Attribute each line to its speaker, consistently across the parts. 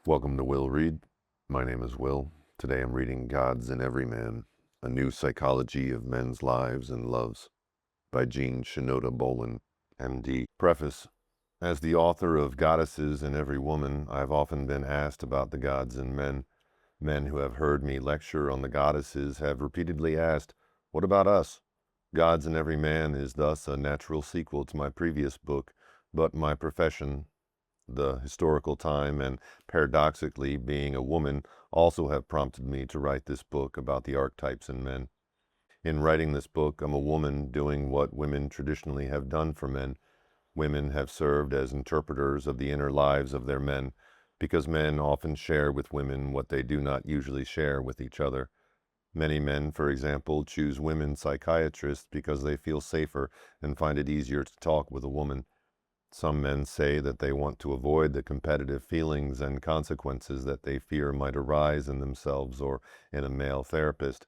Speaker 1: Welcome to Will Read. My name is Will. Today I'm reading Gods in Everyman, A New Psychology of Men's Lives and Loves by Shinoda Bolen, MD. Preface. As the author of Goddesses in Every Woman, I've often been asked about the gods in men. Men who have heard me lecture on the goddesses have repeatedly asked, what about us? Gods in Every Man is thus a natural sequel to my previous book, but my profession, the historical time, and paradoxically being a woman also have prompted me to write this book about the archetypes in men. In writing this book, I'm a woman doing what women traditionally have done for men. Women have served as interpreters of the inner lives of their men, because men often share with women what they do not usually share with each other. Many men, for example, choose women psychiatrists because they feel safer and find it easier to talk with a woman. Some men say that they want to avoid the competitive feelings and consequences that they fear might arise in themselves or in a male therapist.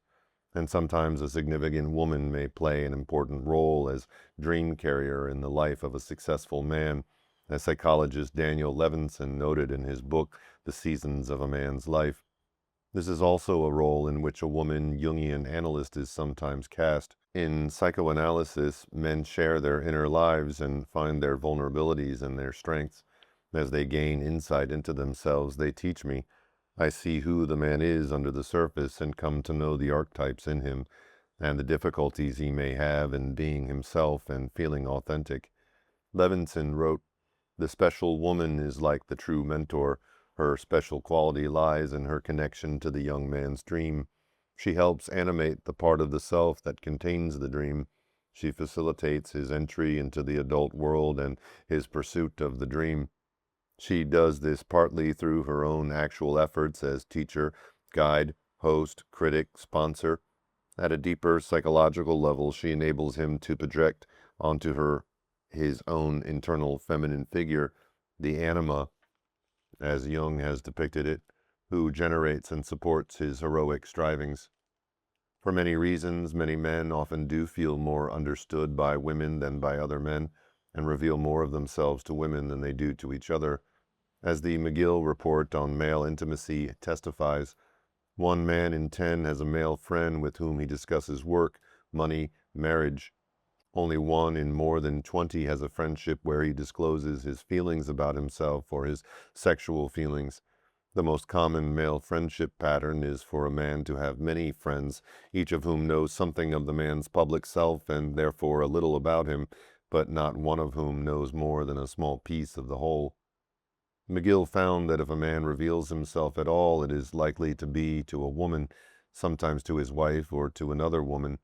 Speaker 1: And sometimes a significant woman may play an important role as dream carrier in the life of a successful man, as psychologist Daniel Levinson noted in his book, The Seasons of a Man's Life. This is also a role in which a woman Jungian analyst is sometimes cast. In psychoanalysis, men share their inner lives and find their vulnerabilities and their strengths. As they gain insight into themselves, they teach me. I see who the man is under the surface and come to know the archetypes in him and the difficulties he may have in being himself and feeling authentic. Levinson wrote, "The special woman is like the true mentor. Her special quality lies in her connection to the young man's dream. She helps animate the part of the self that contains the dream. She facilitates his entry into the adult world and his pursuit of the dream. She does this partly through her own actual efforts as teacher, guide, host, critic, sponsor. At a deeper psychological level, she enables him to project onto her his own internal feminine figure, the anima, as Jung has depicted it, who generates and supports his heroic strivings. For many reasons, many men often do feel more understood by women than by other men, and reveal more of themselves to women than they do to each other. As the McGill Report on Male Intimacy testifies, 1 man in 10 has a male friend with whom he discusses work, money, marriage. Only 1 in more than 20 has a friendship where he discloses his feelings about himself or his sexual feelings. The most common male friendship pattern is for a man to have many friends, each of whom knows something of the man's public self and therefore a little about him, but not one of whom knows more than a small piece of the whole. McGill found that if a man reveals himself at all, it is likely to be to a woman, sometimes to his wife or to another woman.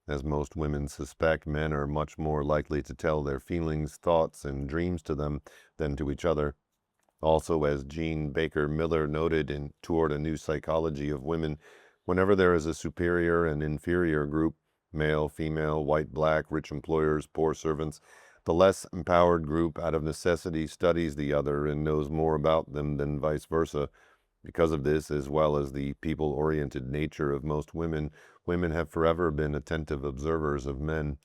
Speaker 1: As most women suspect, men are much more likely to tell their feelings, thoughts, and dreams to them than to each other. Also, as Jean Baker Miller noted in Toward a New Psychology of Women, whenever there is a superior and inferior group, male, female, white, black, rich employers, poor servants, the less empowered group out of necessity studies the other and knows more about them than vice versa. Because of this, as well as the people-oriented nature of most women, women have forever been attentive observers of men.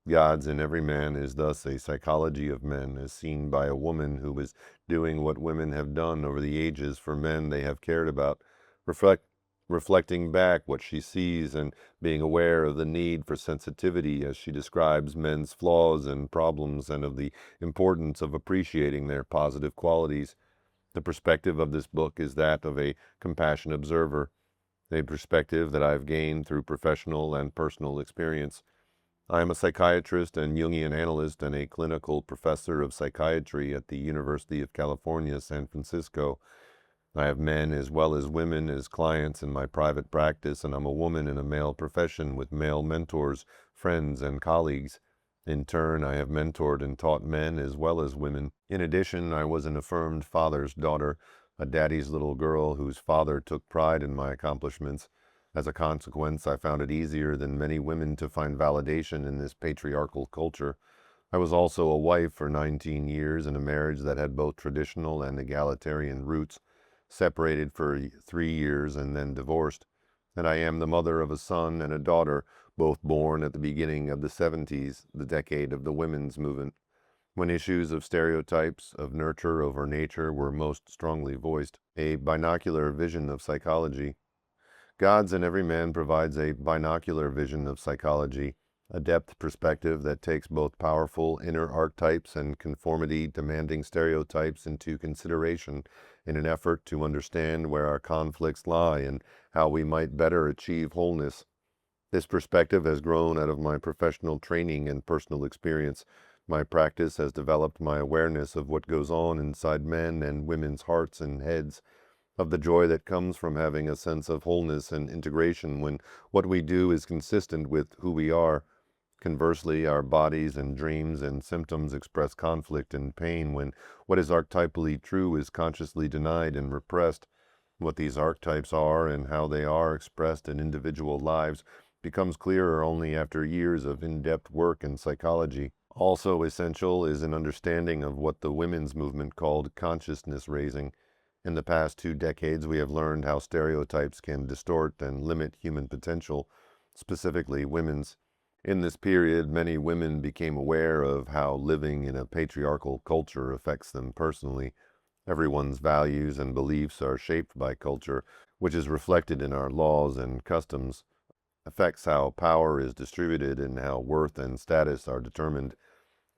Speaker 1: Gods in Every Man is thus a psychology of men as seen by a woman who is doing what women have done over the ages for men they have cared about, reflecting back what she sees and being aware of the need for sensitivity as she describes men's flaws and problems and of the importance of appreciating their positive qualities. The perspective of this book is that of a compassionate observer, a perspective that I've gained through professional and personal experience. I am a psychiatrist and Jungian analyst and a clinical professor of psychiatry at the University of California, San Francisco. I have men as well as women as clients in my private practice, and I'm a woman in a male profession with male mentors, friends, and colleagues. In turn, I have mentored and taught men as well as women. In addition, I was an affirmed father's daughter, a daddy's little girl whose father took pride in my accomplishments. As a consequence, I found it easier than many women to find validation in this patriarchal culture. I was also a wife for 19 years in a marriage that had both traditional and egalitarian roots, separated for 3 years and then divorced. And I am the mother of a son and a daughter, both born at the beginning of the 70s, the decade of the women's movement. When issues of stereotypes, of nurture over nature, were most strongly voiced. A binocular vision of psychology. Gods in Everyman provides a binocular vision of psychology, a depth perspective that takes both powerful inner archetypes and conformity-demanding stereotypes into consideration in an effort to understand where our conflicts lie and how we might better achieve wholeness. This perspective has grown out of my professional training and personal experience. My practice has developed my awareness of what goes on inside men and women's hearts and heads, of the joy that comes from having a sense of wholeness and integration when what we do is consistent with who we are. Conversely, our bodies and dreams and symptoms express conflict and pain when what is archetypally true is consciously denied and repressed. What these archetypes are and how they are expressed in individual lives becomes clearer only after years of in-depth work in psychology. Also essential is an understanding of what the women's movement called consciousness raising. In the past 2 decades, we have learned how stereotypes can distort and limit human potential, specifically women's. In this period, many women became aware of how living in a patriarchal culture affects them personally. Everyone's values and beliefs are shaped by culture, which is reflected in our laws and customs, affects how power is distributed and how worth and status are determined.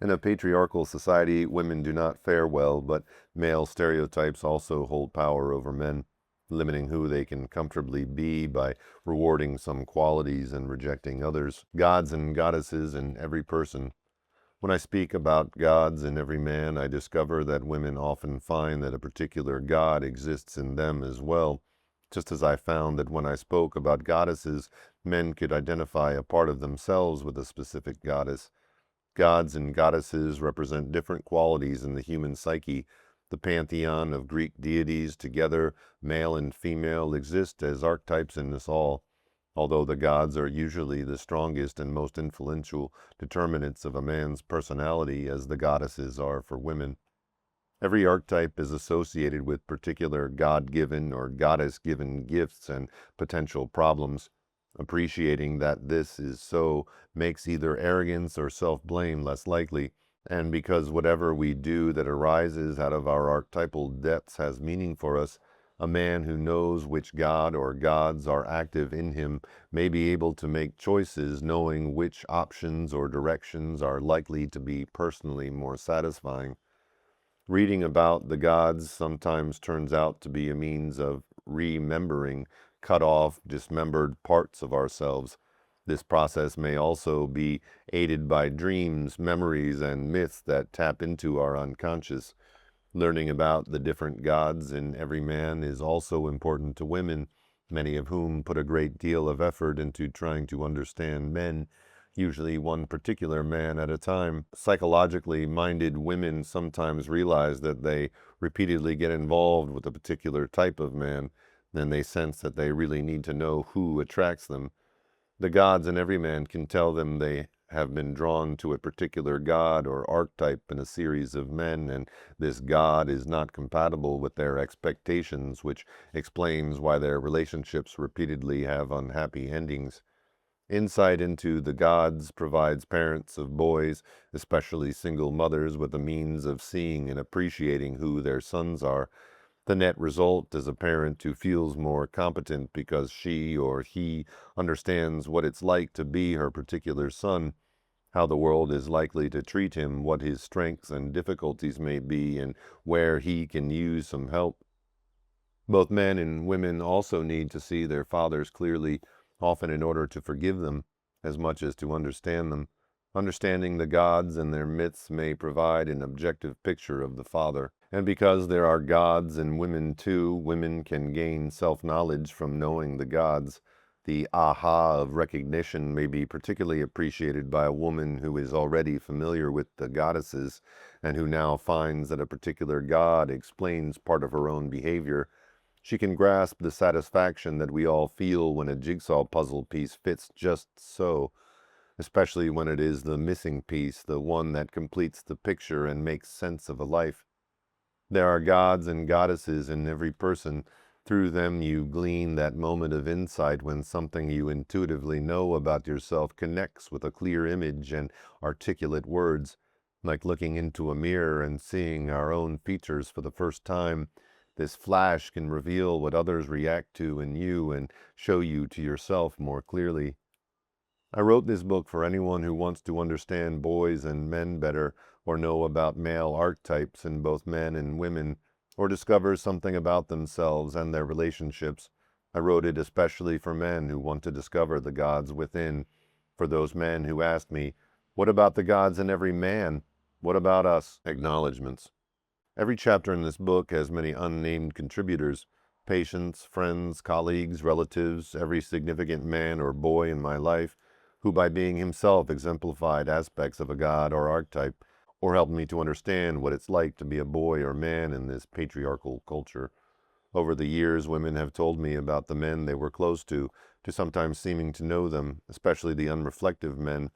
Speaker 1: In a patriarchal society, women do not fare well, but male stereotypes also hold power over men, limiting who they can comfortably be by rewarding some qualities and rejecting others. Gods and goddesses in every person. When I speak about gods in every man, I discover that women often find that a particular god exists in them as well, just as I found that when I spoke about goddesses, men could identify a part of themselves with a specific goddess. Gods and goddesses represent different qualities in the human psyche. The pantheon of Greek deities, together, male and female, exist as archetypes in us all. Although the gods are usually the strongest and most influential determinants of a man's personality, as the goddesses are for women. Every archetype is associated with particular God-given or goddess-given gifts and potential problems. Appreciating that this is so makes either arrogance or self-blame less likely, and because whatever we do that arises out of our archetypal depths has meaning for us, a man who knows which god or gods are active in him may be able to make choices knowing which options or directions are likely to be personally more satisfying. Reading about the gods sometimes turns out to be a means of remembering cut off, dismembered parts of ourselves. This process may also be aided by dreams, memories, and myths that tap into our unconscious. Learning about the different gods in every man is also important to women, many of whom put a great deal of effort into trying to understand men, usually one particular man at a time. Psychologically minded women sometimes realize that they repeatedly get involved with a particular type of man, then they sense that they really need to know who attracts them. The gods in every man can tell them they have been drawn to a particular god or archetype in a series of men, and this god is not compatible with their expectations, which explains why their relationships repeatedly have unhappy endings. Insight into the gods provides parents of boys, especially single mothers, with the means of seeing and appreciating who their sons are. The net result is a parent who feels more competent because she or he understands what it's like to be her particular son, how the world is likely to treat him, what his strengths and difficulties may be, and where he can use some help. Both men and women also need to see their fathers clearly, often in order to forgive them, as much as to understand them. Understanding the gods and their myths may provide an objective picture of the father. And because there are gods in women too, women can gain self-knowledge from knowing the gods. The aha of recognition may be particularly appreciated by a woman who is already familiar with the goddesses and who now finds that a particular god explains part of her own behavior. She can grasp the satisfaction that we all feel when a jigsaw puzzle piece fits just so, especially when it is the missing piece, the one that completes the picture and makes sense of a life. There are gods and goddesses in every person. Through them you glean that moment of insight when something you intuitively know about yourself connects with a clear image and articulate words. like looking into a mirror and seeing our own features for the first time. This flash can reveal what others react to in you and show you to yourself more clearly. I wrote this book for anyone who wants to understand boys and men better, or know about male archetypes in both men and women, or discover something about themselves and their relationships. I wrote it especially for men who want to discover the gods within, for those men who ask me, "What about the gods in every man? What about us?" Acknowledgements. Every chapter in this book has many unnamed contributors, patients, friends, colleagues, relatives, every significant man or boy in my life, who by being himself exemplified aspects of a god or archetype, or helped me to understand what it's like to be a boy or man in this patriarchal culture. Over the years, women have told me about the men they were close to sometimes seeming to know them, especially the unreflective men,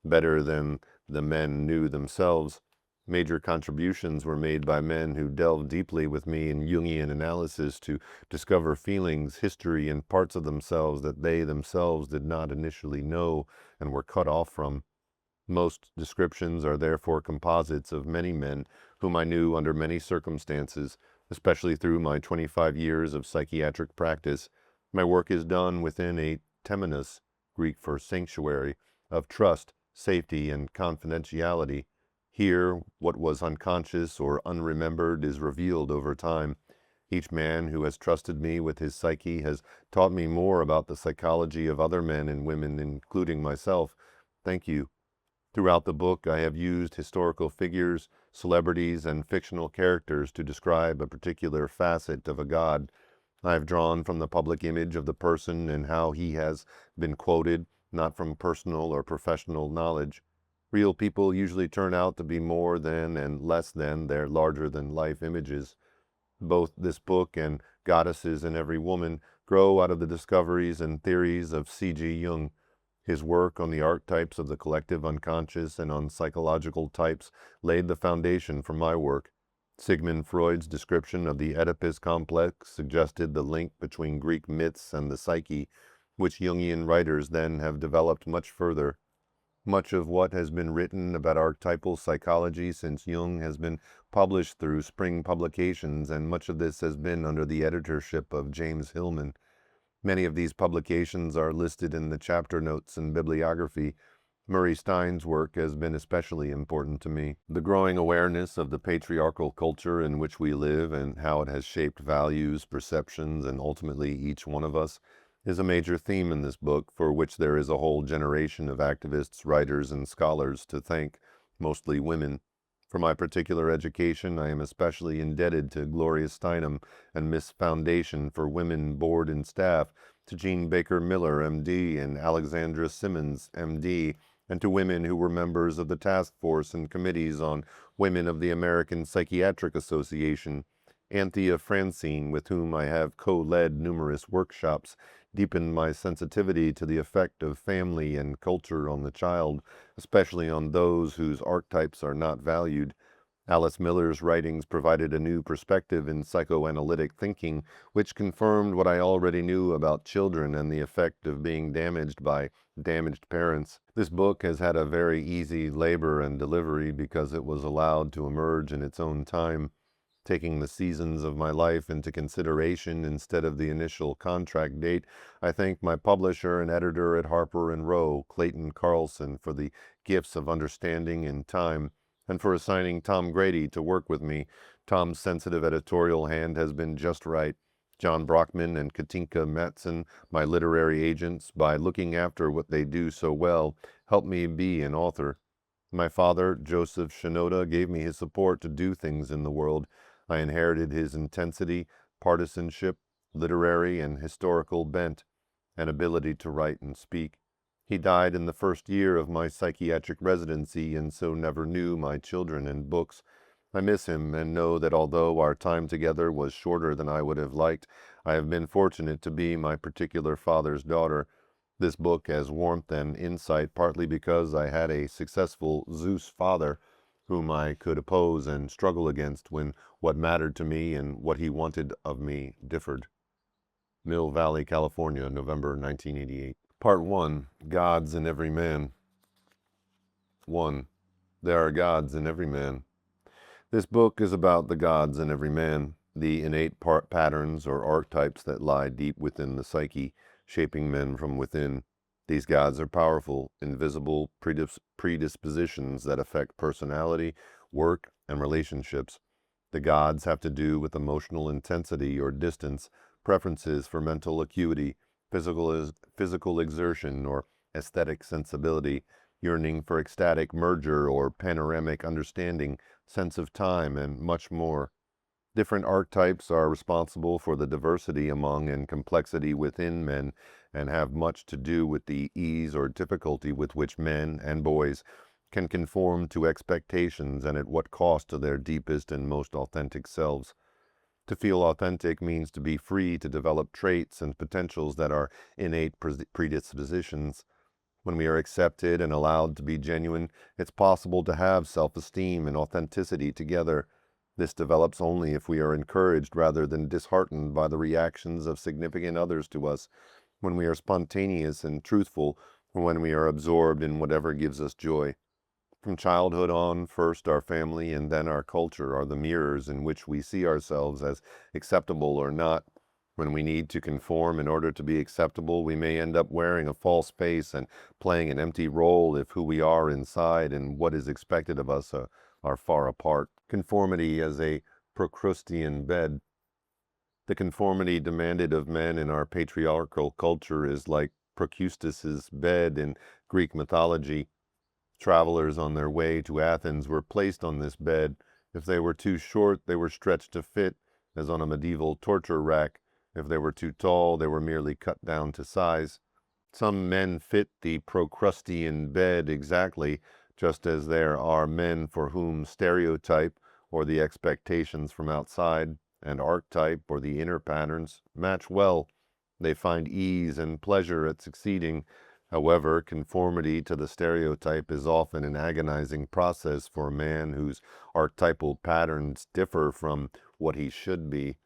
Speaker 1: better than the men knew themselves. Major contributions were made by men who delved deeply with me in Jungian analysis to discover feelings, history, and parts of themselves that they themselves did not initially know and were cut off from. Most descriptions are therefore composites of many men whom I knew under many circumstances, especially through my 25 years of psychiatric practice. My work is done within a temenos, Greek for sanctuary, of trust, safety, and confidentiality. Here, what was unconscious or unremembered is revealed over time. Each man who has trusted me with his psyche has taught me more about the psychology of other men and women, including myself. Thank you. Throughout the book, I have used historical figures, celebrities, and fictional characters to describe a particular facet of a god. I have drawn from the public image of the person and how he has been quoted, not from personal or professional knowledge. Real people usually turn out to be more than and less than their larger-than-life images. Both this book and Goddesses in Every Woman grow out of the discoveries and theories of C.G. Jung. His work on the archetypes of the collective unconscious and on psychological types laid the foundation for my work. Sigmund Freud's description of the Oedipus complex suggested the link between Greek myths and the psyche, which Jungian writers then have developed much further. Much of what has been written about archetypal psychology since Jung has been published through Spring Publications, and much of this has been under the editorship of James Hillman. Many of these publications are listed in the chapter notes and bibliography. Murray Stein's work has been especially important to me. The growing awareness of the patriarchal culture in which we live and how it has shaped values, perceptions, and ultimately each one of us is a major theme in this book, for which there is a whole generation of activists, writers, and scholars to thank, mostly women. For my particular education, I am especially indebted to Gloria Steinem and Miss Foundation for Women Board and Staff, to Jean Baker Miller, M.D., and Alexandra Simmons, M.D., and to women who were members of the task force and committees on Women of the American Psychiatric Association. Anthea Francine, with whom I have co-led numerous workshops, deepened my sensitivity to the effect of family and culture on the child, especially on those whose archetypes are not valued. Alice Miller's writings provided a new perspective in psychoanalytic thinking, which confirmed what I already knew about children and the effect of being damaged by damaged parents. This book has had a very easy labor and delivery because it was allowed to emerge in its own time. Taking the seasons of my life into consideration instead of the initial contract date, I thank my publisher and editor at Harper & Row, Clayton Carlson, for the gifts of understanding and time, and for assigning Tom Grady to work with me. Tom's sensitive editorial hand has been just right. John Brockman and Katinka Matson, my literary agents, by looking after what they do so well, help me be an author. My father, Joseph Shinoda, gave me his support to do things in the world. I inherited his intensity, partisanship, literary and historical bent, and ability to write and speak. He died in the first year of my psychiatric residency, and so never knew my children and books. I miss him and know that although our time together was shorter than I would have liked, I have been fortunate to be my particular father's daughter. This book has warmth and insight partly because I had a successful Zeus father whom I could oppose and struggle against when what mattered to me and what he wanted of me differed. Mill Valley, California, November 1988. Part 1. Gods in Every Man. 1. There are gods in every man. This book is about the gods in every man, the innate patterns or archetypes that lie deep within the psyche, shaping men from within. These gods are powerful, invisible predispositions that affect personality, work, and relationships. The gods have to do with emotional intensity or distance, preferences for mental acuity, physical exertion, or aesthetic sensibility, yearning for ecstatic merger or panoramic understanding, sense of time, and much more. Different archetypes are responsible for the diversity among and complexity within men and have much to do with the ease or difficulty with which men and boys can conform to expectations and at what cost to their deepest and most authentic selves. To feel authentic means to be free to develop traits and potentials that are innate predispositions. When we are accepted and allowed to be genuine, it's possible to have self-esteem and authenticity together. This develops only if we are encouraged rather than disheartened by the reactions of significant others to us, when we are spontaneous and truthful, or when we are absorbed in whatever gives us joy. From childhood on, first our family and then our culture are the mirrors in which we see ourselves as acceptable or not. When we need to conform in order to be acceptable, we may end up wearing a false face and playing an empty role if who we are inside and what is expected of us are far apart. Conformity as a Procrustean bed. The conformity demanded of men in our patriarchal culture is like Procrustes' bed in Greek mythology. Travelers on their way to Athens were placed on this bed. If they were too short, they were stretched to fit, as on a medieval torture rack. If they were too tall, they were merely cut down to size. Some men fit the Procrustean bed exactly, just as there are men for whom stereotype, or the expectations from outside, and archetype, or the inner patterns, match well. They find ease and pleasure at succeeding. However, conformity to the stereotype is often an agonizing process for a man whose archetypal patterns differ from what he should be.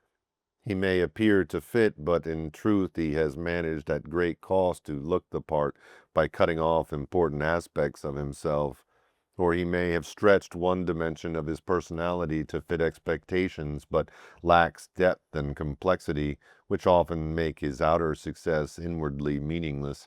Speaker 1: He may appear to fit, but in truth he has managed at great cost to look the part by cutting off important aspects of himself. Or he may have stretched one dimension of his personality to fit expectations, but lacks depth and complexity, which often make his outer success inwardly meaningless.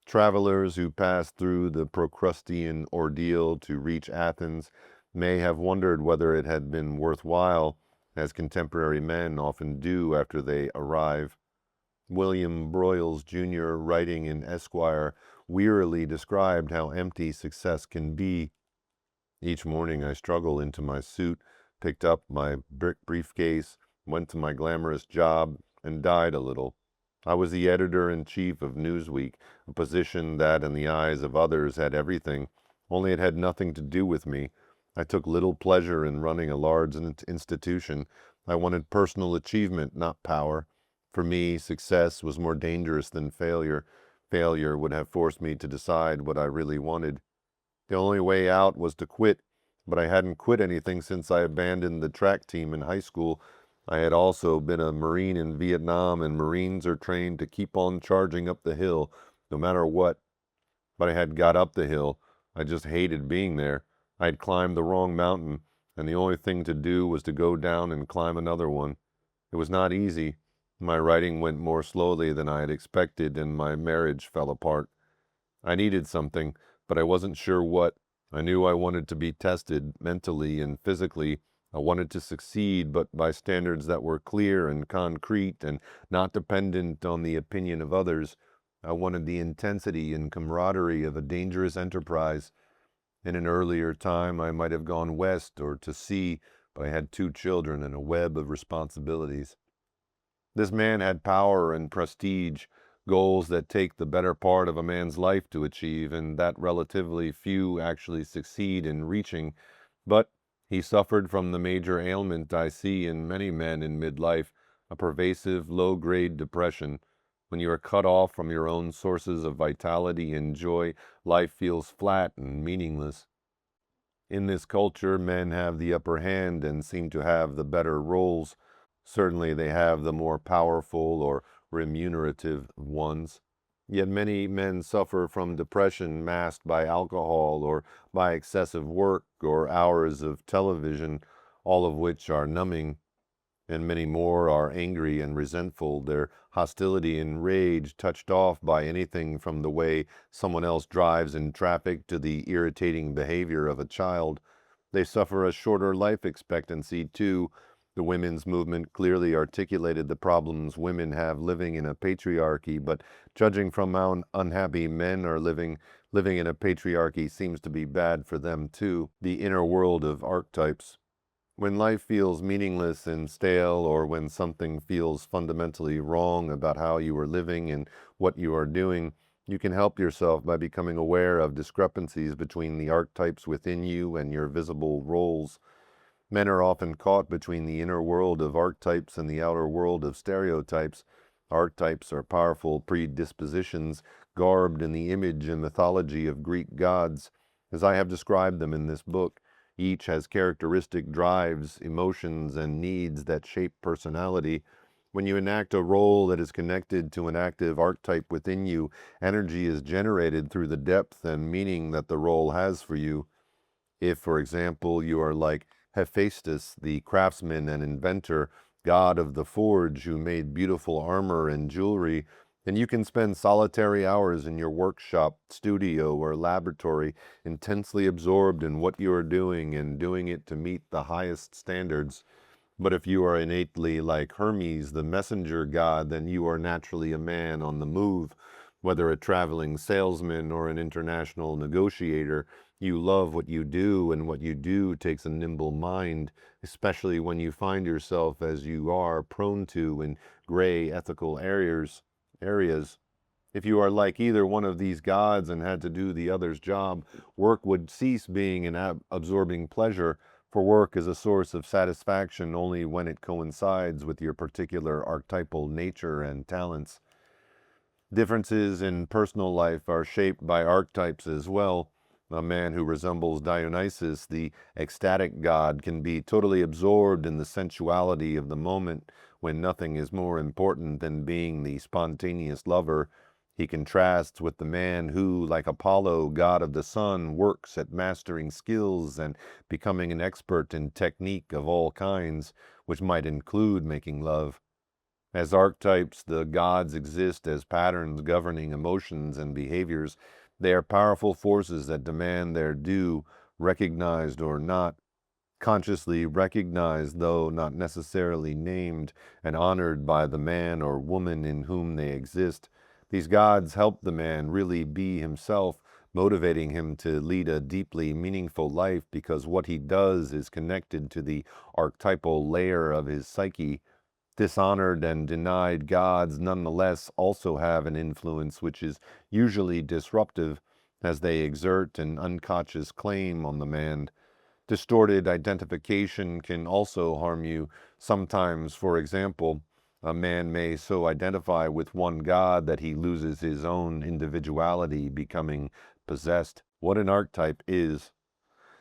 Speaker 1: Travelers who passed through the Procrustean ordeal to reach Athens may have wondered whether it had been worthwhile, as contemporary men often do after they arrive. William Broyles, Jr., writing in Esquire, wearily described how empty success can be. Each morning I struggle into my suit, picked up my briefcase, went to my glamorous job, and died a little. I was the editor-in-chief of Newsweek, a position that in the eyes of others had everything, only it had nothing to do with me. I took little pleasure in running a large institution. I wanted personal achievement, not power. For me, success was more dangerous than failure. Failure would have forced me to decide what I really wanted. The only way out was to quit, but I hadn't quit anything since I abandoned the track team in high school. I had also been a Marine in Vietnam, and Marines are trained to keep on charging up the hill, no matter what. But I had got up the hill. I just hated being there. I had climbed the wrong mountain, and the only thing to do was to go down and climb another one. It was not easy. My writing went more slowly than I had expected, and my marriage fell apart. I needed something, but I wasn't sure what. I knew I wanted to be tested mentally and physically. I wanted to succeed, but by standards that were clear and concrete and not dependent on the opinion of others. I wanted the intensity and camaraderie of a dangerous enterprise. In an earlier time, I might have gone west or to sea, but I had 2 children and a web of responsibilities. This man had power and prestige, goals that take the better part of a man's life to achieve, and that relatively few actually succeed in reaching. But he suffered from the major ailment I see in many men in midlife, a pervasive low-grade depression. When you are cut off from your own sources of vitality and joy, life feels flat and meaningless. In this culture, men have the upper hand and seem to have the better roles. Certainly they have the more powerful or remunerative ones. Yet many men suffer from depression masked by alcohol or by excessive work or hours of television, all of which are numbing, and many more are angry and resentful, their hostility and rage touched off by anything from the way someone else drives in traffic to the irritating behavior of a child. They suffer a shorter life expectancy, too. The women's movement clearly articulated the problems women have living in a patriarchy, but judging from how unhappy men are living in a patriarchy seems to be bad for them, too. The inner world of archetypes. When life feels meaningless and stale, or when something feels fundamentally wrong about how you are living and what you are doing, you can help yourself by becoming aware of discrepancies between the archetypes within you and your visible roles. Men are often caught between the inner world of archetypes and the outer world of stereotypes. Archetypes are powerful predispositions garbed in the image and mythology of Greek gods, as I have described them in this book. Each has characteristic drives, emotions, and needs that shape personality. When you enact a role that is connected to an active archetype within you, energy is generated through the depth and meaning that the role has for you. If, for example, you are like Hephaestus, the craftsman and inventor, god of the forge who made beautiful armor and jewelry, then you can spend solitary hours in your workshop, studio, or laboratory, intensely absorbed in what you are doing and doing it to meet the highest standards. But if you are innately like Hermes, the messenger god, then you are naturally a man on the move. Whether a traveling salesman or an international negotiator, you love what you do, and what you do takes a nimble mind, especially when you find yourself, as you are, prone to in gray ethical areas. If you are like either one of these gods and had to do the other's job, work would cease being an absorbing pleasure, for work is a source of satisfaction only when it coincides with your particular archetypal nature and talents. Differences in personal life are shaped by archetypes as well. A man who resembles Dionysus, the ecstatic god, can be totally absorbed in the sensuality of the moment when nothing is more important than being the spontaneous lover. He contrasts with the man who, like Apollo, god of the sun, works at mastering skills and becoming an expert in technique of all kinds, which might include making love. As archetypes, the gods exist as patterns governing emotions and behaviors. They are powerful forces that demand their due, recognized or not, consciously recognized though not necessarily named, and honored by the man or woman in whom they exist. These gods help the man really be himself, motivating him to lead a deeply meaningful life because what he does is connected to the archetypal layer of his psyche. Dishonored and denied gods nonetheless also have an influence which is usually disruptive, as they exert an unconscious claim on the man. Distorted identification can also harm you. Sometimes, for example, a man may so identify with one god that he loses his own individuality, becoming possessed. What an archetype is.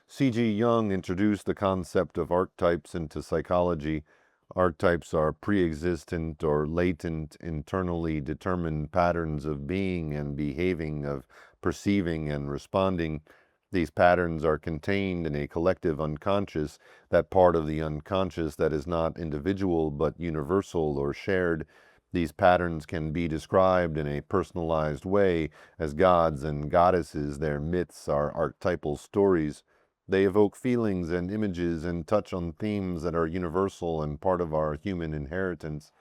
Speaker 1: C.G. Jung introduced the concept of archetypes into psychology. Archetypes are pre-existent or latent, internally determined patterns of being and behaving, of perceiving and responding. These patterns are contained in a collective unconscious, that part of the unconscious that is not individual but universal or shared. These patterns can be described in a personalized way as gods and goddesses. Their myths are archetypal stories. They evoke feelings and images and touch on themes that are universal and part of our human inheritance.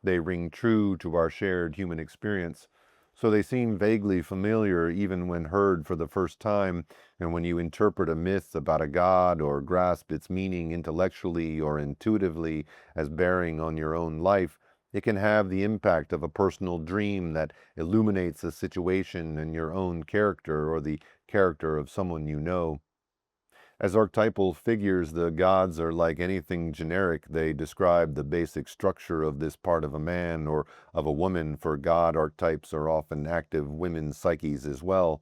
Speaker 1: They ring true to our shared human experience. So they seem vaguely familiar even when heard for the first time, and when you interpret a myth about a god or grasp its meaning intellectually or intuitively as bearing on your own life, it can have the impact of a personal dream that illuminates a situation and your own character or the character of someone you know. As archetypal figures, the gods are like anything generic. They describe the basic structure of this part of a man or of a woman, for god archetypes are often active women's psyches as well.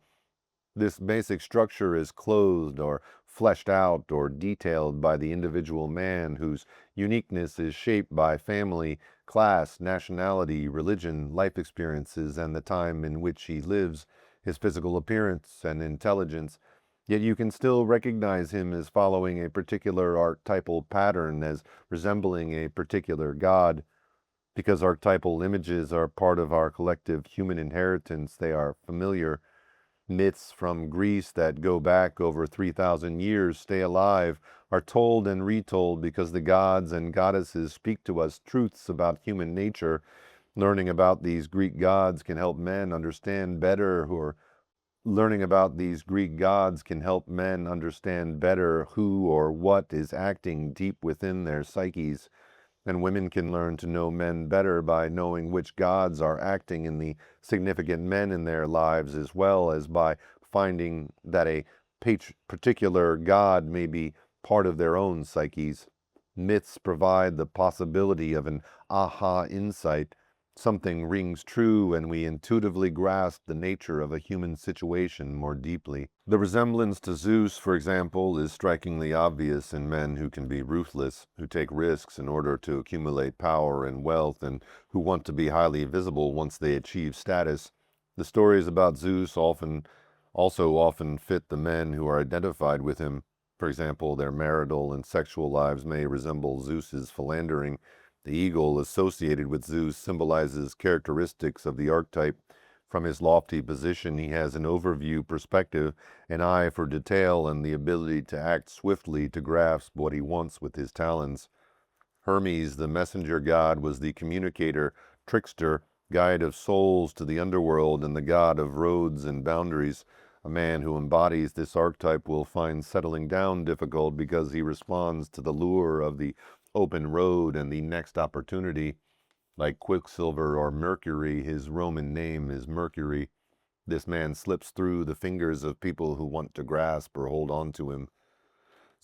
Speaker 1: This basic structure is clothed or fleshed out or detailed by the individual man, whose uniqueness is shaped by family, class, nationality, religion, life experiences, and the time in which he lives, his physical appearance and intelligence. Yet you can still recognize him as following a particular archetypal pattern, as resembling a particular god. Because archetypal images are part of our collective human inheritance, they are familiar. Myths from Greece that go back over 3,000 years stay alive, are told and retold because the gods and goddesses speak to us truths about human nature. Learning about these Greek gods can help men understand better Learning about these Greek gods can help men understand better who or what is acting deep within their psyches. And women can learn to know men better by knowing which gods are acting in the significant men in their lives, as well as by finding that a particular god may be part of their own psyches. Myths provide the possibility of an aha insight. Something rings true and we intuitively grasp the nature of a human situation more deeply. The resemblance to Zeus, for example, is strikingly obvious in men who can be ruthless, who take risks in order to accumulate power and wealth, and who want to be highly visible once they achieve status. The stories about Zeus also often fit the men who are identified with him. For example, their marital and sexual lives may resemble Zeus's philandering. The eagle associated with Zeus symbolizes characteristics of the archetype. From his lofty position, he has an overview perspective, an eye for detail, and the ability to act swiftly to grasp what he wants with his talons. Hermes, the messenger god, was the communicator, trickster, guide of souls to the underworld, and the god of roads and boundaries. A man who embodies this archetype will find settling down difficult because he responds to the lure of the open road and the next opportunity. Like Quicksilver or Mercury, his Roman name is Mercury. This man slips through the fingers of people who want to grasp or hold on to him.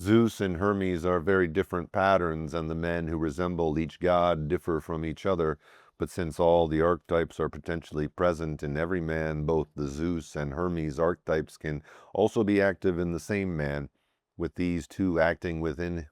Speaker 1: Zeus and Hermes are very different patterns, and the men who resemble each god differ from each other. But since all the archetypes are potentially present in every man, both the Zeus and Hermes archetypes can also be active in the same man, with these two acting within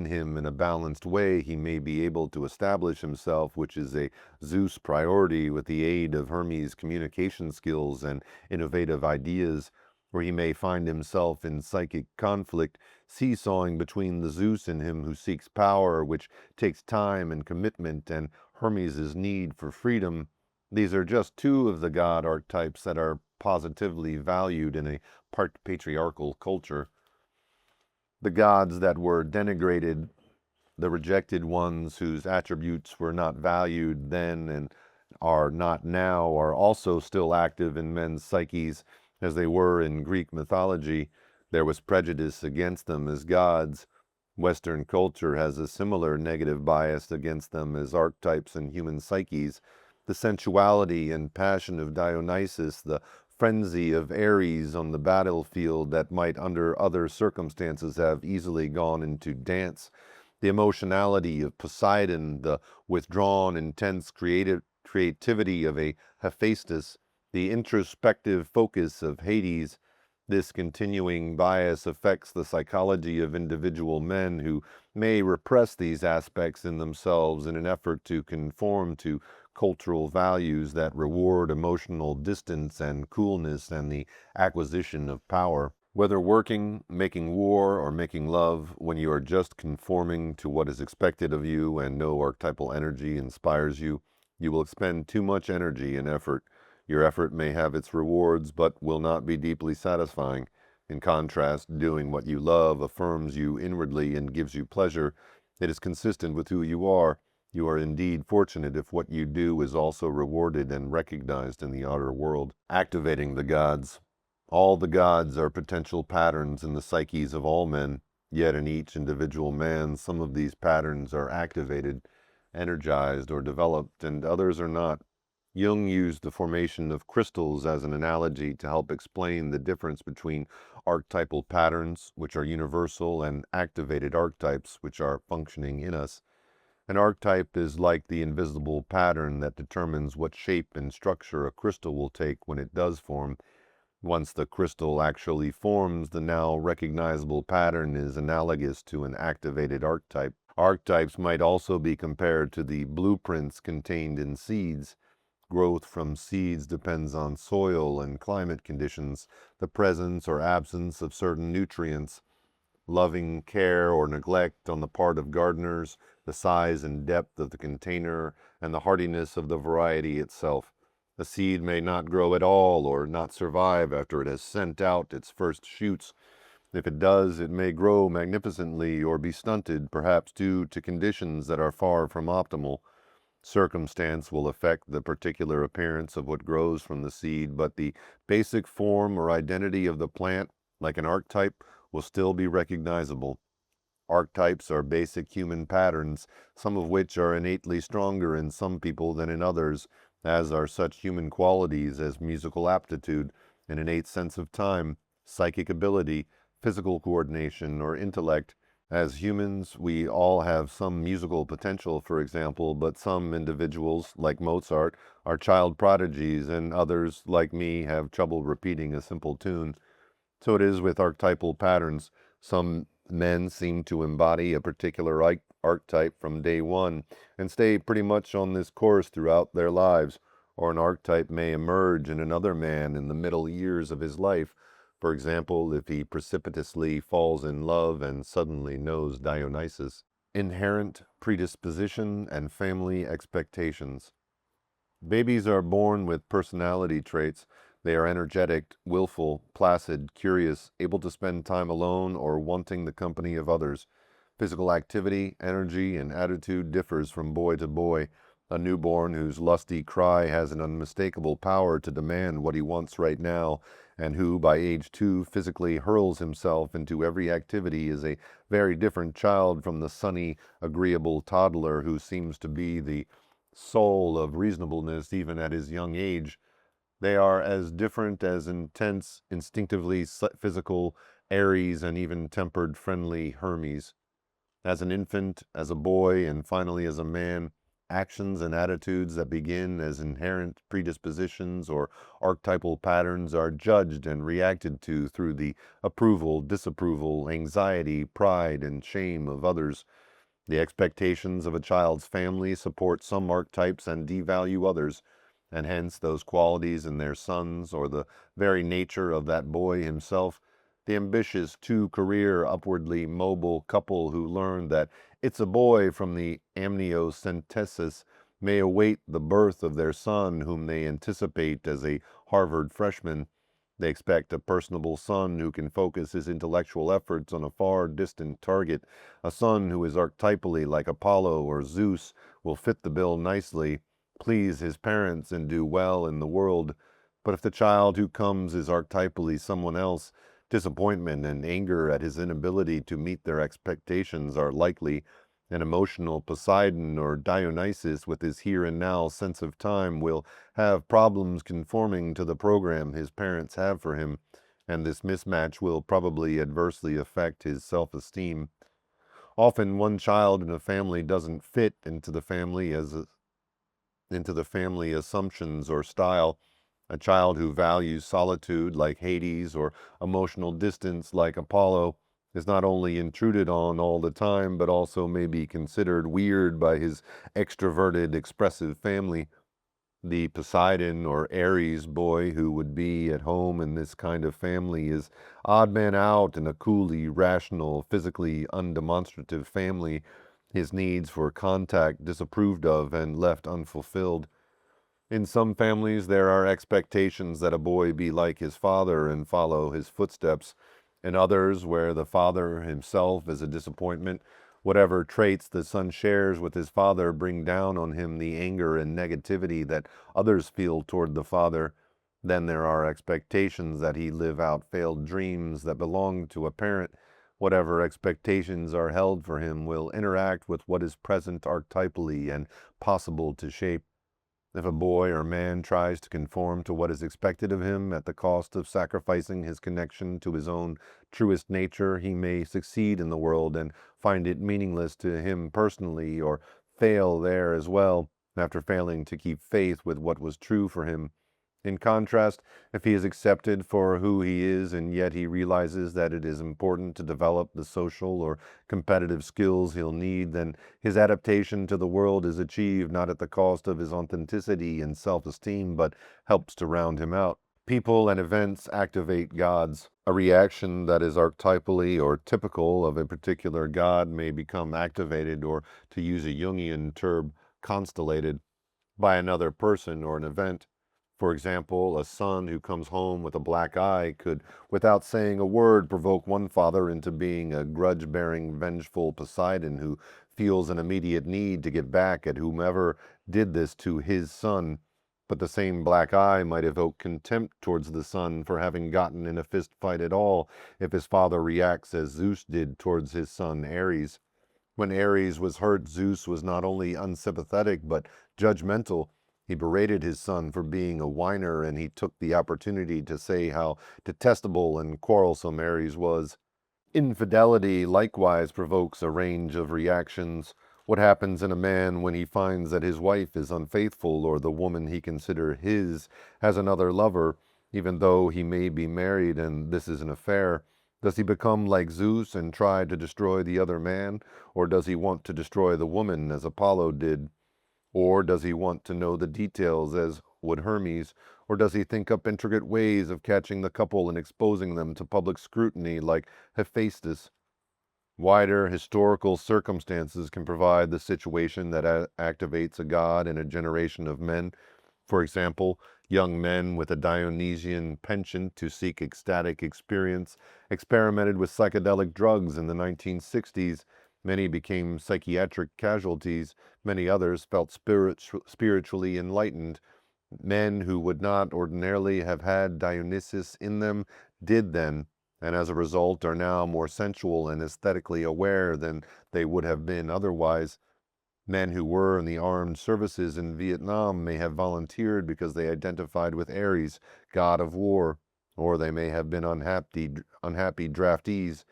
Speaker 1: him in a balanced way. He may be able to establish himself, which is a Zeus priority, with the aid of Hermes' communication skills and innovative ideas, or he may find himself in psychic conflict, seesawing between the Zeus in him who seeks power, which takes time and commitment, and Hermes' need for freedom. These are just two of the god archetypes that are positively valued in a patriarchal culture. The gods that were denigrated, the rejected ones whose attributes were not valued then and are not now, are also still active in men's psyches as they were in Greek mythology. There was prejudice against them as gods. Western culture has a similar negative bias against them as archetypes in human psyches. The sensuality and passion of Dionysus, the frenzy of Ares on the battlefield that might under other circumstances have easily gone into dance, the emotionality of Poseidon, the withdrawn, intense creativity of a Hephaestus, the introspective focus of Hades. This continuing bias affects the psychology of individual men who may repress these aspects in themselves in an effort to conform to cultural values that reward emotional distance and coolness and the acquisition of power. Whether working, making war, or making love, when you are just conforming to what is expected of you and no archetypal energy inspires you, you will expend too much energy and effort. Your effort may have its rewards, but will not be deeply satisfying. In contrast, doing what you love affirms you inwardly and gives you pleasure. It is consistent with who you are. You are indeed fortunate if what you do is also rewarded and recognized in the outer world. Activating the gods. All the gods are potential patterns in the psyches of all men, yet in each individual man, some of these patterns are activated, energized, or developed, and others are not. Jung used the formation of crystals as an analogy to help explain the difference between archetypal patterns, which are universal, and activated archetypes, which are functioning in us. An archetype is like the invisible pattern that determines what shape and structure a crystal will take when it does form. Once the crystal actually forms, the now recognizable pattern is analogous to an activated archetype. Archetypes might also be compared to the blueprints contained in seeds. Growth from seeds depends on soil and climate conditions, the presence or absence of certain nutrients, loving care or neglect on the part of gardeners, the size and depth of the container, and the hardiness of the variety itself. A seed may not grow at all or not survive after it has sent out its first shoots. If it does, it may grow magnificently or be stunted, perhaps due to conditions that are far from optimal. Circumstance will affect the particular appearance of what grows from the seed, but the basic form or identity of the plant, like an archetype, will still be recognizable. Archetypes are basic human patterns, some of which are innately stronger in some people than in others, as are such human qualities as musical aptitude, an innate sense of time, psychic ability, physical coordination, or intellect. As humans, we all have some musical potential, for example, but some individuals, like Mozart, are child prodigies, and others, like me, have trouble repeating a simple tune. So it is with archetypal patterns. Some men seem to embody a particular archetype from day one and stay pretty much on this course throughout their lives, or an archetype may emerge in another man in the middle years of his life. For example, if he precipitously falls in love and suddenly knows Dionysus. Inherent predisposition and family expectations. Babies are born with personality traits. They are energetic, willful, placid, curious, able to spend time alone or wanting the company of others. Physical activity, energy, and attitude differs from boy to boy. A newborn whose lusty cry has an unmistakable power to demand what he wants right now, and who, by age 2, physically hurls himself into every activity, is a very different child from the sunny, agreeable toddler who seems to be the soul of reasonableness even at his young age. They are as different as intense, instinctively physical Aries and even tempered, friendly Hermes. As an infant, as a boy, and finally as a man, actions and attitudes that begin as inherent predispositions or archetypal patterns are judged and reacted to through the approval, disapproval, anxiety, pride, and shame of others. The expectations of a child's family support some archetypes and devalue others, and hence those qualities in their sons or the very nature of that boy himself. The ambitious, two-career, upwardly mobile couple who learn that it's a boy from the amniocentesis may await the birth of their son whom they anticipate as a Harvard freshman. They expect a personable son who can focus his intellectual efforts on a far distant target. A son who is archetypally like Apollo or Zeus will fit the bill nicely, please his parents, and do well in the world. But if the child who comes is archetypally someone else, disappointment and anger at his inability to meet their expectations are likely. An emotional Poseidon or Dionysus with his here and now sense of time will have problems conforming to the program his parents have for him, and this mismatch will probably adversely affect his self-esteem. Often one child in a family doesn't fit into the family assumptions or style. A child who values solitude like Hades or emotional distance like Apollo is not only intruded on all the time, but also may be considered weird by his extroverted, expressive family. The Poseidon or Aries boy who would be at home in this kind of family is odd man out in a coolly rational, physically undemonstrative family, his needs for contact disapproved of and left unfulfilled. In some families, there are expectations that a boy be like his father and follow his footsteps. In others, where the father himself is a disappointment, whatever traits the son shares with his father bring down on him the anger and negativity that others feel toward the father. Then there are expectations that he live out failed dreams that belong to a parent. Whatever expectations are held for him will interact with what is present archetypally and possible to shape. If a boy or man tries to conform to what is expected of him at the cost of sacrificing his connection to his own truest nature, he may succeed in the world and find it meaningless to him personally, or fail there as well, after failing to keep faith with what was true for him. In contrast, if he is accepted for who he is and yet he realizes that it is important to develop the social or competitive skills he'll need, then his adaptation to the world is achieved not at the cost of his authenticity and self-esteem, but helps to round him out. People and events activate gods. A reaction that is archetypally or typical of a particular god may become activated, or to use a Jungian term, constellated, by another person or an event. For example, a son who comes home with a black eye could, without saying a word, provoke one father into being a grudge-bearing, vengeful Poseidon who feels an immediate need to get back at whomever did this to his son. But the same black eye might evoke contempt towards the son for having gotten in a fist fight at all if his father reacts as Zeus did towards his son Ares. When Ares was hurt, Zeus was not only unsympathetic but judgmental. He berated his son for being a whiner, and he took the opportunity to say how detestable and quarrelsome Ares was. Infidelity likewise provokes a range of reactions. What happens in a man when he finds that his wife is unfaithful, or the woman he considers his has another lover, even though he may be married and this is an affair? Does he become like Zeus and try to destroy the other man, or does he want to destroy the woman as Apollo did? Or does he want to know the details as would Hermes? Or does he think up intricate ways of catching the couple and exposing them to public scrutiny like Hephaestus? Wider historical circumstances can provide the situation that activates a god in a generation of men. For example, young men with a Dionysian penchant to seek ecstatic experience experimented with psychedelic drugs in the 1960s. Many became psychiatric casualties. Many others felt spiritually enlightened. Men who would not ordinarily have had Dionysus in them did then, and as a result are now more sensual and aesthetically aware than they would have been otherwise. Men who were in the armed services in Vietnam may have volunteered because they identified with Ares, god of war, or they may have been unhappy draftees.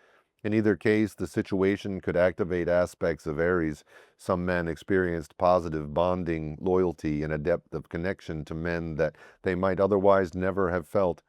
Speaker 1: In either case, the situation could activate aspects of Ares. Some men experienced positive bonding, loyalty, and a depth of connection to men that they might otherwise never have felt.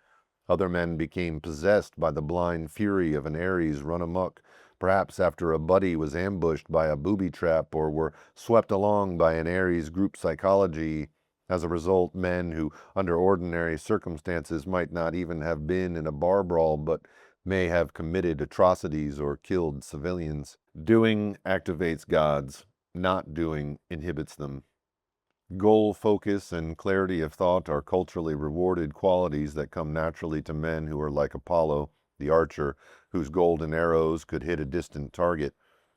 Speaker 1: Other men became possessed by the blind fury of an Ares run amok, perhaps after a buddy was ambushed by a booby trap, or were swept along by an Ares group psychology. As a result, men who, under ordinary circumstances, might not even have been in a bar brawl, but may have committed atrocities or killed civilians. Doing activates gods. Not doing inhibits them. Goal focus and clarity of thought are culturally rewarded qualities that come naturally to men who are like Apollo, the archer, whose golden arrows could hit a distant target.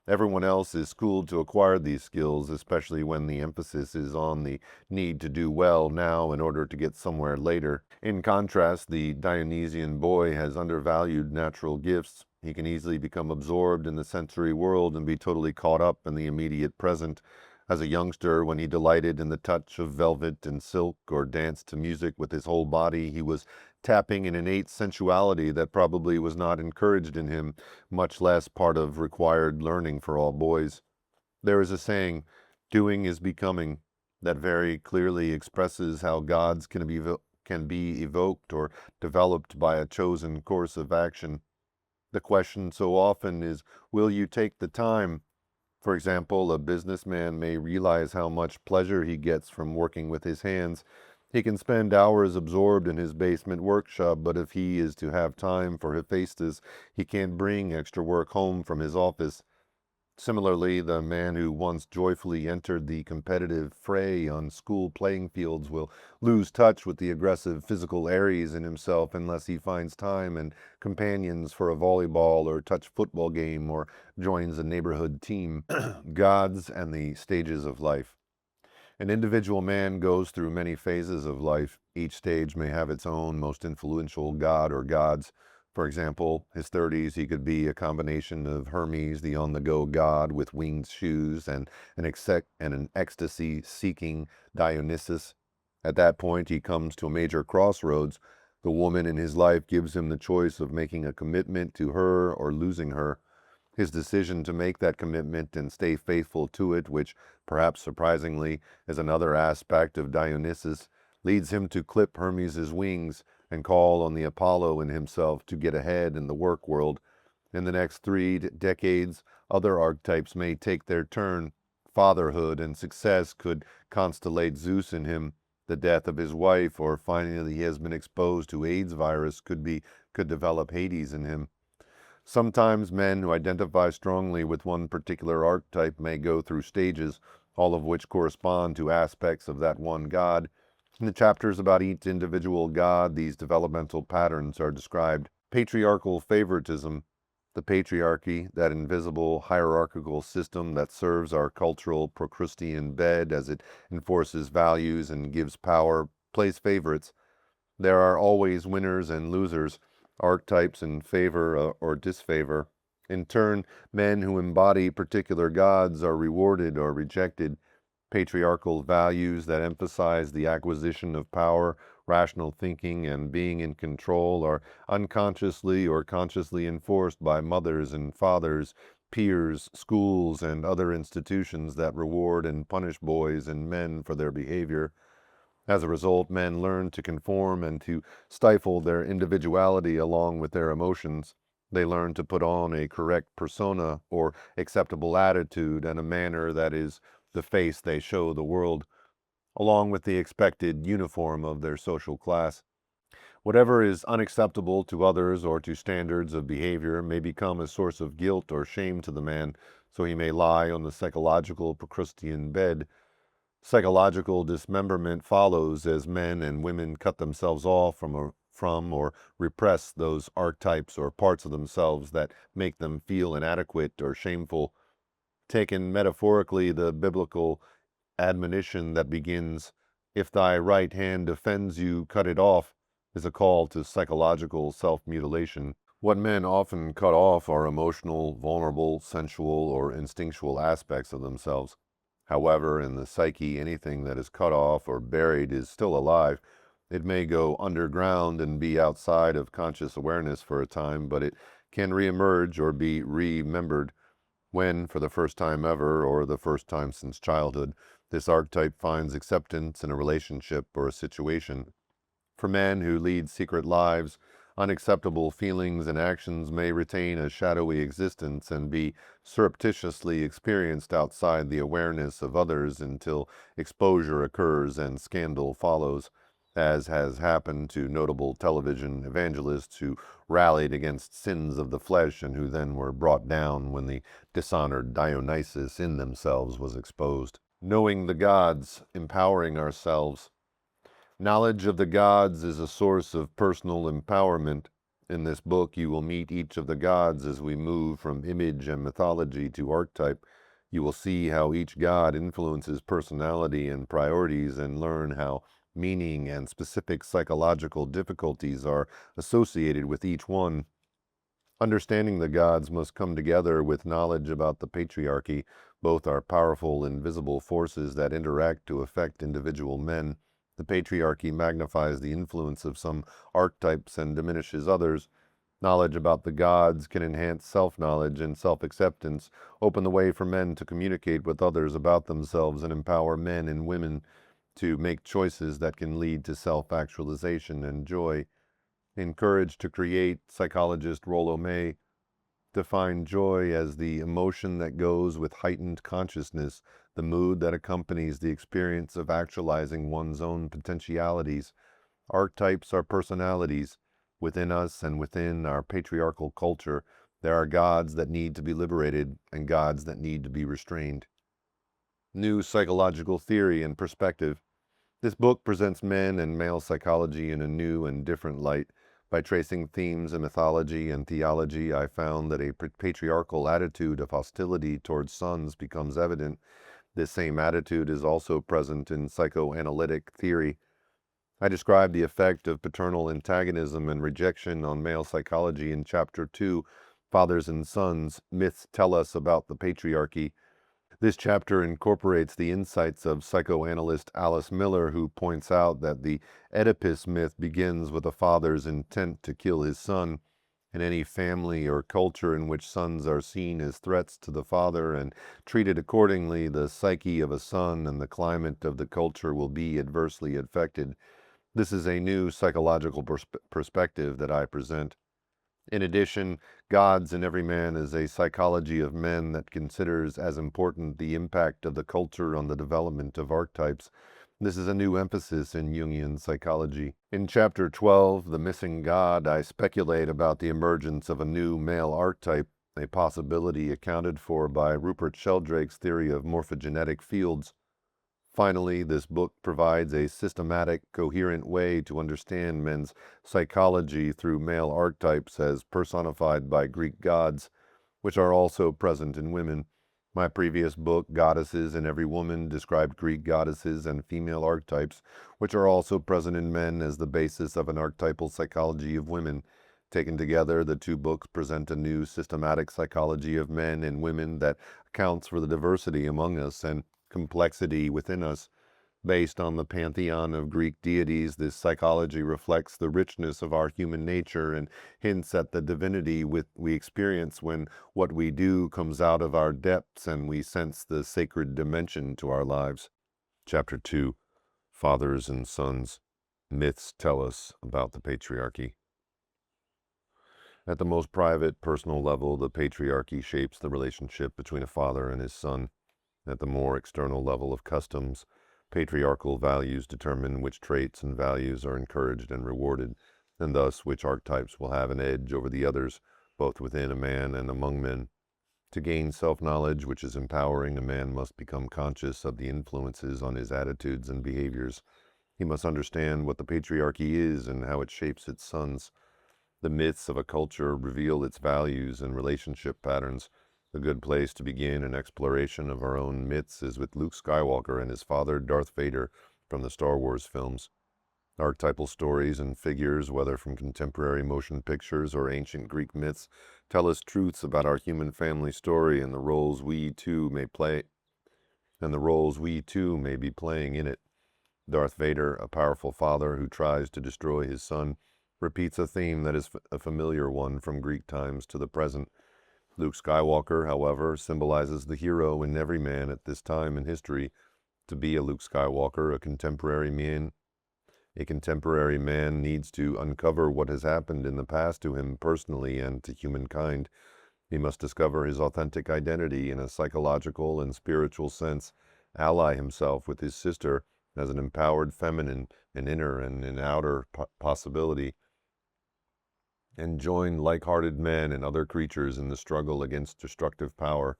Speaker 1: Everyone else is schooled to acquire these skills, especially when the emphasis is on the need to do well now in order to get somewhere later. In contrast, the Dionysian boy has undervalued natural gifts. He can easily become absorbed in the sensory world and be totally caught up in the immediate present. As a youngster, when he delighted in the touch of velvet and silk or danced to music with his whole body, he was tapping an innate sensuality that probably was not encouraged in him, much less part of required learning for all boys. There is a saying, "Doing is becoming," that very clearly expresses how gods can be evoked or developed by a chosen course of action. The question so often is, will you take the time? For example, a businessman may realize how much pleasure he gets from working with his hands. He can spend hours absorbed in his basement workshop, but if he is to have time for Hephaestus, he can't bring extra work home from his office. Similarly, the man who once joyfully entered the competitive fray on school playing fields will lose touch with the aggressive physical Ares in himself unless he finds time and companions for a volleyball or touch football game or joins a neighborhood team. Gods and the stages of life. An individual man goes through many phases of life. Each stage may have its own most influential god or gods. For example, his 30s, he could be a combination of Hermes, the on-the-go god with winged shoes, and an ecstasy-seeking Dionysus. At that point, he comes to a major crossroads. The woman in his life gives him the choice of making a commitment to her or losing her. His decision to make that commitment and stay faithful to it, which, perhaps surprisingly, is another aspect of Dionysus, leads him to clip Hermes' wings and call on the Apollo in himself to get ahead in the work world. In the next 3 decades, other archetypes may take their turn. Fatherhood and success could constellate Zeus in him. The death of his wife, or finding that he has been exposed to AIDS virus, could develop Hades in him. Sometimes men who identify strongly with one particular archetype may go through stages, all of which correspond to aspects of that one god. In the chapters about each individual god, these developmental patterns are described. Patriarchal favoritism. The patriarchy, that invisible hierarchical system that serves our cultural Procrustean bed as it enforces values and gives power, plays favorites. There are always winners and losers, archetypes in favor or disfavor. In turn, men who embody particular gods are rewarded or rejected. Patriarchal values that emphasize the acquisition of power, rational thinking, and being in control are unconsciously or consciously enforced by mothers and fathers, peers, schools, and other institutions that reward and punish boys and men for their behavior. As a result, men learn to conform and to stifle their individuality along with their emotions. They learn to put on a correct persona or acceptable attitude and a manner that is the face they show the world, along with the expected uniform of their social class. Whatever is unacceptable to others or to standards of behavior may become a source of guilt or shame to the man, so he may lie on the psychological Procrustean bed. Psychological dismemberment follows as men and women cut themselves off from or repress those archetypes or parts of themselves that make them feel inadequate or shameful. Taken metaphorically, the biblical admonition that begins, "If thy right hand offends you, cut it off," is a call to psychological self-mutilation. What men often cut off are emotional, vulnerable, sensual, or instinctual aspects of themselves. However, in the psyche, anything that is cut off or buried is still alive. It may go underground and be outside of conscious awareness for a time, but it can reemerge or be remembered when, for the first time ever, or the first time since childhood, this archetype finds acceptance in a relationship or a situation. For men who lead secret lives, unacceptable feelings and actions may retain a shadowy existence and be surreptitiously experienced outside the awareness of others until exposure occurs and scandal follows, as has happened to notable television evangelists who rallied against sins of the flesh and who then were brought down when the dishonored Dionysus in themselves was exposed. Knowing the gods, empowering ourselves. Knowledge of the gods is a source of personal empowerment. In this book, you will meet each of the gods as we move from image and mythology to archetype. You will see how each god influences personality and priorities and learn how meaning and specific psychological difficulties are associated with each one. Understanding the gods must come together with knowledge about the patriarchy. Both are powerful, invisible forces that interact to affect individual men. The patriarchy magnifies the influence of some archetypes and diminishes others. Knowledge about the gods can enhance self-knowledge and self-acceptance, open the way for men to communicate with others about themselves, and empower men and women to make choices that can lead to self-actualization and joy. Encouraged to create, psychologist Rollo May defined joy as the emotion that goes with heightened consciousness, the mood that accompanies the experience of actualizing one's own potentialities. Archetypes are personalities. Within us and within our patriarchal culture, there are gods that need to be liberated and gods that need to be restrained. New psychological theory and perspective. This book presents men and male psychology in a new and different light. By tracing themes in mythology and theology, I found that a patriarchal attitude of hostility towards sons becomes evident. This same attitude is also present in psychoanalytic theory. I describe the effect of paternal antagonism and rejection on male psychology in Chapter 2, Fathers and Sons, Myths Tell Us About the Patriarchy. This chapter incorporates the insights of psychoanalyst Alice Miller, who points out that the Oedipus myth begins with a father's intent to kill his son. In any family or culture in which sons are seen as threats to the father and treated accordingly, the psyche of a son and the climate of the culture will be adversely affected. This is a new psychological perspective that I present. In addition, Gods in Everyman is a psychology of men that considers as important the impact of the culture on the development of archetypes. This is a new emphasis in Jungian psychology. In Chapter 12, The Missing God, I speculate about the emergence of a new male archetype, a possibility accounted for by Rupert Sheldrake's theory of morphogenetic fields. Finally, this book provides a systematic, coherent way to understand men's psychology through male archetypes as personified by Greek gods, which are also present in women. My previous book, Goddesses in Everywoman, described Greek goddesses and female archetypes, which are also present in men as the basis of an archetypal psychology of women. Taken together, the two books present a new systematic psychology of men and women that accounts for the diversity among us and complexity within us. Based on the pantheon of Greek deities, this psychology reflects the richness of our human nature and hints at the divinity we experience when what we do comes out of our depths and we sense the sacred dimension to our lives. Chapter 2, Fathers and Sons. Myths tell us about the patriarchy. At the most private, personal level, the patriarchy shapes the relationship between a father and his son. At the more external level of customs, patriarchal values determine which traits and values are encouraged and rewarded, and thus which archetypes will have an edge over the others, both within a man and among men. To gain self-knowledge, which is empowering, a man must become conscious of the influences on his attitudes and behaviors. He must understand what the patriarchy is and how it shapes its sons. The myths of a culture reveal its values and relationship patterns. A good place to begin an exploration of our own myths is with Luke Skywalker and his father, Darth Vader, from the Star Wars films. Archetypal stories and figures, whether from contemporary motion pictures or ancient Greek myths, tell us truths about our human family story and the roles we too may be playing in it. Darth Vader, a powerful father who tries to destroy his son, repeats a theme that is a familiar one from Greek times to the present. Luke Skywalker, however, symbolizes the hero in every man at this time in history. To be a Luke Skywalker, a contemporary man needs to uncover what has happened in the past to him personally and to humankind. He must discover his authentic identity in a psychological and spiritual sense, ally himself with his sister as an empowered feminine, an inner and an outer possibility, and join like-hearted men and other creatures in the struggle against destructive power.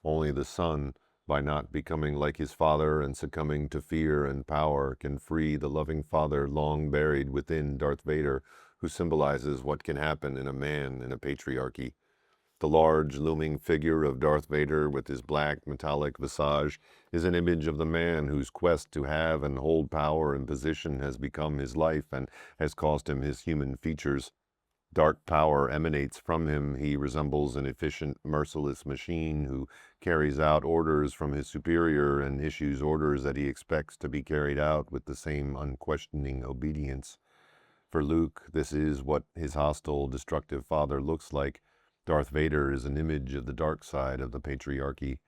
Speaker 1: Only the son, by not becoming like his father and succumbing to fear and power, can free the loving father long buried within Darth Vader, who symbolizes what can happen in a man in a patriarchy. The large, looming figure of Darth Vader with his black, metallic visage is an image of the man whose quest to have and hold power and position has become his life and has cost him his human features. Dark power emanates from him. He resembles an efficient, merciless machine who carries out orders from his superior and issues orders that he expects to be carried out with the same unquestioning obedience. For Luke, this is what his hostile, destructive father looks like. Darth Vader is an image of the dark side of the patriarchy.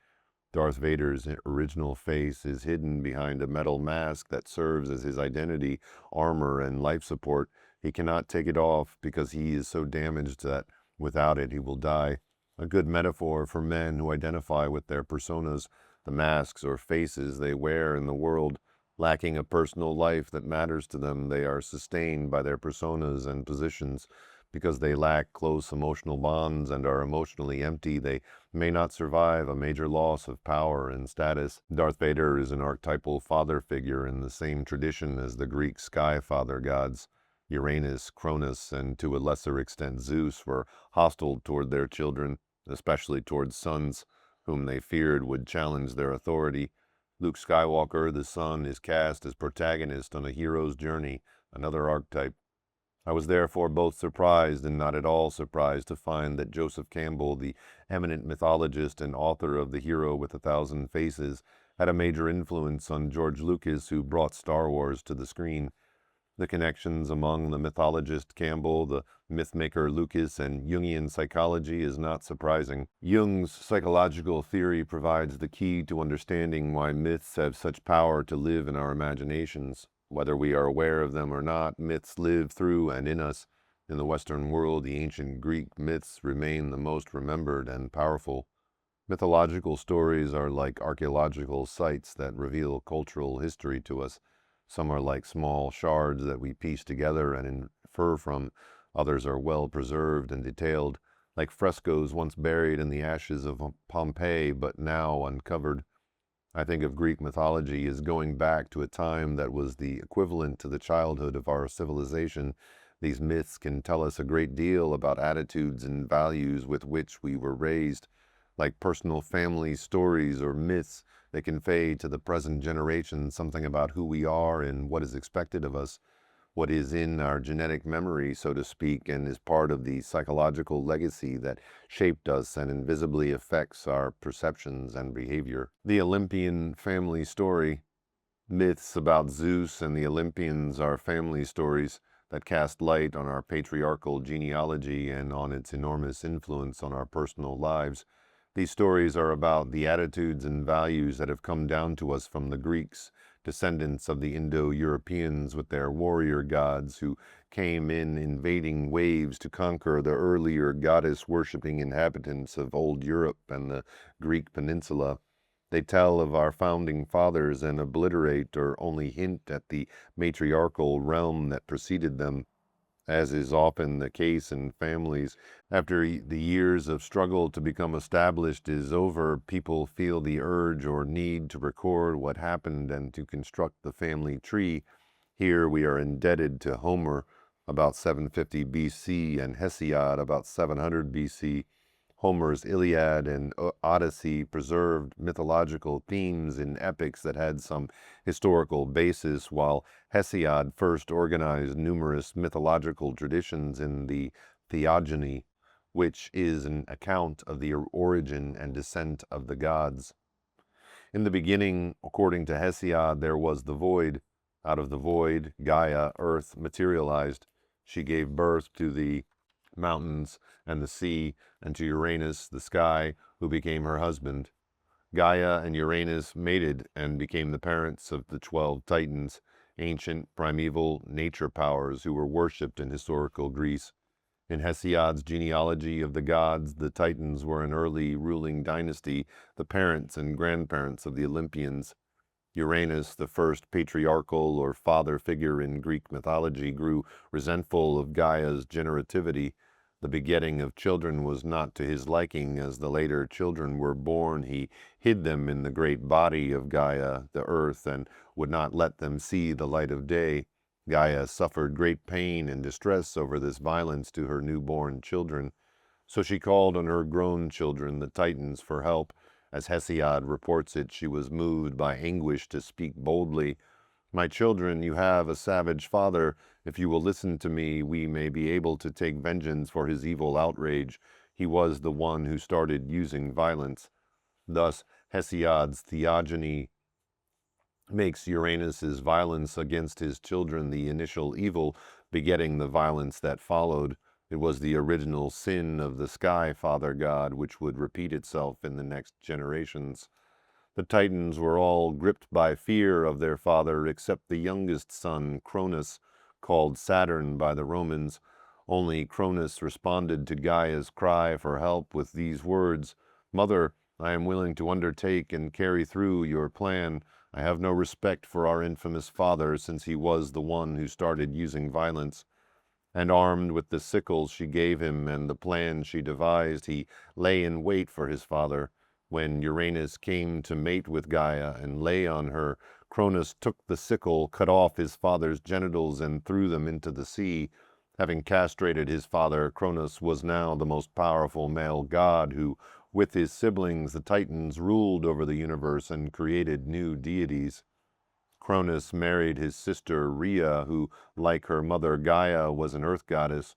Speaker 1: Darth Vader's original face is hidden behind a metal mask that serves as his identity, armor, and life support. He cannot take it off because he is so damaged that without it he will die. A good metaphor for men who identify with their personas, the masks or faces they wear in the world. Lacking a personal life that matters to them, they are sustained by their personas and positions. Because they lack close emotional bonds and are emotionally empty, they may not survive a major loss of power and status. Darth Vader is an archetypal father figure in the same tradition as the Greek sky father gods. Uranus, Cronus, and to a lesser extent Zeus were hostile toward their children, especially toward sons, whom they feared would challenge their authority. Luke Skywalker, the son, is cast as protagonist on a hero's journey, another archetype. I was therefore both surprised and not at all surprised to find that Joseph Campbell, the eminent mythologist and author of The Hero with a Thousand Faces, had a major influence on George Lucas, who brought Star Wars to the screen. The connections among the mythologist Campbell, the mythmaker Lucas, and Jungian psychology is not surprising. Jung's psychological theory provides the key to understanding why myths have such power to live in our imaginations. Whether we are aware of them or not, myths live through and in us. In the Western world, the ancient Greek myths remain the most remembered and powerful. Mythological stories are like archaeological sites that reveal cultural history to us. Some are like small shards that we piece together and infer from. Others are well preserved and detailed, like frescoes once buried in the ashes of Pompeii but now uncovered. I think of Greek mythology as going back to a time that was the equivalent to the childhood of our civilization. These myths can tell us a great deal about attitudes and values with which we were raised. Like personal family stories or myths, they convey to the present generation something about who we are and what is expected of us, what is in our genetic memory, so to speak, and is part of the psychological legacy that shaped us and invisibly affects our perceptions and behavior. The Olympian family story. Myths about Zeus and the Olympians are family stories that cast light on our patriarchal genealogy and on its enormous influence on our personal lives. These stories are about the attitudes and values that have come down to us from the Greeks, descendants of the Indo-Europeans with their warrior gods who came in invading waves to conquer the earlier goddess-worshipping inhabitants of old Europe and the Greek peninsula. They tell of our founding fathers and obliterate or only hint at the matriarchal realm that preceded them. As is often the case in families, after the years of struggle to become established is over, people feel the urge or need to record what happened and to construct the family tree. Here we are indebted to Homer, about 750 BC, and Hesiod, about 700 BC. Homer's Iliad and Odyssey preserved mythological themes in epics that had some historical basis, while Hesiod first organized numerous mythological traditions in the Theogony, which is an account of the origin and descent of the gods. In the beginning, according to Hesiod, there was the void. Out of the void, Gaia, earth, materialized. She gave birth to the mountains and the sea, and to Uranus, the sky, who became her husband. Gaia and Uranus mated and became the parents of the 12 Titans, ancient, primeval nature powers who were worshipped in historical Greece. In Hesiod's genealogy of the gods, the Titans were an early ruling dynasty, the parents and grandparents of the Olympians. Uranus, the first patriarchal or father figure in Greek mythology, grew resentful of Gaia's generativity. The begetting of children was not to his liking. As the later children were born, he hid them in the great body of Gaia, the earth, and would not let them see the light of day. Gaia suffered great pain and distress over this violence to her newborn children. So she called on her grown children, the Titans, for help. As Hesiod reports it, she was moved by anguish to speak boldly. "My children, you have a savage father. If you will listen to me, we may be able to take vengeance for his evil outrage. He was the one who started using violence." Thus, Hesiod's Theogony makes Uranus's violence against his children the initial evil, begetting the violence that followed. It was the original sin of the sky father god, which would repeat itself in the next generations. The Titans were all gripped by fear of their father, except the youngest son, Cronus, called Saturn by the Romans. Only Cronus responded to Gaia's cry for help with these words: "Mother, I am willing to undertake and carry through your plan. I have no respect for our infamous father, since he was the one who started using violence." And armed with the sickle she gave him and the plan she devised, he lay in wait for his father. When Uranus came to mate with Gaia and lay on her, Cronus took the sickle, cut off his father's genitals, and threw them into the sea. Having castrated his father, Cronus was now the most powerful male god who, with his siblings, the Titans, ruled over the universe and created new deities. Cronus married his sister Rhea, who, like her mother Gaia, was an earth goddess.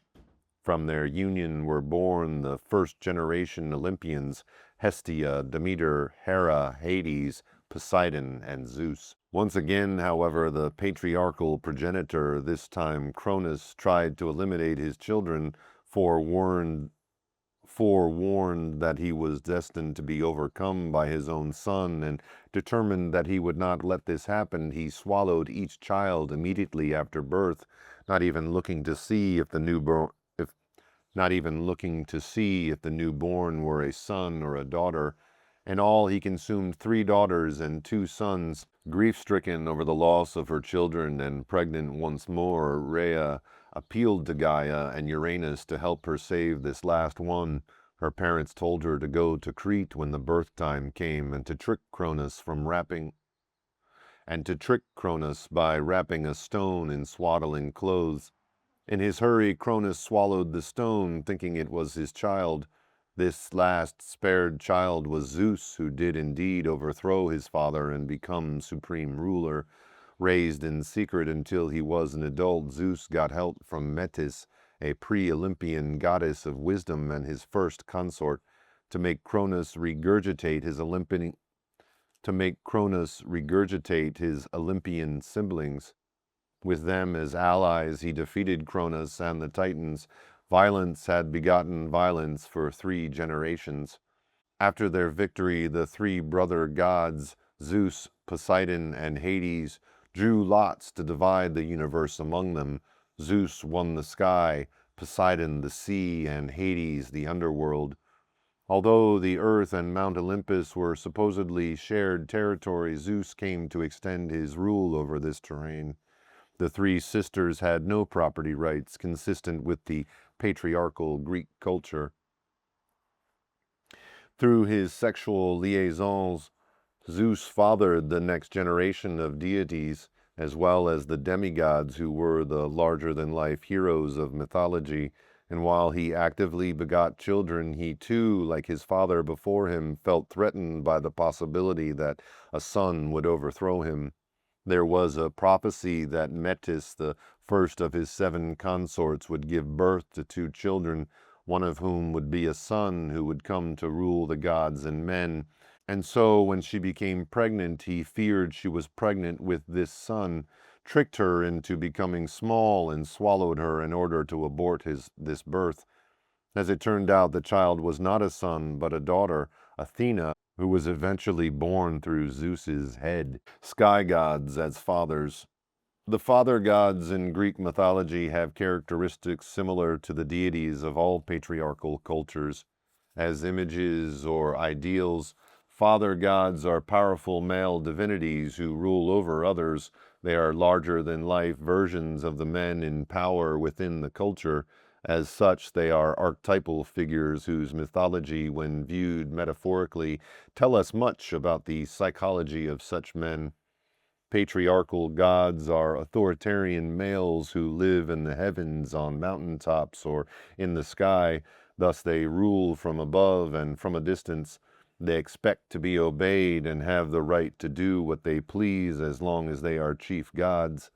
Speaker 1: From their union were born the first-generation Olympians: Hestia, Demeter, Hera, Hades, Poseidon, and Zeus. Once again, however, the patriarchal progenitor, this time Cronus, tried to eliminate his children, forewarned forewarned that he was destined to be overcome by his own son, and determined that he would not let this happen, he swallowed each child immediately after birth, not even looking to see if the newborn were a son or a daughter. In all, he consumed 3 daughters and 2 sons. Grief-stricken over the loss of her children and pregnant once more, Rhea appealed to Gaia and Uranus to help her save this last one. Her parents told her to go to Crete when the birth time came, and to trick Cronus by wrapping a stone in swaddling clothes. In his hurry, Cronus swallowed the stone, thinking it was his child. This last spared child was Zeus, who did indeed overthrow his father and become supreme ruler. Raised in secret until he was an adult, Zeus got help from Metis, a pre-Olympian goddess of wisdom and his first consort, to make Cronus regurgitate his Olympian siblings. With them as allies, he defeated Cronus and the Titans. Violence had begotten violence for 3 generations. After their victory, the 3 brother gods, Zeus, Poseidon, and Hades, drew lots to divide the universe among them. Zeus won the sky, Poseidon the sea, and Hades the underworld. Although the earth and Mount Olympus were supposedly shared territory, Zeus came to extend his rule over this terrain. The 3 sisters had no property rights consistent with the patriarchal Greek culture. Through his sexual liaisons, Zeus fathered the next generation of deities, as well as the demigods who were the larger-than-life heroes of mythology, and while he actively begot children, he too, like his father before him, felt threatened by the possibility that a son would overthrow him. There was a prophecy that Metis, the first of his 7 consorts, would give birth to 2 children, one of whom would be a son who would come to rule the gods and men. And so when she became pregnant, he feared she was pregnant with this son, tricked her into becoming small, and swallowed her in order to abort this birth. As it turned out, the child was not a son, but a daughter, Athena, who was eventually born through Zeus's head. Sky gods as fathers. The father gods in Greek mythology have characteristics similar to the deities of all patriarchal cultures. As images or ideals, father gods are powerful male divinities who rule over others. They are larger-than-life versions of the men in power within the culture. As such, they are archetypal figures whose mythology, when viewed metaphorically, tell us much about the psychology of such men. Patriarchal gods are authoritarian males who live in the heavens on mountaintops or in the sky. Thus they rule from above and from a distance. They expect to be obeyed and have the right to do what they please as long as they are chief gods.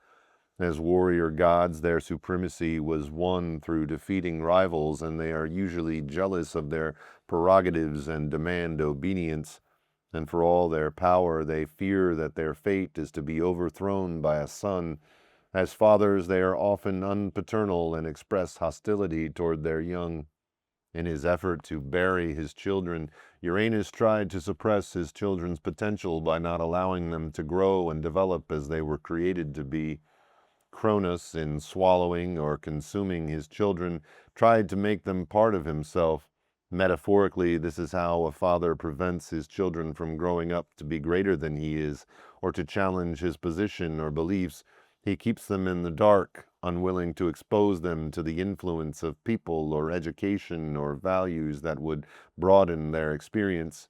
Speaker 1: As warrior gods, their supremacy was won through defeating rivals, and they are usually jealous of their prerogatives and demand obedience. And for all their power, they fear that their fate is to be overthrown by a son. As fathers, they are often unpaternal and express hostility toward their young. In his effort to bury his children, Uranus tried to suppress his children's potential by not allowing them to grow and develop as they were created to be. Cronus, in swallowing or consuming his children, tried to make them part of himself. Metaphorically, this is how a father prevents his children from growing up to be greater than he is, or to challenge his position or beliefs. He keeps them in the dark, unwilling to expose them to the influence of people or education or values that would broaden their experience.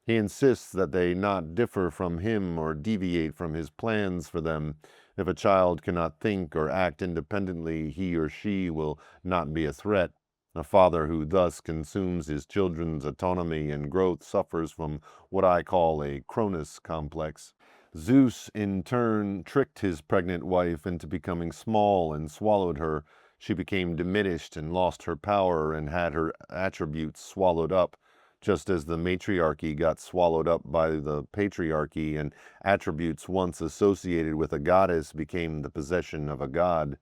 Speaker 1: He insists that they not differ from him or deviate from his plans for them. If a child cannot think or act independently, he or she will not be a threat. A father who thus consumes his children's autonomy and growth suffers from what I call a Cronus complex. Zeus, in turn, tricked his pregnant wife into becoming small and swallowed her. She became diminished and lost her power and had her attributes swallowed up, just as the matriarchy got swallowed up by the patriarchy, and attributes once associated with a goddess became the possession of a god.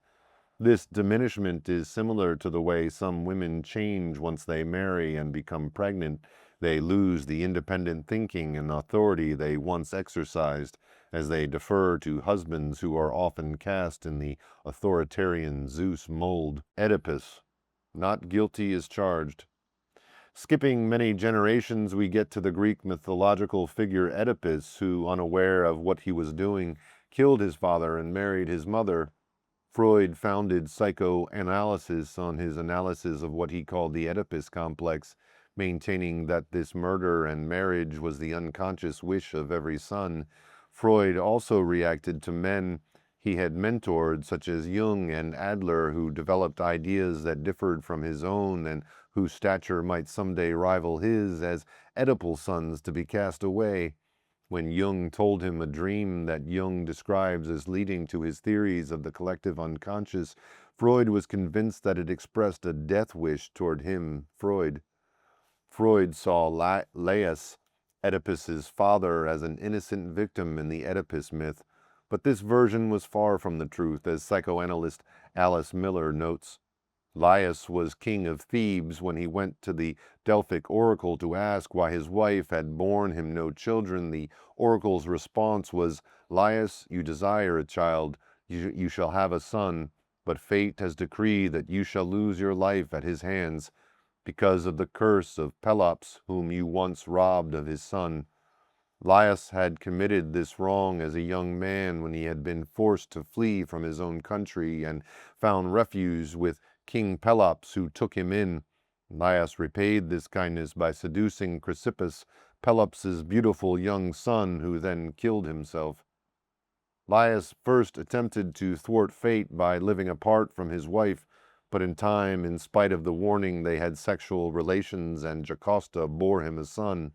Speaker 1: This diminishment is similar to the way some women change once they marry and become pregnant. They lose the independent thinking and authority they once exercised as they defer to husbands who are often cast in the authoritarian Zeus mold. Oedipus, not guilty as charged. Skipping many generations, we get to the Greek mythological figure Oedipus, who, unaware of what he was doing, killed his father and married his mother. Freud founded psychoanalysis on his analysis of what he called the Oedipus complex, maintaining that this murder and marriage was the unconscious wish of every son. Freud also reacted to men he had mentored, such as Jung and Adler, who developed ideas that differed from his own and whose stature might someday rival his, as Oedipal sons to be cast away. When Jung told him a dream that Jung describes as leading to his theories of the collective unconscious, Freud was convinced that it expressed a death wish toward him, Freud. Freud saw Laius, Oedipus's father, as an innocent victim in the Oedipus myth, but this version was far from the truth, as psychoanalyst Alice Miller notes. Laius was king of Thebes when he went to the Delphic oracle to ask why his wife had borne him no children. The oracle's response was, "Laius, you desire a child, you shall have a son, but fate has decreed that you shall lose your life at his hands, because of the curse of Pelops, whom you once robbed of his son." Laius had committed this wrong as a young man when he had been forced to flee from his own country and found refuge with King Pelops, who took him in. Laius repaid this kindness by seducing Chrysippus, Pelops's beautiful young son, who then killed himself. Laius first attempted to thwart fate by living apart from his wife, but in time, in spite of the warning, they had sexual relations and Jocasta bore him a son.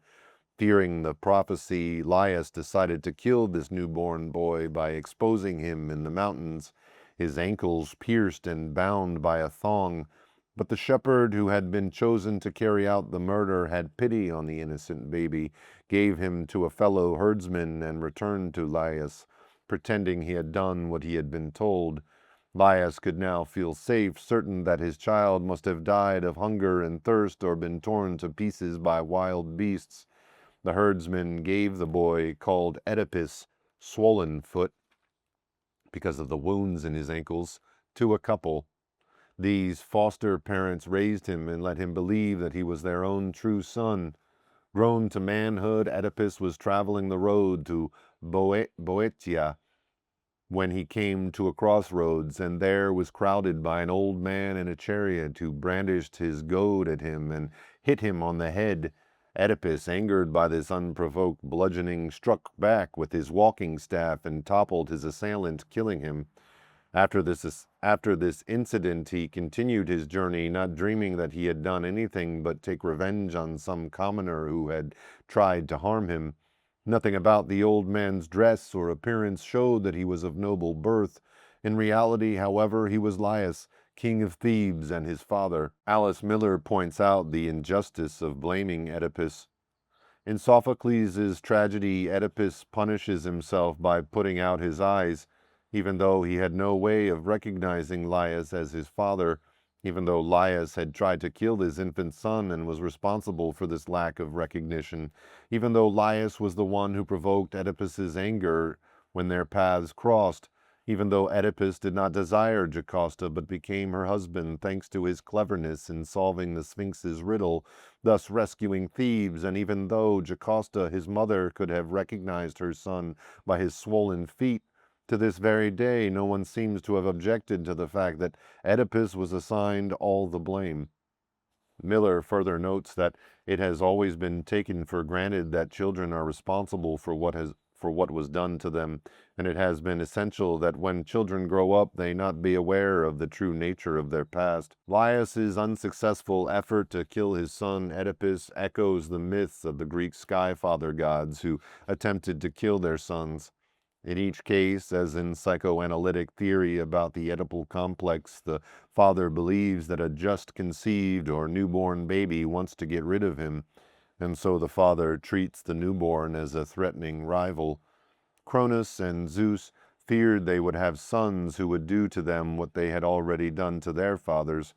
Speaker 1: Fearing the prophecy, Laius decided to kill this newborn boy by exposing him in the mountains, his ankles pierced and bound by a thong. But the shepherd who had been chosen to carry out the murder had pity on the innocent baby, gave him to a fellow herdsman, and returned to Laius, pretending he had done what he had been told. Laius could now feel safe, certain that his child must have died of hunger and thirst or been torn to pieces by wild beasts. The herdsman gave the boy, called Oedipus, swollen foot, because of the wounds in his ankles, to a couple. These foster parents raised him and let him believe that he was their own true son. Grown to manhood, Oedipus was traveling the road to Boeotia when he came to a crossroads, and there was crowded by an old man in a chariot who brandished his goad at him and hit him on the head. Oedipus, angered by this unprovoked bludgeoning, struck back with his walking staff and toppled his assailant, killing him. After this incident, he continued his journey, not dreaming that he had done anything but take revenge on some commoner who had tried to harm him. Nothing about the old man's dress or appearance showed that he was of noble birth. In reality, however, he was Laius, king of Thebes, and his father. Alice Miller points out the injustice of blaming Oedipus. In Sophocles' tragedy, Oedipus punishes himself by putting out his eyes, even though he had no way of recognizing Laius as his father, even though Laius had tried to kill his infant son and was responsible for this lack of recognition, even though Laius was the one who provoked Oedipus's anger when their paths crossed, even though Oedipus did not desire Jocasta but became her husband thanks to his cleverness in solving the Sphinx's riddle, thus rescuing Thebes, and even though Jocasta, his mother, could have recognized her son by his swollen feet, to this very day no one seems to have objected to the fact that Oedipus was assigned all the blame. Miller further notes that it has always been taken for granted that children are responsible for what was done to them, and it has been essential that when children grow up they not be aware of the true nature of their past. Laius's unsuccessful effort to kill his son Oedipus echoes the myths of the Greek sky father gods who attempted to kill their sons. In each case, as in psychoanalytic theory about the Oedipal complex, the father believes that a just conceived or newborn baby wants to get rid of him, and so the father treats the newborn as a threatening rival. Cronus and Zeus feared they would have sons who would do to them what they had already done to their fathers.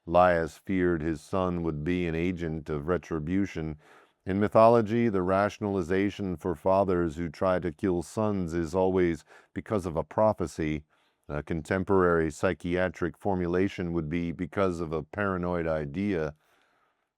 Speaker 1: Laius feared his son would be an agent of retribution. In mythology, the rationalization for fathers who try to kill sons is always because of a prophecy. A contemporary psychiatric formulation would be because of a paranoid idea.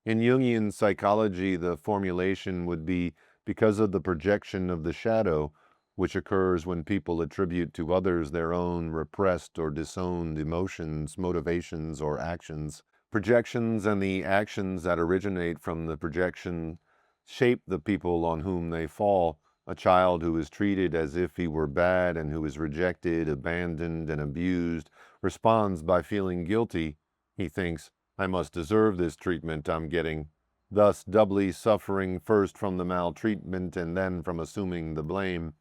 Speaker 1: In Jungian psychology, the formulation would be because of the projection of the shadow, which occurs when people attribute to others their own repressed or disowned emotions, motivations, or actions. Projections and the actions that originate from the projection shape the people on whom they fall. A child who is treated as if he were bad and who is rejected, abandoned, and abused responds by feeling guilty. He thinks, I must deserve this treatment I'm getting, thus doubly suffering first from the maltreatment and then from assuming the blame.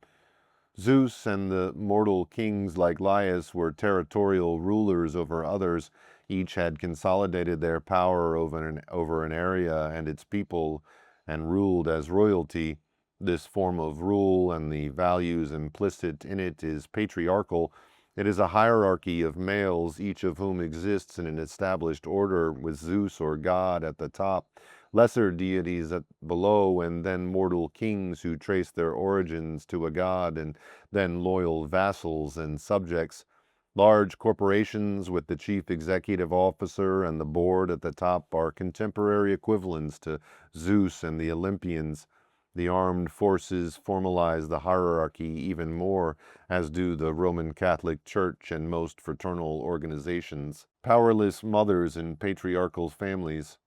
Speaker 1: Zeus and the mortal kings like Laius were territorial rulers over others. Each had consolidated their power over an area and its people and ruled as royalty. This form of rule and the values implicit in it is patriarchal. It is a hierarchy of males, each of whom exists in an established order with Zeus or God at the top, lesser deities below, and then mortal kings who trace their origins to a god, and then loyal vassals and subjects. Large corporations with the chief executive officer and the board at the top are contemporary equivalents to Zeus and the Olympians. The armed forces formalize the hierarchy even more, as do the Roman Catholic Church and most fraternal organizations. Powerless mothers in patriarchal families.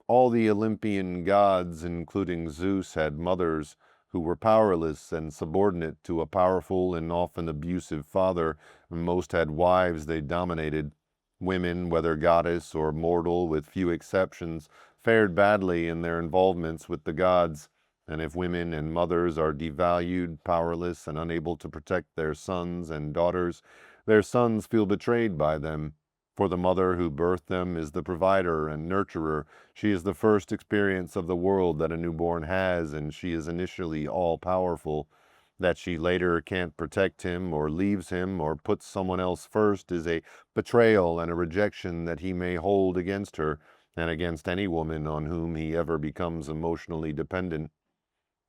Speaker 1: All the Olympian gods, including Zeus, had mothers who were powerless and subordinate to a powerful and often abusive father. Most had wives they dominated. Women, whether goddess or mortal, with few exceptions, fared badly in their involvements with the gods. And if women and mothers are devalued, powerless, and unable to protect their sons and daughters, their sons feel betrayed by them. For the mother who birthed them is the provider and nurturer. She is the first experience of the world that a newborn has, and she is initially all-powerful. That she later can't protect him or leaves him or puts someone else first is a betrayal and a rejection that he may hold against her and against any woman on whom he ever becomes emotionally dependent.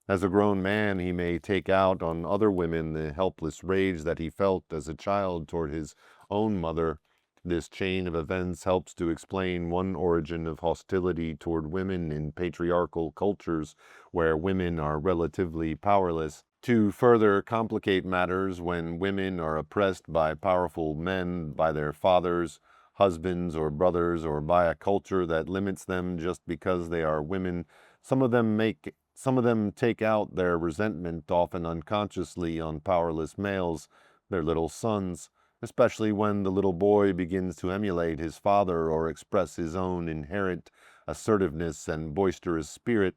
Speaker 1: As a grown man, he may take out on other women the helpless rage that he felt as a child toward his own mother. This chain of events helps to explain one origin of hostility toward women in patriarchal cultures where women are relatively powerless. To further complicate matters, when women are oppressed by powerful men, by their fathers, husbands, or brothers, or by a culture that limits them just because they are women, some of them take out their resentment, often unconsciously, on powerless males, their little sons, especially when the little boy begins to emulate his father or express his own inherent assertiveness and boisterous spirit.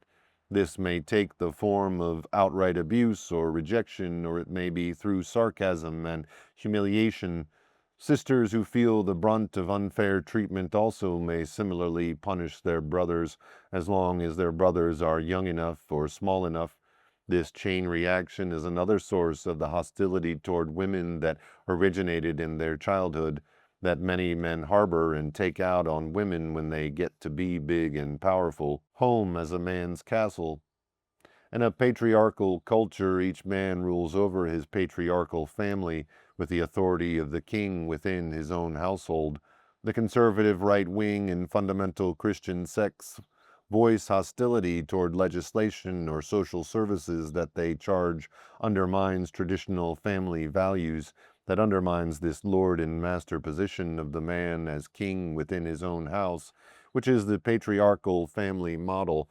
Speaker 1: This may take the form of outright abuse or rejection, or it may be through sarcasm and humiliation. Sisters who feel the brunt of unfair treatment also may similarly punish their brothers, as long as their brothers are young enough or small enough. This chain reaction is another source of the hostility toward women that originated in their childhood, that many men harbor and take out on women when they get to be big and powerful. Home as a man's castle. In a patriarchal culture, each man rules over his patriarchal family with the authority of the king within his own household. The conservative right wing and fundamental Christian sects voice hostility toward legislation or social services that they charge undermines traditional family values, that undermines this lord and master position of the man as king within his own house, which is the patriarchal family model.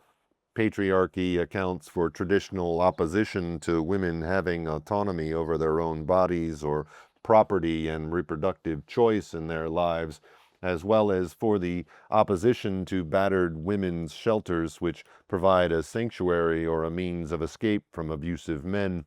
Speaker 1: Patriarchy accounts for traditional opposition to women having autonomy over their own bodies or property and reproductive choice in their lives, as well as for the opposition to battered women's shelters, which provide a sanctuary or a means of escape from abusive men.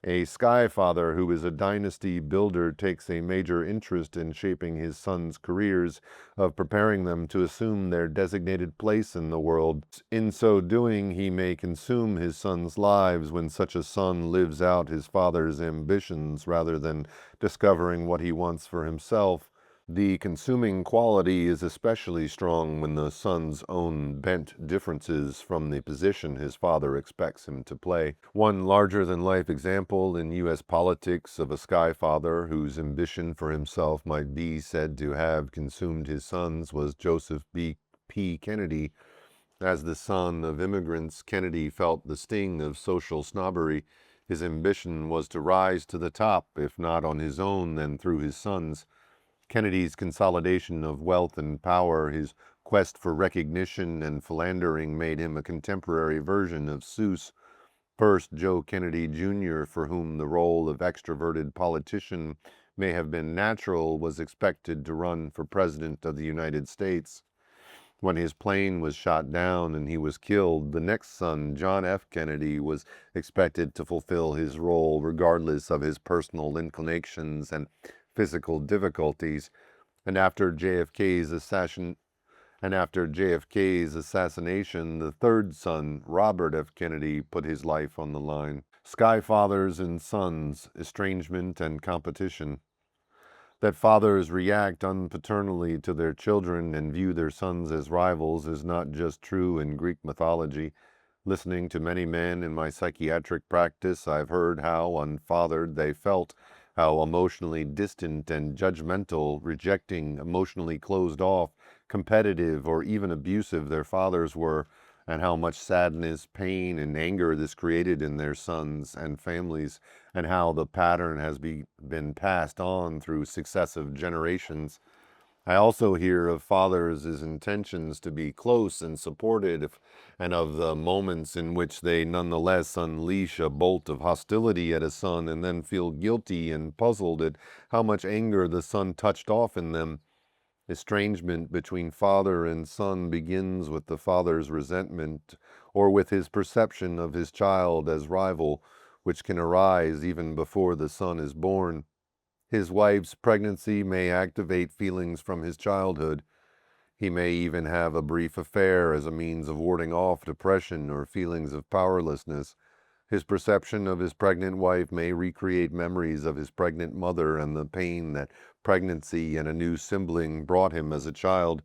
Speaker 1: A sky father who is a dynasty builder takes a major interest in shaping his sons' careers, of preparing them to assume their designated place in the world. In so doing, he may consume his sons' lives when such a son lives out his father's ambitions rather than discovering what he wants for himself. The consuming quality is especially strong when the son's own bent differences from the position his father expects him to play. One larger-than-life example in U.S. politics of a sky father whose ambition for himself might be said to have consumed his sons was Joseph P. Kennedy. As the son of immigrants, Kennedy felt the sting of social snobbery. His ambition was to rise to the top, if not on his own, then through his sons. Kennedy's consolidation of wealth and power, his quest for recognition and philandering made him a contemporary version of Zeus. First, Joe Kennedy Jr., for whom the role of extroverted politician may have been natural, was expected to run for President of the United States. When his plane was shot down and he was killed, the next son, John F. Kennedy, was expected to fulfill his role regardless of his personal inclinations and physical difficulties. And after JFK's assassination, the third son, Robert F. Kennedy, put his life on the line. Sky fathers and sons, estrangement and competition. That fathers react unpaternally to their children and view their sons as rivals is not just true in Greek mythology. Listening to many men in my psychiatric practice, I've heard how unfathered they felt, how emotionally distant and judgmental, rejecting, emotionally closed off, competitive, or even abusive their fathers were, and how much sadness, pain, and anger this created in their sons and families, and how the pattern has been passed on through successive generations. I also hear of fathers' intentions to be close and supportive, and of the moments in which they nonetheless unleash a bolt of hostility at a son and then feel guilty and puzzled at how much anger the son touched off in them. Estrangement between father and son begins with the father's resentment or with his perception of his child as rival, which can arise even before the son is born. His wife's pregnancy may activate feelings from his childhood. He may even have a brief affair as a means of warding off depression or feelings of powerlessness. His perception of his pregnant wife may recreate memories of his pregnant mother and the pain that pregnancy and a new sibling brought him as a child.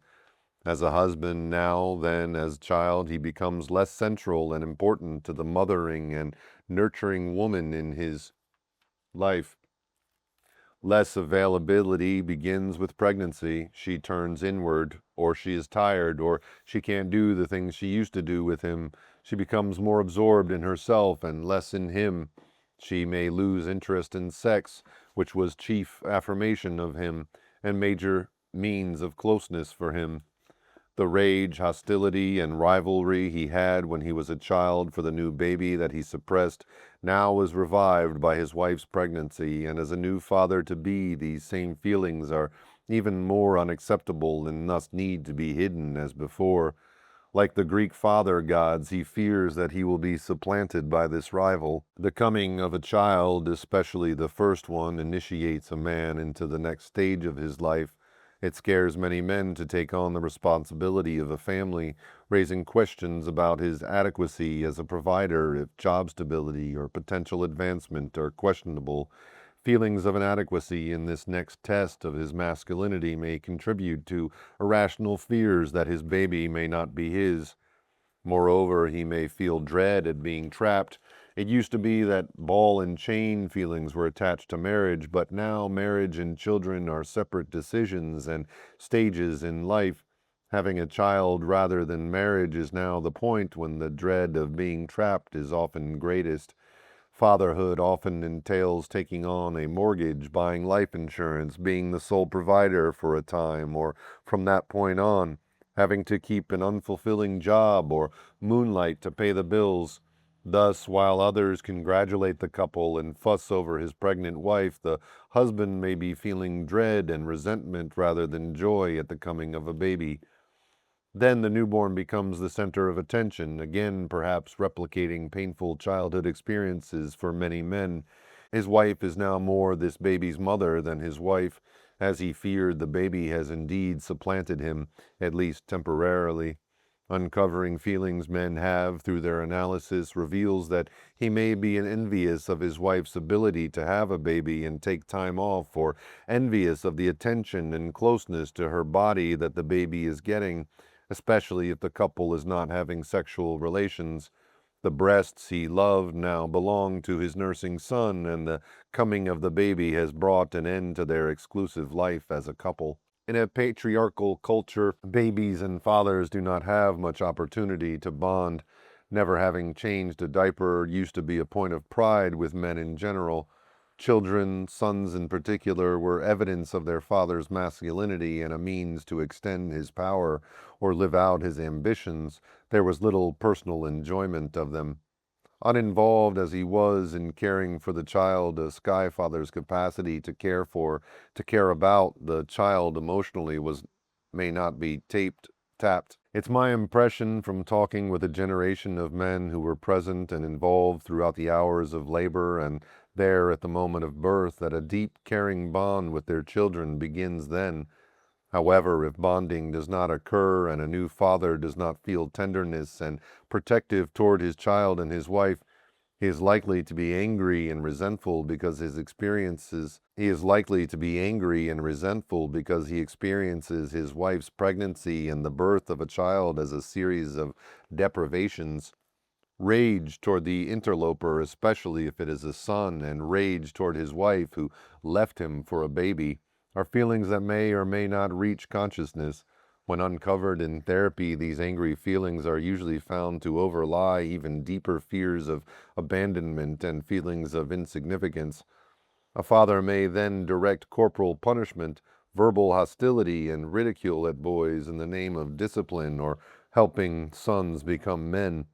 Speaker 1: As a husband now, then as child, he becomes less central and important to the mothering and nurturing woman in his life. Less availability begins with pregnancy. She turns inward, or she is tired, or she can't do the things she used to do with him. She becomes more absorbed in herself and less in him. She may lose interest in sex, which was chief affirmation of him and major means of closeness for him. The rage, hostility, and rivalry he had when he was a child for the new baby that he suppressed now was revived by his wife's pregnancy, and as a new father-to-be, these same feelings are even more unacceptable and thus need to be hidden as before. Like the Greek father gods, he fears that he will be supplanted by this rival. The coming of a child, especially the first one, initiates a man into the next stage of his life. It scares many men to take on the responsibility of a family, raising questions about his adequacy as a provider if job stability or potential advancement are questionable. Feelings of inadequacy in this next test of his masculinity may contribute to irrational fears that his baby may not be his. Moreover, he may feel dread at being trapped. It used to be that ball and chain feelings were attached to marriage, but now marriage and children are separate decisions and stages in life. Having a child rather than marriage is now the point when the dread of being trapped is often greatest. Fatherhood often entails taking on a mortgage, buying life insurance, being the sole provider for a time, or from that point on, having to keep an unfulfilling job or moonlight to pay the bills. Thus, while others congratulate the couple and fuss over his pregnant wife, the husband may be feeling dread and resentment rather than joy at the coming of a baby. Then the newborn becomes the center of attention, again perhaps replicating painful childhood experiences for many men. His wife is now more this baby's mother than his wife, as he feared the baby has indeed supplanted him, at least temporarily. Uncovering feelings men have through their analysis reveals that he may be envious of his wife's ability to have a baby and take time off, or envious of the attention and closeness to her body that the baby is getting, especially if the couple is not having sexual relations. The breasts he loved now belong to his nursing son, and the coming of the baby has brought an end to their exclusive life as a couple. In a patriarchal culture, babies and fathers do not have much opportunity to bond. Never having changed a diaper used to be a point of pride with men in general. Children, sons in particular, were evidence of their father's masculinity and a means to extend his power or live out his ambitions. There was little personal enjoyment of them. Uninvolved as he was in caring for the child, a sky father's capacity to care about the child emotionally may not be tapped. It's my impression from talking with a generation of men who were present and involved throughout the hours of labor and there at the moment of birth that a deep, caring bond with their children begins then. However, if bonding does not occur and a new father does not feel tenderness and protective toward his child and his wife, he is likely to be angry and resentful because he experiences his wife's pregnancy and the birth of a child as a series of deprivations. Rage toward the interloper, especially if it is a son, and rage toward his wife who left him for a baby, are feelings that may or may not reach consciousness. When uncovered in therapy, these angry feelings are usually found to overlie even deeper fears of abandonment and feelings of insignificance. A father may then direct corporal punishment, verbal hostility, and ridicule at boys in the name of discipline or helping sons become men.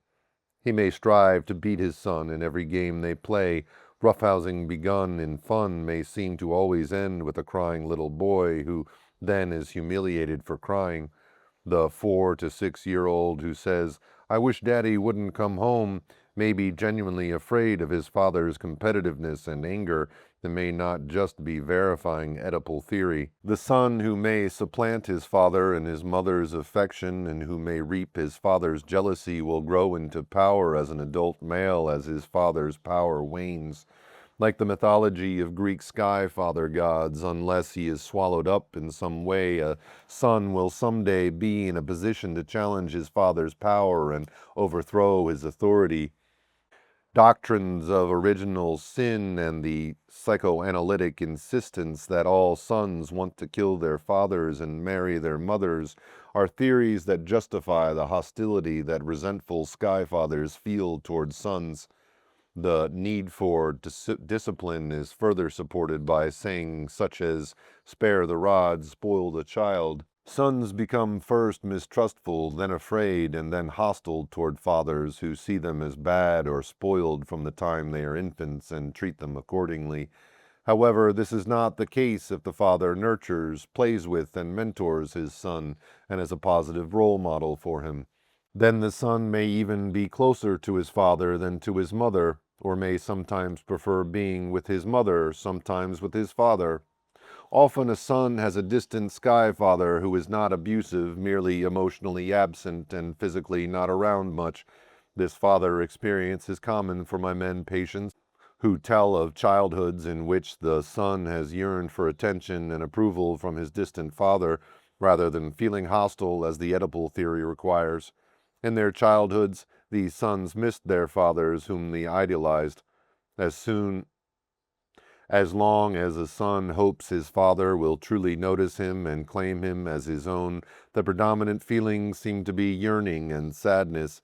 Speaker 1: He may strive to beat his son in every game they play. Roughhousing begun in fun may seem to always end with a crying little boy who then is humiliated for crying. The 4 to 6 year old who says, "I wish Daddy wouldn't come home," may be genuinely afraid of his father's competitiveness and anger that may not just be verifying Oedipal theory. The son who may supplant his father in his mother's affection and who may reap his father's jealousy will grow into power as an adult male as his father's power wanes. Like the mythology of Greek sky father gods, unless he is swallowed up in some way, a son will someday be in a position to challenge his father's power and overthrow his authority. Doctrines of original sin and the psychoanalytic insistence that all sons want to kill their fathers and marry their mothers are theories that justify the hostility that resentful sky fathers feel toward sons. The need for discipline is further supported by sayings such as, "Spare the rod, spoil the child." Sons become first mistrustful, then afraid, and then hostile toward fathers who see them as bad or spoiled from the time they are infants and treat them accordingly. However, this is not the case if the father nurtures, plays with, and mentors his son and is a positive role model for him. Then the son may even be closer to his father than to his mother, or may sometimes prefer being with his mother, sometimes with his father. Often a son has a distant sky father who is not abusive, merely emotionally absent and physically not around much. This father experience is common for my men patients who tell of childhoods in which the son has yearned for attention and approval from his distant father, rather than feeling hostile as the Oedipal theory requires. In their childhoods, these sons missed their fathers whom they idolized. As long as a son hopes his father will truly notice him and claim him as his own, the predominant feelings seem to be yearning and sadness.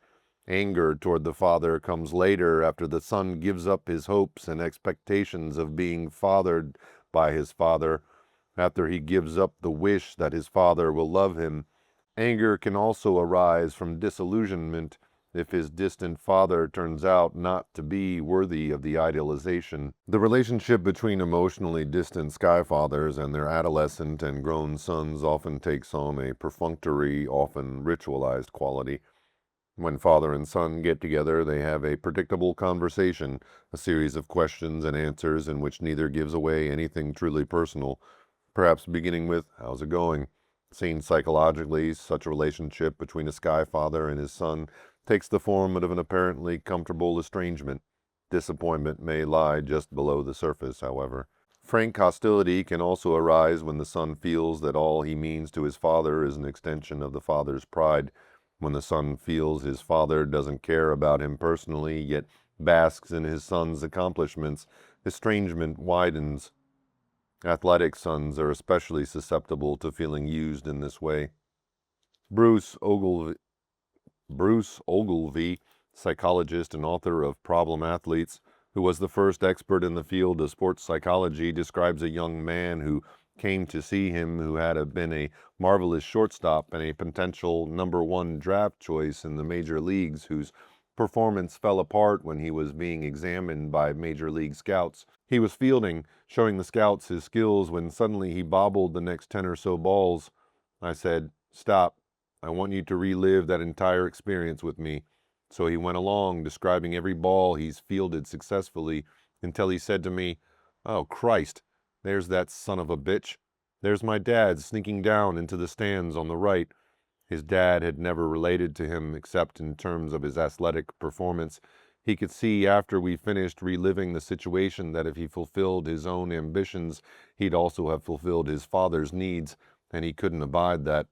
Speaker 1: Anger toward the father comes later, after the son gives up his hopes and expectations of being fathered by his father, after he gives up the wish that his father will love him. Anger can also arise from disillusionment if his distant father turns out not to be worthy of the idealization. The relationship between emotionally distant sky fathers and their adolescent and grown sons often takes on a perfunctory, often ritualized quality. When father and son get together, they have a predictable conversation, a series of questions and answers in which neither gives away anything truly personal, perhaps beginning with, "How's it going?" Seen psychologically, such a relationship between a sky father and his son takes the form of an apparently comfortable estrangement. Disappointment may lie just below the surface, however. Frank hostility can also arise when the son feels that all he means to his father is an extension of the father's pride. When the son feels his father doesn't care about him personally, yet basks in his son's accomplishments, estrangement widens. Athletic sons are especially susceptible to feeling used in this way. Bruce Ogilvy, psychologist and author of Problem Athletes, who was the first expert in the field of sports psychology, describes a young man who came to see him who had been a marvelous shortstop and a potential #1 draft choice in the major leagues, whose performance fell apart when he was being examined by major league scouts. He was fielding, showing the scouts his skills, when suddenly he bobbled the next 10 or so balls. I said, "Stop. I want you to relive that entire experience with me." So he went along, describing every ball he's fielded successfully, until he said to me, "Oh, Christ, there's that son of a bitch. There's my dad sneaking down into the stands on the right." His dad had never related to him except in terms of his athletic performance. He could see after we finished reliving the situation that if he fulfilled his own ambitions, he'd also have fulfilled his father's needs, and he couldn't abide that.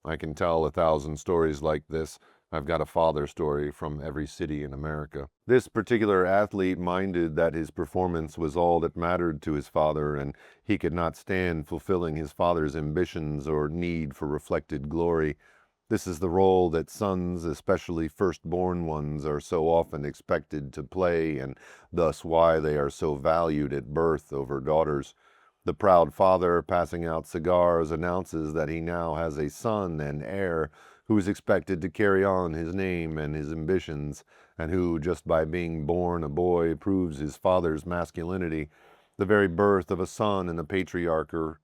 Speaker 1: I can tell 1,000 stories like this. I've got a father story from every city in America. This particular athlete minded that his performance was all that mattered to his father, and he could not stand fulfilling his father's ambitions or need for reflected glory. This is the role that sons, especially firstborn ones, are so often expected to play, and thus why they are so valued at birth over daughters. The proud father, passing out cigars, announces that he now has a son and heir who is expected to carry on his name and his ambitions, and who, just by being born a boy, proves his father's masculinity. The very birth of a son in a patriarchy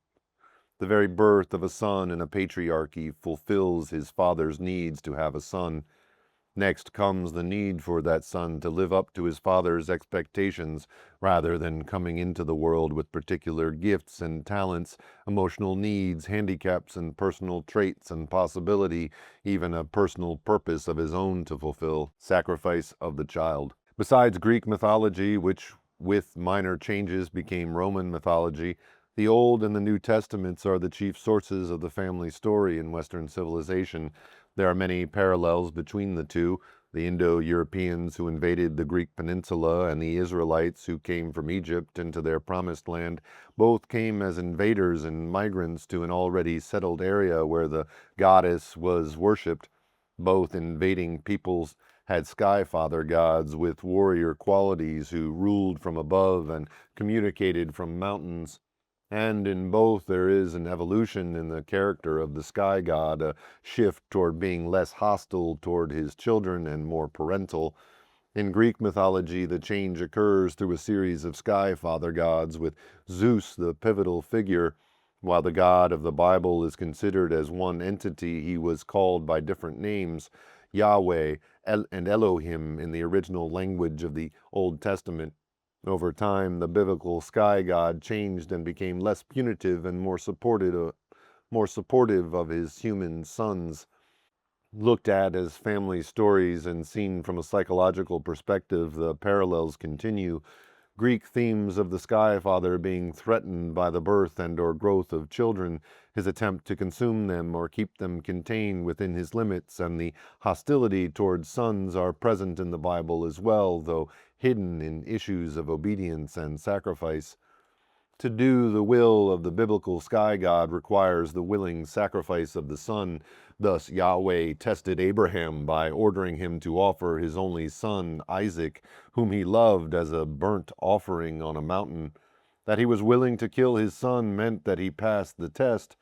Speaker 1: the very birth of a son in a patriarchy fulfills his father's needs to have a son. Next comes the need for that son to live up to his father's expectations, rather than coming into the world with particular gifts and talents, emotional needs, handicaps, and personal traits and possibility, even a personal purpose of his own to fulfill. Sacrifice of the child. Besides Greek mythology, which with minor changes became Roman mythology, the Old and the New Testaments are the chief sources of the family story in Western civilization. There are many parallels between the two. The Indo-Europeans who invaded the Greek peninsula and the Israelites who came from Egypt into their promised land both came as invaders and migrants to an already settled area where the goddess was worshipped. Both invading peoples had sky father gods with warrior qualities who ruled from above and communicated from mountains. And in both there is an evolution in the character of the sky god, a shift toward being less hostile toward his children and more parental. In Greek mythology, the change occurs through a series of sky father gods, with Zeus the pivotal figure. While the God of the Bible is considered as one entity, he was called by different names: Yahweh and Elohim in the original language of the Old Testament. Over time, the biblical sky god changed and became less punitive and more supportive of his human sons. Looked at as family stories and seen from a psychological perspective, the parallels continue. Greek themes of the sky father being threatened by the birth and or growth of children, his attempt to consume them or keep them contained within his limits, and the hostility towards sons are present in the Bible as well, though hidden in issues of obedience and sacrifice. To do the will of the biblical sky god requires the willing sacrifice of the son. Thus Yahweh tested Abraham by ordering him to offer his only son, Isaac, whom he loved, as a burnt offering on a mountain. That he was willing to kill his son meant that he passed the test.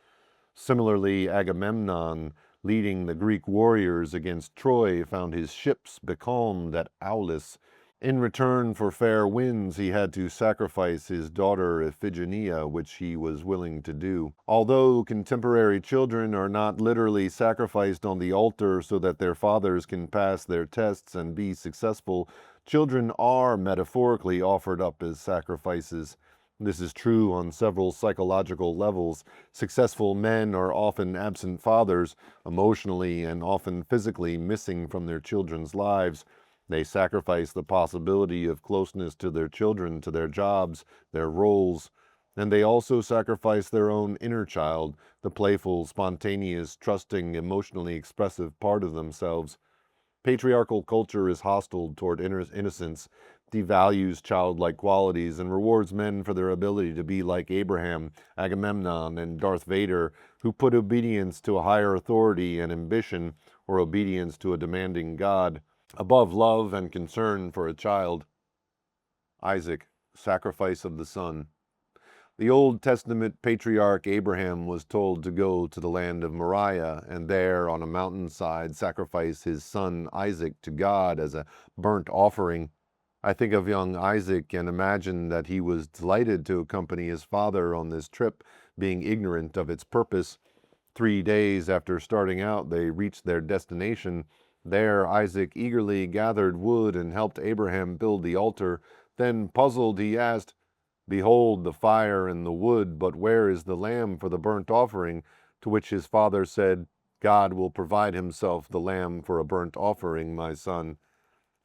Speaker 1: Similarly, Agamemnon, leading the Greek warriors against Troy, found his ships becalmed at Aulis. In return for fair winds, he had to sacrifice his daughter Iphigenia, which he was willing to do. Although contemporary children are not literally sacrificed on the altar so that their fathers can pass their tests and be successful, children are metaphorically offered up as sacrifices. This is true on several psychological levels. Successful men are often absent fathers, emotionally and often physically missing from their children's lives. They sacrifice the possibility of closeness to their children, to their jobs, their roles, and they also sacrifice their own inner child, the playful, spontaneous, trusting, emotionally expressive part of themselves. Patriarchal culture is hostile toward innocence, devalues childlike qualities, and rewards men for their ability to be like Abraham, Agamemnon, and Darth Vader, who put obedience to a higher authority and ambition, or obedience to a demanding God, above love and concern for a child. Isaac, sacrifice of the son. The Old Testament patriarch Abraham was told to go to the land of Moriah and there on a mountainside sacrifice his son Isaac to God as a burnt offering. I think of young Isaac and imagine that he was delighted to accompany his father on this trip, being ignorant of its purpose. 3 days after starting out, they reached their destination. There, Isaac eagerly gathered wood and helped Abraham build the altar. Then, puzzled, he asked, "Behold the fire and the wood, but where is the lamb for the burnt offering?" To which his father said, "God will provide himself the lamb for a burnt offering, my son."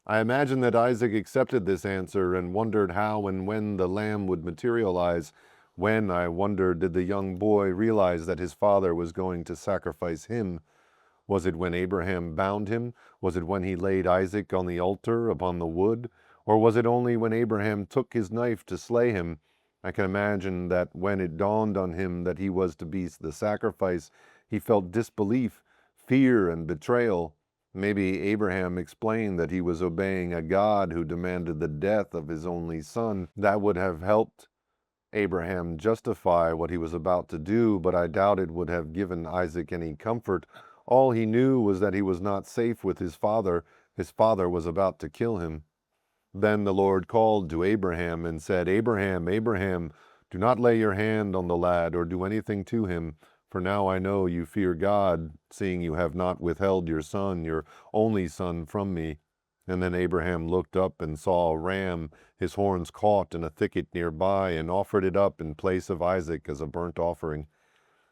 Speaker 1: I imagine that Isaac accepted this answer and wondered how and when the lamb would materialize. When, I wonder, did the young boy realize that his father was going to sacrifice him? Was it when Abraham bound him? Was it when he laid Isaac on the altar upon the wood? Or was it only when Abraham took his knife to slay him? I can imagine that when it dawned on him that he was to be the sacrifice, he felt disbelief, fear, and betrayal. Maybe Abraham explained that he was obeying a God who demanded the death of his only son. That would have helped Abraham justify what he was about to do, but I doubt it would have given Isaac any comfort. All he knew was that he was not safe with his father. His father was about to kill him. Then the Lord called to Abraham and said, "Abraham, Abraham, do not lay your hand on the lad or do anything to him, for now I know you fear God, seeing you have not withheld your son, your only son, from me." And then Abraham looked up and saw a ram, his horns caught in a thicket nearby, and offered it up in place of Isaac as a burnt offering.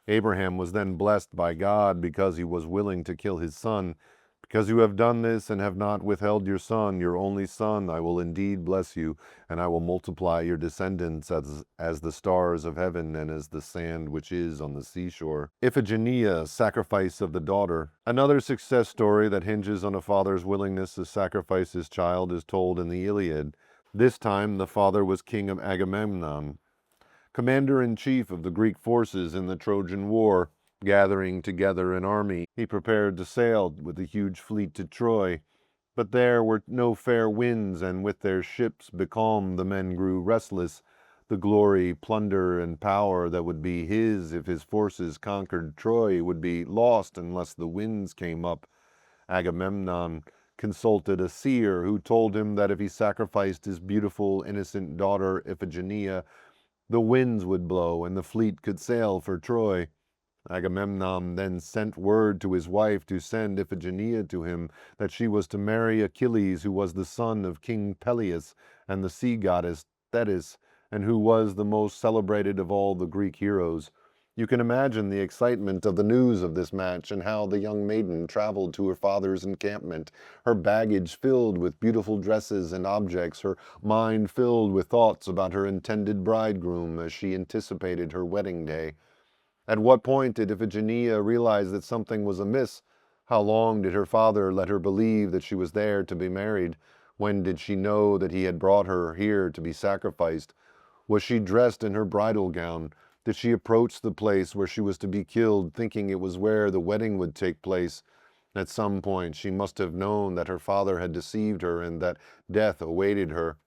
Speaker 1: Abraham was then blessed by God because he was willing to kill his son. "Because you have done this and have not withheld your son, your only son, I will indeed bless you, and I will multiply your descendants as the stars of heaven and as the sand which is on the seashore." Iphigenia, sacrifice of the daughter. Another success story that hinges on a father's willingness to sacrifice his child is told in the Iliad. This time the father was king of Agamemnon, commander-in-chief of the Greek forces in the Trojan War. Gathering together an army, he prepared to sail with a huge fleet to Troy. But there were no fair winds, and with their ships becalmed, the men grew restless. The glory, plunder, and power that would be his if his forces conquered Troy would be lost unless the winds came up. Agamemnon consulted a seer who told him that if he sacrificed his beautiful, innocent daughter Iphigenia, the winds would blow and the fleet could sail for Troy. Agamemnon then sent word to his wife to send Iphigenia to him, that she was to marry Achilles, who was the son of King Peleus and the sea goddess Thetis, and who was the most celebrated of all the Greek heroes. You can imagine the excitement of the news of this match and how the young maiden traveled to her father's encampment, her baggage filled with beautiful dresses and objects, her mind filled with thoughts about her intended bridegroom as she anticipated her wedding day. At what point did Iphigenia realize that something was amiss? How long did her father let her believe that she was there to be married? When did she know that he had brought her here to be sacrificed? Was she dressed in her bridal gown? Did she approach the place where she was to be killed, thinking it was where the wedding would take place? At some point, she must have known that her father had deceived her and that death awaited her.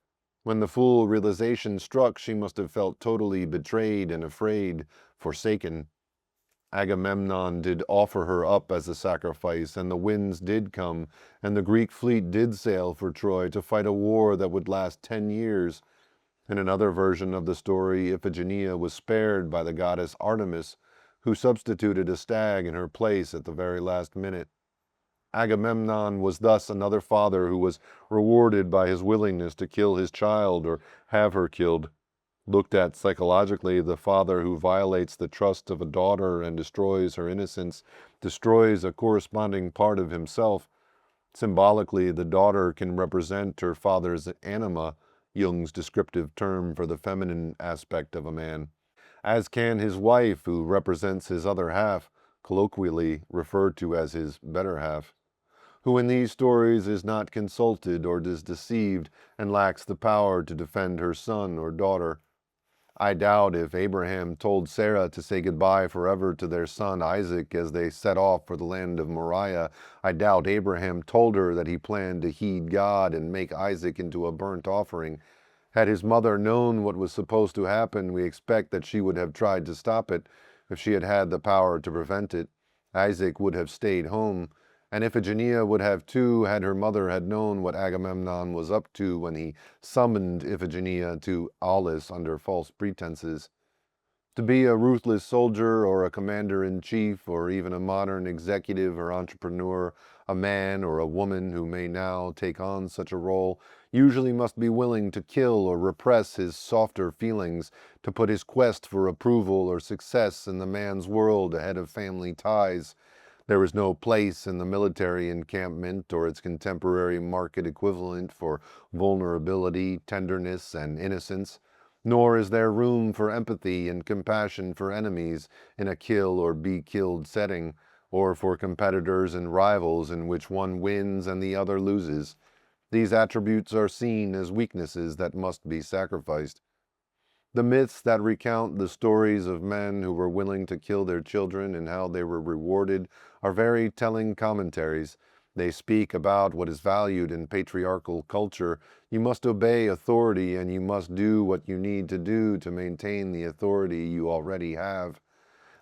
Speaker 1: When the full realization struck, she must have felt totally betrayed and afraid, forsaken. Agamemnon did offer her up as a sacrifice, and the winds did come, and the Greek fleet did sail for Troy to fight a war that would last 10 years. In another version of the story, Iphigenia was spared by the goddess Artemis, who substituted a stag in her place at the very last minute. Agamemnon was thus another father who was rewarded by his willingness to kill his child or have her killed. Looked at psychologically, the father who violates the trust of a daughter and destroys her innocence destroys a corresponding part of himself. Symbolically, the daughter can represent her father's anima, Jung's descriptive term for the feminine aspect of a man, as can his wife, who represents his other half, colloquially referred to as his better half, who in these stories is not consulted or is deceived and lacks the power to defend her son or daughter. I doubt if Abraham told Sarah to say goodbye forever to their son Isaac as they set off for the land of Moriah. I doubt Abraham told her that he planned to heed God and make Isaac into a burnt offering. Had his mother known what was supposed to happen, we expect that she would have tried to stop it. If she had had the power to prevent it, Isaac would have stayed home, and Iphigenia would have too, had her mother had known what Agamemnon was up to when he summoned Iphigenia to Aulis under false pretenses. To be a ruthless soldier or a commander-in-chief or even a modern executive or entrepreneur, a man or a woman who may now take on such a role usually must be willing to kill or repress his softer feelings, to put his quest for approval or success in the man's world ahead of family ties. There is no place in the military encampment or its contemporary market equivalent for vulnerability, tenderness, and innocence, nor is there room for empathy and compassion for enemies in a kill or be killed setting, or for competitors and rivals in which one wins and the other loses. These attributes are seen as weaknesses that must be sacrificed. The myths that recount the stories of men who were willing to kill their children and how they were rewarded are very telling commentaries. They speak about what is valued in patriarchal culture. You must obey authority, and you must do what you need to do to maintain the authority you already have.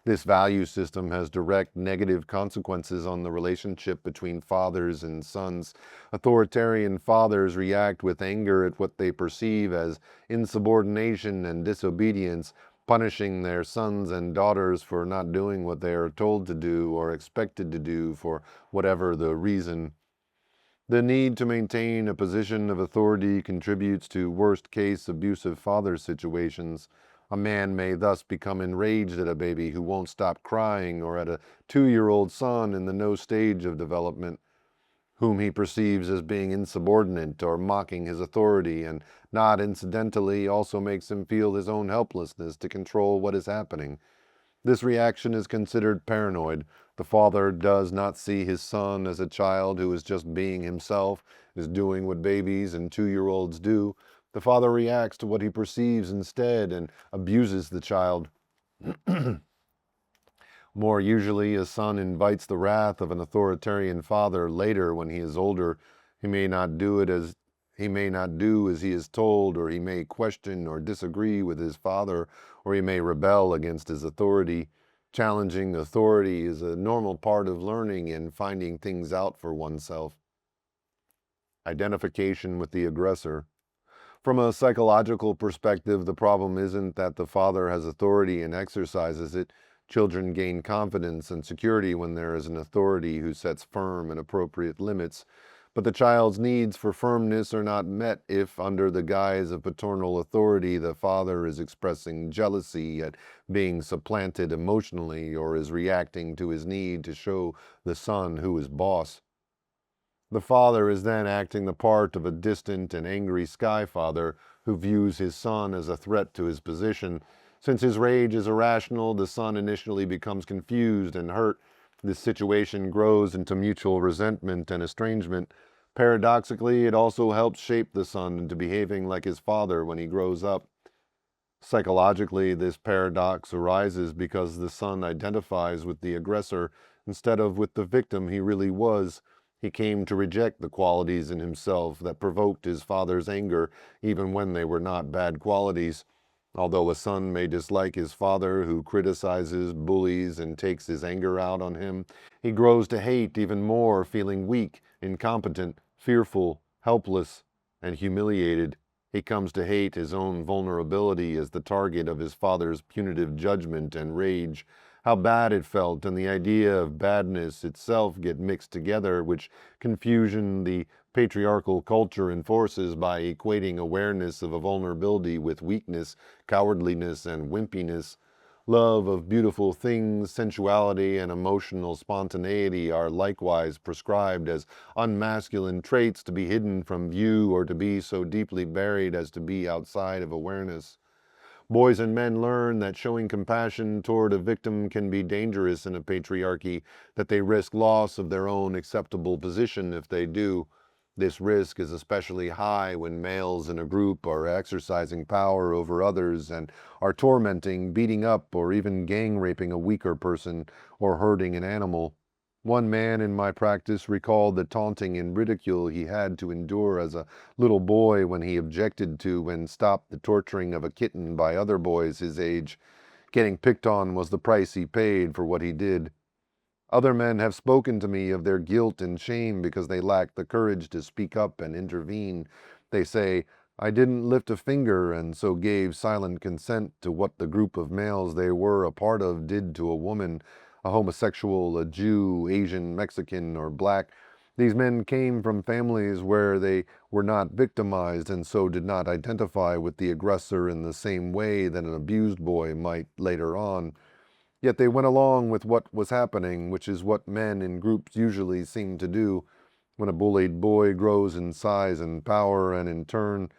Speaker 1: This value system has direct negative consequences on the relationship between fathers and sons. Authoritarian fathers react with anger at what they perceive as insubordination and disobedience, punishing their sons and daughters for not doing what they are told to do or expected to do for whatever the reason. The need to maintain a position of authority contributes to worst-case abusive father situations. A man may thus become enraged at a baby who won't stop crying, or at a 2-year-old son in the no stage of development, whom he perceives as being insubordinate or mocking his authority, and not incidentally also makes him feel his own helplessness to control what is happening. This reaction is considered paranoid. The father does not see his son as a child who is just being himself, is doing what babies and 2-year-olds do. The father reacts to what he perceives instead and abuses the child. More usually, a son invites the wrath of an authoritarian father later when he is older. He may not do as he is told, or he may question or disagree with his father, or he may rebel against his authority. Challenging authority is a normal part of learning and finding things out for oneself. Identification with the aggressor. From a psychological perspective, the problem isn't that the father has authority and exercises it. Children gain confidence and security when there is an authority who sets firm and appropriate limits. But the child's needs for firmness are not met if, under the guise of paternal authority, the father is expressing jealousy at being supplanted emotionally, or is reacting to his need to show the son who is boss. The father is then acting the part of a distant and angry sky father who views his son as a threat to his position. Since his rage is irrational, the son initially becomes confused and hurt. This situation grows into mutual resentment and estrangement. Paradoxically, it also helps shape the son into behaving like his father when he grows up. Psychologically, this paradox arises because the son identifies with the aggressor instead of with the victim he really was. He came to reject the qualities in himself that provoked his father's anger, even when they were not bad qualities. Although a son may dislike his father who criticizes, bullies, and takes his anger out on him, he grows to hate even more, feeling weak, incompetent, fearful, helpless, and humiliated. He comes to hate his own vulnerability as the target of his father's punitive judgment and rage. How bad it felt, and the idea of badness itself get mixed together, which confusion the patriarchal culture enforces by equating awareness of a vulnerability with weakness, cowardliness, and wimpiness. Love of beautiful things, sensuality, and emotional spontaneity are likewise prescribed as unmasculine traits to be hidden from view or to be so deeply buried as to be outside of awareness. Boys and men learn that showing compassion toward a victim can be dangerous in a patriarchy, that they risk loss of their own acceptable position if they do. This risk is especially high when males in a group are exercising power over others and are tormenting, beating up, or even gang raping a weaker person or hurting an animal. One man in my practice recalled the taunting and ridicule he had to endure as a little boy when he objected to and stopped the torturing of a kitten by other boys his age. Getting picked on was the price he paid for what he did. Other men have spoken to me of their guilt and shame because they lacked the courage to speak up and intervene. They say, I didn't lift a finger and so gave silent consent to what the group of males they were a part of did to a woman, a homosexual, a Jew, Asian, Mexican, or black. These men came from families where they were not victimized and so did not identify with the aggressor in the same way that an abused boy might later on. Yet they went along with what was happening, which is what men in groups usually seem to do when a bullied boy grows in size and power and in turn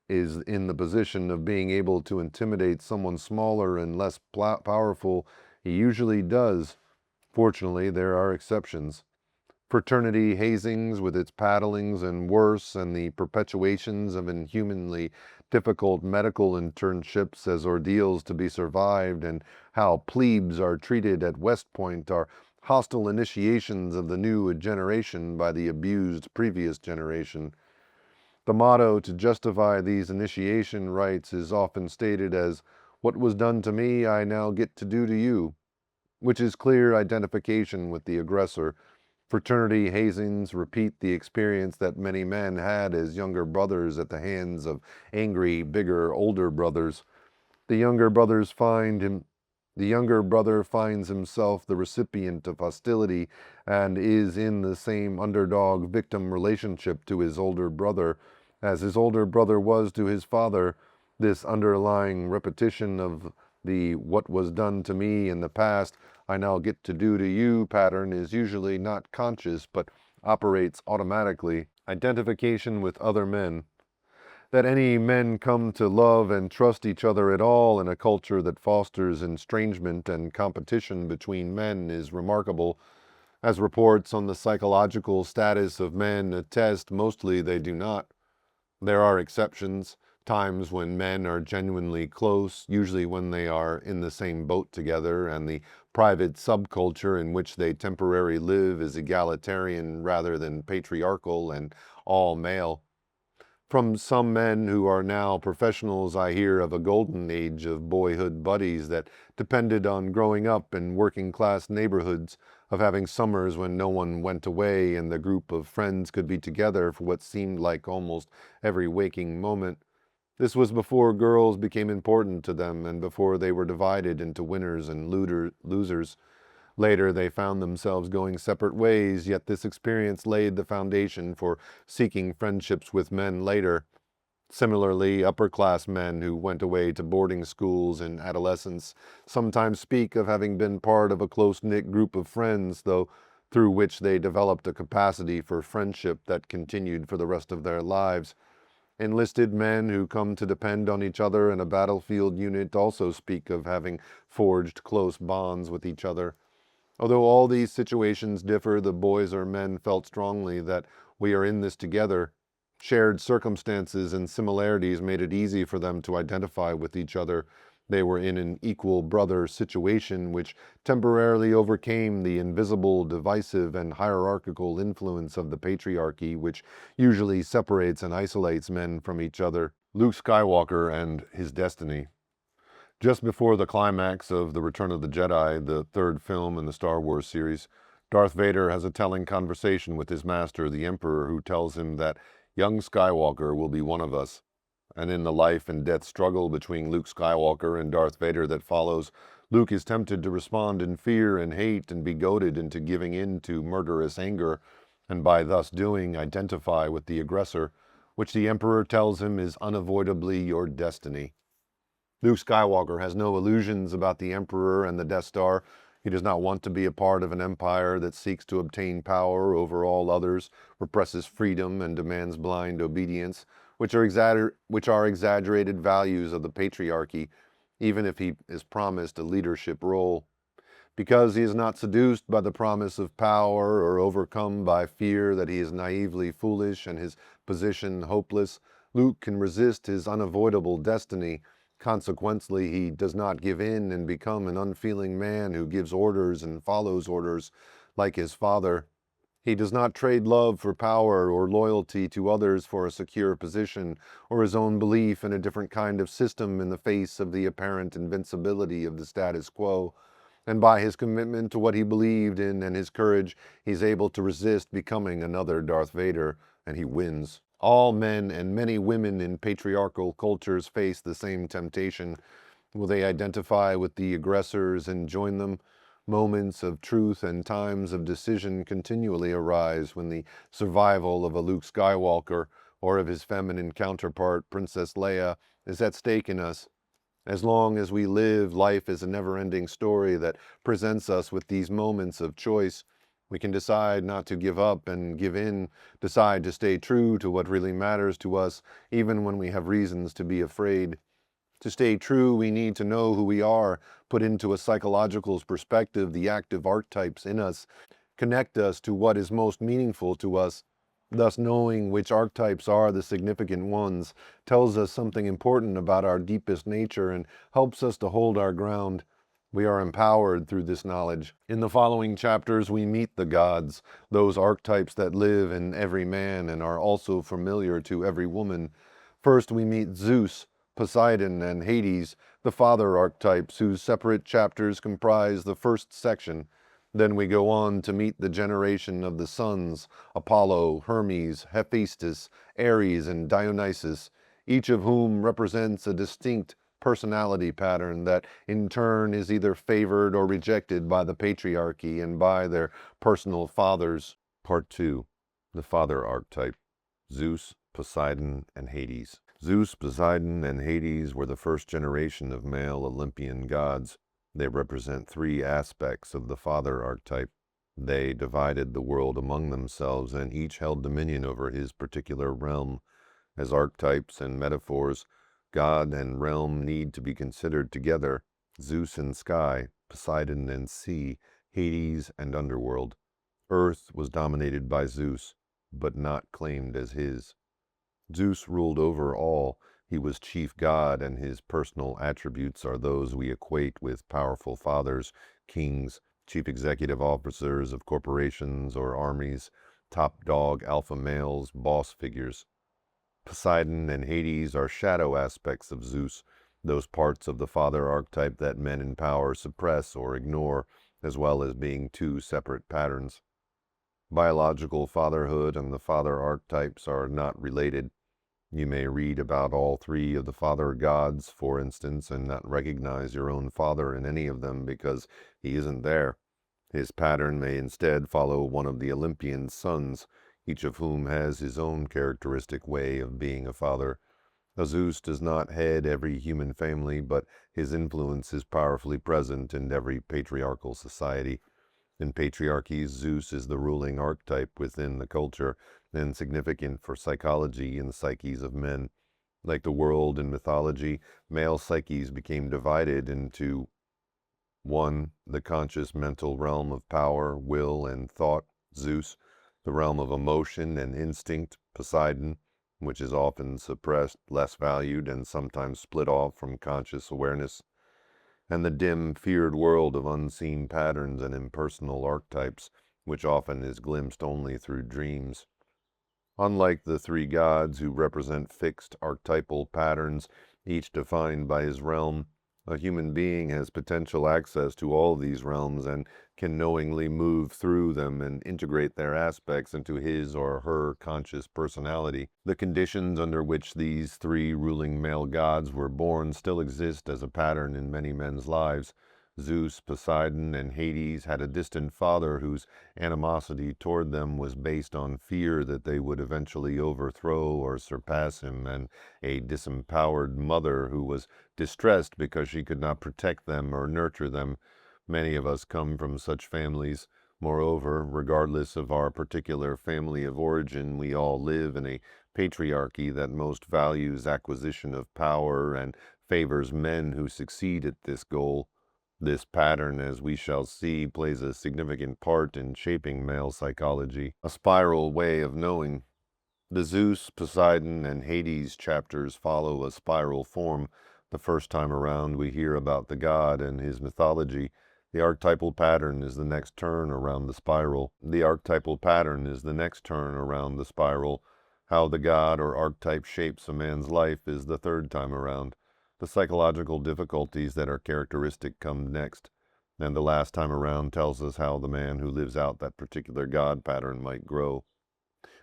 Speaker 1: is in the position of being able to intimidate someone smaller and less powerful. He usually does. Fortunately, there are exceptions. Fraternity hazings with its paddlings and worse, and the perpetuations of inhumanly difficult medical internships as ordeals to be survived, and how plebes are treated at West Point are hostile initiations of the new generation by the abused previous generation. The motto to justify these initiation rites is often stated as, "What was done to me, I now get to do to you," which is clear identification with the aggressor. Fraternity hazings repeat the experience that many men had as younger brothers at the hands of angry, bigger, older brothers. The younger brothers find him the younger brother finds himself the recipient of hostility and is in the same underdog victim relationship to his older brother as his older brother was to his father. This underlying repetition of the what was done to me in the past, I now get to do to you pattern is usually not conscious but operates automatically. Identification with other men. That any men come to love and trust each other at all in a culture that fosters estrangement and competition between men is remarkable. As reports on the psychological status of men attest, mostly they do not. There are exceptions, times when men are genuinely close, usually when they are in the same boat together, and the private subculture in which they temporarily live is egalitarian rather than patriarchal and all male. From some men who are now professionals, I hear of a golden age of boyhood buddies that depended on growing up in working class neighborhoods, of having summers when no one went away and the group of friends could be together for what seemed like almost every waking moment. This was before girls became important to them and before they were divided into winners and losers. Later, they found themselves going separate ways, yet this experience laid the foundation for seeking friendships with men later. Similarly, upper-class men who went away to boarding schools in adolescence sometimes speak of having been part of a close-knit group of friends, though through which they developed a capacity for friendship that continued for the rest of their lives. Enlisted men who come to depend on each other in a battlefield unit also speak of having forged close bonds with each other. Although all these situations differ, the boys or men felt strongly that we are in this together. Shared circumstances and similarities made it easy for them to identify with each other. They were in an equal brother situation which temporarily overcame the invisible, divisive, and hierarchical influence of the patriarchy, which usually separates and isolates men from each other. Luke Skywalker and his destiny. Just before the climax of The Return of the Jedi, the third film in the Star Wars series, Darth Vader has a telling conversation with his master, the Emperor, who tells him that young Skywalker will be one of us. And in the life and death struggle between Luke Skywalker and Darth Vader that follows, Luke is tempted to respond in fear and hate and be goaded into giving in to murderous anger, and by thus doing identify with the aggressor, which the Emperor tells him is unavoidably your destiny. Luke Skywalker has no illusions about the Emperor and the Death Star. He does not want to be a part of an empire that seeks to obtain power over all others, represses freedom, and demands blind obedience, which are exaggerated values of the patriarchy, even if he is promised a leadership role. Because he is not seduced by the promise of power or overcome by fear that he is naively foolish and his position hopeless, Luke can resist his unavoidable destiny. Consequently, he does not give in and become an unfeeling man who gives orders and follows orders like his father. He does not trade love for power or loyalty to others for a secure position or his own belief in a different kind of system in the face of the apparent invincibility of the status quo. And by his commitment to what he believed in and his courage, he's able to resist becoming another Darth Vader, and he wins. All men and many women in patriarchal cultures face the same temptation. Will they identify with the aggressors and join them? Moments of truth and times of decision continually arise when the survival of a Luke Skywalker or of his feminine counterpart, Princess Leia, is at stake in us. As long as we live, life is a never-ending story that presents us with these moments of choice. We can decide not to give up and give in, decide to stay true to what really matters to us, even when we have reasons to be afraid. To stay true, we need to know who we are, put into a psychological perspective the active archetypes in us, connect us to what is most meaningful to us. Thus, knowing which archetypes are the significant ones tells us something important about our deepest nature and helps us to hold our ground. We are empowered through this knowledge. In the following chapters, we meet the gods, those archetypes that live in every man and are also familiar to every woman. First, we meet Zeus, Poseidon, and Hades, the father archetypes whose separate chapters comprise the first section. Then we go on to meet the generation of the sons, Apollo, Hermes, Hephaestus, Ares, and Dionysus, each of whom represents a distinct personality pattern that in turn is either favored or rejected by the patriarchy and by their personal fathers. Part 2. The father archetype. Zeus, Poseidon, and Hades. Zeus, Poseidon, and Hades were the first generation of male Olympian gods. They represent three aspects of the father archetype. They divided the world among themselves, and each held dominion over his particular realm. As archetypes and metaphors, God and realm need to be considered together. Zeus and sky, Poseidon and sea, Hades and underworld. Earth was dominated by Zeus, but not claimed as his. Zeus ruled over all. He was chief god, and his personal attributes are those we equate with powerful fathers, kings, chief executive officers of corporations or armies, top dog alpha males, boss figures. Poseidon and Hades are shadow aspects of Zeus, those parts of the father archetype that men in power suppress or ignore, as well as being two separate patterns. Biological fatherhood and the father archetypes are not related. You may read about all three of the father gods, for instance, and not recognize your own father in any of them because he isn't there. His pattern may instead follow one of the Olympian sons, each of whom has his own characteristic way of being a father. Zeus does not head every human family, but his influence is powerfully present in every patriarchal society. In patriarchies, Zeus is the ruling archetype within the culture, and significant for psychology and psyches of men. Like the world in mythology, male psyches became divided into 1. The conscious mental realm of power, will, and thought, Zeus; the realm of emotion and instinct, Poseidon, which is often suppressed, less valued, and sometimes split off from conscious awareness; and the dim, feared world of unseen patterns and impersonal archetypes, which often is glimpsed only through dreams. Unlike the three gods who represent fixed archetypal patterns, each defined by his realm, A human being has potential access to all these realms and can knowingly move through them and integrate their aspects into his or her conscious personality. The conditions under which these three ruling male gods were born still exist as a pattern in many men's lives. Zeus, Poseidon, and Hades had a distant father whose animosity toward them was based on fear that they would eventually overthrow or surpass him, and a disempowered mother who was distressed because she could not protect them or nurture them. Many of us come from such families. Moreover, regardless of our particular family of origin, we all live in a patriarchy that most values acquisition of power and favors men who succeed at this goal. This pattern, as we shall see, plays a significant part in shaping male psychology, a spiral way of knowing. The Zeus, Poseidon, and Hades chapters follow a spiral form. The first time around, we hear about the god and his mythology. The archetypal pattern is the next turn around the spiral. How the god or archetype shapes a man's life is the third time around. The psychological difficulties that are characteristic come next. And the last time around tells us how the man who lives out that particular god pattern might grow.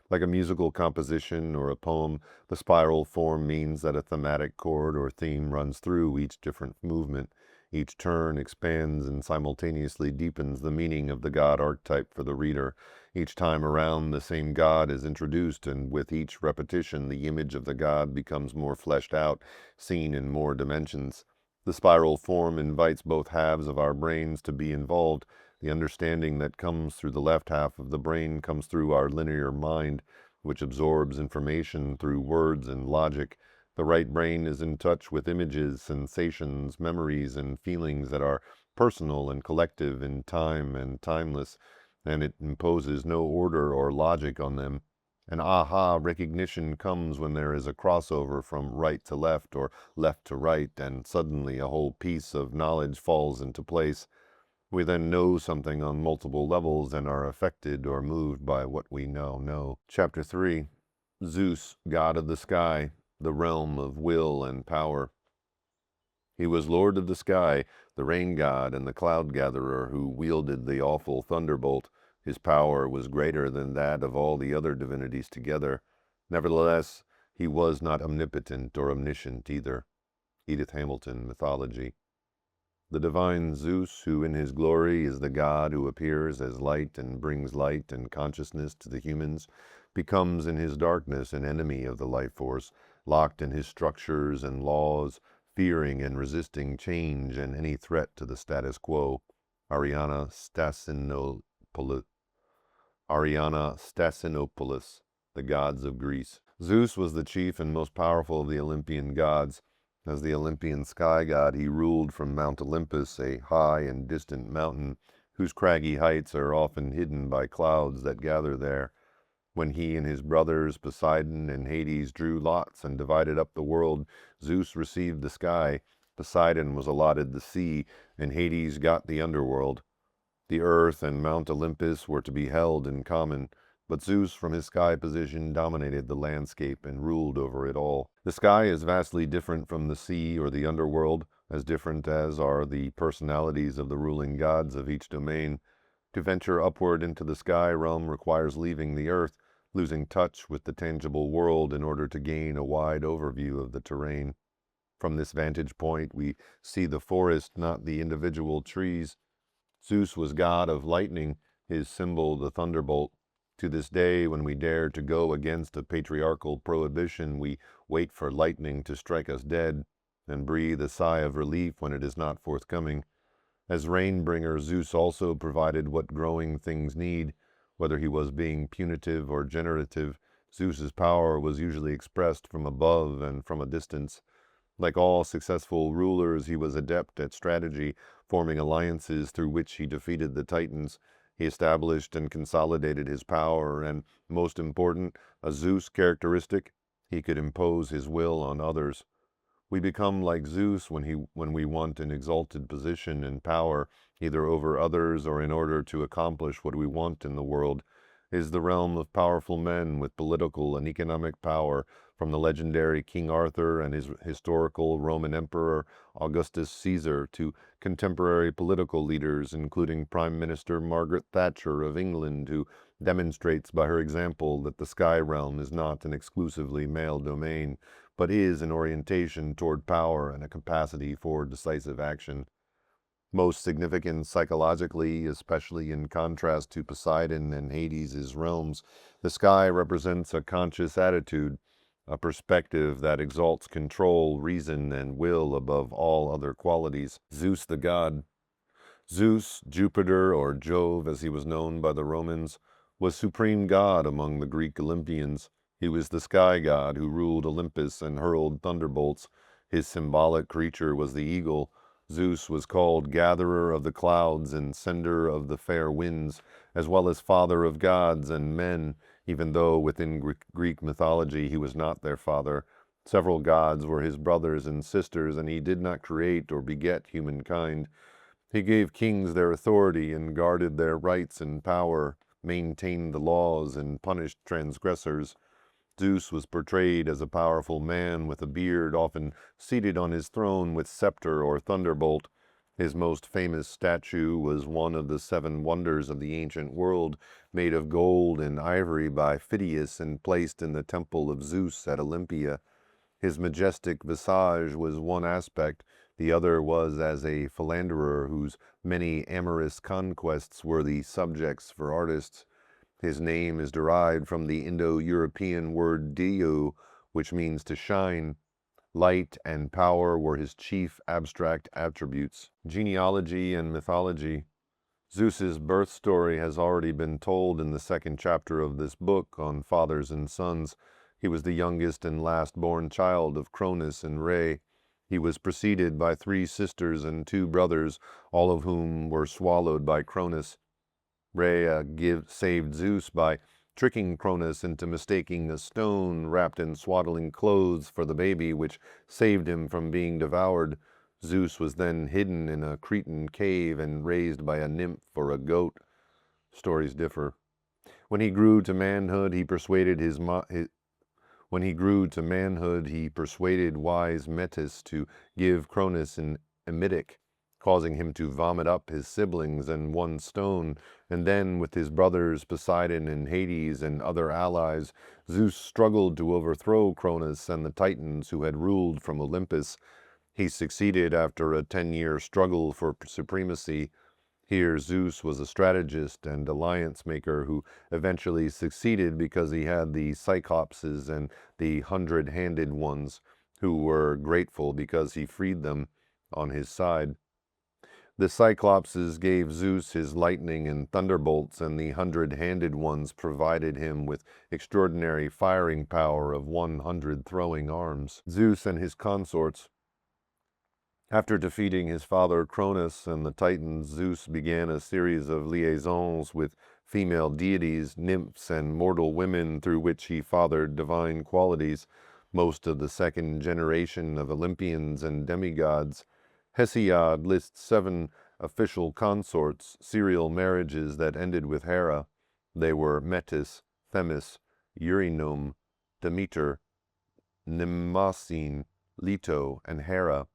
Speaker 1: Like a musical composition or a poem, the spiral form means that a thematic chord or theme runs through each different movement. Each turn expands and simultaneously deepens the meaning of the god archetype for the reader. Each time around, the same god is introduced, and with each repetition, the image of the god becomes more fleshed out, seen in more dimensions. The spiral form invites both halves of our brains to be involved. The understanding that comes through the left half of the brain comes through our linear mind, which absorbs information through words and logic. The right brain is in touch with images, sensations, memories, and feelings that are personal and collective in time and timeless, and it imposes no order or logic on them. An aha recognition comes when there is a crossover from right to left or left to right, and suddenly a whole piece of knowledge falls into place. We then know something on multiple levels and are affected or moved by what we now know. Chapter 3. Zeus, god of the sky, the realm of will and power. He was lord of the sky, the rain god and the cloud gatherer who wielded the awful thunderbolt. His power was greater than that of all the other divinities together. Nevertheless, he was not omnipotent or omniscient either. Edith Hamilton, Mythology. The divine Zeus, who in his glory is the god who appears as light and brings light and consciousness to the humans, becomes in his darkness an enemy of the life force, locked in his structures and laws, fearing and resisting change and any threat to the status quo. Ariana Stasinopoulos, The Gods of Greece. Zeus was the chief and most powerful of the Olympian gods. As the Olympian sky god, he ruled from Mount Olympus, a high and distant mountain whose craggy heights are often hidden by clouds that gather there. When he and his brothers Poseidon and Hades drew lots and divided up the world, Zeus received the sky, Poseidon was allotted the sea, and Hades got the underworld. The earth and Mount Olympus were to be held in common, but Zeus from his sky position dominated the landscape and ruled over it all. The sky is vastly different from the sea or the underworld, as different as are the personalities of the ruling gods of each domain. To venture upward into the sky realm requires leaving the earth, losing touch with the tangible world in order to gain a wide overview of the terrain. From this vantage point, we see the forest, not the individual trees. Zeus was god of lightning, his symbol the thunderbolt. To this day, when we dare to go against a patriarchal prohibition, we wait for lightning to strike us dead, and breathe a sigh of relief when it is not forthcoming. As rain-bringer, Zeus also provided what growing things need. Whether he was being punitive or generative, Zeus's power was usually expressed from above and from a distance. Like all successful rulers, he was adept at strategy, forming alliances through which he defeated the Titans. He established and consolidated his power, and, most important, a Zeus characteristic, he could impose his will on others. We become like Zeus when we want an exalted position and power, either over others or in order to accomplish what we want in the world. It is the realm of powerful men with political and economic power, from the legendary King Arthur and his historical Roman Emperor Augustus Caesar to contemporary political leaders, including Prime Minister Margaret Thatcher of England, who demonstrates by her example that the sky realm is not an exclusively male domain, but is an orientation toward power and a capacity for decisive action. Most significant psychologically, especially in contrast to Poseidon and Hades' realms, the sky represents a conscious attitude, a perspective that exalts control, reason, and will above all other qualities. Zeus the god. Zeus, Jupiter, or Jove as he was known by the Romans, was supreme god among the Greek Olympians. He was the sky god who ruled Olympus and hurled thunderbolts. His symbolic creature was the eagle. Zeus was called gatherer of the clouds and sender of the fair winds, as well as father of gods and men, even though within Greek mythology he was not their father. Several gods were his brothers and sisters, and he did not create or beget humankind. He gave kings their authority and guarded their rights and power, maintained the laws and punished transgressors. Zeus was portrayed as a powerful man with a beard, often seated on his throne with scepter or thunderbolt. His most famous statue was one of the 7 wonders of the ancient world, made of gold and ivory by Phidias and placed in the temple of Zeus at Olympia. His majestic visage was one aspect, the other was as a philanderer whose many amorous conquests were the subjects for artists. His name is derived from the Indo-European word diu, which means to shine. Light and power were his chief abstract attributes. Genealogy and mythology. Zeus's birth story has already been told in the 2nd chapter of this book on fathers and sons. He was the youngest and last-born child of Cronus and Rhea. He was preceded by 3 sisters and 2 brothers, all of whom were swallowed by Cronus. Rhea saved Zeus by tricking Cronus into mistaking a stone wrapped in swaddling clothes for the baby, which saved him from being devoured. Zeus was then hidden in a Cretan cave and raised by a nymph or a goat. Stories differ. When he grew to manhood, he persuaded wise Metis to give Cronus an emetic, causing him to vomit up his siblings and 1 stone, and then with his brothers Poseidon and Hades and other allies, Zeus struggled to overthrow Cronus and the Titans who had ruled from Olympus. He succeeded after a 10-year struggle for supremacy. Here Zeus was a strategist and alliance maker who eventually succeeded because he had the Cyclopses and the 100-handed ones, who were grateful because he freed them, on his side. The Cyclopses gave Zeus his lightning and thunderbolts, and the 100-handed ones provided him with extraordinary firing power of 100 throwing arms. Zeus and his consorts. After defeating his father Cronus and the Titans, Zeus began a series of liaisons with female deities, nymphs, and mortal women through which he fathered divine qualities. Most of the 2nd generation of Olympians and demigods. Hesiod lists 7 official consorts, serial marriages that ended with Hera. They were Metis, Themis, Eurynome, Demeter, Mnemosyne, Leto, and Hera.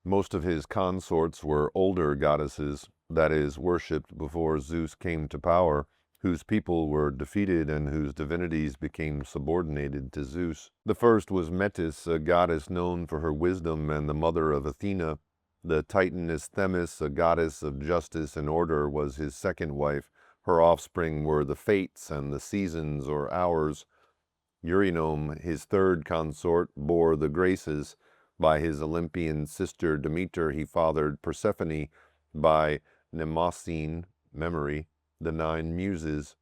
Speaker 1: Most of his consorts were older goddesses, that is, worshipped before Zeus came to power, whose people were defeated and whose divinities became subordinated to Zeus. The first was Metis, a goddess known for her wisdom and the mother of Athena. The Titaness Themis, a goddess of justice and order, was his 2nd wife. Her offspring were the Fates and the seasons or hours. Eurynome, his 3rd consort, bore the Graces. By his Olympian sister Demeter he fathered Persephone. By Mnemosyne, memory, the 9 muses.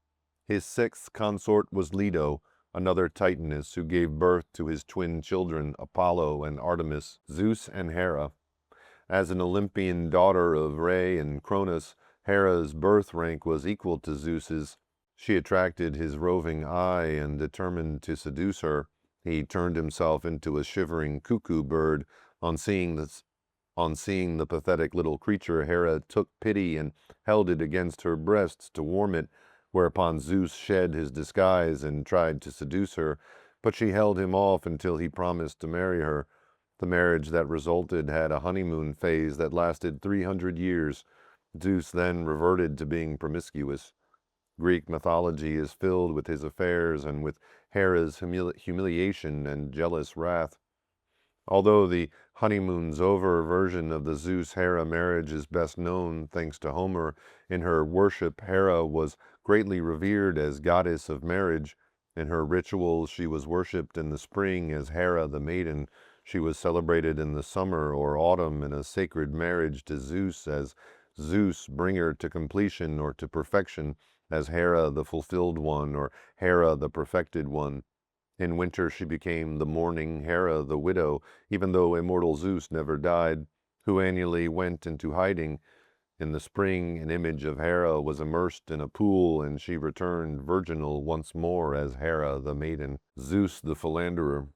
Speaker 1: His 6th consort was Leto, another Titaness who gave birth to his twin children, Apollo and Artemis. Zeus and Hera. As an Olympian daughter of Rhea and Cronus, Hera's birth rank was equal to Zeus's. She attracted his roving eye and determined to seduce her. He turned himself into a shivering cuckoo bird. On seeing the pathetic little creature, Hera took pity and held it against her breasts to warm it, whereupon Zeus shed his disguise and tried to seduce her. but she held him off until he promised to marry her. The marriage that resulted had a honeymoon phase that lasted 300 years. Zeus then reverted to being promiscuous. Greek mythology is filled with his affairs and with Hera's humiliation and jealous wrath. Although the honeymoon's over version of the Zeus-Hera marriage is best known thanks to Homer, in her worship Hera was greatly revered as goddess of marriage. In her rituals she was worshipped in the spring as Hera the maiden. She was celebrated in the summer or autumn in a sacred marriage to Zeus as Zeus, bringer to completion or to perfection, as Hera the fulfilled one or Hera the perfected one. In winter she became the mourning Hera the widow, even though immortal Zeus never died, who annually went into hiding. In the spring an image of Hera was immersed in a pool, and she returned virginal once more as Hera the maiden. Zeus the philanderer.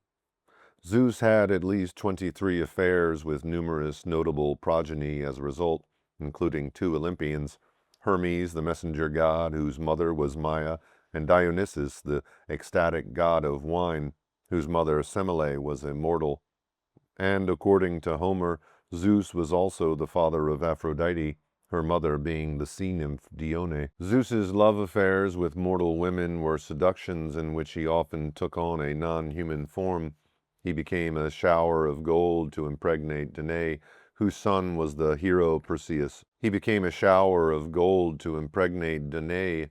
Speaker 1: Zeus had at least 23 affairs with numerous notable progeny as a result, including 2 Olympians, Hermes, the messenger god, whose mother was Maia, and Dionysus, the ecstatic god of wine, whose mother Semele was immortal. And according to Homer, Zeus was also the father of Aphrodite, her mother being the sea nymph Dione. Zeus's love affairs with mortal women were seductions in which he often took on a non-human form. He became a shower of gold to impregnate Danae, whose son was the hero Perseus. He became a shower of gold to impregnate Danae,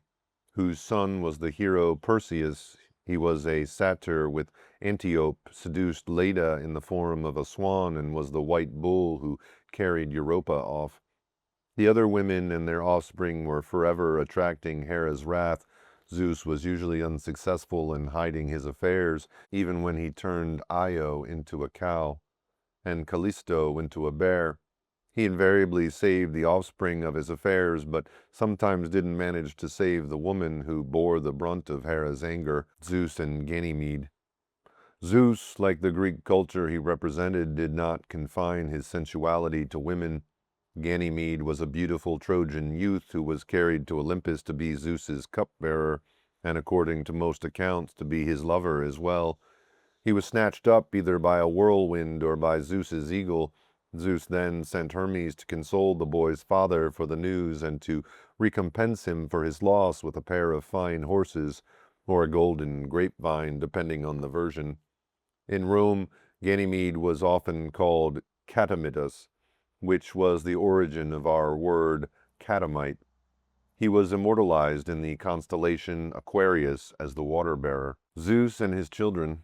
Speaker 1: whose son was the hero Perseus. He was a satyr with Antiope, seduced Leda in the form of a swan, and was the white bull who carried Europa off. The other women and their offspring were forever attracting Hera's wrath. Zeus was usually unsuccessful in hiding his affairs, even when he turned Io into a cow and Callisto into a bear. He invariably saved the offspring of his affairs, but sometimes didn't manage to save the woman who bore the brunt of Hera's anger, Zeus and Ganymede. Zeus, like the Greek culture he represented, did not confine his sensuality to women. Ganymede was a beautiful Trojan youth who was carried to Olympus to be Zeus's cupbearer, and according to most accounts to be his lover as well. He was snatched up either by a whirlwind or by Zeus's eagle. Zeus then sent Hermes to console the boy's father for the news and to recompense him for his loss with a pair of fine horses, or a golden grapevine, depending on the version. In Rome, Ganymede was often called Catamitus, which was the origin of our word catamite. He was immortalized in the constellation Aquarius as the water-bearer. Zeus and his children.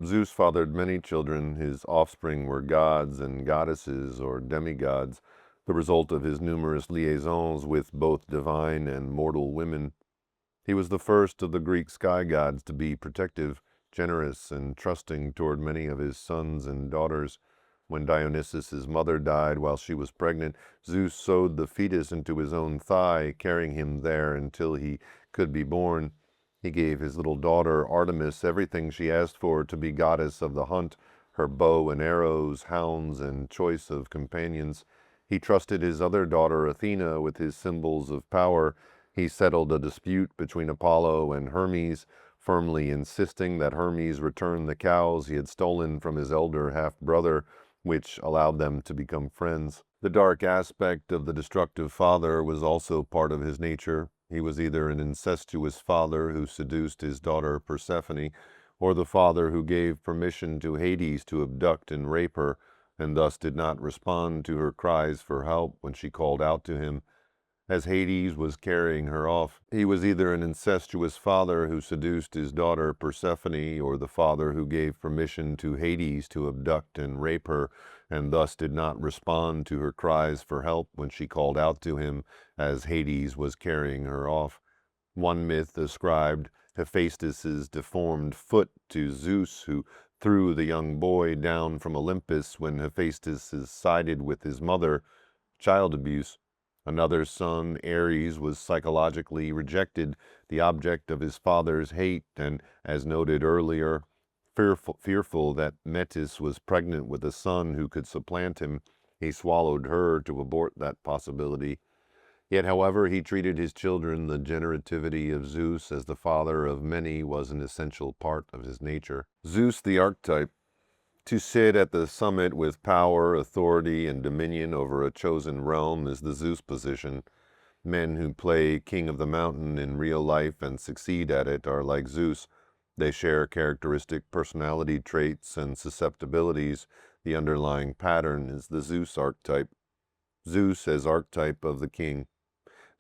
Speaker 1: Zeus fathered many children. His offspring were gods and goddesses or demigods, the result of his numerous liaisons with both divine and mortal women. He was the first of the Greek sky gods to be protective, generous, and trusting toward many of his sons and daughters. When Dionysus' mother died while she was pregnant, Zeus sewed the fetus into his own thigh, carrying him there until he could be born. He gave his little daughter Artemis everything she asked for to be goddess of the hunt, her bow and arrows, hounds, and choice of companions. He trusted his other daughter Athena with his symbols of power. He settled a dispute between Apollo and Hermes, firmly insisting that Hermes return the cows he had stolen from his elder half-brother, which allowed them to become friends. The dark aspect of the destructive father was also part of his nature. He was either an incestuous father who seduced his daughter Persephone, or the father who gave permission to Hades to abduct and rape her, and thus did not respond to her cries for help when she called out to him. As Hades was carrying her off, he was either an incestuous father who seduced his daughter Persephone, or the father who gave permission to Hades to abduct and rape her, and thus did not respond to her cries for help when she called out to him as Hades was carrying her off. One myth ascribed Hephaestus's deformed foot to Zeus, who threw the young boy down from Olympus when Hephaestus sided with his mother. Child abuse. Another son, Ares, was psychologically rejected, the object of his father's hate, and, as noted earlier, fearful that Metis was pregnant with a son who could supplant him, he swallowed her to abort that possibility. Yet, however he treated his children, the generativity of Zeus as the father of many was an essential part of his nature. Zeus, the archetype, to sit at the summit with power, authority, and dominion over a chosen realm is the Zeus position. Men who play king of the mountain in real life and succeed at it are like Zeus. They share characteristic personality traits and susceptibilities. The underlying pattern is the Zeus archetype. Zeus as archetype of the king.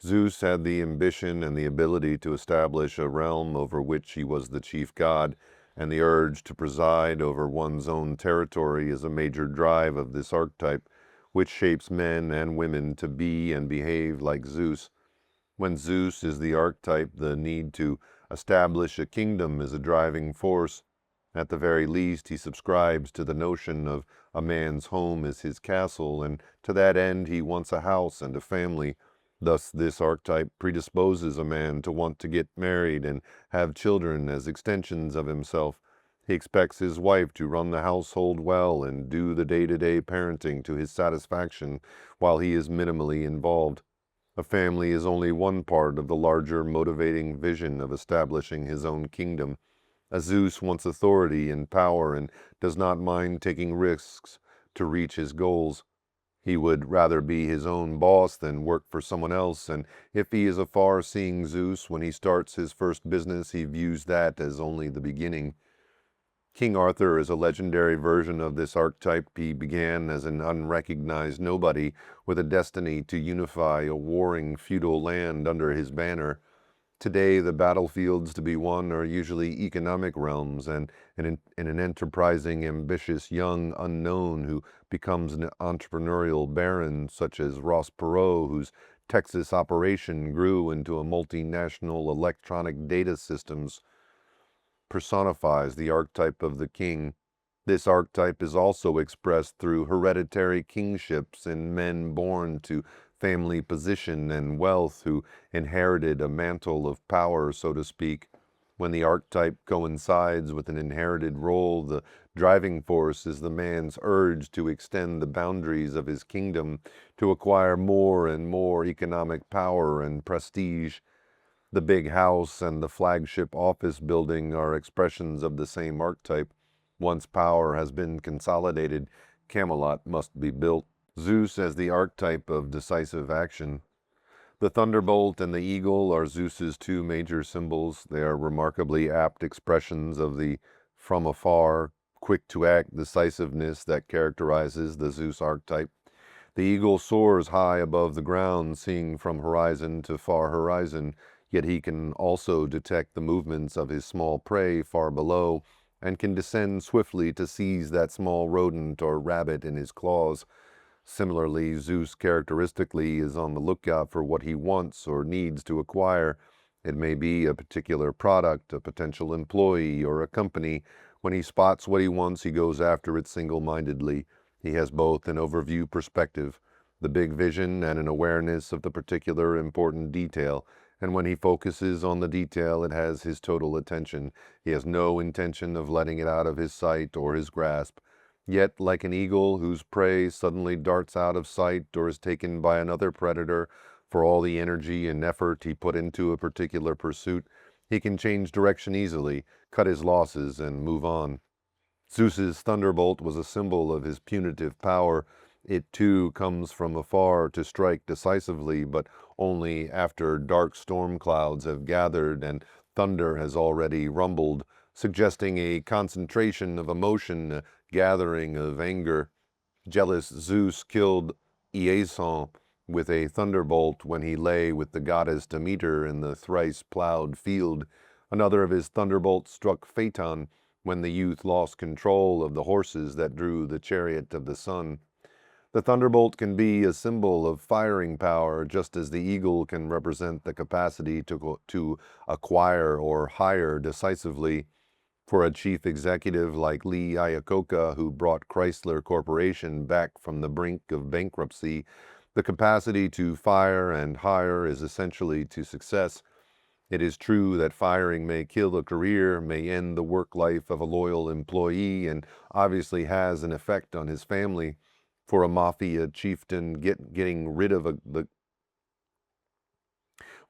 Speaker 1: Zeus had the ambition and the ability to establish a realm over which he was the chief god, and the urge to preside over one's own territory is a major drive of this archetype, which shapes men and women to be and behave like Zeus. When Zeus is the archetype, the need to establish a kingdom is a driving force. At the very least, he subscribes to the notion of a man's home is his castle, and to that end he wants a house and a family. Thus, this archetype predisposes a man to want to get married and have children as extensions of himself. He expects his wife to run the household well and do the day-to-day parenting to his satisfaction while he is minimally involved. A family is only one part of the larger motivating vision of establishing his own kingdom. A Zeus wants authority and power and does not mind taking risks to reach his goals. He would rather be his own boss than work for someone else, and if he is a far-seeing Zeus, when he starts his first business, he views that as only the beginning. King Arthur is a legendary version of this archetype. He began as an unrecognized nobody with a destiny to unify a warring feudal land under his banner. Today, the battlefields to be won are usually economic realms, and an enterprising, ambitious young unknown who becomes an entrepreneurial baron, such as Ross Perot, whose Texas operation grew into a multinational electronic data systems, personifies the archetype of the king. This archetype is also expressed through hereditary kingships in men born to family position and wealth who inherited a mantle of power, so to speak. When the archetype coincides with an inherited role, the driving force is the man's urge to extend the boundaries of his kingdom, to acquire more and more economic power and prestige. The big house and the flagship office building are expressions of the same archetype. Once power has been consolidated, Camelot must be built. Zeus as the archetype of decisive action. The thunderbolt and the eagle are Zeus's two major symbols. They are remarkably apt expressions of the from afar, quick-to-act decisiveness that characterizes the Zeus archetype. The eagle soars high above the ground, seeing from horizon to far horizon, yet he can also detect the movements of his small prey far below, and can descend swiftly to seize that small rodent or rabbit in his claws. Similarly, Zeus characteristically is on the lookout for what he wants or needs to acquire. It may be a particular product, a potential employee, or a company. When he spots what he wants, he goes after it single-mindedly. He has both an overview perspective, the big vision, and an awareness of the particular important detail. And when he focuses on the detail, it has his total attention. He has no intention of letting it out of his sight or his grasp. Yet, like an eagle whose prey suddenly darts out of sight or is taken by another predator, for all the energy and effort he put into a particular pursuit, he can change direction easily, cut his losses, and move on. Zeus's thunderbolt was a symbol of his punitive power. It too comes from afar to strike decisively, but only after dark storm clouds have gathered and thunder has already rumbled, suggesting a concentration of emotion, a gathering of anger. Jealous Zeus killed Iason with a thunderbolt when he lay with the goddess Demeter in the thrice-plowed field. Another of his thunderbolts struck Phaeton when the youth lost control of the horses that drew the chariot of the sun. The thunderbolt can be a symbol of firing power, just as the eagle can represent the capacity to acquire or hire decisively. For a chief executive like Lee Iacocca, who brought Chrysler Corporation back from the brink of bankruptcy, the capacity to fire and hire is essentially to success. It is true that firing may kill a career, may end the work life of a loyal employee, and obviously has an effect on his family. For a mafia chieftain, getting rid of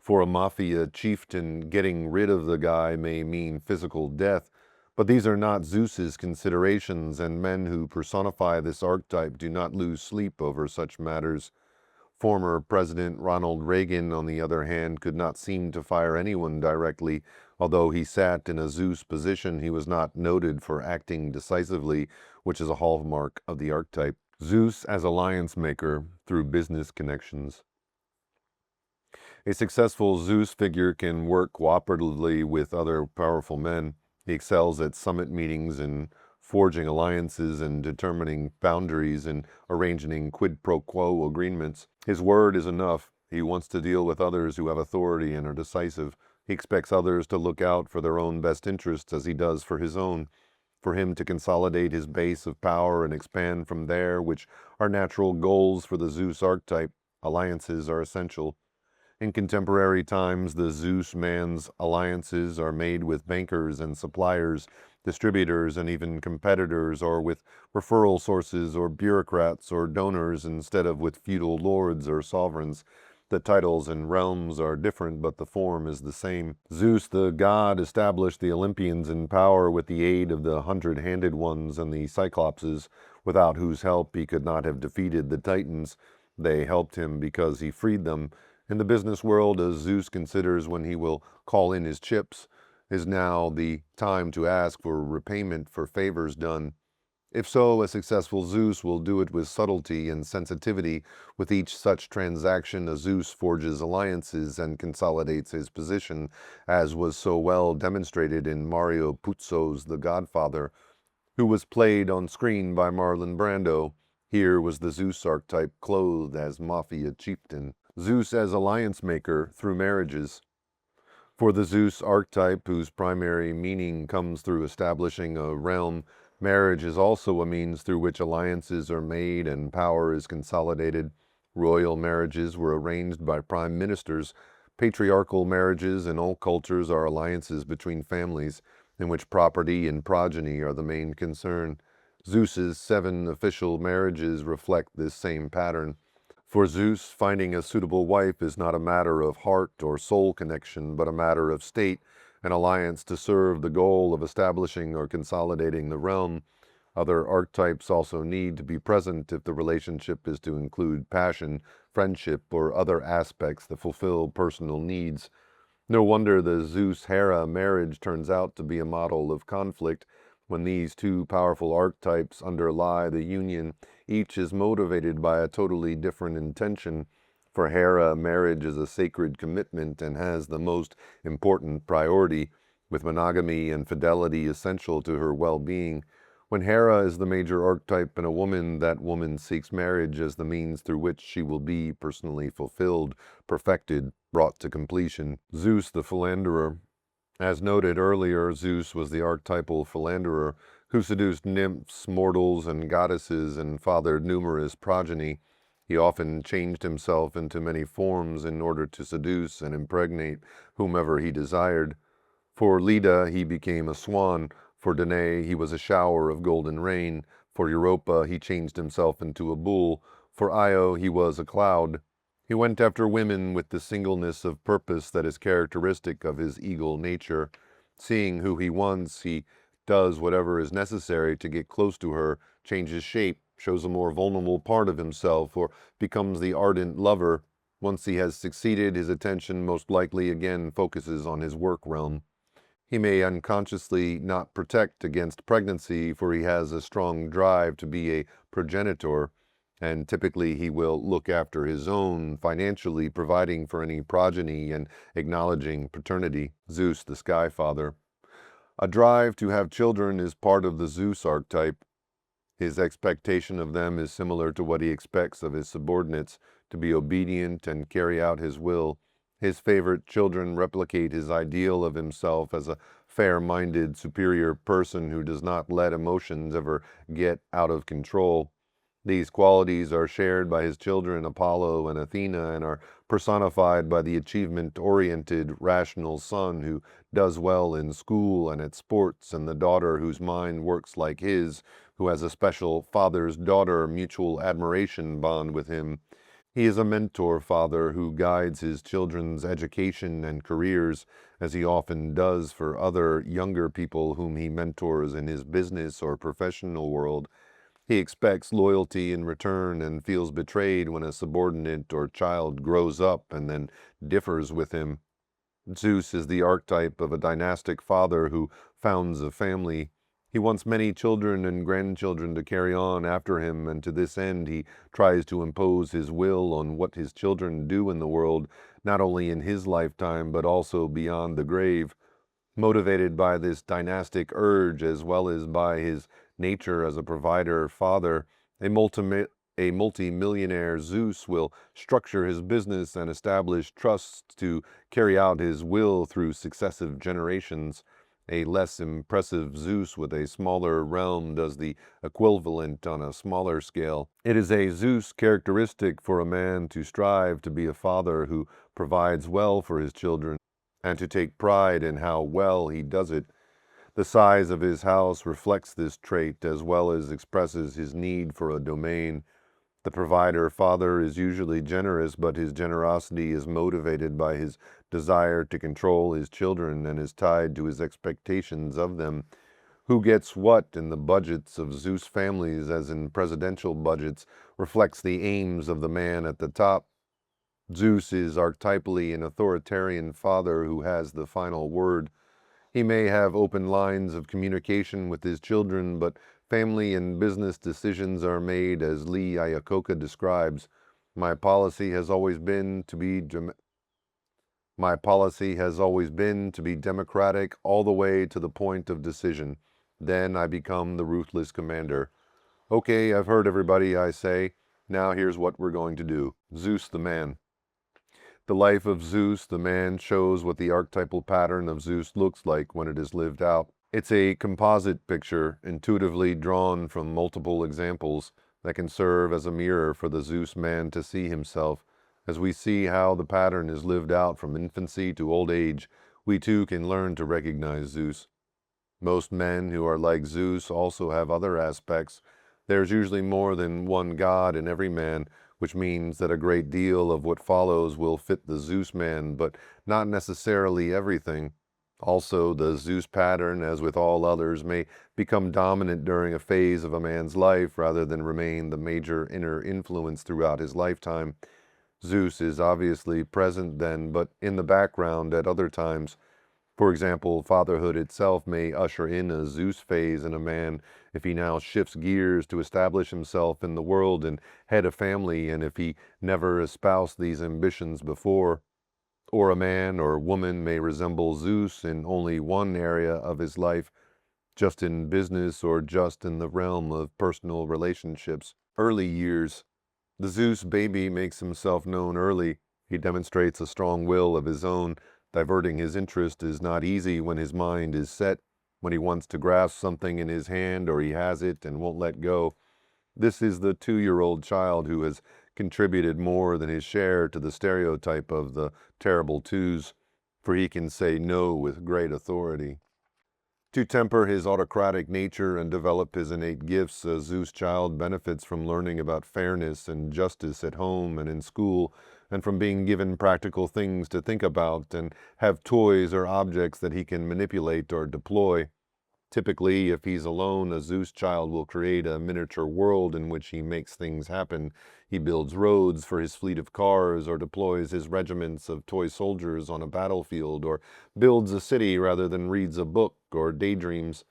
Speaker 1: For a mafia chieftain, getting rid of the guy may mean physical death, but these are not Zeus's considerations, and men who personify this archetype do not lose sleep over such matters. Former President Ronald Reagan, on the other hand, could not seem to fire anyone directly. Although he sat in a Zeus position, he was not noted for acting decisively, which is a hallmark of the archetype. Zeus as alliance maker through business connections. A successful Zeus figure can work cooperatively with other powerful men. He excels at summit meetings and forging alliances and determining boundaries and arranging quid pro quo agreements. His word is enough. He wants to deal with others who have authority and are decisive. He expects others to look out for their own best interests as he does for his own. For him to consolidate his base of power and expand from there, which are natural goals for the Zeus archetype, alliances are essential. In contemporary times, the Zeus man's alliances are made with bankers and suppliers, distributors, and even competitors, or with referral sources or bureaucrats or donors instead of with feudal lords or sovereigns. The titles and realms are different, but the form is the same. Zeus, the god, established the Olympians in power with the aid of the hundred-handed ones and the Cyclopses, without whose help he could not have defeated the Titans. They helped him because he freed them. In the business world, as Zeus considers when he will call in his chips, is now the time to ask for repayment for favors done. If so, a successful Zeus will do it with subtlety and sensitivity. With each such transaction, a Zeus forges alliances and consolidates his position, as was so well demonstrated in Mario Puzo's The Godfather, who was played on screen by Marlon Brando. Here was the Zeus archetype clothed as mafia chieftain. Zeus as alliance maker through marriages. For the Zeus archetype, whose primary meaning comes through establishing a realm, marriage is also a means through which alliances are made and power is consolidated. Royal marriages were arranged by prime ministers. Patriarchal marriages in all cultures are alliances between families, in which property and progeny are the main concern. Zeus's 7 official marriages reflect this same pattern. For Zeus, finding a suitable wife is not a matter of heart or soul connection, but a matter of state, an alliance to serve the goal of establishing or consolidating the realm. Other archetypes also need to be present if the relationship is to include passion, friendship, or other aspects that fulfill personal needs. No wonder the Zeus-Hera marriage turns out to be a model of conflict. When these two powerful archetypes underlie the union, each is motivated by a totally different intention. For Hera, marriage is a sacred commitment and has the most important priority, with monogamy and fidelity essential to her well-being. When Hera is the major archetype in a woman, that woman seeks marriage as the means through which she will be personally fulfilled, perfected, brought to completion. Zeus the philanderer. As noted earlier, Zeus was the archetypal philanderer who seduced nymphs, mortals, and goddesses and fathered numerous progeny. He often changed himself into many forms in order to seduce and impregnate whomever he desired. For Leda, he became a swan. For Danae, he was a shower of golden rain. For Europa, he changed himself into a bull. For Io, he was a cloud. He went after women with the singleness of purpose that is characteristic of his eagle nature. Seeing who he wants, he does whatever is necessary to get close to her, changes shape, shows a more vulnerable part of himself, or becomes the ardent lover. Once he has succeeded, his attention most likely again focuses on his work realm. He may unconsciously not protect against pregnancy, for he has a strong drive to be a progenitor, and typically he will look after his own, financially providing for any progeny and acknowledging paternity. Zeus, the sky father. A drive to have children is part of the Zeus archetype. His expectation of them is similar to what he expects of his subordinates, to be obedient and carry out his will. His favorite children replicate his ideal of himself as a fair-minded, superior person who does not let emotions ever get out of control. These qualities are shared by his children Apollo and Athena and are personified by the achievement-oriented, rational son who does well in school and at sports, and the daughter whose mind works like his, who has a special father's daughter mutual admiration bond with him. He is a mentor father who guides his children's education and careers, as he often does for other younger people whom he mentors in his business or professional world. He expects loyalty in return and feels betrayed when a subordinate or child grows up and then differs with him. Zeus is the archetype of a dynastic father who founds a family. He wants many children and grandchildren to carry on after him, and to this end he tries to impose his will on what his children do in the world, not only in his lifetime but also beyond the grave. Motivated by this dynastic urge as well as by his nature as a provider father, a multi-millionaire Zeus will structure his business and establish trusts to carry out his will through successive generations. A less impressive Zeus with a smaller realm does the equivalent on a smaller scale. It is a Zeus characteristic for a man to strive to be a father who provides well for his children, and to take pride in how well he does it. The size of his house reflects this trait as well as expresses his need for a domain. The provider father is usually generous, but his generosity is motivated by his desire to control his children and is tied to his expectations of them. Who gets what in the budgets of Zeus families, as in presidential budgets, reflects the aims of the man at the top. Zeus is archetypally an authoritarian father who has the final word. He may have open lines of communication with his children, but family and business decisions are made as Lee Iacocca describes. My policy has always been to be democratic all the way to the point of decision. Then I become the ruthless commander. Okay, I've heard everybody, I say. Now here's what we're going to do. Zeus the man. The life of Zeus, the man, shows what the archetypal pattern of Zeus looks like when it is lived out. It's a composite picture, intuitively drawn from multiple examples, that can serve as a mirror for the Zeus man to see himself. As we see how the pattern is lived out from infancy to old age, we too can learn to recognize Zeus. Most men who are like Zeus also have other aspects. There's usually more than one god in every man, which means that a great deal of what follows will fit the Zeus man, but not necessarily everything. Also, the Zeus pattern, as with all others, may become dominant during a phase of a man's life rather than remain the major inner influence throughout his lifetime. Zeus is obviously present then, but in the background at other times. For example, fatherhood itself may usher in a Zeus phase in a man if he now shifts gears to establish himself in the world and head a family, and if he never espoused these ambitions before. Or a man or woman may resemble Zeus in only one area of his life, just in business or just in the realm of personal relationships. Early years. The Zeus baby makes himself known early. He demonstrates a strong will of his own. Diverting his interest is not easy when his mind is set, when he wants to grasp something in his hand or he has it and won't let go. This is the 2-year-old child who has contributed more than his share to the stereotype of the terrible twos, for he can say no with great authority. To temper his autocratic nature and develop his innate gifts, a Zeus child benefits from learning about fairness and justice at home and in school, and from being given practical things to think about and have toys or objects that he can manipulate or deploy. Typically, if he's alone, a Zeus child will create a miniature world in which he makes things happen. He builds roads for his fleet of cars, or deploys his regiments of toy soldiers on a battlefield, or builds a city rather than reads a book or daydreams.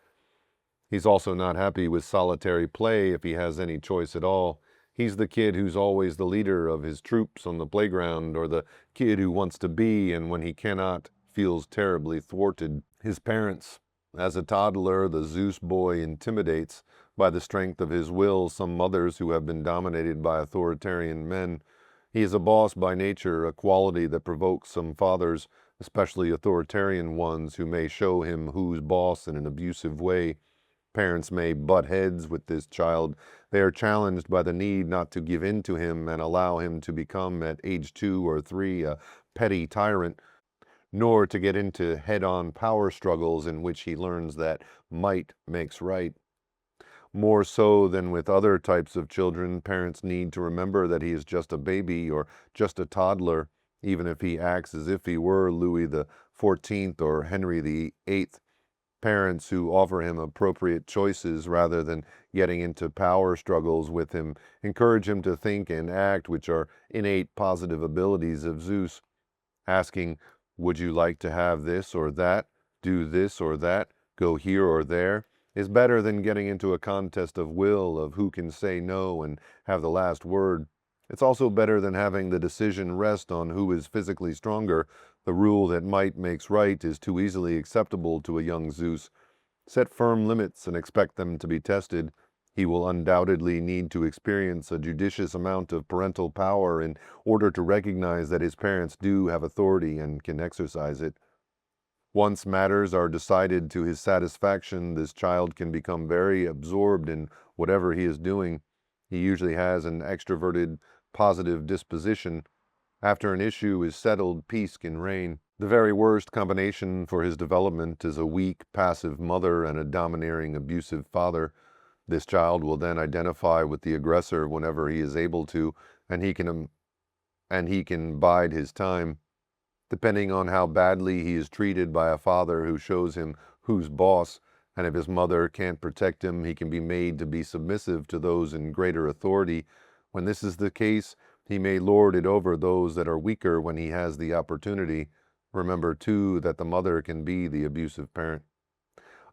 Speaker 1: He's also not happy with solitary play if he has any choice at all. He's the kid who's always the leader of his troops on the playground, or the kid who wants to be, and when he cannot, feels terribly thwarted. His parents. As a toddler, the Zeus boy intimidates by the strength of his will some mothers who have been dominated by authoritarian men. He is a boss by nature, a quality that provokes some fathers, especially authoritarian ones, who may show him who's boss in an abusive way. Parents may butt heads with this child. They are challenged by the need not to give in to him and allow him to become, at age 2 or 3, a petty tyrant, nor to get into head-on power struggles in which he learns that might makes right. More so than with other types of children, parents need to remember that he is just a baby or just a toddler, even if he acts as if he were Louis the XIV or Henry the VIII. Parents who offer him appropriate choices rather than getting into power struggles with him encourage him to think and act, which are innate positive abilities of Zeus. Asking, would you like to have this or that, do this or that, go here or there, is better than getting into a contest of will of who can say no and have the last word. It's also better than having the decision rest on who is physically stronger. The rule that might makes right is too easily acceptable to a young Zeus. Set firm limits and expect them to be tested. He will undoubtedly need to experience a judicious amount of parental power in order to recognize that his parents do have authority and can exercise it. Once matters are decided to his satisfaction, this child can become very absorbed in whatever he is doing. He usually has an extroverted, positive disposition. After an issue is settled, peace can reign. The very worst combination for his development is a weak, passive mother and a domineering, abusive father. This child will then identify with the aggressor whenever he is able to, and he can bide his time. Depending on how badly he is treated by a father who shows him who's boss, and if his mother can't protect him, he can be made to be submissive to those in greater authority. When this is the case, he may lord it over those that are weaker when he has the opportunity. Remember, too, that the mother can be the abusive parent.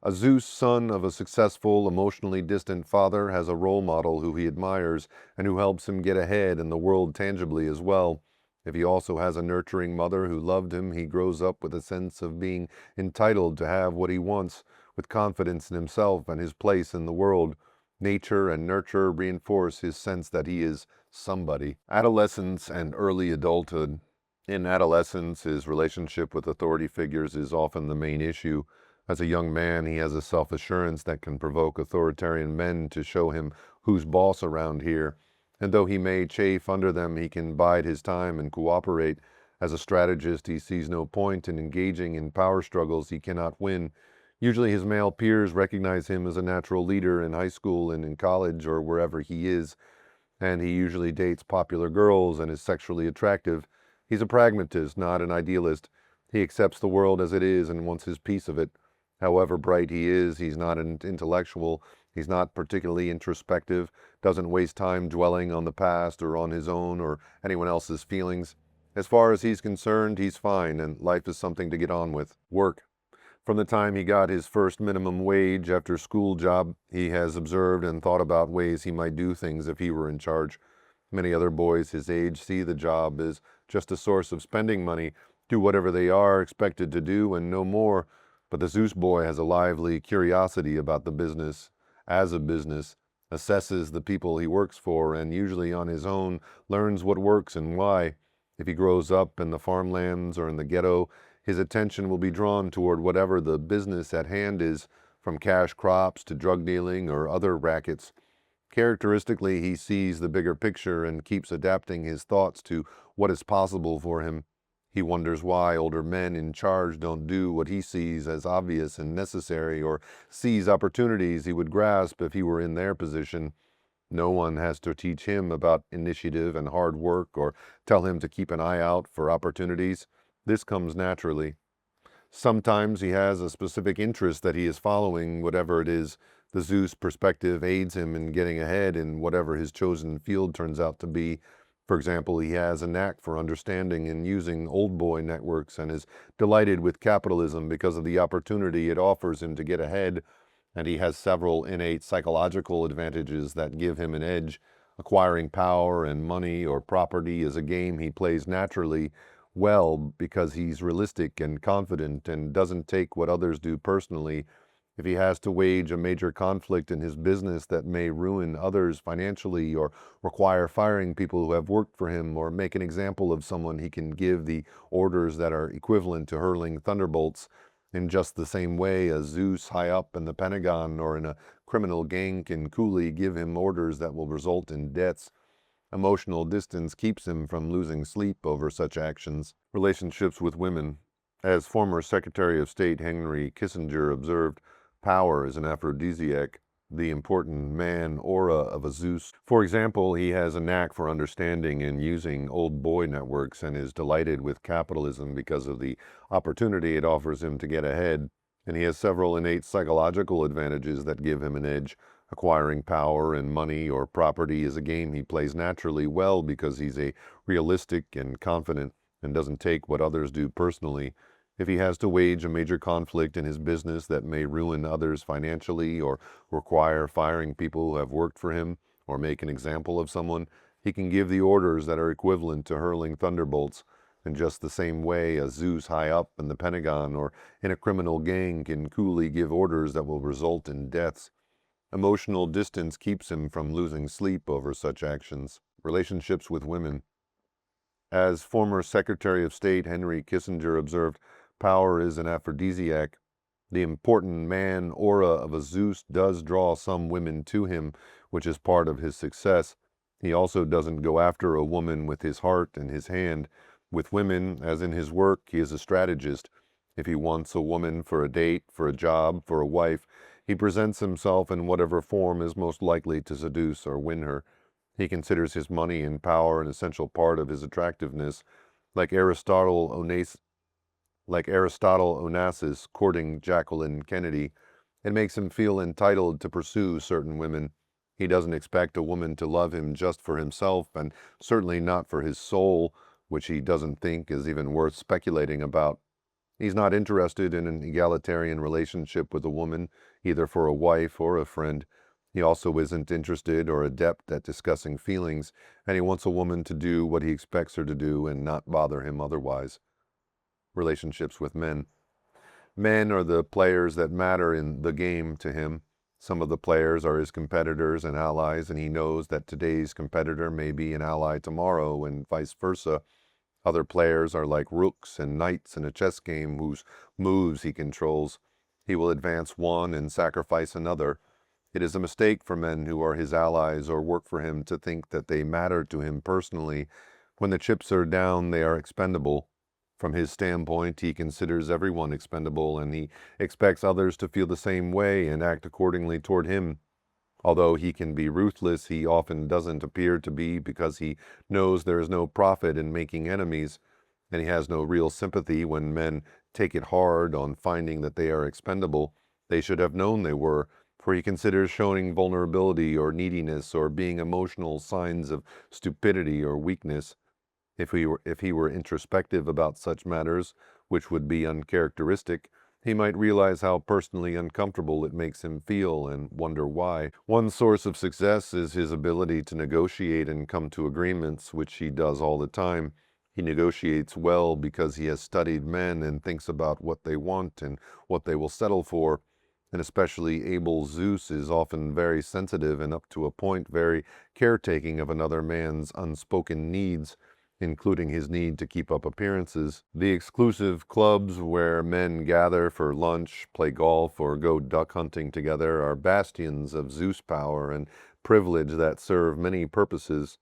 Speaker 1: A Zeus son of a successful, emotionally distant father has a role model who he admires and who helps him get ahead in the world tangibly as well. If he also has a nurturing mother who loved him, he grows up with a sense of being entitled to have what he wants, with confidence in himself and his place in the world. Nature and nurture reinforce his sense that he is somebody. Adolescence and early adulthood. In adolescence, his relationship with authority figures is often the main issue. As a young man, he has a self-assurance that can provoke authoritarian men to show him who's boss around here. And though he may chafe under them, he can bide his time and cooperate. As a strategist, he sees no point in engaging in power struggles he cannot win. Usually his male peers recognize him as a natural leader in high school and in college or wherever he is, and he usually dates popular girls and is sexually attractive. He's a pragmatist, not an idealist. He accepts the world as it is and wants his piece of it. However bright he is, he's not an intellectual. He's not particularly introspective, doesn't waste time dwelling on the past or on his own or anyone else's feelings. As far as he's concerned, he's fine, and life is something to get on with. Work. From the time he got his first minimum wage after school job, he has observed and thought about ways he might do things if he were in charge. Many other boys his age see the job as just a source of spending money, do whatever they are expected to do and no more. But the Zeus boy has a lively curiosity about the business as a business, assesses the people he works for, and usually on his own learns what works and why. If he grows up in the farmlands or in the ghetto, his attention will be drawn toward whatever the business at hand is, from cash crops to drug dealing or other rackets. Characteristically, he sees the bigger picture and keeps adapting his thoughts to what is possible for him. He wonders why older men in charge don't do what he sees as obvious and necessary, or sees opportunities he would grasp if he were in their position. No one has to teach him about initiative and hard work or tell him to keep an eye out for opportunities. This comes naturally. Sometimes he has a specific interest that he is following, whatever it is. The Zeus perspective aids him in getting ahead in whatever his chosen field turns out to be. For example, he has a knack for understanding and using old boy networks and is delighted with capitalism because of the opportunity it offers him to get ahead, and he has several innate psychological advantages that give him an edge. Acquiring power and money or property is a game he plays naturally well because he's realistic and confident and doesn't take what others do personally. If he has to wage a major conflict in his business that may ruin others financially or require firing people who have worked for him or make an example of someone, he can give the orders that are equivalent to hurling thunderbolts. In just the same way as Zeus high up in the Pentagon or in a criminal gang can coolly give him orders that will result in deaths. Emotional distance keeps him from losing sleep over such actions. Relationships with women. As former Secretary of State Henry Kissinger observed, power is an aphrodisiac. the important man aura of a Zeus. For example, he has a knack for understanding and using old boy networks and is delighted with capitalism because of the opportunity it offers him to get ahead. And he has several innate psychological advantages that give him an edge. Acquiring power and money or property is a game he plays naturally well because he's a realistic and confident and doesn't take what others do personally. If he has to wage a major conflict in his business that may ruin others financially or require firing people who have worked for him or make an example of someone, he can give the orders that are equivalent to hurling thunderbolts in just the same way as Zeus high up in the Pentagon or in a criminal gang can coolly give orders that will result in deaths. Emotional distance keeps him from losing sleep over such actions. Relationships with women. As former Secretary of State Henry Kissinger observed, power is an aphrodisiac. The important man aura of a Zeus does draw some women to him, which is part of his success. He also doesn't go after a woman with his heart in his hand. With women, as in his work, he is a strategist. If he wants a woman for a date, for a job, for a wife, he presents himself in whatever form is most likely to seduce or win her. He considers his money and power an essential part of his attractiveness, like Aristotle Onassis courting Jacqueline Kennedy. It makes him feel entitled to pursue certain women. He doesn't expect a woman to love him just for himself, and certainly not for his soul, which he doesn't think is even worth speculating about. He's not interested in an egalitarian relationship with a woman, either for a wife or a friend. He also isn't interested or adept at discussing feelings, and he wants a woman to do what he expects her to do and not bother him otherwise. Relationships with men. Men are the players that matter in the game to him. Some of the players are his competitors and allies, and he knows that today's competitor may be an ally tomorrow and vice versa. Other players are like rooks and knights in a chess game whose moves he controls. He will advance one and sacrifice another. It is a mistake for men who are his allies or work for him to think that they matter to him personally. When the chips are down, they are expendable. From his standpoint, he considers everyone expendable, and he expects others to feel the same way and act accordingly toward him. Although he can be ruthless, he often doesn't appear to be because he knows there is no profit in making enemies, and he has no real sympathy when men take it hard on finding that they are expendable. They should have known they were, for he considers showing vulnerability or neediness or being emotional signs of stupidity or weakness. If he were introspective about such matters, which would be uncharacteristic, he might realize how personally uncomfortable it makes him feel and wonder why. One source of success is his ability to negotiate and come to agreements, which he does all the time. He negotiates well because he has studied men and thinks about what they want and what they will settle for. An especially able Zeus is often very sensitive and up to a point very caretaking of another man's unspoken needs, including his need to keep up appearances. The exclusive clubs where men gather for lunch, play golf, or go duck hunting together are bastions of Zeus power and privilege that serve many purposes.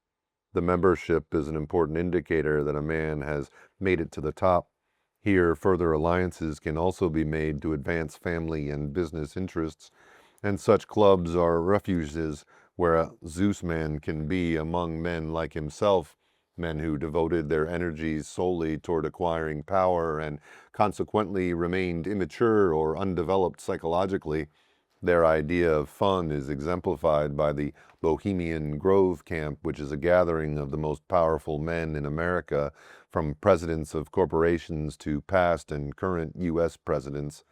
Speaker 1: The membership is an important indicator that a man has made it to the top. Here, further alliances can also be made to advance family and business interests, and such clubs are refuges where a Zeus man can be among men like himself, men who devoted their energies solely toward acquiring power and consequently remained immature or undeveloped psychologically. Their idea of fun is exemplified by the Bohemian Grove Camp, which is a gathering of the most powerful men in America, from presidents of corporations to past and current U.S. presidents.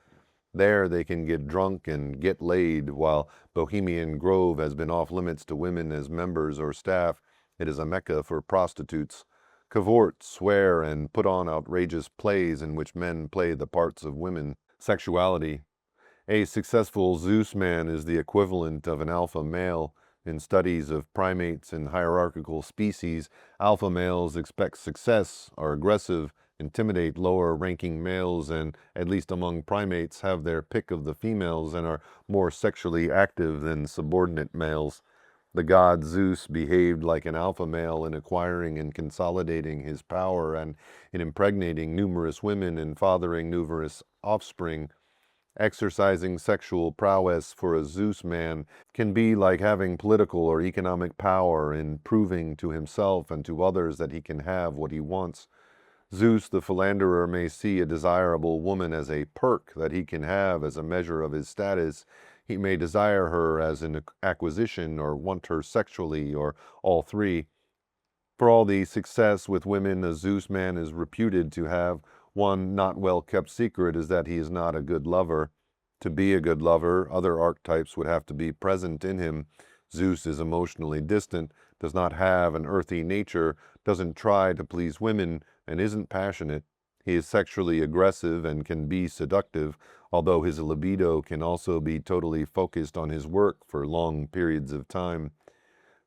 Speaker 1: There they can get drunk and get laid. While Bohemian Grove has been off limits to women as members or staff, it is a mecca for prostitutes. Cavort, swear, and put on outrageous plays in which men play the parts of women. Sexuality. A successful Zeus man is the equivalent of an alpha male. In studies of primates and hierarchical species, alpha males expect success, are aggressive, intimidate lower-ranking males, and, at least among primates, have their pick of the females and are more sexually active than subordinate males. The god Zeus behaved like an alpha male in acquiring and consolidating his power and in impregnating numerous women and fathering numerous offspring. Exercising sexual prowess for a Zeus man can be like having political or economic power in proving to himself and to others that he can have what he wants. Zeus the philanderer may see a desirable woman as a perk that he can have as a measure of his status. He may desire her as an acquisition or want her sexually or all three. For all the success with women a Zeus man is reputed to have, one not well kept secret is that he is not a good lover. To be a good lover, other archetypes would have to be present in him. Zeus is emotionally distant, does not have an earthy nature, doesn't try to please women, and isn't passionate. He is sexually aggressive and can be seductive, although his libido can also be totally focused on his work for long periods of time.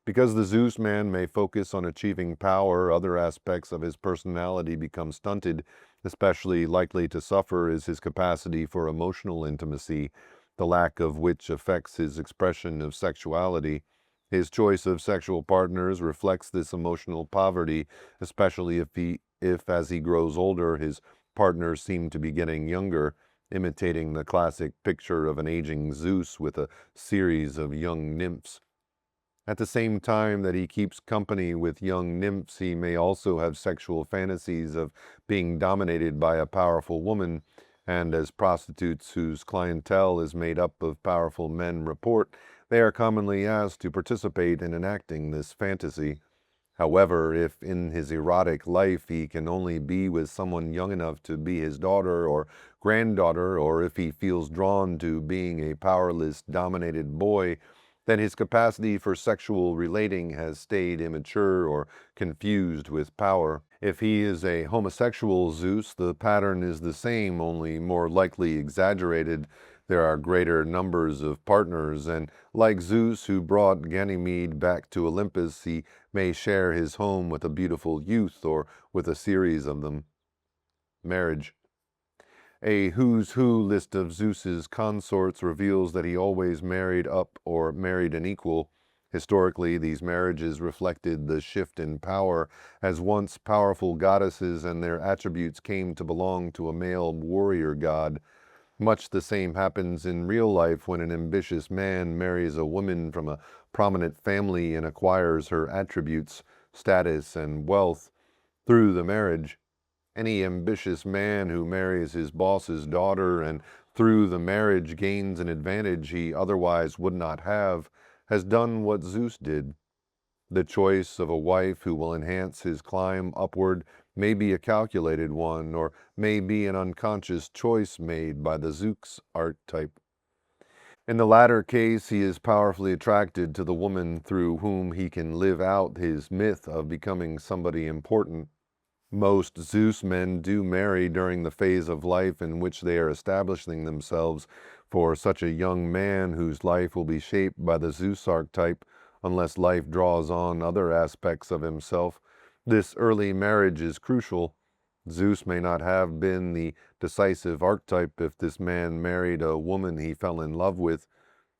Speaker 1: Because the Zeus man may focus on achieving power, other aspects of his personality become stunted. Especially likely to suffer is his capacity for emotional intimacy, the lack of which affects his expression of sexuality. His choice of sexual partners reflects this emotional poverty, especially if as he grows older, his partners seem to be getting younger, imitating the classic picture of an aging Zeus with a series of young nymphs. At the same time that he keeps company with young nymphs, he may also have sexual fantasies of being dominated by a powerful woman, and as prostitutes whose clientele is made up of powerful men report, they are commonly asked to participate in enacting this fantasy. However, if in his erotic life he can only be with someone young enough to be his daughter or granddaughter, or if he feels drawn to being a powerless, dominated boy, then his capacity for sexual relating has stayed immature or confused with power. If he is a homosexual Zeus, the pattern is the same, only more likely exaggerated. There are greater numbers of partners, and like Zeus, who brought Ganymede back to Olympus, he may share his home with a beautiful youth or with a series of them. Marriage. A who's who list of Zeus's consorts reveals that he always married up or married an equal. Historically, these marriages reflected the shift in power, as once powerful goddesses and their attributes came to belong to a male warrior god. Much the same happens in real life when an ambitious man marries a woman from a prominent family and acquires her attributes, status, and wealth through the marriage. Any ambitious man who marries his boss's daughter and through the marriage gains an advantage he otherwise would not have, has done what Zeus did. The choice of a wife who will enhance his climb upward may be a calculated one, or may be an unconscious choice made by the Zeus archetype. In the latter case, he is powerfully attracted to the woman through whom he can live out his myth of becoming somebody important. Most Zeus men do marry during the phase of life in which they are establishing themselves. For such a young man whose life will be shaped by the Zeus archetype, unless life draws on other aspects of himself, this early marriage is crucial. Zeus may not have been the decisive archetype if this man married a woman he fell in love with.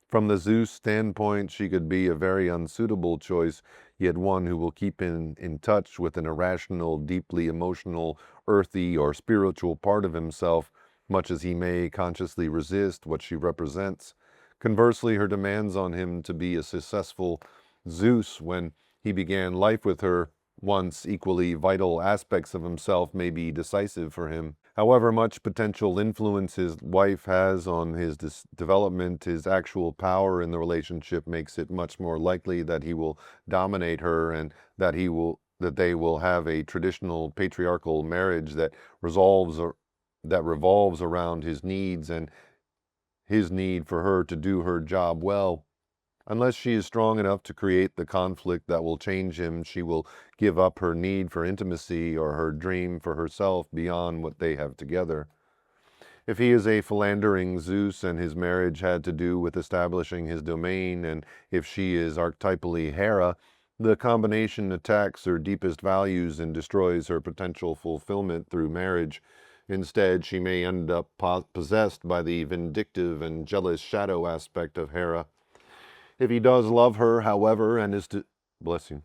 Speaker 1: From the Zeus standpoint, she could be a very unsuitable choice, yet one who will keep in touch with an irrational, deeply emotional, earthy, or spiritual part of himself, much as he may consciously resist what she represents. Conversely, her demands on him to be a successful Zeus when he began life with her, once equally vital aspects of himself, may be decisive for him. However much potential influence his wife has on his development, his actual power in the relationship makes it much more likely that he will dominate her and that they will have a traditional patriarchal marriage that revolves around his needs and his need for her to do her job well. Unless she is strong enough to create the conflict that will change him, she will give up her need for intimacy or her dream for herself beyond what they have together. If he is a philandering Zeus and his marriage had to do with establishing his domain, and if she is archetypally Hera, the combination attacks her deepest values and destroys her potential fulfillment through marriage. Instead, she may end up possessed by the vindictive and jealous shadow aspect of Hera. If he does love her, however, and is bless you.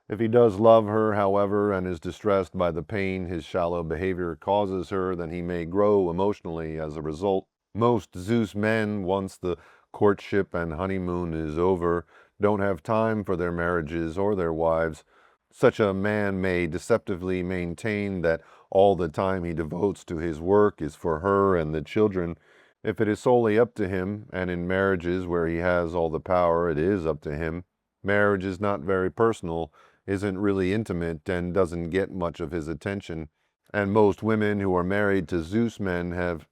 Speaker 1: If he does love her, however, and is distressed by the pain his shallow behavior causes her, then he may grow emotionally as a result. Most Zeus men, once the courtship and honeymoon is over, don't have time for their marriages or their wives. Such a man may deceptively maintain that all the time he devotes to his work is for her and the children. If it is solely up to him, and in marriages where he has all the power, it is up to him, marriage is not very personal, isn't really intimate, and doesn't get much of his attention. And most women who are married to Zeus men have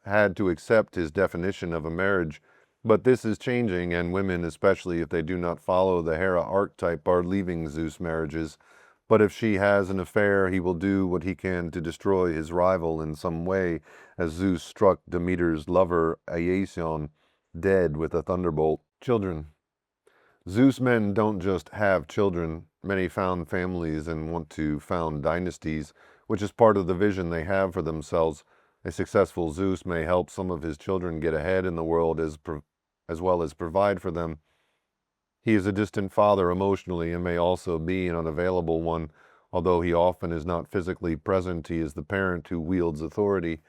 Speaker 1: had to accept his definition of a marriage. But this is changing, and women, especially if they do not follow the Hera archetype, are leaving Zeus marriages. But if she has an affair, he will do what he can to destroy his rival in some way, as Zeus struck Demeter's lover Iasion dead with a thunderbolt. Children. Zeus men don't just have children. Many found families and want to found dynasties, which is part of the vision they have for themselves. A successful Zeus may help some of his children get ahead in the world as well as provide for them. He is a distant father emotionally and may also be an unavailable one. Although he often is not physically present, he is the parent who wields authority.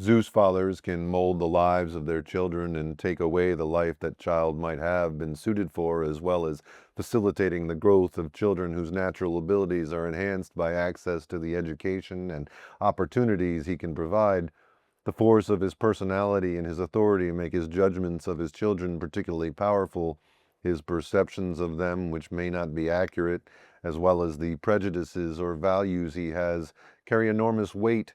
Speaker 1: Zeus fathers can mold the lives of their children and take away the life that child might have been suited for, as well as facilitating the growth of children whose natural abilities are enhanced by access to the education and opportunities he can provide. The force of his personality and his authority make his judgments of his children particularly powerful. His perceptions of them, which may not be accurate, as well as the prejudices or values he has, carry enormous weight,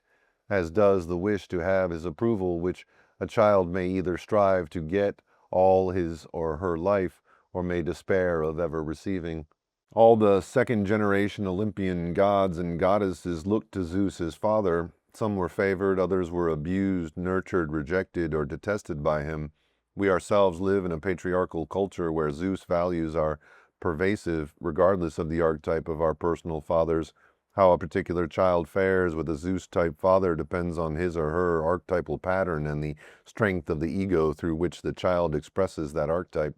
Speaker 1: as does the wish to have his approval, which a child may either strive to get all his or her life, or may despair of ever receiving. All the second-generation Olympian gods and goddesses looked to Zeus as father. Some were favored, others were abused, nurtured, rejected, or detested by him. We ourselves live in a patriarchal culture where Zeus values are pervasive, regardless of the archetype of our personal fathers. How a particular child fares with a Zeus-type father depends on his or her archetypal pattern and the strength of the ego through which the child expresses that archetype.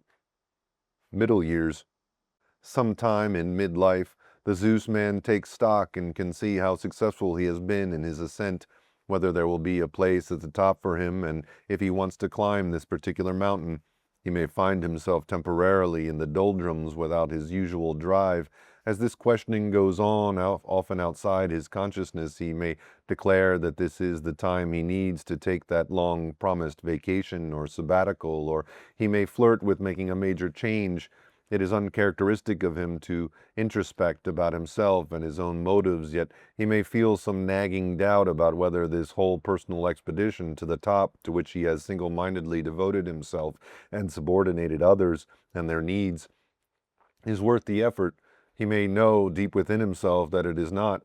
Speaker 1: Middle years. Sometime in midlife, the Zeus man takes stock and can see how successful he has been in his ascent, whether there will be a place at the top for him, and if he wants to climb this particular mountain. He may find himself temporarily in the doldrums without his usual drive. As this questioning goes on, often outside his consciousness, he may declare that this is the time he needs to take that long-promised vacation or sabbatical, or he may flirt with making a major change. It is uncharacteristic of him to introspect about himself and his own motives, yet he may feel some nagging doubt about whether this whole personal expedition to the top, to which he has single-mindedly devoted himself and subordinated others and their needs, is worth the effort. He may know deep within himself that it is not.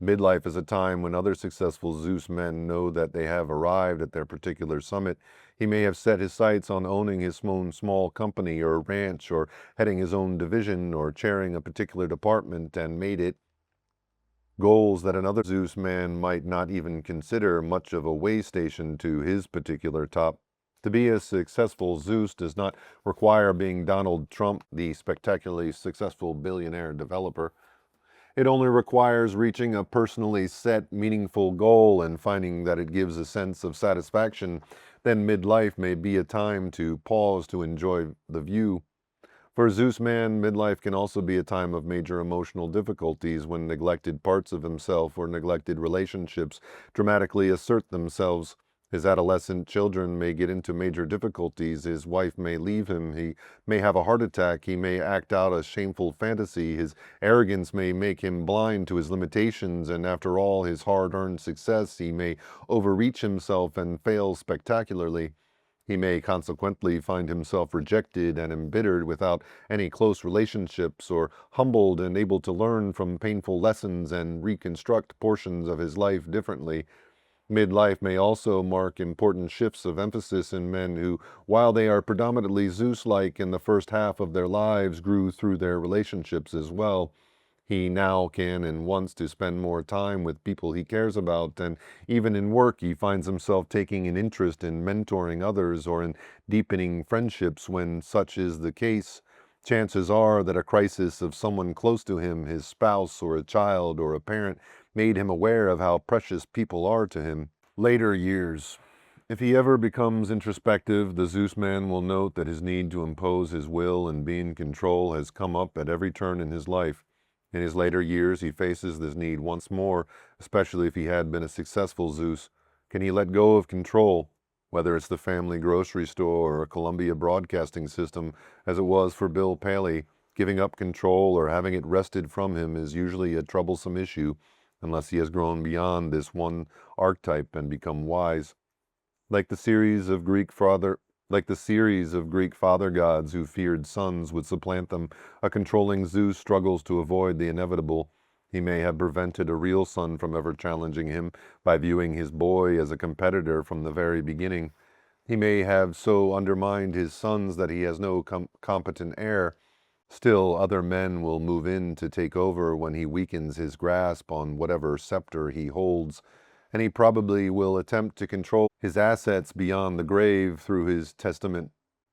Speaker 1: Midlife is a time when other successful Zeus men know that they have arrived at their particular summit. He may have set his sights on owning his own small company or ranch, or heading his own division, or chairing a particular department, and made it. Goals that another Zeus man might not even consider much of a way station to his particular top. To be a successful Zeus does not require being Donald Trump, the spectacularly successful billionaire developer. It only requires reaching a personally set, meaningful goal and finding that it gives a sense of satisfaction. Then midlife may be a time to pause to enjoy the view. For Zeus man, midlife can also be a time of major emotional difficulties when neglected parts of himself or neglected relationships dramatically assert themselves. His adolescent children may get into major difficulties, his wife may leave him, he may have a heart attack, he may act out a shameful fantasy, his arrogance may make him blind to his limitations, and after all his hard-earned success, he may overreach himself and fail spectacularly. He may consequently find himself rejected and embittered without any close relationships, or humbled and able to learn from painful lessons and reconstruct portions of his life differently. Midlife may also mark important shifts of emphasis in men who, while they are predominantly Zeus-like in the first half of their lives, grew through their relationships as well. He now can and wants to spend more time with people he cares about, and even in work he finds himself taking an interest in mentoring others or in deepening friendships. When such is the case, chances are that a crisis of someone close to him, his spouse or a child or a parent, made him aware of how precious people are to him. Later years. If he ever becomes introspective, the Zeus man will note that his need to impose his will and be in control has come up at every turn in his life. In his later years, he faces this need once more, especially if he had been a successful Zeus. Can he let go of control, whether it's the family grocery store or a Columbia broadcasting system, as it was for Bill Paley? Giving up control or having it wrested from him is usually a troublesome issue, unless he has grown beyond this one archetype and become wise. Like the series of Greek father gods who feared sons would supplant them, a controlling Zeus struggles to avoid the inevitable. He may have prevented a real son from ever challenging him by viewing his boy as a competitor from the very beginning. He may have so undermined his sons that he has no competent heir. Still, other men will move in to take over when he weakens his grasp on whatever scepter he holds, and he probably will attempt to control his assets beyond the grave through his testament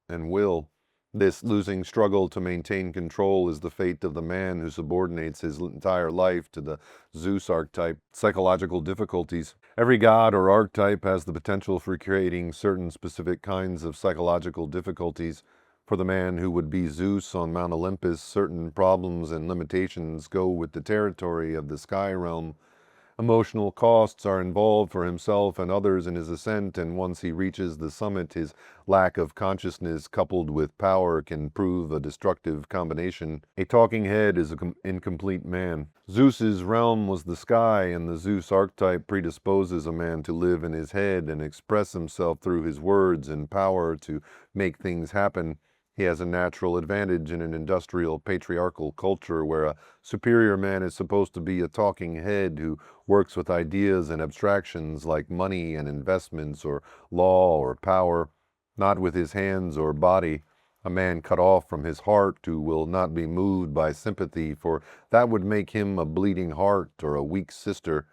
Speaker 1: and will. This losing struggle to maintain control is the fate of the man who subordinates his entire life to the Zeus archetype. Psychological difficulties. Every god or archetype has the potential for creating certain specific kinds of psychological difficulties. For the man who would be Zeus on Mount Olympus, certain problems and limitations go with the territory of the sky realm. Emotional costs are involved for himself and others in his ascent, and once he reaches the summit, his lack of consciousness coupled with power can prove a destructive combination. A talking head is an incomplete man. Zeus's realm was the sky, and the Zeus archetype predisposes a man to live in his head and express himself through his words and power to make things happen. He has a natural advantage in an industrial patriarchal culture where a superior man is supposed to be a talking head who works with ideas and abstractions like money and investments or law or power, not with his hands or body. A man cut off from his heart who will not be moved by sympathy, for that would make him a bleeding heart or a weak sister.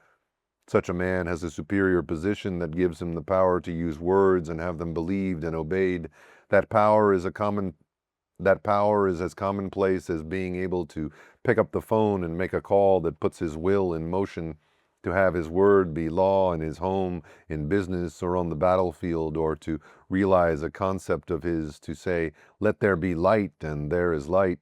Speaker 1: Such a man has a superior position that gives him the power to use words and have them believed and obeyed. That power is as commonplace as being able to pick up the phone and make a call that puts his will in motion, to have his word be law in his home, in business, or on the battlefield, or to realize a concept of his, to say, "Let there be light," and there is light.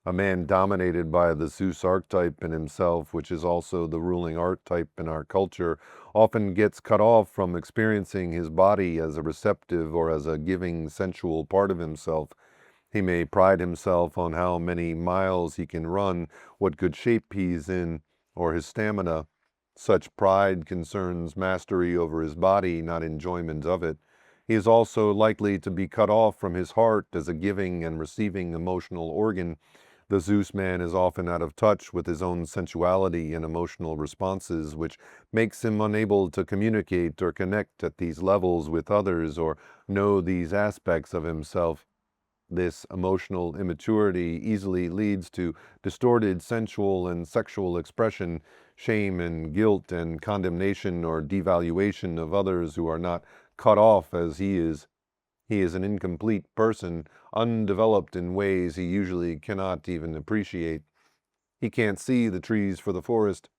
Speaker 1: A man dominated by the Zeus archetype in himself, which is also the ruling archetype in our culture, often gets cut off from experiencing his body as a receptive or as a giving sensual part of himself. He may pride himself on how many miles he can run, what good shape he's in, or his stamina. Such pride concerns mastery over his body, not enjoyment of it. He is also likely to be cut off from his heart as a giving and receiving emotional organ. The Zeus man is often out of touch with his own sensuality and emotional responses, which makes him unable to communicate or connect at these levels with others or know these aspects of himself. This emotional immaturity easily leads to distorted sensual and sexual expression, shame and guilt and condemnation or devaluation of others who are not cut off as he is. He is an incomplete person, undeveloped in ways he usually cannot even appreciate. He can't see the trees for the forest.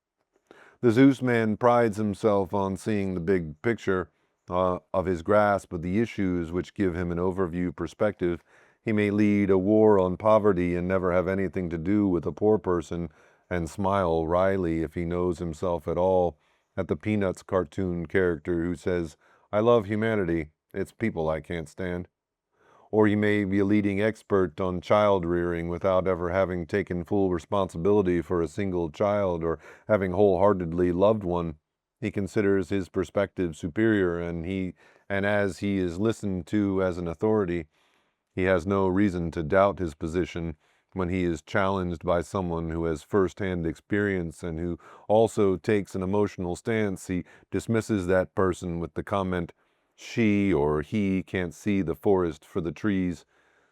Speaker 1: The Zeus man prides himself on seeing the big picture of his grasp of the issues which give him an overview perspective. He may lead a war on poverty and never have anything to do with a poor person, and smile wryly, if he knows himself at all, at the Peanuts cartoon character who says, "I love humanity. It's people I can't stand." Or he may be a leading expert on child rearing without ever having taken full responsibility for a single child or having wholeheartedly loved one. He considers his perspective superior, and as he is listened to as an authority, he has no reason to doubt his position. When he is challenged by someone who has first-hand experience and who also takes an emotional stance, he dismisses that person with the comment, "She or he can't see the forest for the trees."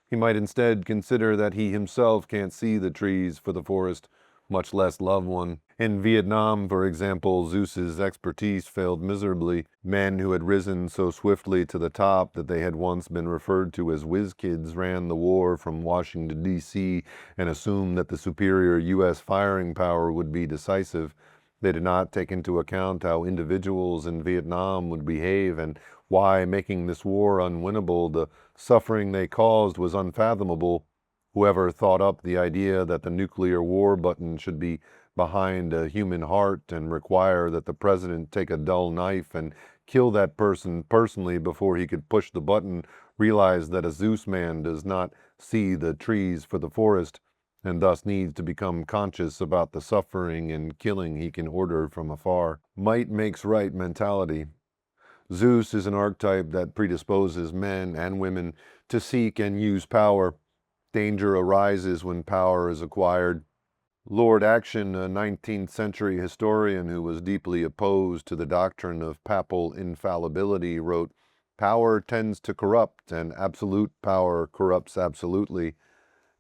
Speaker 1: He might instead consider that he himself can't see the trees for the forest, much less love one. In Vietnam, for example, Zeus's expertise failed miserably. Men who had risen so swiftly to the top that they had once been referred to as whiz kids ran the war from Washington, D.C., and assumed that the superior U.S. firing power would be decisive. They did not take into account how individuals in Vietnam would behave and Why, making this war unwinnable, the suffering they caused was unfathomable. Whoever thought up the idea that the nuclear war button should be behind a human heart and require that the president take a dull knife and kill that person personally before he could push the button realized that a Zeus man does not see the trees for the forest and thus needs to become conscious about the suffering and killing he can order from afar. Might makes right mentality. Zeus is an archetype that predisposes men and women to seek and use power. Danger arises when power is acquired. Lord Action, a 19th century historian who was deeply opposed to the doctrine of papal infallibility, wrote, "Power tends to corrupt, and absolute power corrupts absolutely."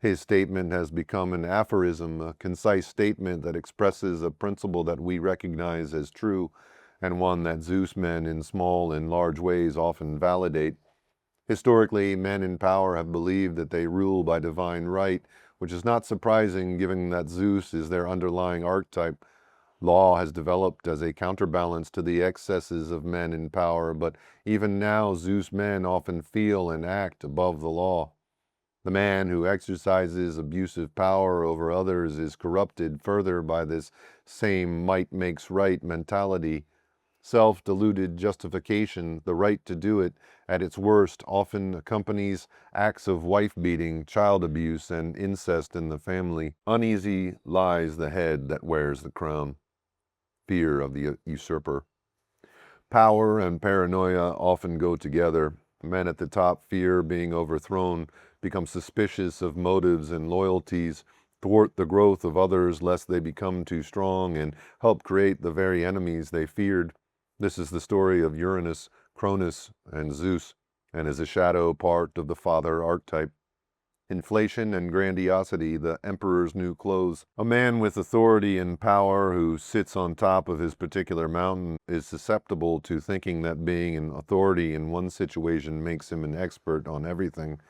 Speaker 1: His statement has become an aphorism, a concise statement that expresses a principle that we recognize as true, and one that Zeus men in small and large ways often validate. Historically, men in power have believed that they rule by divine right, which is not surprising given that Zeus is their underlying archetype. Law has developed as a counterbalance to the excesses of men in power, but even now Zeus men often feel and act above the law. The man who exercises abusive power over others is corrupted further by this same might makes right mentality. Self-deluded justification, the right to do it, at its worst often accompanies acts of wife-beating, child abuse, and incest in the family. Uneasy lies the head that wears the crown. Fear of the usurper. Power and paranoia often go together. Men at the top fear being overthrown, become suspicious of motives and loyalties, thwart the growth of others lest they become too strong, and help create the very enemies they feared. This is the story of Uranus, Cronus, and Zeus, and is a shadow part of the father archetype. Inflation and grandiosity, the emperor's new clothes. A man with authority and power who sits on top of his particular mountain is susceptible to thinking that being an authority in one situation makes him an expert on everything.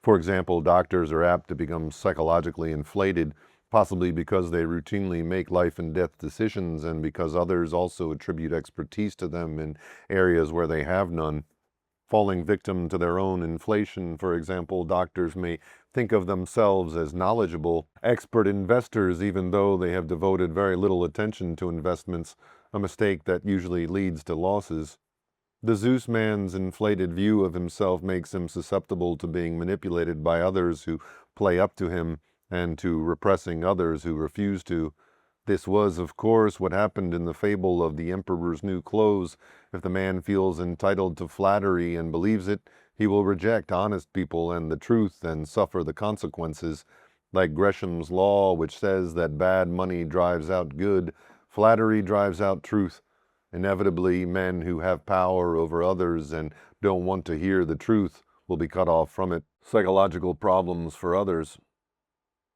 Speaker 1: For example, doctors are apt to become psychologically inflated, possibly because they routinely make life and death decisions and because others also attribute expertise to them in areas where they have none. Falling victim to their own inflation, for example, doctors may think of themselves as knowledgeable, expert investors even though they have devoted very little attention to investments, a mistake that usually leads to losses. The Zeus man's inflated view of himself makes him susceptible to being manipulated by others who play up to him and to repressing others who refuse to. This was, of course, what happened in the fable of the emperor's new clothes. If the man feels entitled to flattery and believes it, he will reject honest people and the truth and suffer the consequences. Like Gresham's law, which says that bad money drives out good, flattery drives out truth. Inevitably, men who have power over others and don't want to hear the truth will be cut off from it. Psychological problems for others.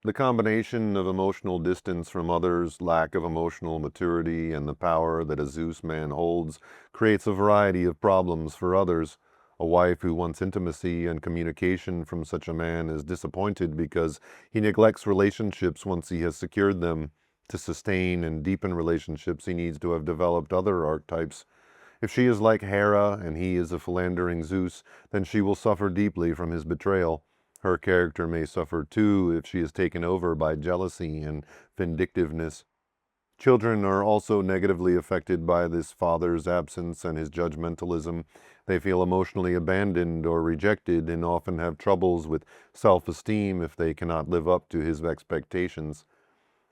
Speaker 1: The combination of emotional distance from others, lack of emotional maturity, and the power that a Zeus man holds creates a variety of problems for others. A wife who wants intimacy and communication from such a man is disappointed because he neglects relationships once he has secured them. To sustain and deepen relationships, he needs to have developed other archetypes. If she is like Hera and he is a philandering Zeus, then she will suffer deeply from his betrayal. Her character may suffer too if she is taken over by jealousy and vindictiveness. Children are also negatively affected by this father's absence and his judgmentalism. They feel emotionally abandoned or rejected and often have troubles with self-esteem if they cannot live up to his expectations.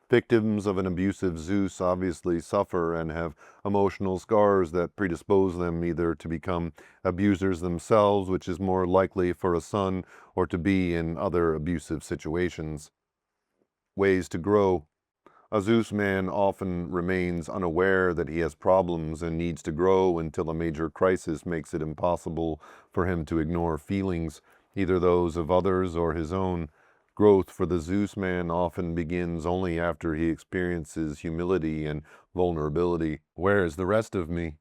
Speaker 1: Victims of an abusive Zeus obviously suffer and have emotional scars that predispose them either to become abusers themselves, which is more likely for a son, or to be in other abusive situations. Ways to grow. A Zeus man often remains unaware that he has problems and needs to grow until a major crisis makes it impossible for him to ignore feelings, either those of others or his own. Growth for the Zeus man often begins only after he experiences humility and vulnerability. Where is the rest of me?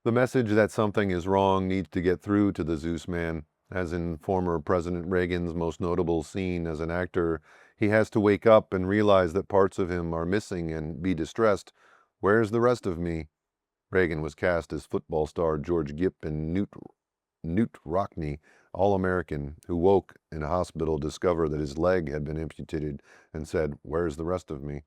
Speaker 1: The message that something is wrong needs to get through to the Zeus man. As in former President Reagan's most notable scene as an actor, he has to wake up and realize that parts of him are missing and be distressed. Where's the rest of me? Reagan was cast as football star George Gipp in Newt Rockney, All-American, who woke in a hospital, discovered that his leg had been amputated, and said, "Where's the rest of me?"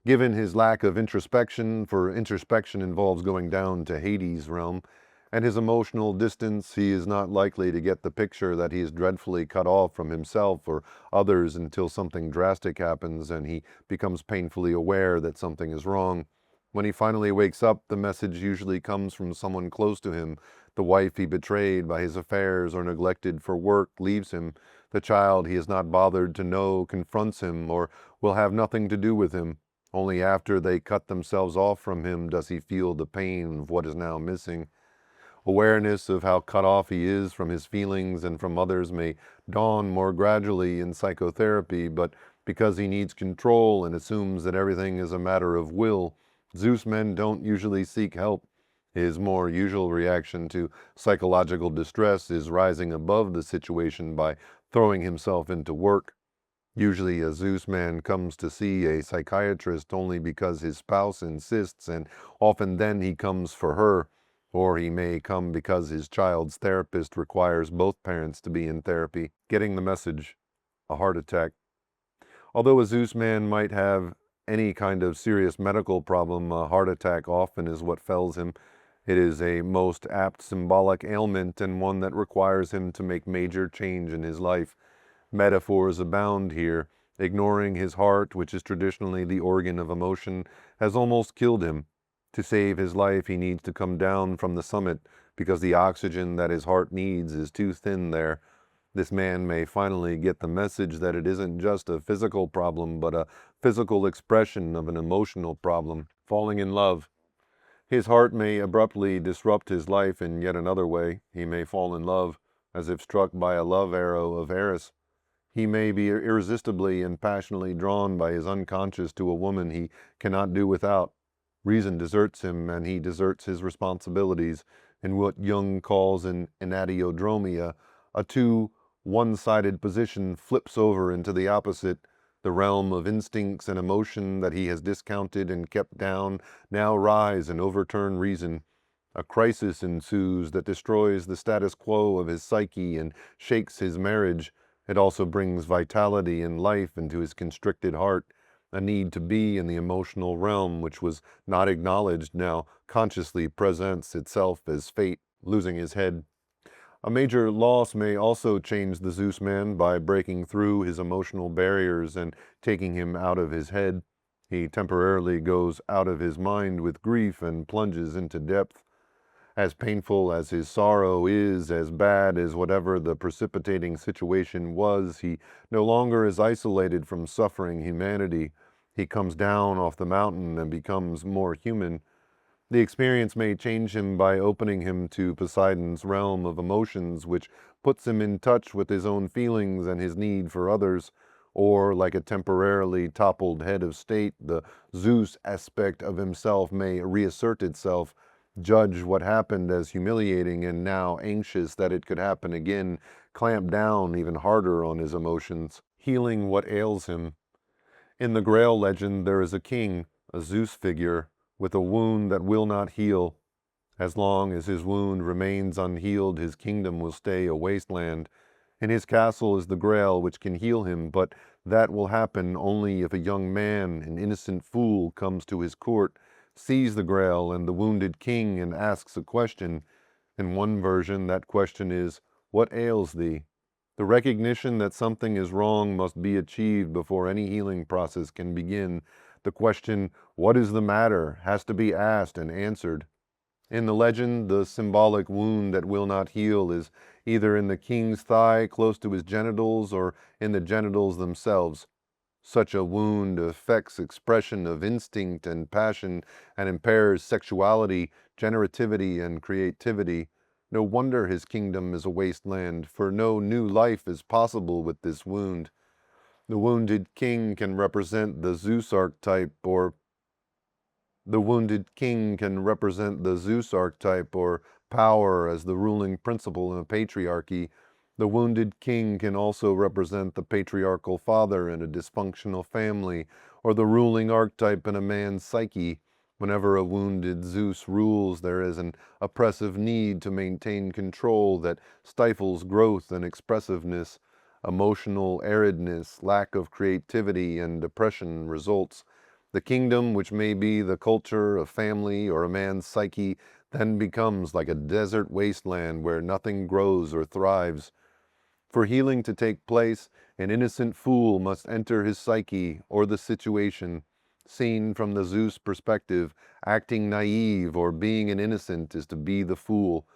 Speaker 1: Given his lack of introspection, for introspection involves going down to Hades' realm, and his emotional distance, he is not likely to get the picture that he is dreadfully cut off from himself or others until something drastic happens and he becomes painfully aware that something is wrong. When he finally wakes up, the message usually comes from someone close to him. The wife he betrayed by his affairs or neglected for work leaves him. The child he has not bothered to know confronts him or will have nothing to do with him. Only after they cut themselves off from him does he feel the pain of what is now missing. Awareness of how cut off he is from his feelings and from others may dawn more gradually in psychotherapy, but because he needs control and assumes that everything is a matter of will, Zeus men don't usually seek help. His more usual reaction to psychological distress is rising above the situation by throwing himself into work. Usually a Zeus man comes to see a psychiatrist only because his spouse insists, and often then he comes for her, or he may come because his child's therapist requires both parents to be in therapy. Getting the message: a heart attack. Although a Zeus man might have any kind of serious medical problem, a heart attack often is what fells him. It is a most apt symbolic ailment and one that requires him to make major change in his life. Metaphors abound here. Ignoring his heart, which is traditionally the organ of emotion, has almost killed him. To save his life, he needs to come down from the summit because the oxygen that his heart needs is too thin there. This man may finally get the message that it isn't just a physical problem, but a physical expression of an emotional problem. Falling in love. His heart may abruptly disrupt his life in yet another way. He may fall in love, as if struck by a love arrow of Eris. He may be irresistibly and passionately drawn by his unconscious to a woman he cannot do without. Reason deserts him, and he deserts his responsibilities in what Jung calls an anadiodromia. A too one-sided position flips over into the opposite. The realm of instincts and emotion that he has discounted and kept down now rise and overturn reason. A crisis ensues that destroys the status quo of his psyche and shakes his marriage. It also brings vitality and life into his constricted heart. A need to be in the emotional realm, which was not acknowledged, now consciously presents itself as fate. Losing his head. A major loss may also change the Zeus man by breaking through his emotional barriers and taking him out of his head. He temporarily goes out of his mind with grief and plunges into depth. As painful as his sorrow is, as bad as whatever the precipitating situation was, he no longer is isolated from suffering humanity. He comes down off the mountain and becomes more human. The experience may change him by opening him to Poseidon's realm of emotions, which puts him in touch with his own feelings and his need for others. Or, like a temporarily toppled head of state, the Zeus aspect of himself may reassert itself, judge what happened as humiliating, and now anxious that it could happen again, clamp down even harder on his emotions, healing what ails him. In the Grail legend, there is a king, a Zeus figure, with a wound that will not heal. As long as his wound remains unhealed, his kingdom will stay a wasteland. In his castle is the Grail, which can heal him, but that will happen only if a young man, an innocent fool, comes to his court, sees the Grail and the wounded king, and asks a question. In one version, that question is, "What ails thee?" The recognition that something is wrong must be achieved before any healing process can begin. The question, "What is the matter?" has to be asked and answered. In the legend, the symbolic wound that will not heal is either in the king's thigh close to his genitals or in the genitals themselves. Such a wound affects expression of instinct and passion and impairs sexuality, generativity, and creativity. No wonder his kingdom is a wasteland, for no new life is possible with this wound. The wounded king can represent the Zeus archetype or power as the ruling principle in a patriarchy. The wounded king can also represent the patriarchal father in a dysfunctional family, or the ruling archetype in a man's psyche. Whenever a wounded Zeus rules, there is an oppressive need to maintain control that stifles growth and expressiveness. Emotional aridness, lack of creativity, and depression results. The kingdom, which may be the culture, a family, or a man's psyche, then becomes like a desert wasteland where nothing grows or thrives. For healing to take place, an innocent fool must enter his psyche or the situation. Seen from the Zeus perspective, acting naive or being an innocent is to be the fool.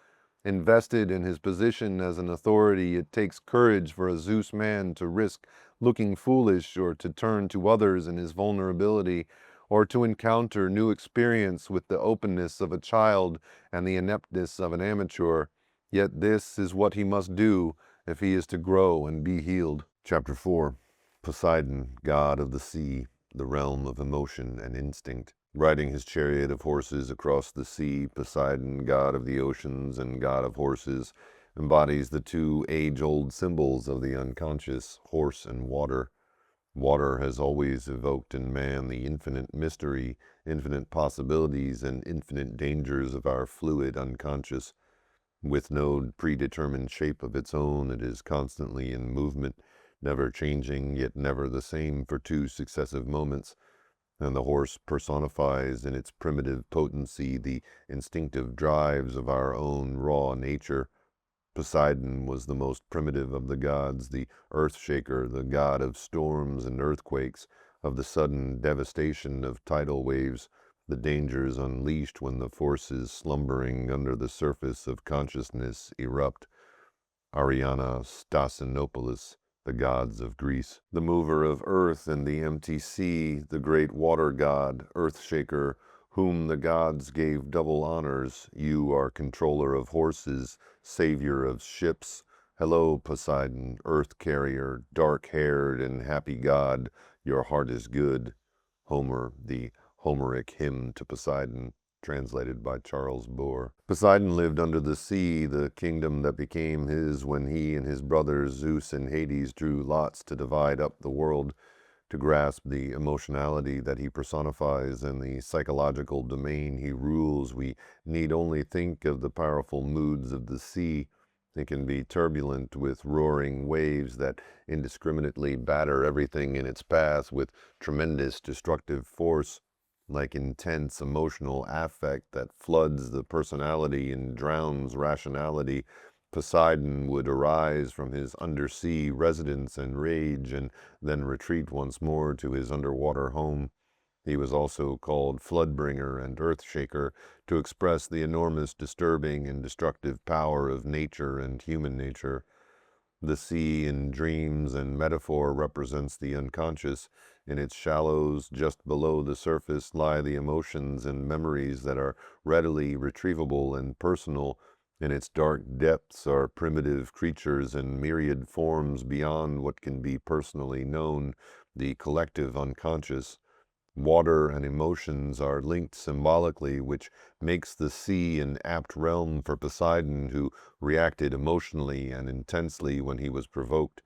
Speaker 1: Invested in his position as an authority, it takes courage for a Zeus man to risk looking foolish or to turn to others in his vulnerability or to encounter new experience with the openness of a child and the ineptness of an amateur. Yet this is what he must do if he is to grow and be healed. Chapter 4. Poseidon, god of the sea, the realm of emotion and instinct. Riding his chariot of horses across the sea, Poseidon, god of the oceans and god of horses, embodies the two age-old symbols of the unconscious, horse and water. Water has always evoked in man the infinite mystery, infinite possibilities, and infinite dangers of our fluid unconscious. With no predetermined shape of its own, it is constantly in movement, never changing, yet never the same for two successive moments. And the horse personifies in its primitive potency the instinctive drives of our own raw nature. Poseidon was the most primitive of the gods, the earth shaker, the god of storms and earthquakes, of the sudden devastation of tidal waves, the dangers unleashed when the forces slumbering under the surface of consciousness erupt. Ariana Stasinopoulos, the gods of Greece. The mover of earth and the empty sea, the great water god, earth shaker, whom the gods gave double honors. You are controller of horses, savior of ships. Hello, Poseidon, earth carrier, dark-haired and happy god, your heart is good. Homer, the Homeric hymn to Poseidon, translated by Charles Bohr. Poseidon lived under the sea, the kingdom that became his when he and his brothers Zeus and Hades drew lots to divide up the world. To grasp the emotionality that he personifies and the psychological domain he rules, we need only think of the powerful moods of the sea. It can be turbulent with roaring waves that indiscriminately batter everything in its path with tremendous destructive force. Like intense emotional affect that floods the personality and drowns rationality, Poseidon would arise from his undersea residence and rage and then retreat once more to his underwater home. He was also called Floodbringer and Earthshaker to express the enormous disturbing and destructive power of nature and human nature. The sea in dreams and metaphor represents the unconscious. In its shallows, just below the surface, lie the emotions and memories that are readily retrievable and personal. In its dark depths are primitive creatures and myriad forms beyond what can be personally known, the collective unconscious. Water and emotions are linked symbolically, which makes the sea an apt realm for Poseidon, who reacted emotionally and intensely when he was provoked.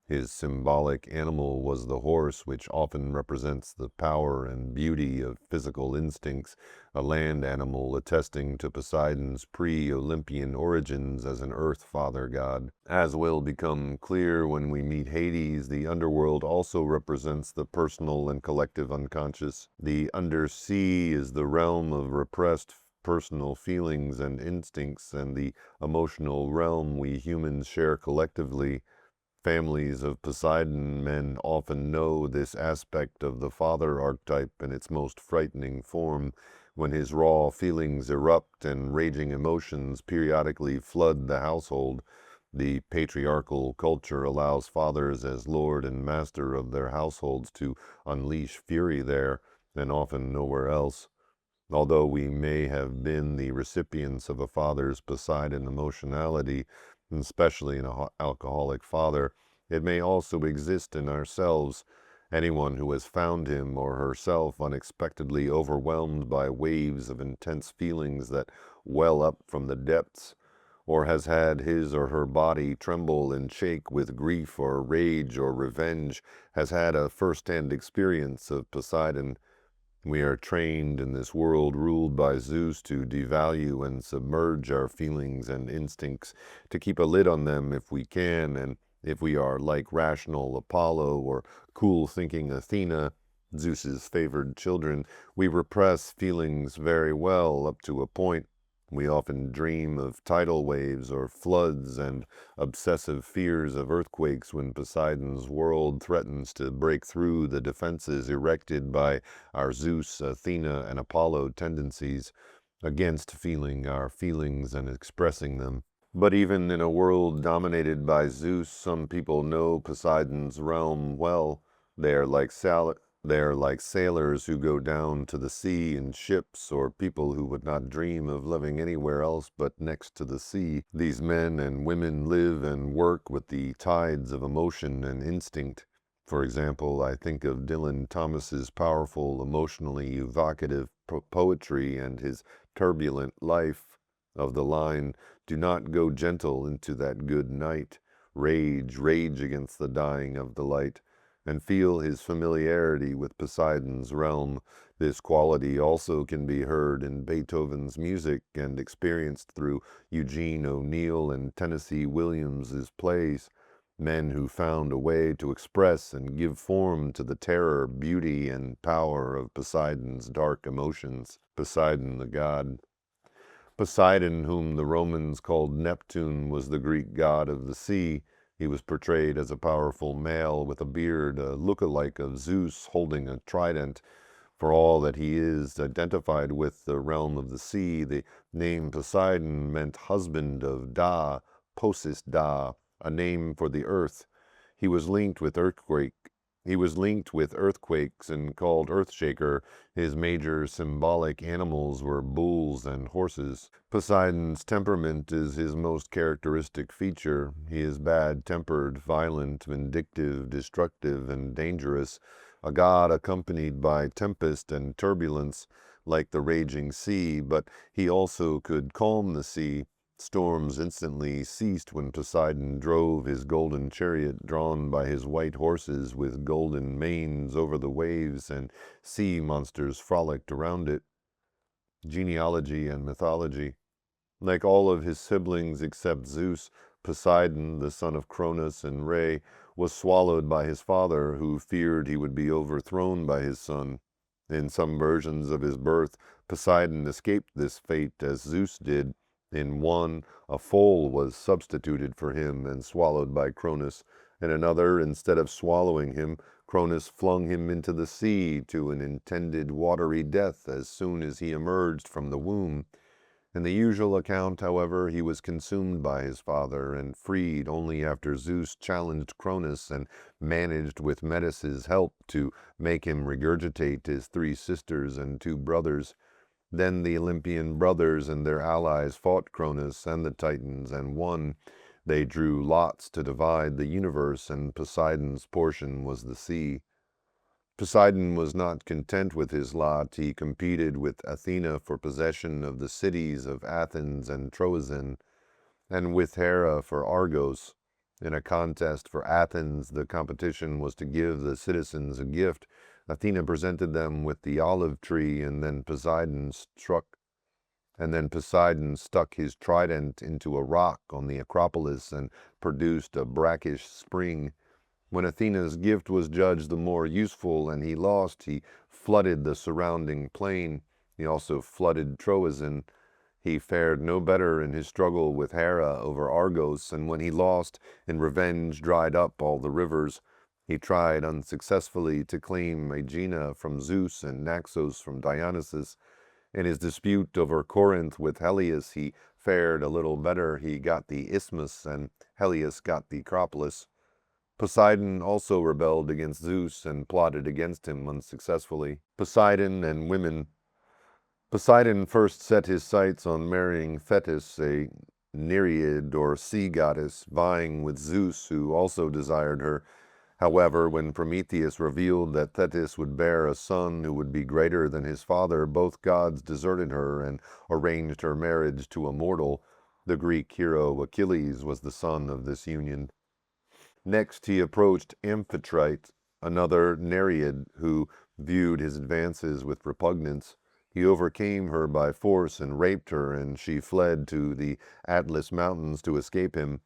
Speaker 1: His symbolic animal was the horse, which often represents the power and beauty of physical instincts, a land animal attesting to Poseidon's pre-Olympian origins as an earth father god. As will become clear when we meet Hades, the underworld also represents the personal and collective unconscious. The undersea is the realm of repressed personal feelings and instincts, and the emotional realm we humans share collectively. Families of Poseidon men often know this aspect of the father archetype in its most frightening form, when his raw feelings erupt and raging emotions periodically flood the household. The patriarchal culture allows fathers as lord and master of their households to unleash fury there, and often nowhere else. Although we may have been the recipients of a father's Poseidon emotionality, especially an alcoholic father, it may also exist in ourselves. Anyone who has found him or herself unexpectedly overwhelmed by waves of intense feelings that well up from the depths, or has had his or her body tremble and shake with grief or rage or revenge, has had a first-hand experience of Poseidon. We are trained in this world ruled by Zeus to devalue and submerge our feelings and instincts, to keep a lid on them if we can, and if we are like rational Apollo or cool-thinking Athena, Zeus's favored children, we repress feelings very well up to a point. We often dream of tidal waves or floods and obsessive fears of earthquakes when Poseidon's world threatens to break through the defenses erected by our Zeus, Athena, and Apollo tendencies against feeling our feelings and expressing them. But even in a world dominated by Zeus, some people know Poseidon's realm well. They are like sailors who go down to the sea in ships, or people who would not dream of living anywhere else but next to the sea. These men and women live and work with the tides of emotion and instinct. For example, I think of Dylan Thomas's powerful, emotionally evocative poetry and his turbulent life of the line, "Do not go gentle into that good night. Rage, rage against the dying of the light," and feel his familiarity with Poseidon's realm. This quality also can be heard in Beethoven's music and experienced through Eugene O'Neill and Tennessee Williams's plays. Men who found a way to express and give form to the terror, beauty, and power of Poseidon's dark emotions. Poseidon, the god. Poseidon, whom the Romans called Neptune, was the Greek god of the sea. He was portrayed as a powerful male with a beard, a look-alike of Zeus holding a trident. For all that he is identified with the realm of the sea, the name Poseidon meant husband of Da, Posis Da, a name for the earth. He was linked with earthquakes and called Earthshaker. His major symbolic animals were bulls and horses. Poseidon's temperament is his most characteristic feature. He is bad-tempered, violent, vindictive, destructive, and dangerous, a god accompanied by tempest and turbulence, like the raging sea, but he also could calm the sea. Storms instantly ceased when Poseidon drove his golden chariot drawn by his white horses with golden manes over the waves, and sea monsters frolicked around it. Genealogy and mythology. Like all of his siblings except Zeus, Poseidon, the son of Cronus and Rhea, was swallowed by his father, who feared he would be overthrown by his son. In some versions of his birth, Poseidon escaped this fate as Zeus did. In one, a foal was substituted for him and swallowed by Cronus. In another, instead of swallowing him, Cronus flung him into the sea to an intended watery death as soon as he emerged from the womb. In the usual account, however, he was consumed by his father and freed only after Zeus challenged Cronus and managed with Metis's help to make him regurgitate his 3 sisters and 2 brothers. Then the Olympian brothers and their allies fought Cronus and the Titans and won. They drew lots to divide the universe, and Poseidon's portion was the sea. Poseidon was not content with his lot. He competed with Athena for possession of the cities of Athens and Troezen, and with Hera for Argos. In a contest for Athens, the competition was to give the citizens a gift. Athena presented them with the olive tree, and then Poseidon stuck his trident into a rock on the Acropolis and produced a brackish spring. When Athena's gift was judged the more useful and he lost, he flooded the surrounding plain. He also flooded Troezen. He fared no better in his struggle with Hera over Argos, and when he lost, in revenge dried up all the rivers. He tried unsuccessfully to claim Aegina from Zeus and Naxos from Dionysus. In his dispute over Corinth with Helios, he fared a little better. He got the isthmus, and Helios got the Acropolis. Poseidon also rebelled against Zeus and plotted against him unsuccessfully. Poseidon and women. Poseidon first set his sights on marrying Thetis, a Nereid or sea goddess, vying with Zeus, who also desired her. However, when Prometheus revealed that Thetis would bear a son who would be greater than his father, both gods deserted her and arranged her marriage to a mortal. The Greek hero Achilles was the son of this union. Next he approached Amphitrite, another Nereid, who viewed his advances with repugnance. He overcame her by force and raped her, and she fled to the Atlas Mountains to escape him.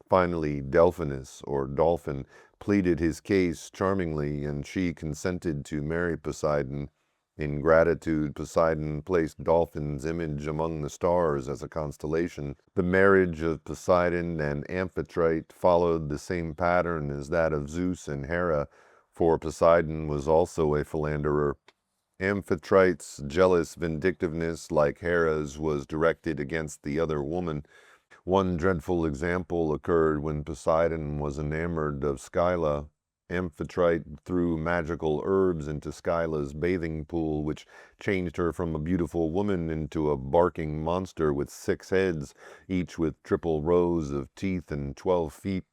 Speaker 1: Finally, Delphinus, or Dolphin, pleaded his case charmingly, and she consented to marry Poseidon. In gratitude, Poseidon placed Dolphin's image among the stars as a constellation. The marriage of Poseidon and Amphitrite followed the same pattern as that of Zeus and Hera, for Poseidon was also a philanderer. Amphitrite's jealous vindictiveness, like Hera's, was directed against the other woman. One dreadful example occurred when Poseidon was enamored of Scylla. Amphitrite threw magical herbs into Scylla's bathing pool, which changed her from a beautiful woman into a barking monster with 6 heads, each with triple rows of teeth and 12 feet.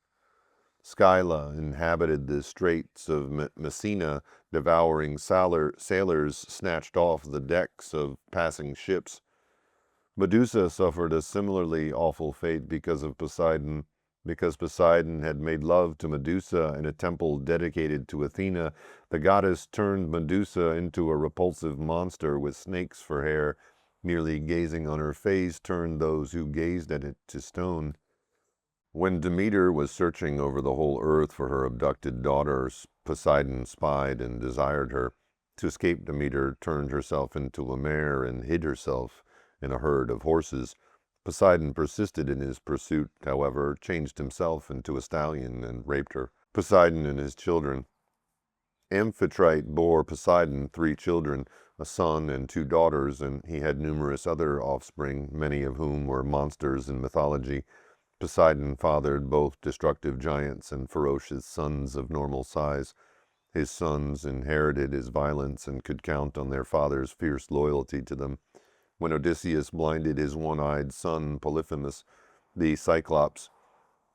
Speaker 1: Scylla inhabited the straits of Messina, devouring sailors snatched off the decks of passing ships. Medusa suffered a similarly awful fate because of Poseidon. Because Poseidon had made love to Medusa in a temple dedicated to Athena, the goddess turned Medusa into a repulsive monster with snakes for hair. Merely gazing on her face turned those who gazed at it to stone. When Demeter was searching over the whole earth for her abducted daughters, Poseidon spied and desired her. To escape, Demeter turned herself into a mare and hid herself in a herd of horses. Poseidon persisted in his pursuit, however, changed himself into a stallion and raped her. Poseidon and his children. Amphitrite bore Poseidon 3 children, a son and 2 daughters, and he had numerous other offspring, many of whom were monsters in mythology. Poseidon fathered both destructive giants and ferocious sons of normal size. His sons inherited his violence and could count on their father's fierce loyalty to them. When Odysseus blinded his one-eyed son Polyphemus, the Cyclops,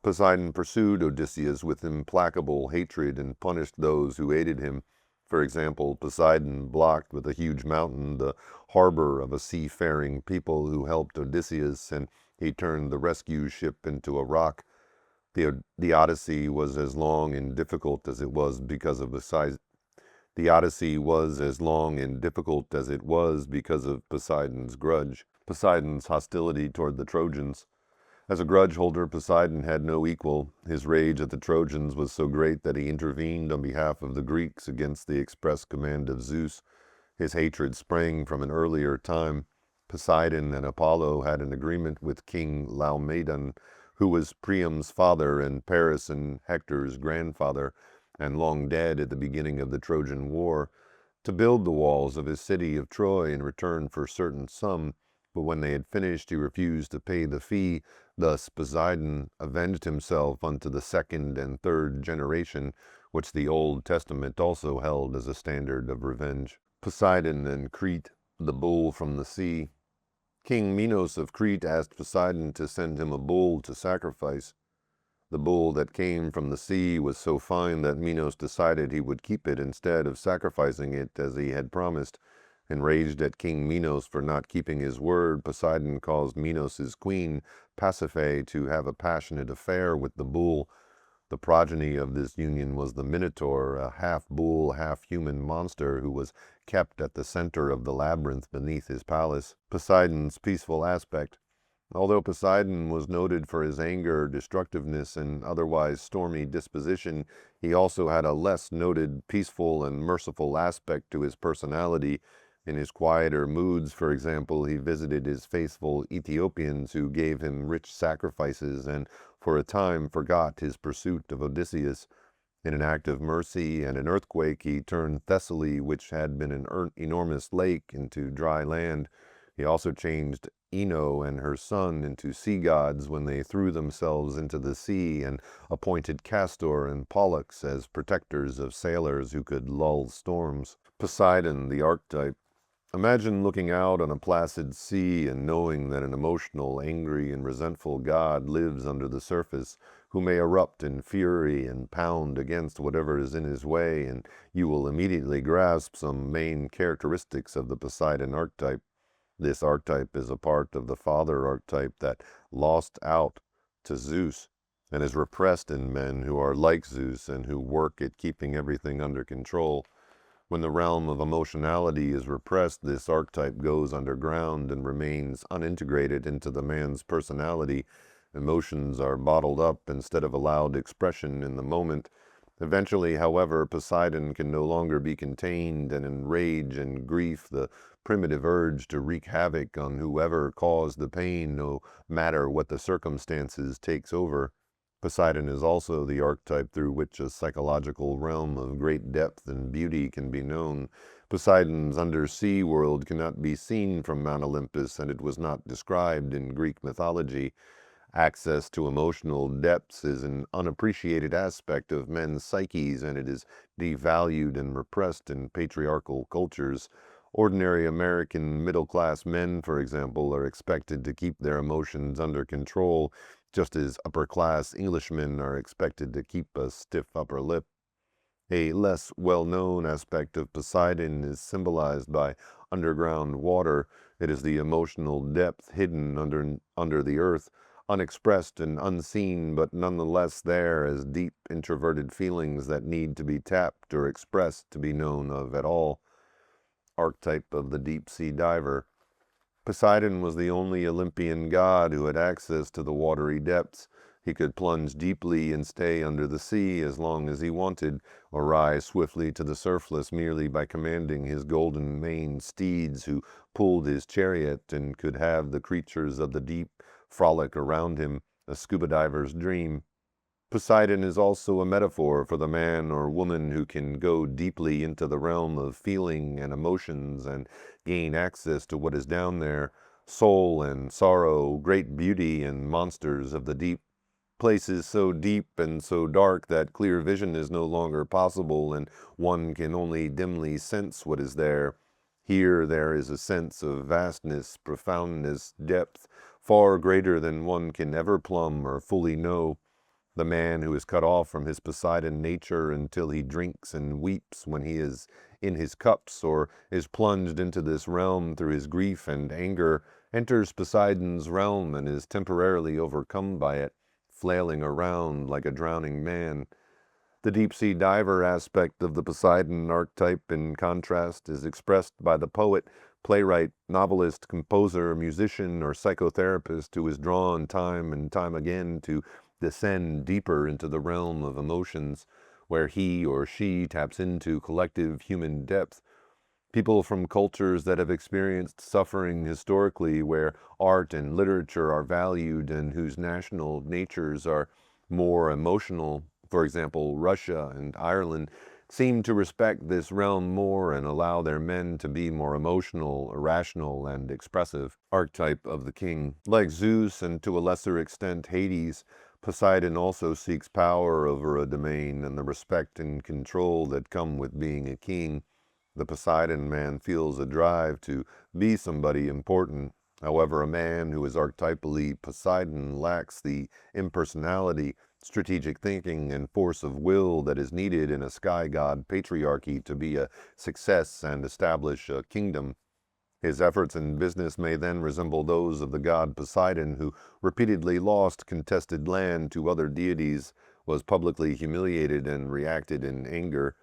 Speaker 1: Poseidon pursued Odysseus with implacable hatred and punished those who aided him. For example, Poseidon blocked with a huge mountain the harbor of a seafaring people who helped Odysseus, and he turned the rescue ship into a rock. The Odyssey was as long and difficult as it was because of the Odyssey was as long and difficult as it was because of Poseidon's grudge, Poseidon's hostility toward the Trojans. As a grudge holder, Poseidon had no equal. His rage at the Trojans was so great that he intervened on behalf of the Greeks against the express command of Zeus. His hatred sprang from an earlier time. Poseidon and Apollo had an agreement with King Laomedon, who was Priam's father and Paris and Hector's grandfather, and long dead at the beginning of the Trojan War, to build the walls of his city of Troy in return for a certain sum. But when they had finished, he refused to pay the fee. Thus Poseidon avenged himself unto the 2nd and 3rd generation, which the Old Testament also held as a standard of revenge. Poseidon and Crete, the bull from the sea. King Minos of Crete asked Poseidon to send him a bull to sacrifice. The bull that came from the sea was so fine that Minos decided he would keep it instead of sacrificing it as he had promised. Enraged at King Minos for not keeping his word, Poseidon caused Minos' queen, Pasiphae, to have a passionate affair with the bull. The progeny of this union was the Minotaur, a half-bull, half-human monster who was kept at the center of the labyrinth beneath his palace. Poseidon's peaceful aspect. Although Poseidon was noted for his anger, destructiveness, and otherwise stormy disposition, he also had a less noted, peaceful, and merciful aspect to his personality. In his quieter moods, for example, he visited his faithful Ethiopians who gave him rich sacrifices and for a time forgot his pursuit of Odysseus. In an act of mercy and an earthquake, he turned Thessaly, which had been an enormous lake, into dry land. He also changed Ino and her son into sea gods when they threw themselves into the sea, and appointed Castor and Pollux as protectors of sailors who could lull storms. Poseidon, the archetype. Imagine looking out on a placid sea and knowing that an emotional, angry, and resentful god lives under the surface, who may erupt in fury and pound against whatever is in his way, and you will immediately grasp some main characteristics of the Poseidon archetype. This archetype is a part of the father archetype that lost out to Zeus and is repressed in men who are like Zeus and who work at keeping everything under control. When the realm of emotionality is repressed, this archetype goes underground and remains unintegrated into the man's personality. Emotions are bottled up instead of allowed expression in the moment. Eventually, however, Poseidon can no longer be contained, and in rage and grief, the primitive urge to wreak havoc on whoever caused the pain, no matter what the circumstances, takes over. Poseidon is also the archetype through which a psychological realm of great depth and beauty can be known. Poseidon's undersea world cannot be seen from Mount Olympus, and it was not described in Greek mythology. Access to emotional depths is an unappreciated aspect of men's psyches, and it is devalued and repressed in patriarchal cultures. Ordinary American middle-class men, for example, are expected to keep their emotions under control, just as upper-class Englishmen are expected to keep a stiff upper lip. A less well-known aspect of Poseidon is symbolized by underground water. It is the emotional depth hidden under the earth, unexpressed and unseen, but nonetheless there as deep introverted feelings that need to be tapped or expressed to be known of at all. Archetype of the deep-sea diver. Poseidon was the only Olympian god who had access to the watery depths. He could plunge deeply and stay under the sea as long as he wanted, or rise swiftly to the surface merely by commanding his golden-maned steeds who pulled his chariot, and could have the creatures of the deep frolic around him, a scuba diver's dream. Poseidon is also a metaphor for the man or woman who can go deeply into the realm of feeling and emotions and gain access to what is down there, soul and sorrow, great beauty and monsters of the deep, places so deep and so dark that clear vision is no longer possible and one can only dimly sense what is there. Here there is a sense of vastness, profoundness, depth, far greater than one can ever plumb or fully know. The man who is cut off from his Poseidon nature until he drinks and weeps when he is in his cups, or is plunged into this realm through his grief and anger, enters Poseidon's realm and is temporarily overcome by it, flailing around like a drowning man. The deep-sea diver aspect of the Poseidon archetype, in contrast, is expressed by the poet, playwright, novelist, composer, musician, or psychotherapist who is drawn time and time again to descend deeper into the realm of emotions, where he or she taps into collective human depth. People from cultures that have experienced suffering historically, where art and literature are valued and whose national natures are more emotional, for example, Russia and Ireland, seem to respect this realm more and allow their men to be more emotional, irrational, and expressive. Archetype of the king. Like Zeus and to a lesser extent Hades, Poseidon also seeks power over a domain and the respect and control that come with being a king. The Poseidon man feels a drive to be somebody important. However, a man who is archetypally Poseidon lacks the impersonality, strategic thinking, and force of will that is needed in a sky god patriarchy to be a success and establish a kingdom. His efforts in business may then resemble those of the god Poseidon, who repeatedly lost contested land to other deities, was publicly humiliated, and reacted in anger.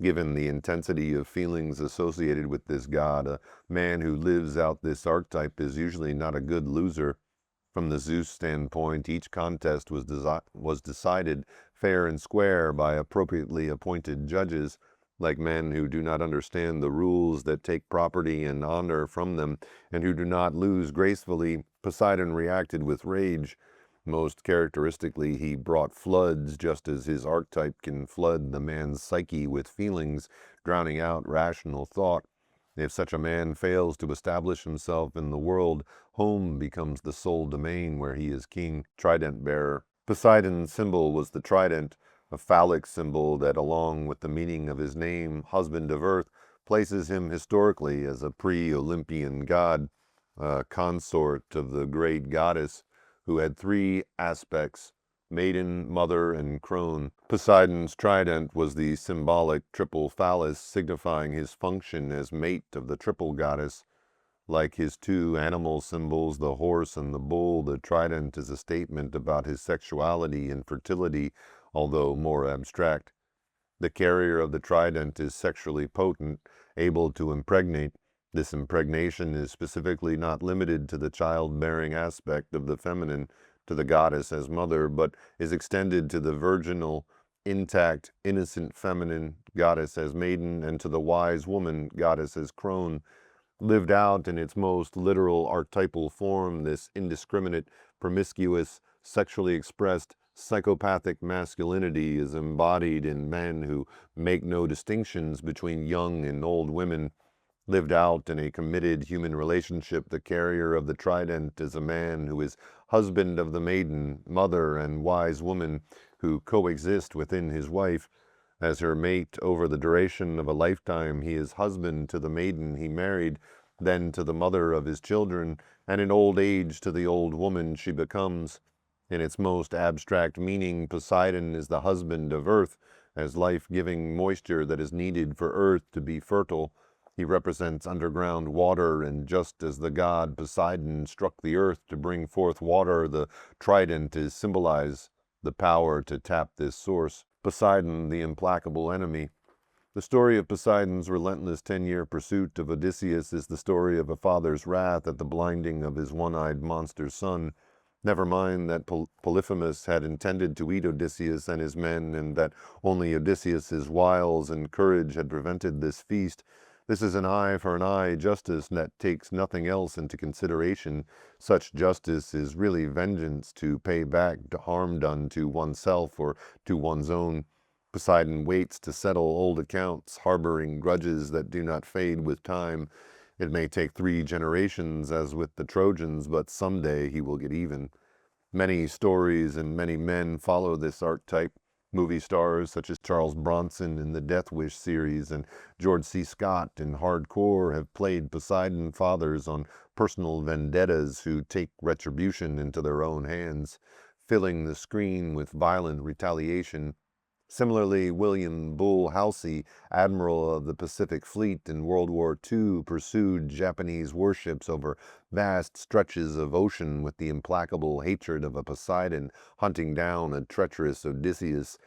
Speaker 1: Given the intensity of feelings associated with this god, a man who lives out this archetype is usually not a good loser. From the Zeus standpoint, each contest was decided fair and square by appropriately appointed judges. Like men who do not understand the rules that take property and honor from them, and who do not lose gracefully, Poseidon reacted with rage. Most characteristically, he brought floods, just as his archetype can flood the man's psyche with feelings, drowning out rational thought. If such a man fails to establish himself in the world, home becomes the sole domain where he is king, trident bearer. Poseidon's symbol was the trident, a phallic symbol that, along with the meaning of his name, husband of earth, places him historically as a pre-Olympian god, a consort of the great goddess, who had three aspects: maiden, mother, and crone. Poseidon's trident was the symbolic triple phallus, signifying his function as mate of the triple goddess. Like his two animal symbols, the horse and the bull, the trident is a statement about his sexuality and fertility, although more abstract. The carrier of the trident is sexually potent, able to impregnate. This impregnation is specifically not limited to the childbearing aspect of the feminine, to the goddess as mother, but is extended to the virginal, intact, innocent feminine, goddess as maiden, and to the wise woman, goddess as crone. Lived out in its most literal archetypal form, this indiscriminate, promiscuous, sexually expressed, psychopathic masculinity is embodied in men who make no distinctions between young and old women. Lived out in a committed human relationship, the carrier of the trident is a man who is husband of the maiden, mother, and wise woman who coexist within his wife. As her mate over the duration of a lifetime, he is husband to the maiden he married, then to the mother of his children, and in old age to the old woman she becomes. In its most abstract meaning, Poseidon is the husband of earth, as life-giving moisture that is needed for earth to be fertile. He represents underground water, and just as the god Poseidon struck the earth to bring forth water, the trident is symbolized the power to tap this source. Poseidon, the implacable enemy. The story of Poseidon's relentless 10-year pursuit of Odysseus is the story of a father's wrath at the blinding of his one-eyed monster son. Never mind that Polyphemus had intended to eat Odysseus and his men, and that only Odysseus's wiles and courage had prevented this feast. This is an eye for an eye justice that takes nothing else into consideration. Such justice is really vengeance to pay back harm done to oneself or to one's own. Poseidon waits to settle old accounts, harboring grudges that do not fade with time. It may take 3 generations, as with the Trojans, but someday he will get even. Many stories and many men follow this archetype. Movie stars such as Charles Bronson in the Death Wish series and George C. Scott in Hardcore have played Poseidon fathers on personal vendettas who take retribution into their own hands, filling the screen with violent retaliation. Similarly, William Bull Halsey, admiral of the Pacific Fleet in World War II, pursued Japanese warships over vast stretches of ocean with the implacable hatred of a Poseidon hunting down a treacherous Odysseus.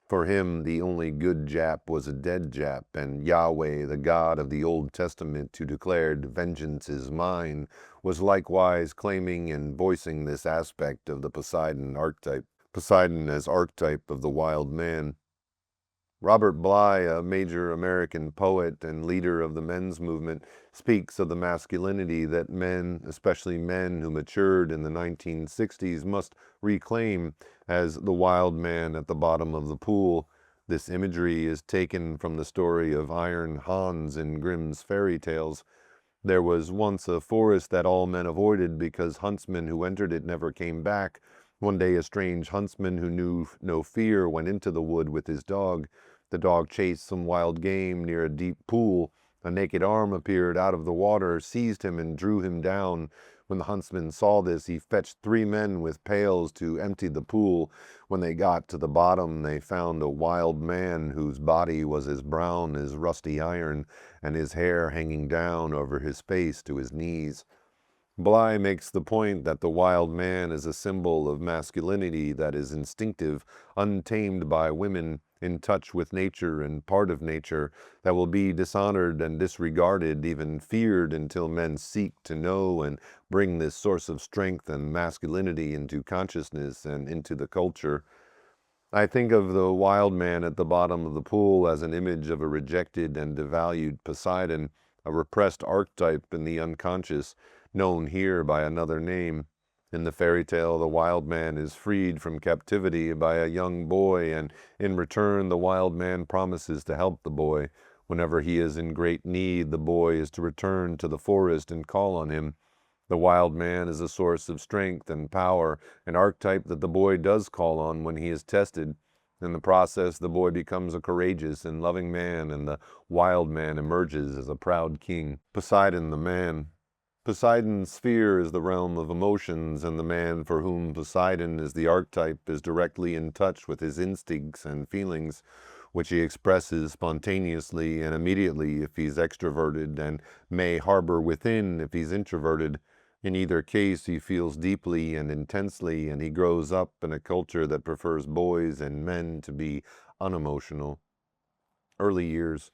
Speaker 1: For him, the only good Jap was a dead Jap, and Yahweh, the God of the Old Testament who declared, "Vengeance is mine," was likewise claiming and voicing this aspect of the Poseidon archetype. Poseidon as archetype of the wild man. Robert Bly, a major American poet and leader of the men's movement, speaks of the masculinity that men, especially men who matured in the 1960s, must reclaim as the wild man at the bottom of the pool. This imagery is taken from the story of Iron Hans in Grimm's fairy tales. There was once a forest that all men avoided because huntsmen who entered it never came back. One day a strange huntsman who knew no fear went into the wood with his dog. The dog chased some wild game near a deep pool. A naked arm appeared out of the water, seized him, and drew him down. When the huntsman saw this, he fetched 3 men with pails to empty the pool. When they got to the bottom, they found a wild man whose body was as brown as rusty iron, and his hair hanging down over his face to his knees. Bly makes the point that the wild man is a symbol of masculinity that is instinctive, untamed by women, in touch with nature and part of nature, that will be dishonored and disregarded, even feared, until men seek to know and bring this source of strength and masculinity into consciousness and into the culture. I think of the wild man at the bottom of the pool as an image of a rejected and devalued Poseidon, a repressed archetype in the unconscious, known here by another name. In the fairy tale, the wild man is freed from captivity by a young boy, and in return the wild man promises to help the boy. Whenever he is in great need, the boy is to return to the forest and call on him. The wild man is a source of strength and power, an archetype that the boy does call on when he is tested. In the process, the boy becomes a courageous and loving man, and the wild man emerges as a proud king. Poseidon the man. Poseidon's sphere is the realm of emotions, and the man for whom Poseidon is the archetype is directly in touch with his instincts and feelings, which he expresses spontaneously and immediately if he's extroverted, and may harbor within if he's introverted. In either case, he feels deeply and intensely, and he grows up in a culture that prefers boys and men to be unemotional. early years.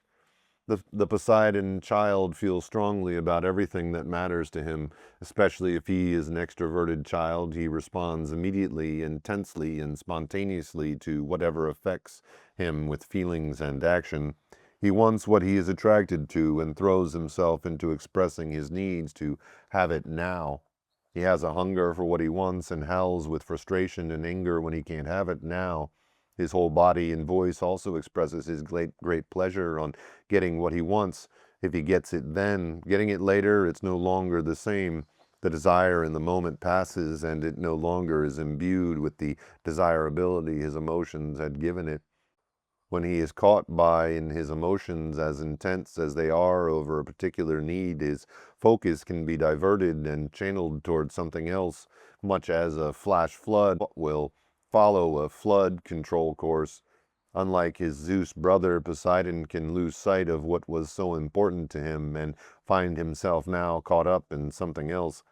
Speaker 1: The Poseidon child feels strongly about everything that matters to him, especially if he is an extroverted child. He responds immediately, intensely, and spontaneously to whatever affects him with feelings and action. He wants what he is attracted to and throws himself into expressing his needs to have it now. He has a hunger for what he wants and howls with frustration and anger when he can't have it now. His whole body and voice also expresses his great pleasure on getting what he wants. If he gets it then, getting it later, it's no longer the same. The desire in the moment passes, and it no longer is imbued with the desirability his emotions had given it. When he is caught by in his emotions as intense as they are over a particular need, his focus can be diverted and channeled toward something else, much as a flash flood will follow a flood control course. Unlike his Zeus brother, Poseidon can lose sight of what was so important to him and find himself now caught up in something else.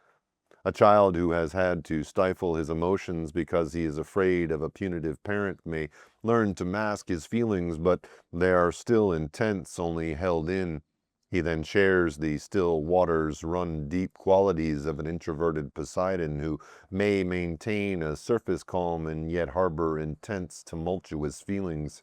Speaker 1: A child who has had to stifle his emotions because he is afraid of a punitive parent may learn to mask his feelings, but they are still intense, only held in. He then shares the still waters run deep qualities of an introverted Poseidon who may maintain a surface calm and yet harbor intense, tumultuous feelings.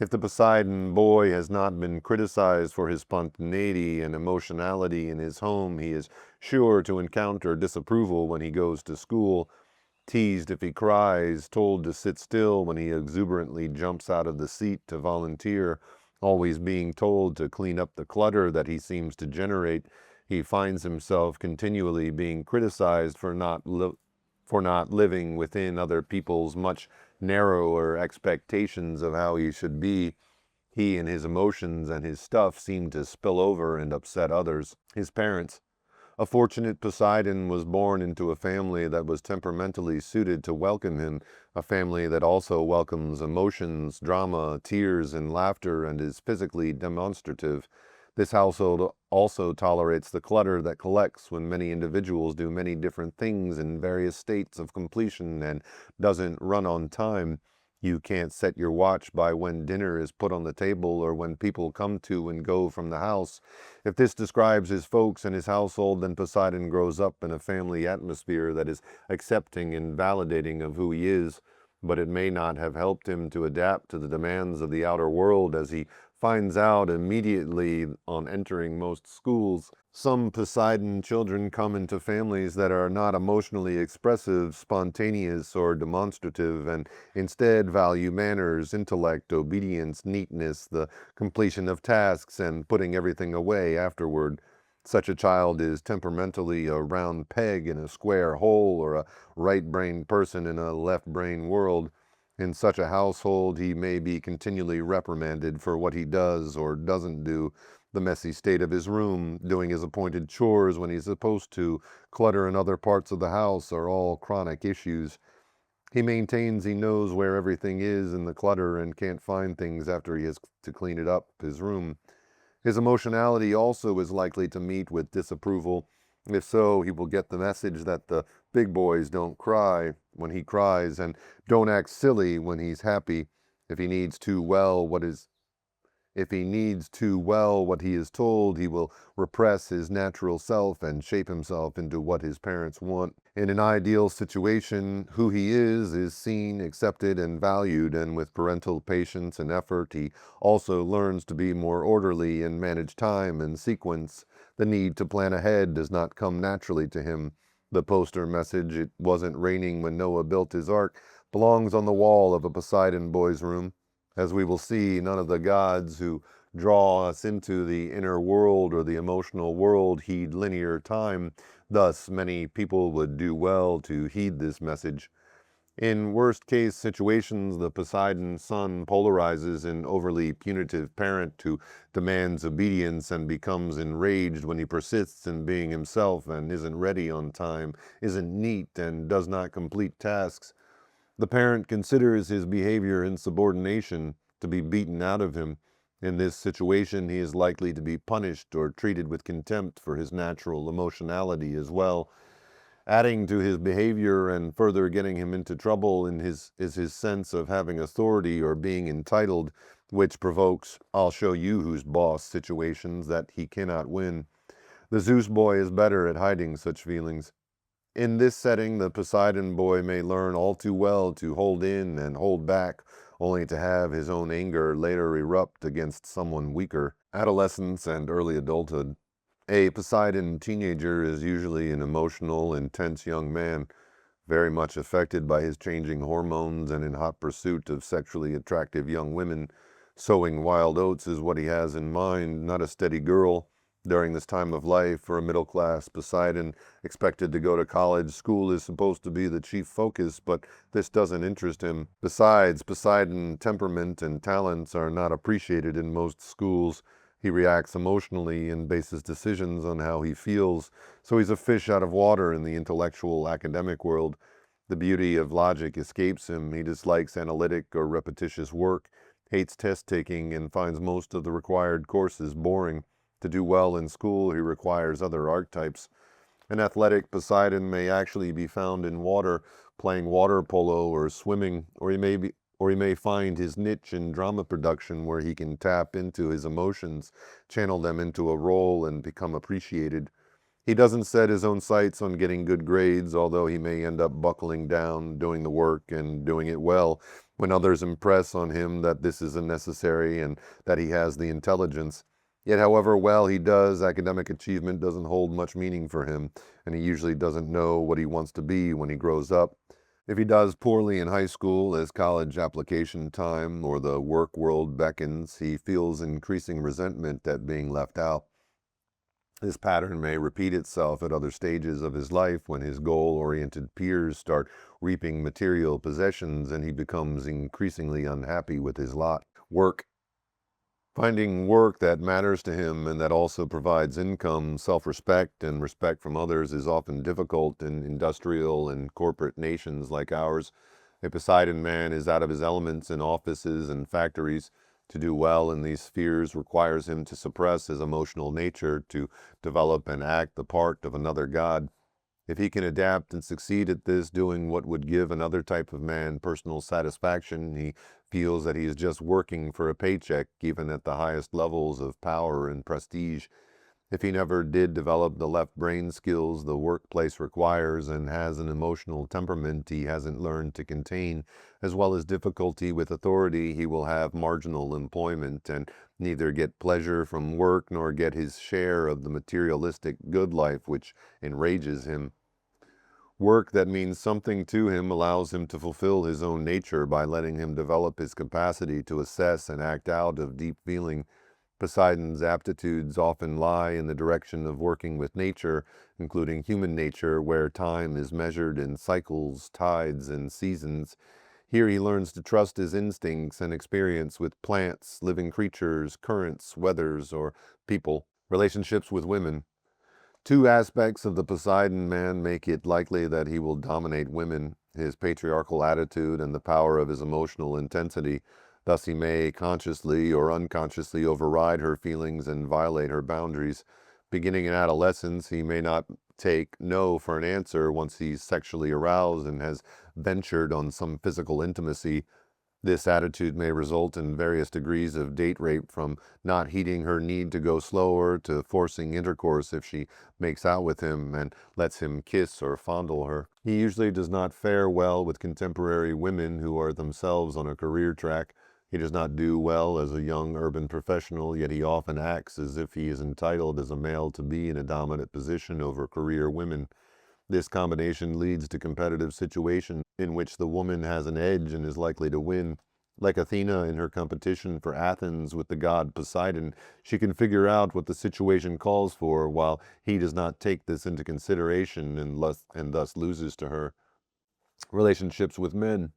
Speaker 1: If the Poseidon boy has not been criticized for his spontaneity and emotionality in his home, he is sure to encounter disapproval when he goes to school, teased if he cries, told to sit still when he exuberantly jumps out of the seat to volunteer, always being told to clean up the clutter that he seems to generate. He finds himself continually being criticized for not living within other people's much narrower expectations of how he should be. He and his emotions and his stuff seem to spill over and upset others. His parents. A fortunate Poseidon was born into a family that was temperamentally suited to welcome him, a family that also welcomes emotions, drama, tears, and laughter, and is physically demonstrative. This household also tolerates the clutter that collects when many individuals do many different things in various states of completion and doesn't run on time. You can't set your watch by when dinner is put on the table or when people come to and go from the house. If this describes his folks and his household, then Poseidon grows up in a family atmosphere that is accepting and validating of who he is, but it may not have helped him to adapt to the demands of the outer world, as he finds out immediately on entering most schools. Some Poseidon children come into families that are not emotionally expressive, spontaneous, or demonstrative, and instead value manners, intellect, obedience, neatness, the completion of tasks, and putting everything away afterward. Such a child is temperamentally a round peg in a square hole, or a right-brained person in a left-brain world. In such a household, he may be continually reprimanded for what he does or doesn't do, the messy state of his room, doing his appointed chores when he's supposed to, clutter in other parts of the house are all chronic issues. He maintains he knows where everything is in the clutter and can't find things after he has to clean it up his room. His emotionality also is likely to meet with disapproval. If so, he will get the message that the big boys don't cry when he cries and don't act silly when he's happy. If he needs too well what is if he needs too well what he is told, he will repress his natural self and shape himself into what his parents want. In an ideal situation, who he is seen, accepted, and valued, and with parental patience and effort, he also learns to be more orderly and manage time and sequence. The need to plan ahead does not come naturally to him. The poster message, "It wasn't raining when Noah built his ark," belongs on the wall of a Poseidon boy's room. As we will see, none of the gods who draw us into the inner world or the emotional world heed linear time. Thus, many people would do well to heed this message. In worst-case situations, the Poseidon son polarizes an overly punitive parent who demands obedience and becomes enraged when he persists in being himself and isn't ready on time, isn't neat, and does not complete tasks. The parent considers his behavior insubordination to be beaten out of him. In this situation, he is likely to be punished or treated with contempt for his natural emotionality as well. Adding to his behavior and further getting him into trouble is his sense of having authority or being entitled. which provokes "I'll show you who's boss" situations that he cannot win. The Zeus boy is better at hiding such feelings. In this setting, the Poseidon boy may learn all too well to hold in and hold back, only to have his own anger later erupt against someone weaker. Adolescence and early adulthood. A Poseidon teenager is usually an emotional, intense young man, very much affected by his changing hormones and in hot pursuit of sexually attractive young women. Sowing wild oats is what he has in mind, not a steady girl. During this time of life, for a middle-class Poseidon expected to go to college, school is supposed to be the chief focus, but this doesn't interest him. Besides, Poseidon temperament and talents are not appreciated in most schools. He reacts emotionally and bases decisions on how he feels, so he's a fish out of water in the intellectual academic world. The beauty of logic escapes him. He dislikes analytic or repetitious work, hates test-taking, and finds most of the required courses boring. To do well in school, he requires other archetypes. An athletic Poseidon may actually be found in water, playing water polo or swimming, or he may find his niche in drama production where he can tap into his emotions, channel them into a role, and become appreciated. He doesn't set his own sights on getting good grades, although he may end up buckling down, doing the work, and doing it well when others impress on him that this is necessary and that he has the intelligence. Yet, however well he does, academic achievement doesn't hold much meaning for him, and he usually doesn't know what he wants to be when he grows up. If he does poorly in high school as college application time or the work world beckons, he feels increasing resentment at being left out. This pattern may repeat itself at other stages of his life when his goal-oriented peers start reaping material possessions and he becomes increasingly unhappy with his lot. Work. Finding work that matters to him and that also provides income, self-respect, and respect from others is often difficult in industrial and corporate nations like ours. A Poseidon man is out of his elements in offices and factories. To do well in these spheres requires him to suppress his emotional nature, to develop and act the part of another god. If he can adapt and succeed at this, doing what would give another type of man personal satisfaction, he feels that he is just working for a paycheck, even at the highest levels of power and prestige. If he never did develop the left brain skills the workplace requires and has an emotional temperament he hasn't learned to contain, as well as difficulty with authority, he will have marginal employment and neither get pleasure from work nor get his share of the materialistic good life which enrages him. Work that means something to him allows him to fulfill his own nature by letting him develop his capacity to assess and act out of deep feeling. Poseidon's aptitudes often lie in the direction of working with nature, including human nature, where time is measured in cycles, tides, and seasons. Here he learns to trust his instincts and experience with plants, living creatures, currents, weathers, or people. Relationships with women. Two aspects of the Poseidon man make it likely that he will dominate women: his patriarchal attitude and the power of his emotional intensity. Thus he may consciously or unconsciously override her feelings and violate her boundaries. Beginning in adolescence, he may not take no for an answer once he's sexually aroused and has ventured on some physical intimacy. This attitude may result in various degrees of date rape, from not heeding her need to go slower to forcing intercourse if she makes out with him and lets him kiss or fondle her. He usually does not fare well with contemporary women who are themselves on a career track. He does not do well as a young urban professional, yet he often acts as if he is entitled as a male to be in a dominant position over career women. This combination leads to competitive situations in which the woman has an edge and is likely to win. Like Athena in her competition for Athens with the god Poseidon, she can figure out what the situation calls for, while he does not take this into consideration and thus loses to her. Relationships with men.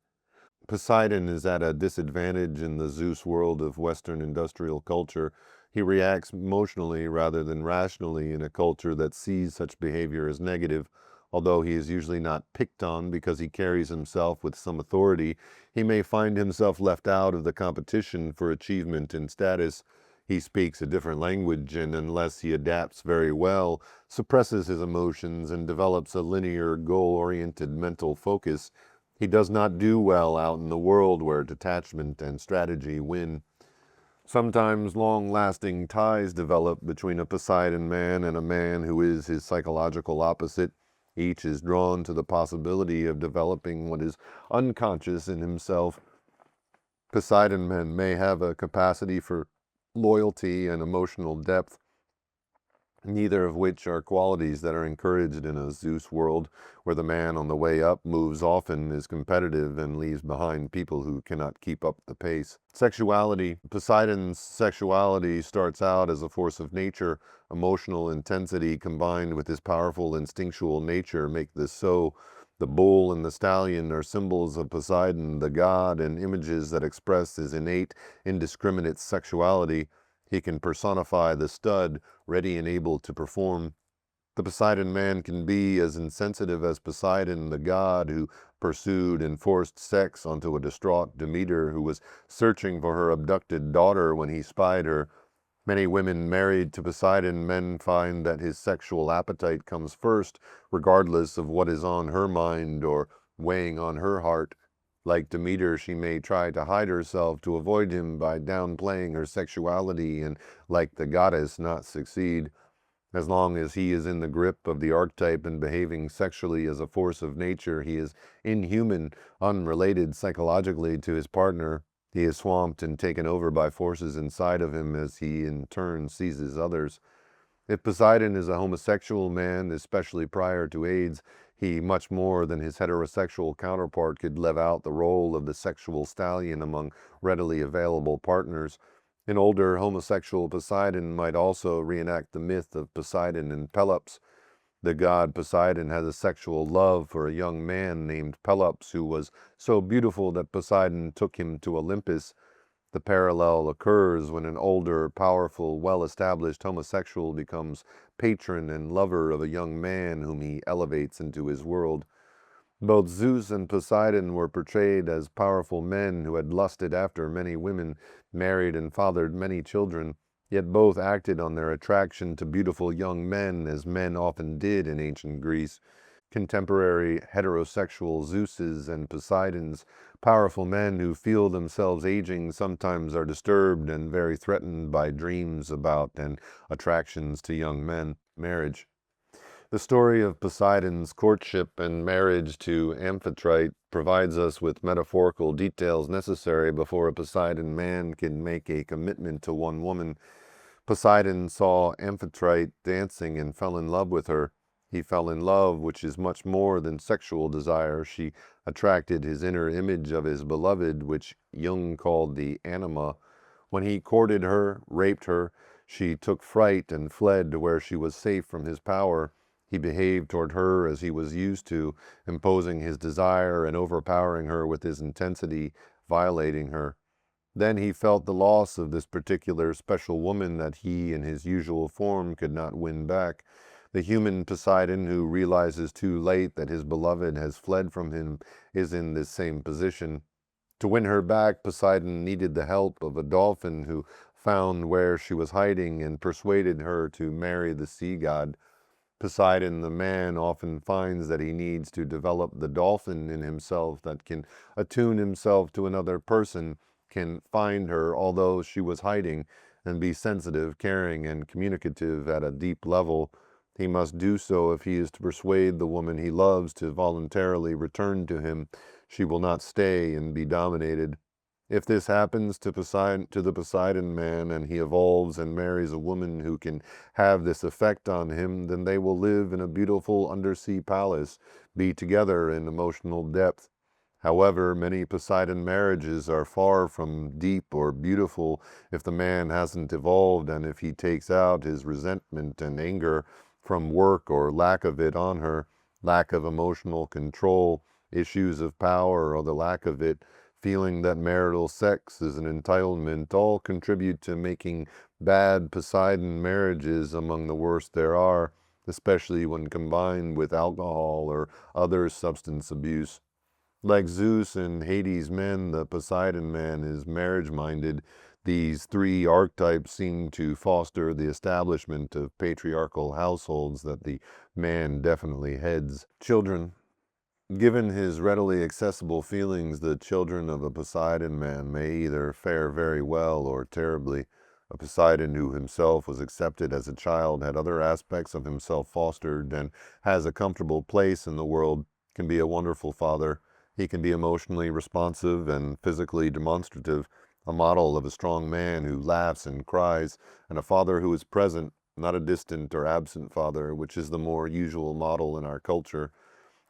Speaker 1: Poseidon is at a disadvantage in the Zeus world of Western industrial culture. He reacts emotionally rather than rationally in a culture that sees such behavior as negative. Although he is usually not picked on because he carries himself with some authority, he may find himself left out of the competition for achievement and status. He speaks a different language and, unless he adapts very well, suppresses his emotions and develops a linear, goal-oriented mental focus. He does not do well out in the world where detachment and strategy win. Sometimes long-lasting ties develop between a Poseidon man and a man who is his psychological opposite. Each is drawn to the possibility of developing what is unconscious in himself. Poseidon men may have a capacity for loyalty and emotional depth, neither of which are qualities that are encouraged in a Zeus world, where the man on the way up moves often, is competitive, and leaves behind people who cannot keep up the pace. Sexuality. Poseidon's sexuality starts out as a force of nature. Emotional intensity combined with his powerful instinctual nature make this so. The bull and the stallion are symbols of Poseidon, the god, and images that express his innate, indiscriminate sexuality. He can personify the stud, ready and able to perform. The Poseidon man can be as insensitive as Poseidon, the god who pursued and forced sex onto a distraught Demeter who was searching for her abducted daughter when he spied her. Many women married to Poseidon men find that his sexual appetite comes first, regardless of what is on her mind or weighing on her heart. Like Demeter, she may try to hide herself to avoid him by downplaying her sexuality and, like the goddess, not succeed. As long as he is in the grip of the archetype and behaving sexually as a force of nature, he is inhuman, unrelated psychologically to his partner. He is swamped and taken over by forces inside of him as he in turn seizes others. If Poseidon is a homosexual man, especially prior to AIDS, he, much more than his heterosexual counterpart, could live out the role of the sexual stallion among readily available partners. An older homosexual Poseidon might also reenact the myth of Poseidon and Pelops. The god Poseidon has a sexual love for a young man named Pelops, who was so beautiful that Poseidon took him to Olympus. The parallel occurs when an older, powerful, well-established homosexual becomes patron and lover of a young man whom he elevates into his world. Both Zeus and Poseidon were portrayed as powerful men who had lusted after many women, married and fathered many children, yet both acted on their attraction to beautiful young men as men often did in ancient Greece. Contemporary heterosexual Zeuses and Poseidons, powerful men who feel themselves aging, sometimes are disturbed and very threatened by dreams about and attractions to young men. Marriage. The story of Poseidon's courtship and marriage to Amphitrite provides us with metaphorical details necessary before a Poseidon man can make a commitment to one woman. Poseidon saw Amphitrite dancing and fell in love with her. He fell in love, which is much more than sexual desire. She attracted his inner image of his beloved, which Jung called the anima. When he courted her, raped her, she took fright and fled to where she was safe from his power. He behaved toward her as he was used to, imposing his desire and overpowering her with his intensity, violating her. Then he felt the loss of this particular special woman that he in his usual form could not win back. The human Poseidon, who realizes too late that his beloved has fled from him, is in this same position. To win her back, Poseidon needed the help of a dolphin who found where she was hiding and persuaded her to marry the sea god. Poseidon, the man, often finds that he needs to develop the dolphin in himself that can attune himself to another person, can find her although she was hiding, and be sensitive, caring, and communicative at a deep level. He must do so if he is to persuade the woman he loves to voluntarily return to him. She will not stay and be dominated. If this happens to the Poseidon man, and he evolves and marries a woman who can have this effect on him, then they will live in a beautiful undersea palace, be together in emotional depth. However, many Poseidon marriages are far from deep or beautiful if the man hasn't evolved and if he takes out his resentment and anger from work or lack of it on her, lack of emotional control, issues of power or the lack of it, feeling that marital sex is an entitlement, all contribute to making bad Poseidon marriages among the worst there are, especially when combined with alcohol or other substance abuse. Like Zeus and Hades' men, the Poseidon man is marriage-minded. These three archetypes seem to foster the establishment of patriarchal households that the man definitely heads. Children. Given his readily accessible feelings, the children of a Poseidon man may either fare very well or terribly. A Poseidon who himself was accepted as a child, had other aspects of himself fostered, and has a comfortable place in the world, can be a wonderful father. He can be emotionally responsive and physically demonstrative, a model of a strong man who laughs and cries, and a father who is present, not a distant or absent father, which is the more usual model in our culture.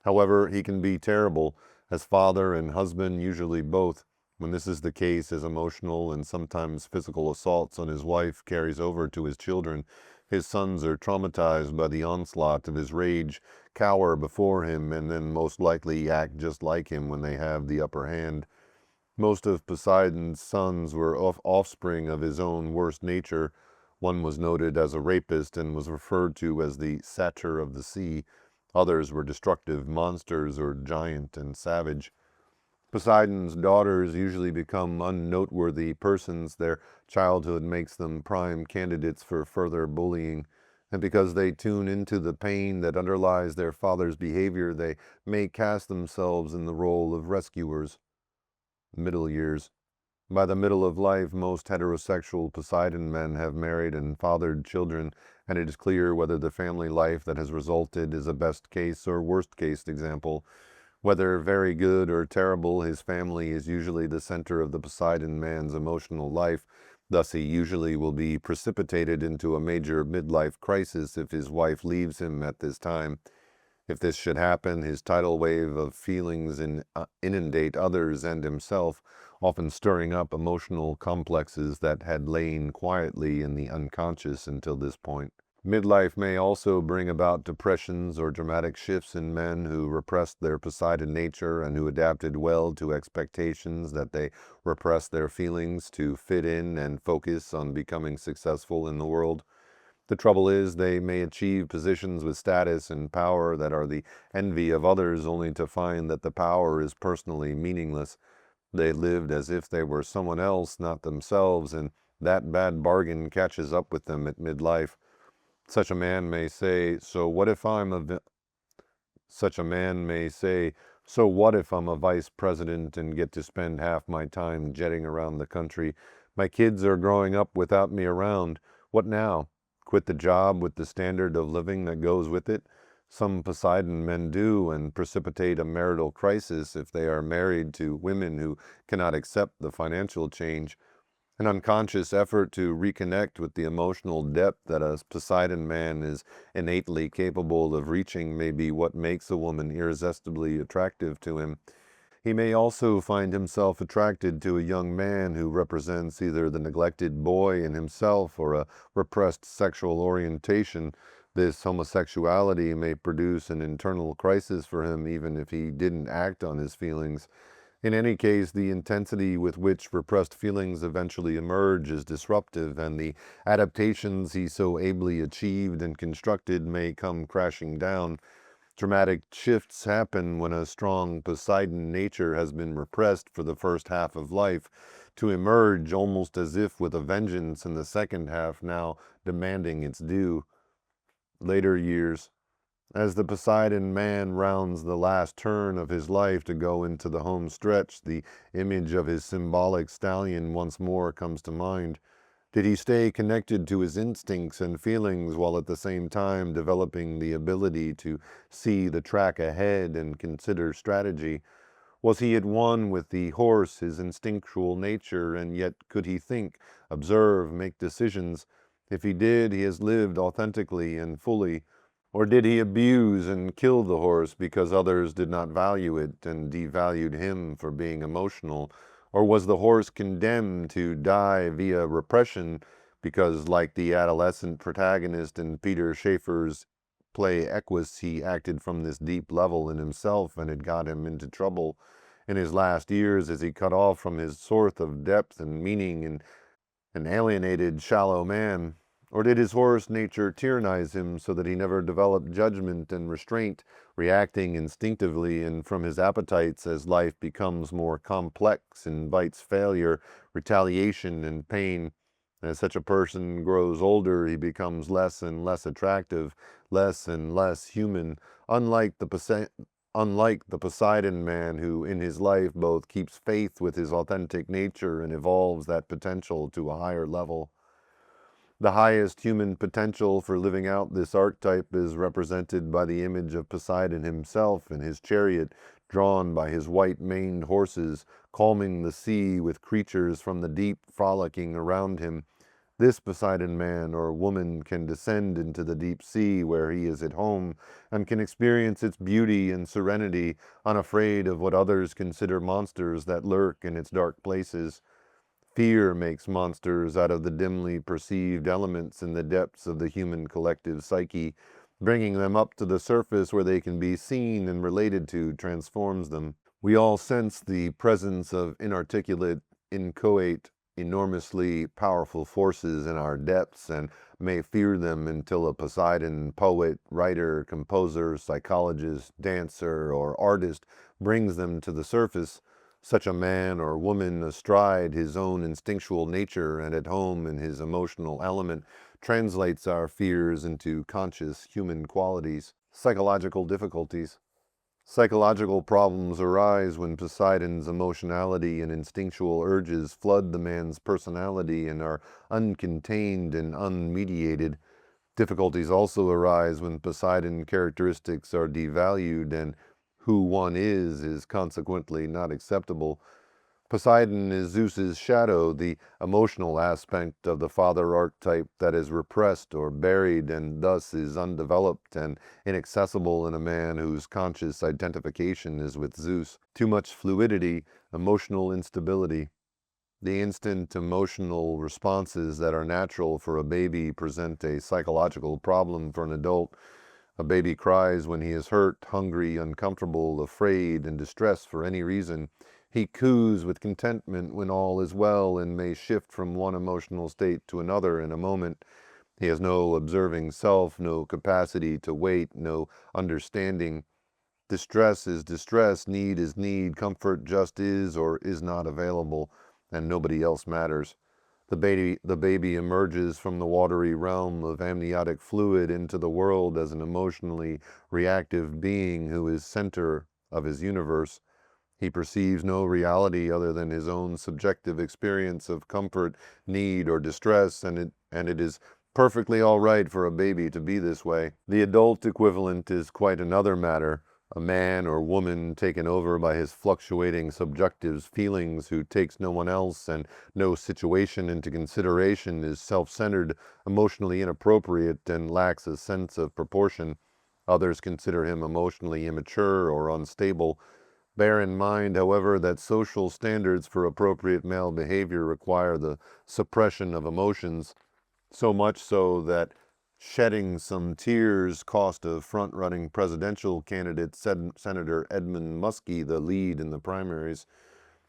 Speaker 1: However, he can be terrible as father and husband, usually both. When this is the case, his emotional and sometimes physical assaults on his wife carries over to his children. His sons are traumatized by the onslaught of his rage, cower before him, and then most likely act just like him when they have the upper hand. Most of Poseidon's sons were offspring of his own worst nature. One was noted as a rapist and was referred to as the satyr of the sea. Others were destructive monsters or giant and savage. Poseidon's daughters usually become unnoteworthy persons. Their childhood makes them prime candidates for further bullying. And because they tune into the pain that underlies their father's behavior, they may cast themselves in the role of rescuers. Middle years. By the middle of life, most heterosexual Poseidon men have married and fathered children, and it is clear whether the family life that has resulted is a best case or worst case example. Whether very good or terrible, his family is usually the center of the Poseidon man's emotional life. Thus, he usually will be precipitated into a major midlife crisis if his wife leaves him at this time. If this should happen, his tidal wave of feelings inundate others and himself, often stirring up emotional complexes that had lain quietly in the unconscious until this point. Midlife may also bring about depressions or dramatic shifts in men who repressed their Poseidon nature and who adapted well to expectations that they repress their feelings to fit in and focus on becoming successful in the world. The trouble is, they may achieve positions with status and power that are the envy of others, only to find that the power is personally meaningless. They lived as if they were someone else, not themselves, and that bad bargain catches up with them at midlife. Such a man may say, "So what if I'm a such a man may say, "So what if I'm a vice president and get to spend half my time jetting around the country? My kids are growing up without me around. What now? Quit the job with the standard of living that goes with it?" Some Poseidon men do, and precipitate a marital crisis if they are married to women who cannot accept the financial change. An unconscious effort to reconnect with the emotional depth that a Poseidon man is innately capable of reaching may be what makes a woman irresistibly attractive to him. He may also find himself attracted to a young man who represents either the neglected boy in himself or a repressed sexual orientation. This homosexuality may produce an internal crisis for him even if he didn't act on his feelings. In any case, the intensity with which repressed feelings eventually emerge is disruptive, and the adaptations he so ably achieved and constructed may come crashing down. Dramatic shifts happen when a strong Poseidon nature has been repressed for the first half of life, to emerge almost as if with a vengeance in the second half, now demanding its due. Later years. As the Poseidon man rounds the last turn of his life to go into the home stretch, the image of his symbolic stallion once more comes to mind. Did he stay connected to his instincts and feelings while at the same time developing the ability to see the track ahead and consider strategy? Was he at one with the horse, his instinctual nature, and yet could he think, observe, make decisions? If he did, he has lived authentically and fully. Or did he abuse and kill the horse because others did not value it and devalued him for being emotional? Or was the horse condemned to die via repression because, like the adolescent protagonist in Peter Schaeffer's play Equus, he acted from this deep level in himself and it got him into trouble? In his last years, as he cut off from his source of depth and meaning and an alienated, shallow man? Or did his horse nature tyrannize him so that he never developed judgment and restraint, reacting instinctively, and from his appetites as life becomes more complex, invites failure, retaliation, and pain? As such a person grows older, he becomes less and less attractive, less and less human. Unlike the unlike the Poseidon man who in his life both keeps faith with his authentic nature and evolves that potential to a higher level. The highest human potential for living out this archetype is represented by the image of Poseidon himself in his chariot, drawn by his white-maned horses, calming the sea with creatures from the deep frolicking around him. This Poseidon man or woman can descend into the deep sea where he is at home and can experience its beauty and serenity, unafraid of what others consider monsters that lurk in its dark places. Fear makes monsters out of the dimly perceived elements in the depths of the human collective psyche. Bringing them up to the surface where they can be seen and related to transforms them. We all sense the presence of inarticulate, inchoate, enormously powerful forces in our depths and may fear them until a Poseidon poet, writer, composer, psychologist, dancer, or artist brings them to the surface. Such a man or woman astride his own instinctual nature and at home in his emotional element translates our fears into conscious human qualities. Psychological difficulties. Psychological problems arise when Poseidon's emotionality and instinctual urges flood the man's personality and are uncontained and unmediated. Difficulties also arise when Poseidon characteristics are devalued and who one is consequently not acceptable. Poseidon is Zeus's shadow, the emotional aspect of the father archetype that is repressed or buried and thus is undeveloped and inaccessible in a man whose conscious identification is with Zeus. Too much fluidity, emotional instability. The instant emotional responses that are natural for a baby present a psychological problem for an adult. A baby cries when he is hurt, hungry, uncomfortable, afraid, and distressed for any reason. He coos with contentment when all is well and may shift from one emotional state to another in a moment. He has no observing self, no capacity to wait, no understanding. Distress is distress, need is need, comfort just is or is not available, and nobody else matters. The baby emerges from the watery realm of amniotic fluid into the world as an emotionally reactive being who is center of his universe. He perceives no reality other than his own subjective experience of comfort, need, or distress, and it is perfectly all right for a baby to be this way. The adult equivalent is quite another matter. A man or woman taken over by his fluctuating subjective feelings who takes no one else and no situation into consideration is self-centered, emotionally inappropriate, and lacks a sense of proportion. Others consider him emotionally immature or unstable. Bear in mind, however, that social standards for appropriate male behavior require the suppression of emotions, so much so that shedding some tears cost a front-running presidential candidate, Senator Edmund Muskie, the lead in the primaries.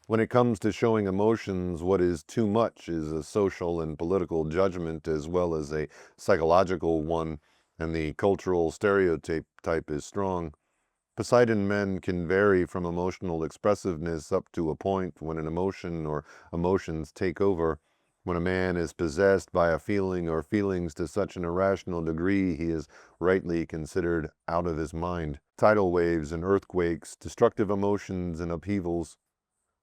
Speaker 1: When it comes to showing emotions, what is too much is a social and political judgment as well as a psychological one, and the cultural stereotype is strong. Poseidon men can vary from emotional expressiveness up to a point when an emotion or emotions take over. When a man is possessed by a feeling or feelings to such an irrational degree, he is rightly considered out of his mind. Tidal waves and earthquakes, destructive emotions and upheavals.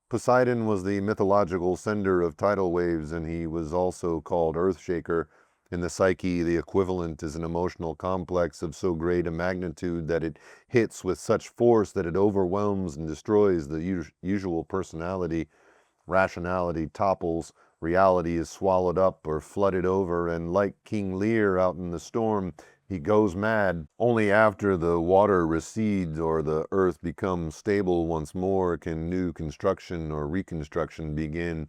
Speaker 1: Poseidon was the mythological sender of tidal waves, and he was also called Earthshaker. In the psyche, the equivalent is an emotional complex of so great a magnitude that it hits with such force that it overwhelms and destroys the usual personality. Rationality topples, reality is swallowed up or flooded over, and like King Lear out in the storm, he goes mad. Only after the water recedes or the earth becomes stable once more can new construction or reconstruction begin.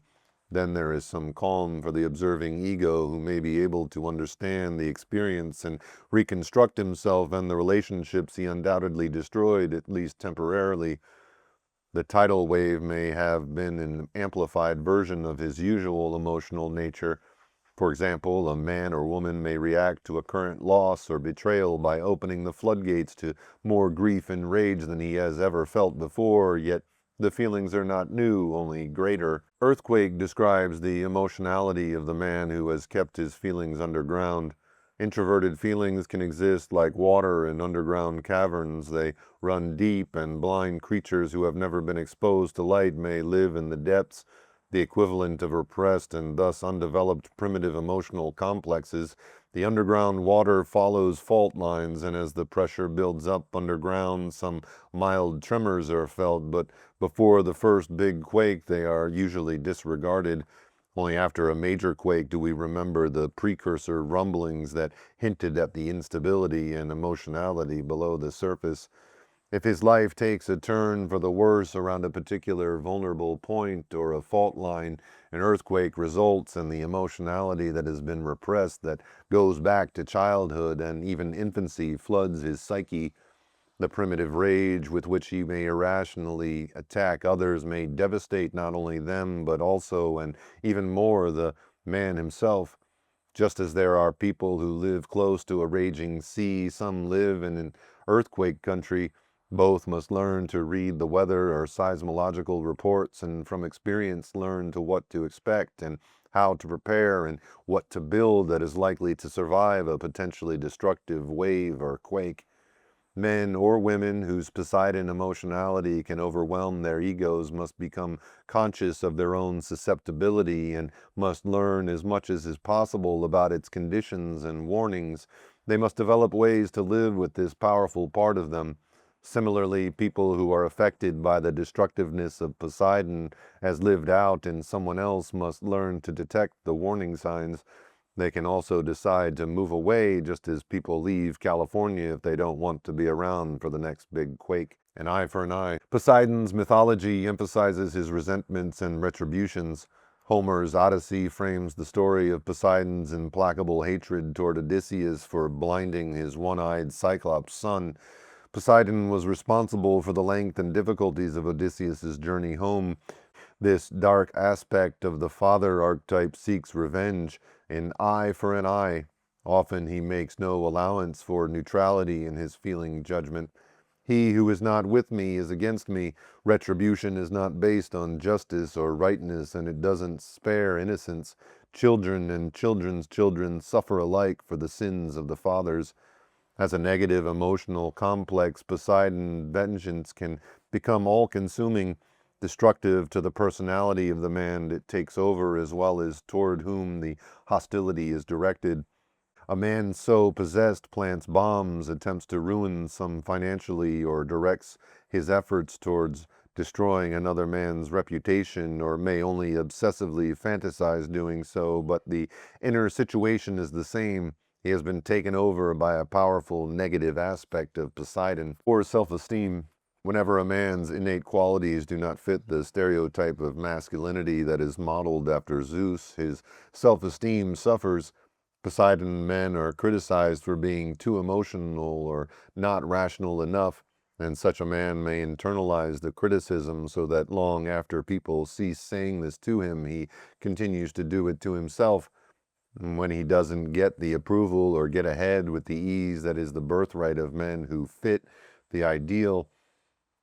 Speaker 1: Then there is some calm for the observing ego who may be able to understand the experience and reconstruct himself and the relationships he undoubtedly destroyed, at least temporarily. The tidal wave may have been an amplified version of his usual emotional nature. For example, a man or woman may react to a current loss or betrayal by opening the floodgates to more grief and rage than he has ever felt before, yet the feelings are not new, only greater. Earthquake describes the emotionality of the man who has kept his feelings underground. Introverted feelings can exist like water in underground caverns. They run deep, and blind creatures who have never been exposed to light may live in the depths, the equivalent of repressed and thus undeveloped primitive emotional complexes. The underground water follows fault lines, and as the pressure builds up underground, some mild tremors are felt, but before the first big quake, they are usually disregarded. Only after a major quake do we remember the precursor rumblings that hinted at the instability and emotionality below the surface. If his life takes a turn for the worse around a particular vulnerable point or a fault line, an earthquake results, and the emotionality that has been repressed, that goes back to childhood and even infancy, floods his psyche. The primitive rage with which he may irrationally attack others may devastate not only them, but also, and even more, the man himself. Just as there are people who live close to a raging sea, some live in an earthquake country. Both must learn to read the weather or seismological reports, and from experience learn to what to expect and how to prepare and what to build that is likely to survive a potentially destructive wave or quake. Men or women whose Poseidon emotionality can overwhelm their egos must become conscious of their own susceptibility and must learn as much as is possible about its conditions and warnings. They must develop ways to live with this powerful part of them. Similarly, people who are affected by the destructiveness of Poseidon as lived out in someone else must learn to detect the warning signs. They can also decide to move away, just as people leave California if they don't want to be around for the next big quake. An eye for an eye. Poseidon's mythology emphasizes his resentments and retributions. Homer's Odyssey frames the story of Poseidon's implacable hatred toward Odysseus for blinding his one-eyed Cyclops son. Poseidon was responsible for the length and difficulties of Odysseus's journey home. This dark aspect of the father archetype seeks revenge, an eye for an eye. Often he makes no allowance for neutrality in his feeling judgment. He who is not with me is against me. Retribution is not based on justice or rightness, and it doesn't spare innocence. Children and children's children suffer alike for the sins of the fathers. As a negative emotional complex, Poseidon vengeance can become all-consuming, destructive to the personality of the man it takes over as well as toward whom the hostility is directed. A man so possessed plants bombs, attempts to ruin some financially, or directs his efforts towards destroying another man's reputation, or may only obsessively fantasize doing so, but the inner situation is the same. He has been taken over by a powerful negative aspect of Poseidon. Poor self-esteem. Whenever a man's innate qualities do not fit the stereotype of masculinity that is modeled after Zeus, his self-esteem suffers. Poseidon men are criticized for being too emotional or not rational enough, and such a man may internalize the criticism so that long after people cease saying this to him, he continues to do it to himself. And when he doesn't get the approval or get ahead with the ease that is the birthright of men who fit the ideal,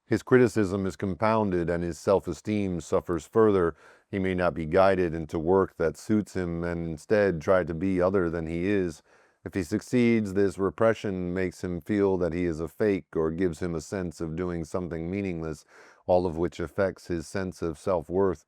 Speaker 1: his criticism is compounded and his self-esteem suffers further. He may not be guided into work that suits him and instead try to be other than he is. If he succeeds, this repression makes him feel that he is a fake or gives him a sense of doing something meaningless, all of which affects his sense of self-worth.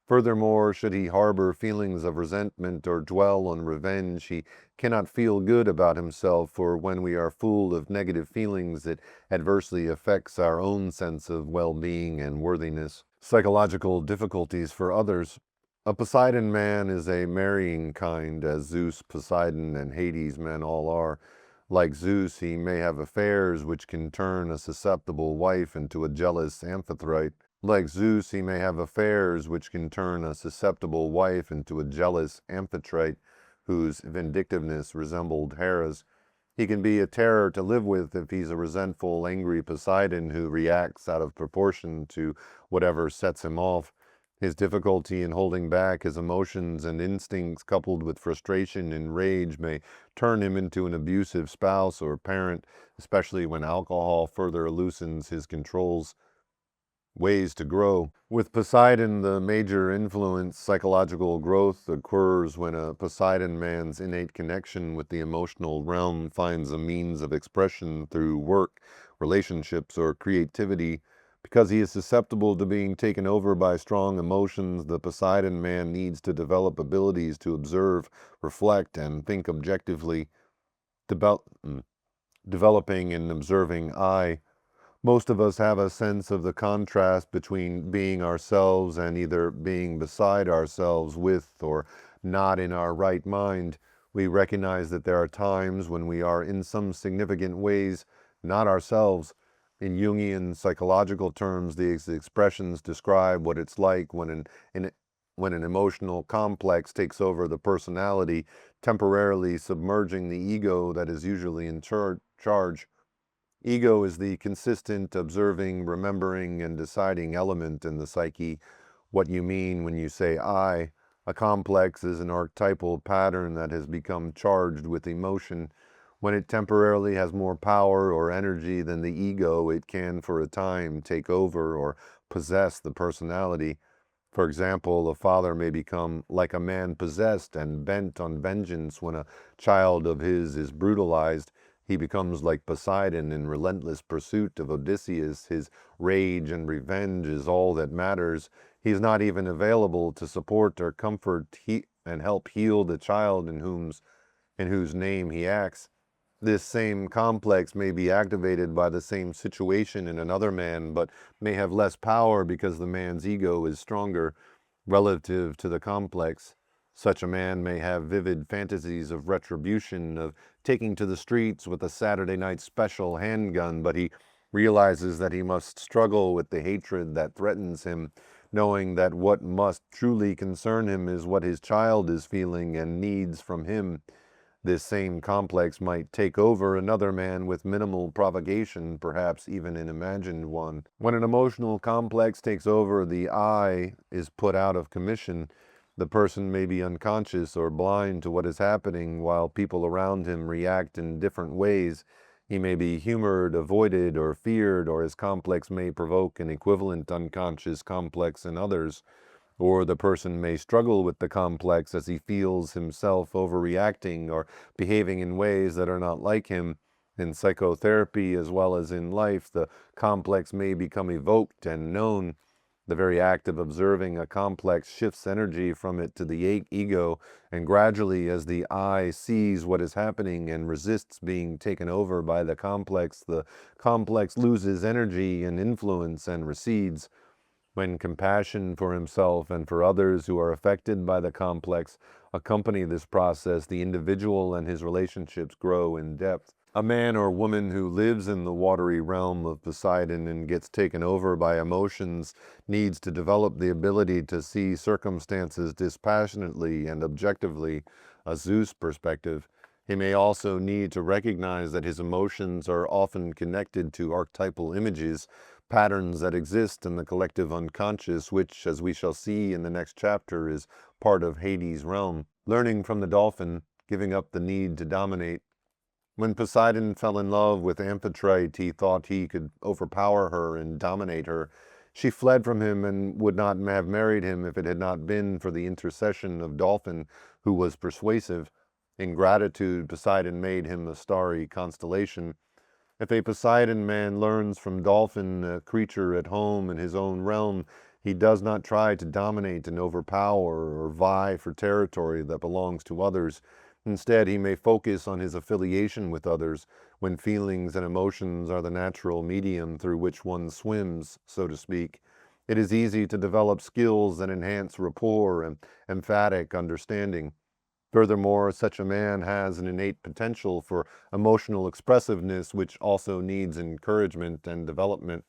Speaker 1: Furthermore, should he harbor feelings of resentment or dwell on revenge, he cannot feel good about himself, for when we are full of negative feelings, it adversely affects our own sense of well-being and worthiness. Psychological difficulties for others. A Poseidon man is a marrying kind, as Zeus, Poseidon, and Hades men all are. Like Zeus, he may have affairs which can turn a susceptible wife into a jealous amphithrite. Like Zeus, he may have affairs which can turn a susceptible wife into a jealous amphitrite whose vindictiveness resembled Hera's. He can be a terror to live with if he's a resentful, angry Poseidon who reacts out of proportion to whatever sets him off. His difficulty in holding back his emotions and instincts, coupled with frustration and rage, may turn him into an abusive spouse or parent, especially when alcohol further loosens his controls. ways to grow. With Poseidon, the major influence, psychological growth occurs when a Poseidon man's innate connection with the emotional realm finds a means of expression through work, relationships, or creativity. Because he is susceptible to being taken over by strong emotions, the Poseidon man needs to develop abilities to observe, reflect, and think objectively. Developing and observing I. Most of us have a sense of the contrast between being ourselves and either being beside ourselves with or not in our right mind. We recognize that there are times when we are in some significant ways not ourselves. In Jungian psychological terms, these expressions describe what it's like when an emotional complex takes over the personality, temporarily submerging the ego that is usually in charge. Ego is the consistent observing, remembering, and deciding element in the psyche. What you mean when you say I. A complex is an archetypal pattern that has become charged with emotion. When it temporarily has more power or energy than the ego, it can for a time take over or possess the personality. For example, a father may become like a man possessed and bent on vengeance when a child of his is brutalized. He becomes like Poseidon in relentless pursuit of Odysseus. His rage and revenge is all that matters. He is not even available to support or comfort and help heal the child in whose name he acts. This same complex may be activated by the same situation in another man, but may have less power because the man's ego is stronger relative to the complex. Such a man may have vivid fantasies of retribution, of taking to the streets with a Saturday night special handgun, but he realizes that he must struggle with the hatred that threatens him, knowing that what must truly concern him is what his child is feeling and needs from him. This same complex might take over another man with minimal provocation, perhaps even an imagined one. When an emotional complex takes over, the I is put out of commission. The person may be unconscious or blind to what is happening while people around him react in different ways. He may be humored, avoided, or feared, or his complex may provoke an equivalent unconscious complex in others. Or the person may struggle with the complex as he feels himself overreacting or behaving in ways that are not like him. In psychotherapy as well as in life, the complex may become evoked and known. The very act of observing a complex shifts energy from it to the ego, and gradually, as the I sees what is happening and resists being taken over by the complex loses energy and influence and recedes. When compassion for himself and for others who are affected by the complex accompany this process, the individual and his relationships grow in depth. A man or woman who lives in the watery realm of Poseidon and gets taken over by emotions needs to develop the ability to see circumstances dispassionately and objectively, a Zeus perspective. He may also need to recognize that his emotions are often connected to archetypal images, patterns that exist in the collective unconscious, which, as we shall see in the next chapter, is part of Hades' realm. Learning from the dolphin, giving up the need to dominate. When Poseidon fell in love with Amphitrite, he thought he could overpower her and dominate her. She fled from him and would not have married him if it had not been for the intercession of Dolphin, who was persuasive. In gratitude, Poseidon made him a starry constellation. If a Poseidon man learns from Dolphin, a creature at home in his own realm, he does not try to dominate and overpower or vie for territory that belongs to others. Instead, he may focus on his affiliation with others, when feelings and emotions are the natural medium through which one swims, so to speak. It is easy to develop skills that enhance rapport and emphatic understanding. Furthermore, such a man has an innate potential for emotional expressiveness, which also needs encouragement and development.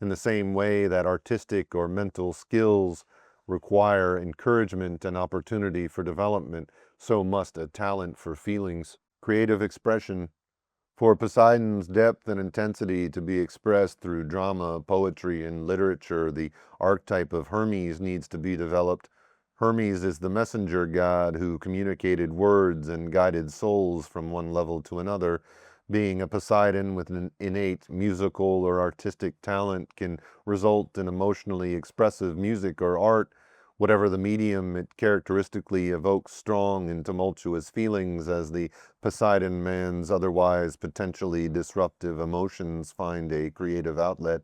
Speaker 1: In the same way that artistic or mental skills require encouragement and opportunity for development, so must a talent for feelings. Creative expression. For Poseidon's depth and intensity to be expressed through drama, poetry, and literature, the archetype of Hermes needs to be developed. Hermes is the messenger god who communicated words and guided souls from one level to another. Being a Poseidon with an innate musical or artistic talent can result in emotionally expressive music or art. Whatever the medium, it characteristically evokes strong and tumultuous feelings as the Poseidon man's otherwise potentially disruptive emotions find a creative outlet.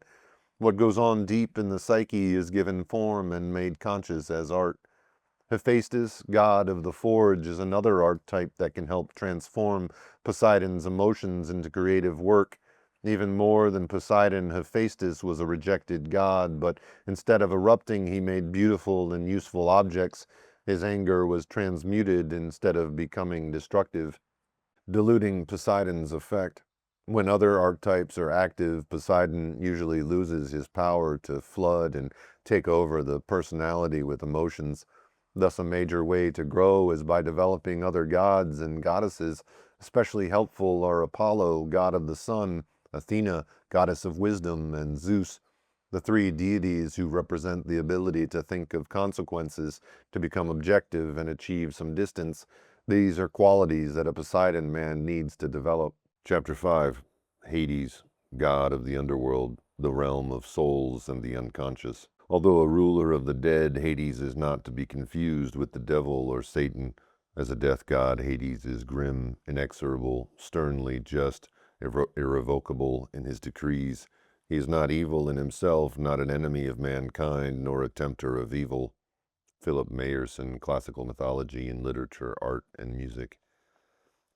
Speaker 1: What goes on deep in the psyche is given form and made conscious as art. Hephaestus, god of the forge, is another archetype that can help transform Poseidon's emotions into creative work. Even more than Poseidon, Hephaestus was a rejected god, but instead of erupting, he made beautiful and useful objects. His anger was transmuted instead of becoming destructive, diluting Poseidon's effect. When other archetypes are active, Poseidon usually loses his power to flood and take over the personality with emotions. Thus, a major way to grow is by developing other gods and goddesses. Especially helpful are Apollo, god of the sun, Athena, goddess of wisdom, and Zeus, the three deities who represent the ability to think of consequences, to become objective and achieve some distance. These are qualities that a Poseidon man needs to develop. Chapter 5. Hades, god of the underworld, the realm of souls and the unconscious. Although a ruler of the dead, Hades is not to be confused with the devil or Satan. As a death god, Hades is grim, inexorable, sternly just, irrevocable in his decrees. He is not evil in himself, not an enemy of mankind, nor a tempter of evil. Philip Mayerson, Classical Mythology in Literature, Art, and Music.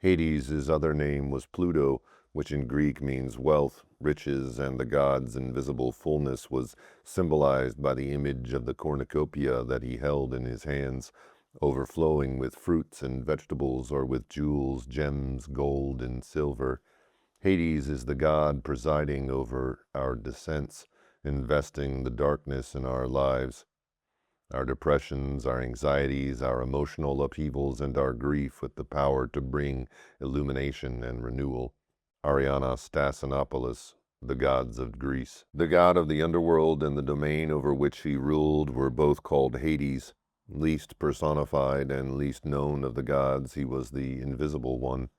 Speaker 1: Hades' other name was Pluto, which in Greek means wealth, riches, and the god's invisible fullness was symbolized by the image of the cornucopia that he held in his hands, overflowing with fruits and vegetables or with jewels, gems, gold, and silver. Hades is the god presiding over our descents, investing the darkness in our lives. Our depressions, our anxieties, our emotional upheavals, and our grief with the power to bring illumination and renewal. Ariana Stassinopoulos, the gods of Greece. The god of the underworld and the domain over which he ruled were both called Hades. Least personified and least known of the gods, he was the invisible one.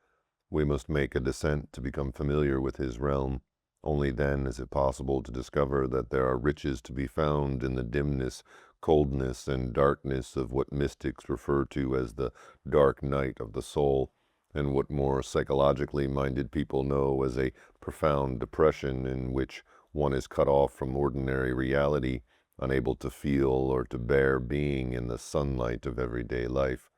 Speaker 1: We must make a descent to become familiar with his realm. Only then is it possible to discover that there are riches to be found in the dimness, coldness, and darkness of what mystics refer to as the dark night of the soul, and what more psychologically minded people know as a profound depression in which one is cut off from ordinary reality, unable to feel or to bear being in the sunlight of everyday life.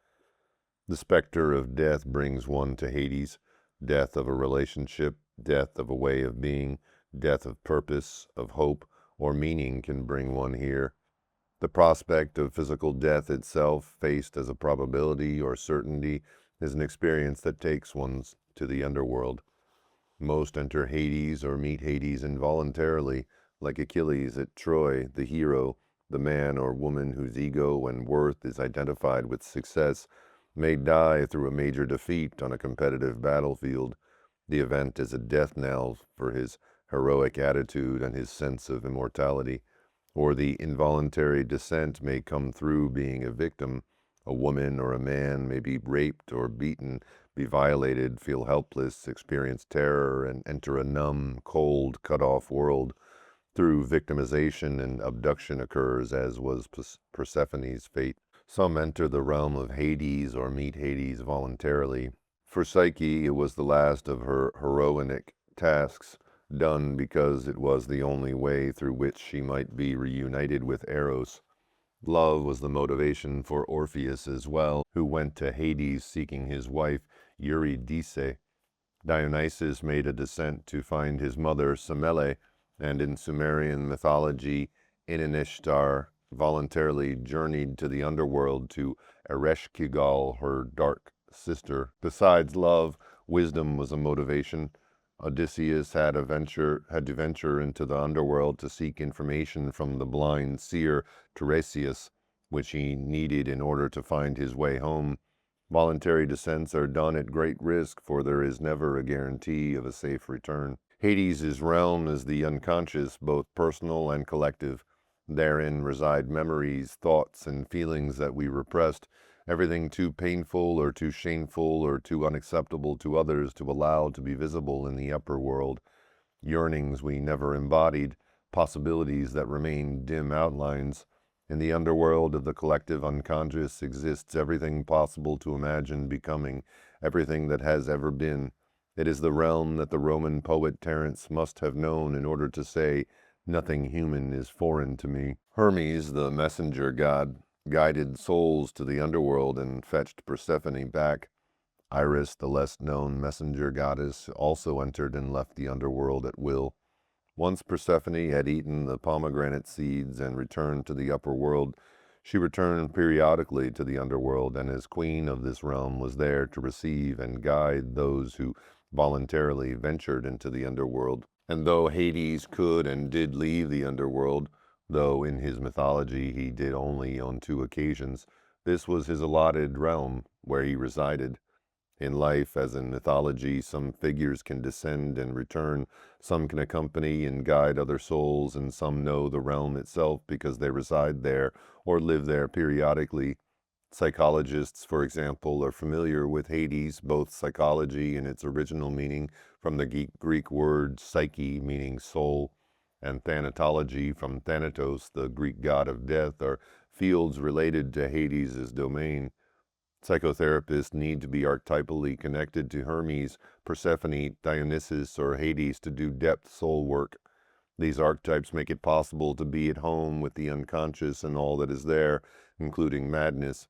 Speaker 1: The specter of death brings one to Hades, death of a relationship, death of a way of being, death of purpose, of hope, or meaning can bring one here. The prospect of physical death itself, faced as a probability or certainty, is an experience that takes one to the underworld. Most enter Hades or meet Hades involuntarily, like Achilles at Troy, the hero, the man or woman whose ego and worth is identified with success, may die through a major defeat on a competitive battlefield. The event is a death knell for his heroic attitude and his sense of immortality. Or the involuntary descent may come through being a victim. A woman or a man may be raped or beaten, be violated, feel helpless, experience terror, and enter a numb, cold, cut-off world. Through victimization and abduction occurs, as was Persephone's fate. Some enter the realm of Hades or meet Hades voluntarily. For Psyche, it was the last of her heroic tasks, done because it was the only way through which she might be reunited with Eros. Love was the motivation for Orpheus as well, who went to Hades seeking his wife Eurydice. Dionysus made a descent to find his mother Semele, and in Sumerian mythology, Inanishtar voluntarily journeyed to the underworld to Ereshkigal, her dark sister. Besides love, wisdom was a motivation. Odysseus had to venture into the underworld to seek information from the blind seer Tiresias, which he needed in order to find his way home. Voluntary descents are done at great risk, for there is never a guarantee of a safe return. Hades' realm is the unconscious, both personal and collective. Therein reside memories, thoughts, and feelings that we repressed. everything too painful or too shameful or too unacceptable to others to allow to be visible in the upper world, yearnings we never embodied, possibilities that remain dim outlines. In the underworld of the collective unconscious exists everything possible to imagine becoming, everything that has ever been. It is the realm that the Roman poet Terence must have known in order to say, "Nothing human is foreign to me." Hermes, the messenger god, guided souls to the underworld and fetched Persephone back. Iris, the less-known messenger goddess, also entered and left the underworld at will. Once Persephone had eaten the pomegranate seeds and returned to the upper world, she returned periodically to the underworld, and as queen of this realm was there to receive and guide those who voluntarily ventured into the underworld. And though Hades could and did leave the underworld, though in his mythology he did only on 2 occasions, this was his allotted realm where he resided. In life, as in mythology, some figures can descend and return, some can accompany and guide other souls, and some know the realm itself because they reside there or live there periodically. Psychologists, for example, are familiar with Hades, both psychology in its original meaning from the Greek word psyche, meaning soul, and thanatology from Thanatos, the Greek god of death, are fields related to Hades' domain. Psychotherapists need to be archetypally connected to Hermes, Persephone, Dionysus, or Hades to do depth soul work. These archetypes make it possible to be at home with the unconscious and all that is there, including madness.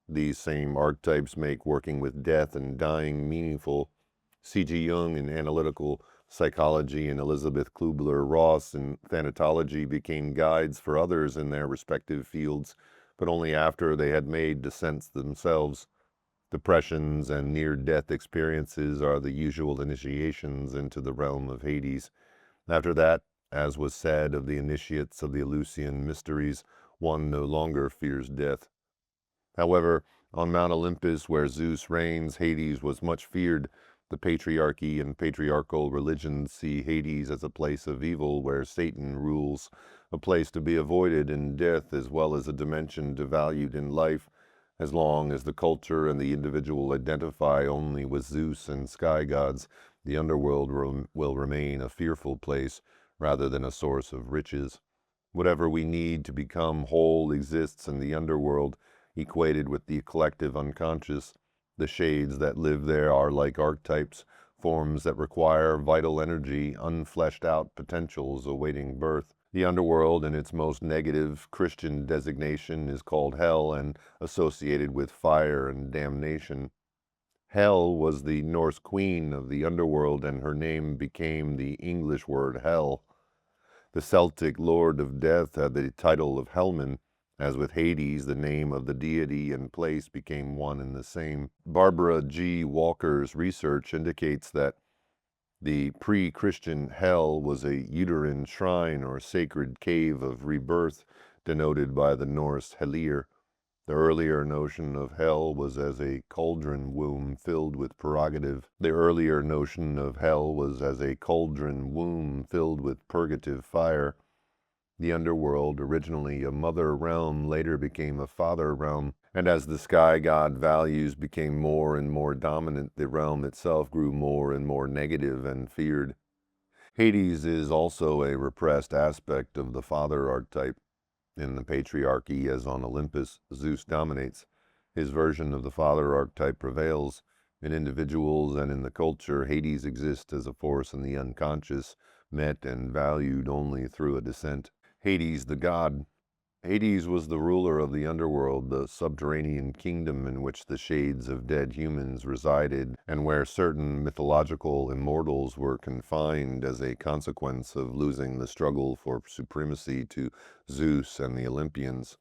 Speaker 1: These same archetypes make working with death and dying meaningful. C.G. Jung in analytical psychology and Elizabeth Kubler-Ross in thanatology became guides for others in their respective fields, but only after they had made descents themselves. Depressions and near-death experiences are the usual initiations into the realm of Hades. After that, as was said of the initiates of the Eleusinian mysteries, one no longer fears death. However, on Mount Olympus, where Zeus reigns, Hades was much feared. The patriarchy and patriarchal religions see Hades as a place of evil where Satan rules, a place to be avoided in death as well as a dimension devalued in life. As long as the culture and the individual identify only with Zeus and sky gods, the underworld will remain a fearful place rather than a source of riches. Whatever we need to become whole exists in the underworld, equated with the collective unconscious. The shades that live there are like archetypes, forms that require vital energy, unfleshed out potentials awaiting birth. The underworld, in its most negative Christian designation, is called hell and associated with fire and damnation. Hel was the Norse queen of the underworld, and her name became the English word hell. The Celtic lord of death had the title of Helman. As with Hades, the name of the deity and place became one and the same. Barbara G. Walker's research indicates that the pre-Christian hell was a uterine shrine or sacred cave of rebirth, denoted by the Norse Hellir. The earlier notion of hell was as a cauldron womb filled with purgative. The earlier notion of hell was as a cauldron womb filled with purgative fire. The underworld, originally a mother realm, later became a father realm, and as the sky god values became more and more dominant, the realm itself grew more and more negative and feared. Hades is also a repressed aspect of the father archetype. In the patriarchy, as on Olympus, Zeus dominates. His version of the father archetype prevails. In individuals and in the culture, Hades exists as a force in the unconscious, met and valued only through a descent. Hades the god. Hades was the ruler of the underworld, the subterranean kingdom in which the shades of dead humans resided, and where certain mythological immortals were confined as a consequence of losing the struggle for supremacy to Zeus and the Olympians.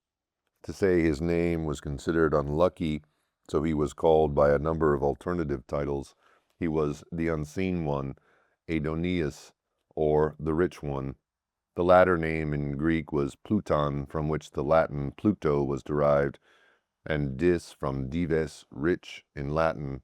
Speaker 1: To say his name was considered unlucky, so he was called by a number of alternative titles. He was the Unseen One, Adonis, or the Rich One. The latter name in Greek was Pluton, from which the Latin Pluto was derived, and dis from dives, rich, in Latin.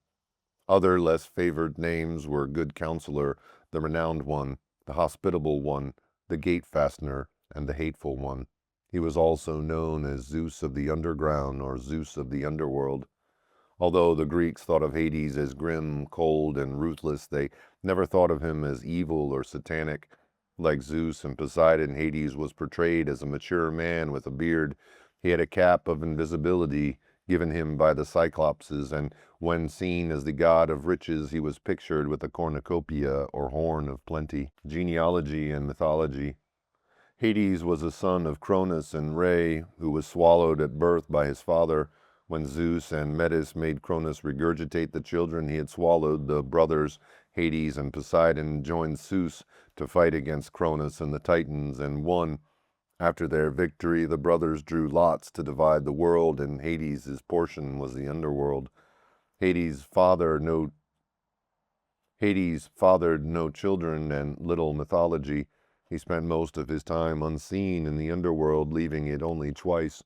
Speaker 1: Other less favored names were Good Counselor, the Renowned One, the Hospitable One, the Gate Fastener, and the Hateful One. He was also known as Zeus of the underground or Zeus of the underworld. Although the Greeks thought of Hades as grim, cold, and ruthless, they never thought of him as evil or satanic. Like Zeus and Poseidon, Hades was portrayed as a mature man with a beard. He had a cap of invisibility given him by the Cyclopses, and when seen as the god of riches, he was pictured with a cornucopia or horn of plenty. Genealogy and mythology. Hades was a son of Cronus and Rhea, who was swallowed at birth by his father. When Zeus and Metis made Cronus regurgitate the children he had swallowed, the brothers Hades and Poseidon joined Zeus to fight against Cronus and the Titans and won. After their victory, the brothers drew lots to divide the world, and Hades' portion was the underworld. Hades fathered no children and little mythology. He spent most of his time unseen in the underworld, leaving it only twice.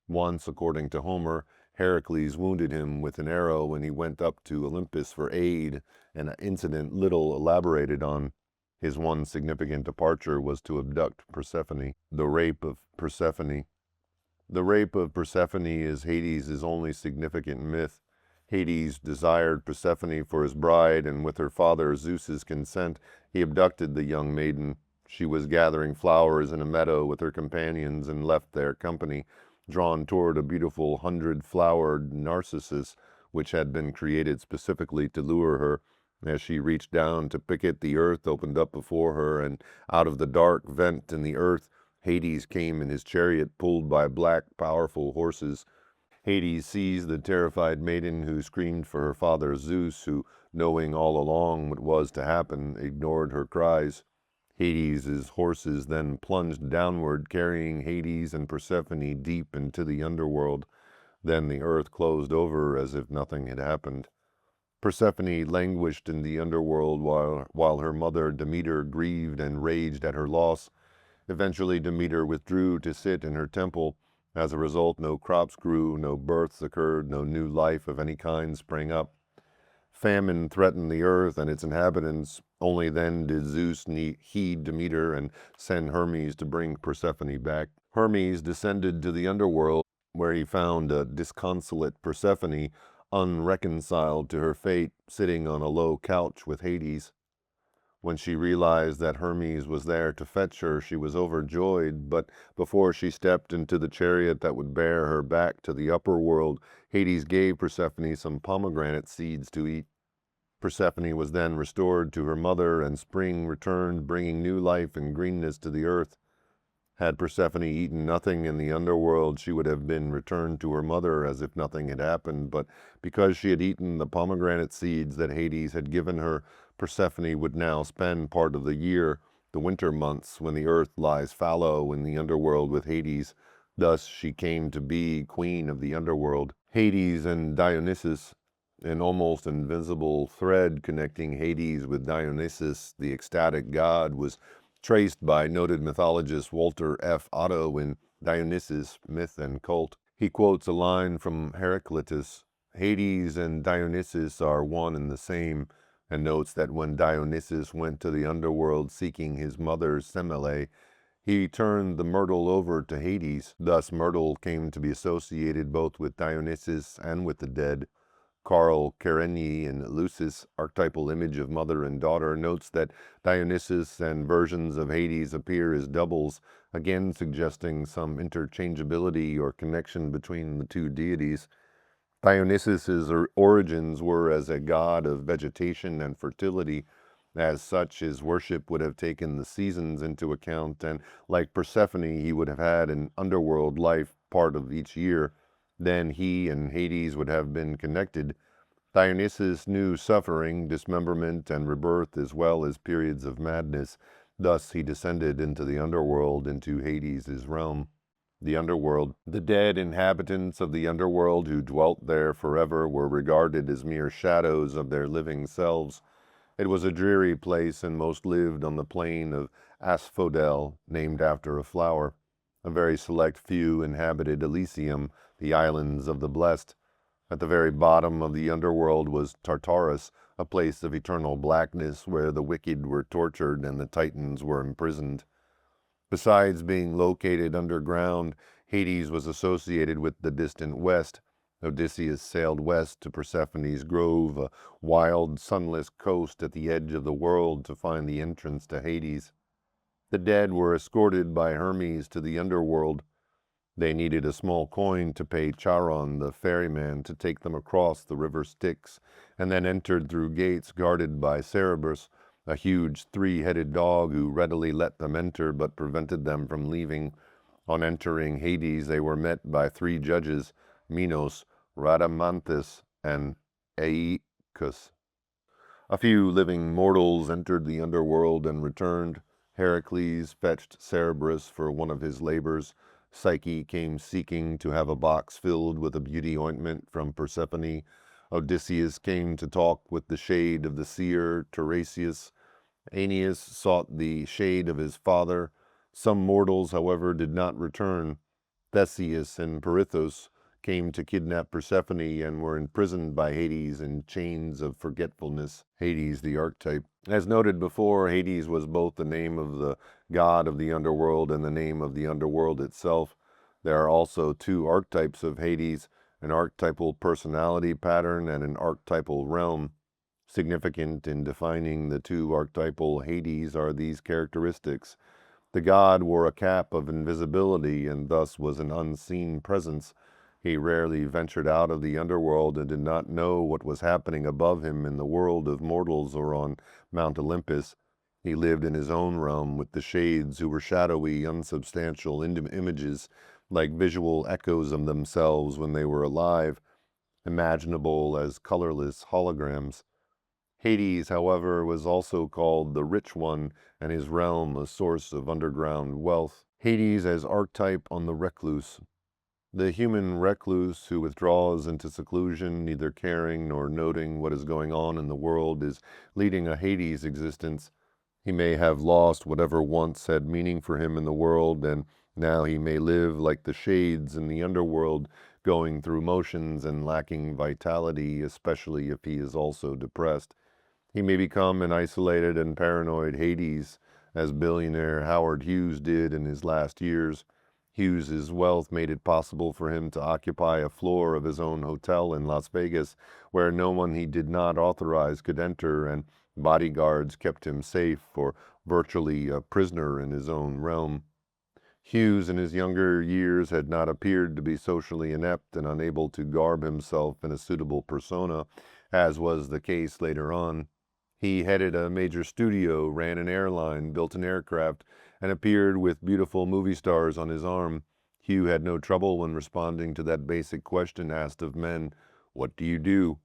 Speaker 1: Once, according to Homer, Heracles wounded him with an arrow when he went up to Olympus for aid, an incident little elaborated on. His one significant departure was to abduct Persephone. The rape of Persephone. The rape of Persephone is Hades' only significant myth. Hades desired Persephone for his bride, and with her father Zeus's consent, he abducted the young maiden. She was gathering flowers in a meadow with her companions and left their company, drawn toward a beautiful 100-flowered narcissus, which had been created specifically to lure her. As she reached down to pick it, the earth opened up before her, and out of the dark vent in the earth, Hades came in his chariot, pulled by black, powerful horses. Hades seized the terrified maiden, who screamed for her father Zeus, who, knowing all along what was to happen, ignored her cries. Hades' horses then plunged downward, carrying Hades and Persephone deep into the underworld. Then the earth closed over as if nothing had happened. Persephone languished in the underworld while her mother Demeter grieved and raged at her loss. Eventually Demeter withdrew to sit in her temple. As a result, no crops grew, no births occurred, no new life of any kind sprang up. Famine threatened the earth and its inhabitants. Only then did Zeus heed Demeter and send Hermes to bring Persephone back. Hermes descended to the underworld, where he found a disconsolate Persephone, unreconciled to her fate, sitting on a low couch with Hades. When she realized that Hermes was there to fetch her, she was overjoyed, but before she stepped into the chariot that would bear her back to the upper world, Hades gave Persephone some pomegranate seeds to eat. Persephone was then restored to her mother, and spring returned, bringing new life and greenness to the earth. Had Persephone eaten nothing in the underworld, she would have been returned to her mother as if nothing had happened, but because she had eaten the pomegranate seeds that Hades had given her, Persephone would now spend part of the year, the winter months, when the earth lies fallow, in the underworld with Hades. Thus she came to be queen of the underworld. Hades and Dionysus. An almost invisible thread connecting Hades with Dionysus, the ecstatic god, was traced by noted mythologist Walter F. Otto in Dionysus, Myth and Cult. He quotes a line from Heraclitus: "Hades and Dionysus are one and the same," and notes that when Dionysus went to the underworld seeking his mother Semele, he turned the myrtle over to Hades. Thus myrtle came to be associated both with Dionysus and with the dead. Carl Karenyi in Lucis, Archetypal Image of Mother and Daughter, notes that Dionysus and versions of Hades appear as doubles, again suggesting some interchangeability or connection between the two deities. Dionysus's origins were as a god of vegetation and fertility. As such, his worship would have taken the seasons into account, and like Persephone, he would have had an underworld life part of each year. Then he and Hades would have been connected. Dionysus knew suffering, dismemberment, and rebirth, as well as periods of madness. Thus he descended into the underworld, into Hades' realm. The underworld. The dead inhabitants of the underworld who dwelt there forever were regarded as mere shadows of their living selves. It was a dreary place, and most lived on the plain of Asphodel, named after a flower. A very select few inhabited Elysium, the islands of the blessed. At the very bottom of the underworld was Tartarus, a place of eternal blackness where the wicked were tortured and the Titans were imprisoned. Besides being located underground, Hades was associated with the distant west. Odysseus sailed west to Persephone's grove, a wild, sunless coast at the edge of the world, to find the entrance to Hades. The dead were escorted by Hermes to the underworld. They needed a small coin to pay Charon, the ferryman, to take them across the river Styx, and then entered through gates guarded by Cerberus, a huge three-headed dog who readily let them enter but prevented them from leaving. On entering Hades, they were met by three judges, Minos, Rhadamanthus, and Aeacus. A few living mortals entered the underworld and returned. Heracles fetched Cerberus for one of his labors. Psyche came seeking to have a box filled with a beauty ointment from Persephone. Odysseus came to talk with the shade of the seer Tiresias. Aeneas sought the shade of his father. Some mortals, however, did not return. Theseus and Pirithous came to kidnap Persephone and were imprisoned by Hades in chains of forgetfulness. Hades, the archetype. As noted before, Hades was both the name of the god of the underworld and the name of the underworld itself. There are also two archetypes of Hades, an archetypal personality pattern and an archetypal realm. Significant in defining the two archetypal Hades are these characteristics. The god wore a cap of invisibility and thus was an unseen presence. He rarely ventured out of the underworld and did not know what was happening above him in the world of mortals or on Mount Olympus. He lived in his own realm with the shades, who were shadowy, unsubstantial images, like visual echoes of themselves when they were alive, imaginable as colorless holograms. Hades, however, was also called the Rich One, and his realm a source of underground wealth. Hades as archetype on the recluse. The human recluse who withdraws into seclusion, neither caring nor noting what is going on in the world, is leading a Hades existence. He may have lost whatever once had meaning for him in the world, and now he may live like the shades in the underworld, going through motions and lacking vitality, especially if he is also depressed. He may become an isolated and paranoid Hades, as billionaire Howard Hughes did in his last years. Hughes's wealth made it possible for him to occupy a floor of his own hotel in Las Vegas, where no one he did not authorize could enter, and bodyguards kept him safe, for virtually a prisoner in his own realm. Hughes in his younger years had not appeared to be socially inept and unable to garb himself in a suitable persona, as was the case later on. He headed a major studio, ran an airline, built an aircraft, and appeared with beautiful movie stars on his arm. Hugh had no trouble when responding to that basic question asked of men, "What do you do?"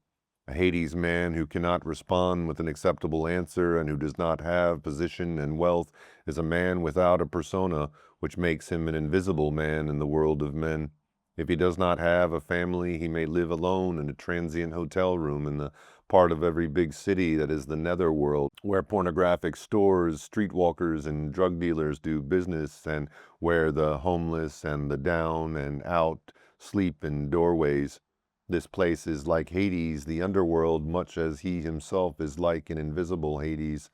Speaker 1: A Hades man who cannot respond with an acceptable answer and who does not have position and wealth is a man without a persona, which makes him an invisible man in the world of men. If he does not have a family, he may live alone in a transient hotel room in the part of every big city that is the netherworld, where pornographic stores, streetwalkers, and drug dealers do business, and where the homeless and the down and out sleep in doorways. This place is like Hades, the underworld, much as he himself is like an invisible Hades.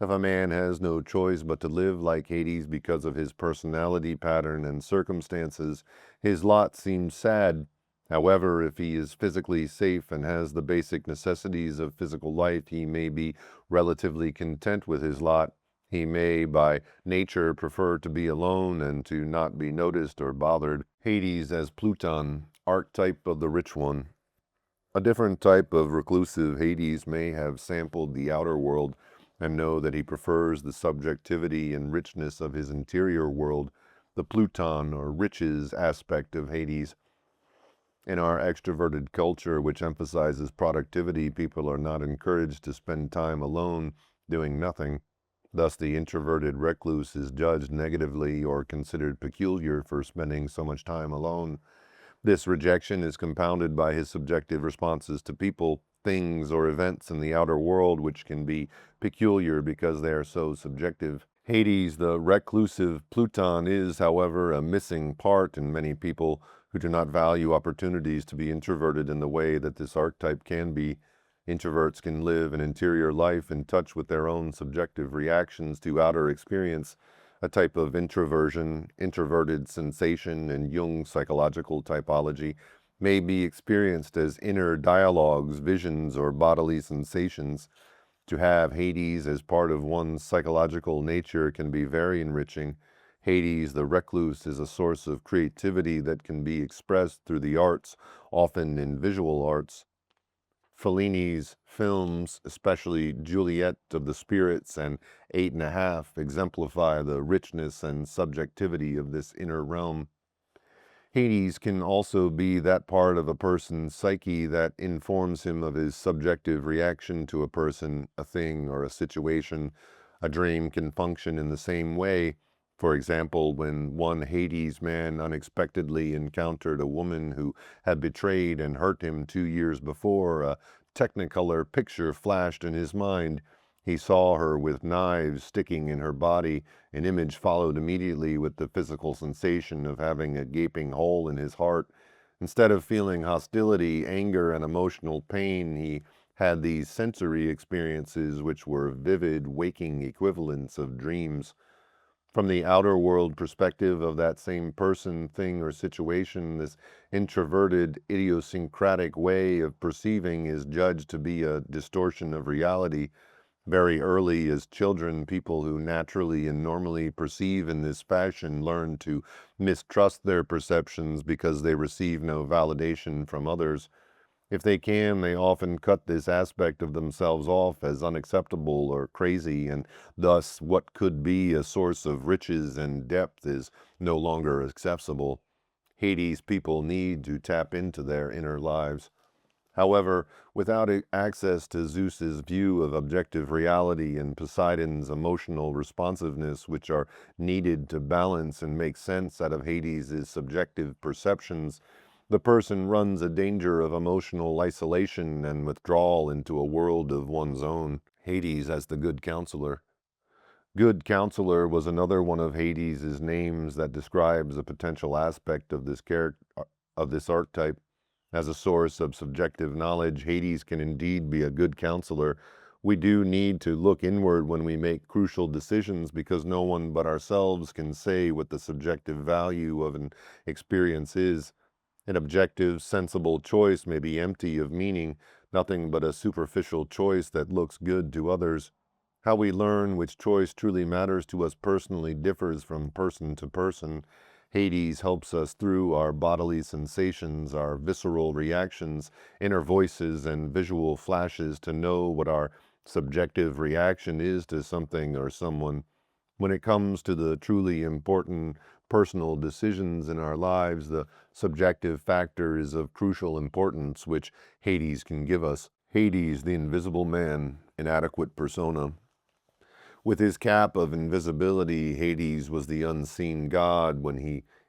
Speaker 1: If a man has no choice but to live like Hades because of his personality pattern and circumstances, his lot seems sad. However, if he is physically safe and has the basic necessities of physical life, he may be relatively content with his lot. He may, by nature, prefer to be alone and to not be noticed or bothered. Hades as Pluton, archetype of the rich one. A different type of reclusive Hades may have sampled the outer world and know that he prefers the subjectivity and richness of his interior world, the Pluton or riches aspect of Hades. In our extroverted culture, which emphasizes productivity, people are not encouraged to spend time alone doing nothing. Thus, the introverted recluse is judged negatively or considered peculiar for spending so much time alone. This rejection is compounded by his subjective responses to people, things, or events in the outer world, which can be peculiar because they are so subjective. Hades, the reclusive Pluton, is, however, a missing part in many people who do not value opportunities to be introverted in the way that this archetype can be. Introverts can live an interior life in touch with their own subjective reactions to outer experience. a type of introversion, introverted sensation in Jung's psychological typology, may be experienced as inner dialogues, visions, or bodily sensations. To have Hades as part of one's psychological nature can be very enriching. Hades, the recluse, is a source of creativity that can be expressed through the arts, often in visual arts. Fellini's films, especially Juliet of the Spirits and Eight and a Half, exemplify the richness and subjectivity of this inner realm. Hades can also be that part of a person's psyche that informs him of his subjective reaction to a person, a thing, or a situation. A dream can function in the same way. For example, when one Hades man unexpectedly encountered a woman who had betrayed and hurt him 2 years before, a technicolor picture flashed in his mind. He saw her with knives sticking in her body. An image followed immediately with the physical sensation of having a gaping hole in his heart. Instead of feeling hostility, anger, and emotional pain, he had these sensory experiences which were vivid, waking equivalents of dreams. From the outer world perspective of that same person, thing, or situation, this introverted, idiosyncratic way of perceiving is judged to be a distortion of reality. Very early as children, people who naturally and normally perceive in this fashion learn to mistrust their perceptions because they receive no validation from others. If they can, they often cut this aspect of themselves off as unacceptable or crazy, and thus what could be a source of riches and depth is no longer accessible. Hades people need to tap into their inner lives. However, without access to Zeus's view of objective reality and Poseidon's emotional responsiveness, which are needed to balance and make sense out of Hades' subjective perceptions, the person runs a danger of emotional isolation and withdrawal into a world of one's own. Hades as the good counselor. Good counselor was another one of Hades' names that describes a potential aspect of this archetype. As a source of subjective knowledge, Hades can indeed be a good counselor. We do need to look inward when we make crucial decisions because no one but ourselves can say what the subjective value of an experience is. An objective, sensible choice may be empty of meaning, nothing but a superficial choice that looks good to others. How we learn which choice truly matters to us personally differs from person to person. Hades helps us through our bodily sensations, our visceral reactions, inner voices, and visual flashes to know what our subjective reaction is to something or someone. When it comes to the truly important personal decisions in our lives, the subjective factor is of crucial importance, which Hades can give us. Hades, the invisible man, inadequate persona. With his cap of invisibility, Hades was the unseen god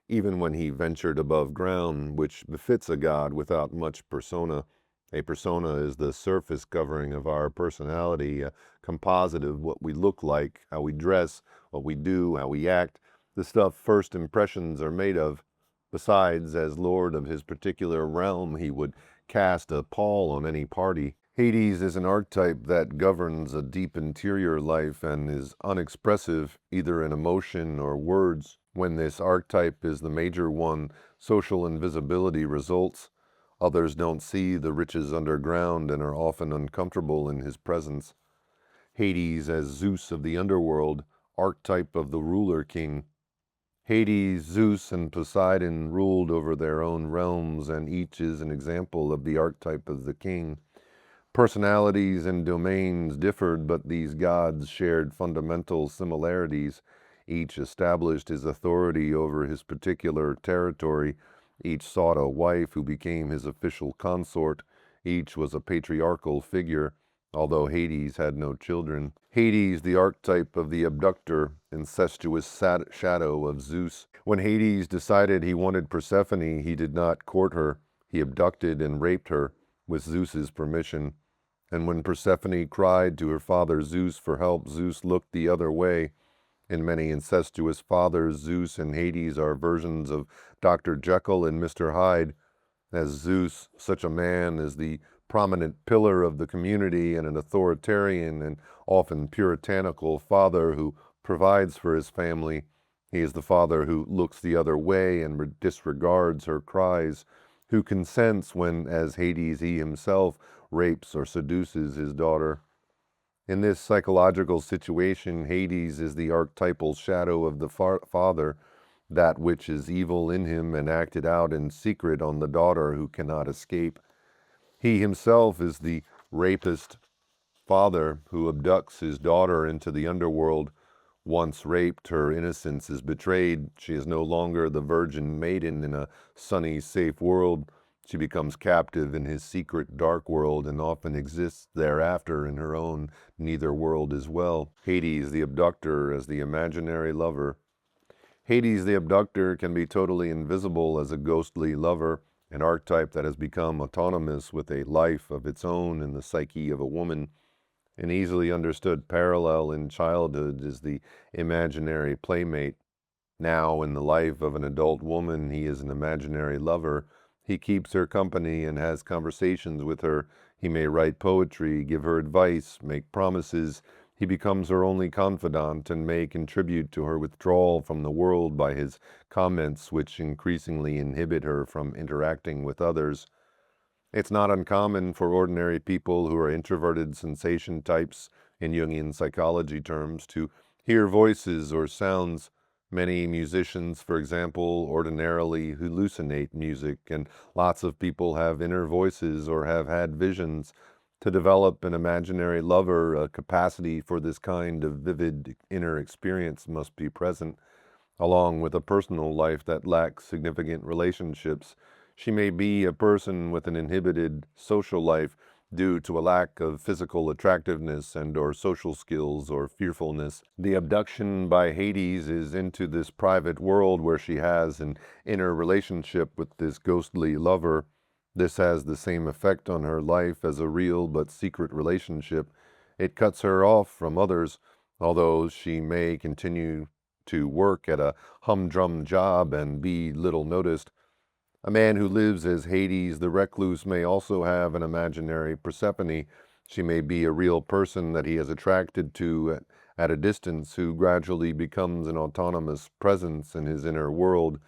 Speaker 1: even when he ventured above ground, which befits a god without much persona. A persona is the surface covering of our personality, a composite of what we look like, how we dress, what we do, how we act, the stuff first impressions are made of. Besides, as lord of his particular realm, he would cast a pall on any party. Hades is an archetype that governs a deep interior life and is unexpressive either in emotion or words. When this archetype is the major one, social invisibility results. Others don't see the riches underground and are often uncomfortable in his presence. Hades as Zeus of the underworld, archetype of the ruler king. Hades, Zeus, and Poseidon ruled over their own realms, and each is an example of the archetype of the king. Personalities and domains differed, but these gods shared fundamental similarities. Each established his authority over his particular territory. Each sought a wife who became his official consort. Each was a patriarchal figure, although Hades had no children. Hades, the archetype of the abductor, incestuous shadow of Zeus. When Hades decided he wanted Persephone, he did not court her. He abducted and raped her with Zeus's permission. And when Persephone cried to her father Zeus for help, Zeus looked the other way. In many incestuous fathers, Zeus and Hades are versions of Dr. Jekyll and Mr. Hyde. As Zeus, such a man is the prominent pillar of the community and an authoritarian and often puritanical father who provides for his family. He is the father who looks the other way and disregards her cries, who consents when, as Hades, he himself rapes or seduces his daughter. In this psychological situation, Hades is the archetypal shadow of the father, that which is evil in him and acted out in secret on the daughter who cannot escape. He himself is the rapist father who abducts his daughter into the underworld. Once raped, her innocence is betrayed. She is no longer the virgin maiden in a sunny, safe world. She becomes captive in his secret, dark world and often exists thereafter in her own neither world as well. Hades, the abductor, as the imaginary lover. Hades, the abductor, can be totally invisible as a ghostly lover, an archetype that has become autonomous with a life of its own in the psyche of a woman. An easily understood parallel in childhood is the imaginary playmate. Now, in the life of an adult woman, he is an imaginary lover. He keeps her company and has conversations with her. He may write poetry, give her advice, make promises. He becomes her only confidant and may contribute to her withdrawal from the world by his comments, which increasingly inhibit her from interacting with others. It's not uncommon for ordinary people who are introverted sensation types, in Jungian psychology terms, to hear voices or sounds. Many musicians, for example, ordinarily hallucinate music, and lots of people have inner voices or have had visions. To develop an imaginary lover, a capacity for this kind of vivid inner experience must be present, along with a personal life that lacks significant relationships. She may be a person with an inhibited social life due to a lack of physical attractiveness and or social skills or fearfulness. The abduction by Hades is into this private world where she has an inner relationship with this ghostly lover. This has the same effect on her life as a real but secret relationship. It cuts her off from others, although she may continue to work at a humdrum job and be little noticed. A man who lives as Hades the recluse may also have an imaginary Persephone. She may be a real person that he is attracted to at a distance, who gradually becomes an autonomous presence in his inner world.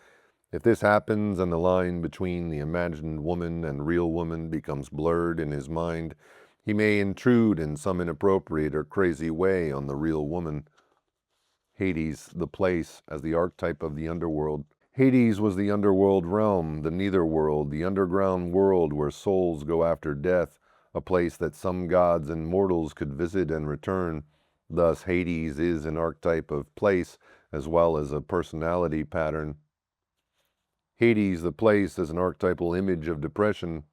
Speaker 1: If this happens and the line between the imagined woman and real woman becomes blurred in his mind, he may intrude in some inappropriate or crazy way on the real woman. Hades, the place, as the archetype of the underworld. Hades was the underworld realm, the netherworld, the underground world where souls go after death, a place that some gods and mortals could visit and return. Thus, Hades is an archetype of place as well as a personality pattern. Hades, the place, is an archetypal image of depression.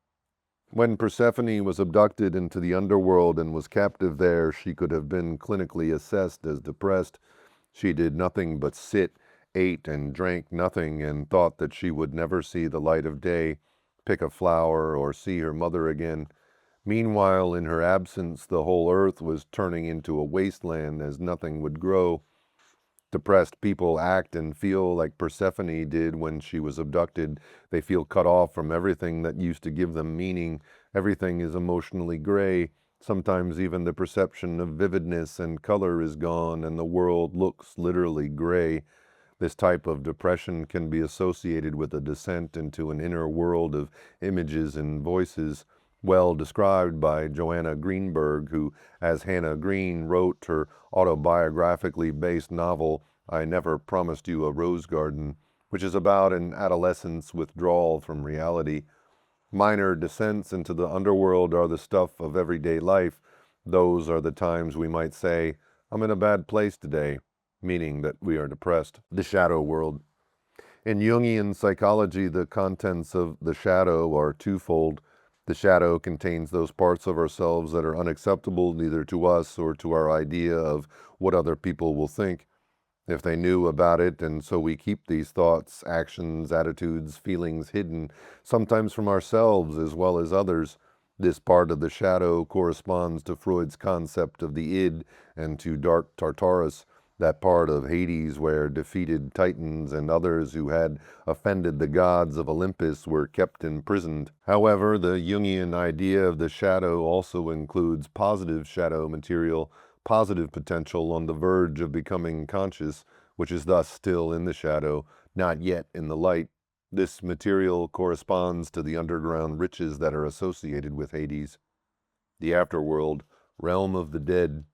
Speaker 1: When Persephone was abducted into the underworld and was captive there, she could have been clinically assessed as depressed. She did nothing but sit, ate and drank nothing, and thought that she would never see the light of day, pick a flower, or see her mother again. Meanwhile, in her absence, the whole earth was turning into a wasteland as nothing would grow. Depressed people act and feel like Persephone did when she was abducted. They feel cut off from everything that used to give them meaning. Everything is emotionally gray. Sometimes even the perception of vividness and color is gone, and the world looks literally gray. This type of depression can be associated with a descent into an inner world of images and voices, well described by Joanna Greenberg, who, as Hannah Green, wrote her autobiographically based novel, I Never Promised You a Rose Garden, which is about an adolescent's withdrawal from reality. Minor descents into the underworld are the stuff of everyday life. Those are the times we might say, I'm in a bad place today, meaning that we are depressed. The shadow world. In Jungian psychology, the contents of the shadow are twofold. The shadow contains those parts of ourselves that are unacceptable neither to us or to our idea of what other people will think if they knew about it, and so we keep these thoughts, actions, attitudes, feelings hidden, sometimes from ourselves as well as others. This part of the shadow corresponds to Freud's concept of the id and to dark Tartarus, that part of Hades where defeated titans and others who had offended the gods of Olympus were kept imprisoned. However, the Jungian idea of the shadow also includes positive shadow material, positive potential on the verge of becoming conscious, which is thus still in the shadow, not yet in the light. This material corresponds to the underground riches that are associated with Hades, the afterworld, realm of the dead.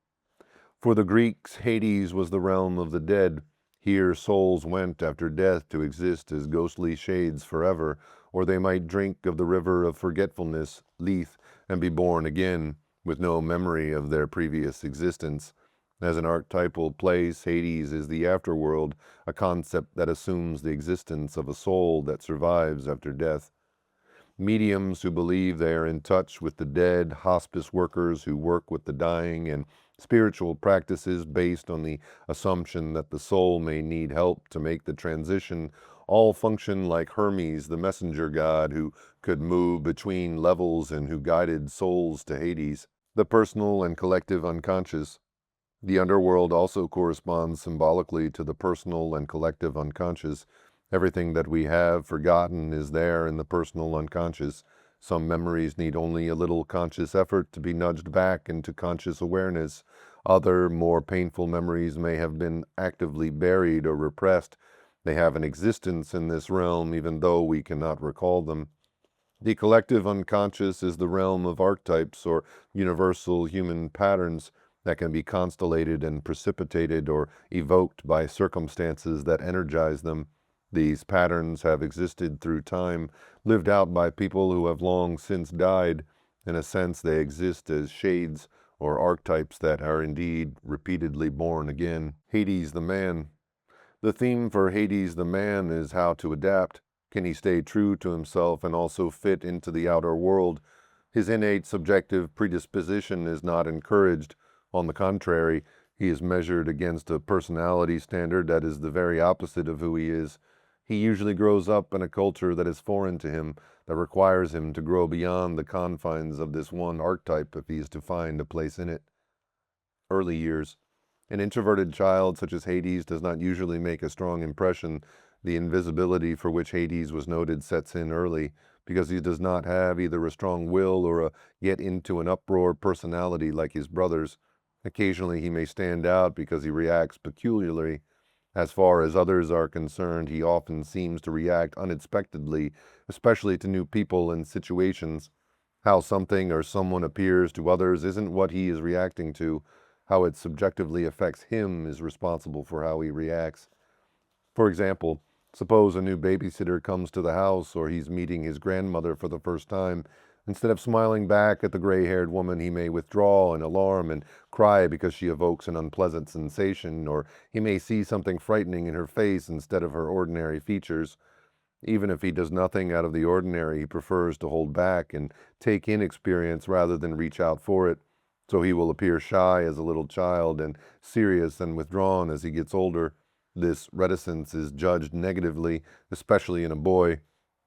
Speaker 1: For the Greeks, Hades was the realm of the dead. Here souls went after death to exist as ghostly shades forever, or they might drink of the river of forgetfulness, Lethe, and be born again, with no memory of their previous existence. As an archetypal place, Hades is the afterworld, a concept that assumes the existence of a soul that survives after death. Mediums who believe they are in touch with the dead, hospice workers who work with the dying, and spiritual practices based on the assumption that the soul may need help to make the transition all function like Hermes, the messenger god who could move between levels and who guided souls to Hades. The personal and collective unconscious. The underworld also corresponds symbolically to the personal and collective unconscious. Everything that we have forgotten is there in the personal unconscious. Some memories need only a little conscious effort to be nudged back into conscious awareness. Other, more painful memories may have been actively buried or repressed. They have an existence in this realm even though we cannot recall them. The collective unconscious is the realm of archetypes or universal human patterns that can be constellated and precipitated or evoked by circumstances that energize them. These patterns have existed through time, lived out by people who have long since died. In a sense, they exist as shades or archetypes that are indeed repeatedly born again. Hades the man. The theme for Hades the man is how to adapt. Can he stay true to himself and also fit into the outer world? His innate subjective predisposition is not encouraged. On the contrary, he is measured against a personality standard that is the very opposite of who he is. He usually grows up in a culture that is foreign to him, that requires him to grow beyond the confines of this one archetype if he is to find a place in it. Early years. An introverted child such as Hades does not usually make a strong impression. The invisibility for which Hades was noted sets in early, because he does not have either a strong will or a get into an uproar personality like his brothers. Occasionally he may stand out because he reacts peculiarly. As far as others are concerned, he often seems to react unexpectedly, especially to new people and situations. How something or someone appears to others isn't what he is reacting to. How it subjectively affects him is responsible for how he reacts. For example, suppose a new babysitter comes to the house or he's meeting his grandmother for the first time. Instead of smiling back at the gray-haired woman, he may withdraw in alarm and cry because she evokes an unpleasant sensation, or he may see something frightening in her face instead of her ordinary features. Even if he does nothing out of the ordinary, he prefers to hold back and take in experience rather than reach out for it. So he will appear shy as a little child and serious and withdrawn as he gets older. This reticence is judged negatively, especially in a boy.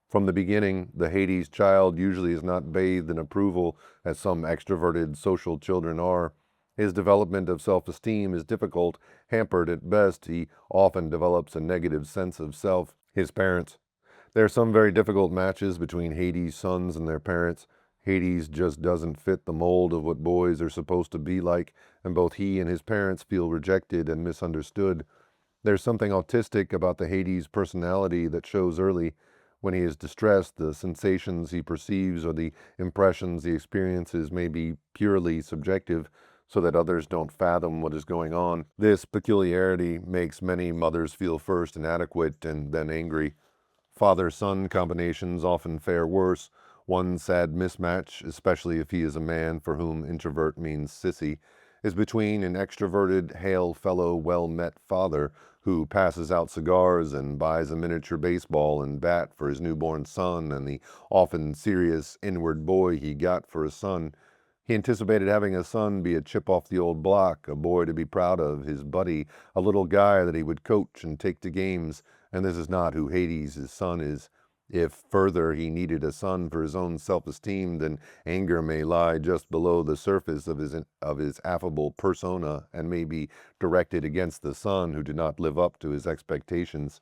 Speaker 1: From the beginning, the Hades child usually is not bathed in approval as some extroverted social children are. His development of self-esteem is difficult, hampered at best. He often develops a negative sense of self. His parents. There are some very difficult matches between Hades' sons and their parents. Hades just doesn't fit the mold of what boys are supposed to be like, and both he and his parents feel rejected and misunderstood. There's something autistic about the Hades personality that shows early. When he is distressed, the sensations he perceives or the impressions he experiences may be purely subjective, so that others don't fathom what is going on. This peculiarity makes many mothers feel first inadequate and then angry. Father-son combinations often fare worse. One sad mismatch, especially if he is a man for whom introvert means sissy, is between an extroverted, hail fellow, well-met father who passes out cigars and buys a miniature baseball and bat for his newborn son and the often serious inward boy he got for a son. He anticipated having a son be a chip off the old block, a boy to be proud of, his buddy, a little guy that he would coach and take to games, and this is not who Hades' son is. If further he needed a son for his own self-esteem, then anger may lie just below the surface of his affable persona and may be directed against the son who did not live up to his expectations.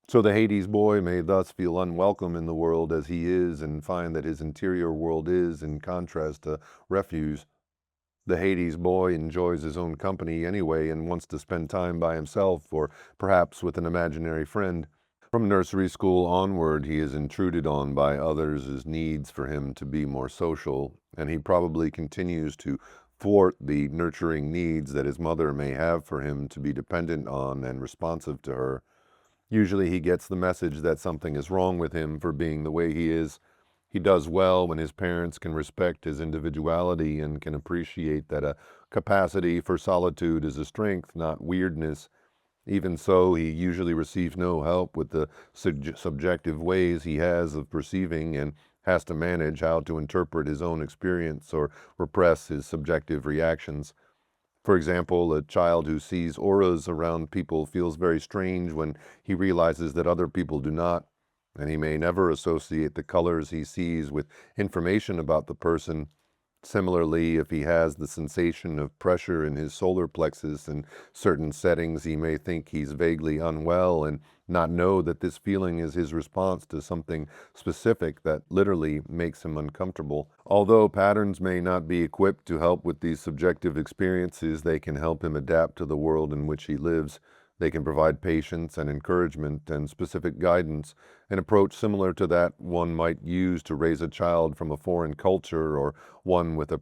Speaker 1: So the Hades boy may thus feel unwelcome in the world as he is and find that his interior world is, in contrast, a refuge. The Hades boy enjoys his own company anyway and wants to spend time by himself or perhaps with an imaginary friend. From nursery school onward, he is intruded on by others' needs for him to be more social, and he probably continues to thwart the nurturing needs that his mother may have for him to be dependent on and responsive to her. Usually he gets the message that something is wrong with him for being the way he is. He does well when his parents can respect his individuality and can appreciate that a capacity for solitude is a strength, not weirdness. Even so, he usually receives no help with the subjective ways he has of perceiving and has to manage how to interpret his own experience or repress his subjective reactions. For example, a child who sees auras around people feels very strange when he realizes that other people do not, and he may never associate the colors he sees with information about the person. Similarly, if he has the sensation of pressure in his solar plexus in certain settings, he may think he's vaguely unwell and not know that this feeling is his response to something specific that literally makes him uncomfortable. Although patterns may not be equipped to help with these subjective experiences, they can help him adapt to the world in which he lives. They can provide patience and encouragement and specific guidance, an approach similar to that one might use to raise a child from a foreign culture or one with a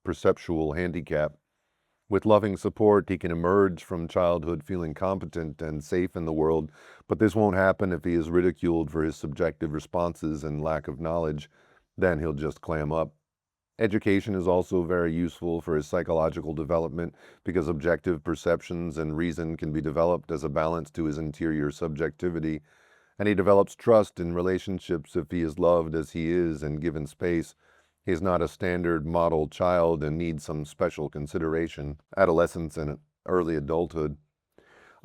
Speaker 1: perceptual handicap. With loving support, he can emerge from childhood feeling competent and safe in the world, but this won't happen if he is ridiculed for his subjective responses and lack of knowledge. Then he'll just clam up. Education is also very useful for his psychological development because objective perceptions and reason can be developed as a balance to his interior subjectivity, and he develops trust in relationships if he is loved as he is and given space. He is not a standard model child and needs some special consideration. Adolescence and early adulthood.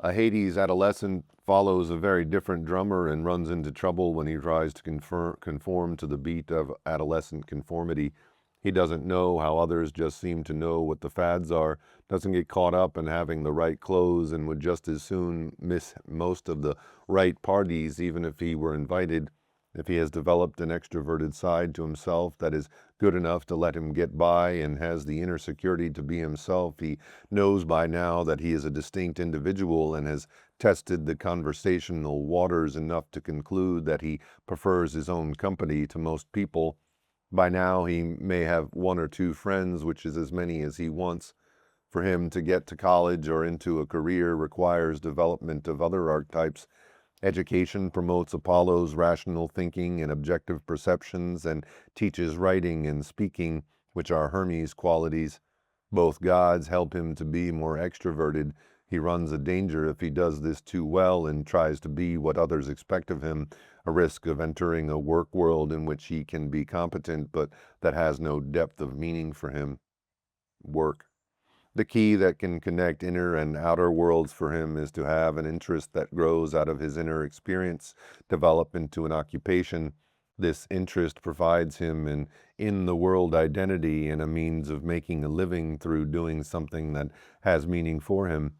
Speaker 1: A Hades adolescent follows a very different drummer and runs into trouble when he tries to conform to the beat of adolescent conformity. He doesn't know how others just seem to know what the fads are, doesn't get caught up in having the right clothes, and would just as soon miss most of the right parties even if he were invited. If he has developed an extroverted side to himself that is good enough to let him get by and has the inner security to be himself, he knows by now that he is a distinct individual and has tested the conversational waters enough to conclude that he prefers his own company to most people. By now, he may have one or two friends, which is as many as he wants. For him to get to college or into a career requires development of other archetypes. Education promotes Apollo's rational thinking and objective perceptions and teaches writing and speaking, which are Hermes' qualities. Both gods help him to be more extroverted. He runs a danger if he does this too well and tries to be what others expect of him, a risk of entering a work world in which he can be competent but that has no depth of meaning for him. Work. The key that can connect inner and outer worlds for him is to have an interest that grows out of his inner experience, develop into an occupation. This interest provides him an in the world identity and a means of making a living through doing something that has meaning for him.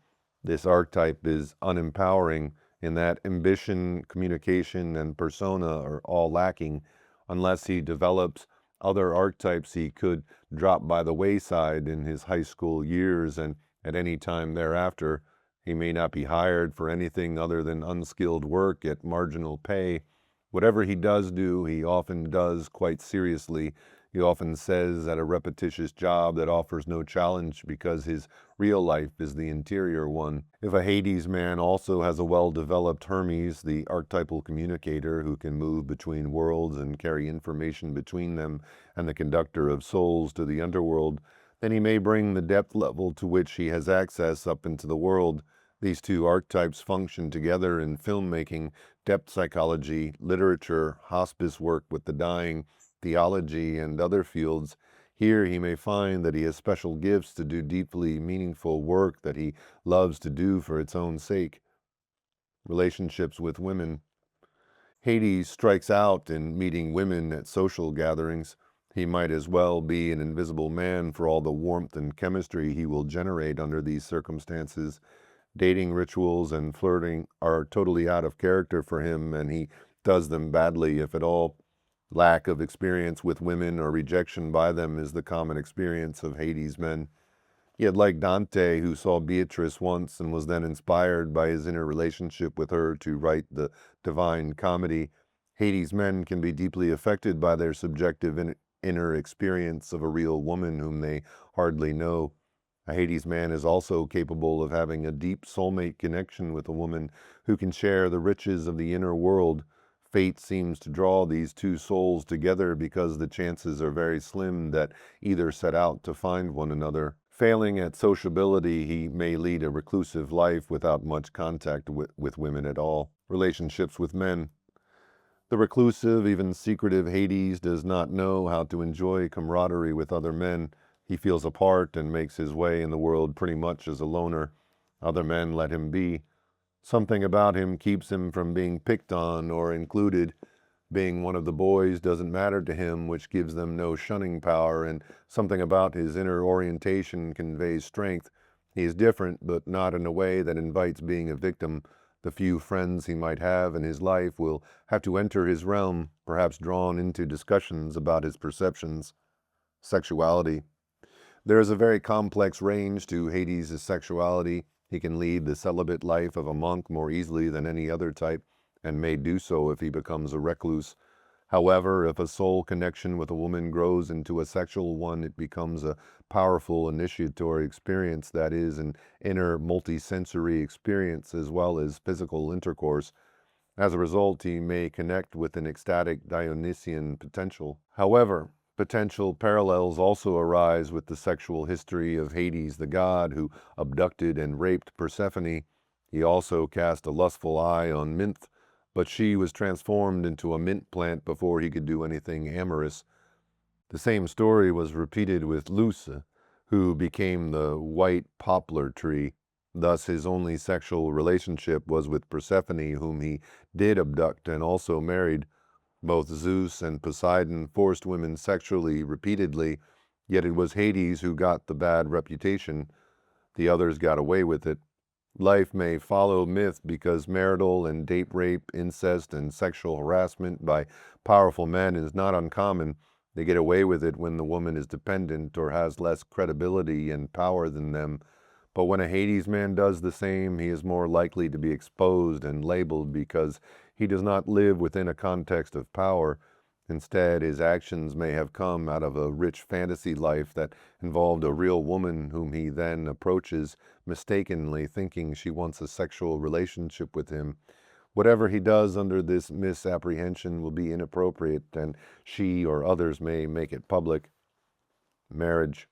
Speaker 1: This archetype is unempowering in that ambition, communication, and persona are all lacking. Unless he develops other archetypes, he could drop by the wayside in his high school years, and at any time thereafter, he may not be hired for anything other than unskilled work at marginal pay. Whatever he does do, he often does quite seriously. He often says at a repetitious job that offers no challenge because his real life is the interior one. If a Hades man also has a well-developed Hermes, the archetypal communicator who can move between worlds and carry information between them, and the conductor of souls to the underworld, then he may bring the depth level to which he has access up into the world. These two archetypes function together in filmmaking, depth psychology, literature, hospice work with the dying, theology, and other fields. Here he may find that he has special gifts to do deeply meaningful work that he loves to do for its own sake. Relationships with women. Hades strikes out in meeting women at social gatherings. He might as well be an invisible man for all the warmth and chemistry he will generate under these circumstances. Dating rituals and flirting are totally out of character for him, and he does them badly, if at all. Lack of experience with women or rejection by them is the common experience of Hades men. Yet like Dante, who saw Beatrice once and was then inspired by his inner relationship with her to write the Divine Comedy, Hades men can be deeply affected by their subjective inner experience of a real woman whom they hardly know. A Hades man is also capable of having a deep soulmate connection with a woman who can share the riches of the inner world. Fate seems to draw these two souls together because the chances are very slim that either set out to find one another. Failing at sociability, he may lead a reclusive life without much contact with women at all. Relationships with men. The reclusive, even secretive Hades does not know how to enjoy camaraderie with other men. He feels apart and makes his way in the world pretty much as a loner. Other men let him be. Something about him keeps him from being picked on or included. Being one of the boys doesn't matter to him, which gives them no shunning power, and something about his inner orientation conveys strength. He is different, but not in a way that invites being a victim. The few friends he might have in his life will have to enter his realm, perhaps drawn into discussions about his perceptions. Sexuality. There is a very complex range to Hades' sexuality. He can lead the celibate life of a monk more easily than any other type, and may do so if he becomes a recluse. However, if a soul connection with a woman grows into a sexual one, it becomes a powerful initiatory experience that is an inner multisensory experience as well as physical intercourse. As a result, he may connect with an ecstatic Dionysian potential. However, potential parallels also arise with the sexual history of Hades, the god who abducted and raped Persephone. He also cast a lustful eye on Minth, but she was transformed into a mint plant before he could do anything amorous. The same story was repeated with Luce, who became the white poplar tree. Thus his only sexual relationship was with Persephone, whom he did abduct and also married. Both Zeus and Poseidon forced women sexually repeatedly, yet it was Hades who got the bad reputation. The others got away with it. Life may follow myth because marital and date rape, incest, and sexual harassment by powerful men is not uncommon. They get away with it when the woman is dependent or has less credibility and power than them. But when a Hades man does the same, he is more likely to be exposed and labeled because he does not live within a context of power. Instead, his actions may have come out of a rich fantasy life that involved a real woman whom he then approaches, mistakenly thinking she wants a sexual relationship with him. Whatever he does under this misapprehension will be inappropriate, and she or others may make it public. Marriage.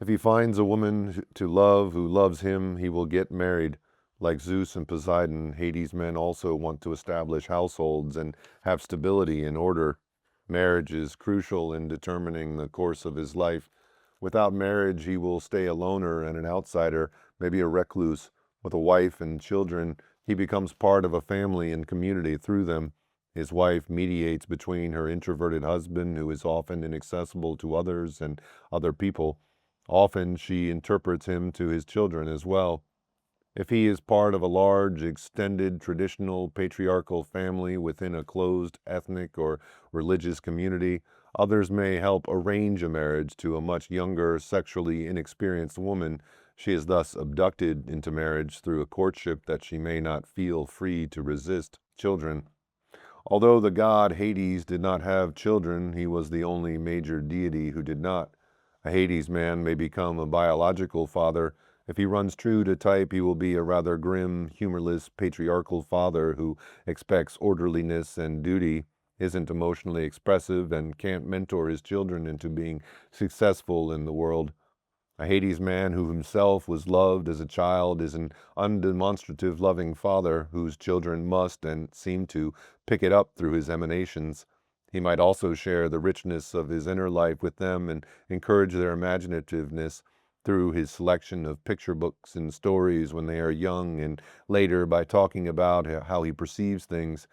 Speaker 1: If he finds a woman to love who loves him, he will get married. Like Zeus and Poseidon, Hades men also want to establish households and have stability and order. Marriage is crucial in determining the course of his life. Without marriage, he will stay a loner and an outsider, maybe a recluse. With a wife and children, he becomes part of a family and community through them. His wife mediates between her introverted husband, who is often inaccessible to others and other people. Often she interprets him to his children as well. If he is part of a large, extended, traditional, patriarchal family within a closed ethnic or religious community, others may help arrange a marriage to a much younger, sexually inexperienced woman. She is thus abducted into marriage through a courtship that she may not feel free to resist. Children. Although the god Hades did not have children, he was the only major deity who did not. A Hades man may become a biological father. If he runs true to type, he will be a rather grim, humorless, patriarchal father who expects orderliness and duty, isn't emotionally expressive, and can't mentor his children into being successful in the world. A Hades man who himself was loved as a child is an undemonstrative loving father whose children must and seem to pick it up through his emanations. He might also share the richness of his inner life with them and encourage their imaginativeness through his selection of picture books and stories when they are young, and later by talking about how he perceives things.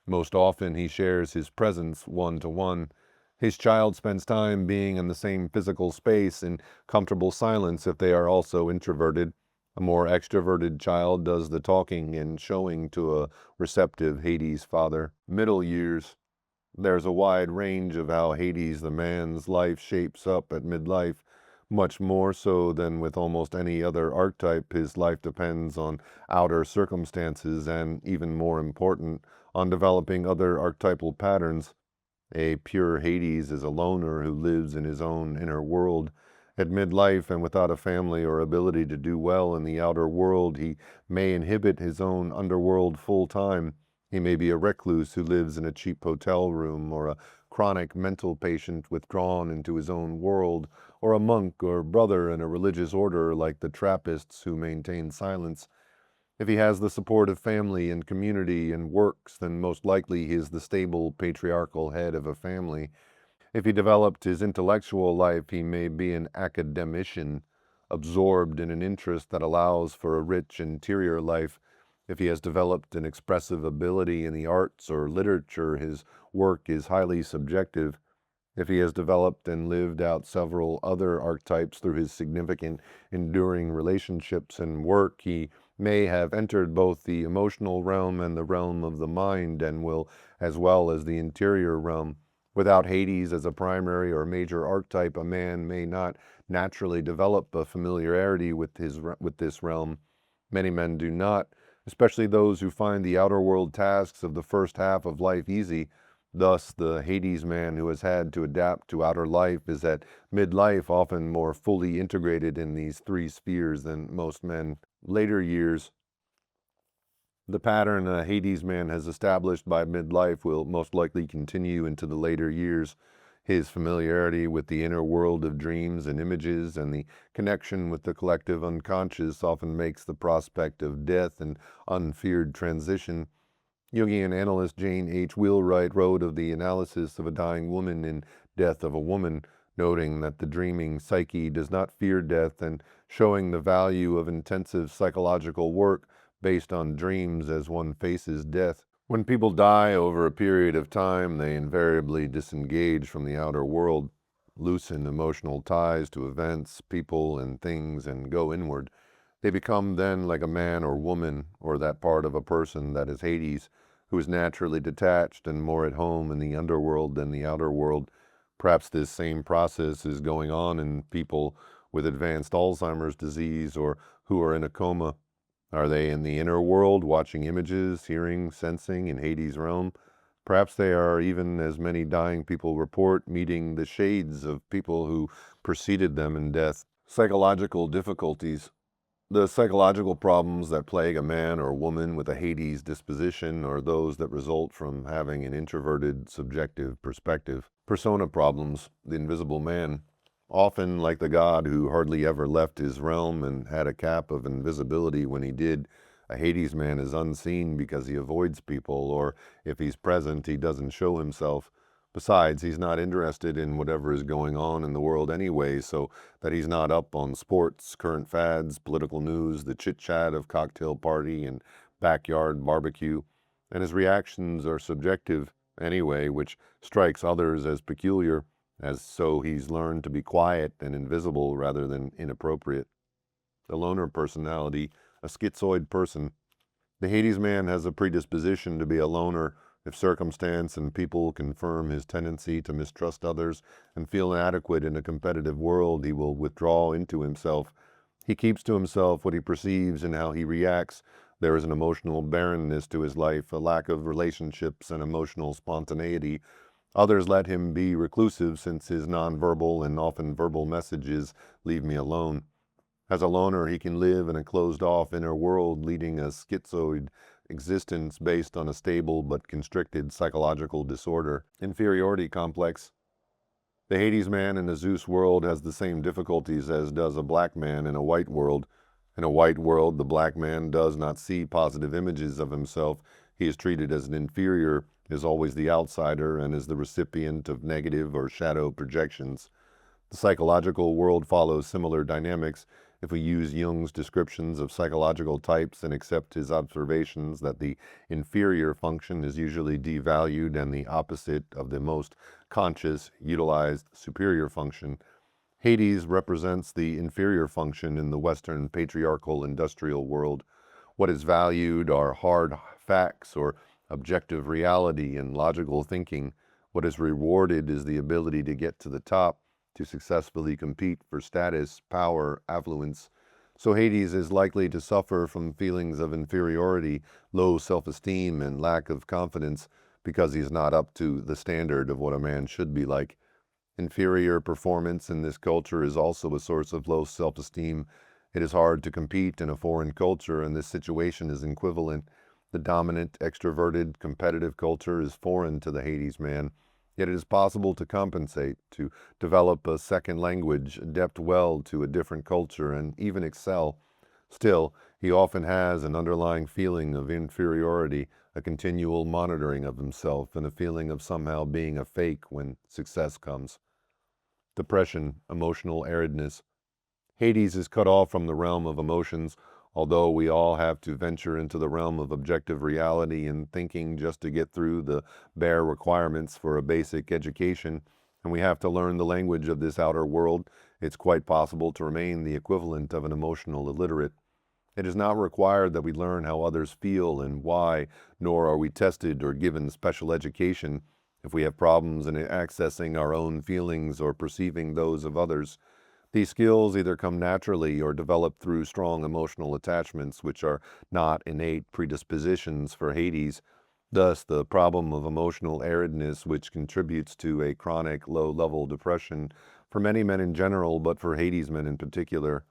Speaker 1: Most often he shares his presence one-to-one. His child spends time being in the same physical space in comfortable silence if they are also introverted. A more extroverted child does the talking and showing to a receptive Hades father. Middle years. There's a wide range of how Hades, the man's life, shapes up at midlife. Much more so than with almost any other archetype, his life depends on outer circumstances and, even more important, on developing other archetypal patterns. A pure Hades is a loner who lives in his own inner world. At midlife and without a family or ability to do well in the outer world, he may inhabit his own underworld full time. He may be a recluse who lives in a cheap hotel room, or a chronic mental patient withdrawn into his own world, or a monk or brother in a religious order like the Trappists who maintain silence. If he has the support of family and community and works, then most likely he is the stable patriarchal head of a family. If he developed his intellectual life, he may be an academician, absorbed in an interest that allows for a rich interior life. If he has developed an expressive ability in the arts or literature, his work is highly subjective. If he has developed and lived out several other archetypes through his significant, enduring relationships and work, he may have entered both the emotional realm and the realm of the mind, and will, as well as the interior realm. Without Hades as a primary or major archetype, a man may not naturally develop a familiarity with this realm. Many men do not, especially those who find the outer world tasks of the first half of life easy. Thus, the Hades man who has had to adapt to outer life is at midlife often more fully integrated in these three spheres than most men. Later years, the pattern a Hades man has established by midlife will most likely continue into the later years. His familiarity with the inner world of dreams and images and the connection with the collective unconscious often makes the prospect of death an unfeared transition. Jungian analyst Jane H. Wheelwright wrote of the analysis of a dying woman in Death of a Woman, noting that the dreaming psyche does not fear death and showing the value of intensive psychological work based on dreams as one faces death. When people die over a period of time, they invariably disengage from the outer world, loosen emotional ties to events, people, and things, and go inward. They become then like a man or woman, or that part of a person that is Hades, who is naturally detached and more at home in the underworld than the outer world. Perhaps this same process is going on in people with advanced Alzheimer's disease or who are in a coma. Are they in the inner world, watching images, hearing, sensing in Hades' realm? Perhaps they are, even as many dying people report, meeting the shades of people who preceded them in death. Psychological difficulties. The psychological problems that plague a man or woman with a Hades disposition are those that result from having an introverted, subjective perspective. Persona problems, the invisible man. Often, like the god who hardly ever left his realm and had a cap of invisibility when he did, a Hades man is unseen because he avoids people, or if he's present, he doesn't show himself. Besides, he's not interested in whatever is going on in the world anyway, so that he's not up on sports, current fads, political news, the chit-chat of cocktail party and backyard barbecue, and his reactions are subjective anyway, which strikes others as peculiar, as so he's learned to be quiet and invisible rather than inappropriate. The loner personality, a schizoid person. The Hades man has a predisposition to be a loner. If circumstance and people confirm his tendency to mistrust others and feel inadequate in a competitive world, he will withdraw into himself. He keeps to himself what he perceives and how he reacts. There is an emotional barrenness to his life, a lack of relationships and emotional spontaneity. Others let him be reclusive since his nonverbal and often verbal messages leave me alone. As a loner, he can live in a closed-off inner world, leading a schizoid existence based on a stable but constricted psychological disorder. Inferiority complex. The Hades man in a Zeus world has the same difficulties as does a black man in a white world. In a white world, the black man does not see positive images of himself. He is treated as an inferior, is always the outsider, and is the recipient of negative or shadow projections. The psychological world follows similar dynamics. If we use Jung's descriptions of psychological types and accept his observations that the inferior function is usually devalued and the opposite of the most conscious, utilized superior function, Hades represents the inferior function in the Western patriarchal industrial world. What is valued are hard facts or objective reality and logical thinking. What is rewarded is the ability to get to the top, to successfully compete for status, power, affluence. So Hades is likely to suffer from feelings of inferiority, low self-esteem, and lack of confidence because he's not up to the standard of what a man should be like. Inferior performance in this culture is also a source of low self-esteem. It is hard to compete in a foreign culture, and this situation is equivalent. The dominant, extroverted, competitive culture is foreign to the Hades man. Yet it is possible to compensate, to develop a second language, adapt well to a different culture, and even excel. Still, he often has an underlying feeling of inferiority, a continual monitoring of himself, and a feeling of somehow being a fake when success comes. Depression, emotional aridness. Hades is cut off from the realm of emotions, although we all have to venture into the realm of objective reality and thinking just to get through the bare requirements for a basic education, and we have to learn the language of this outer world. It's quite possible to remain the equivalent of an emotional illiterate. It is not required that we learn how others feel and why, nor are we tested or given special education if we have problems in accessing our own feelings or perceiving those of others. These skills either come naturally or develop through strong emotional attachments, which are not innate predispositions for Hades. Thus, the problem of emotional aridness, which contributes to a chronic low-level depression for many men in general, but for Hades men in particular.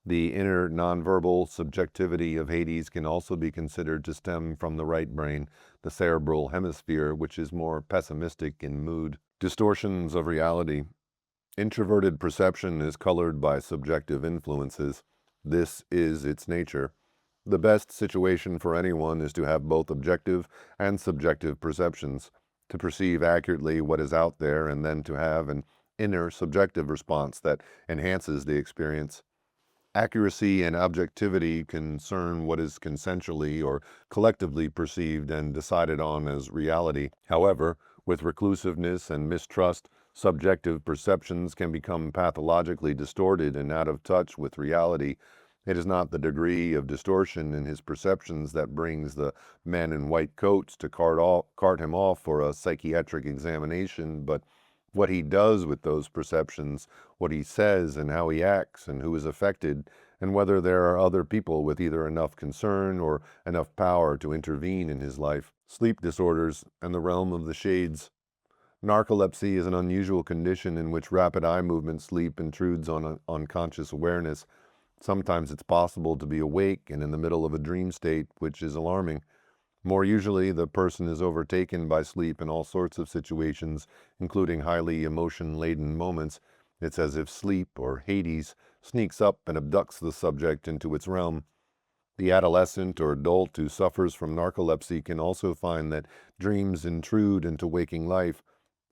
Speaker 1: The inner nonverbal subjectivity of Hades can also be considered to stem from the right brain, the cerebral hemisphere, which is more pessimistic in mood. Distortions of reality. Introverted perception is colored by subjective influences. This is its nature. The best situation for anyone is to have both objective and subjective perceptions, to perceive accurately what is out there and then to have an inner subjective response that enhances the experience. Accuracy and objectivity concern what is consensually or collectively perceived and decided on as reality. However, with reclusiveness and mistrust, subjective perceptions can become pathologically distorted and out of touch with reality. It is not the degree of distortion in his perceptions that brings the men in white coats to cart him off for a psychiatric examination, but what he does with those perceptions, what he says and how he acts and who is affected, and whether there are other people with either enough concern or enough power to intervene in his life. Sleep disorders and the realm of the shades. Narcolepsy is an unusual condition in which rapid eye movement sleep intrudes on unconscious awareness. Sometimes it's possible to be awake and in the middle of a dream state, which is alarming. More usually, the person is overtaken by sleep in all sorts of situations, including highly emotion-laden moments. It's as if sleep, or Hades, sneaks up and abducts the subject into its realm. The adolescent or adult who suffers from narcolepsy can also find that dreams intrude into waking life.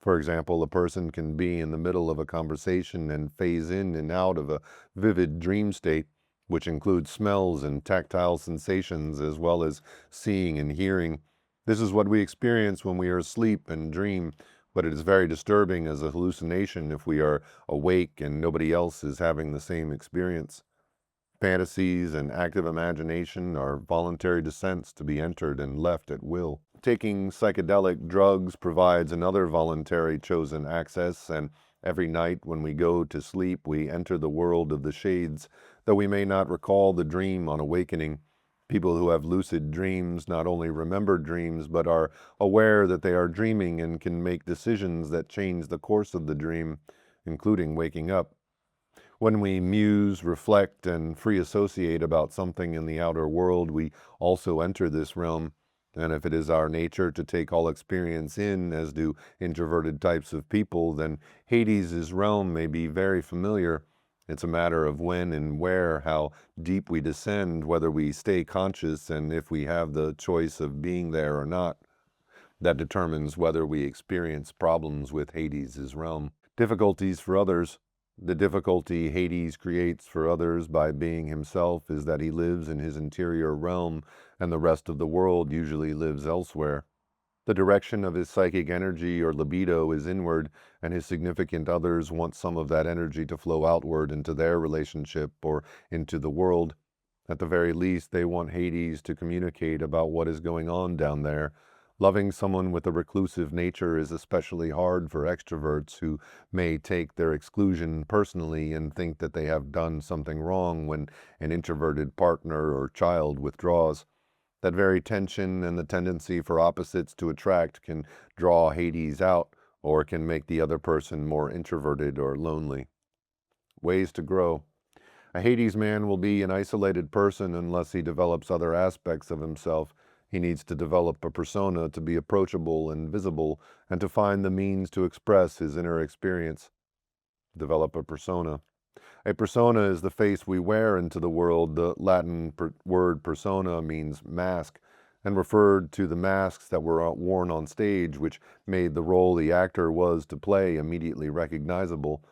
Speaker 1: For example, a person can be in the middle of a conversation and phase in and out of a vivid dream state, which includes smells and tactile sensations as well as seeing and hearing. This is what we experience when we are asleep and dream, but it is very disturbing as a hallucination if we are awake and nobody else is having the same experience. Fantasies and active imagination are voluntary descents to be entered and left at will. Taking psychedelic drugs provides another voluntary chosen access, and every night when we go to sleep, we enter the world of the shades, though we may not recall the dream on awakening. People who have lucid dreams not only remember dreams, but are aware that they are dreaming and can make decisions that change the course of the dream, including waking up. When we muse, reflect, and free associate about something in the outer world, we also enter this realm. And if it is our nature to take all experience in, as do introverted types of people, then Hades' realm may be very familiar. It's a matter of when and where, how deep we descend, whether we stay conscious, and if we have the choice of being there or not. That determines whether we experience problems with Hades' realm. Difficulties for others. The difficulty Hades creates for others by being himself is that he lives in his interior realm and the rest of the world usually lives elsewhere. The direction of his psychic energy or libido is inward, and his significant others want some of that energy to flow outward into their relationship or into the world. At the very least, they want Hades to communicate about what is going on down there. Loving someone with a reclusive nature is especially hard for extroverts who may take their exclusion personally and think that they have done something wrong when an introverted partner or child withdraws. That very tension and the tendency for opposites to attract can draw Hades out or can make the other person more introverted or lonely. Ways to grow. A Hades man will be an isolated person unless he develops other aspects of himself. He needs to develop a persona to be approachable and visible and to find the means to express his inner experience. Develop a persona. A persona is the face we wear into the world. The Latin word persona means mask and referred to the masks that were worn on stage, which made the role the actor was to play immediately recognizable.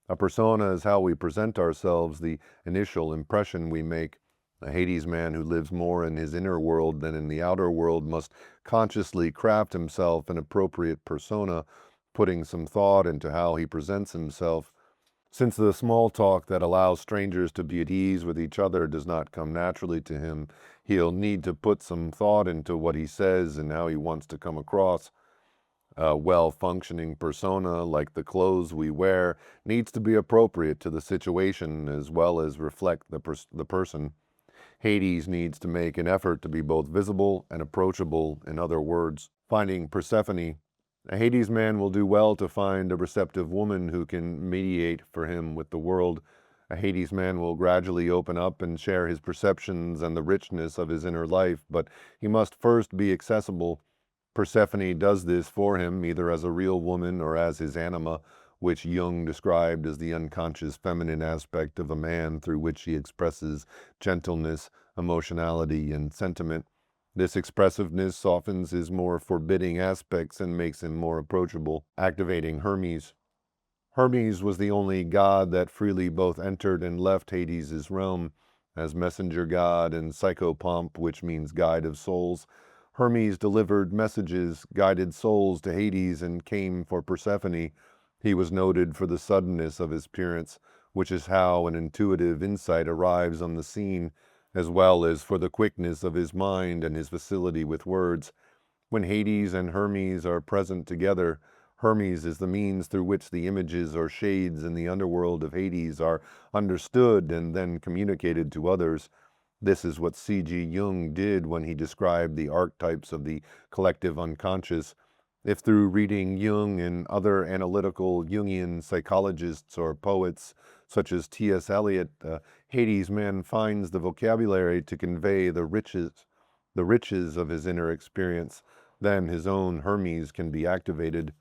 Speaker 1: A persona is how we present ourselves, the initial impression we make. A Hades man who lives more in his inner world than in the outer world must consciously craft himself an appropriate persona, putting some thought into how he presents himself. Since the small talk that allows strangers to be at ease with each other does not come naturally to him, he'll need to put some thought into what he says and how he wants to come across. A well-functioning persona, like the clothes we wear, needs to be appropriate to the situation as well as reflect the person. Hades needs to make an effort to be both visible and approachable, in other words. Finding Persephone. A Hades man will do well to find a receptive woman who can mediate for him with the world. A Hades man will gradually open up and share his perceptions and the richness of his inner life, but he must first be accessible. Persephone does this for him, either as a real woman or as his anima, which Jung described as the unconscious feminine aspect of a man through which he expresses gentleness, emotionality, and sentiment. This expressiveness softens his more forbidding aspects and makes him more approachable. Activating Hermes. Hermes was the only god that freely both entered and left Hades' realm. As messenger god and psychopomp, which means guide of souls, Hermes delivered messages, guided souls to Hades, and came for Persephone. He was noted for the suddenness of his appearance, which is how an intuitive insight arrives on the scene, as well as for the quickness of his mind and his facility with words. When Hades and Hermes are present together, Hermes is the means through which the images or shades in the underworld of Hades are understood and then communicated to others. This is what C.G. Jung did when he described the archetypes of the collective unconscious. If through reading Jung and other analytical Jungian psychologists or poets, such as T.S. Eliot, Hades man finds the vocabulary to convey the riches of his inner experience, then his own Hermes can be activated.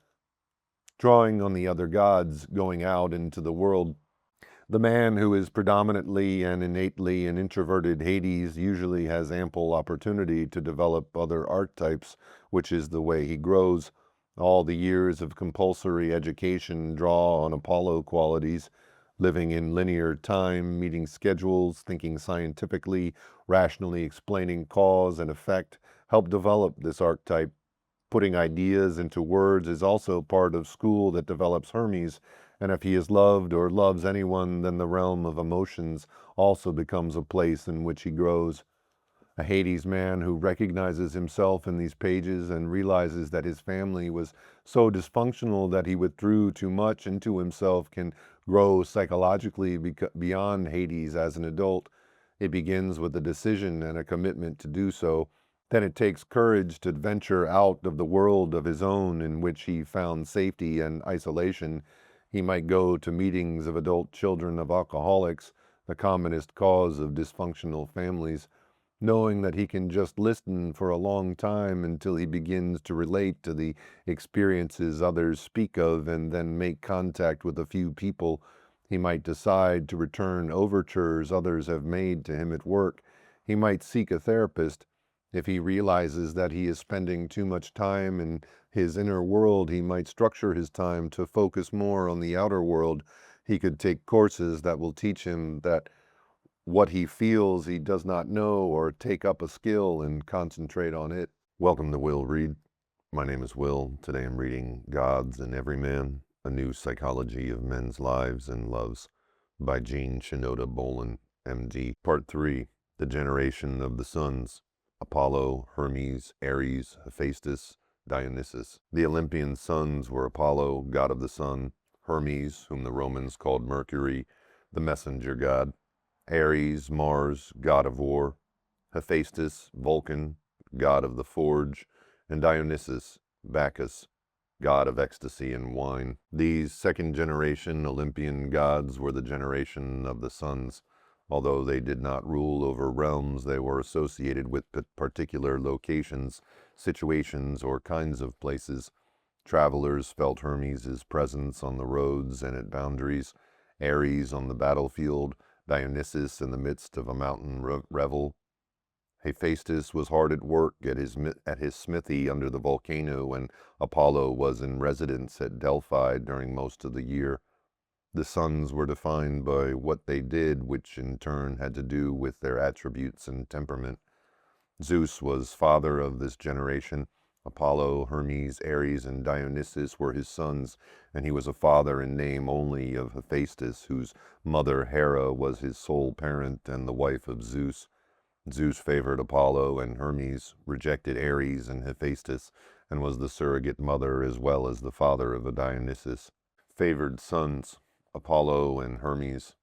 Speaker 1: Drawing on the other gods, going out into the world. The man who is predominantly and innately an introverted Hades usually has ample opportunity to develop other archetypes, which is the way he grows. All the years of compulsory education draw on Apollo qualities, living in linear time, meeting schedules, thinking scientifically, rationally explaining cause and effect, help develop this archetype. Putting ideas into words is also part of school that develops Hermes, and if he is loved or loves anyone, then the realm of emotions also becomes a place in which he grows. A Hades man who recognizes himself in these pages and realizes that his family was so dysfunctional that he withdrew too much into himself can grow psychologically beyond Hades as an adult. It begins with a decision and a commitment to do so. Then it takes courage to venture out of the world of his own in which he found safety and isolation. He might go to meetings of adult children of alcoholics, the commonest cause of dysfunctional families, knowing that he can just listen for a long time until he begins to relate to the experiences others speak of and then make contact with a few people. He might decide to return overtures others have made to him at work. He might seek a therapist. If he realizes that he is spending too much time in his inner world, he might structure his time to focus more on the outer world. He could take courses that will teach him that what he feels he does not know, or take up a skill and concentrate on it. Welcome to Will Read. My name is Will. Today I'm reading Gods and Everyman, A New Psychology of Men's Lives and Loves by Shinoda Bolen, MD. Part 3, The Generation of the Sons. Apollo, Hermes, Ares, Hephaestus, Dionysus. The Olympian sons were Apollo, god of the sun; Hermes, whom the Romans called Mercury, the messenger god; Ares, Mars, god of war; Hephaestus, Vulcan, god of the forge; and Dionysus, Bacchus, god of ecstasy and wine. These second-generation Olympian gods were the generation of the sons. Although they did not rule over realms, they were associated with particular locations, situations, or kinds of places. Travelers felt Hermes' presence on the roads and at boundaries, Ares on the battlefield, Dionysus in the midst of a mountain revel. Hephaestus was hard at work at his smithy under the volcano, and Apollo was in residence at Delphi during most of the year. The sons were defined by what they did, which in turn had to do with their attributes and temperament. Zeus was father of this generation. Apollo, Hermes, Ares, and Dionysus were his sons, and he was a father in name only of Hephaestus, whose mother Hera was his sole parent and the wife of Zeus. Zeus favored Apollo and Hermes, rejected Ares and Hephaestus, and was the surrogate mother as well as the father of Dionysus. Favored sons, Apollo and Hermes.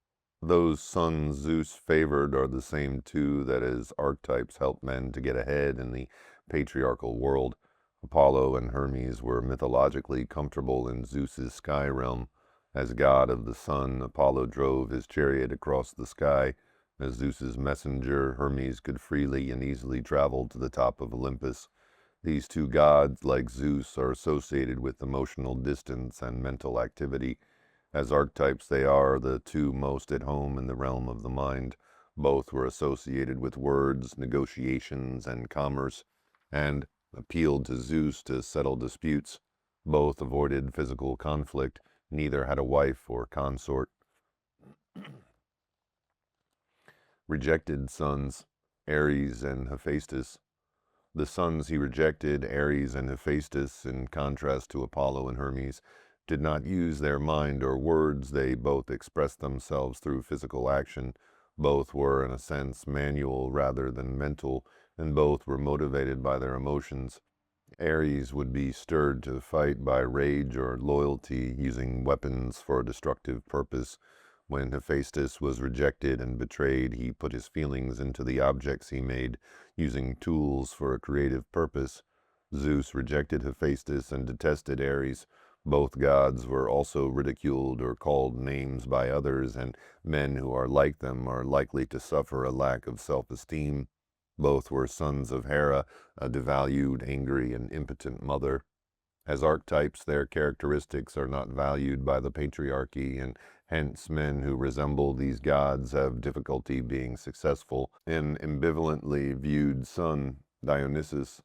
Speaker 1: Those sons Zeus favored are the same two that as archetypes help men to get ahead in the patriarchal world. Apollo and Hermes were mythologically comfortable in Zeus's sky realm. As god of the sun, Apollo drove his chariot across the sky. As Zeus's messenger, Hermes could freely and easily travel to the top of Olympus. These two gods, like Zeus, are associated with emotional distance and mental activity. As archetypes, they are the two most at home in the realm of the mind. Both were associated with words, negotiations, and commerce, and appealed to Zeus to settle disputes. Both avoided physical conflict. Neither had a wife or consort. Rejected sons, Ares and Hephaestus. The sons he rejected, Ares and Hephaestus, in contrast to Apollo and Hermes, did not use their mind or words. They both expressed themselves through physical action. Both were, in a sense, manual rather than mental, and both were motivated by their emotions. Ares would be stirred to fight by rage or loyalty, using weapons for a destructive purpose. When Hephaestus was rejected and betrayed, he put his feelings into the objects he made, using tools for a creative purpose. Zeus rejected Hephaestus and detested Ares. Both gods were also ridiculed or called names by others, and men who are like them are likely to suffer a lack of self-esteem. Both were sons of Hera, a devalued, angry, and impotent mother. As archetypes, their characteristics are not valued by the patriarchy, and hence men who resemble these gods have difficulty being successful. An ambivalently viewed son, Dionysus.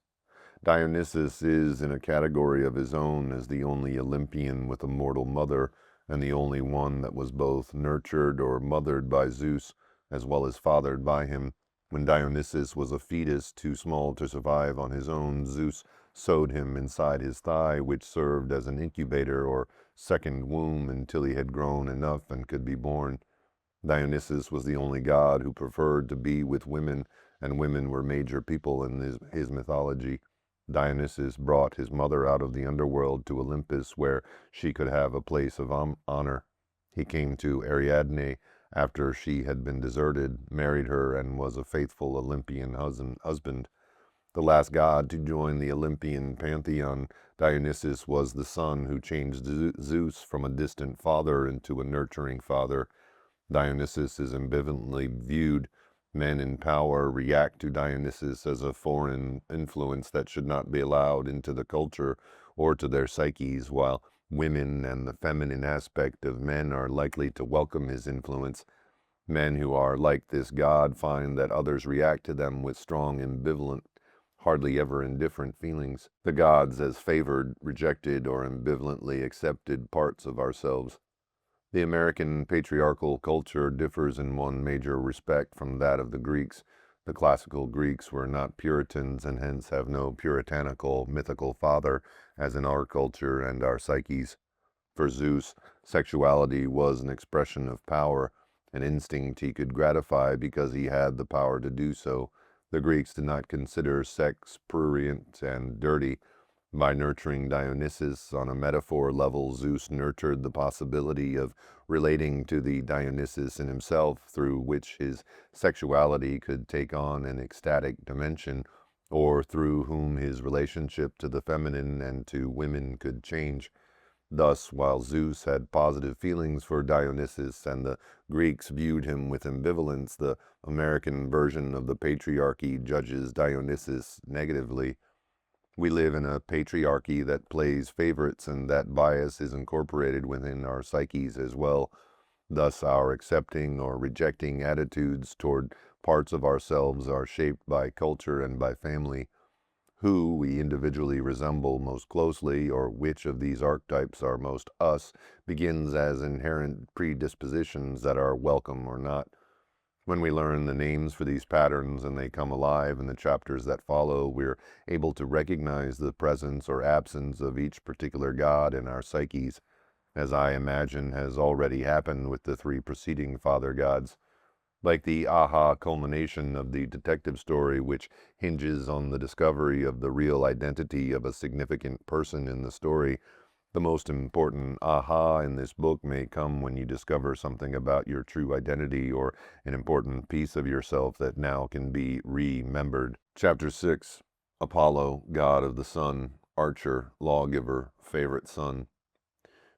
Speaker 1: Dionysus is in a category of his own as the only Olympian with a mortal mother, and the only one that was both nurtured or mothered by Zeus, as well as fathered by him. When Dionysus was a fetus too small to survive on his own, Zeus sewed him inside his thigh, which served as an incubator or second womb until he had grown enough and could be born. Dionysus was the only god who preferred to be with women, and women were major people in his mythology. Dionysus brought his mother out of the underworld to Olympus, where she could have a place of honor. He came to Ariadne after she had been deserted, married her, and was a faithful Olympian husband. The last god to join the Olympian pantheon, Dionysus was the son who changed Zeus from a distant father into a nurturing father. Dionysus is ambivalently viewed. Men in power react to Dionysus as a foreign influence that should not be allowed into the culture or to their psyches, while women and the feminine aspect of men are likely to welcome his influence. Men who are like this god find that others react to them with strong ambivalent, hardly ever indifferent feelings. The gods as favored, rejected, or ambivalently accepted parts of ourselves. The American patriarchal culture differs in one major respect from that of the Greeks. The classical Greeks were not Puritans and hence have no puritanical, mythical father, as in our culture and our psyches. For Zeus, sexuality was an expression of power, an instinct he could gratify because he had the power to do so. The Greeks did not consider sex prurient and dirty. By nurturing Dionysus on a metaphor level, Zeus nurtured the possibility of relating to the Dionysus in himself, through which his sexuality could take on an ecstatic dimension, or through whom his relationship to the feminine and to women could change. Thus, while Zeus had positive feelings for Dionysus and the Greeks viewed him with ambivalence, the American version of the patriarchy judges Dionysus negatively. We live in a patriarchy that plays favorites, and that bias is incorporated within our psyches as well. Thus, our accepting or rejecting attitudes toward parts of ourselves are shaped by culture and by family. Who we individually resemble most closely, or which of these archetypes are most us, begins as inherent predispositions that are welcome or not. When we learn the names for these patterns and they come alive in the chapters that follow, we're able to recognize the presence or absence of each particular god in our psyches, as I imagine has already happened with the three preceding father gods. Like the aha culmination of the detective story, which hinges on the discovery of the real identity of a significant person in the story, the most important aha in this book may come when you discover something about your true identity, or an important piece of yourself that now can be remembered. Chapter 6. Apollo, god of the sun, archer, lawgiver, favorite son.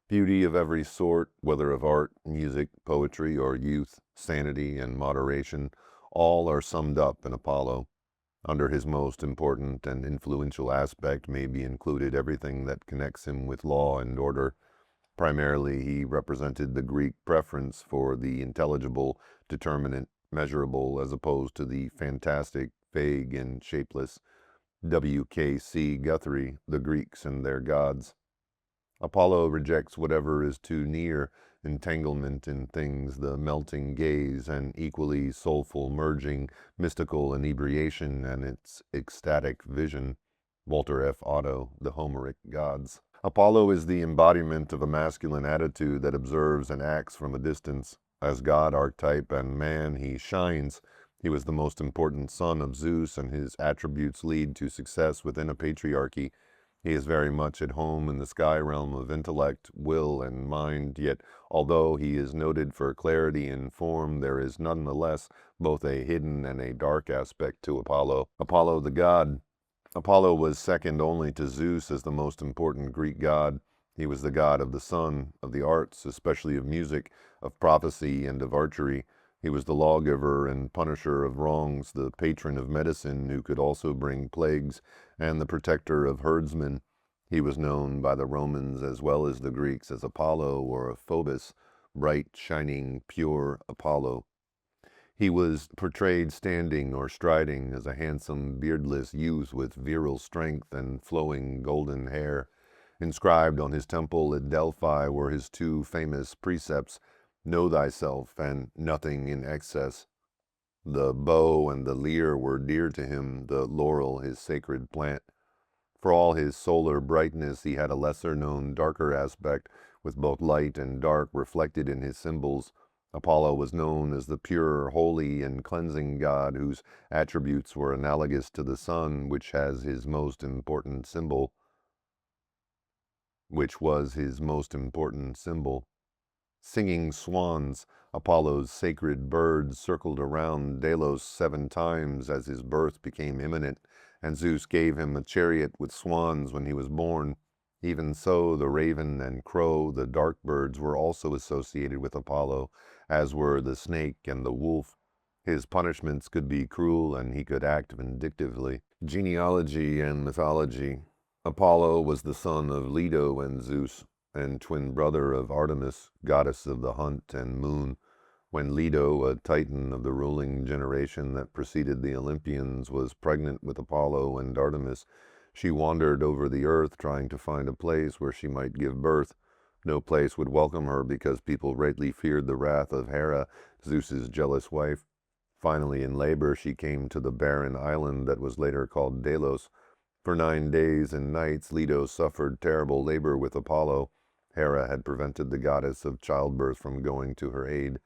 Speaker 1: Beauty of every sort, whether of art, music, poetry, or youth, sanity, and moderation, all are summed up in Apollo. Under his most important and influential aspect may be included everything that connects him with law and order. Primarily, he represented the Greek preference for the intelligible, determinate, measurable, as opposed to the fantastic, vague, and shapeless. W.K.C. Guthrie, The Greeks and Their Gods. Apollo rejects whatever is too near, entanglement in things, the melting gaze, and equally soulful merging, mystical inebriation, and its ecstatic vision. Walter F. Otto, The Homeric Gods. Apollo is the embodiment of a masculine attitude that observes and acts from a distance. As god archetype and man, he shines. He was the most important son of Zeus, and his attributes lead to success within a patriarchy. He is very much at home in the sky realm of intellect, will, and mind, yet although he is noted for clarity in form, there is nonetheless both a hidden and a dark aspect to Apollo. Apollo the god. Apollo was second only to Zeus as the most important Greek god. He was the god of the sun, of the arts, especially of music, of prophecy, and of archery. He was the lawgiver and punisher of wrongs, the patron of medicine who could also bring plagues, and the protector of herdsmen. He was known by the Romans as well as the Greeks as Apollo, or Phobos, bright, shining, pure Apollo. He was portrayed standing or striding as a handsome, beardless youth with virile strength and flowing golden hair. Inscribed on his temple at Delphi were his two famous precepts, "Know thyself," and "Nothing in excess." The bow and the lyre were dear to him, the laurel his sacred plant. For all his solar brightness, he had a lesser-known, darker aspect, with both light and dark reflected in his symbols. Apollo was known as the pure, holy, and cleansing god, whose attributes were analogous to the sun, which was his most important symbol. Singing swans, Apollo's sacred birds, circled around Delos 7 times as his birth became imminent, and Zeus gave him a chariot with swans when he was born. Even so, the raven and crow, the dark birds, were also associated with Apollo, as were the snake and the wolf. His punishments could be cruel, and he could act vindictively. Genealogy and mythology. Apollo was the son of Leto and Zeus, and twin brother of Artemis, goddess of the hunt and moon. When Leto, a titan of the ruling generation that preceded the Olympians, was pregnant with Apollo and Artemis, she wandered over the earth trying to find a place where she might give birth. No place would welcome her because people greatly feared the wrath of Hera, Zeus's jealous wife. Finally, in labor, she came to the barren island that was later called Delos. For 9 days and nights, Leto suffered terrible labor with Apollo. Hera had prevented the goddess of childbirth from going to her aid.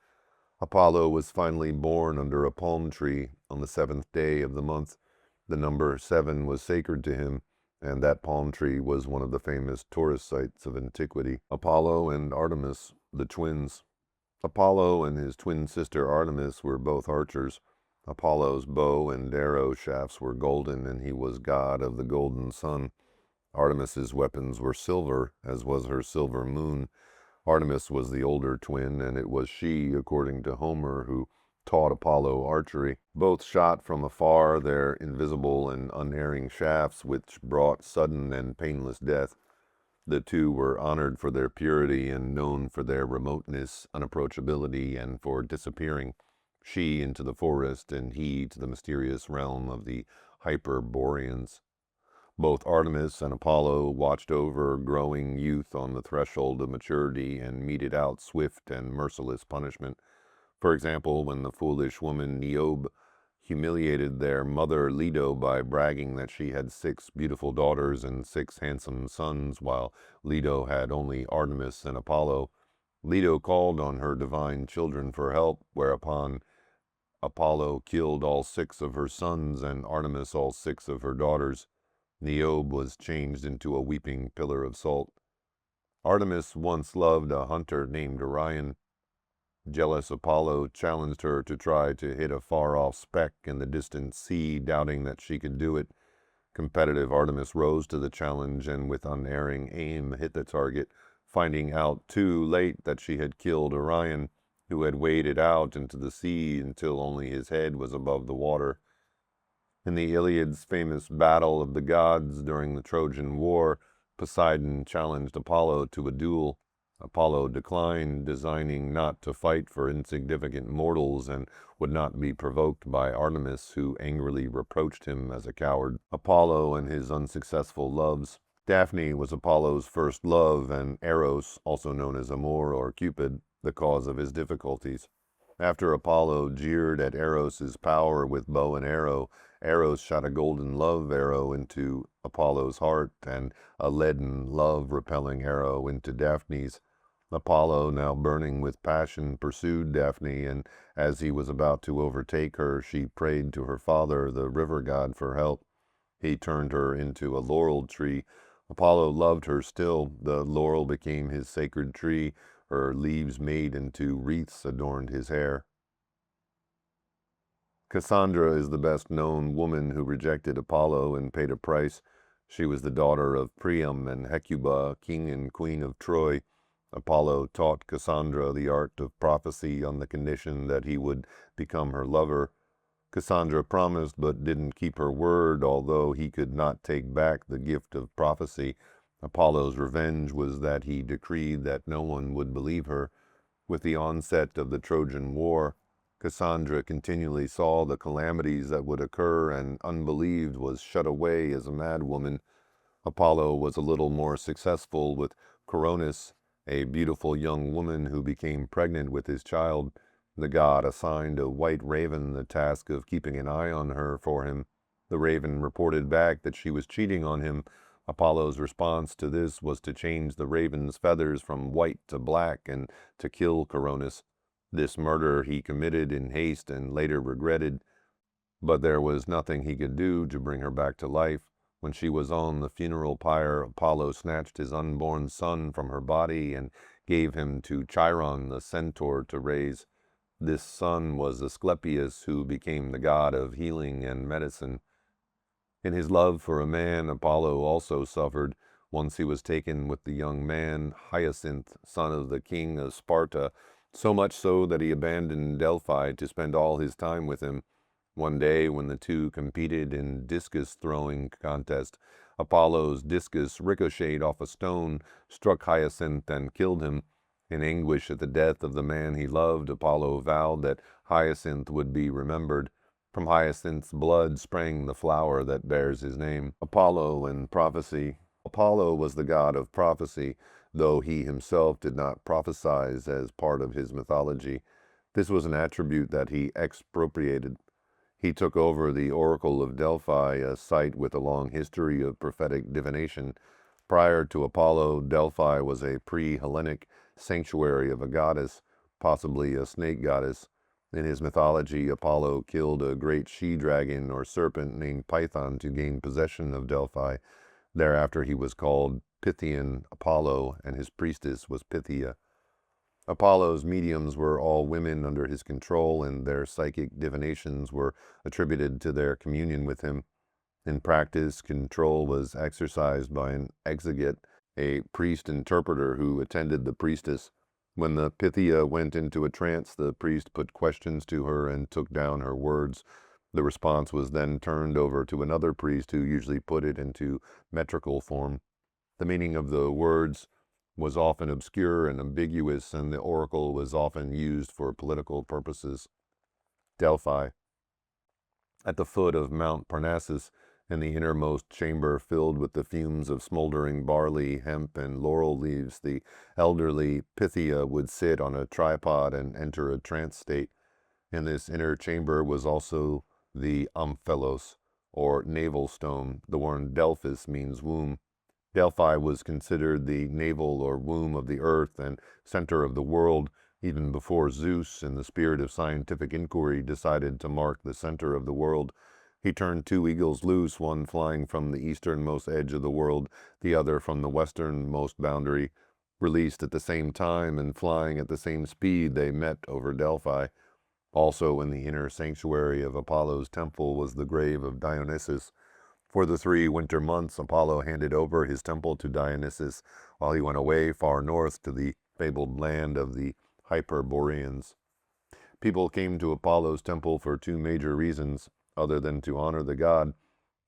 Speaker 1: Apollo was finally born under a palm tree on the 7th day of the month. The number 7 was sacred to him. and that palm tree was one of the famous tourist sites of antiquity. Apollo and Artemis, the twins. Apollo and his twin sister Artemis were both archers. Apollo's bow and arrow shafts were golden, and he was god of the golden sun. Artemis's weapons were silver, as was her silver moon. Artemis was the older twin, and it was she, according to Homer, who taught Apollo archery. Both shot from afar their invisible and unerring shafts, which brought sudden and painless death. The two were honored for their purity and known for their remoteness, unapproachability, and for disappearing, she into the forest and he to the mysterious realm of the Hyperboreans. Both Artemis and Apollo watched over growing youth on the threshold of maturity and meted out swift and merciless punishment. For example, when the foolish woman Niobe humiliated their mother Leto by bragging that she had 6 beautiful daughters and 6 handsome sons, while Leto had only Artemis and Apollo, Leto called on her divine children for help, whereupon Apollo killed all 6 of her sons and Artemis all 6 of her daughters. Niobe was changed into a weeping pillar of salt. Artemis once loved a hunter named Orion. Jealous Apollo challenged her to try to hit a far-off speck in the distant sea, doubting that she could do it. Competitive Artemis rose to the challenge and with unerring aim hit the target, finding out too late that she had killed Orion, who had waded out into the sea until only his head was above the water. In the Iliad's famous battle of the gods during the Trojan War, Poseidon challenged Apollo to a duel. Apollo declined, designing not to fight for insignificant mortals, and would not be provoked by Artemis, who angrily reproached him as a coward. Apollo and his unsuccessful loves. Daphne was Apollo's first love, and Eros, also known as Amor or Cupid, the cause of his difficulties. After Apollo jeered at Eros's power with bow and arrow, Eros shot a golden love arrow into Apollo's heart, and a leaden, love-repelling arrow into Daphne's. Apollo, now burning with passion, pursued Daphne, and as he was about to overtake her, she prayed to her father, the river god, for help. He turned her into a laurel tree. Apollo loved her still. The laurel became his sacred tree. Her leaves made into wreaths adorned his hair. Cassandra is the best-known woman who rejected Apollo and paid a price. She was the daughter of Priam and Hecuba, king and queen of Troy. Apollo taught Cassandra the art of prophecy on the condition that he would become her lover. Cassandra promised but didn't keep her word, although he could not take back the gift of prophecy. Apollo's revenge was that he decreed that no one would believe her. With the onset of the Trojan War, Cassandra continually saw the calamities that would occur, and unbelieved was shut away as a madwoman. Apollo was a little more successful with Coronis, a beautiful young woman who became pregnant with his child. The god assigned a white raven the task of keeping an eye on her for him. The raven reported back that she was cheating on him. Apollo's response to this was to change the raven's feathers from white to black and to kill Coronis. This murder he committed in haste and later regretted, but there was nothing he could do to bring her back to life. When she was on the funeral pyre, Apollo snatched his unborn son from her body and gave him to Chiron the centaur to raise. This son was Asclepius, who became the god of healing and medicine. In his love for a man, Apollo also suffered. Once he was taken with the young man, Hyacinth, son of the king of Sparta, so much so that he abandoned Delphi to spend all his time with him. One day, when the two competed in discus-throwing contest, Apollo's discus ricocheted off a stone, struck Hyacinth, and killed him. In anguish at the death of the man he loved, Apollo vowed that Hyacinth would be remembered. From Hyacinth's blood sprang the flower that bears his name. Apollo and prophecy. Apollo was the god of prophecy, though he himself did not prophesize as part of his mythology. This was an attribute that he expropriated. He took over the Oracle of Delphi, a site with a long history of prophetic divination. Prior to Apollo, Delphi was a pre-Hellenic sanctuary of a goddess, possibly a snake goddess. In his mythology, Apollo killed a great she-dragon or serpent named Python to gain possession of Delphi. Thereafter he was called Pythian Apollo, and his priestess was Pythia. Apollo's mediums were all women under his control, and their psychic divinations were attributed to their communion with him. In practice, control was exercised by an exegete, a priest interpreter who attended the priestess. When the Pythia went into a trance, the priest put questions to her and took down her words. The response was then turned over to another priest who usually put it into metrical form. The meaning of the words was often obscure and ambiguous, and the oracle was often used for political purposes. Delphi. At the foot of Mount Parnassus, in the innermost chamber filled with the fumes of smoldering barley, hemp, and laurel leaves, the elderly Pythia would sit on a tripod and enter a trance state. In this inner chamber was also the omphalos, or navel stone. The word Delphis means womb. Delphi was considered the navel or womb of the earth and center of the world, even before Zeus, in the spirit of scientific inquiry, decided to mark the center of the world. He turned two eagles loose, one flying from the easternmost edge of the world, the other from the westernmost boundary. Released at the same time and flying at the same speed, they met over Delphi. Also in the inner sanctuary of Apollo's temple was the grave of Dionysus. For the 3 winter months, Apollo handed over his temple to Dionysus, while he went away far north to the fabled land of the Hyperboreans. People came to Apollo's temple for 2 major reasons, other than to honor the god: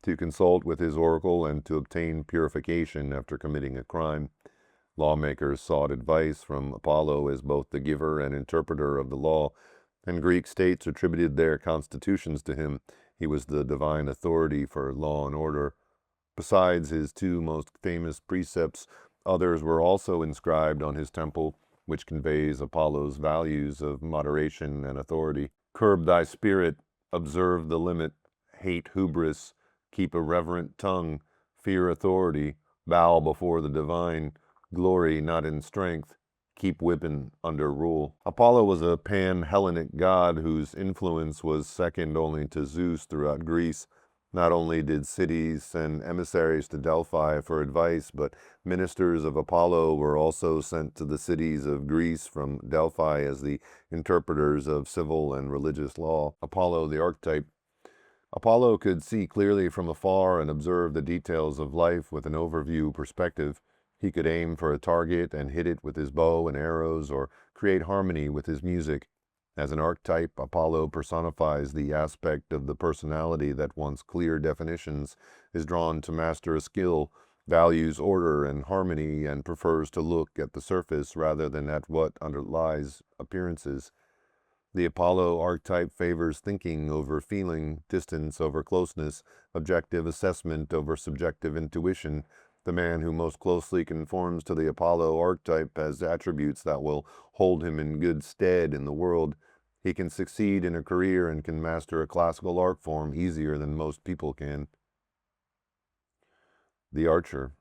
Speaker 1: to consult with his oracle and to obtain purification after committing a crime. Lawmakers sought advice from Apollo as both the giver and interpreter of the law, and Greek states attributed their constitutions to him. He was the divine authority for law and order. Besides his 2 most famous precepts, others were also inscribed on his temple, which conveys Apollo's values of moderation and authority. Curb thy spirit, observe the limit, hate hubris, keep a reverent tongue, fear authority, bow before the divine, glory not in strength, keep women under rule. Apollo was a pan-Hellenic god whose influence was second only to Zeus throughout Greece. Not only did cities send emissaries to Delphi for advice, but ministers of Apollo were also sent to the cities of Greece from Delphi as the interpreters of civil and religious law. Apollo, the archetype. Apollo could see clearly from afar and observe the details of life with an overview perspective. He could aim for a target and hit it with his bow and arrows, or create harmony with his music. As an archetype, Apollo personifies the aspect of the personality that wants clear definitions, is drawn to master a skill, values order and harmony, and prefers to look at the surface rather than at what underlies appearances. The Apollo archetype favors thinking over feeling, distance over closeness, objective assessment over subjective intuition. The man who most closely conforms to the Apollo archetype has attributes that will hold him in good stead in the world. He can succeed in a career and can master a classical art form easier than most people can. The archer.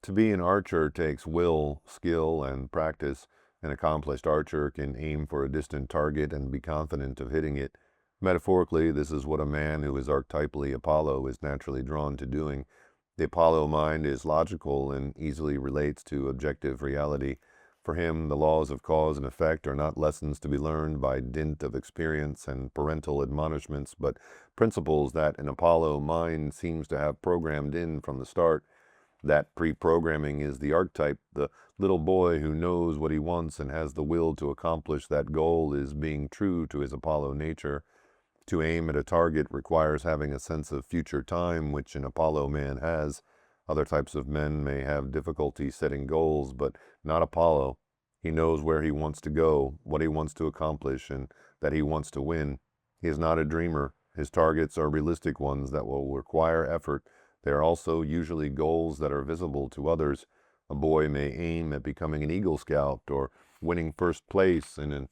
Speaker 1: To be an archer takes will, skill, and practice. An accomplished archer can aim for a distant target and be confident of hitting it. Metaphorically, this is what a man who is archetypally Apollo is naturally drawn to doing. The Apollo mind is logical and easily relates to objective reality. For him, the laws of cause and effect are not lessons to be learned by dint of experience and parental admonishments, but principles that an Apollo mind seems to have programmed in from the start. That pre-programming is the archetype. The little boy who knows what he wants and has the will to accomplish that goal is being true to his Apollo nature. To aim at a target requires having a sense of future time, which an Apollo man has. Other types of men may have difficulty setting goals, but not Apollo. He knows where he wants to go, what he wants to accomplish, and that he wants to win. He is not a dreamer. His targets are realistic ones that will require effort. They are also usually goals that are visible to others. A boy may aim at becoming an Eagle Scout or winning first place in a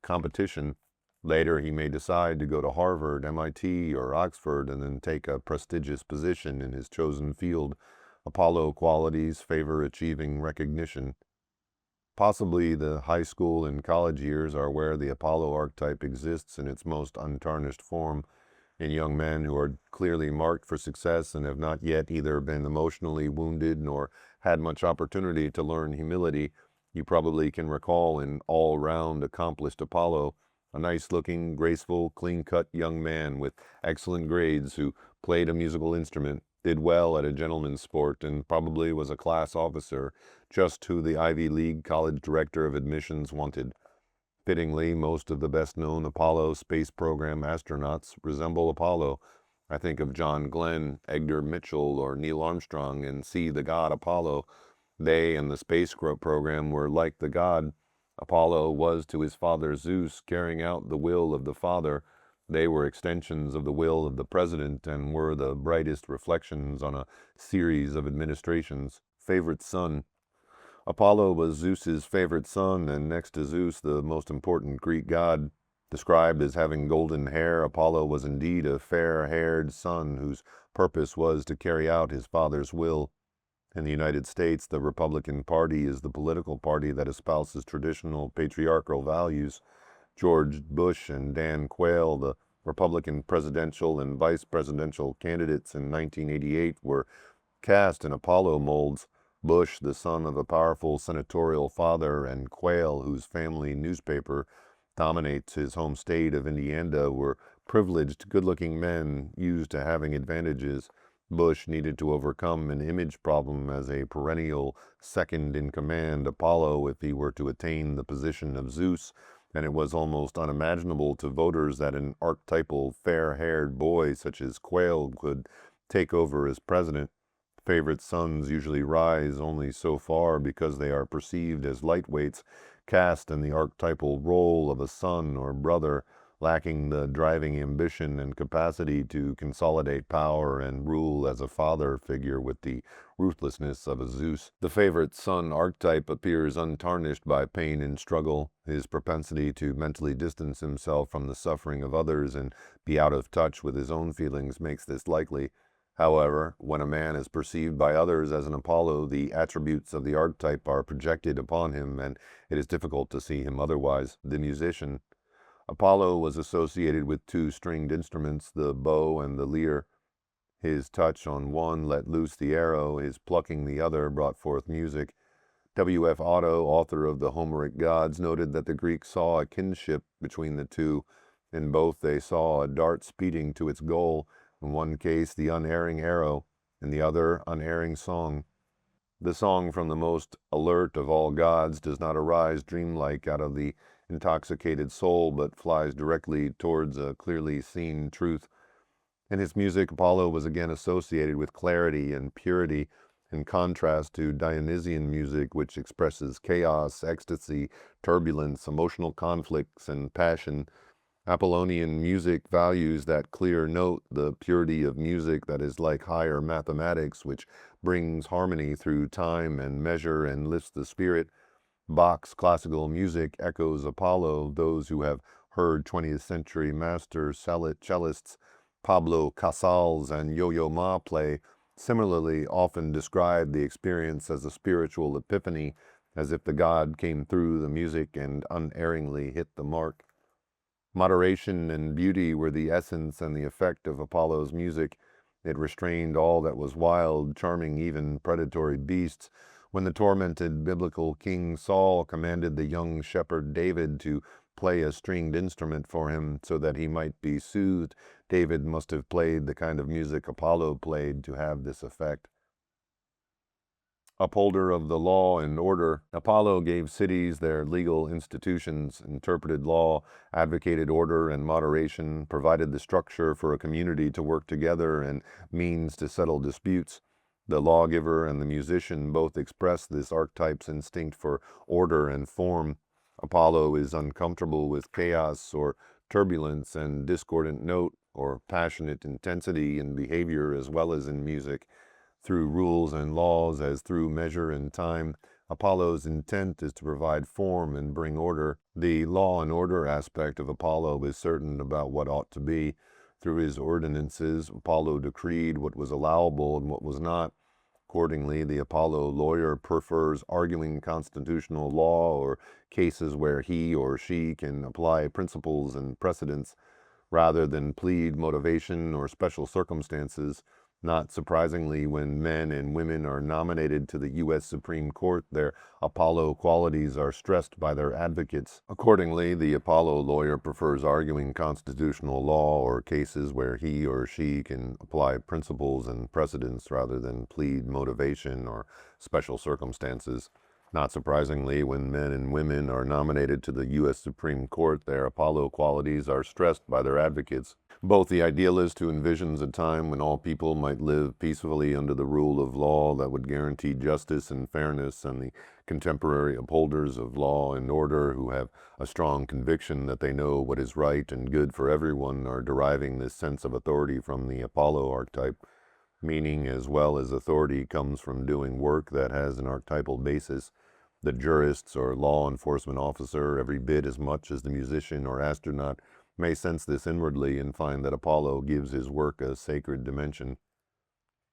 Speaker 1: competition. Later, he may decide to go to Harvard, MIT, or Oxford and then take a prestigious position in his chosen field. Apollo qualities favor achieving recognition. Possibly the high school and college years are where the Apollo archetype exists in its most untarnished form. In young men who are clearly marked for success and have not yet either been emotionally wounded nor had much opportunity to learn humility, you probably can recall an all-round accomplished Apollo, a nice-looking, graceful, clean-cut young man with excellent grades who played a musical instrument, did well at a gentleman's sport, and probably was a class officer, just who the Ivy League college director of admissions wanted. Fittingly, most of the best-known Apollo space program astronauts resemble Apollo. I think of John Glenn, Edgar Mitchell, or Neil Armstrong, and see the god Apollo. They and the space program were like the god. Apollo was to his father Zeus, carrying out the will of the father. They were extensions of the will of the president and were the brightest reflections on a series of administrations. Favorite son. Apollo was Zeus's favorite son, and next to Zeus, the most important Greek god. Described as having golden hair, Apollo was indeed a fair-haired son whose purpose was to carry out his father's will. In the United States, the Republican Party is the political party that espouses traditional patriarchal values. George Bush and Dan Quayle, the Republican presidential and vice presidential candidates in 1988, were cast in Apollo molds. Bush, the son of a powerful senatorial father, and Quayle, whose family newspaper dominates his home state of Indiana, were privileged, good-looking men used to having advantages. Bush needed to overcome an image problem as a perennial second-in-command Apollo if he were to attain the position of Zeus, and it was almost unimaginable to voters that an archetypal fair-haired boy such as Quayle could take over as president. Favorite sons usually rise only so far because they are perceived as lightweights, cast in the archetypal role of a son or brother, lacking the driving ambition and capacity to consolidate power and rule as a father figure with the ruthlessness of a Zeus. The favorite son archetype appears untarnished by pain and struggle. His propensity to mentally distance himself from the suffering of others and be out of touch with his own feelings makes this likely. However, when a man is perceived by others as an Apollo, the attributes of the archetype are projected upon him, and it is difficult to see him otherwise. The musician. Apollo was associated with two stringed instruments, the bow and the lyre. His touch on one let loose the arrow, his plucking the other brought forth music. W. F. Otto, author of the Homeric Gods, noted that the Greeks saw a kinship between the two. In both they saw a dart speeding to its goal, in one case the unerring arrow, in the other unerring song. The song from the most alert of all gods does not arise dreamlike out of the intoxicated soul, but flies directly towards a clearly seen truth. In his music, Apollo was again associated with clarity and purity, in contrast to Dionysian music, which expresses chaos, ecstasy, turbulence, emotional conflicts, and passion. Apollonian music values that clear note, the purity of music that is like higher mathematics, which brings harmony through time and measure and lifts the spirit. Bach's classical music echoes Apollo. Those who have heard 20th century master cellists Pablo Casals and Yo-Yo Ma play similarly often describe the experience as a spiritual epiphany, as if the god came through the music and unerringly hit the mark. Moderation and beauty were the essence and the effect of Apollo's music. It restrained all that was wild, charming even predatory beasts. When the tormented biblical King Saul commanded the young shepherd David to play a stringed instrument for him so that he might be soothed, David must have played the kind of music Apollo played to have this effect. Upholder of the law and order, Apollo gave cities their legal institutions, interpreted law, advocated order and moderation, provided the structure for a community to work together and means to settle disputes. The lawgiver and the musician both express this archetype's instinct for order and form. Apollo is uncomfortable with chaos or turbulence and discordant note or passionate intensity in behavior as well as in music. Through rules and laws as through measure and time, Apollo's intent is to provide form and bring order. The law and order aspect of Apollo is certain about what ought to be. Through his ordinances, Apollo decreed what was allowable and what was not. Accordingly, the Apollo lawyer prefers arguing constitutional law or cases where he or she can apply principles and precedents. rather than plead motivation or special circumstances. Not surprisingly, when men and women are nominated to the U.S. Supreme Court, their Apollo qualities are stressed by their advocates. Accordingly, the Apollo lawyer prefers arguing constitutional law or cases where he or she can apply principles and precedents rather than plead motivation or special circumstances. Not surprisingly, when men and women are nominated to the U.S. Supreme Court, their Apollo qualities are stressed by their advocates. Both the idealist who envisions a time when all people might live peacefully under the rule of law that would guarantee justice and fairness, and the contemporary upholders of law and order who have a strong conviction that they know what is right and good for everyone, are deriving this sense of authority from the Apollo archetype. Meaning as well as authority comes from doing work that has an archetypal basis. The jurists or law enforcement officer, every bit as much as the musician or astronaut, may sense this inwardly and find that Apollo gives his work a sacred dimension.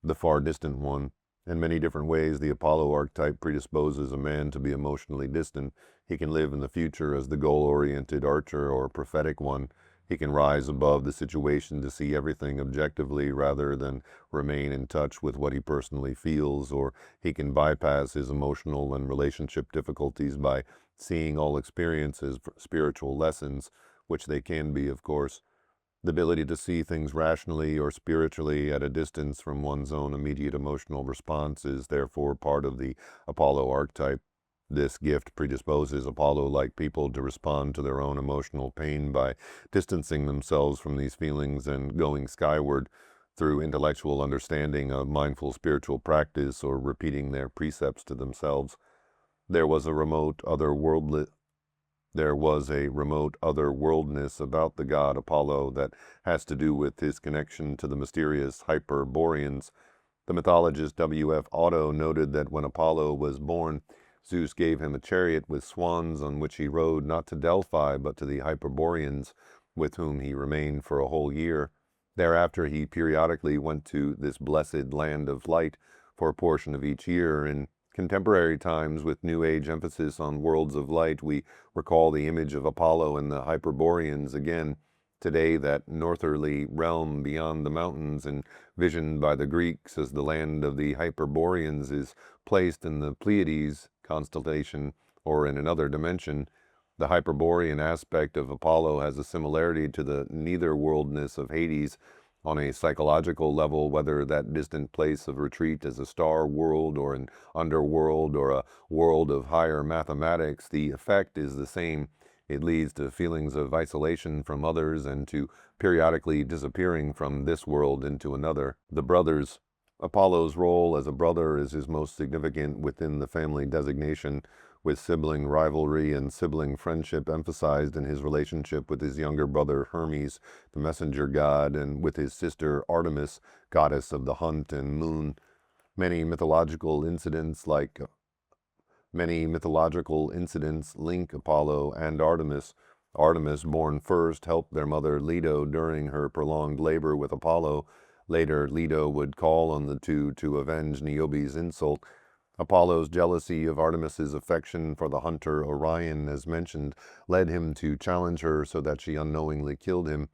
Speaker 1: The far distant one. In many different ways, the Apollo archetype predisposes a man to be emotionally distant. He can live in the future as the goal-oriented archer or prophetic one. He can rise above the situation to see everything objectively rather than remain in touch with what he personally feels, or he can bypass his emotional and relationship difficulties by seeing all experiences as spiritual lessons, which they can be, of course. The ability to see things rationally or spiritually at a distance from one's own immediate emotional response is therefore part of the Apollo archetype. This gift predisposes Apollo-like people to respond to their own emotional pain by distancing themselves from these feelings and going skyward through intellectual understanding of mindful spiritual practice or repeating their precepts to themselves. There was a remote otherworldness about the god Apollo that has to do with his connection to the mysterious Hyperboreans. The mythologist W.F. Otto noted that when Apollo was born, Zeus gave him a chariot with swans on which he rode not to Delphi but to the Hyperboreans, with whom he remained for a whole year. Thereafter he periodically went to this blessed land of light for a portion of each year. In contemporary times, with New Age emphasis on worlds of light, we recall the image of Apollo and the Hyperboreans again. Today, that northerly realm beyond the mountains, envisioned by the Greeks as the land of the Hyperboreans, is placed in the Pleiades constellation, or in another dimension. The Hyperborean aspect of Apollo has a similarity to the netherworldness of Hades on a psychological level, whether that distant place of retreat is a star world or an underworld or a world of higher mathematics. The effect is the same. It leads to feelings of isolation from others and to periodically disappearing from this world into another. The brothers. Apollo's role as a brother is his most significant within the family designation, with sibling rivalry and sibling friendship emphasized in his relationship with his younger brother Hermes, the messenger god, and with his sister Artemis, goddess of the hunt and moon. Many mythological incidents link Apollo and Artemis. Artemis, born first, helped their mother Leto during her prolonged labor with Apollo. Later, Leto would call on the two to avenge Niobe's insult. Apollo's jealousy of Artemis's affection for the hunter Orion, as mentioned, led him to challenge her so that she unknowingly killed him.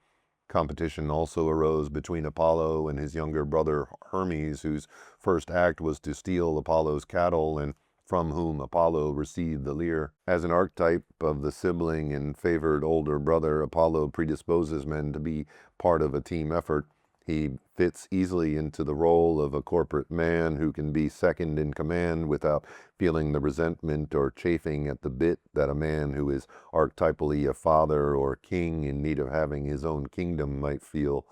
Speaker 1: Competition also arose between Apollo and his younger brother Hermes, whose first act was to steal Apollo's cattle and from whom Apollo received the lyre. As an archetype of the sibling and favored older brother, Apollo predisposes men to be part of a team effort. He fits easily into the role of a corporate man who can be second in command without feeling the resentment or chafing at the bit that a man who is archetypally a father or king in need of having his own kingdom might feel.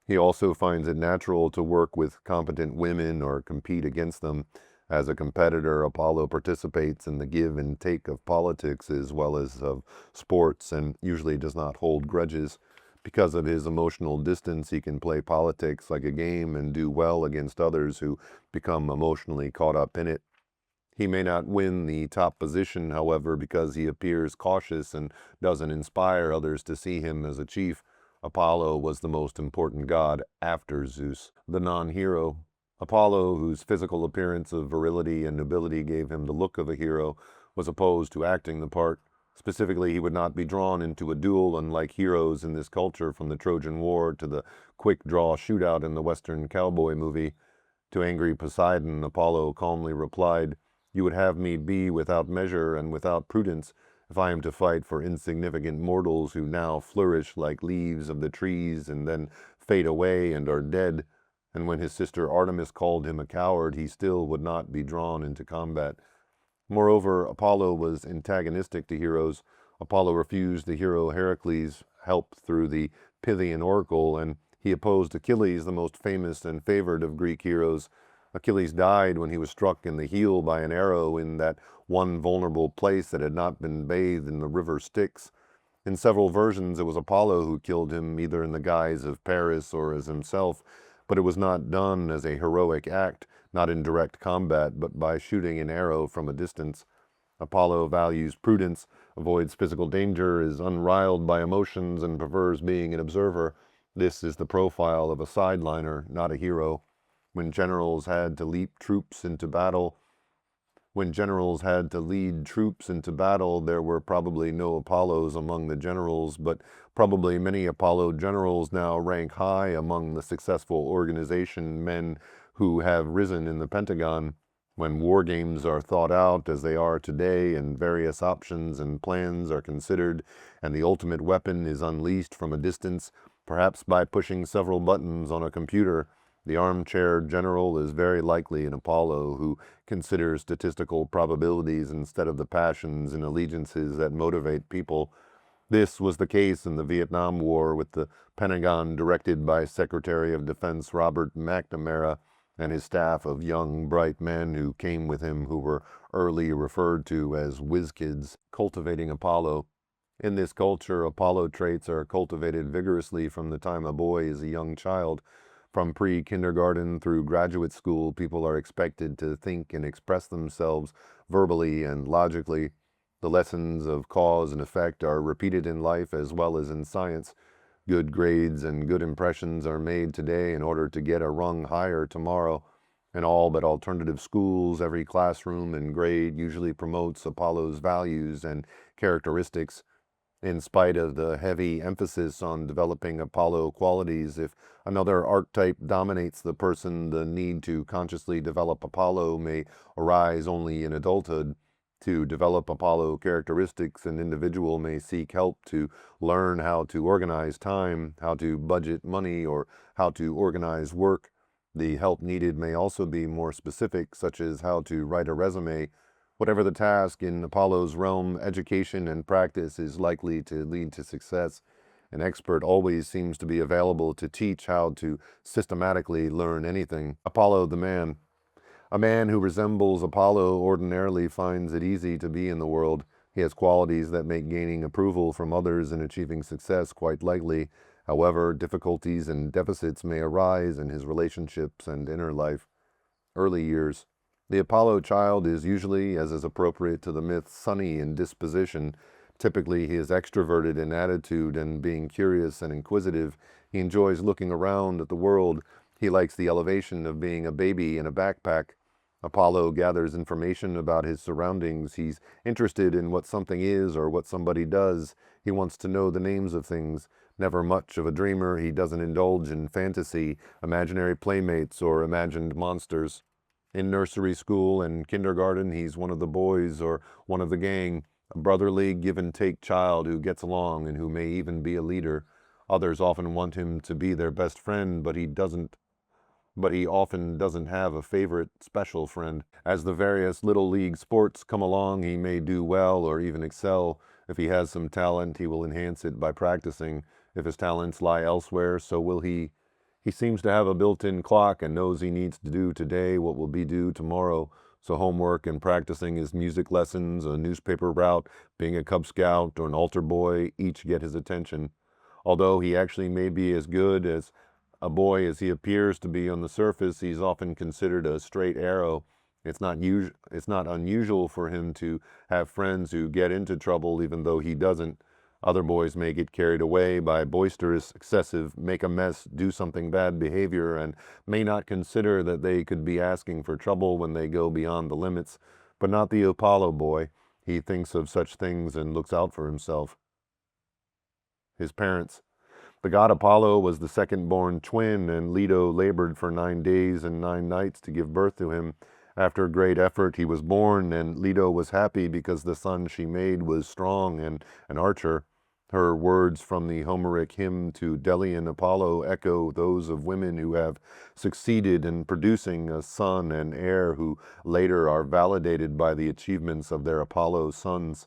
Speaker 1: He also finds it natural to work with competent women or compete against them. As a competitor, Apollo participates in the give and take of politics as well as of sports, and usually does not hold grudges. Because of his emotional distance, he can play politics like a game and do well against others who become emotionally caught up in it. He may not win the top position, however, because he appears cautious and doesn't inspire others to see him as a chief. Apollo was the most important god after Zeus. The non-hero. Apollo, whose physical appearance of virility and nobility gave him the look of a hero, was opposed to acting the part. Specifically, he would not be drawn into a duel, unlike heroes in this culture, from the Trojan War to the quick draw shootout in the Western cowboy movie. To angry Poseidon, Apollo calmly replied, "You would have me be without measure and without prudence if I am to fight for insignificant mortals who now flourish like leaves of the trees and then fade away and are dead." And when his sister Artemis called him a coward, he still would not be drawn into combat. Moreover, Apollo was antagonistic to heroes. Apollo refused the hero Heracles help through the Pythian oracle, and he opposed Achilles, the most famous and favored of Greek heroes. Achilles died when he was struck in the heel by an arrow in that one vulnerable place that had not been bathed in the river Styx. In several versions, it was Apollo who killed him, either in the guise of Paris or as himself, but it was not done as a heroic act, not in direct combat, but by shooting an arrow from a distance. Apollo values prudence, avoids physical danger, is unriled by emotions, and prefers being an observer. This is the profile of a sideliner, not a hero. When generals had to lead troops into battle, there were probably no Apollos among the generals, but probably many Apollo generals now rank high among the successful organization men who have risen in the Pentagon. When war games are thought out as they are today, and various options and plans are considered, and the ultimate weapon is unleashed from a distance, perhaps by pushing several buttons on a computer, the armchair general is very likely an Apollo who considers statistical probabilities instead of the passions and allegiances that motivate people. This was the case in the Vietnam War, with the Pentagon directed by Secretary of Defense Robert McNamara and his staff of young, bright men who came with him, who were early referred to as whiz kids, cultivating Apollo. In this culture, Apollo traits are cultivated vigorously from the time a boy is a young child. From pre-kindergarten through graduate school, people are expected to think and express themselves verbally and logically. The lessons of cause and effect are repeated in life as well as in science. Good grades and good impressions are made today in order to get a rung higher tomorrow. In all but alternative schools, every classroom and grade usually promotes Apollo's values and characteristics. In spite of the heavy emphasis on developing Apollo qualities, if another archetype dominates the person, the need to consciously develop Apollo may arise only in adulthood. To develop Apollo characteristics, an individual may seek help to learn how to organize time, how to budget money, or how to organize work. The help needed may also be more specific, such as how to write a resume. Whatever the task in Apollo's realm, education and practice is likely to lead to success. An expert always seems to be available to teach how to systematically learn anything. Apollo the man. A man who resembles Apollo ordinarily finds it easy to be in the world. He has qualities that make gaining approval from others and achieving success quite likely. However, difficulties and deficits may arise in his relationships and inner life. Early years. The Apollo child is usually, as is appropriate to the myth, sunny in disposition. Typically, he is extroverted in attitude and, being curious and inquisitive, he enjoys looking around at the world. He likes the elevation of being a baby in a backpack. Apollo gathers information about his surroundings. He's interested in what something is or what somebody does. He wants to know the names of things. Never much of a dreamer, he doesn't indulge in fantasy, imaginary playmates, or imagined monsters. In nursery school and kindergarten, he's one of the boys or one of the gang, a brotherly give-and-take child who gets along and who may even be a leader. Others often want him to be their best friend, but he often doesn't have a favorite special friend. As the various little league sports come along, he may do well or even excel. If he has some talent, he will enhance it by practicing. If his talents lie elsewhere, so will he. He seems to have a built-in clock and knows he needs to do today what will be due tomorrow. So homework and practicing his music lessons, a newspaper route, being a Cub Scout, or an altar boy each get his attention. Although he actually may be as good as a boy as he appears to be on the surface, he's often considered a straight arrow. It's not unusual for him to have friends who get into trouble even though he doesn't. Other boys may get carried away by boisterous, excessive, make a mess, do something bad behavior, and may not consider that they could be asking for trouble when they go beyond the limits. But not the Apollo boy. He thinks of such things and looks out for himself. His parents. The god Apollo was the second-born twin, and Leto labored for 9 days and 9 nights to give birth to him. After great effort, he was born, and Leto was happy because the son she made was strong and an archer. Her words from the Homeric hymn to Delian Apollo echo those of women who have succeeded in producing a son and heir who later are validated by the achievements of their Apollo sons.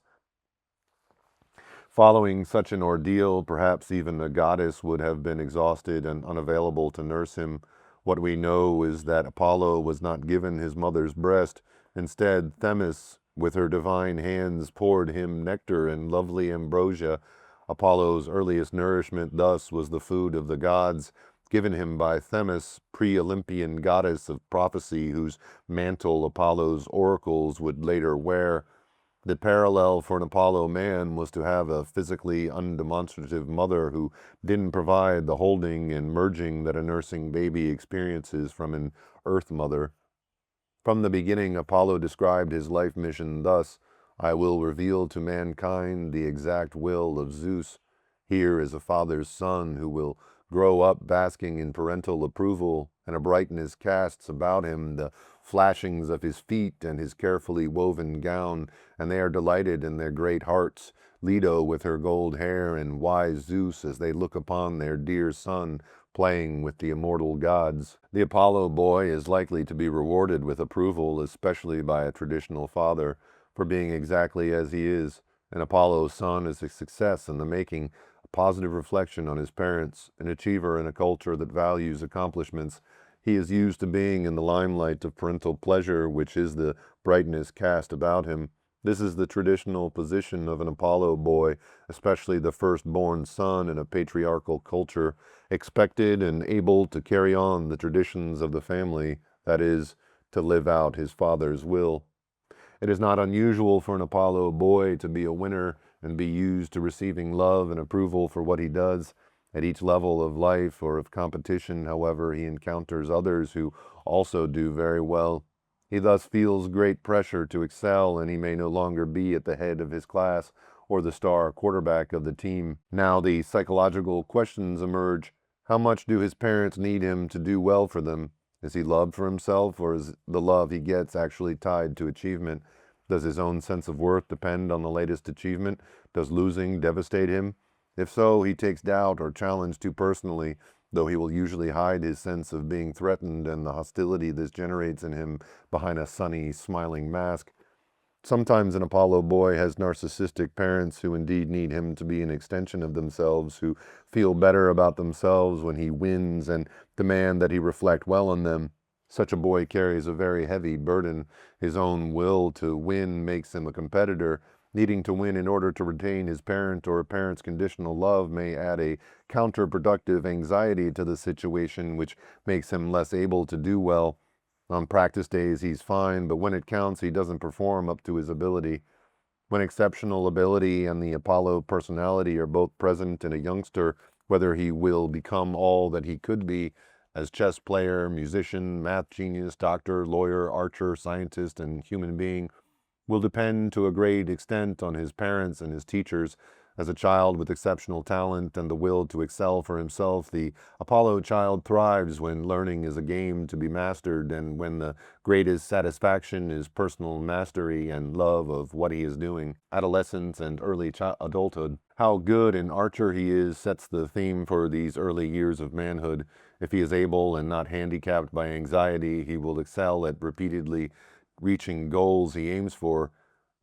Speaker 1: Following such an ordeal, perhaps even a goddess would have been exhausted and unavailable to nurse him. What we know is that Apollo was not given his mother's breast. Instead, Themis, with her divine hands, poured him nectar and lovely ambrosia. Apollo's earliest nourishment thus was the food of the gods, given him by Themis, pre-Olympian goddess of prophecy, whose mantle Apollo's oracles would later wear. The parallel for an Apollo man was to have a physically undemonstrative mother who didn't provide the holding and merging that a nursing baby experiences from an earth mother. From the beginning, Apollo described his life mission thus: I will reveal to mankind the exact will of Zeus. Here is a father's son who will grow up basking in parental approval, and a brightness casts about him the flashings of his feet and his carefully woven gown, and they are delighted in their great hearts, Leto with her gold hair, and wise Zeus as they look upon their dear son playing with the immortal gods. The Apollo boy is likely to be rewarded with approval, especially by a traditional father, for being exactly as he is. An Apollo son is a success in the making, a positive reflection on his parents, an achiever in a culture that values accomplishments. He is used to being in the limelight of parental pleasure, which is the brightness cast about him. This is the traditional position of an Apollo boy, especially the firstborn son in a patriarchal culture, expected and able to carry on the traditions of the family, that is, to live out his father's will. It is not unusual for an Apollo boy to be a winner and be used to receiving love and approval for what he does. At each level of life or of competition, however, he encounters others who also do very well. He thus feels great pressure to excel, and he may no longer be at the head of his class or the star quarterback of the team. Now the psychological questions emerge. How much do his parents need him to do well for them? Is he loved for himself, or is the love he gets actually tied to achievement? Does his own sense of worth depend on the latest achievement? Does losing devastate him? If so, he takes doubt or challenge too personally, though he will usually hide his sense of being threatened and the hostility this generates in him behind a sunny, smiling mask. Sometimes an Apollo boy has narcissistic parents who indeed need him to be an extension of themselves, who feel better about themselves when he wins and demand that he reflect well on them. Such a boy carries a very heavy burden. His own will to win makes him a competitor. Needing to win in order to retain his parent or a parent's conditional love may add a counterproductive anxiety to the situation, which makes him less able to do well. On practice days, he's fine, but when it counts, he doesn't perform up to his ability. When exceptional ability and the Apollo personality are both present in a youngster, whether he will become all that he could be as chess player, musician, math genius, doctor, lawyer, archer, scientist, and human being will depend to a great extent on his parents and his teachers. As a child with exceptional talent and the will to excel for himself, the Apollo child thrives when learning is a game to be mastered and when the greatest satisfaction is personal mastery and love of what he is doing. Adolescence and early adulthood. How good an archer he is sets the theme for these early years of manhood. If he is able and not handicapped by anxiety, he will excel at repeatedly reaching goals he aims for.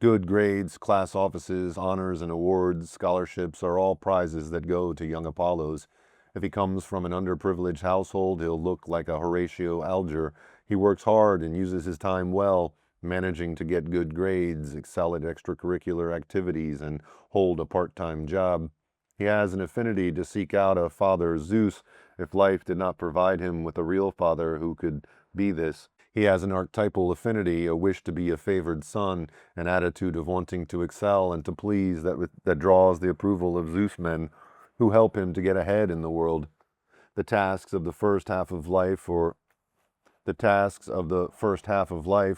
Speaker 1: Good grades, class offices, honors and awards, scholarships are all prizes that go to young Apollos. If he comes from an underprivileged household, he'll look like a Horatio Alger. He works hard and uses his time well, managing to get good grades, excel at extracurricular activities, and hold a part-time job. He has an affinity to seek out a father Zeus if life did not provide him with a real father who could be this. He has an archetypal affinity, a wish to be a favored son, an attitude of wanting to excel and to please that draws the approval of Zeus men who help him to get ahead in the world. The tasks of the first half of life,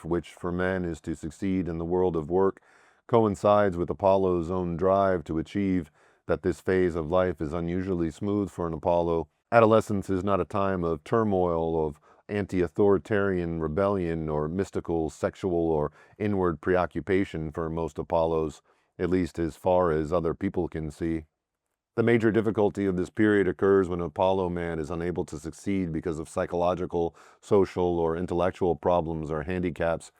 Speaker 1: which for men is to succeed in the world of work, coincides with Apollo's own drive to achieve that this phase of life is unusually smooth for an Apollo. Adolescence is not a time of turmoil, of anti-authoritarian rebellion, or mystical, sexual, or inward preoccupation for most Apollos, at least as far as other people can see. The major difficulty of this period occurs when an Apollo man is unable to succeed because of psychological, social, or intellectual problems or handicaps.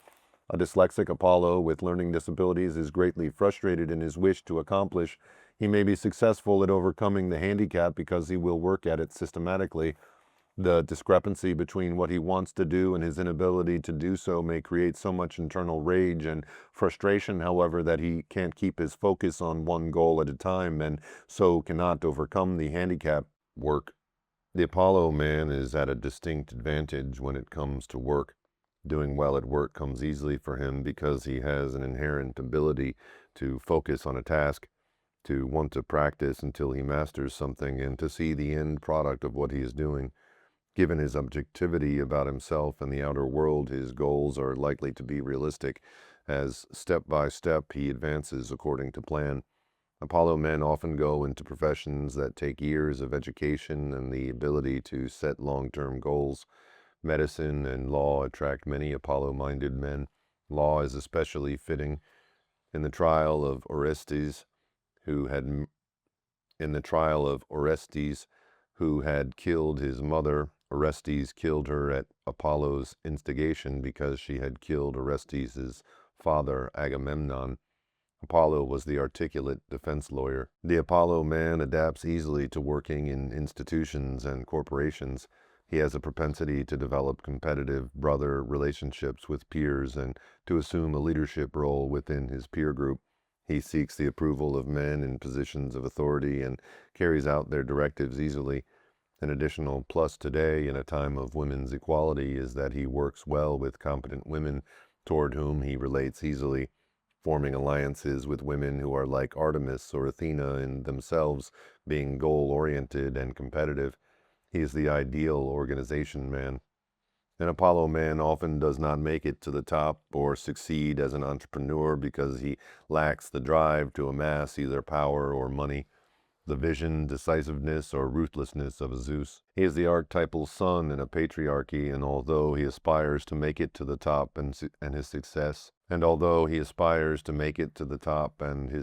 Speaker 1: A dyslexic Apollo with learning disabilities is greatly frustrated in his wish to accomplish. He may be successful at overcoming the handicap because he will work at it systematically. The discrepancy between what he wants to do and his inability to do so may create so much internal rage and frustration, however, that he can't keep his focus on one goal at a time and so cannot overcome the handicap. Work. The Apollo man is at a distinct advantage when it comes to work. Doing well at work comes easily for him because he has an inherent ability to focus on a task, to want to practice until he masters something, and to see the end product of what he is doing. Given his objectivity about himself and the outer world, his goals are likely to be realistic, as step by step he advances according to plan. Apollo men often go into professions that take years of education and the ability to set long-term goals. Medicine and law attract many Apollo-minded men. Law is especially fitting. In the trial of Orestes, who had killed his mother, Orestes killed her at Apollo's instigation because she had killed Orestes' father, Agamemnon. Apollo was the articulate defense lawyer. The Apollo man adapts easily to working in institutions and corporations. He has a propensity to develop competitive brother relationships with peers and to assume a leadership role within his peer group. He seeks the approval of men in positions of authority and carries out their directives easily. An additional plus today, in a time of women's equality, is that he works well with competent women toward whom he relates easily, forming alliances with women who are like Artemis or Athena in themselves, being goal-oriented and competitive. He is the ideal organization man. An Apollo man often does not make it to the top or succeed as an entrepreneur because he lacks the drive to amass either power or money, the vision, decisiveness, or ruthlessness of a Zeus. He is the archetypal son in a patriarchy, and although he aspires to make it to the top and his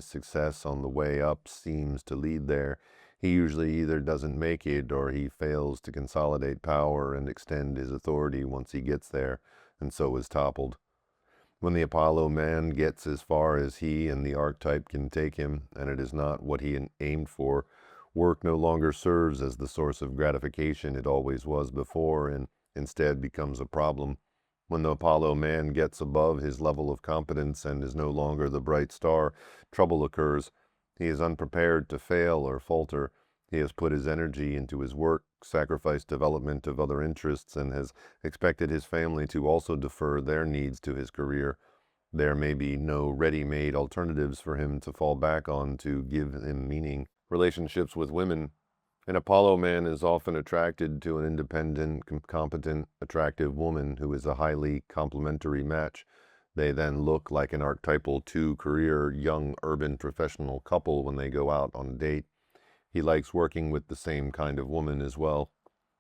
Speaker 1: success on the way up seems to lead there, he usually either doesn't make it or he fails to consolidate power and extend his authority once he gets there, and so is toppled. When the Apollo man gets as far as he and the archetype can take him, and it is not what he aimed for, work no longer serves as the source of gratification it always was before, and instead becomes a problem. When the Apollo man gets above his level of competence and is no longer the bright star, trouble occurs. He is unprepared to fail or falter. He has put his energy into his work, sacrificed development of other interests, and has expected his family to also defer their needs to his career. There may be no ready-made alternatives for him to fall back on to give him meaning. Relationships with women. An Apollo man is often attracted to an independent, competent, attractive woman who is a highly complementary match. They then look like an archetypal two-career young urban professional couple when they go out on a date. He likes working with the same kind of woman as well.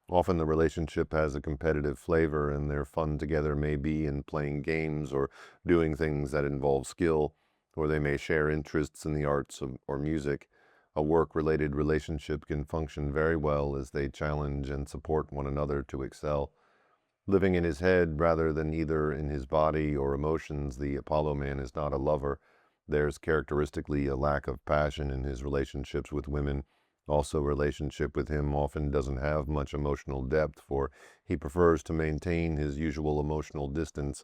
Speaker 1: Often the relationship has a competitive flavor, and their fun together may be in playing games or doing things that involve skill, or they may share interests in the arts or music. A work-related relationship can function very well as they challenge and support one another to excel. Living in his head rather than either in his body or emotions, the Apollo man is not a lover. There's characteristically a lack of passion in his relationships with women. Also, relationship with him often doesn't have much emotional depth, for he prefers to maintain his usual emotional distance.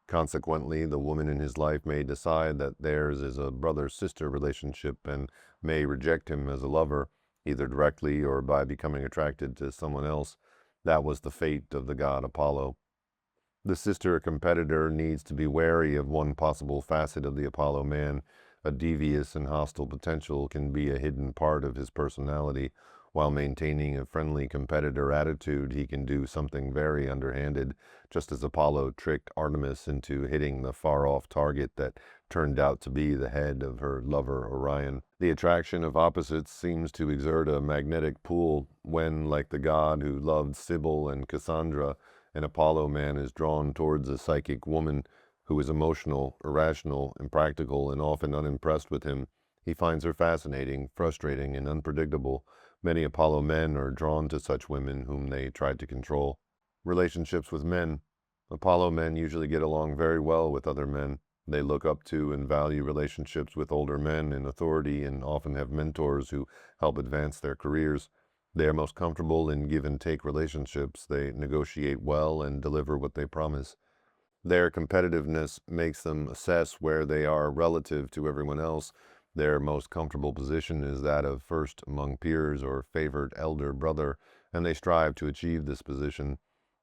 Speaker 1: Consequently, the woman in his life may decide that theirs is a brother-sister relationship and may reject him as a lover, either directly or by becoming attracted to someone else. That was the fate of the god Apollo. The sister competitor needs to be wary of one possible facet of the Apollo man. A devious and hostile potential can be a hidden part of his personality. While maintaining a friendly competitor attitude, he can do something very underhanded, just as Apollo tricked Artemis into hitting the far-off target that turned out to be the head of her lover Orion. The attraction of opposites seems to exert a magnetic pull when, like the god who loved Cybele and Cassandra, an Apollo man is drawn towards a psychic woman who is emotional, irrational, impractical, and often unimpressed with him. He finds her fascinating, frustrating, and unpredictable. Many Apollo men are drawn to such women whom they try to control. Relationships with men. Apollo men usually get along very well with other men. They look up to and value relationships with older men in authority and often have mentors who help advance their careers. They are most comfortable in give and take relationships. They negotiate well and deliver what they promise. Their competitiveness makes them assess where they are relative to everyone else. Their most comfortable position is that of first among peers or favored elder brother, and they strive to achieve this position.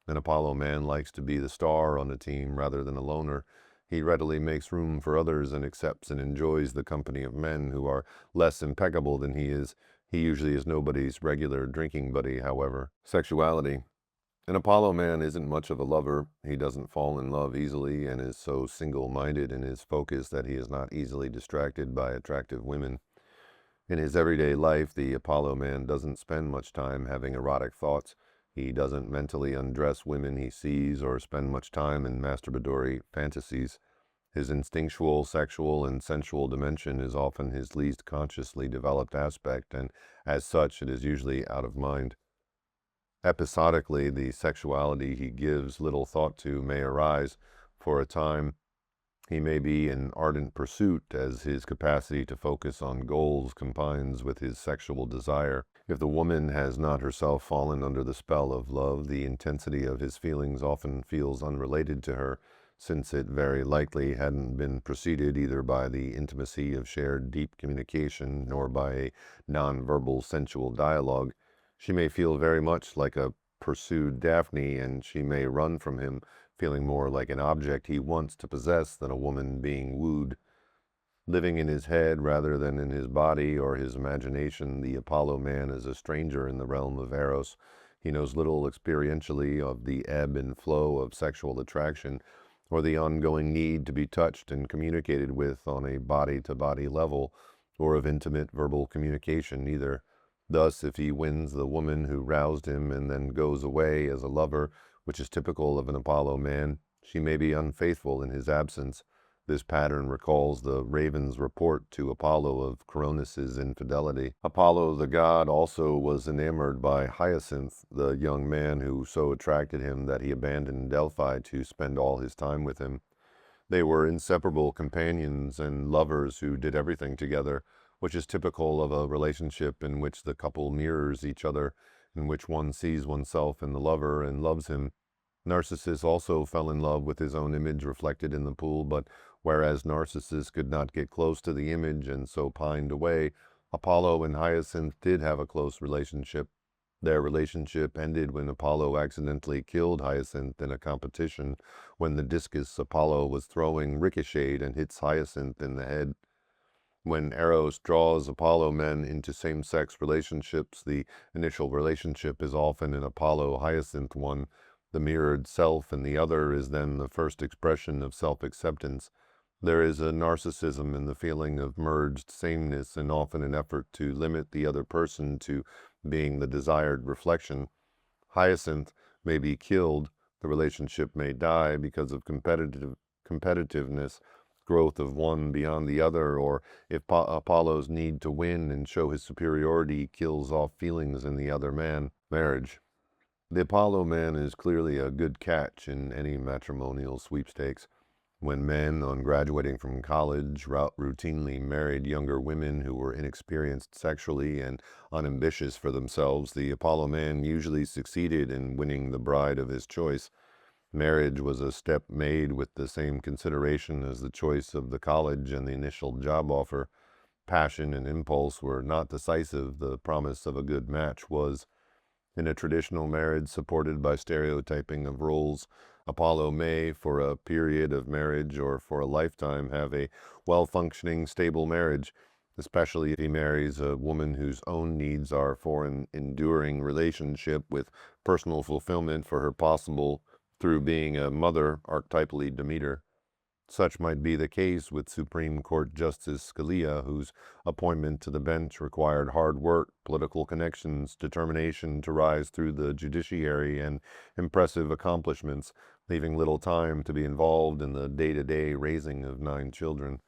Speaker 1: An Apollo man likes to be the star on a team rather than a loner. He readily makes room for others and accepts and enjoys the company of men who are less impeccable than he is. He usually is nobody's regular drinking buddy, however. Sexuality. An Apollo man isn't much of a lover. He doesn't fall in love easily and is so single-minded in his focus that he is not easily distracted by attractive women. In his everyday life, the Apollo man doesn't spend much time having erotic thoughts. He doesn't mentally undress women he sees or spend much time in masturbatory fantasies. His instinctual, sexual, and sensual dimension is often his least consciously developed aspect, and as such, it is usually out of mind. Episodically, the sexuality he gives little thought to may arise. For a time, he may be in ardent pursuit as his capacity to focus on goals combines with his sexual desire. If the woman has not herself fallen under the spell of love, the intensity of his feelings often feels unrelated to her, since it very likely hadn't been preceded either by the intimacy of shared deep communication nor by a nonverbal sensual dialogue. She may feel very much like a pursued Daphne, and she may run from him, feeling more like an object he wants to possess than a woman being wooed. Living in his head rather than in his body or his imagination, the Apollo man is a stranger in the realm of Eros. He knows little experientially of the ebb and flow of sexual attraction, or the ongoing need to be touched and communicated with on a body-to-body level, or of intimate verbal communication either. Thus, if he wins the woman who roused him and then goes away as a lover, which is typical of an Apollo man, she may be unfaithful in his absence. This pattern recalls the raven's report to Apollo of Cronus's infidelity. Apollo the god also was enamored by Hyacinth, the young man who so attracted him that he abandoned Delphi to spend all his time with him. They were inseparable companions and lovers who did everything together, which is typical of a relationship in which the couple mirrors each other, in which one sees oneself in the lover and loves him. Narcissus also fell in love with his own image reflected in the pool, but whereas Narcissus could not get close to the image and so pined away, Apollo and Hyacinth did have a close relationship. Their relationship ended when Apollo accidentally killed Hyacinth in a competition when the discus Apollo was throwing ricocheted and hits Hyacinth in the head. When Eros draws Apollo men into same-sex relationships, the initial relationship is often an Apollo-Hyacinth one. The mirrored self in the other is then the first expression of self-acceptance. There is a narcissism in the feeling of merged sameness and often an effort to limit the other person to being the desired reflection. Hyacinth may be killed, the relationship may die because of competitiveness, growth of one beyond the other, or if Apollo's need to win and show his superiority kills off feelings in the other man. Marriage. The Apollo man is clearly a good catch in any matrimonial sweepstakes. When men, on graduating from college, routinely married younger women who were inexperienced sexually and unambitious for themselves, the Apollo man usually succeeded in winning the bride of his choice. Marriage was a step made with the same consideration as the choice of the college and the initial job offer. Passion and impulse were not decisive. The promise of a good match was. In a traditional marriage supported by stereotyping of roles, Apollo may, for a period of marriage or for a lifetime, have a well-functioning, stable marriage. especially if he marries a woman whose own needs are for an enduring relationship with personal fulfillment for her possible through being a mother, archetypally Demeter. Such might be the case with Supreme Court Justice Scalia, whose appointment to the bench required hard work, political connections, determination to rise through the judiciary, and impressive accomplishments, leaving little time to be involved in the day-to-day raising of 9 children.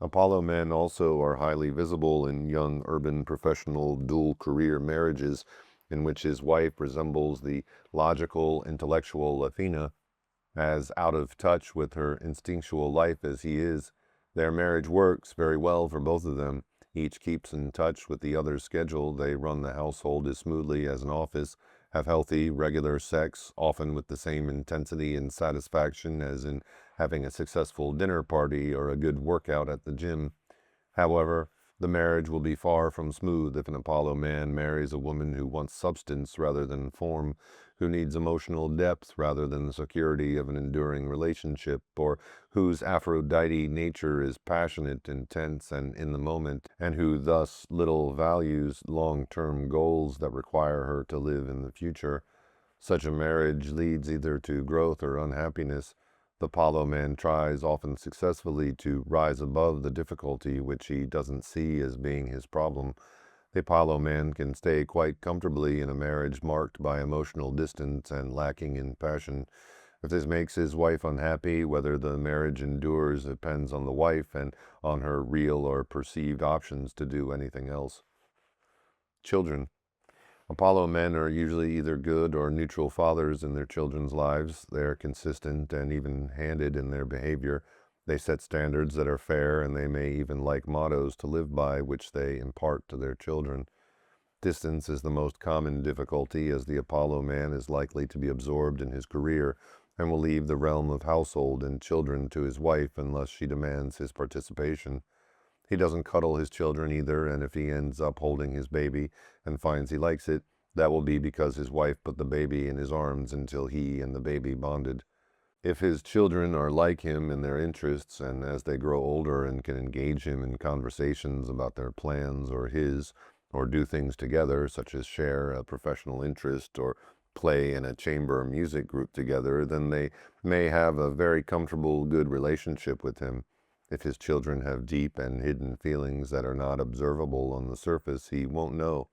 Speaker 1: Apollo men also are highly visible in young urban professional dual-career marriages in which his wife resembles the logical, intellectual Athena. As out of touch with her instinctual life as he is, their marriage works very well for both of them. Each keeps in touch with the other's schedule. They run the household as smoothly as an office, have healthy, regular sex, often with the same intensity and satisfaction as in having a successful dinner party or a good workout at the gym. However, the marriage will be far from smooth if an Apollo man marries a woman who wants substance rather than form, who needs emotional depth rather than the security of an enduring relationship, or whose Aphrodite nature is passionate, intense, and in the moment, and who thus little values long-term goals that require her to live in the future. Such a marriage leads either to growth or unhappiness. The Apollo man tries, often successfully, to rise above the difficulty which he doesn't see as being his problem. The Apollo man can stay quite comfortably in a marriage marked by emotional distance and lacking in passion. If this makes his wife unhappy, whether the marriage endures depends on the wife and on her real or perceived options to do anything else. Children. Apollo men are usually either good or neutral fathers in their children's lives. They are consistent and even-handed in their behavior. They set standards that are fair, and they may even like mottos to live by, which they impart to their children. Distance is the most common difficulty, as the Apollo man is likely to be absorbed in his career and will leave the realm of household and children to his wife unless she demands his participation. He doesn't cuddle his children either, and if he ends up holding his baby and finds he likes it, that will be because his wife put the baby in his arms until he and the baby bonded. If his children are like him in their interests, and as they grow older and can engage him in conversations about their plans or his, or do things together, such as share a professional interest or play in a chamber music group together, then they may have a very comfortable, good relationship with him. If his children have deep and hidden feelings that are not observable on the surface, he won't know.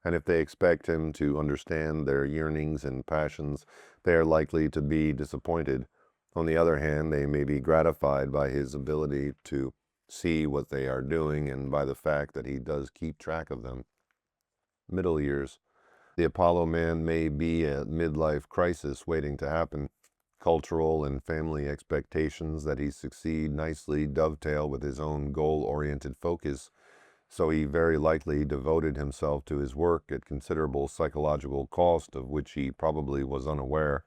Speaker 1: And if they expect him to understand their yearnings and passions, they are likely to be disappointed. On the other hand, they may be gratified by his ability to see what they are doing and by the fact that he does keep track of them. Middle years. The Apollo man may be a midlife crisis waiting to happen. Cultural and family expectations that he succeed nicely dovetail with his own goal-oriented focus, so he very likely devoted himself to his work at considerable psychological cost of which he probably was unaware.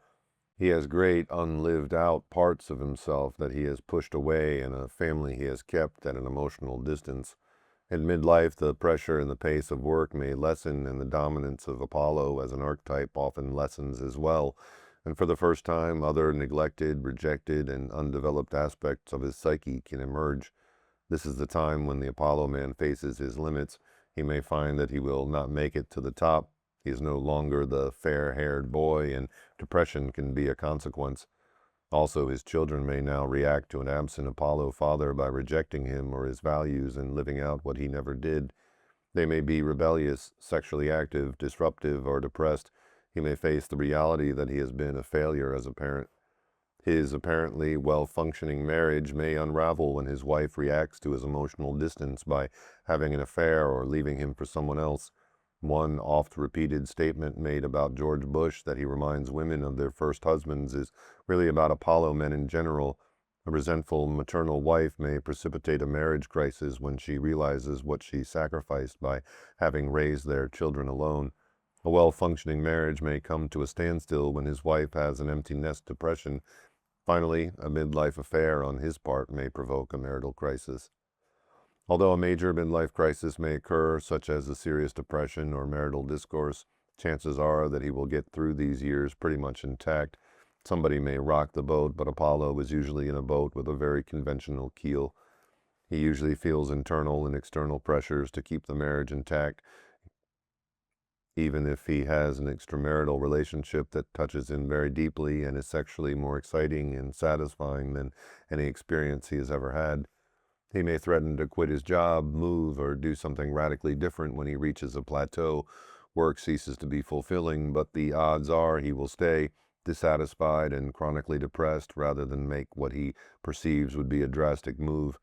Speaker 1: He has great unlived out parts of himself that he has pushed away in a family he has kept at an emotional distance. In midlife, the pressure and the pace of work may lessen, and the dominance of Apollo as an archetype often lessens as well, and for the first time, other neglected, rejected, and undeveloped aspects of his psyche can emerge. This is the time when the Apollo man faces his limits. He may find that he will not make it to the top. He is no longer the fair-haired boy, and depression can be a consequence. Also, his children may now react to an absent Apollo father by rejecting him or his values and living out what he never did. They may be rebellious, sexually active, disruptive, or depressed. He may face the reality that he has been a failure as a parent. His apparently well-functioning marriage may unravel when his wife reacts to his emotional distance by having an affair or leaving him for someone else. One oft-repeated statement made about George Bush that he reminds women of their first husbands is really about Apollo men in general. A resentful maternal wife may precipitate a marriage crisis when she realizes what she sacrificed by having raised their children alone. A well-functioning marriage may come to a standstill when his wife has an empty nest depression. Finally, a midlife affair on his part may provoke a marital crisis. Although a major midlife crisis may occur, such as a serious depression or marital discourse, chances are that he will get through these years pretty much intact. Somebody may rock the boat, but Apollo is usually in a boat with a very conventional keel. He usually feels internal and external pressures to keep the marriage intact, even if he has an extramarital relationship that touches him very deeply and is sexually more exciting and satisfying than any experience he has ever had. He may threaten to quit his job, move, or do something radically different when he reaches a plateau. Work ceases to be fulfilling, but the odds are he will stay dissatisfied and chronically depressed rather than make what he perceives would be a drastic move.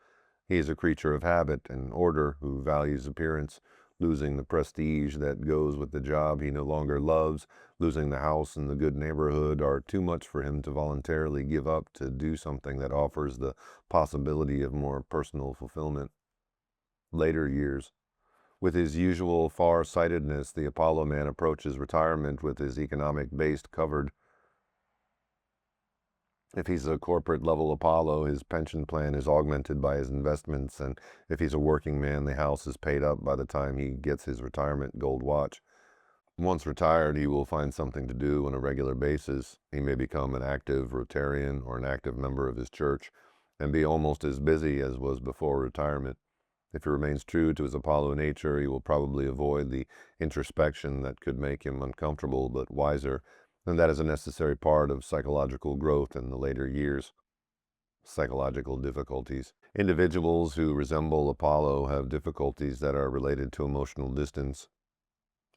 Speaker 1: He is a creature of habit and order who values appearance. Losing the prestige that goes with the job he no longer loves, losing the house and the good neighborhood are too much for him to voluntarily give up to do something that offers the possibility of more personal fulfillment. Later years. With his usual far-sightedness, the Apollo man approaches retirement with his economic base covered. If he's a corporate level Apollo, his pension plan is augmented by his investments, and if he's a working man, the house is paid up by the time he gets his retirement gold watch. Once retired, he will find something to do on a regular basis. He may become an active Rotarian or an active member of his church and be almost as busy as was before retirement. If he remains true to his Apollo nature, he will probably avoid the introspection that could make him uncomfortable but wiser, and that is a necessary part of psychological growth in the later years. Psychological difficulties. Individuals who resemble Apollo have difficulties that are related to emotional distance,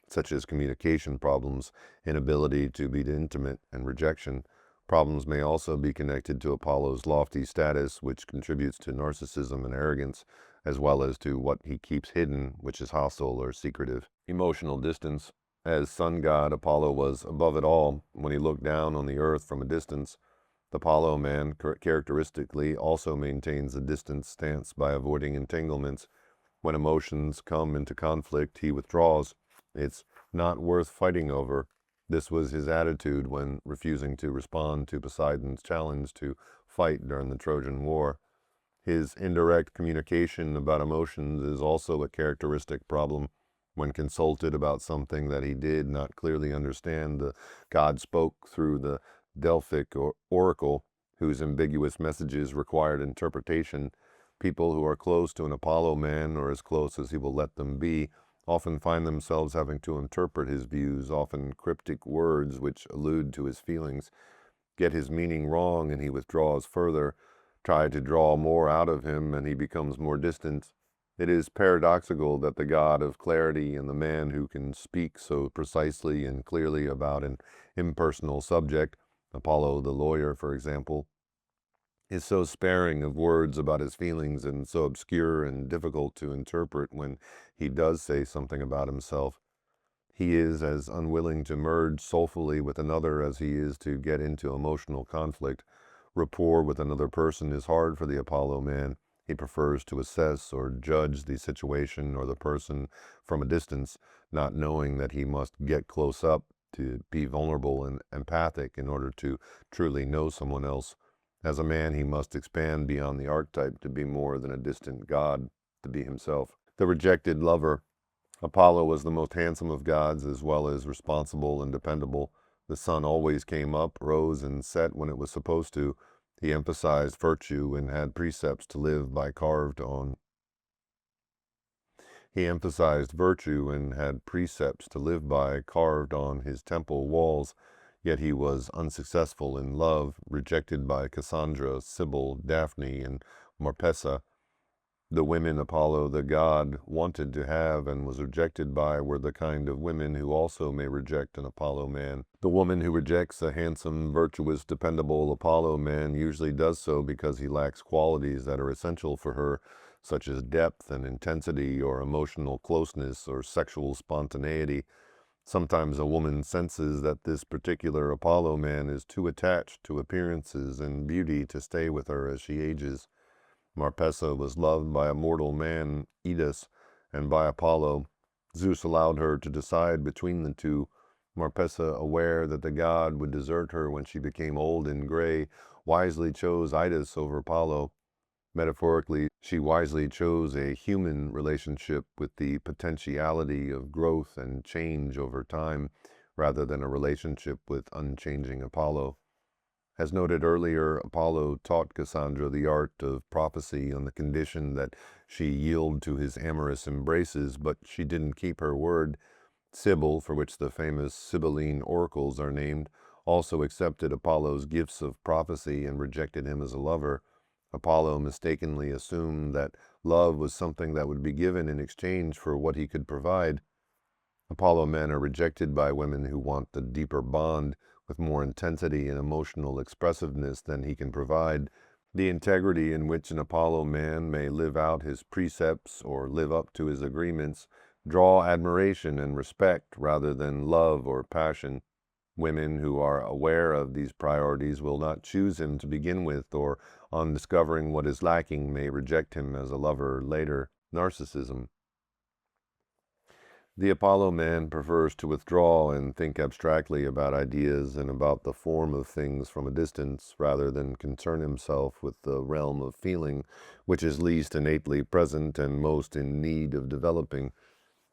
Speaker 1: such as communication problems, inability to be intimate, and rejection. Problems may also be connected to Apollo's lofty status, which contributes to narcissism and arrogance, as well as to what he keeps hidden, which is hostile or secretive. Emotional distance. As sun god, Apollo was above it all. When he looked down on the earth from a distance, the Apollo man characteristically also maintains a distant stance by avoiding entanglements. When emotions come into conflict, he withdraws. It's not worth fighting over. This was his attitude when refusing to respond to Poseidon's challenge to fight during the Trojan War. His indirect communication about emotions is also a characteristic problem. When consulted about something that he did not clearly understand, the god spoke through the Delphic oracle, whose ambiguous messages required interpretation. People who are close to an Apollo man, or as close as he will let them be, often find themselves having to interpret his views, often cryptic words which allude to his feelings. Get his meaning wrong and he withdraws further. Try to draw more out of him and he becomes more distant. It is paradoxical that the god of clarity and the man who can speak so precisely and clearly about an impersonal subject, Apollo the lawyer, for example, is so sparing of words about his feelings and so obscure and difficult to interpret when he does say something about himself. He is as unwilling to merge soulfully with another as he is to get into emotional conflict. Rapport with another person is hard for the Apollo man. He prefers to assess or judge the situation or the person from a distance, not knowing that he must get close up to be vulnerable and empathic in order to truly know someone else. As a man, he must expand beyond the archetype to be more than a distant god, to be himself. The rejected lover. Apollo was the most handsome of gods, as well as responsible and dependable. The sun always came up, rose, and set when it was supposed to. He emphasized virtue and had precepts to live by carved on. He emphasized virtue and had precepts to live by carved on his temple walls. Yet he was unsuccessful in love, rejected by Cassandra, Sibyl, Daphne, and Marpessa. The women Apollo the god wanted to have and was rejected by were the kind of women who also may reject an Apollo man. The woman who rejects a handsome, virtuous, dependable Apollo man usually does so because he lacks qualities that are essential for her, such as depth and intensity or emotional closeness or sexual spontaneity. Sometimes a woman senses that this particular Apollo man is too attached to appearances and beauty to stay with her as she ages. Marpessa was loved by a mortal man, Edus, and by Apollo. Zeus allowed her to decide between the two. Marpessa, aware that the god would desert her when she became old and gray, wisely chose Idus over Apollo. Metaphorically, she wisely chose a human relationship with the potentiality of growth and change over time, rather than a relationship with unchanging Apollo. As noted earlier, Apollo taught Cassandra the art of prophecy on the condition that she yield to his amorous embraces, but she didn't keep her word. Sibyl, for which the famous Sibylline oracles are named, also accepted Apollo's gifts of prophecy and rejected him as a lover. Apollo mistakenly assumed that love was something that would be given in exchange for what he could provide. Apollo men are rejected by women who want the deeper bond with more intensity and emotional expressiveness than he can provide. The integrity in which an Apollo man may live out his precepts or live up to his agreements draw admiration and respect rather than love or passion. Women who are aware of these priorities will not choose him to begin with, or on discovering what is lacking may reject him as a lover later. Narcissism. The Apollo man prefers to withdraw and think abstractly about ideas and about the form of things from a distance, rather than concern himself with the realm of feeling, which is least innately present and most in need of developing.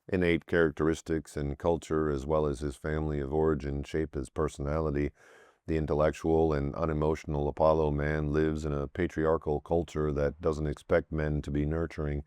Speaker 1: Innate characteristics and culture, as well as his family of origin, shape his personality. The intellectual and unemotional Apollo man lives in a patriarchal culture that doesn't expect men to be nurturing,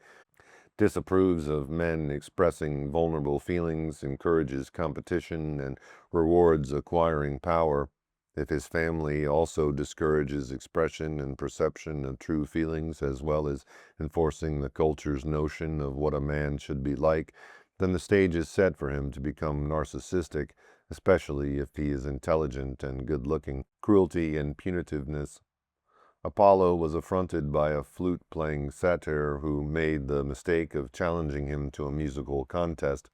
Speaker 1: disapproves of men expressing vulnerable feelings, encourages competition, and rewards acquiring power. If his family also discourages expression and perception of true feelings, as well as enforcing the culture's notion of what a man should be like, then the stage is set for him to become narcissistic, especially if he is intelligent and good-looking. Cruelty and punitiveness. Apollo was affronted by a flute-playing satyr who made the mistake of challenging him to a musical contest.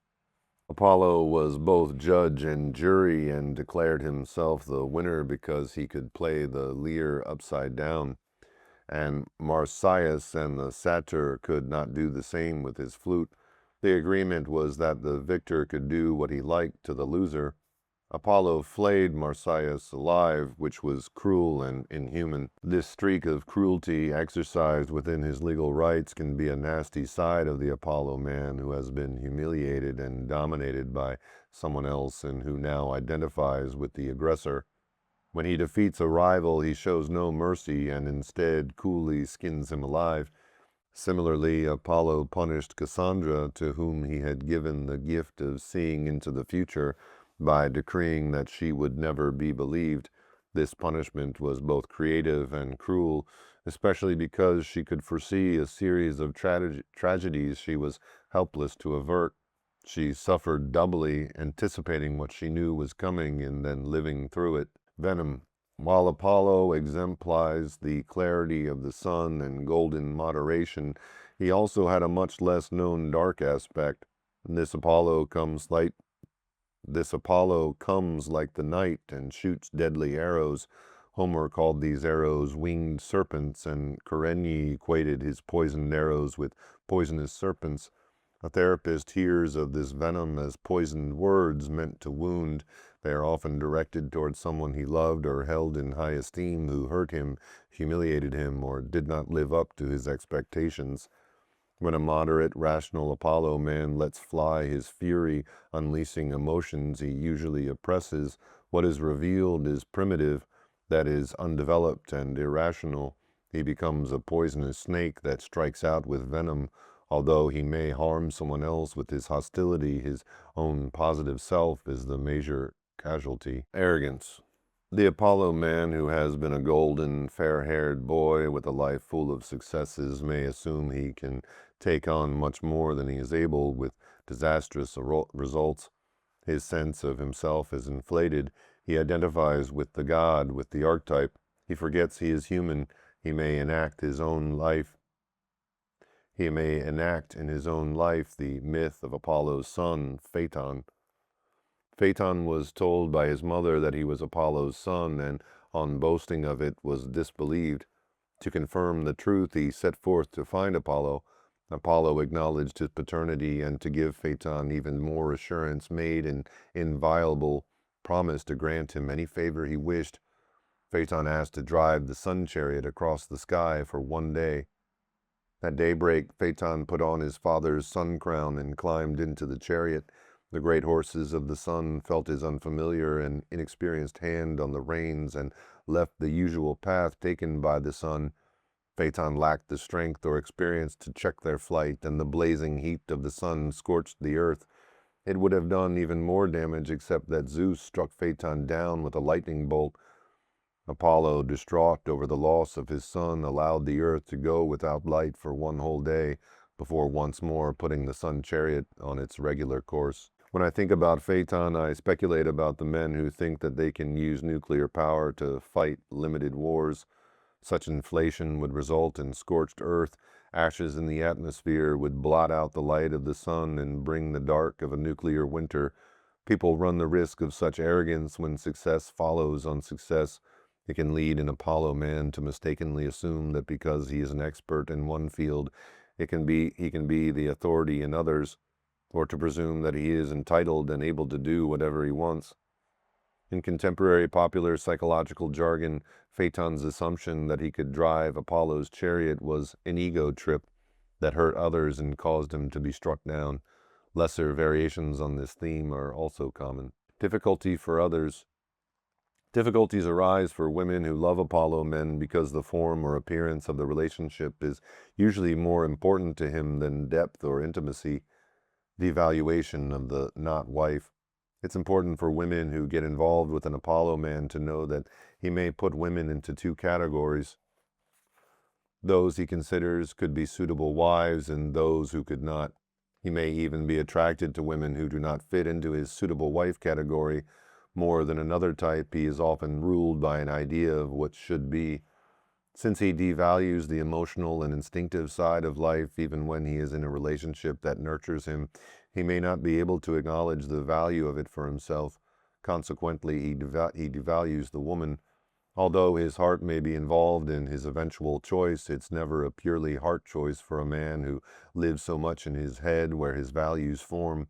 Speaker 1: Apollo was both judge and jury and declared himself the winner because he could play the lyre upside down, and Marsyas and the satyr could not do the same with his flute. The agreement was that the victor could do what he liked to the loser. Apollo flayed Marsyas alive, which was cruel and inhuman. This streak of cruelty exercised within his legal rights can be a nasty side of the Apollo man who has been humiliated and dominated by someone else and who now identifies with the aggressor. When he defeats a rival, he shows no mercy and instead coolly skins him alive. Similarly, Apollo punished Cassandra, to whom he had given the gift of seeing into the future, by decreeing that she would never be believed. This punishment was both creative and cruel, especially because she could foresee a series of tragedies she was helpless to avert. She suffered doubly, anticipating what she knew was coming and then living through it. Venom. While Apollo exemplifies the clarity of the sun and golden moderation, he also had a much less known dark aspect. This Apollo comes like the night and shoots deadly arrows. Homer called these arrows winged serpents, and Karenyi equated his poisoned arrows with poisonous serpents. A therapist hears of this venom as poisoned words meant to wound. They are often directed toward someone he loved or held in high esteem who hurt him, humiliated him, or did not live up to his expectations. When a moderate, rational Apollo man lets fly his fury, unleashing emotions he usually oppresses, what is revealed is primitive, that is, undeveloped and irrational. He becomes a poisonous snake that strikes out with venom. Although he may harm someone else with his hostility, his own positive self is the major casualty. Arrogance. The Apollo man who has been a golden, fair-haired boy with a life full of successes may assume he can take on much more than he is able, with disastrous results. His sense of himself is inflated. He identifies with the god, with the archetype. He forgets he is human. He may enact in his own life the myth of Apollo's son, Phaeton. Phaeton was told by his mother that he was Apollo's son, and on boasting of it was disbelieved. To confirm the truth, he set forth to find Apollo. Apollo acknowledged his paternity, and to give Phaeton even more assurance, made an inviolable promise to grant him any favor he wished. Phaeton asked to drive the sun chariot across the sky for one day. At daybreak, Phaeton put on his father's sun crown and climbed into the chariot. The great horses of the sun felt his unfamiliar and inexperienced hand on the reins and left the usual path taken by the sun. Phaeton lacked the strength or experience to check their flight, and the blazing heat of the sun scorched the earth. It would have done even more damage except that Zeus struck Phaeton down with a lightning bolt. Apollo, distraught over the loss of his son, allowed the earth to go without light for one whole day before once more putting the sun chariot on its regular course. When I think about Phaeton, I speculate about the men who think that they can use nuclear power to fight limited wars. Such inflation would result in scorched earth, ashes in the atmosphere would blot out the light of the sun and bring the dark of a nuclear winter. People run the risk of such arrogance when success follows on success. It can lead an Apollo man to mistakenly assume that because he is an expert in one field, he can be the authority in others, or to presume that he is entitled and able to do whatever he wants. In contemporary popular psychological jargon, Phaeton's assumption that he could drive Apollo's chariot was an ego trip that hurt others and caused him to be struck down. Lesser variations on this theme are also common. Difficulties arise for women who love Apollo men because the form or appearance of the relationship is usually more important to him than depth or intimacy. The evaluation of the not wife. It's important for women who get involved with an Apollo man to know that he may put women into two categories. Those he considers could be suitable wives and those who could not. He may even be attracted to women who do not fit into his suitable wife category. More than another type, he is often ruled by an idea of what should be. Since he devalues the emotional and instinctive side of life even when he is in a relationship that nurtures him, he may not be able to acknowledge the value of it for himself. Consequently, he devalues the woman. Although his heart may be involved in his eventual choice, it's never a purely heart choice for a man who lives so much in his head where his values form.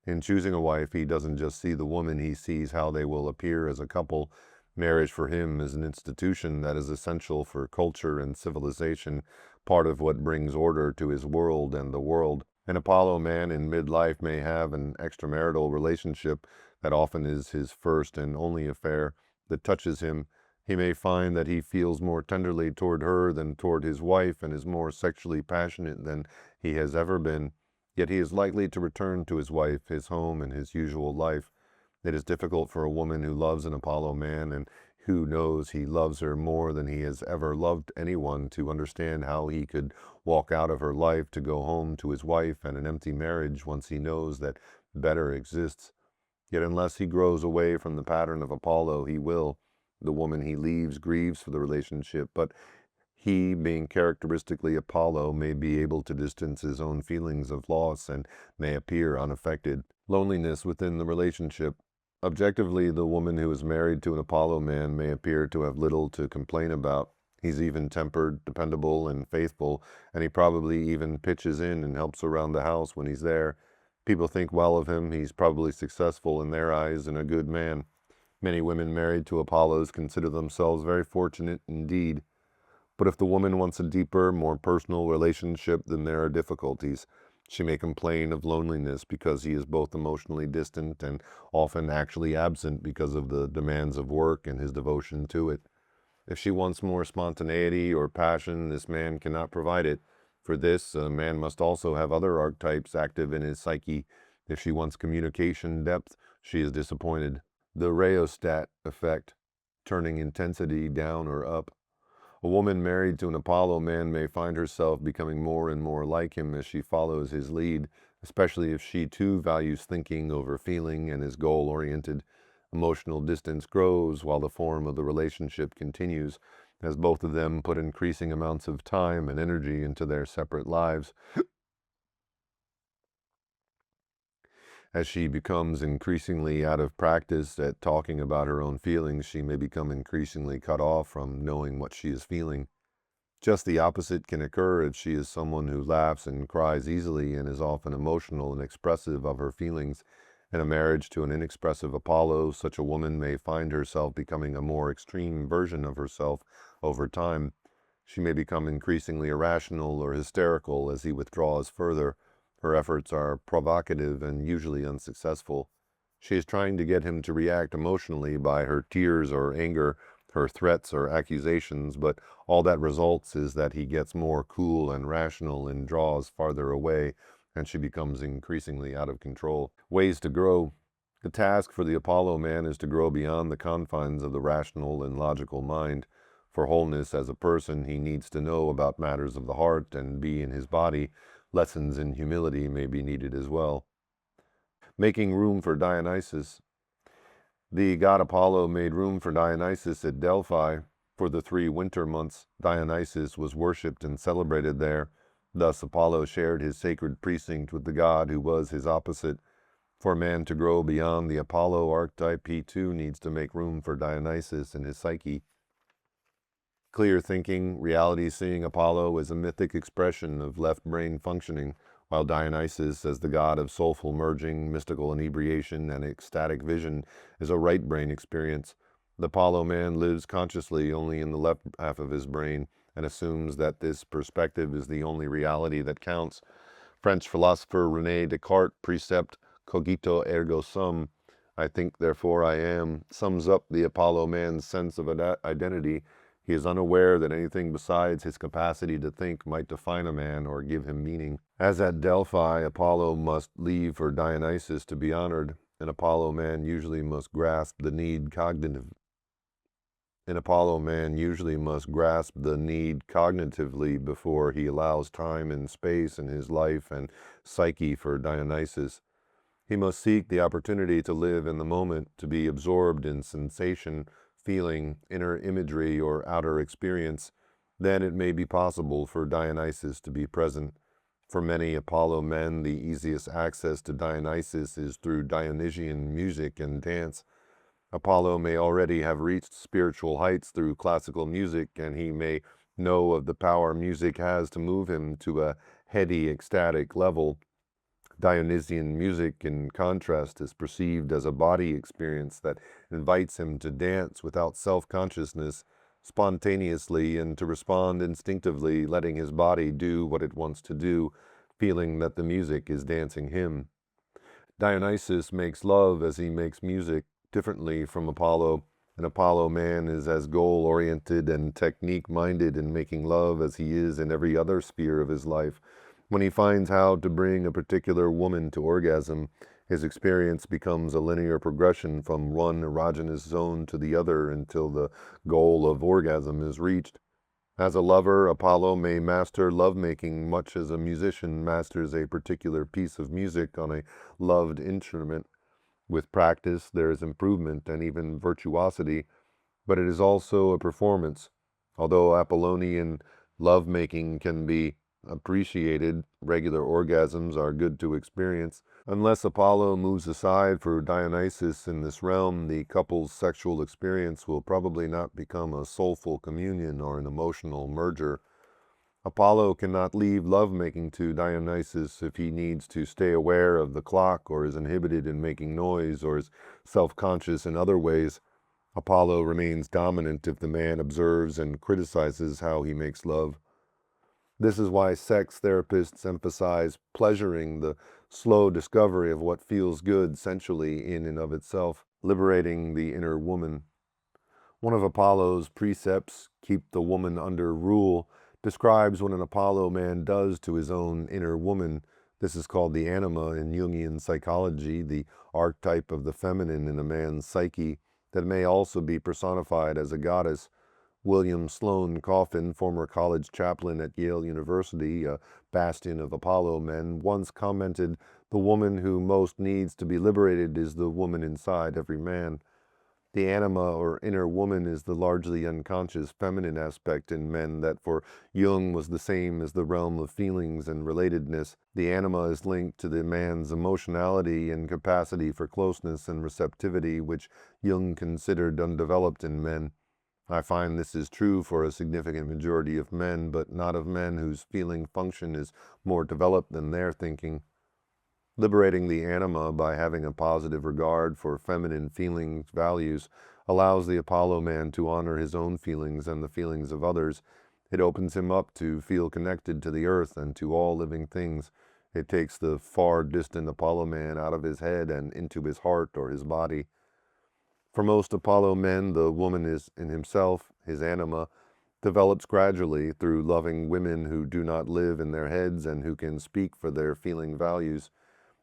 Speaker 1: In choosing a wife, he doesn't just see the woman, he sees how they will appear as a couple. Marriage for him is an institution that is essential for culture and civilization, part of what brings order to his world and the world. An Apollo man in midlife may have an extramarital relationship that often is his first and only affair that touches him. He may find that he feels more tenderly toward her than toward his wife and is more sexually passionate than he has ever been. Yet he is likely to return to his wife, his home, and his usual life. It is difficult for a woman who loves an Apollo man and who knows he loves her more than he has ever loved anyone to understand how he could walk out of her life to go home to his wife and an empty marriage once he knows that better exists. Yet unless he grows away from the pattern of Apollo, he will. The woman he leaves grieves for the relationship, but he, being characteristically Apollo, may be able to distance his own feelings of loss and may appear unaffected. Loneliness within the relationship. Objectively, the woman who is married to an Apollo man may appear to have little to complain about. He's even-tempered, dependable, and faithful, and he probably even pitches in and helps around the house when he's there. People think well of him. He's probably successful in their eyes and a good man. Many women married to Apollos consider themselves very fortunate indeed. But if the woman wants a deeper, more personal relationship, then there are difficulties. She may complain of loneliness because he is both emotionally distant and often actually absent because of the demands of work and his devotion to it. If she wants more spontaneity or passion, this man cannot provide it. For this, a man must also have other archetypes active in his psyche. If she wants communication depth, she is disappointed. The rheostat effect, turning intensity down or up. A woman married to an Apollo man may find herself becoming more and more like him as she follows his lead, especially if she too values thinking over feeling and is goal-oriented. Emotional distance grows while the form of the relationship continues, as both of them put increasing amounts of time and energy into their separate lives. As she becomes increasingly out of practice at talking about her own feelings, she may become increasingly cut off from knowing what she is feeling. Just the opposite can occur if she is someone who laughs and cries easily and is often emotional and expressive of her feelings. In a marriage to an inexpressive Apollo, such a woman may find herself becoming a more extreme version of herself over time. She may become increasingly irrational or hysterical as he withdraws further. Her efforts are provocative and usually unsuccessful. She is trying to get him to react emotionally by her tears or anger, her threats or accusations, but all that results is that he gets more cool and rational and draws farther away, and she becomes increasingly out of control. Ways to grow. The task for the Apollo man is to grow beyond the confines of the rational and logical mind. For wholeness as a person, he needs to know about matters of the heart and be in his body. Lessons in humility may be needed as well. Making room for Dionysus. The god Apollo made room for Dionysus at Delphi. For the 3 winter months, Dionysus was worshipped and celebrated there. Thus Apollo shared his sacred precinct with the god who was his opposite. For a man to grow beyond the Apollo archetype, he too needs to make room for Dionysus in his psyche. Clear thinking, reality seeing Apollo is a mythic expression of left brain functioning, while Dionysus, as the god of soulful merging, mystical inebriation, and ecstatic vision, is a right brain experience. The Apollo man lives consciously only in the left half of his brain and assumes that this perspective is the only reality that counts. French philosopher René Descartes' precept, cogito ergo sum, I think therefore I am, sums up the Apollo man's sense of identity. He is unaware that anything besides his capacity to think might define a man or give him meaning. As at Delphi, Apollo must leave for Dionysus to be honored. An Apollo man usually must grasp the need cognitively before he allows time and space in his life and psyche for Dionysus. He must seek the opportunity to live in the moment, to be absorbed in sensation, feeling, inner imagery, or outer experience. Then it may be possible for Dionysus to be present. For many Apollo men, the easiest access to Dionysus is through Dionysian music and dance. Apollo may already have reached spiritual heights through classical music, and he may know of the power music has to move him to a heady, ecstatic level. Dionysian music, in contrast, is perceived as a body experience that invites him to dance without self-consciousness, spontaneously, and to respond instinctively, letting his body do what it wants to do, feeling that the music is dancing him. Dionysus makes love as he makes music, differently from Apollo. An Apollo man is as goal-oriented and technique-minded in making love as he is in every other sphere of his life. When he finds how to bring a particular woman to orgasm, his experience becomes a linear progression from one erogenous zone to the other until the goal of orgasm is reached. As a lover, Apollo may master lovemaking much as a musician masters a particular piece of music on a loved instrument. With practice, there is improvement and even virtuosity, but it is also a performance. Although Apollonian lovemaking can be appreciated, regular orgasms are good to experience. Unless Apollo moves aside for Dionysus in this realm, the couple's sexual experience will probably not become a soulful communion or an emotional merger. Apollo cannot leave lovemaking to Dionysus if he needs to stay aware of the clock or is inhibited in making noise or is self-conscious in other ways. Apollo remains dominant if the man observes and criticizes how he makes love. This is why sex therapists emphasize pleasuring, the slow discovery of what feels good sensually in and of itself, liberating the inner woman. One of Apollo's precepts, keep the woman under rule, describes what an Apollo man does to his own inner woman. This is called the anima in Jungian psychology, the archetype of the feminine in a man's psyche that may also be personified as a goddess. William Sloane Coffin, former college chaplain at Yale University, a bastion of Apollo men, once commented, "The woman who most needs to be liberated is the woman inside every man." The anima or inner woman is the largely unconscious feminine aspect in men that for Jung was the same as the realm of feelings and relatedness. The anima is linked to the man's emotionality and capacity for closeness and receptivity, which Jung considered undeveloped in men. I find this is true for a significant majority of men, but not of men whose feeling function is more developed than their thinking. Liberating the anima by having a positive regard for feminine feelings, values, allows the Apollo man to honor his own feelings and the feelings of others. It opens him up to feel connected to the earth and to all living things. It takes the far distant Apollo man out of his head and into his heart or his body. For most Apollo men, the woman is in himself, his anima, develops gradually through loving women who do not live in their heads and who can speak for their feeling values.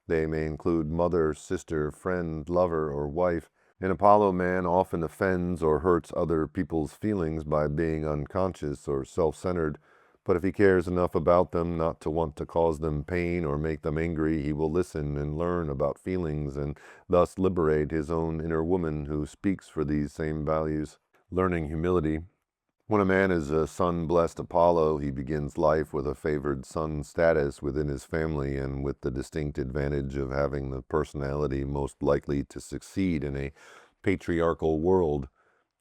Speaker 1: They may include mother, sister, friend, lover, or wife. An Apollo man often offends or hurts other people's feelings by being unconscious or self-centered, but if he cares enough about them not to want to cause them pain or make them angry, he will listen and learn about feelings and thus liberate his own inner woman who speaks for these same values. Learning humility. When a man is a sun-blessed Apollo, he begins life with a favored sun status within his family and with the distinct advantage of having the personality most likely to succeed in a patriarchal world.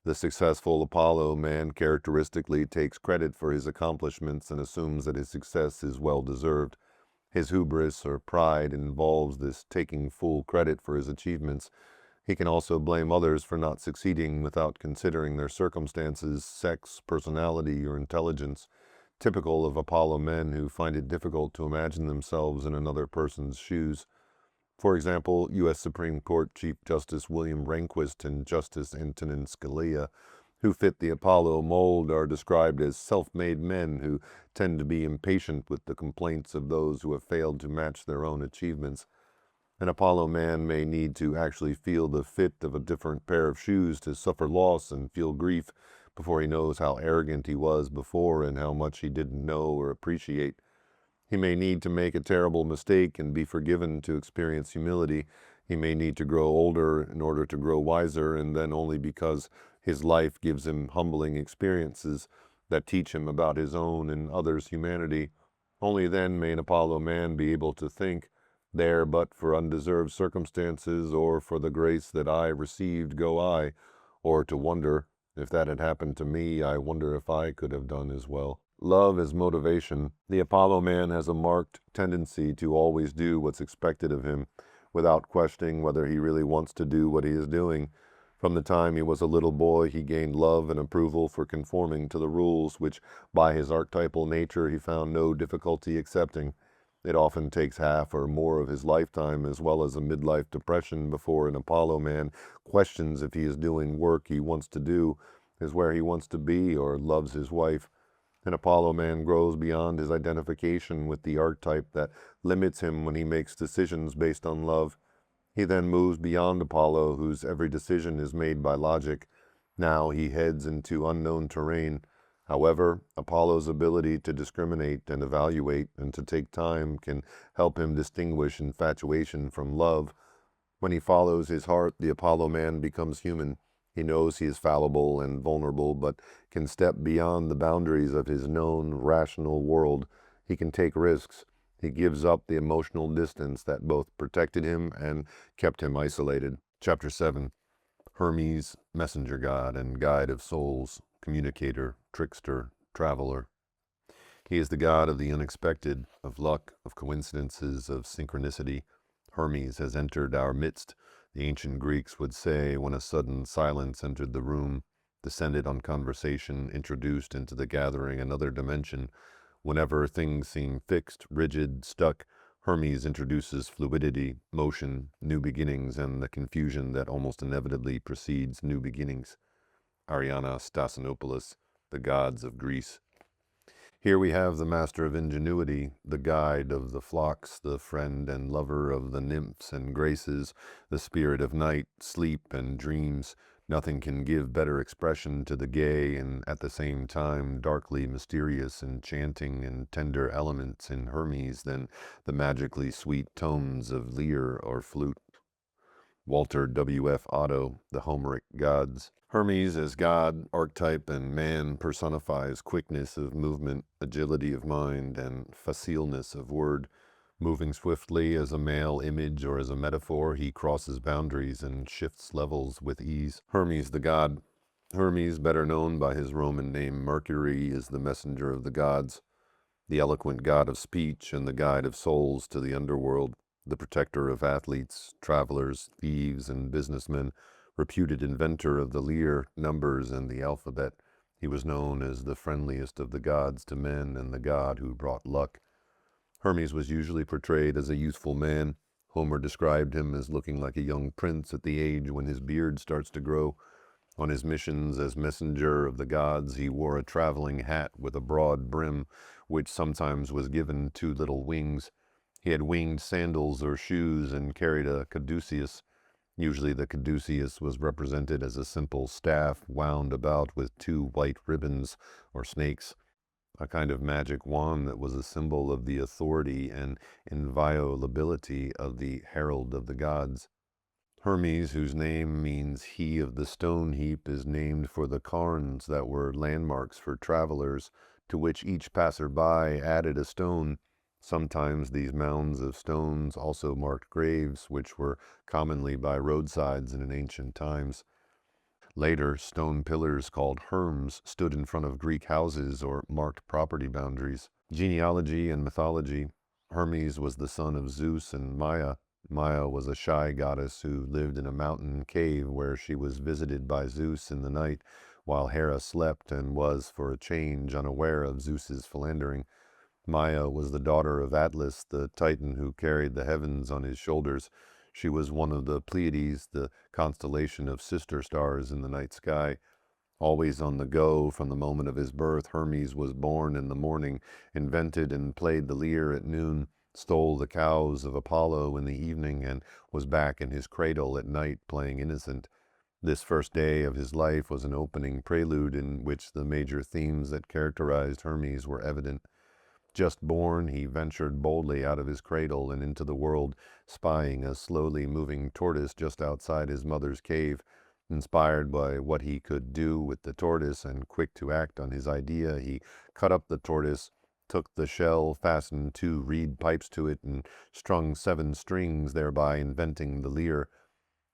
Speaker 1: The successful Apollo man characteristically takes credit for his accomplishments and assumes that his success is well-deserved. His hubris or pride involves this taking full credit for his achievements. He can also blame others for not succeeding without considering their circumstances, sex, personality, or intelligence, typical of Apollo men who find it difficult to imagine themselves in another person's shoes. For example, U.S. Supreme Court Chief Justice William Rehnquist and Justice Antonin Scalia, who fit the Apollo mold, are described as self-made men who tend to be impatient with the complaints of those who have failed to match their own achievements. An Apollo man may need to actually feel the fit of a different pair of shoes to suffer loss and feel grief before he knows how arrogant he was before and how much he didn't know or appreciate. He may need to make a terrible mistake and be forgiven to experience humility. He may need to grow older in order to grow wiser, and then only because his life gives him humbling experiences that teach him about his own and others' humanity. Only then may an Apollo man be able to think, there but for undeserved circumstances, or for the grace that I received go I, or to wonder, if that had happened to me, I wonder if I could have done as well. Love as motivation. The Apollo man has a marked tendency to always do what's expected of him, without questioning whether he really wants to do what he is doing. From the time he was a little boy, he gained love and approval for conforming to the rules, which by his archetypal nature he found no difficulty accepting. It often takes half or more of his lifetime, as well as a midlife depression, before an Apollo man questions if he is doing work he wants to do, is where he wants to be, or loves his wife. An Apollo man grows beyond his identification with the archetype that limits him when he makes decisions based on love. He then moves beyond Apollo, whose every decision is made by logic. Now he heads into unknown terrain. However, Apollo's ability to discriminate and evaluate and to take time can help him distinguish infatuation from love. When he follows his heart, the Apollo man becomes human. He knows he is fallible and vulnerable, but can step beyond the boundaries of his known, rational world. He can take risks. He gives up the emotional distance that both protected him and kept him isolated. Chapter 7. Hermes, messenger god and guide of souls, communicator, trickster, traveler. He is the god of the unexpected, of luck, of coincidences, of synchronicity. Hermes has entered our midst, the ancient Greeks would say, when a sudden silence entered the room, descended on conversation, introduced into the gathering another dimension. Whenever things seem fixed, rigid, stuck, Hermes introduces fluidity, motion, new beginnings, and the confusion that almost inevitably precedes new beginnings. Ariana Stassinopoulos, The Gods of Greece. Here we have the master of ingenuity, the guide of the flocks, the friend and lover of the nymphs and graces, the spirit of night, sleep, and dreams. Nothing can give better expression to the gay and at the same time darkly mysterious, enchanting, and tender elements in Hermes than the magically sweet tones of lyre or flute. Walter W. F. Otto, The Homeric Gods. Hermes as god, archetype, and man personifies quickness of movement, agility of mind, and facileness of word. Moving swiftly as a male image or as a metaphor, he crosses boundaries and shifts levels with ease. Hermes the god. Hermes, better known by his Roman name Mercury, is the messenger of the gods, the eloquent god of speech and the guide of souls to the underworld, the protector of athletes, travelers, thieves, and businessmen, reputed inventor of the lyre, numbers, and the alphabet. He was known as the friendliest of the gods to men and the god who brought luck. Hermes was usually portrayed as a youthful man. Homer described him as looking like a young prince at the age when his beard starts to grow. On his missions as messenger of the gods, he wore a traveling hat with a broad brim, which sometimes was given 2 little wings. He had winged sandals or shoes and carried a caduceus. Usually the caduceus was represented as a simple staff wound about with 2 white ribbons or snakes, a kind of magic wand that was a symbol of the authority and inviolability of the herald of the gods. Hermes, whose name means he of the stone heap, is named for the cairns that were landmarks for travelers, to which each passer-by added a stone. Sometimes these mounds of stones also marked graves, which were commonly by roadsides in ancient times. Later, stone pillars called herms stood in front of Greek houses or marked property boundaries. Genealogy and mythology. Hermes was the son of Zeus and Maia. Maia was a shy goddess who lived in a mountain cave where she was visited by Zeus in the night while Hera slept and was, for a change, unaware of Zeus's philandering. Maia was the daughter of Atlas, the Titan who carried the heavens on his shoulders. She was one of the Pleiades, the constellation of sister stars in the night sky. Always on the go from the moment of his birth, Hermes was born in the morning, invented and played the lyre at noon, stole the cows of Apollo in the evening, and was back in his cradle at night playing innocent. This first day of his life was an opening prelude in which the major themes that characterized Hermes were evident. Just born, he ventured boldly out of his cradle and into the world, spying a slowly moving tortoise just outside his mother's cave. Inspired by what he could do with the tortoise and quick to act on his idea, he cut up the tortoise, took the shell, fastened 2 reed pipes to it, and strung 7 strings, thereby inventing the lyre.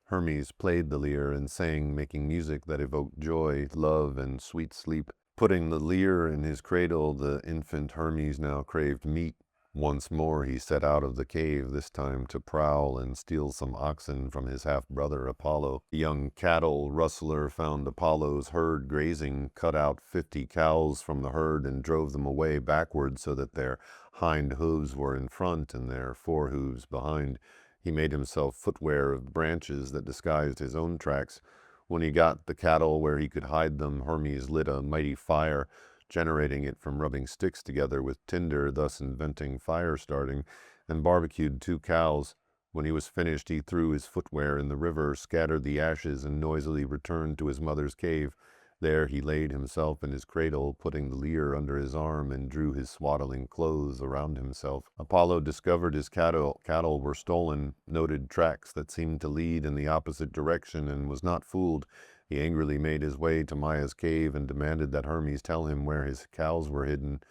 Speaker 1: Hermes played the lyre and sang, making music that evoked joy, love, and sweet sleep. Putting the lyre in his cradle, the infant Hermes now craved meat. Once more he set out of the cave, this time to prowl and steal some oxen from his half-brother Apollo. The young cattle rustler found Apollo's herd grazing, cut out 50 cows from the herd, and drove them away backward so that their hind hooves were in front and their fore hooves behind. He made himself footwear of branches that disguised his own tracks. When he got the cattle where he could hide them, Hermes lit a mighty fire, generating it from rubbing sticks together with tinder, thus inventing fire starting, and barbecued 2 cows. When he was finished, he threw his footwear in the river, scattered the ashes, and noisily returned to his mother's cave. There he laid himself in his cradle, putting the lyre under his arm, and drew his swaddling clothes around himself. Apollo discovered his cattle were stolen, noted tracks that seemed to lead in the opposite direction, and was not fooled. He angrily made his way to Maia's cave and demanded that Hermes tell him where his cows were hidden.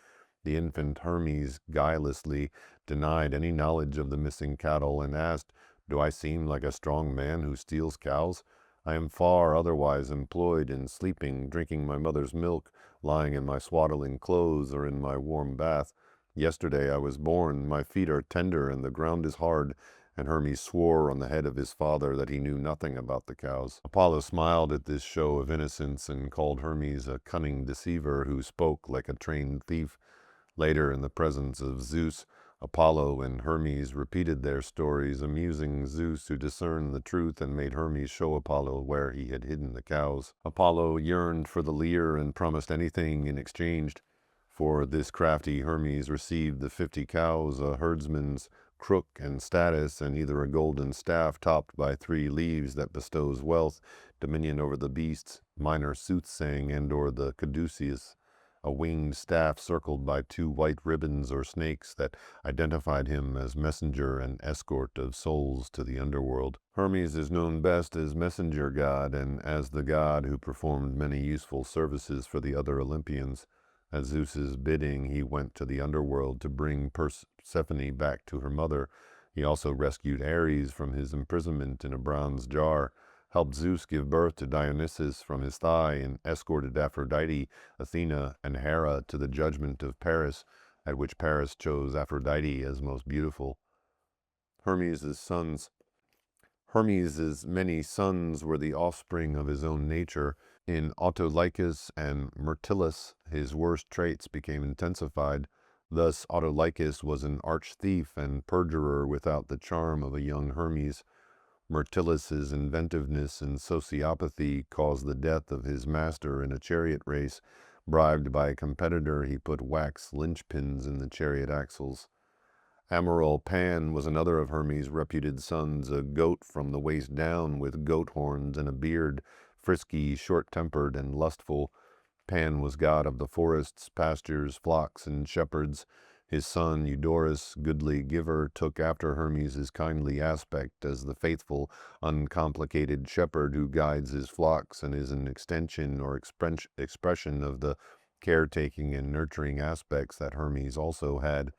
Speaker 1: The infant Hermes guilelessly denied any knowledge of the missing cattle and asked, "Do I seem like a strong man who steals cows? I am far otherwise employed in sleeping, drinking my mother's milk, lying in my swaddling clothes, or in my warm bath. Yesterday I was born, my feet are tender, and the ground is hard." And Hermes swore on the head of his father that he knew nothing about the cows. Apollo smiled at this show of innocence and called Hermes a cunning deceiver who spoke like a trained thief. Later, in the presence of Zeus, Apollo and Hermes repeated their stories, amusing Zeus, who discerned the truth and made Hermes show Apollo where he had hidden the cows. Apollo yearned for the lyre and promised anything in exchange. For this crafty Hermes received the 50 cows, a herdsman's crook and status, and either a golden staff topped by 3 leaves that bestows wealth, dominion over the beasts, minor soothsaying, and or the caduceus, a winged staff circled by 2 white ribbons or snakes that identified him as messenger and escort of souls to the underworld. Hermes is known best as messenger god and as the god who performed many useful services for the other Olympians. At Zeus's bidding, he went to the underworld to bring Persephone back to her mother. He also rescued Ares from his imprisonment in a bronze jar, helped Zeus give birth to Dionysus from his thigh, and escorted Aphrodite, Athena, and Hera to the judgment of Paris, at which Paris chose Aphrodite as most beautiful. Hermes' many sons were the offspring of his own nature. In Autolycus and Myrtilus, his worst traits became intensified. Thus Autolycus was an arch-thief and perjurer without the charm of a young Hermes. Myrtilus's inventiveness and sociopathy caused the death of his master in a chariot race. Bribed by a competitor, he put wax linchpins in the chariot axles. Amoral Pan was another of Hermes' reputed sons, a goat from the waist down with goat horns and a beard, frisky, short-tempered, and lustful. Pan was god of the forests, pastures, flocks, and shepherds. His son Eudorus, goodly giver, took after Hermes' kindly aspect as the faithful, uncomplicated shepherd who guides his flocks and is an extension or expression of the caretaking and nurturing aspects that Hermes also had.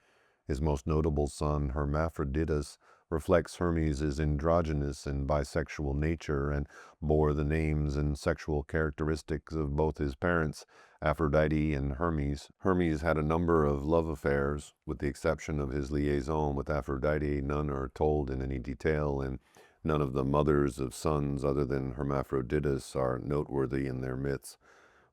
Speaker 1: His most notable son, Hermaphroditus, reflects Hermes' androgynous and bisexual nature and bore the names and sexual characteristics of both his parents, Aphrodite and Hermes. Hermes had a number of love affairs. With the exception of his liaison with Aphrodite, none are told in any detail, and none of the mothers of sons other than Hermaphroditus are noteworthy in their myths.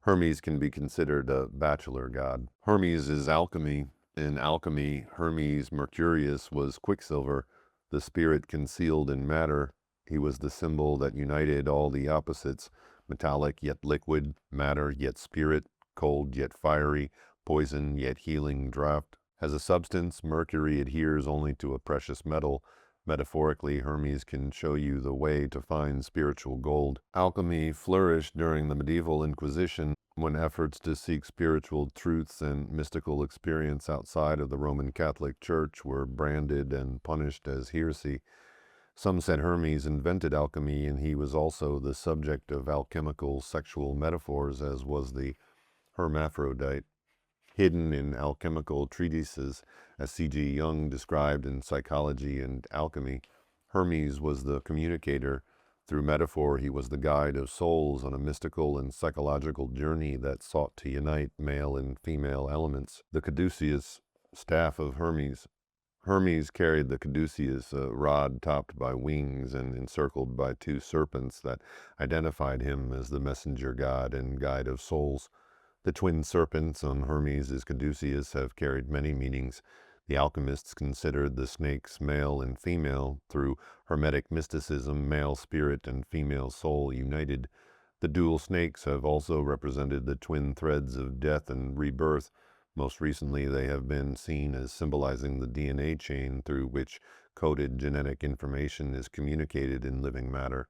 Speaker 1: Hermes can be considered a bachelor god. Hermes is alchemy. In alchemy, Hermes Mercurius was quicksilver, the spirit concealed in matter. He was the symbol that united all the opposites, metallic yet liquid, matter yet spirit, cold yet fiery, poison yet healing draught. As a substance, Mercury adheres only to a precious metal. Metaphorically, Hermes can show you the way to find spiritual gold. Alchemy flourished during the medieval Inquisition, when efforts to seek spiritual truths and mystical experience outside of the Roman Catholic Church were branded and punished as heresy. Some said Hermes invented alchemy, and he was also the subject of alchemical sexual metaphors, as was the hermaphrodite. Hidden in alchemical treatises, as C.G. Jung described in Psychology and Alchemy, Hermes was the communicator. Through metaphor, he was the guide of souls on a mystical and psychological journey that sought to unite male and female elements. The caduceus, staff of Hermes. Hermes carried the caduceus, a rod topped by wings and encircled by two serpents that identified him as the messenger god and guide of souls. The twin serpents on Hermes' caduceus have carried many meanings. The alchemists considered the snakes male and female. Through Hermetic mysticism, male spirit and female soul united. The dual snakes have also represented the twin threads of death and rebirth. Most recently, they have been seen as symbolizing the DNA chain through which coded genetic information is communicated in living matter.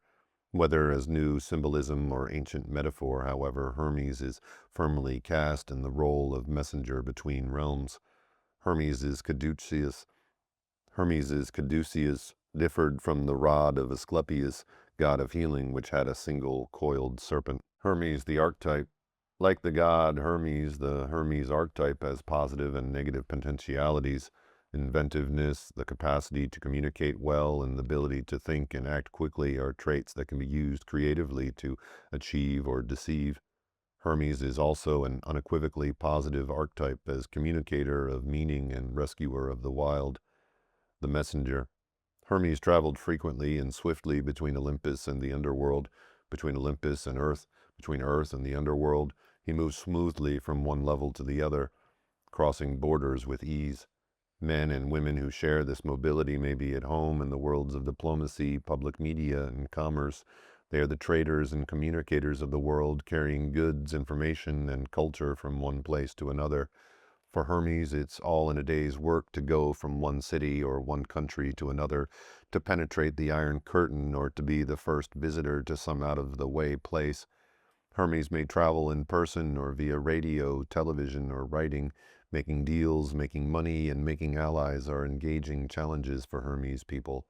Speaker 1: Whether as new symbolism or ancient metaphor, however, Hermes is firmly cast in the role of messenger between realms. Hermes' caduceus differed from the rod of Asclepius, god of healing, which had a single coiled serpent. Hermes, the archetype. Like the god Hermes, the Hermes archetype has positive and negative potentialities. Inventiveness, the capacity to communicate well, and the ability to think and act quickly are traits that can be used creatively to achieve or deceive. Hermes is also an unequivocally positive archetype as communicator of meaning and rescuer of the wild. The messenger. Hermes traveled frequently and swiftly between Olympus and the underworld, between Olympus and Earth, between Earth and the underworld. He moved smoothly from one level to the other, crossing borders with ease. Men and women who share this mobility may be at home in the worlds of diplomacy, public media, and commerce. They are the traders and communicators of the world, carrying goods, information, and culture from one place to another. For Hermes, it's all in a day's work to go from one city or one country to another, to penetrate the Iron Curtain, or to be the first visitor to some out-of-the-way place. Hermes may travel in person or via radio, television, or writing. Making deals, making money, and making allies are engaging challenges for Hermes people.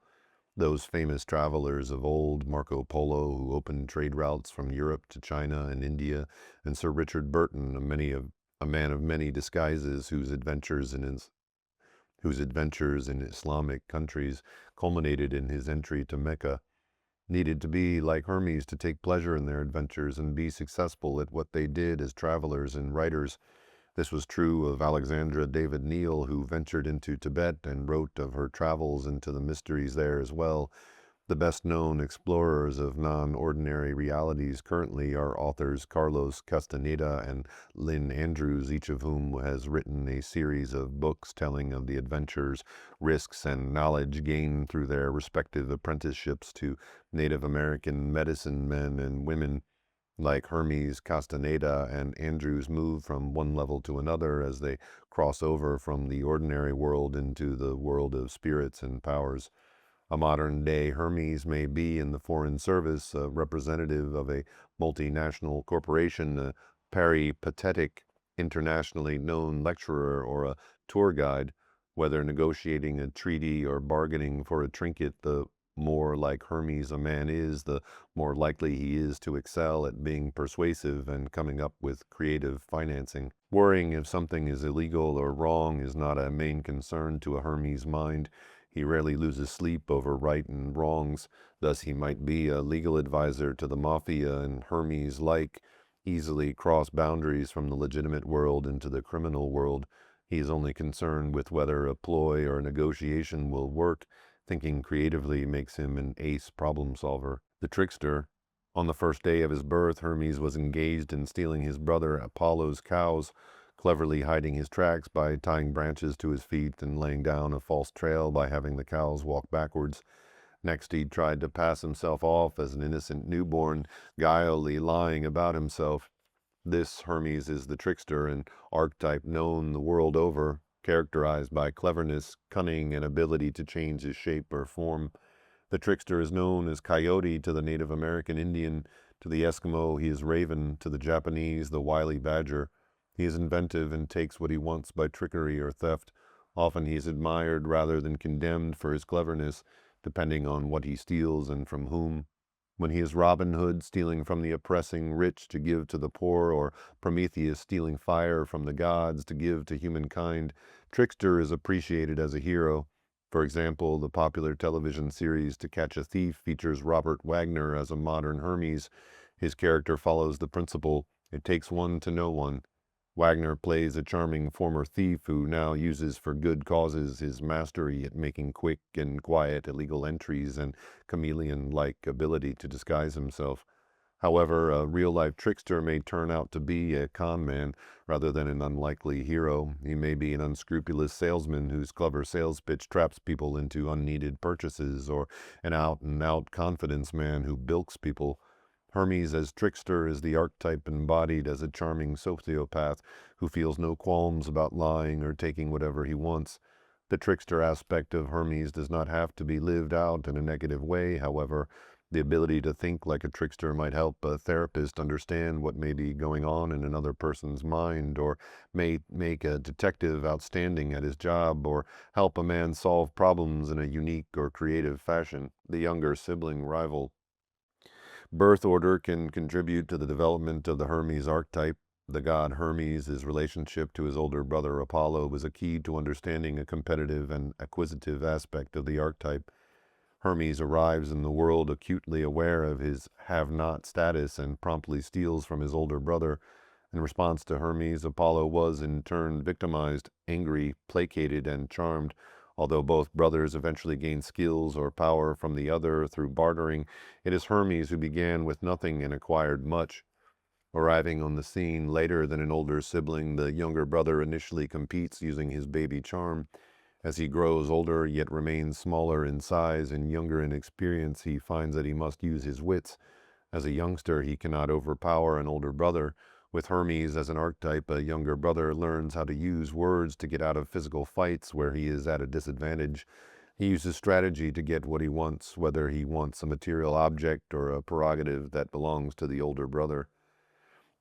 Speaker 1: Those famous travelers of old, Marco Polo, who opened trade routes from Europe to China and India, and Sir Richard Burton, a man of many disguises, whose adventures in Islamic countries culminated in his entry to Mecca, needed to be like Hermes to take pleasure in their adventures and be successful at what they did as travelers and writers. This was true of Alexandra David Neal, who ventured into Tibet and wrote of her travels into the mysteries there as well. The best-known explorers of non-ordinary realities currently are authors Carlos Castaneda and Lynn Andrews, each of whom has written a series of books telling of the adventures, risks, and knowledge gained through their respective apprenticeships to Native American medicine men and women. Like Hermes, Castaneda, and Andrews move from one level to another as they cross over from the ordinary world into the world of spirits and powers. A modern-day Hermes may be in the Foreign Service, a representative of a multinational corporation, a peripatetic, internationally known lecturer, or a tour guide. Whether negotiating a treaty or bargaining for a trinket, the more like Hermes a man is, the more likely he is to excel at being persuasive and coming up with creative financing. Worrying if something is illegal or wrong is not a main concern to a Hermes mind. He rarely loses sleep over right and wrongs. Thus he might be a legal advisor to the mafia, and Hermes-like easily cross boundaries from the legitimate world into the criminal world. He is only concerned with whether a ploy or a negotiation will work. Thinking creatively makes him an ace problem solver. The trickster. On the first day of his birth, Hermes was engaged in stealing his brother Apollo's cows, cleverly hiding his tracks by tying branches to his feet and laying down a false trail by having the cows walk backwards. Next, he tried to pass himself off as an innocent newborn, guilely lying about himself. This Hermes is the trickster, an archetype known the world over, characterized by cleverness, cunning, and ability to change his shape or form. The trickster is known as coyote to the Native American Indian. To the Eskimo, he is raven. To the Japanese, the wily badger. He is inventive and takes what he wants by trickery or theft. Often he is admired rather than condemned for his cleverness, depending on what he steals and from whom. When he is Robin Hood, stealing from the oppressing rich to give to the poor, or Prometheus stealing fire from the gods to give to humankind, Trickster is appreciated as a hero. For example, the popular television series To Catch a Thief features Robert Wagner as a modern Hermes. His character follows the principle, it takes one to know one. Wagner plays a charming former thief who now uses for good causes his mastery at making quick and quiet illegal entries and chameleon-like ability to disguise himself. However, a real-life trickster may turn out to be a con man rather than an unlikely hero. He may be an unscrupulous salesman whose clever sales pitch traps people into unneeded purchases, or an out-and-out confidence man who bilks people. Hermes as trickster is the archetype embodied as a charming sociopath who feels no qualms about lying or taking whatever he wants. The trickster aspect of Hermes does not have to be lived out in a negative way, however. The ability to think like a trickster might help a therapist understand what may be going on in another person's mind, or may make a detective outstanding at his job, or help a man solve problems in a unique or creative fashion. The younger sibling rival. Birth order can contribute to the development of the Hermes archetype. The god Hermes' relationship to his older brother Apollo was a key to understanding a competitive and acquisitive aspect of the archetype. Hermes arrives in the world acutely aware of his have-not status and promptly steals from his older brother. In response to Hermes, Apollo was in turn victimized, angry, placated, and charmed. Although both brothers eventually gained skills or power from the other through bartering, it is Hermes who began with nothing and acquired much. Arriving on the scene later than an older sibling, the younger brother initially competes using his baby charm. As he grows older, yet remains smaller in size and younger in experience, he finds that he must use his wits. As a youngster, he cannot overpower an older brother. With Hermes as an archetype, a younger brother learns how to use words to get out of physical fights where he is at a disadvantage. He uses strategy to get what he wants, whether he wants a material object or a prerogative that belongs to the older brother.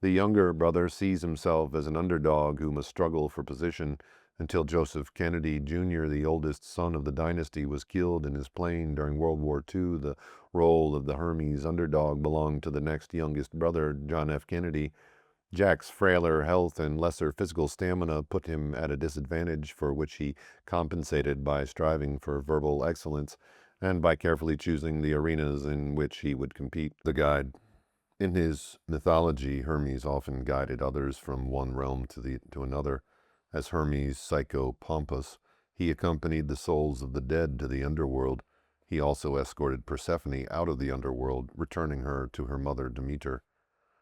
Speaker 1: The younger brother sees himself as an underdog who must struggle for position. Until Joseph Kennedy Jr., the oldest son of the dynasty, was killed in his plane during World War II, the role of the Hermes underdog belonged to the next youngest brother, John F. Kennedy. Jack's frailer health and lesser physical stamina put him at a disadvantage, for which he compensated by striving for verbal excellence and by carefully choosing the arenas in which he would compete. The guide. In his mythology, Hermes often guided others from one realm to another. As Hermes Psycho Pompous, he accompanied the souls of the dead to the underworld. He also escorted Persephone out of the underworld, returning her to her mother Demeter.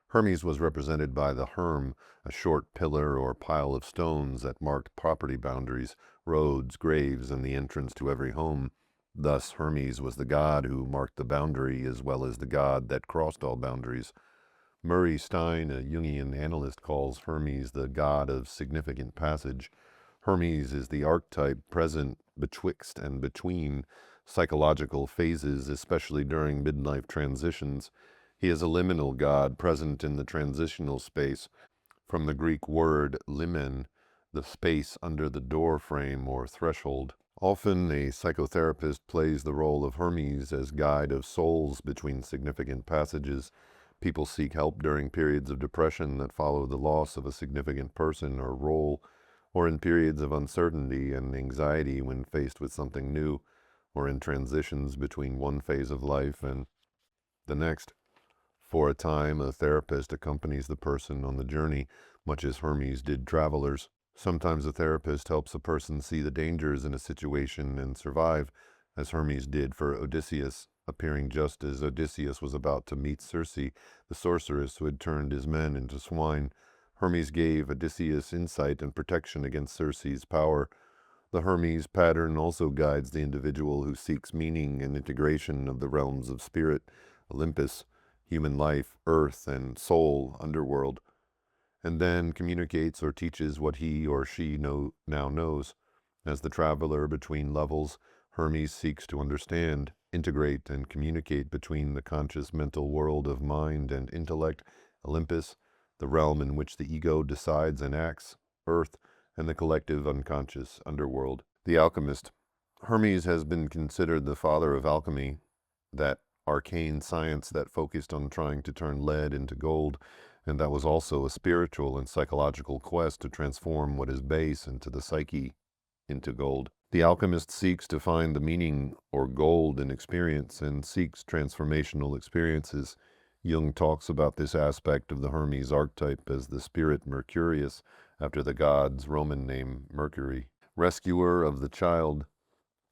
Speaker 1: Hermes was represented by the herm, a short pillar or pile of stones that marked property boundaries, roads, graves, and the entrance to every home. Thus, Hermes was the god who marked the boundary as well as the god that crossed all boundaries. Murray Stein, a Jungian analyst, calls Hermes the god of significant passage. Hermes is the archetype present betwixt and between psychological phases, especially during midlife transitions. He is a liminal god present in the transitional space, from the Greek word limen, the space under the door frame or threshold. Often a psychotherapist plays the role of Hermes as guide of souls between significant passages. People seek help during periods of depression that follow the loss of a significant person or role, or in periods of uncertainty and anxiety when faced with something new, or in transitions between one phase of life and the next. For a time, a therapist accompanies the person on the journey, much as Hermes did travelers. Sometimes a therapist helps a person see the dangers in a situation and survive, as Hermes did for Odysseus, appearing just as Odysseus was about to meet Circe, the sorceress who had turned his men into swine. Hermes gave Odysseus insight and protection against Circe's power. The Hermes pattern also guides the individual who seeks meaning and integration of the realms of spirit, Olympus, human life, earth, and soul, underworld, and then communicates or teaches what he or she now knows. As the traveler between levels, Hermes seeks to understand, integrate, and communicate between the conscious mental world of mind and intellect, Olympus, the realm in which the ego decides and acts, earth, and the collective unconscious underworld. The alchemist. Hermes has been considered the father of alchemy, that arcane science that focused on trying to turn lead into gold, and that was also a spiritual and psychological quest to transform what is base into the psyche into gold. The alchemist seeks to find the meaning or gold in experience and seeks transformational experiences. Jung talks about this aspect of the Hermes archetype as the spirit Mercurius, after the god's Roman name Mercury. Rescuer of the child.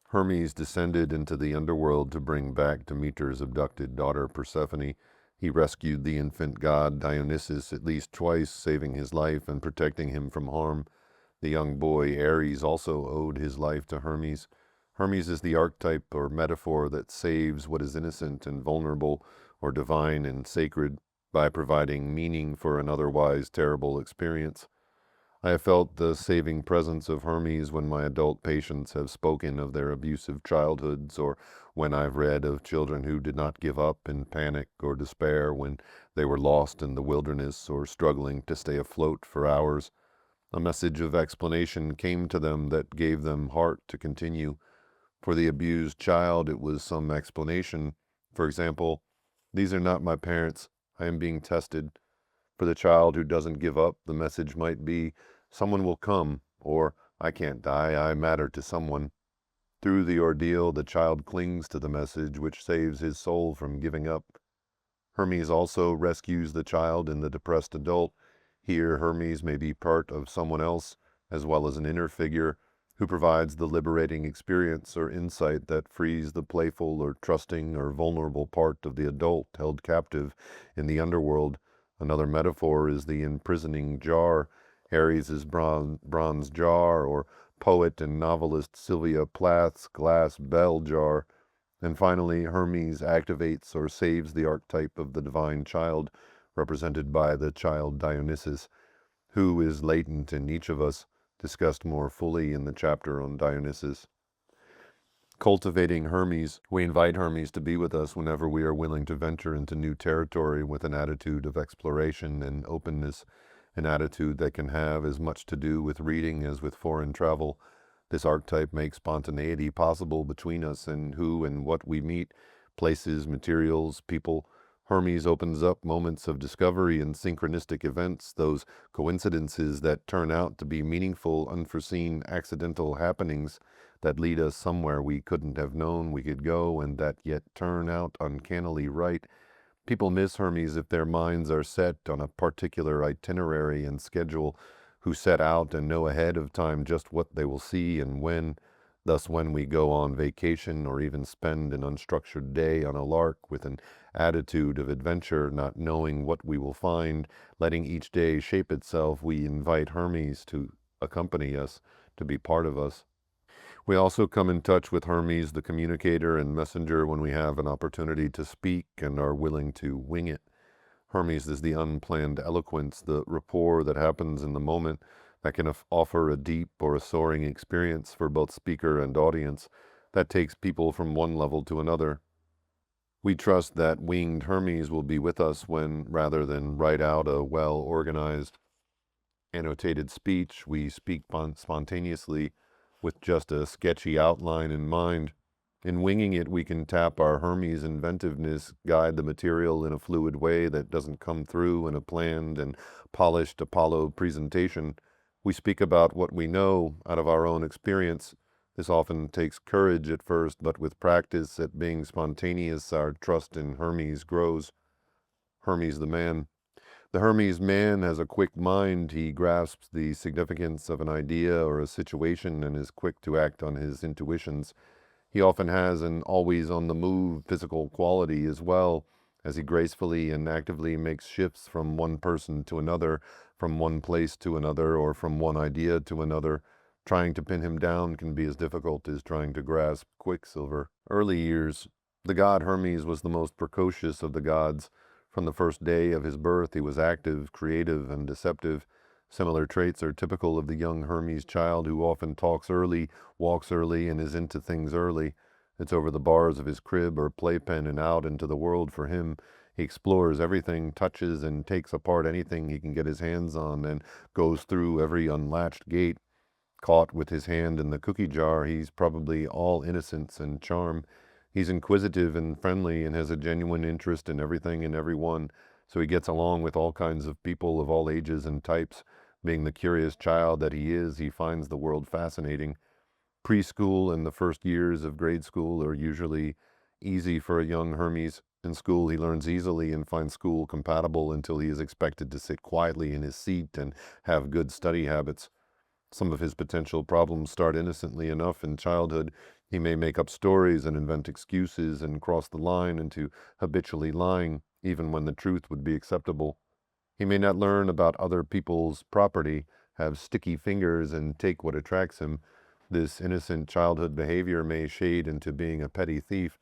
Speaker 1: Hermes descended into the underworld to bring back Demeter's abducted daughter Persephone. He rescued the infant god Dionysus at least twice, saving his life and protecting him from harm. The young boy Ares also owed his life to Hermes. Hermes is the archetype or metaphor that saves what is innocent and vulnerable or divine and sacred by providing meaning for an otherwise terrible experience. I have felt the saving presence of Hermes when my adult patients have spoken of their abusive childhoods, or when I've read of children who did not give up in panic or despair when they were lost in the wilderness or struggling to stay afloat for hours. A message of explanation came to them that gave them heart to continue. For the abused child, it was some explanation. For example, "These are not my parents. I am being tested." For the child who doesn't give up, the message might be, "Someone will come," or "I can't die, I matter to someone." Through the ordeal, the child clings to the message, which saves his soul from giving up. Hermes also rescues the child in the depressed adult. Here, Hermes may be part of someone else, as well as an inner figure, who provides the liberating experience or insight that frees the playful or trusting or vulnerable part of the adult held captive in the underworld. Another metaphor is the imprisoning jar, Ares' bronze jar, or poet and novelist Sylvia Plath's glass bell jar. And finally, Hermes activates or saves the archetype of the divine child, represented by the child Dionysus, who is latent in each of us, discussed more fully in the chapter on Dionysus. Cultivating Hermes. We invite Hermes to be with us whenever we are willing to venture into new territory with an attitude of exploration and openness, an attitude that can have as much to do with reading as with foreign travel. This archetype makes spontaneity possible between us and who and what we meet, places, materials, people. Hermes opens up moments of discovery and synchronistic events, those coincidences that turn out to be meaningful, unforeseen, accidental happenings that lead us somewhere we couldn't have known we could go and that yet turn out uncannily right. People miss Hermes if their minds are set on a particular itinerary and schedule, who set out and know ahead of time just what they will see and when. Thus, when we go on vacation or even spend an unstructured day on a lark with an attitude of adventure, not knowing what we will find, letting each day shape itself, we invite Hermes to accompany us, to be part of us. We also come in touch with Hermes, the communicator and messenger, when we have an opportunity to speak and are willing to wing it. Hermes is the unplanned eloquence, the rapport that happens in the moment that can offer a deep or a soaring experience for both speaker and audience that takes people from one level to another. We trust that winged Hermes will be with us when, rather than write out a well-organized, annotated speech, we speak spontaneously with just a sketchy outline in mind. In winging it, we can tap our Hermes inventiveness, guide the material in a fluid way that doesn't come through in a planned and polished Apollo presentation. We speak about what we know out of our own experience. This often takes courage at first, but with practice at being spontaneous, our trust in Hermes grows. Hermes the man. The Hermes man has a quick mind. He grasps the significance of an idea or a situation and is quick to act on his intuitions. He often has an always on the move physical quality as well, as he gracefully and actively makes shifts from one person to another, from one place to another, or from one idea to another. Trying to pin him down can be as difficult as trying to grasp quicksilver. Early years. The god Hermes was the most precocious of the gods. From the first day of his birth, he was active, creative, and deceptive. Similar traits are typical of the young Hermes child who often talks early, walks early, and is into things early. It's over the bars of his crib or playpen and out into the world for him. He explores everything, touches and takes apart anything he can get his hands on, and goes through every unlatched gate. Caught with his hand in the cookie jar, he's probably all innocence and charm. He's inquisitive and friendly and has a genuine interest in everything and everyone, so he gets along with all kinds of people of all ages and types. Being the curious child that he is, he finds the world fascinating. Preschool and the first years of grade school are usually easy for a young Hermes. In school, he learns easily and finds school compatible until he is expected to sit quietly in his seat and have good study habits. Some of his potential problems start innocently enough in childhood. He may make up stories and invent excuses and cross the line into habitually lying, even when the truth would be acceptable. He may not learn about other people's property, have sticky fingers, and take what attracts him. This innocent childhood behavior may shade into being a petty thief.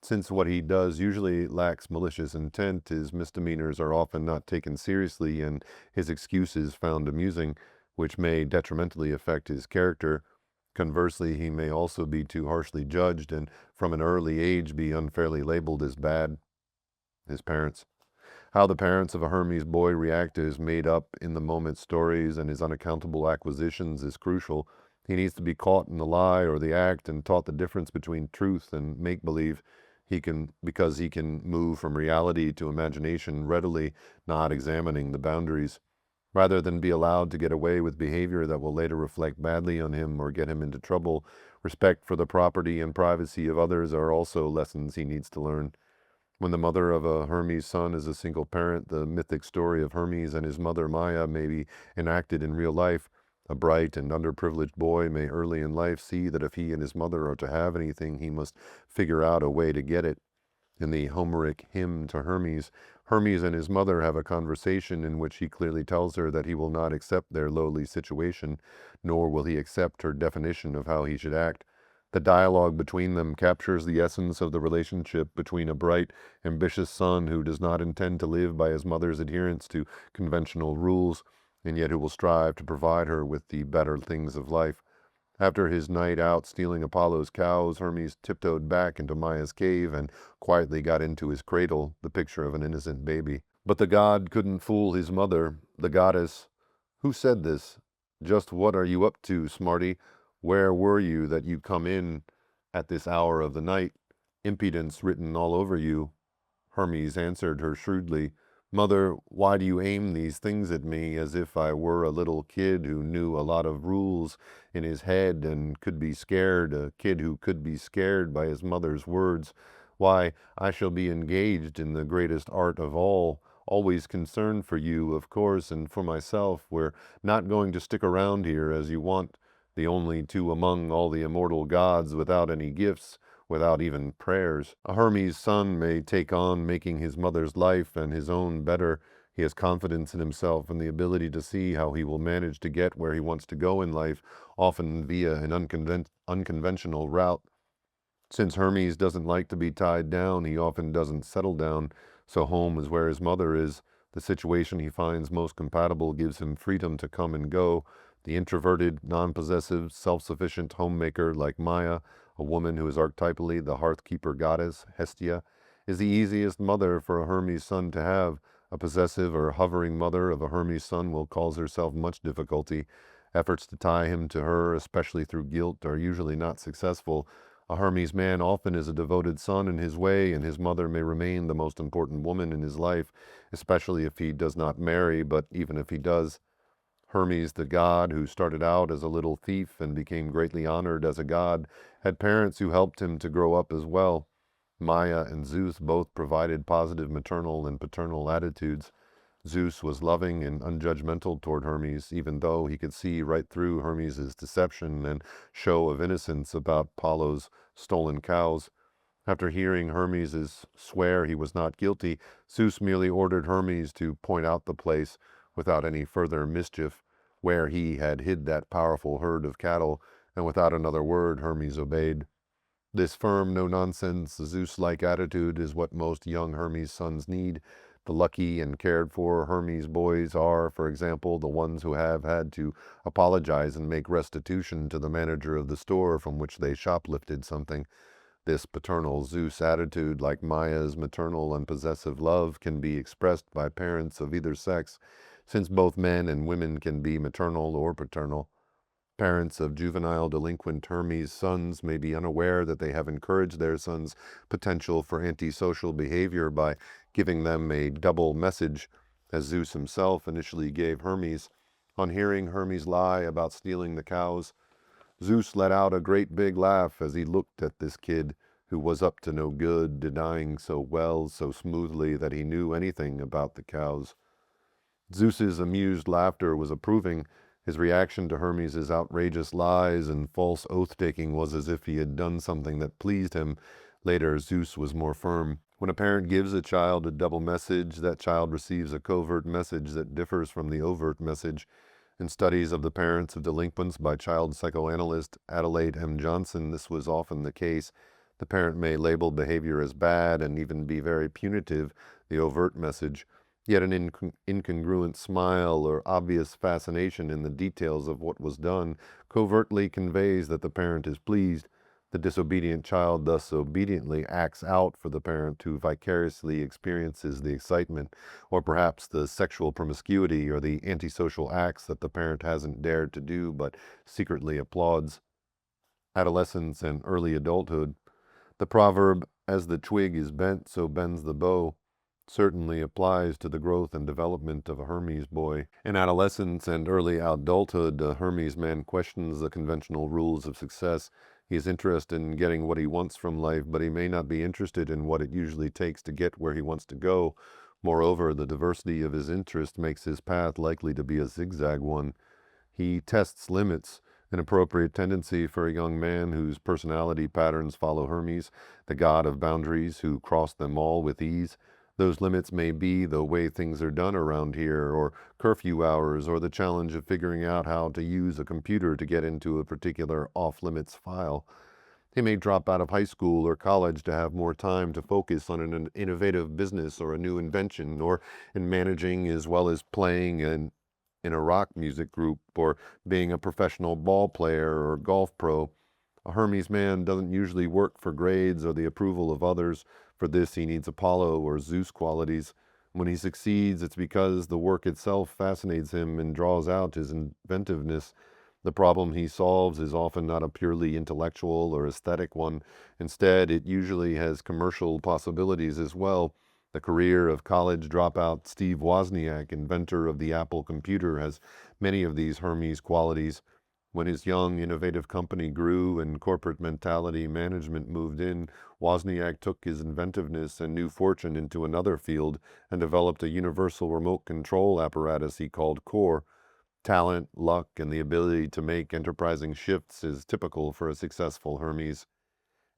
Speaker 1: Since what he does usually lacks malicious intent, his misdemeanors are often not taken seriously and his excuses found amusing, which may detrimentally affect his character. Conversely, he may also be too harshly judged and from an early age be unfairly labeled as bad. His parents. How the parents of a Hermes boy react to his made-up, in-the-moment stories and his unaccountable acquisitions is crucial. He needs to be caught in the lie or the act and taught the difference between truth and make-believe. Because he can move from reality to imagination readily, not examining the boundaries. Rather than be allowed to get away with behavior that will later reflect badly on him or get him into trouble, respect for the property and privacy of others are also lessons he needs to learn. When the mother of a Hermes son is a single parent, the mythic story of Hermes and his mother Maya may be enacted in real life. A bright and underprivileged boy may early in life see that if he and his mother are to have anything, he must figure out a way to get it. In the Homeric hymn to Hermes, Hermes and his mother have a conversation in which he clearly tells her that he will not accept their lowly situation, nor will he accept her definition of how he should act. The dialogue between them captures the essence of the relationship between a bright, ambitious son who does not intend to live by his mother's adherence to conventional rules, and yet who will strive to provide her with the better things of life. After his night out stealing Apollo's cows, Hermes tiptoed back into Maya's cave and quietly got into his cradle, the picture of an innocent baby. But the god couldn't fool his mother, the goddess. Who said this? Just what are you up to, smarty? Where were you that you come in at this hour of the night? Impudence written all over you. Hermes answered her shrewdly, Mother, why do you aim these things at me as if I were a little kid who knew a lot of rules in his head and could be scared, a kid who could be scared by his mother's words? Why, I shall be engaged in the greatest art of all, always concerned for you, of course, and for myself. We're not going to stick around here as you want the only two among all the immortal gods without any gifts, without even prayers. A Hermes' son may take on making his mother's life and his own better. He has confidence in himself and the ability to see how he will manage to get where he wants to go in life, often via an unconventional route. Since Hermes doesn't like to be tied down, he often doesn't settle down, so home is where his mother is. The situation he finds most compatible gives him freedom to come and go. The introverted, non-possessive, self-sufficient homemaker like Maya, a woman who is archetypally the hearth-keeper goddess, Hestia, is the easiest mother for a Hermes son to have. A possessive or hovering mother of a Hermes son will cause herself much difficulty. Efforts to tie him to her, especially through guilt, are usually not successful. A Hermes man often is a devoted son in his way, and his mother may remain the most important woman in his life, especially if he does not marry, but even if he does. Hermes, the god, who started out as a little thief and became greatly honored as a god, had parents who helped him to grow up as well. Maya and Zeus both provided positive maternal and paternal attitudes. Zeus was loving and unjudgmental toward Hermes, even though he could see right through Hermes' deception and show of innocence about Apollo's stolen cows. After hearing Hermes swear he was not guilty, Zeus merely ordered Hermes to point out the place, without any further mischief, where he had hid that powerful herd of cattle, and without another word Hermes obeyed. This firm, no-nonsense, Zeus-like attitude is what most young Hermes sons need. The lucky and cared-for Hermes boys are, for example, the ones who have had to apologize and make restitution to the manager of the store from which they shoplifted something. This paternal Zeus attitude, like Maya's maternal and possessive love, can be expressed by parents of either sex, since both men and women can be maternal or paternal. Parents of juvenile delinquent Hermes sons may be unaware that they have encouraged their sons' potential for antisocial behavior by giving them a double message, as Zeus himself initially gave Hermes. On hearing Hermes lie about stealing the cows, Zeus let out a great big laugh as he looked at this kid who was up to no good, denying so well, so smoothly that he knew anything about the cows. Zeus's amused laughter was approving. His reaction to Hermes' outrageous lies and false oath-taking was as if he had done something that pleased him. Later, Zeus was more firm. When a parent gives a child a double message, that child receives a covert message that differs from the overt message. In studies of the parents of delinquents by child psychoanalyst Adelaide M. Johnson, this was often the case. The parent may label behavior as bad and even be very punitive, the overt message. Yet an incongruent smile or obvious fascination in the details of what was done covertly conveys that the parent is pleased. The disobedient child thus obediently acts out for the parent who vicariously experiences the excitement, or perhaps the sexual promiscuity or the antisocial acts that the parent hasn't dared to do but secretly applauds. Adolescence and early adulthood. The proverb, "As the twig is bent, so bends the bow," certainly applies to the growth and development of a Hermes boy. In adolescence and early adulthood, a Hermes man questions the conventional rules of success. He is interested in getting what he wants from life, but he may not be interested in what it usually takes to get where he wants to go. Moreover, the diversity of his interest makes his path likely to be a zigzag one. He tests limits, an appropriate tendency for a young man whose personality patterns follow Hermes, the god of boundaries who crossed them all with ease. Those limits may be the way things are done around here, or curfew hours, or the challenge of figuring out how to use a computer to get into a particular off-limits file. He may drop out of high school or college to have more time to focus on an innovative business or a new invention, or in managing as well as playing in a rock music group, or being a professional ball player or golf pro. A Hermes man doesn't usually work for grades or the approval of others. For this, he needs Apollo or Zeus qualities. When he succeeds, it's because the work itself fascinates him and draws out his inventiveness. The problem he solves is often not a purely intellectual or aesthetic one. Instead, it usually has commercial possibilities as well. The career of college dropout Steve Wozniak, inventor of the Apple computer, has many of these Hermes qualities. When his young, innovative company grew and corporate mentality management moved in, Wozniak took his inventiveness and new fortune into another field and developed a universal remote control apparatus he called Core. Talent, luck, and the ability to make enterprising shifts is typical for a successful Hermes.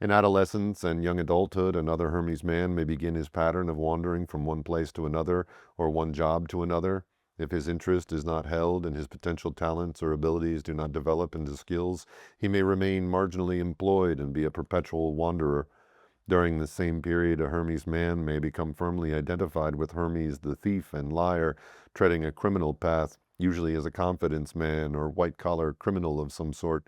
Speaker 1: In adolescence and young adulthood, another Hermes man may begin his pattern of wandering from one place to another or one job to another. If his interest is not held and his potential talents or abilities do not develop into skills, he may remain marginally employed and be a perpetual wanderer. During the same period, a Hermes man may become firmly identified with Hermes the thief and liar, treading a criminal path, usually as a confidence man or white-collar criminal of some sort.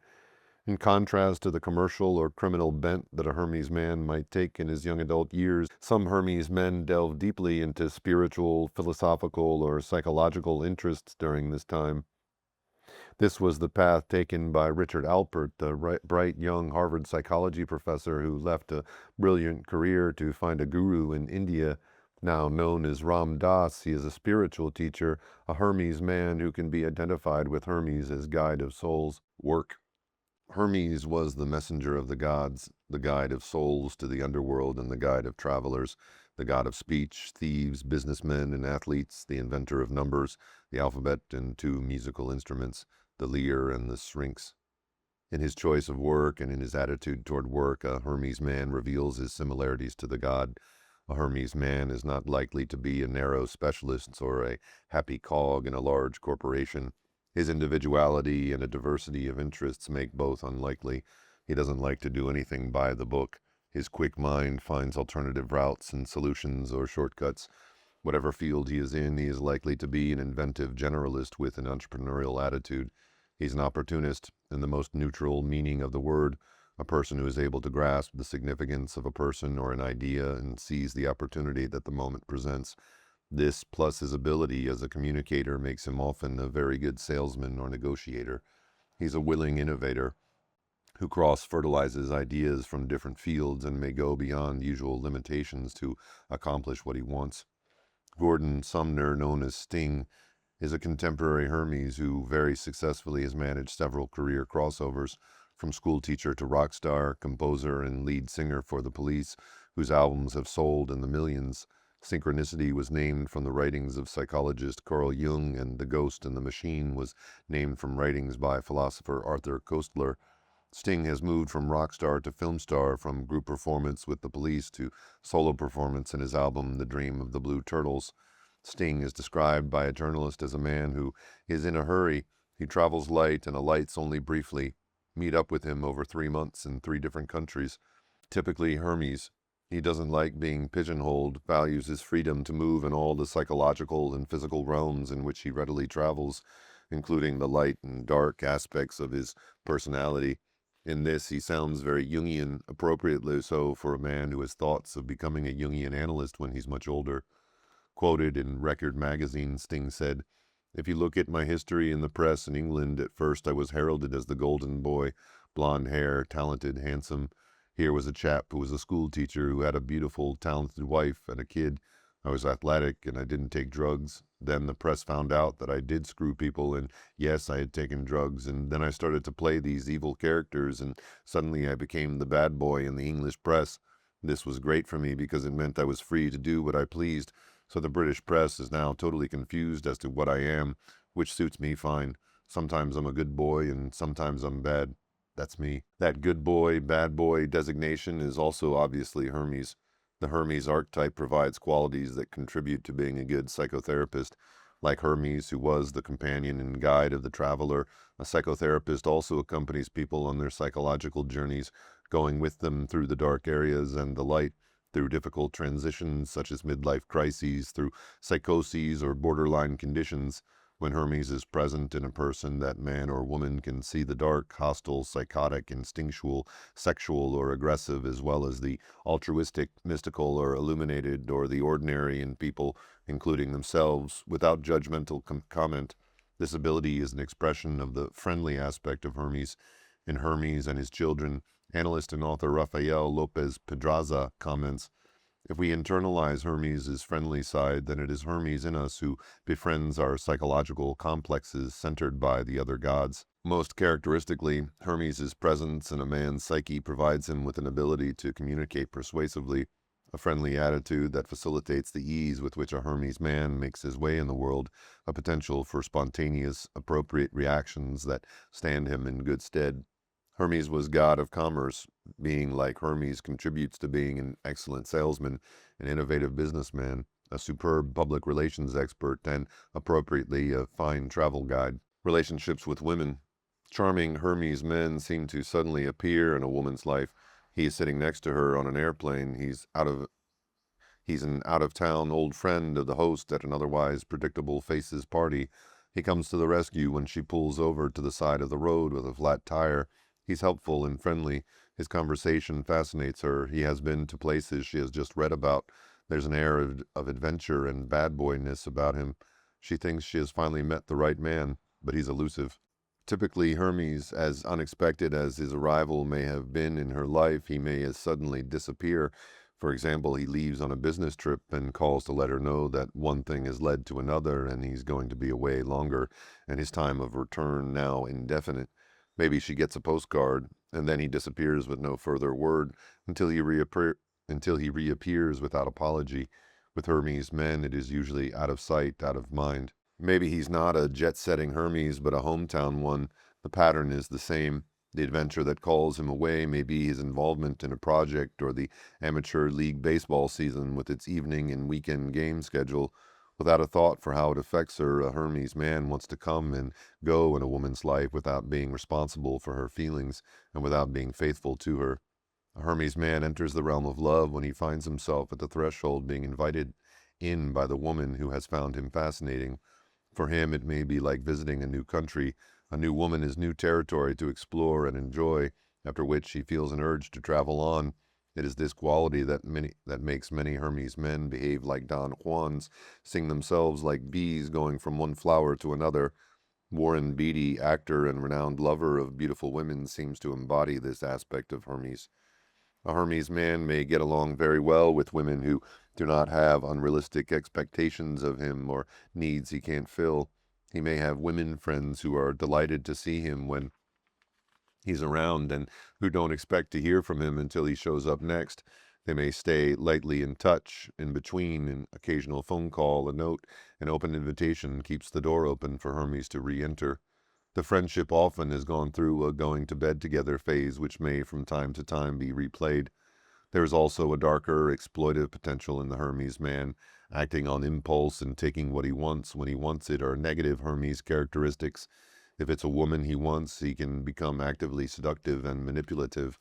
Speaker 1: In contrast to the commercial or criminal bent that a Hermes man might take in his young adult years, some Hermes men delve deeply into spiritual, philosophical, or psychological interests during this time. This was the path taken by Richard Alpert, the bright young Harvard psychology professor who left a brilliant career to find a guru in India. Now known as Ram Dass, he is a spiritual teacher, a Hermes man who can be identified with Hermes as guide of souls. Work. Hermes was the messenger of the gods, the guide of souls to the underworld and the guide of travelers, the god of speech, thieves, businessmen, and athletes, the inventor of numbers, the alphabet and two musical instruments, the lyre and the syrinx. In his choice of work and in his attitude toward work, a Hermes man reveals his similarities to the god. A Hermes man is not likely to be a narrow specialist or a happy cog in a large corporation. His individuality and a diversity of interests make both unlikely. He doesn't like to do anything by the book. His quick mind finds alternative routes and solutions or shortcuts. Whatever field he is in, he is likely to be an inventive generalist with an entrepreneurial attitude. He's an opportunist in the most neutral meaning of the word, a person who is able to grasp the significance of a person or an idea and seize the opportunity that the moment presents. This, plus his ability as a communicator, makes him often a very good salesman or negotiator. He's a willing innovator who cross-fertilizes ideas from different fields and may go beyond usual limitations to accomplish what he wants. Gordon Sumner, known as Sting, is a contemporary Hermes who very successfully has managed several career crossovers, from schoolteacher to rock star, composer, and lead singer for the Police, whose albums have sold in the millions. Synchronicity was named from the writings of psychologist Carl Jung, and The Ghost and the Machine was named from writings by philosopher Arthur Koestler. Sting has moved from rock star to film star, from group performance with the Police to solo performance in his album The Dream of the Blue Turtles. Sting is described by a journalist as a man who is in a hurry. He travels light and alights only briefly. Meet up with him over 3 months in 3 different countries. Typically Hermes. He doesn't like being pigeonholed, values his freedom to move in all the psychological and physical realms in which he readily travels, including the light and dark aspects of his personality. In this, he sounds very Jungian, appropriately so for a man who has thoughts of becoming a Jungian analyst when he's much older. Quoted in Record magazine, Sting said, "If you look at my history in the press in England, at first I was heralded as the golden boy, blonde hair, talented, handsome. Here was a chap who was a school teacher who had a beautiful, talented wife and a kid. I was athletic and I didn't take drugs. Then the press found out that I did screw people, and yes, I had taken drugs, and then I started to play these evil characters, and suddenly I became the bad boy in the English press. This was great for me because it meant I was free to do what I pleased. So the British press is now totally confused as to what I am, which suits me fine. Sometimes I'm a good boy and sometimes I'm bad. That's me." That good boy, bad boy designation is also obviously Hermes. The Hermes archetype provides qualities that contribute to being a good psychotherapist. Like Hermes, who was the companion and guide of the traveler, a psychotherapist also accompanies people on their psychological journeys, going with them through the dark areas and the light, through difficult transitions such as midlife crises, through psychoses or borderline conditions. When Hermes is present in a person, that man or woman can see the dark, hostile, psychotic, instinctual, sexual, or aggressive, as well as the altruistic, mystical, or illuminated, or the ordinary in people, including themselves, without judgmental comment. This ability is an expression of the friendly aspect of Hermes. In Hermes and His Children, analyst and author Rafael Lopez Pedraza comments, "If we internalize Hermes' friendly side, then it is Hermes in us who befriends our psychological complexes centered by the other gods. Most characteristically, Hermes' presence in a man's psyche provides him with an ability to communicate persuasively. a friendly attitude that facilitates the ease with which a Hermes man makes his way in the world, a potential for spontaneous, appropriate reactions that stand him in good stead. Hermes was god of commerce. Being like Hermes contributes to being an excellent salesman, an innovative businessman, a superb public relations expert, and, appropriately, a fine travel guide. Relationships with women. Charming Hermes men seem to suddenly appear in a woman's life. He is sitting next to her on an airplane. He's an out-of-town old friend of the host at an otherwise predictable faces party. He comes to the rescue when she pulls over to the side of the road with a flat tire. He's helpful and friendly. His conversation fascinates her. He has been to places she has just read about. There's an air of adventure and bad boyness about him. She thinks she has finally met the right man, but he's elusive. Typically, Hermes, as unexpected as his arrival may have been in her life, he may as suddenly disappear. For example, he leaves on a business trip and calls to let her know that one thing has led to another and he's going to be away longer, and his time of return now indefinite. Maybe she gets a postcard, and then he disappears with no further word until he reappears without apology. With Hermes men, it is usually out of sight, out of mind. Maybe he's not a jet-setting Hermes, but a hometown one. The pattern is the same. The adventure that calls him away may be his involvement in a project or the amateur league baseball season with its evening and weekend game schedule. Without a thought for how it affects her, a Hermes man wants to come and go in a woman's life without being responsible for her feelings and without being faithful to her. A Hermes man enters the realm of love when he finds himself at the threshold being invited in by the woman who has found him fascinating. For him, it may be like visiting a new country. A new woman is new territory to explore and enjoy, after which he feels an urge to travel on. It is this quality that makes many Hermes men behave like Don Juans, sing themselves like bees going from one flower to another. Warren Beatty, actor and renowned lover of beautiful women, seems to embody this aspect of Hermes. A Hermes man may get along very well with women who do not have unrealistic expectations of him or needs he can't fill. He may have women friends who are delighted to see him when he's around and who don't expect to hear from him until he shows up next. They may stay lightly in touch in between. An occasional phone call, a note, an open invitation keeps the door open for Hermes to re-enter. The friendship often has gone through a going to bed together phase, which may from time to time be replayed. There is also a darker, exploitive potential in the Hermes man. Acting on impulse and taking what he wants when he wants it are negative Hermes characteristics. If it's a woman he wants, he can become actively seductive and manipulative.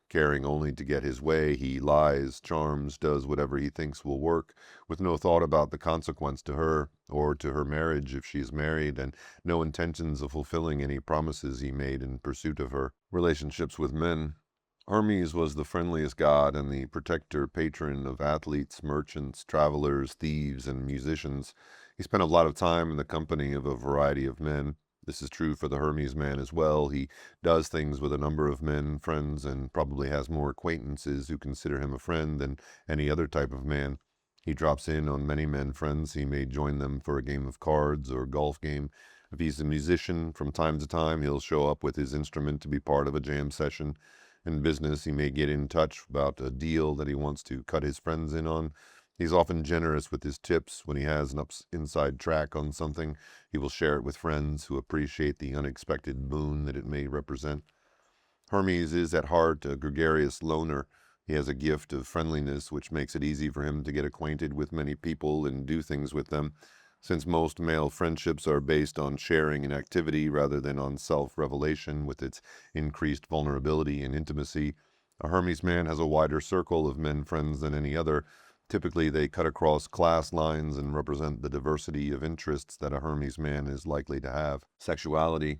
Speaker 1: Caring only to get his way, he lies, charms, does whatever he thinks will work, with no thought about the consequence to her, or to her marriage if she is married, and no intentions of fulfilling any promises he made in pursuit of her. Relationships with men. Hermes was the friendliest god and the protector patron of athletes, merchants, travelers, thieves, and musicians. He spent a lot of time in the company of a variety of men. This is true for the Hermes man as well. He does things with a number of men friends and probably has more acquaintances who consider him a friend than any other type of man. He drops in on many men friends. He may join them for a game of cards or golf game. If he's a musician, from time to time he'll show up with his instrument to be part of a jam session. In business, he may get in touch about a deal that he wants to cut his friends in on. He's often generous with his tips. When he has an inside track on something, he will share it with friends who appreciate the unexpected boon that it may represent. Hermes is at heart a gregarious loner. He has a gift of friendliness which makes it easy for him to get acquainted with many people and do things with them. Since most male friendships are based on sharing and activity rather than on self-revelation with its increased vulnerability and intimacy, a Hermes man has a wider circle of men friends than any other. Typically, they cut across class lines and represent the diversity of interests that a Hermes man is likely to have. Sexuality.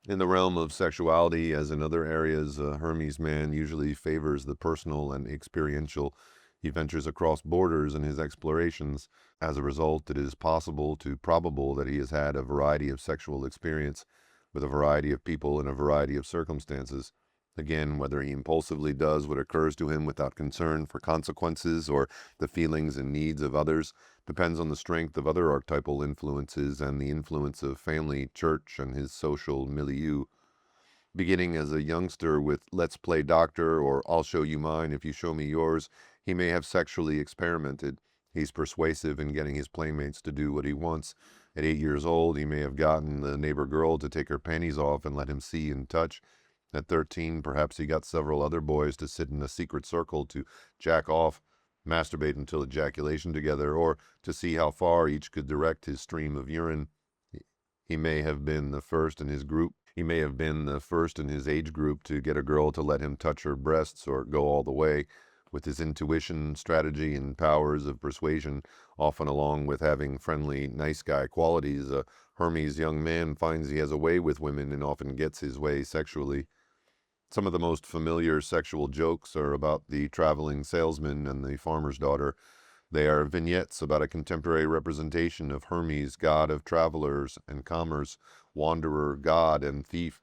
Speaker 1: In the realm of sexuality, as in other areas, a Hermes man usually favors the personal and experiential. He ventures across borders in his explorations. As a result, it is probable that he has had a variety of sexual experience with a variety of people in a variety of circumstances. Again, whether he impulsively does what occurs to him without concern for consequences or the feelings and needs of others depends on the strength of other archetypal influences and the influence of family, church, and his social milieu. Beginning as a youngster with "Let's play doctor" or "I'll show you mine if you show me yours," He may have sexually experimented. He's persuasive in getting his playmates to do what he wants. At 8 years old, he may have gotten the neighbor girl to take her panties off and let him see and touch. At 13, perhaps he got several other boys to sit in a secret circle to jack off, masturbate until ejaculation together, or to see how far each could direct his stream of urine. He may have been the first in his group. He may have been the first in his age group to get a girl to let him touch her breasts or go all the way. With his intuition, strategy, and powers of persuasion, often along with having friendly, nice guy qualities, a Hermes young man finds he has a way with women and often gets his way sexually. Some of the most familiar sexual jokes are about the traveling salesman and the farmer's daughter. They are vignettes about a contemporary representation of Hermes, god of travelers and commerce, wanderer, god, and thief,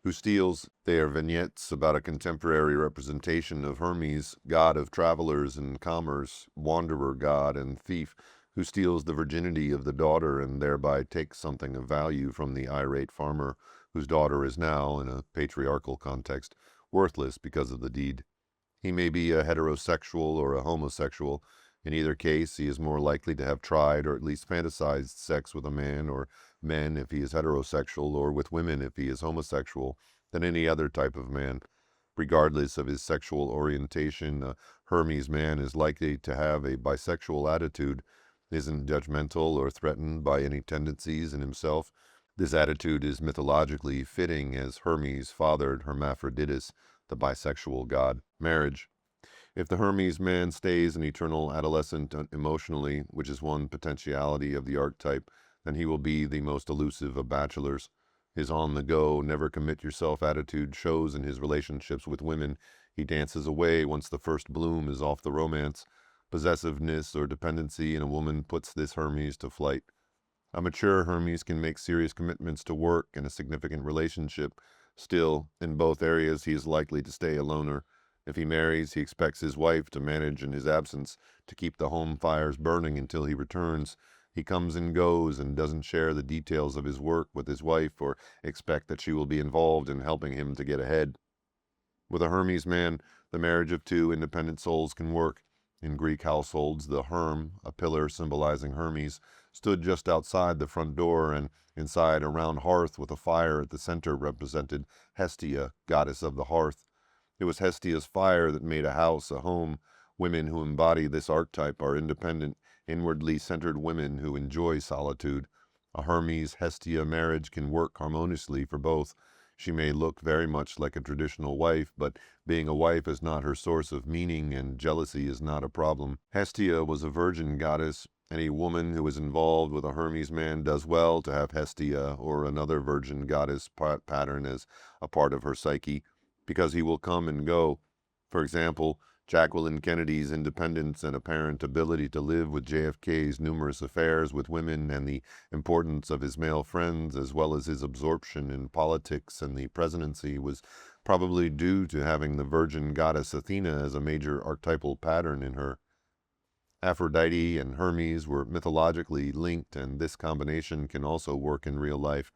Speaker 1: who steals. They are vignettes about a contemporary representation of Hermes, god of travelers and commerce, wanderer, god, and thief, who steals the virginity of the daughter and thereby takes something of value from the irate farmer, whose daughter is now, in a patriarchal context, worthless because of the deed. He may be a heterosexual or a homosexual. In either case, he is more likely to have tried or at least fantasized sex with a man or men if he is heterosexual, or with women if he is homosexual, than any other type of man. Regardless of his sexual orientation, a Hermes man is likely to have a bisexual attitude, isn't judgmental or threatened by any tendencies in himself. This attitude is mythologically fitting, as Hermes fathered Hermaphroditus, the bisexual god. Marriage. If the Hermes man stays an eternal adolescent emotionally, which is one potentiality of the archetype, then he will be the most elusive of bachelors. His on-the-go, never-commit-yourself attitude shows in his relationships with women. He dances away once the first bloom is off the romance. Possessiveness or dependency in a woman puts this Hermes to flight. A mature Hermes can make serious commitments to work and a significant relationship. Still, in both areas, he is likely to stay a loner. If he marries, he expects his wife to manage in his absence, to keep the home fires burning until he returns. He comes and goes and doesn't share the details of his work with his wife or expect that she will be involved in helping him to get ahead. With a Hermes man, the marriage of two independent souls can work. In Greek households, the herm, a pillar symbolizing Hermes, stood just outside the front door, and inside a round hearth with a fire at the center represented Hestia, goddess of the hearth. It was Hestia's fire that made a house a home. Women who embody this archetype are independent, inwardly centered women who enjoy solitude. A Hermes-Hestia marriage can work harmoniously for both. She may look very much like a traditional wife, but being a wife is not her source of meaning, and jealousy is not a problem. Hestia was a virgin goddess. Any woman who is involved with a Hermes man does well to have Hestia or another virgin goddess pattern as a part of her psyche, because he will come and go. For example, Jacqueline Kennedy's independence and apparent ability to live with JFK's numerous affairs with women and the importance of his male friends, as well as his absorption in politics and the presidency, was probably due to having the virgin goddess Athena as a major archetypal pattern in her. Aphrodite and Hermes were mythologically linked, and this combination can also work in real life.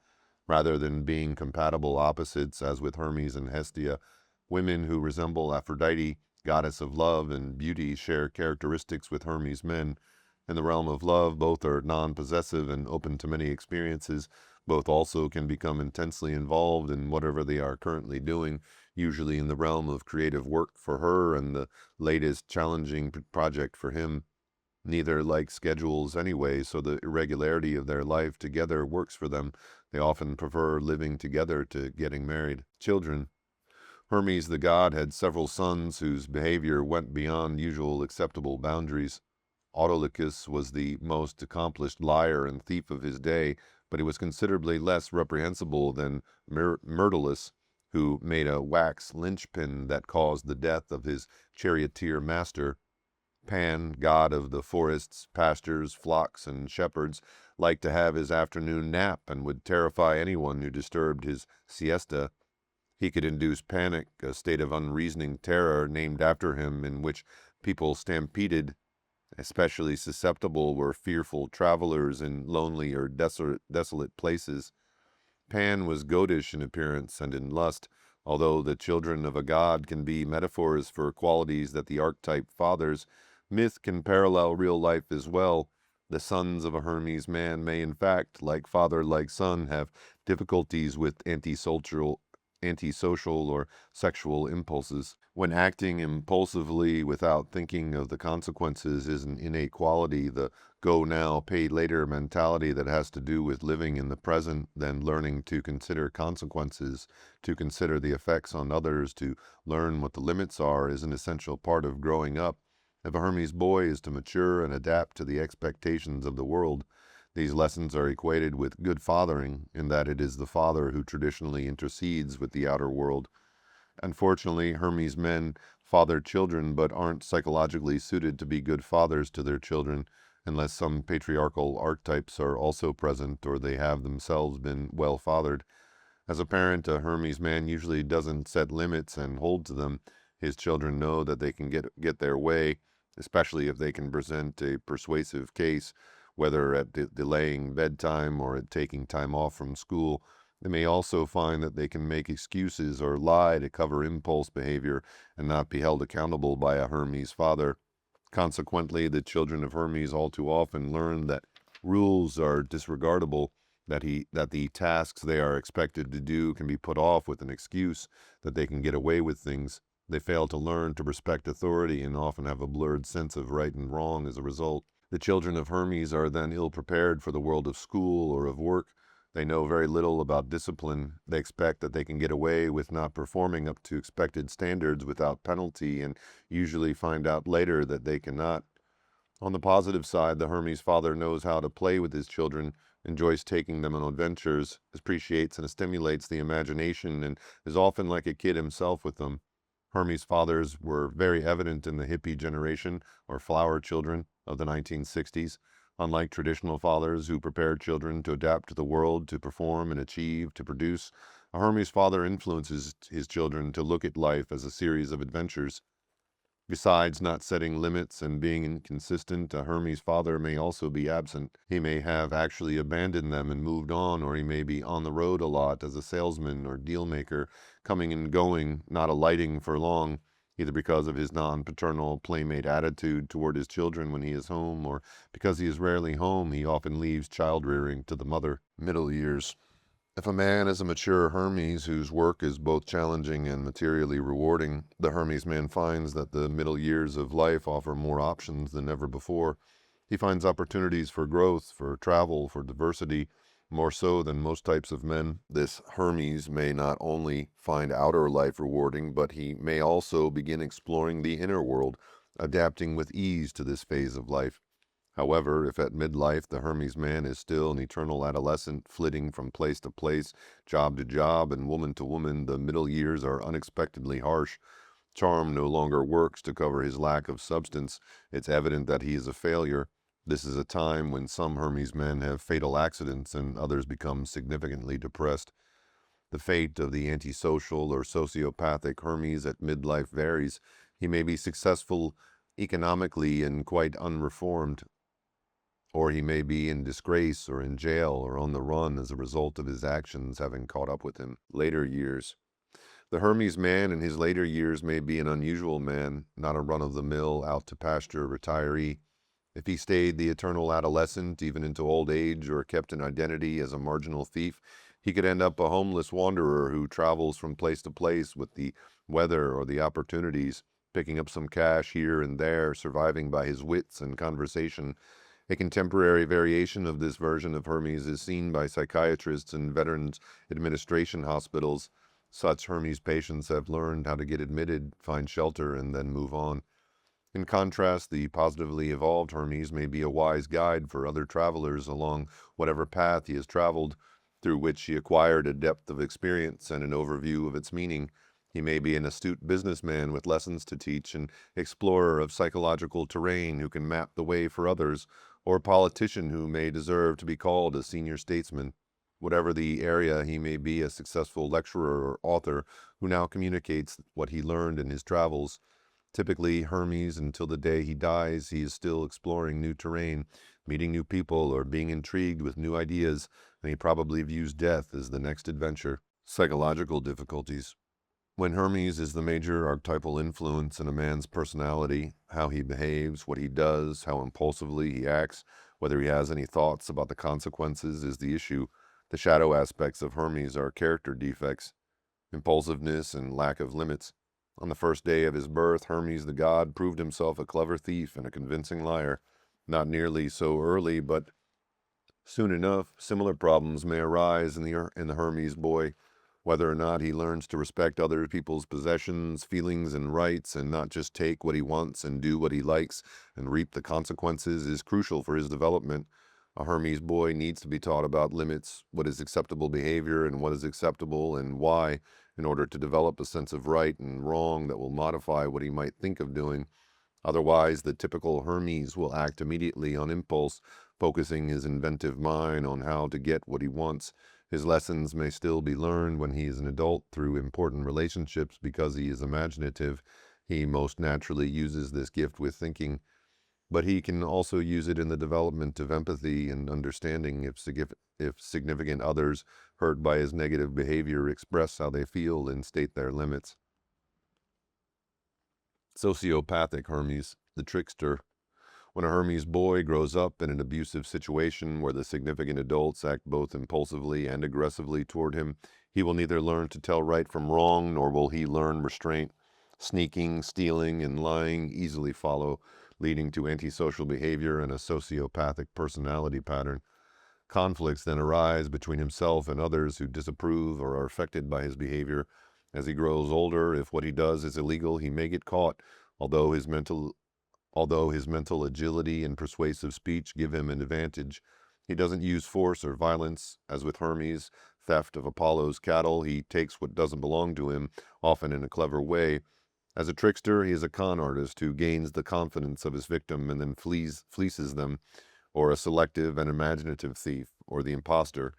Speaker 1: Rather than being compatible opposites, as with Hermes and Hestia, women who resemble Aphrodite, goddess of love and beauty, share characteristics with Hermes men. In the realm of love, both are non-possessive and open to many experiences. Both also can become intensely involved in whatever they are currently doing, usually in the realm of creative work for her and the latest challenging project for him. Neither like schedules anyway, so the irregularity of their life together works for them. They often prefer living together to getting married. Children. Hermes the god had several sons whose behavior went beyond usual acceptable boundaries. Autolycus was the most accomplished liar and thief of his day, but he was considerably less reprehensible than Myrtilus, who made a wax linchpin that caused the death of his charioteer master. Pan, god of the forests, pastures, flocks, and shepherds, liked to have his afternoon nap and would terrify anyone who disturbed his siesta. He could induce panic, a state of unreasoning terror named after him in which people stampeded. Especially susceptible were fearful travelers in lonely or desolate places. Pan was goatish in appearance and in lust. Although the children of a god can be metaphors for qualities that the archetype fathers, myth can parallel real life as well. The sons of a Hermes man may in fact, like father, like son, have difficulties with antisocial or sexual impulses. When acting impulsively without thinking of the consequences is an innate quality, the go now, pay later mentality that has to do with living in the present, then learning to consider consequences, to consider the effects on others, to learn what the limits are, is an essential part of growing up. If a Hermes boy is to mature and adapt to the expectations of the world, these lessons are equated with good fathering, in that it is the father who traditionally intercedes with the outer world. Unfortunately, Hermes men father children but aren't psychologically suited to be good fathers to their children unless some patriarchal archetypes are also present or they have themselves been well fathered. As a parent, a Hermes man usually doesn't set limits and hold to them. His children know that they can get their way, especially if they can present a persuasive case, whether at delaying bedtime or at taking time off from school. They may also find that they can make excuses or lie to cover impulse behavior and not be held accountable by a Hermes father. Consequently, the children of Hermes all too often learn that rules are disregardable, that the tasks they are expected to do can be put off with an excuse, that they can get away with things. They fail to learn to respect authority and often have a blurred sense of right and wrong as a result. The children of Hermes are then ill prepared for the world of school or of work. They know very little about discipline. They expect that they can get away with not performing up to expected standards without penalty and usually find out later that they cannot. On the positive side, the Hermes father knows how to play with his children, enjoys taking them on adventures, appreciates and stimulates the imagination, and is often like a kid himself with them. Hermes fathers were very evident in the hippie generation, or flower children, of the 1960s. Unlike traditional fathers who prepared children to adapt to the world, to perform and achieve, to produce, a Hermes father influences his children to look at life as a series of adventures. Besides not setting limits and being inconsistent, a Hermes father may also be absent. He may have actually abandoned them and moved on, or he may be on the road a lot as a salesman or deal maker, coming and going, not alighting for long, either because of his non-paternal playmate attitude toward his children when he is home, or because he is rarely home, he often leaves child-rearing to the mother. Middle years. If a man is a mature Hermes whose work is both challenging and materially rewarding, the Hermes man finds that the middle years of life offer more options than ever before. He finds opportunities for growth, for travel, for diversity, more so than most types of men. This Hermes may not only find outer life rewarding, but he may also begin exploring the inner world, adapting with ease to this phase of life. However, if at midlife the Hermes man is still an eternal adolescent, flitting from place to place, job to job, and woman to woman, the middle years are unexpectedly harsh. Charm no longer works to cover his lack of substance. It's evident that he is a failure. This is a time when some Hermes men have fatal accidents and others become significantly depressed. The fate of the antisocial or sociopathic Hermes at midlife varies. He may be successful economically and quite unreformed, or he may be in disgrace or in jail or on the run as a result of his actions having caught up with him. Later years. The Hermes man in his later years may be an unusual man, not a run-of-the-mill, out-to-pasture retiree. If he stayed the eternal adolescent even into old age or kept an identity as a marginal thief, he could end up a homeless wanderer who travels from place to place with the weather or the opportunities, picking up some cash here and there, surviving by his wits and conversation. A contemporary variation of this version of Hermes is seen by psychiatrists in Veterans Administration hospitals. Such Hermes patients have learned how to get admitted, find shelter, and then move on. In contrast, the positively evolved Hermes may be a wise guide for other travelers along whatever path he has traveled, through which he acquired a depth of experience and an overview of its meaning. He may be an astute businessman with lessons to teach, an explorer of psychological terrain who can map the way for others, or a politician who may deserve to be called a senior statesman. Whatever the area, he may be a successful lecturer or author who now communicates what he learned in his travels. Typically, Hermes, until the day he dies, he is still exploring new terrain, meeting new people, or being intrigued with new ideas, and he probably views death as the next adventure. Psychological difficulties. When Hermes is the major archetypal influence in a man's personality, how he behaves, what he does, how impulsively he acts, whether he has any thoughts about the consequences is the issue. The shadow aspects of Hermes are character defects, impulsiveness, and lack of limits. On the first day of his birth, Hermes the god proved himself a clever thief and a convincing liar. Not nearly so early, but soon enough, similar problems may arise in the Hermes boy. Whether or not he learns to respect other people's possessions, feelings, and rights, and not just take what he wants and do what he likes and reap the consequences, is crucial for his development. A Hermes boy needs to be taught about limits, what is acceptable behavior and what is acceptable and why, in order to develop a sense of right and wrong that will modify what he might think of doing. Otherwise, the typical Hermes will act immediately on impulse, focusing his inventive mind on how to get what he wants. His lessons may still be learned when he is an adult through important relationships because he is imaginative. He most naturally uses this gift with thinking, but he can also use it in the development of empathy and understanding if significant others hurt by his negative behavior express how they feel and state their limits. Sociopathic Hermes, the trickster. When a Hermes boy grows up in an abusive situation where the significant adults act both impulsively and aggressively toward him, he will neither learn to tell right from wrong, nor will he learn restraint. Sneaking, stealing, and lying easily follow, leading to antisocial behavior and a sociopathic personality pattern. Conflicts then arise between himself and others who disapprove or are affected by his behavior. As he grows older, if what he does is illegal, he may get caught, although his mental agility and persuasive speech give him an advantage. He doesn't use force or violence, as with Hermes, theft of Apollo's cattle. He takes what doesn't belong to him, often in a clever way. As a trickster, he is a con artist who gains the confidence of his victim and then fleeces them, or a selective and imaginative thief, or the imposter.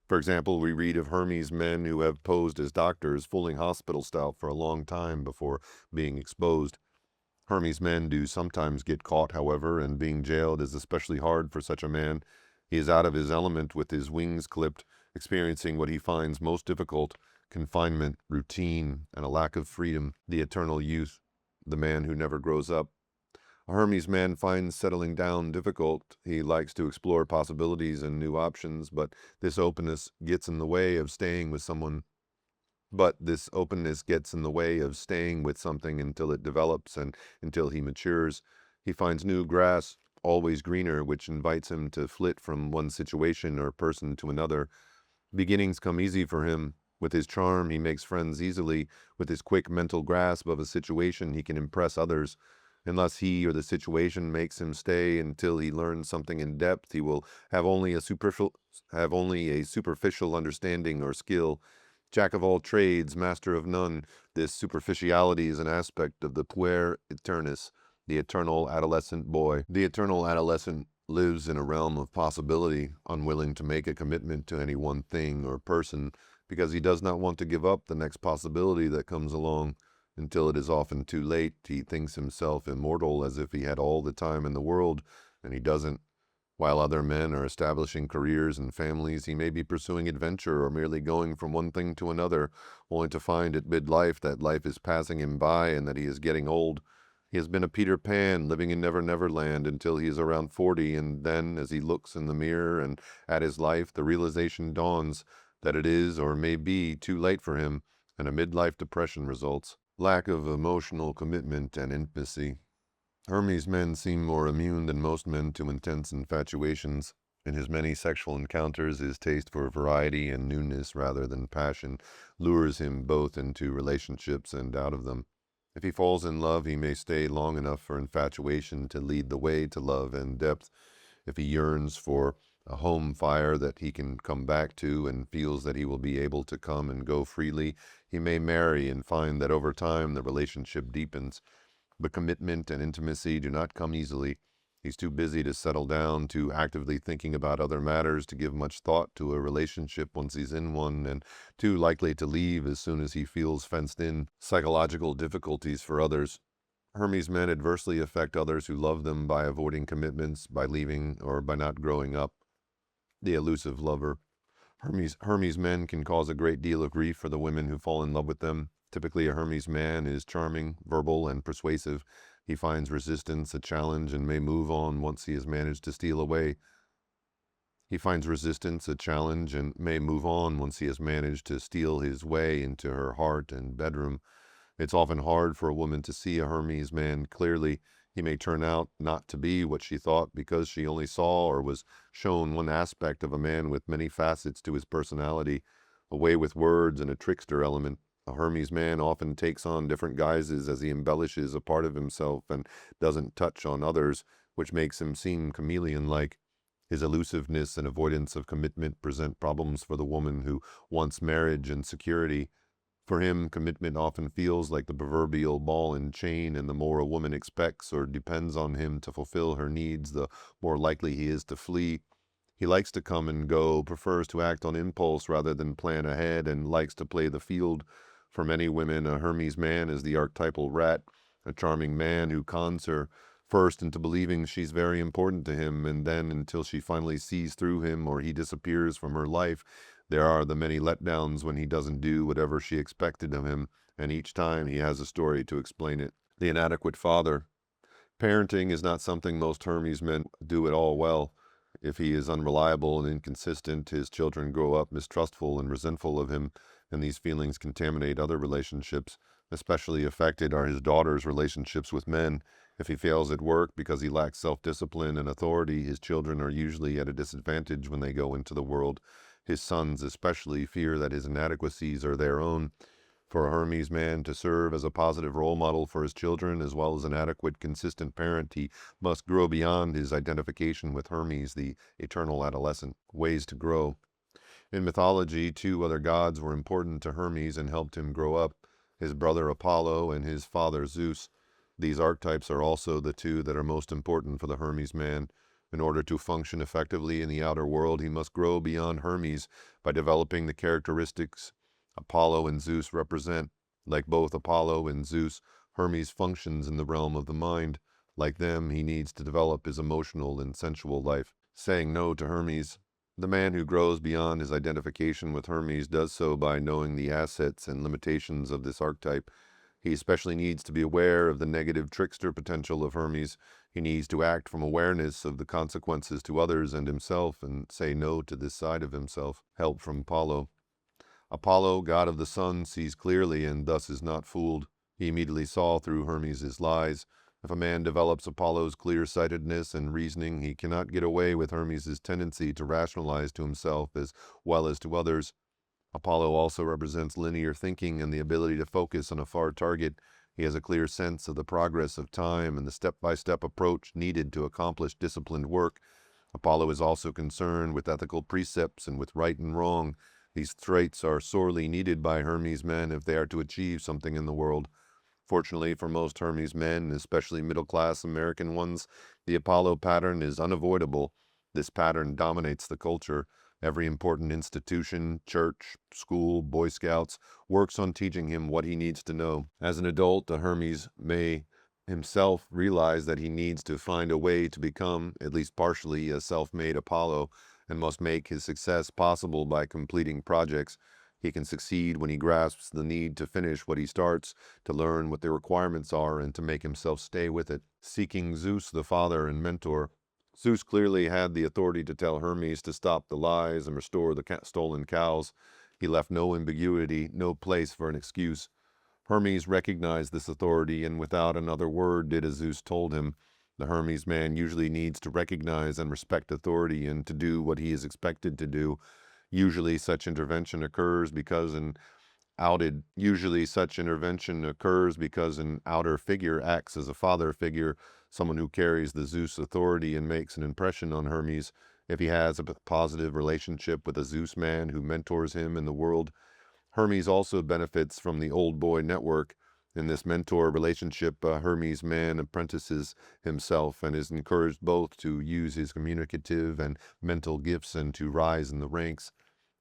Speaker 1: For example, we read of Hermes men who have posed as doctors, fooling hospital staff for a long time before being exposed. Hermes men do sometimes get caught, however, and being jailed is especially hard for such a man. He is out of his element with his wings clipped, experiencing what he finds most difficult: confinement, routine, and a lack of freedom, the eternal youth, the man who never grows up. A Hermes man finds settling down difficult. He likes to explore possibilities and new options, but this openness gets in the way of staying with someone but this openness gets in the way of staying with something until it develops and until he matures. He finds new grass, always greener, which invites him to flit from one situation or person to another. Beginnings come easy for him. With his charm, he makes friends easily. With his quick mental grasp of a situation, he can impress others. Unless he or the situation makes him stay until he learns something in depth, he will have only a superficial understanding or skill. Jack of all trades, master of none, this superficiality is an aspect of the puer aeternus, the eternal adolescent boy. The eternal adolescent lives in a realm of possibility, unwilling to make a commitment to any one thing or person, because he does not want to give up the next possibility that comes along. Until it is often too late, he thinks himself immortal, as if he had all the time in the world, and he doesn't. While other men are establishing careers and families, he may be pursuing adventure or merely going from one thing to another, only to find at midlife that life is passing him by and that he is getting old. He has been a Peter Pan living in Never Never Land until he is around 40, and then, as he looks in the mirror and at his life, the realization dawns that it is, or may be, too late for him, and a midlife depression results. Lack of emotional commitment and intimacy. Hermes men seem more immune than most men to intense infatuations. In his many sexual encounters, his taste for variety and newness rather than passion lures him both into relationships and out of them. If he falls in love, he may stay long enough for infatuation to lead the way to love and depth. If he yearns for a home fire that he can come back to and feels that he will be able to come and go freely, he may marry and find that over time the relationship deepens. But commitment and intimacy do not come easily. He's too busy to settle down, too actively thinking about other matters to give much thought to a relationship once he's in one, and too likely to leave as soon as he feels fenced in. Psychological difficulties for others. Hermes men adversely affect others who love them by avoiding commitments, by leaving, or by not growing up. The elusive lover. Hermes men can cause a great deal of grief for the women who fall in love with them. Typically, a Hermes man is charming, verbal, and persuasive. He finds resistance a challenge and may move on once he has managed to steal away. He finds resistance a challenge and may move on once he has managed to steal his way into her heart and bedroom. It's often hard for a woman to see a Hermes man clearly. He may turn out not to be what she thought because she only saw or was shown one aspect of a man with many facets to his personality, a way with words and a trickster element. A Hermes man often takes on different guises as he embellishes a part of himself and doesn't touch on others, which makes him seem chameleon-like. His elusiveness and avoidance of commitment present problems for the woman who wants marriage and security. For him, commitment often feels like the proverbial ball and chain, and the more a woman expects or depends on him to fulfill her needs, the more likely he is to flee. He likes to come and go, prefers to act on impulse rather than plan ahead, and likes to play the field. For many women, a Hermes man is the archetypal rat, a charming man who cons her, first into believing she's very important to him, and then until she finally sees through him or he disappears from her life. There are the many letdowns when he doesn't do whatever she expected of him, and each time he has a story to explain it. The inadequate father. Parenting is not something most Hermes men do at all well. If he is unreliable and inconsistent, his children grow up mistrustful and resentful of him, and these feelings contaminate other relationships. Especially affected are his daughter's relationships with men. If he fails at work because he lacks self-discipline and authority, his children are usually at a disadvantage when they go into the world. His sons especially fear that his inadequacies are their own. For a Hermes man to serve as a positive role model for his children, as well as an adequate, consistent parent, he must grow beyond his identification with Hermes, the eternal adolescent. Ways to grow. In mythology, two other gods were important to Hermes and helped him grow up, his brother Apollo and his father Zeus. These archetypes are also the two that are most important for the Hermes man. In order to function effectively in the outer world, he must grow beyond Hermes by developing the characteristics Apollo and Zeus represent. Like both Apollo and Zeus, Hermes functions in the realm of the mind. Like them, he needs to develop his emotional and sensual life. Saying no to Hermes. The man who grows beyond his identification with Hermes does so by knowing the assets and limitations of this archetype. He especially needs to be aware of the negative trickster potential of Hermes. He needs to act from awareness of the consequences to others and himself and say no to this side of himself. Help from Apollo. Apollo, god of the sun, sees clearly and thus is not fooled. He immediately saw through Hermes' lies. If a man develops Apollo's clear-sightedness and reasoning, he cannot get away with Hermes' tendency to rationalize to himself as well as to others. Apollo also represents linear thinking and the ability to focus on a far target. He has a clear sense of the progress of time and the step-by-step approach needed to accomplish disciplined work. Apollo is also concerned with ethical precepts and with right and wrong. These traits are sorely needed by Hermes men if they are to achieve something in the world. Fortunately for most Hermes men, especially middle-class American ones, the Apollo pattern is unavoidable. This pattern dominates the culture. Every important institution, church, school, Boy Scouts, works on teaching him what he needs to know. As an adult, a Hermes may himself realize that he needs to find a way to become, at least partially, a self-made Apollo, and must make his success possible by completing projects. He can succeed when he grasps the need to finish what he starts, to learn what the requirements are, and to make himself stay with it. Seeking Zeus, the father and mentor. Zeus clearly had the authority to tell Hermes to stop the lies and restore the stolen cows. He left no ambiguity, no place for an excuse. Hermes recognized this authority, and without another word did as Zeus told him. The Hermes man usually needs to recognize and respect authority and to do what he is expected to do. Usually such intervention occurs because an outer figure acts as a father figure, someone who carries the Zeus authority and makes an impression on Hermes. If he has a positive relationship with a Zeus man who mentors him in the world, Hermes also benefits from the old boy network. In this mentor relationship, a Hermes man apprentices himself and is encouraged both to use his communicative and mental gifts and to rise in the ranks.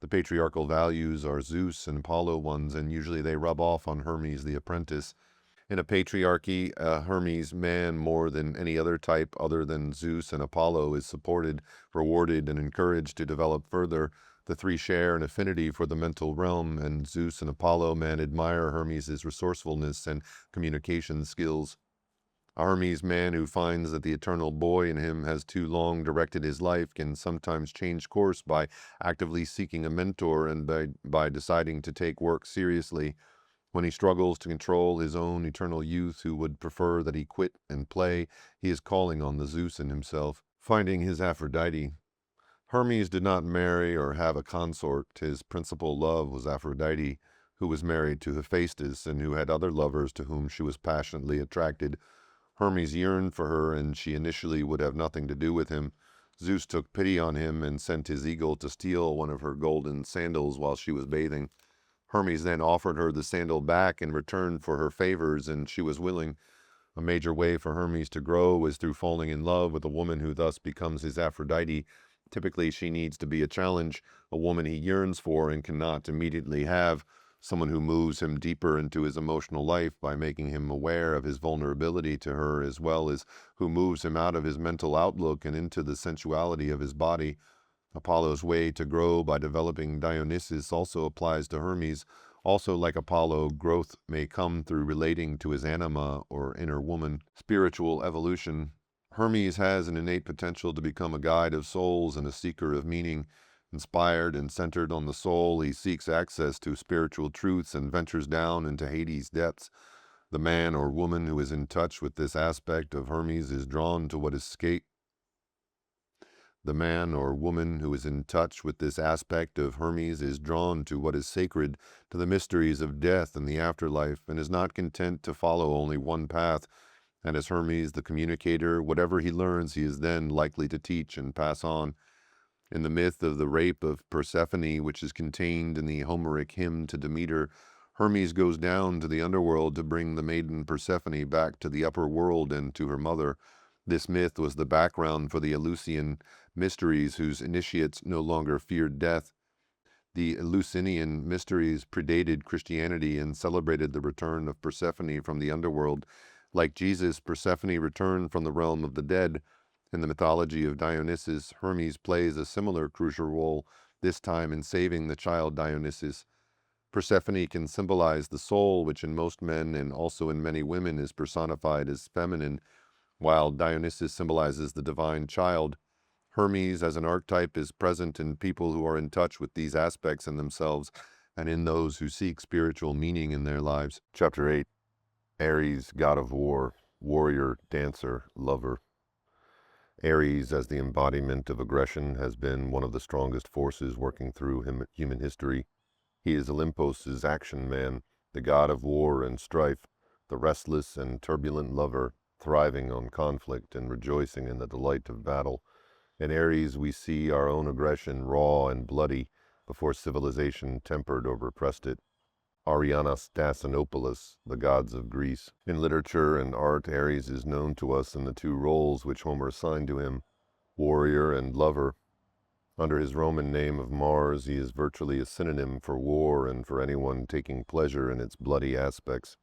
Speaker 1: The patriarchal values are Zeus and Apollo ones, and usually they rub off on Hermes the apprentice. In a patriarchy, a Hermes man, more than any other type other than Zeus and Apollo, is supported, rewarded, and encouraged to develop further. The three share an affinity for the mental realm, and Zeus and Apollo man admire Hermes' resourcefulness and communication skills. A Hermes man who finds that the eternal boy in him has too long directed his life can sometimes change course by actively seeking a mentor and by deciding to take work seriously. When he struggles to control his own eternal youth who would prefer that he quit and play, he is calling on the Zeus in himself, finding his Aphrodite. Hermes did not marry or have a consort. His principal love was Aphrodite, who was married to Hephaestus and who had other lovers to whom she was passionately attracted. Hermes yearned for her, and she initially would have nothing to do with him. Zeus took pity on him and sent his eagle to steal one of her golden sandals while she was bathing. Hermes then offered her the sandal back in return for her favors, and she was willing. A major way for Hermes to grow is through falling in love with a woman who thus becomes his Aphrodite. Typically, she needs to be a challenge, a woman he yearns for and cannot immediately have, someone who moves him deeper into his emotional life by making him aware of his vulnerability to her, as well as who moves him out of his mental outlook and into the sensuality of his body. Apollo's way to grow by developing Dionysus also applies to Hermes. Also, like Apollo, growth may come through relating to his anima or inner woman. Spiritual evolution. Hermes has an innate potential to become a guide of souls and a seeker of meaning. Inspired and centered on the soul, he seeks access to spiritual truths and ventures down into Hades' depths. The man or woman who is in touch with this aspect of Hermes is drawn to what is The man or woman who is in touch with this aspect of Hermes is drawn to what is sacred, to the mysteries of death and the afterlife, and is not content to follow only one path. And as Hermes, the communicator, whatever he learns, he is then likely to teach and pass on. In the myth of the rape of Persephone, which is contained in the Homeric hymn to Demeter, Hermes goes down to the underworld to bring the maiden Persephone back to the upper world and to her mother. This myth was the background for the Eleusinian mysteries, whose initiates no longer feared death. The Eleusinian mysteries predated Christianity and celebrated the return of Persephone from the underworld. Like Jesus, Persephone returned from the realm of the dead. In the mythology of Dionysus, Hermes plays a similar crucial role, this time in saving the child Dionysus. Persephone can symbolize the soul, which in most men and also in many women is personified as feminine, while Dionysus symbolizes the divine child. Hermes as an archetype is present in people who are in touch with these aspects in themselves and in those who seek spiritual meaning in their lives. Chapter 8. Ares, god of war, warrior, dancer, lover. Ares, as the embodiment of aggression, has been one of the strongest forces working through human history. He is Olympos' action man, the god of war and strife, the restless and turbulent lover, thriving on conflict and rejoicing in the delight of battle. In Ares we see our own aggression raw and bloody before civilization tempered or repressed it. Arianas Dacinopoulos, the gods of Greece. In literature and art, Ares is known to us in the two roles which Homer assigned to him, warrior and lover. Under his Roman name of Mars, he is virtually a synonym for war and for anyone taking pleasure in its bloody aspects.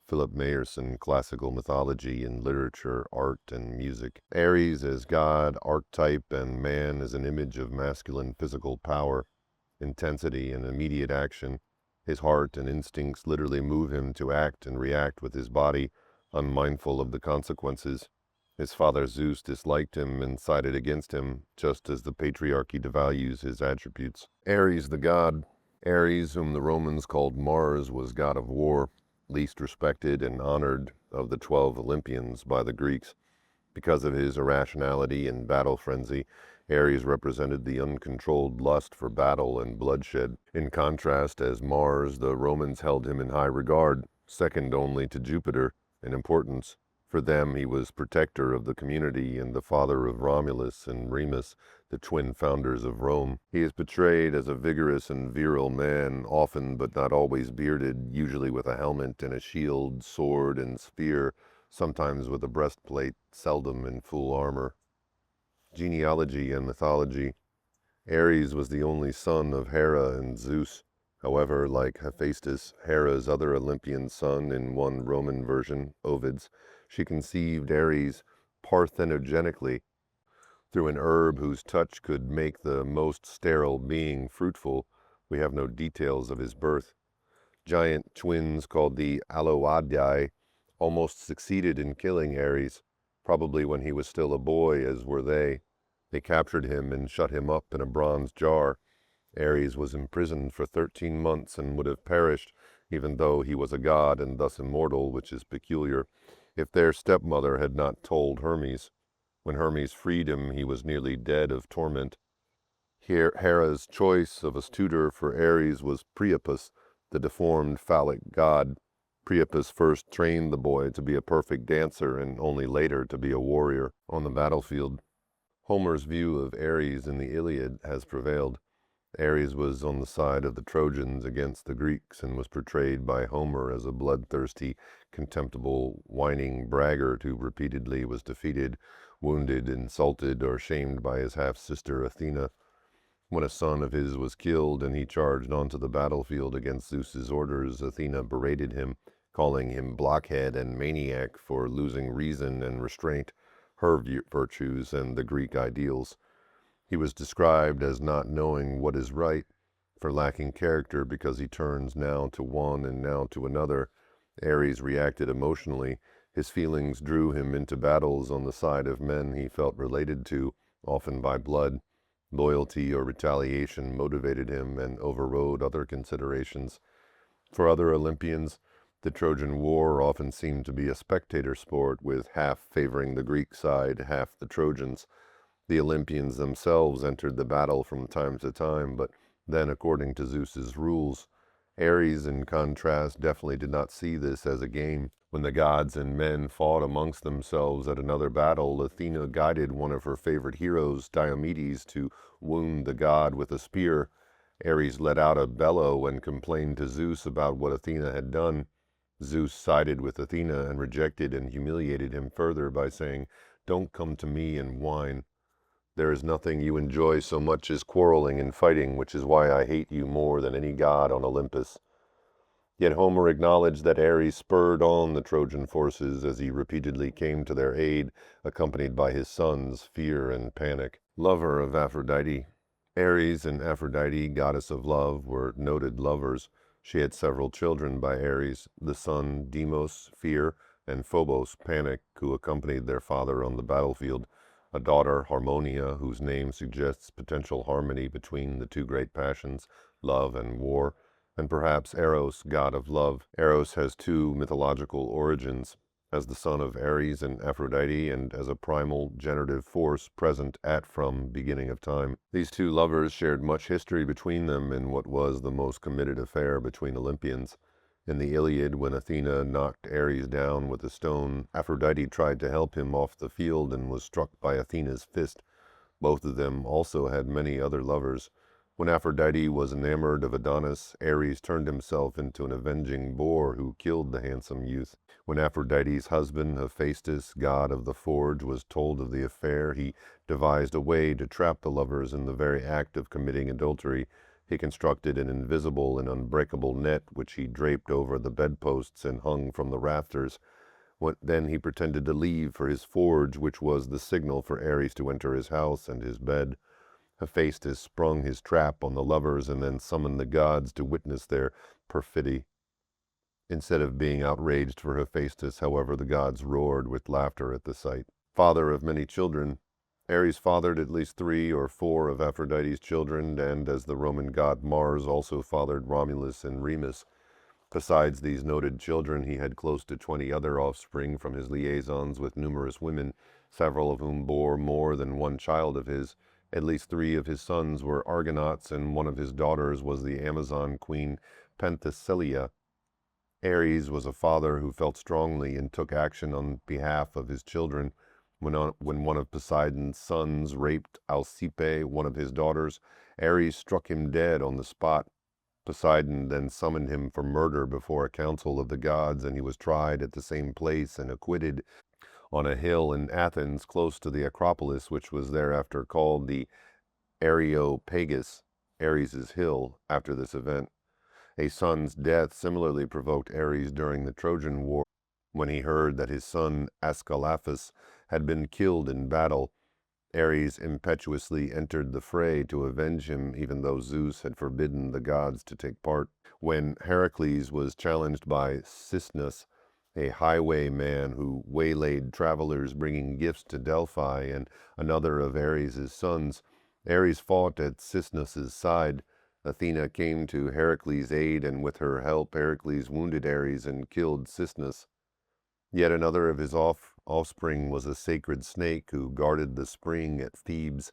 Speaker 1: Philip Meyerson, Classical Mythology in Literature, Art, and Music. Ares as god, archetype, and man as an image of masculine physical power, intensity, and immediate action. His heart and instincts literally move him to act and react with his body, unmindful of the consequences. His father Zeus disliked him and sided against him, just as the patriarchy devalues his attributes. Ares the god. Ares, whom the Romans called Mars, was god of war, least respected and honored of the 12 Olympians by the Greeks. Because of his irrationality and battle frenzy, Ares represented the uncontrolled lust for battle and bloodshed. In contrast, as Mars, the Romans held him in high regard, second only to Jupiter in importance. For them, he was protector of the community and the father of Romulus and Remus, the twin founders of Rome. He is portrayed as a vigorous and virile man, often but not always bearded, usually with a helmet and a shield, sword, and spear, sometimes with a breastplate, seldom in full armor. Genealogy and mythology. Ares was the only son of Hera and Zeus. However, like Hephaestus, Hera's other Olympian son in one Roman version, Ovid's, she conceived Ares parthenogenically. through an herb whose touch could make the most sterile being fruitful. We have no details of his birth. Giant twins called the Aloadai almost succeeded in killing Ares, probably when he was still a boy, as were they. They captured him and shut him up in a bronze jar. Ares was imprisoned for 13 months and would have perished, even though he was a god and thus immortal, which is peculiar, if their stepmother had not told Hermes. When Hermes freed him, he was nearly dead of torment. Here, Hera's choice of a tutor for Ares was Priapus, the deformed phallic god. Priapus first trained the boy to be a perfect dancer and only later to be a warrior on the battlefield. Homer's view of Ares in the Iliad has prevailed. Ares was on the side of the Trojans against the Greeks and was portrayed by Homer as a bloodthirsty, contemptible, whining braggart who repeatedly was defeated, wounded, insulted, or shamed by his half-sister Athena. When a son of his was killed and he charged onto the battlefield against Zeus's orders, Athena berated him, calling him blockhead and maniac for losing reason and restraint, her virtues and the Greek ideals. He was described as not knowing what is right, for lacking character because he turns now to one and now to another. Ares reacted emotionally. His feelings drew him into battles on the side of men he felt related to, often by blood. Loyalty or retaliation motivated him and overrode other considerations. For other Olympians, the Trojan War often seemed to be a spectator sport, with half favoring the Greek side, half the Trojans. The Olympians themselves entered the battle from time to time, but then according to Zeus's rules. Ares, in contrast, definitely did not see this as a game. When the gods and men fought amongst themselves at another battle, Athena guided one of her favorite heroes, Diomedes, to wound the god with a spear. Ares let out a bellow and complained to Zeus about what Athena had done. Zeus sided with Athena and rejected and humiliated him further by saying, "Don't come to me and whine. There is nothing you enjoy so much as quarreling and fighting, which is why I hate you more than any god on Olympus." Yet Homer acknowledged that Ares spurred on the Trojan forces as he repeatedly came to their aid, accompanied by his sons, Fear and Panic. Lover of Aphrodite. Ares and Aphrodite, goddess of love, were noted lovers. She had several children by Ares, the son Deimos, Fear, and Phobos, Panic, who accompanied their father on the battlefield, a daughter, Harmonia, whose name suggests potential harmony between the two great passions, love and war, and perhaps Eros, god of love. Eros has two mythological origins, as the son of Ares and Aphrodite, and as a primal generative force present at from beginning of time. These two lovers shared much history between them in what was the most committed affair between Olympians. In the Iliad, when Athena knocked Ares down with a stone, Aphrodite tried to help him off the field and was struck by Athena's fist. Both of them also had many other lovers. When Aphrodite was enamored of Adonis, Ares turned himself into an avenging boar who killed the handsome youth. When Aphrodite's husband, Hephaestus, god of the forge, was told of the affair, he devised a way to trap the lovers in the very act of committing adultery. He constructed an invisible and unbreakable net, which he draped over the bedposts and hung from the rafters. Then he pretended to leave for his forge, which was the signal for Ares to enter his house and his bed. Hephaestus sprung his trap on the lovers and then summoned the gods to witness their perfidy. Instead of being outraged for Hephaestus, however, the gods roared with laughter at the sight. Father of many children. Ares fathered at least 3 or 4 of Aphrodite's children, and as the Roman god Mars also fathered Romulus and Remus. Besides these noted children, he had close to 20 other offspring from his liaisons with numerous women, several of whom bore more than one child of his. At least 3 of his sons were Argonauts, and one of his daughters was the Amazon queen Penthesilea. Ares was a father who felt strongly and took action on behalf of his children. When one of Poseidon's sons raped Alcippe, one of his daughters, Ares struck him dead on the spot. Poseidon then summoned him for murder before a council of the gods, and he was tried at the same place and acquitted on a hill in Athens close to the Acropolis, which was thereafter called the Areopagus, Ares's hill, after this event. A son's death similarly provoked Ares during the Trojan War, when he heard that his son Ascalaphus had been killed in battle. Ares impetuously entered the fray to avenge him, even though Zeus had forbidden the gods to take part. When Heracles was challenged by Cisnus, a highwayman who waylaid travelers bringing gifts to Delphi, and another of Ares' sons, Ares fought at Cisnus's side. Athena came to Heracles' aid, and with her help Heracles wounded Ares and killed Cisnus. Yet another of his offspring was a sacred snake who guarded the spring at Thebes.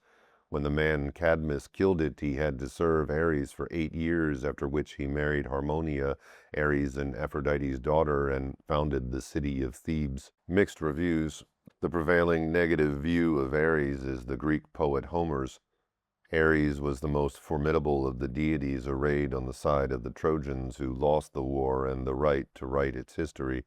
Speaker 1: When the man Cadmus killed it, he had to serve Ares for 8 years, after which he married Harmonia, Ares and Aphrodite's daughter, and founded the city of Thebes. Mixed reviews. The prevailing negative view of Ares is the Greek poet Homer's. Ares was the most formidable of the deities arrayed on the side of the Trojans, who lost the war and the right to write its history.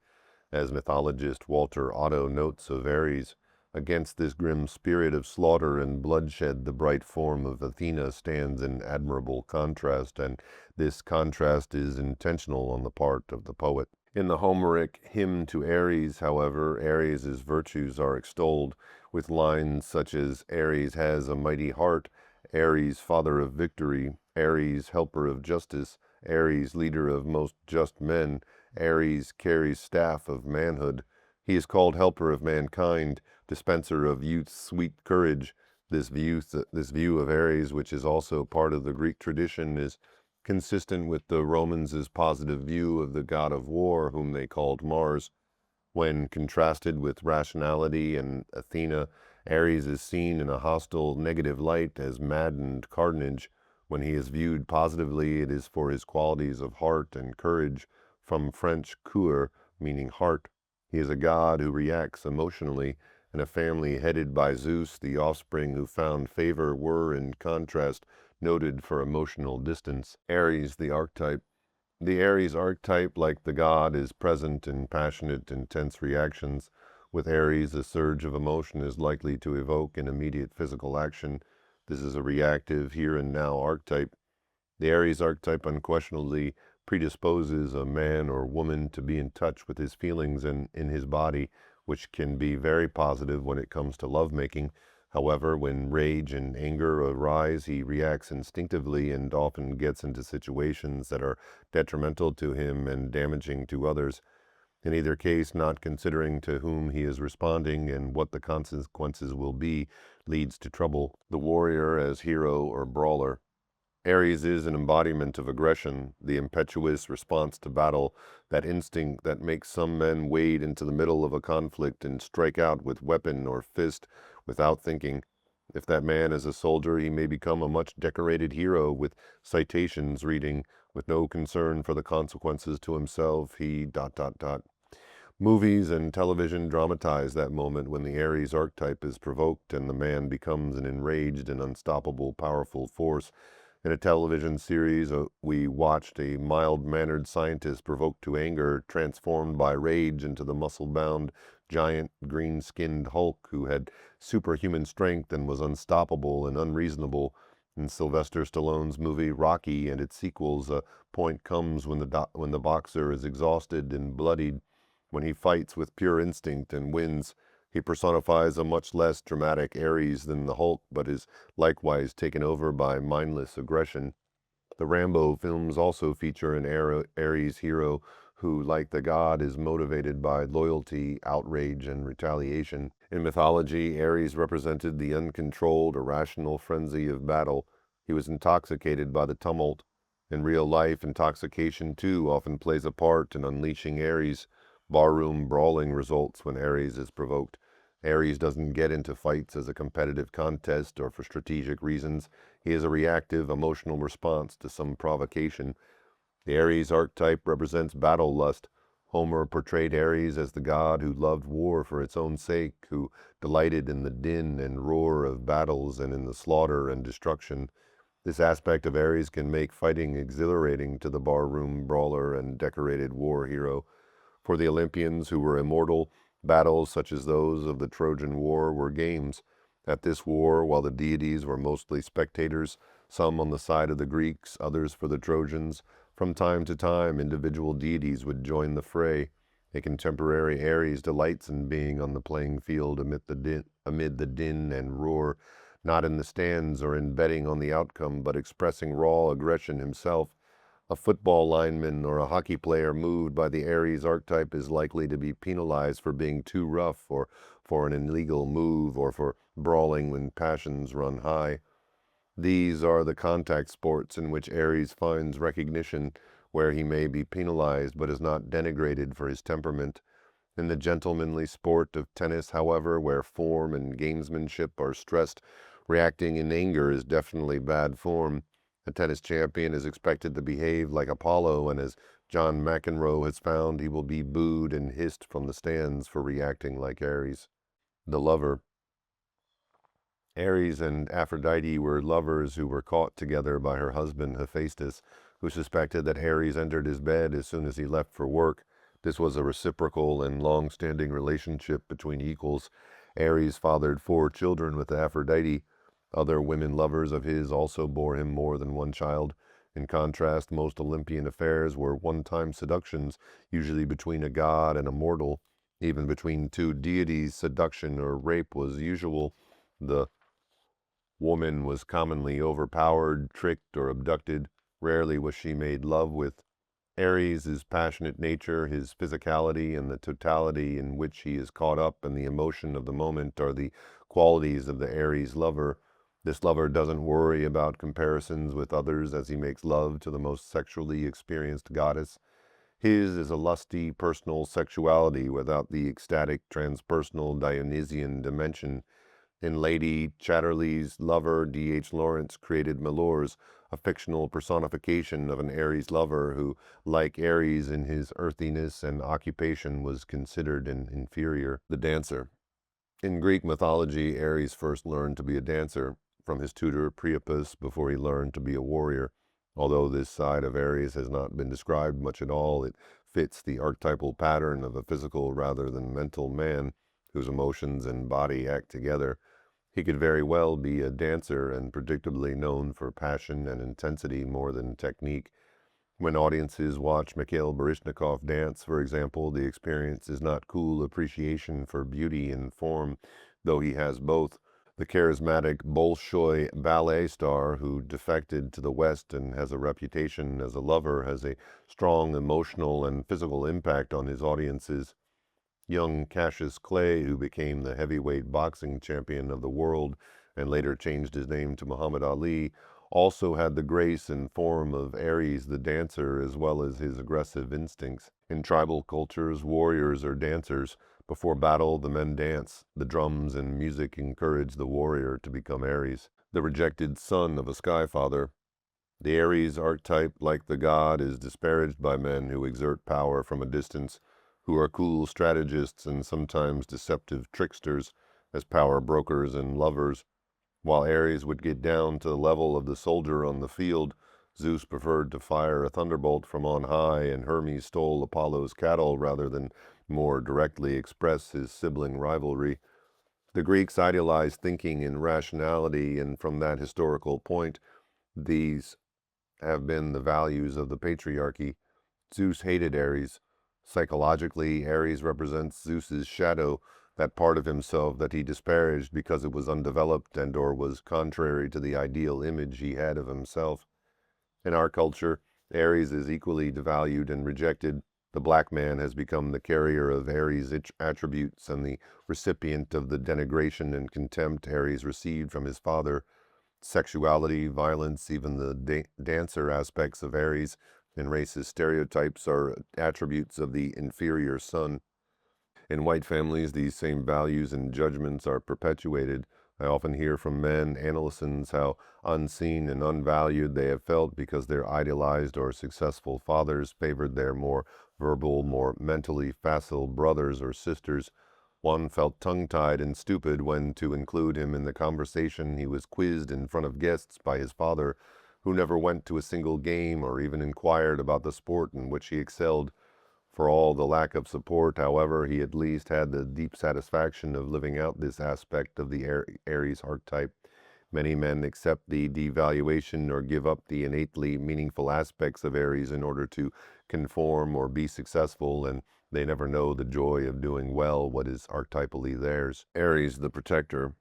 Speaker 1: As mythologist Walter Otto notes of Ares, against this grim spirit of slaughter and bloodshed, the bright form of Athena stands in admirable contrast, and this contrast is intentional on the part of the poet. In the Homeric hymn to Ares, however, Ares's virtues are extolled, with lines such as Ares has a mighty heart, Ares father of victory, Ares helper of justice, Ares leader of most just men, Ares carries staff of manhood. He is called helper of mankind, dispenser of youth's sweet courage. This view of Ares, which is also part of the Greek tradition, is consistent with the Romans' positive view of the god of war, whom they called Mars. When contrasted with rationality and Athena, Ares is seen in a hostile, negative light as maddened carnage. When he is viewed positively, it is for his qualities of heart and courage, from French coeur, meaning heart. He is a god who reacts emotionally, and a family headed by Zeus, the offspring who found favor were, in contrast, noted for emotional distance. Ares, the archetype. The Ares archetype, like the god, is present in passionate, intense reactions. With Ares, a surge of emotion is likely to evoke an immediate physical action. This is a reactive, here and now archetype. The Ares archetype unquestionably predisposes a man or woman to be in touch with his feelings and in his body, which can be very positive when it comes to lovemaking. However, when rage and anger arise, he reacts instinctively and often gets into situations that are detrimental to him and damaging to others. In either case, not considering to whom he is responding and what the consequences will be leads to trouble. The warrior as hero or brawler. Ares is an embodiment of aggression, the impetuous response to battle, that instinct that makes some men wade into the middle of a conflict and strike out with weapon or fist without thinking. If that man is a soldier, he may become a much decorated hero with citations reading, with no concern for the consequences to himself, he ... Movies and television dramatize that moment when the Ares archetype is provoked and the man becomes an enraged and unstoppable powerful force. In a television series, we watched a mild-mannered scientist provoked to anger, transformed by rage into the muscle-bound, giant, green-skinned Hulk who had superhuman strength and was unstoppable and unreasonable. In Sylvester Stallone's movie Rocky and its sequels, a point comes when the boxer is exhausted and bloodied, when he fights with pure instinct and wins. He personifies a much less dramatic Ares than the Hulk, but is likewise taken over by mindless aggression. The Rambo films also feature an Ares hero who, like the god, is motivated by loyalty, outrage, and retaliation. In mythology, Ares represented the uncontrolled, irrational frenzy of battle. He was intoxicated by the tumult. In real life, intoxication too often plays a part in unleashing Ares. Barroom brawling results when Ares is provoked. Ares doesn't get into fights as a competitive contest or for strategic reasons. He is a reactive, emotional response to some provocation. The Ares archetype represents battle lust. Homer portrayed Ares as the god who loved war for its own sake, who delighted in the din and roar of battles and in the slaughter and destruction. This aspect of Ares can make fighting exhilarating to the barroom brawler and decorated war hero. For the Olympians, who were immortal, battles such as those of the Trojan War were games. At this war, while the deities were mostly spectators, some on the side of the Greeks, others for the Trojans, from time to time individual deities would join the fray. A contemporary Aries delights in being on the playing field amid the din and roar, not in the stands or in betting on the outcome, but expressing raw aggression himself. A football lineman or a hockey player moved by the Aries archetype is likely to be penalized for being too rough, or for an illegal move, or for brawling when passions run high. These are the contact sports in which Aries finds recognition, where he may be penalized but is not denigrated for his temperament. In the gentlemanly sport of tennis, however, where form and gamesmanship are stressed, reacting in anger is definitely bad form. A tennis champion is expected to behave like Apollo, and as John McEnroe has found, he will be booed and hissed from the stands for reacting like Aries. The lover. Ares and Aphrodite were lovers who were caught together by her husband Hephaestus, who suspected that Ares entered his bed as soon as he left for work. This was a reciprocal and long-standing relationship between equals. Ares fathered 4 children with Aphrodite. Other women lovers of his also bore him more than one child. In contrast, most Olympian affairs were one-time seductions, usually between a god and a mortal. Even between 2 deities, seduction or rape was usual. The woman was commonly overpowered, tricked, or abducted. Rarely was she made love with. Ares' passionate nature, his physicality, and the totality in which he is caught up in the emotion of the moment are the qualities of the Ares lover. This lover doesn't worry about comparisons with others as he makes love to the most sexually experienced goddess. His is a lusty, personal sexuality without the ecstatic, transpersonal Dionysian dimension. In Lady Chatterley's lover, D.H. Lawrence created Milors, a fictional personification of an Aries lover who, like Ares in his earthiness and occupation, was considered an inferior. The dancer. In Greek mythology, Ares first learned to be a dancer from his tutor Priapus before he learned to be a warrior. Although this side of Ares has not been described much at all, it fits the archetypal pattern of a physical rather than mental man whose emotions and body act together. He could very well be a dancer and predictably known for passion and intensity more than technique. When audiences watch Mikhail Baryshnikov dance, for example, the experience is not cool appreciation for beauty and form, though he has both. The charismatic Bolshoi ballet star who defected to the West and has a reputation as a lover has a strong emotional and physical impact on his audiences. Young Cassius Clay, who became the heavyweight boxing champion of the world and later changed his name to Muhammad Ali, also had the grace and form of Ares the dancer as well as his aggressive instincts. In tribal cultures, warriors are dancers. Before battle, the men dance. The drums and music encourage the warrior to become Ares. The rejected son of a sky father. The Ares archetype, like the god, is disparaged by men who exert power from a distance, who are cool strategists and sometimes deceptive tricksters as power brokers and lovers. While Ares would get down to the level of the soldier on the field, Zeus preferred to fire a thunderbolt from on high, and Hermes stole Apollo's cattle rather than more directly express his sibling rivalry. The Greeks idealized thinking and rationality, and from that historical point, these have been the values of the patriarchy. Zeus hated Ares. Psychologically, Ares represents Zeus's shadow, that part of himself that he disparaged because it was undeveloped and or was contrary to the ideal image he had of himself. In our culture, Ares is equally devalued and rejected. The black man has become the carrier of Ares' attributes and the recipient of the denigration and contempt Ares received from his father. Sexuality, violence, even the dancer aspects of Ares and racist stereotypes are attributes of the inferior son. In white families, these same values and judgments are perpetuated. I often hear from men, adolescents, how unseen and unvalued they have felt because their idealized or successful fathers favored their more verbal, more mentally facile brothers or sisters. One felt tongue-tied and stupid when, to include him in the conversation, he was quizzed in front of guests by his father, who never went to a single game or even inquired about the sport in which he excelled. For all the lack of support, however, he at least had the deep satisfaction of living out this aspect of the Aries archetype. Many men accept the devaluation or give up the innately meaningful aspects of Aries in order to conform or be successful, and They never know the joy of doing well what is archetypally theirs. Aries, the protector.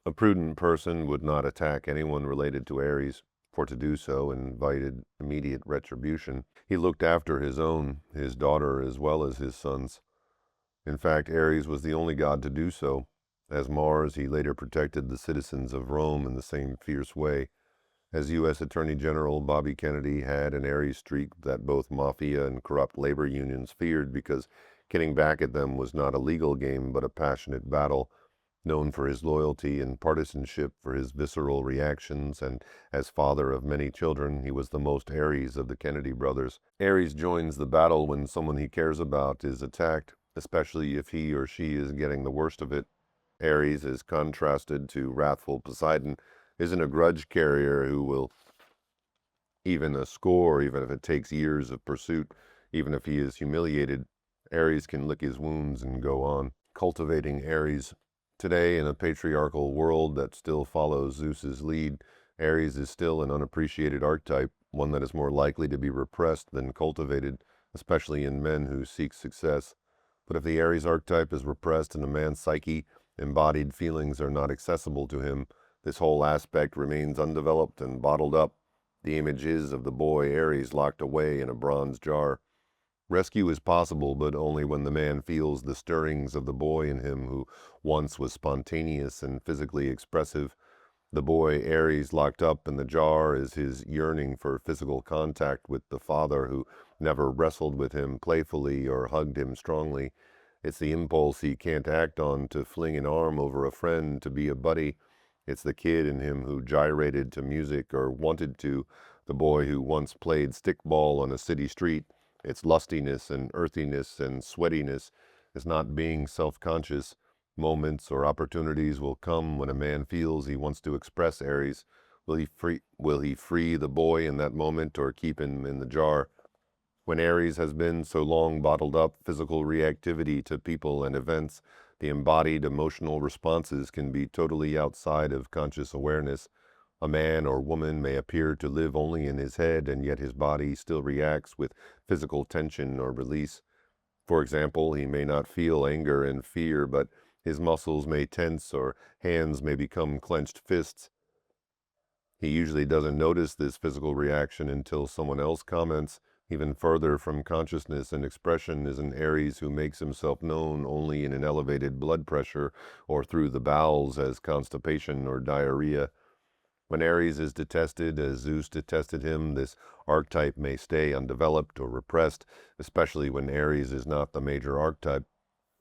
Speaker 1: A prudent person would not attack anyone related to Aries, for to do so invited immediate retribution. He looked after his own, his daughter as well as his sons. In fact, Aries was the only god to do so. As Mars, he later protected the citizens of Rome in the same fierce way. As U.S. Attorney General, Bobby Kennedy had an Aries streak that both mafia and corrupt labor unions feared because getting back at them was not a legal game but a passionate battle. Known for his loyalty and partisanship, for his visceral reactions, and as father of many children, he was the most Aries of the Kennedy brothers. Aries joins the battle when someone he cares about is attacked, especially if he or she is getting the worst of it. Aries, as contrasted to wrathful Poseidon, isn't a grudge carrier who will even a score, even if it takes years of pursuit, even if he is humiliated. Aries can lick his wounds and go on. Cultivating Aries. Today, in a patriarchal world that still follows Zeus's lead, Aries is still an unappreciated archetype, one that is more likely to be repressed than cultivated, especially in men who seek success. But if the Aries archetype is repressed in a man's psyche, embodied feelings are not accessible to him. This whole aspect remains undeveloped and bottled up. The image is of the boy Aries locked away in a bronze jar. Rescue is possible, but only when the man feels the stirrings of the boy in him who once was spontaneous and physically expressive. The boy Aries locked up in the jar is his yearning for physical contact with the father who never wrestled with him playfully or hugged him strongly. It's the impulse he can't act on to fling an arm over a friend, to be a buddy. It's the kid in him who gyrated to music or wanted to, the boy who once played stickball on a city street. Its lustiness and earthiness and sweatiness is not being self-conscious. Moments or opportunities will come when a man feels he wants to express Aries. Will he free the boy in that moment or keep him in the jar? When Aries has been so long bottled up, physical reactivity to people and events, the embodied emotional responses can be totally outside of conscious awareness. A man or woman may appear to live only in his head, and yet his body still reacts with physical tension or release. For example, he may not feel anger and fear, but his muscles may tense or hands may become clenched fists. He usually doesn't notice this physical reaction until someone else comments. Even further from consciousness and expression is an Aries who makes himself known only in an elevated blood pressure or through the bowels as constipation or diarrhea. When Aries is detested as Zeus detested him, this archetype may stay undeveloped or repressed, especially when Aries is not the major archetype.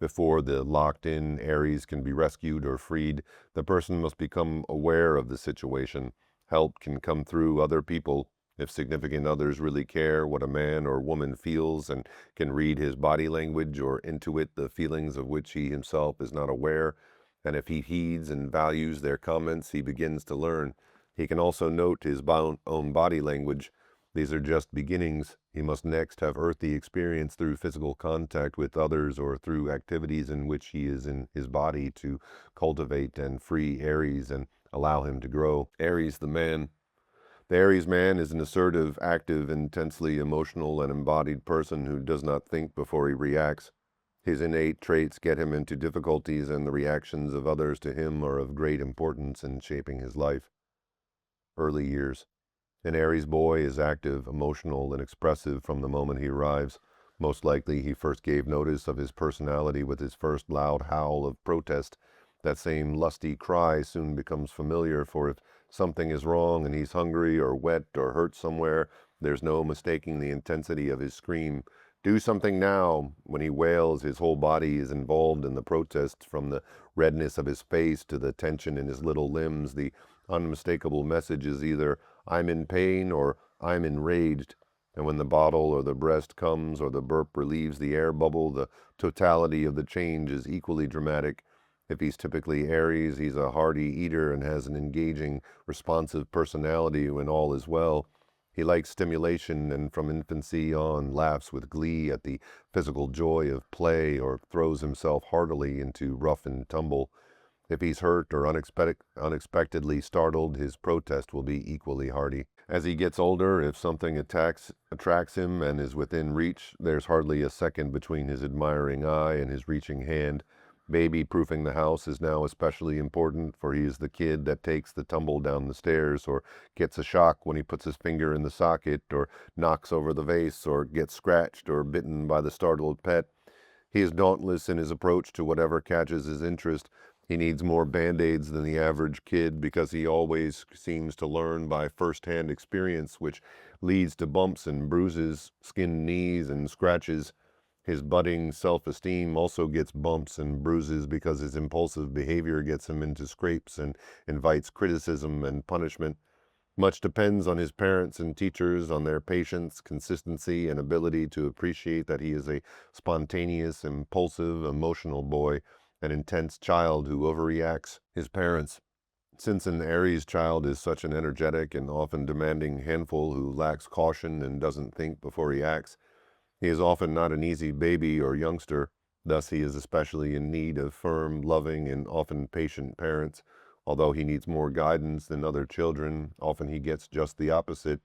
Speaker 1: Before the locked-in Aries can be rescued or freed, the person must become aware of the situation. Help can come through other people. If significant others really care what a man or woman feels and can read his body language or intuit the feelings of which he himself is not aware, and if he heeds and values their comments, he begins to learn. He can also note his own body language. These are just beginnings. He must next have earthy experience through physical contact with others or through activities in which he is in his body to cultivate and free Aries and allow him to grow. Aries the man. The Aries man is an assertive, active, intensely emotional and embodied person who does not think before he reacts. His innate traits get him into difficulties, and the reactions of others to him are of great importance in shaping his life. Early years. An Aries boy is active, emotional, and expressive from the moment he arrives. Most likely he first gave notice of his personality with his first loud howl of protest. That same lusty cry soon becomes familiar, for if something is wrong and he's hungry or wet or hurt somewhere, there's no mistaking the intensity of his scream. Do something now! When he wails, his whole body is involved in the protest, from the redness of his face to the tension in his little limbs. The unmistakable message is either I'm in pain or I'm enraged. And when the bottle or the breast comes or the burp relieves the air bubble, the totality of the change is equally dramatic. If he's typically Aries, he's a hearty eater and has an engaging, responsive personality when all is well. He likes stimulation and from infancy on laughs with glee at the physical joy of play or throws himself heartily into rough and tumble. If he's hurt or unexpectedly startled, his protest will be equally hearty. As he gets older, if something attracts him and is within reach, there's hardly a second between his admiring eye and his reaching hand. Baby-proofing the house is now especially important, for he is the kid that takes the tumble down the stairs, or gets a shock when he puts his finger in the socket, or knocks over the vase, or gets scratched or bitten by the startled pet. He is dauntless in his approach to whatever catches his interest. He needs more band-aids than the average kid because he always seems to learn by first-hand experience, which leads to bumps and bruises, skinned knees, and scratches. His budding self-esteem also gets bumps and bruises because his impulsive behavior gets him into scrapes and invites criticism and punishment. Much depends on his parents and teachers, on their patience, consistency, and ability to appreciate that he is a spontaneous, impulsive, emotional boy, an intense child who overreacts. His parents, since an Aries child is such an energetic and often demanding handful who lacks caution and doesn't think before he acts, he is often not an easy baby or youngster. Thus, he is especially in need of firm, loving, and often patient parents. Although he needs more guidance than other children, often he gets just the opposite.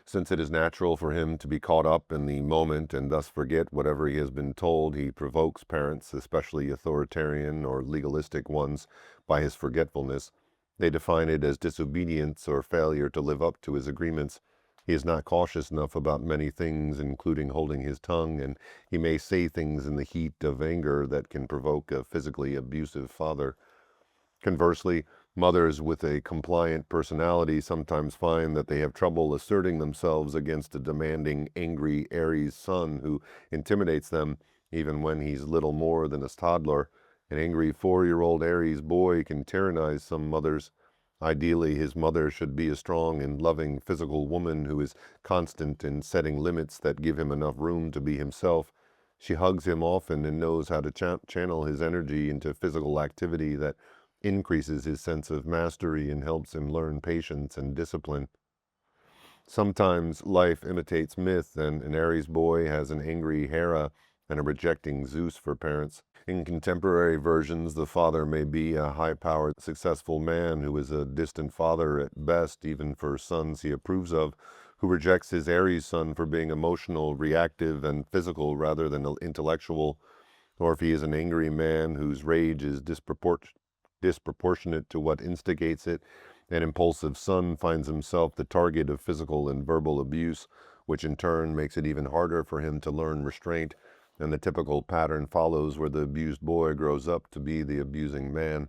Speaker 1: Since it is natural for him to be caught up in the moment and thus forget whatever he has been told, he provokes parents, especially authoritarian or legalistic ones, by his forgetfulness. They define it as disobedience or failure to live up to his agreements. He is not cautious enough about many things, including holding his tongue, and he may say things in the heat of anger that can provoke a physically abusive father. Conversely, mothers with a compliant personality sometimes find that they have trouble asserting themselves against a demanding, angry Aries son who intimidates them, even when he's little more than a toddler. An angry 4-year-old Aries boy can tyrannize some mothers. Ideally, his mother should be a strong and loving physical woman who is constant in setting limits that give him enough room to be himself. She hugs him often and knows how to channel his energy into physical activity that increases his sense of mastery and helps him learn patience and discipline. Sometimes life imitates myth, and an Aries boy has an angry Hera and a rejecting Zeus for parents. In contemporary versions, the father may be a high-powered, successful man who is a distant father at best, even for sons he approves of, who rejects his Aries son for being emotional, reactive, and physical rather than intellectual. Or if he is an angry man whose rage is disproportionate to what instigates it, an impulsive son finds himself the target of physical and verbal abuse, which in turn makes it even harder for him to learn restraint, and the typical pattern follows where the abused boy grows up to be the abusing man.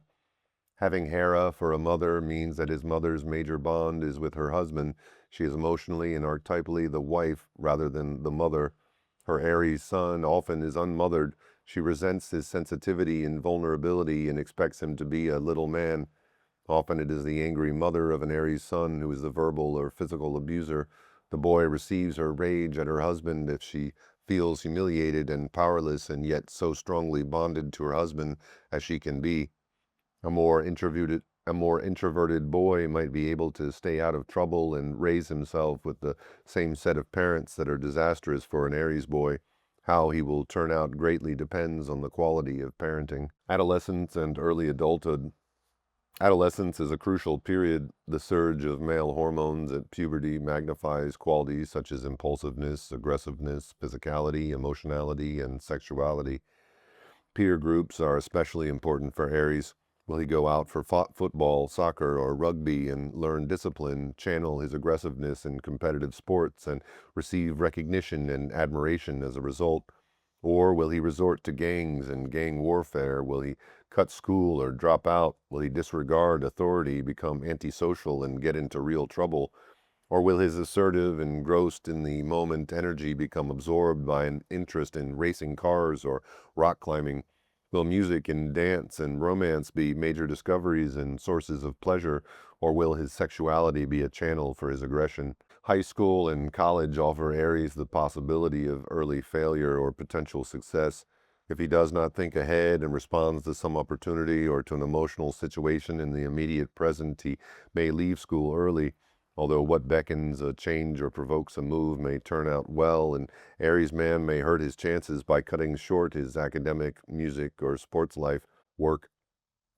Speaker 1: Having Hera for a mother means that his mother's major bond is with her husband. She is emotionally and archetypally the wife rather than the mother. Her Aries son often is unmothered. She resents his sensitivity and vulnerability and expects him to be a little man. Often it is the angry mother of an Aries son who is the verbal or physical abuser. The boy receives her rage at her husband if she feels humiliated and powerless and yet so strongly bonded to her husband as she can be. A more introverted boy might be able to stay out of trouble and raise himself with the same set of parents that are disastrous for an Aries boy. How he will turn out greatly depends on the quality of parenting. Adolescence and early adulthood. Adolescence is a crucial period. The surge of male hormones at puberty magnifies qualities such as impulsiveness, aggressiveness, physicality, emotionality, and sexuality. Peer groups are especially important for Aries. Will he go out for football, soccer, or rugby and learn discipline, channel his aggressiveness in competitive sports, and receive recognition and admiration as a result? Or will he resort to gangs and gang warfare? Will he cut school or drop out? Will he disregard authority, become antisocial, and get into real trouble? Or will his assertive, engrossed in the moment energy become absorbed by an interest in racing cars or rock climbing? Will music and dance and romance be major discoveries and sources of pleasure, or will his sexuality be a channel for his aggression? High school and college offer Aries the possibility of early failure or potential success. If he does not think ahead and responds to some opportunity or to an emotional situation in the immediate present, he may leave school early. Although what beckons a change or provokes a move may turn out well, an Aries man may hurt his chances by cutting short his academic, music, or sports life work.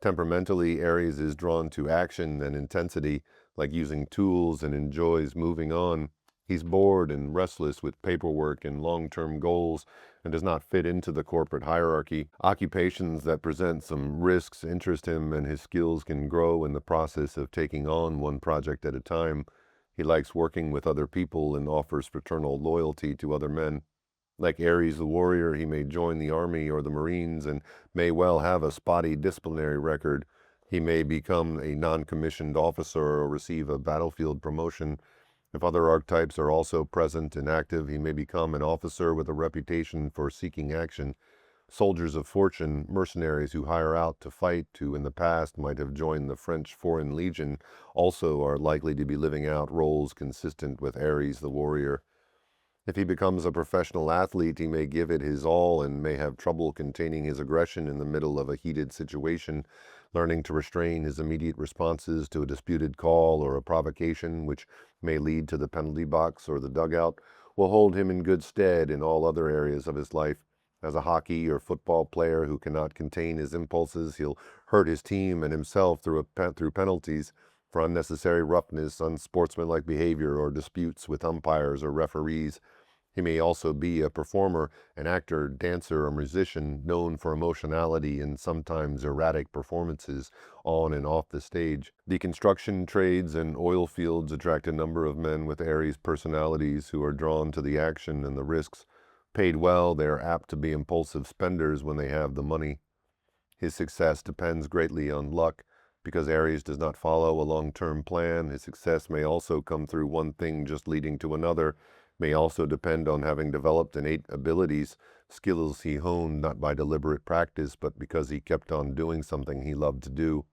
Speaker 1: Temperamentally, Aries is drawn to action and intensity. like using tools, and enjoys moving on. He's bored and restless with paperwork and long-term goals and does not fit into the corporate hierarchy. Occupations that present some risks interest him, and his skills can grow in the process of taking on one project at a time. He likes working with other people and offers fraternal loyalty to other men. Like Aries the warrior, he may join the army or the Marines and may well have a spotty disciplinary record. He may become a non-commissioned officer or receive a battlefield promotion. If other archetypes are also present and active, he may become an officer with a reputation for seeking action. Soldiers of fortune, mercenaries who hire out to fight, who in the past might have joined the French Foreign Legion, also are likely to be living out roles consistent with Aries the warrior. If he becomes a professional athlete, he may give it his all and may have trouble containing his aggression in the middle of a heated situation. Learning to restrain his immediate responses to a disputed call or a provocation, which may lead to the penalty box or the dugout, will hold him in good stead in all other areas of his life. As a hockey or football player who cannot contain his impulses, he'll hurt his team and himself through penalties for unnecessary roughness, unsportsmanlike behavior, or disputes with umpires or referees. He may also be a performer, an actor, dancer, or musician known for emotionality and sometimes erratic performances on and off the stage. The construction trades and oil fields attract a number of men with Aries personalities who are drawn to the action and the risks. Paid well, they are apt to be impulsive spenders when they have the money. His success depends greatly on luck. Because Aries does not follow a long-term plan, his success may also come through one thing just leading to another, may also depend on having developed innate abilities, skills he honed not by deliberate practice, but because he kept on doing something he loved to do.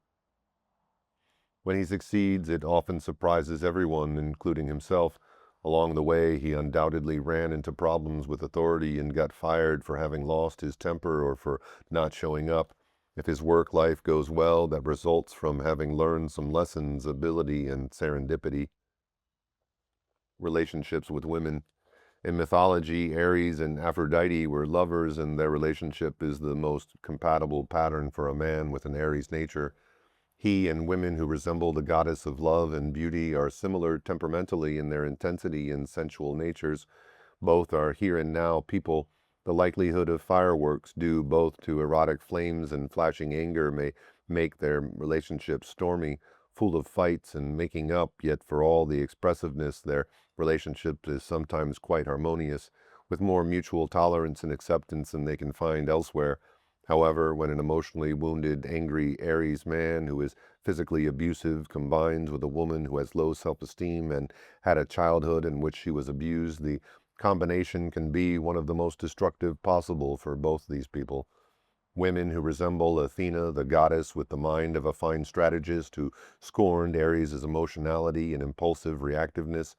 Speaker 1: When he succeeds, it often surprises everyone, including himself. Along the way, he undoubtedly ran into problems with authority and got fired for having lost his temper or for not showing up. If his work life goes well, that results from having learned some lessons, ability, and serendipity. Relationships with women. In mythology, Ares and Aphrodite were lovers, and their relationship is the most compatible pattern for a man with an Aries nature. He and women who resemble the goddess of love and beauty are similar temperamentally in their intensity and sensual natures. Both are here and now people. The likelihood of fireworks due both to erotic flames and flashing anger may make their relationship stormy, full of fights and making up, yet for all the expressiveness, their relationship is sometimes quite harmonious, with more mutual tolerance and acceptance than they can find elsewhere. However, when an emotionally wounded, angry Aries man who is physically abusive combines with a woman who has low self-esteem and had a childhood in which she was abused, the combination can be one of the most destructive possible for both these people. Women who resemble Athena, the goddess with the mind of a fine strategist who scorned Aries' emotionality and impulsive reactiveness,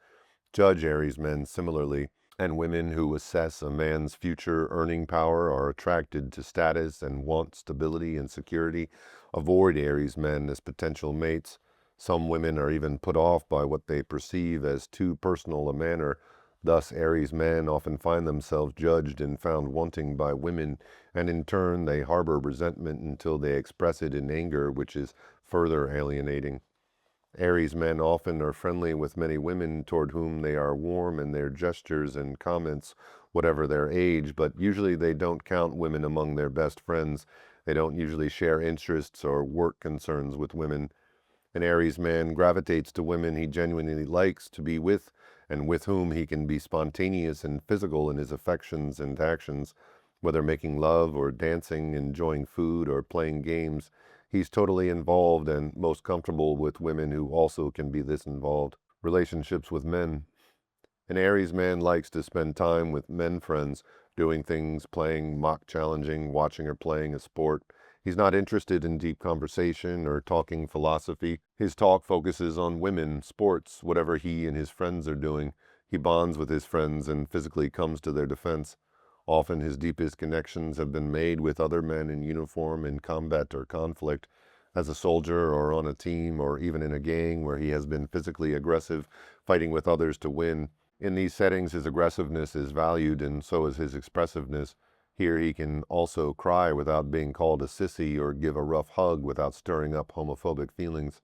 Speaker 1: judge Aries men similarly, and women who assess a man's future earning power are attracted to status and want stability and security, avoid Aries men as potential mates. Some women are even put off by what they perceive as too personal a manner. Thus, Aries men often find themselves judged and found wanting by women, and in turn they harbor resentment until they express it in anger, which is further alienating. Aries men often are friendly with many women toward whom they are warm in their gestures and comments, whatever their age, but usually they don't count women among their best friends. They don't usually share interests or work concerns with women. An Aries man gravitates to women he genuinely likes to be with and with whom he can be spontaneous and physical in his affections and actions, whether making love or dancing, enjoying food or playing games. He's totally involved and most comfortable with women who also can be this involved. Relationships with men. An Aries man likes to spend time with men friends, doing things, playing, mock challenging, watching or playing a sport. He's not interested in deep conversation or talking philosophy. His talk focuses on women, sports, whatever he and his friends are doing. He bonds with his friends and physically comes to their defense. Often his deepest connections have been made with other men in uniform in combat or conflict, as a soldier or on a team or even in a gang where he has been physically aggressive, fighting with others to win. In these settings, his aggressiveness is valued and so is his expressiveness. Here he can also cry without being called a sissy or give a rough hug without stirring up homophobic feelings.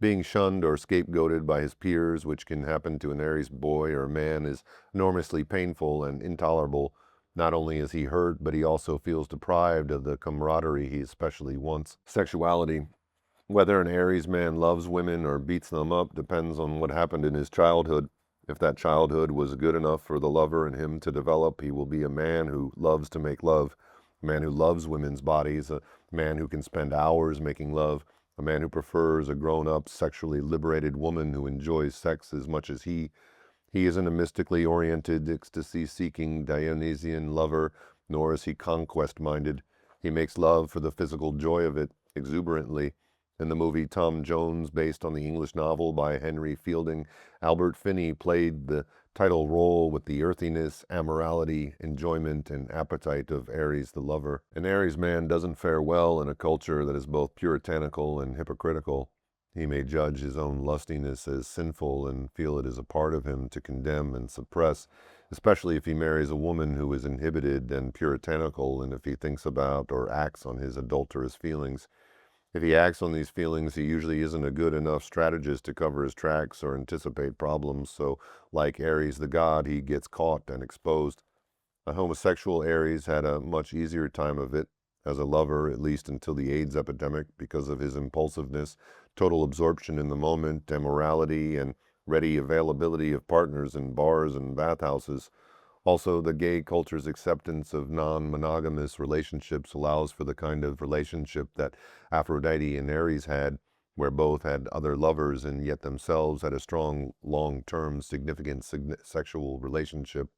Speaker 1: Being shunned or scapegoated by his peers, which can happen to an Aries boy or man, is enormously painful and intolerable. Not only is he hurt, but he also feels deprived of the camaraderie he especially wants. Sexuality. Whether an Aries man loves women or beats them up depends on what happened in his childhood. If that childhood was good enough for the lover in him to develop, he will be a man who loves to make love, a man who loves women's bodies, a man who can spend hours making love, a man who prefers a grown-up, sexually liberated woman who enjoys sex as much as he. He isn't a mystically oriented, ecstasy-seeking Dionysian lover, nor is he conquest-minded. He makes love for the physical joy of it, exuberantly. In the movie Tom Jones, based on the English novel by Henry Fielding, Albert Finney played the title role with the earthiness, amorality, enjoyment, and appetite of Aries the lover. An Aries man doesn't fare well in a culture that is both puritanical and hypocritical. He may judge his own lustiness as sinful and feel it is a part of him to condemn and suppress, especially if he marries a woman who is inhibited and puritanical, and if he thinks about or acts on his adulterous feelings. If he acts on these feelings, he usually isn't a good enough strategist to cover his tracks or anticipate problems, so like Aries the god, he gets caught and exposed. A homosexual Aries had a much easier time of it as a lover, at least until the AIDS epidemic, because of his impulsiveness, total absorption in the moment, immorality, and ready availability of partners in bars and bathhouses. Also, the gay culture's acceptance of non-monogamous relationships allows for the kind of relationship that Aphrodite and Ares had, where both had other lovers and yet themselves had a strong, long-term, significant sexual relationship.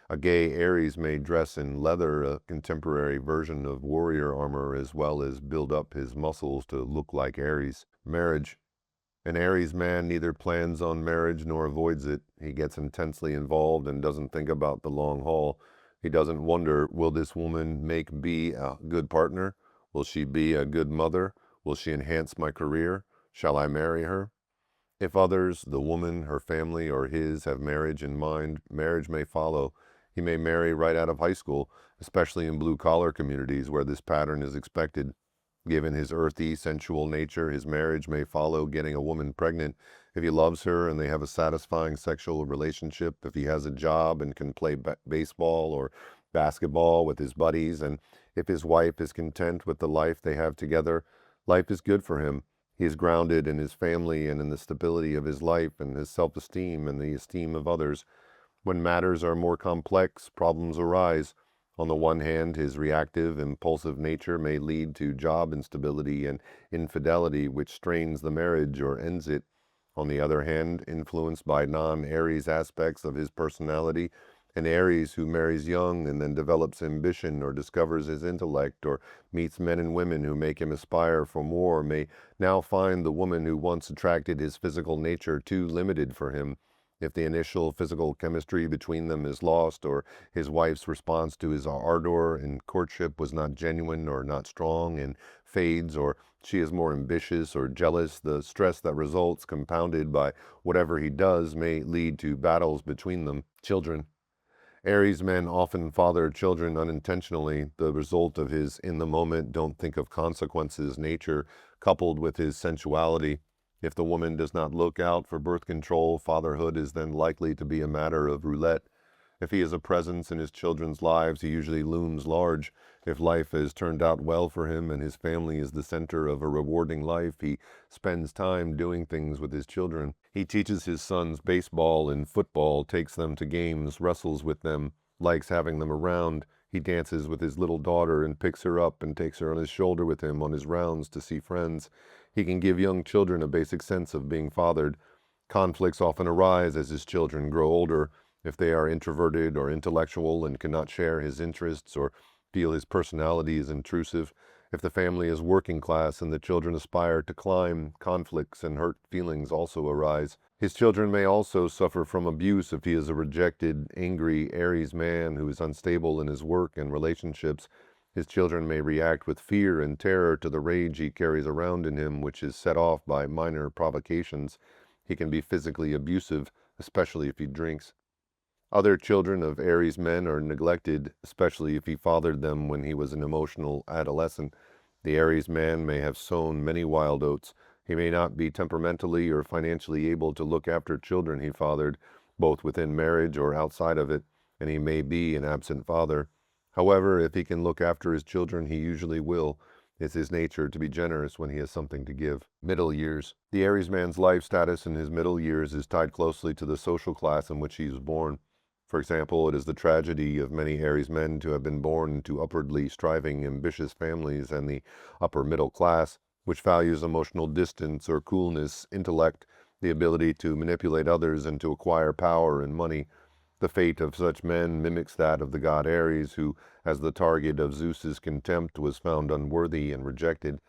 Speaker 1: A gay Aries may dress in leather, a contemporary version of warrior armor, as well as build up his muscles to look like Aries. Marriage. An Aries man neither plans on marriage nor avoids it. He gets intensely involved and doesn't think about the long haul. He doesn't wonder, will this woman make me a good partner? Will she be a good mother? Will she enhance my career? Shall I marry her? If others, the woman, her family, or his, have marriage in mind, marriage may follow. He may marry right out of high school, especially in blue-collar communities where this pattern is expected. Given his earthy, sensual nature, his marriage may follow getting a woman pregnant. If he loves her and they have a satisfying sexual relationship, if he has a job and can play baseball or basketball with his buddies, and if his wife is content with the life they have together, life is good for him. He is grounded in his family and in the stability of his life and his self-esteem and the esteem of others. When matters are more complex, problems arise. On the one hand, his reactive, impulsive nature may lead to job instability and infidelity, which strains the marriage or ends it. On the other hand, influenced by non-Aries aspects of his personality, an Aries who marries young and then develops ambition or discovers his intellect or meets men and women who make him aspire for more may now find the woman who once attracted his physical nature too limited for him. If the initial physical chemistry between them is lost, or his wife's response to his ardor in courtship was not genuine or not strong and fades, or she is more ambitious or jealous, the stress that results, compounded by whatever he does, may lead to battles between them. Children. Aries men often father children unintentionally, the result of his in-the-moment, don't think of consequences nature, coupled with his sensuality. If the woman does not look out for birth control, fatherhood is then likely to be a matter of roulette. If he is a presence in his children's lives, he usually looms large. If life has turned out well for him and his family is the center of a rewarding life, he spends time doing things with his children. He teaches his sons baseball and football, takes them to games, wrestles with them, likes having them around. He dances with his little daughter and picks her up and takes her on his shoulder with him on his rounds to see friends. He can give young children a basic sense of being fathered. Conflicts often arise as his children grow older. If they are introverted or intellectual and cannot share his interests or feel his personality is intrusive, if the family is working class and the children aspire to climb, conflicts and hurt feelings also arise. His children may also suffer from abuse if he is a rejected, angry Aries man who is unstable in his work and relationships. His children may react with fear and terror to the rage he carries around in him, which is set off by minor provocations. He can be physically abusive, especially if he drinks. Other children of Aries men are neglected, especially if he fathered them when he was an emotional adolescent. The Aries man may have sown many wild oats. He may not be temperamentally or financially able to look after children he fathered, both within marriage or outside of it, and he may be an absent father. However, if he can look after his children, he usually will. It's his nature to be generous when he has something to give. Middle years. The Aries man's life status in his middle years is tied closely to the social class in which he was born. For example, it is the tragedy of many Aries men to have been born into upwardly striving, ambitious families and the upper middle class, which values emotional distance or coolness, intellect, the ability to manipulate others and to acquire power and money. The fate of such men mimics that of the god Ares, who, as the target of Zeus's contempt, was found unworthy and rejected.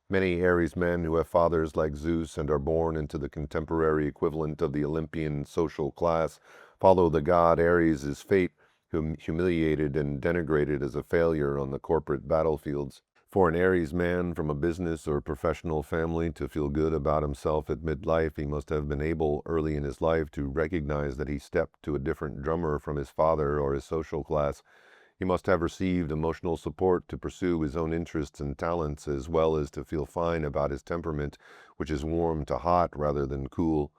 Speaker 1: Many Aries men who have fathers like Zeus and are born into the contemporary equivalent of the Olympian social class follow the god Ares' fate, humiliated and denigrated as a failure on the corporate battlefields. For an Aries man from a business or professional family to feel good about himself at midlife, he must have been able early in his life to recognize that he stepped to a different drummer from his father or his social class. He must have received emotional support to pursue his own interests and talents, as well as to feel fine about his temperament, which is warm to hot rather than cool.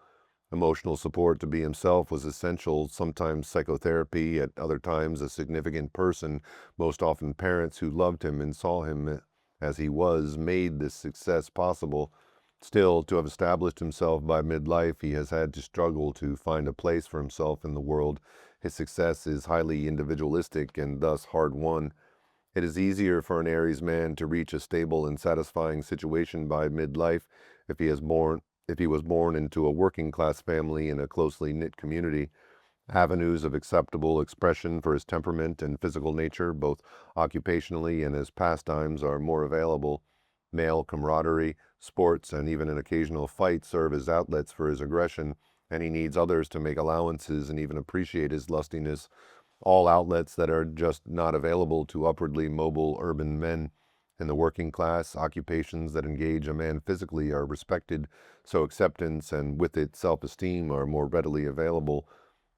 Speaker 1: Emotional support to be himself was essential, sometimes psychotherapy, at other times a significant person, most often parents who loved him and saw him as he was, made this success possible. Still, to have established himself by midlife, he has had to struggle to find a place for himself in the world. His success is highly individualistic and thus hard-won. It is easier for an Aries man to reach a stable and satisfying situation by midlife if he was born into a working class family in a closely knit community. Avenues of acceptable expression for his temperament and physical nature, both occupationally and as pastimes, are more available. Male camaraderie, sports, and even an occasional fight serve as outlets for his aggression, and he needs others to make allowances and even appreciate his lustiness, all outlets that are just not available to upwardly mobile urban men. In the working class, occupations that engage a man physically are respected, so acceptance and with it self-esteem are more readily available.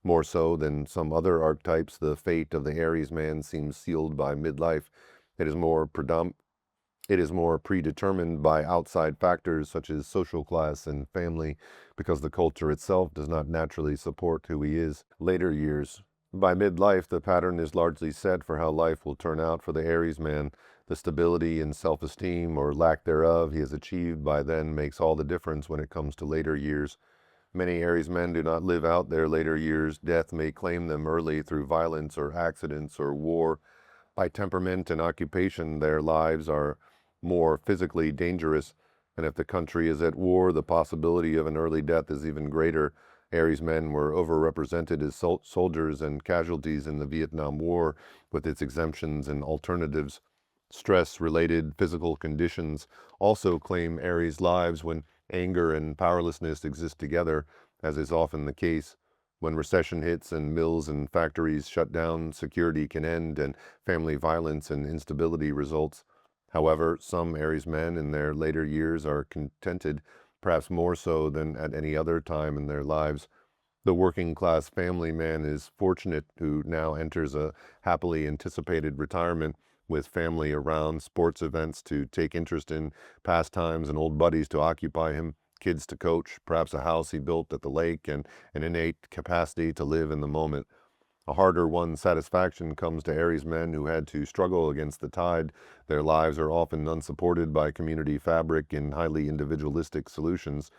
Speaker 1: More so than some other archetypes, the fate of the Aries man seems sealed by midlife. It is more predetermined by outside factors such as social class and family, because the culture itself does not naturally support who he is. Later years. By midlife, the pattern is largely set for how life will turn out for the Aries man. The stability and self-esteem, or lack thereof, he has achieved by then makes all the difference when it comes to later years. Many Aries men do not live out their later years. Death may claim them early through violence or accidents or war. By temperament and occupation, their lives are more physically dangerous, and if the country is at war, the possibility of an early death is even greater. Aries men were overrepresented as soldiers and casualties in the Vietnam War, with its exemptions and alternatives. Stress-related physical conditions also claim Aries lives when anger and powerlessness exist together, as is often the case. When recession hits and mills and factories shut down, security can end and family violence and instability results. However, some Aries men in their later years are contented, perhaps more so than at any other time in their lives. The working class family man is fortunate who now enters a happily anticipated retirement with family around, sports events to take interest in, pastimes and old buddies to occupy him, kids to coach, perhaps a house he built at the lake, and an innate capacity to live in the moment. A harder-won satisfaction comes to Aries men who had to struggle against the tide. Their lives are often unsupported by community fabric and highly individualistic solutions.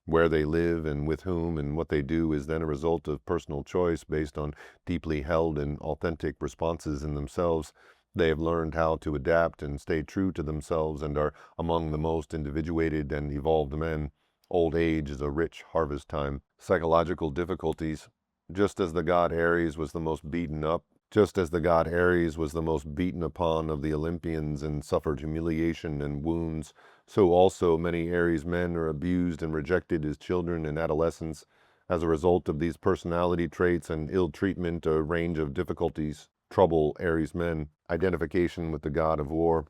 Speaker 1: Where they live and with whom and what they do is then a result of personal choice based on deeply held and authentic responses in themselves. They have learned how to adapt and stay true to themselves and are among the most individuated and evolved men. Old age is a rich harvest time. Psychological difficulties. Just as the god Ares was the most beaten upon of the Olympians and suffered humiliation and wounds, so also many Aries men are abused and rejected as children and adolescents. As a result of these personality traits and ill treatment, a range of difficulties trouble Aries men. Identification with the god of war.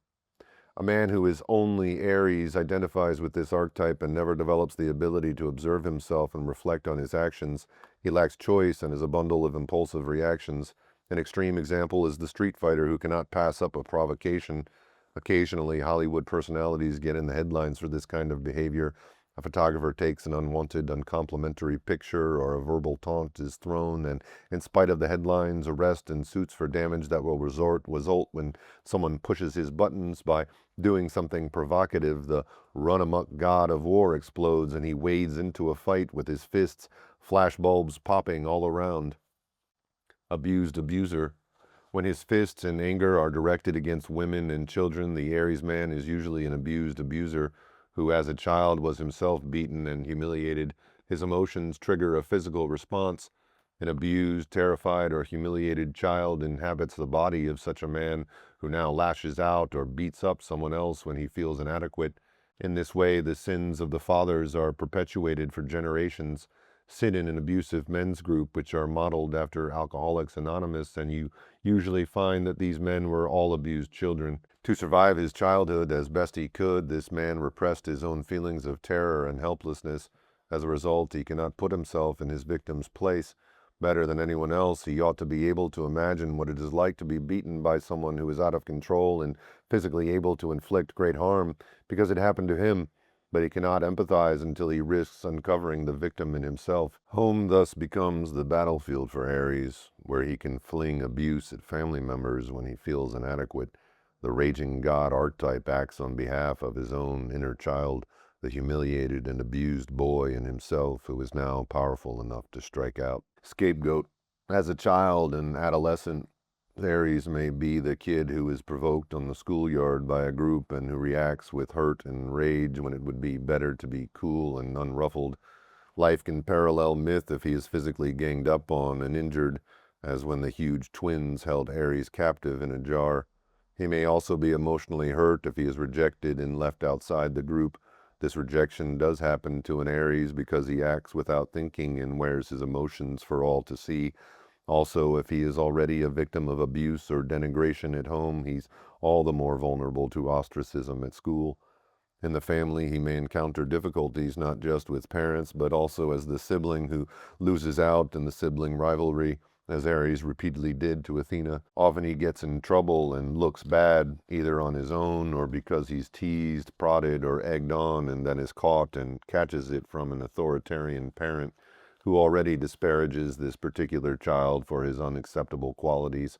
Speaker 1: A man who is only Aries identifies with this archetype and never develops the ability to observe himself and reflect on his actions. He lacks choice and is a bundle of impulsive reactions. An extreme example is the street fighter who cannot pass up a provocation. Occasionally, Hollywood personalities get in the headlines for this kind of behavior. A photographer takes an unwanted, uncomplimentary picture, or a verbal taunt is thrown, and in spite of the headlines, arrest and suits for damage that will result when someone pushes his buttons by doing something provocative. The run-amok god of war explodes, and he wades into a fight with his fists, flashbulbs popping all around. Abused abuser. When his fists and anger are directed against women and children, the Aries man is usually an abused abuser who as a child was himself beaten and humiliated. His emotions trigger a physical response. An abused, terrified, or humiliated child inhabits the body of such a man who now lashes out or beats up someone else when he feels inadequate. In this way, the sins of the fathers are perpetuated for generations. Sit in an abusive men's group, which are modeled after Alcoholics Anonymous, and you usually find that these men were all abused children. To survive his childhood as best he could, this man repressed his own feelings of terror and helplessness. As a result, he cannot put himself in his victim's place. Better than anyone else, he ought to be able to imagine what it is like to be beaten by someone who is out of control and physically able to inflict great harm because it happened to him, but he cannot empathize until he risks uncovering the victim in himself. Home thus becomes the battlefield for Aries, where he can fling abuse at family members when he feels inadequate. The raging god archetype acts on behalf of his own inner child, the humiliated and abused boy in himself who is now powerful enough to strike out. Scapegoat. As a child and adolescent, Aries may be the kid who is provoked on the schoolyard by a group and who reacts with hurt and rage when it would be better to be cool and unruffled. Life can parallel myth if he is physically ganged up on and injured, as when the huge twins held Aries captive in a jar. He may also be emotionally hurt if he is rejected and left outside the group. This rejection does happen to an Aries because he acts without thinking and wears his emotions for all to see. Also, if he is already a victim of abuse or denigration at home, he's all the more vulnerable to ostracism at school. In the family, he may encounter difficulties not just with parents, but also as the sibling who loses out in the sibling rivalry, as Ares repeatedly did to Athena. Often he gets in trouble and looks bad, either on his own or because he's teased, prodded, or egged on, and then is caught and catches it from an authoritarian parent who already disparages this particular child for his unacceptable qualities.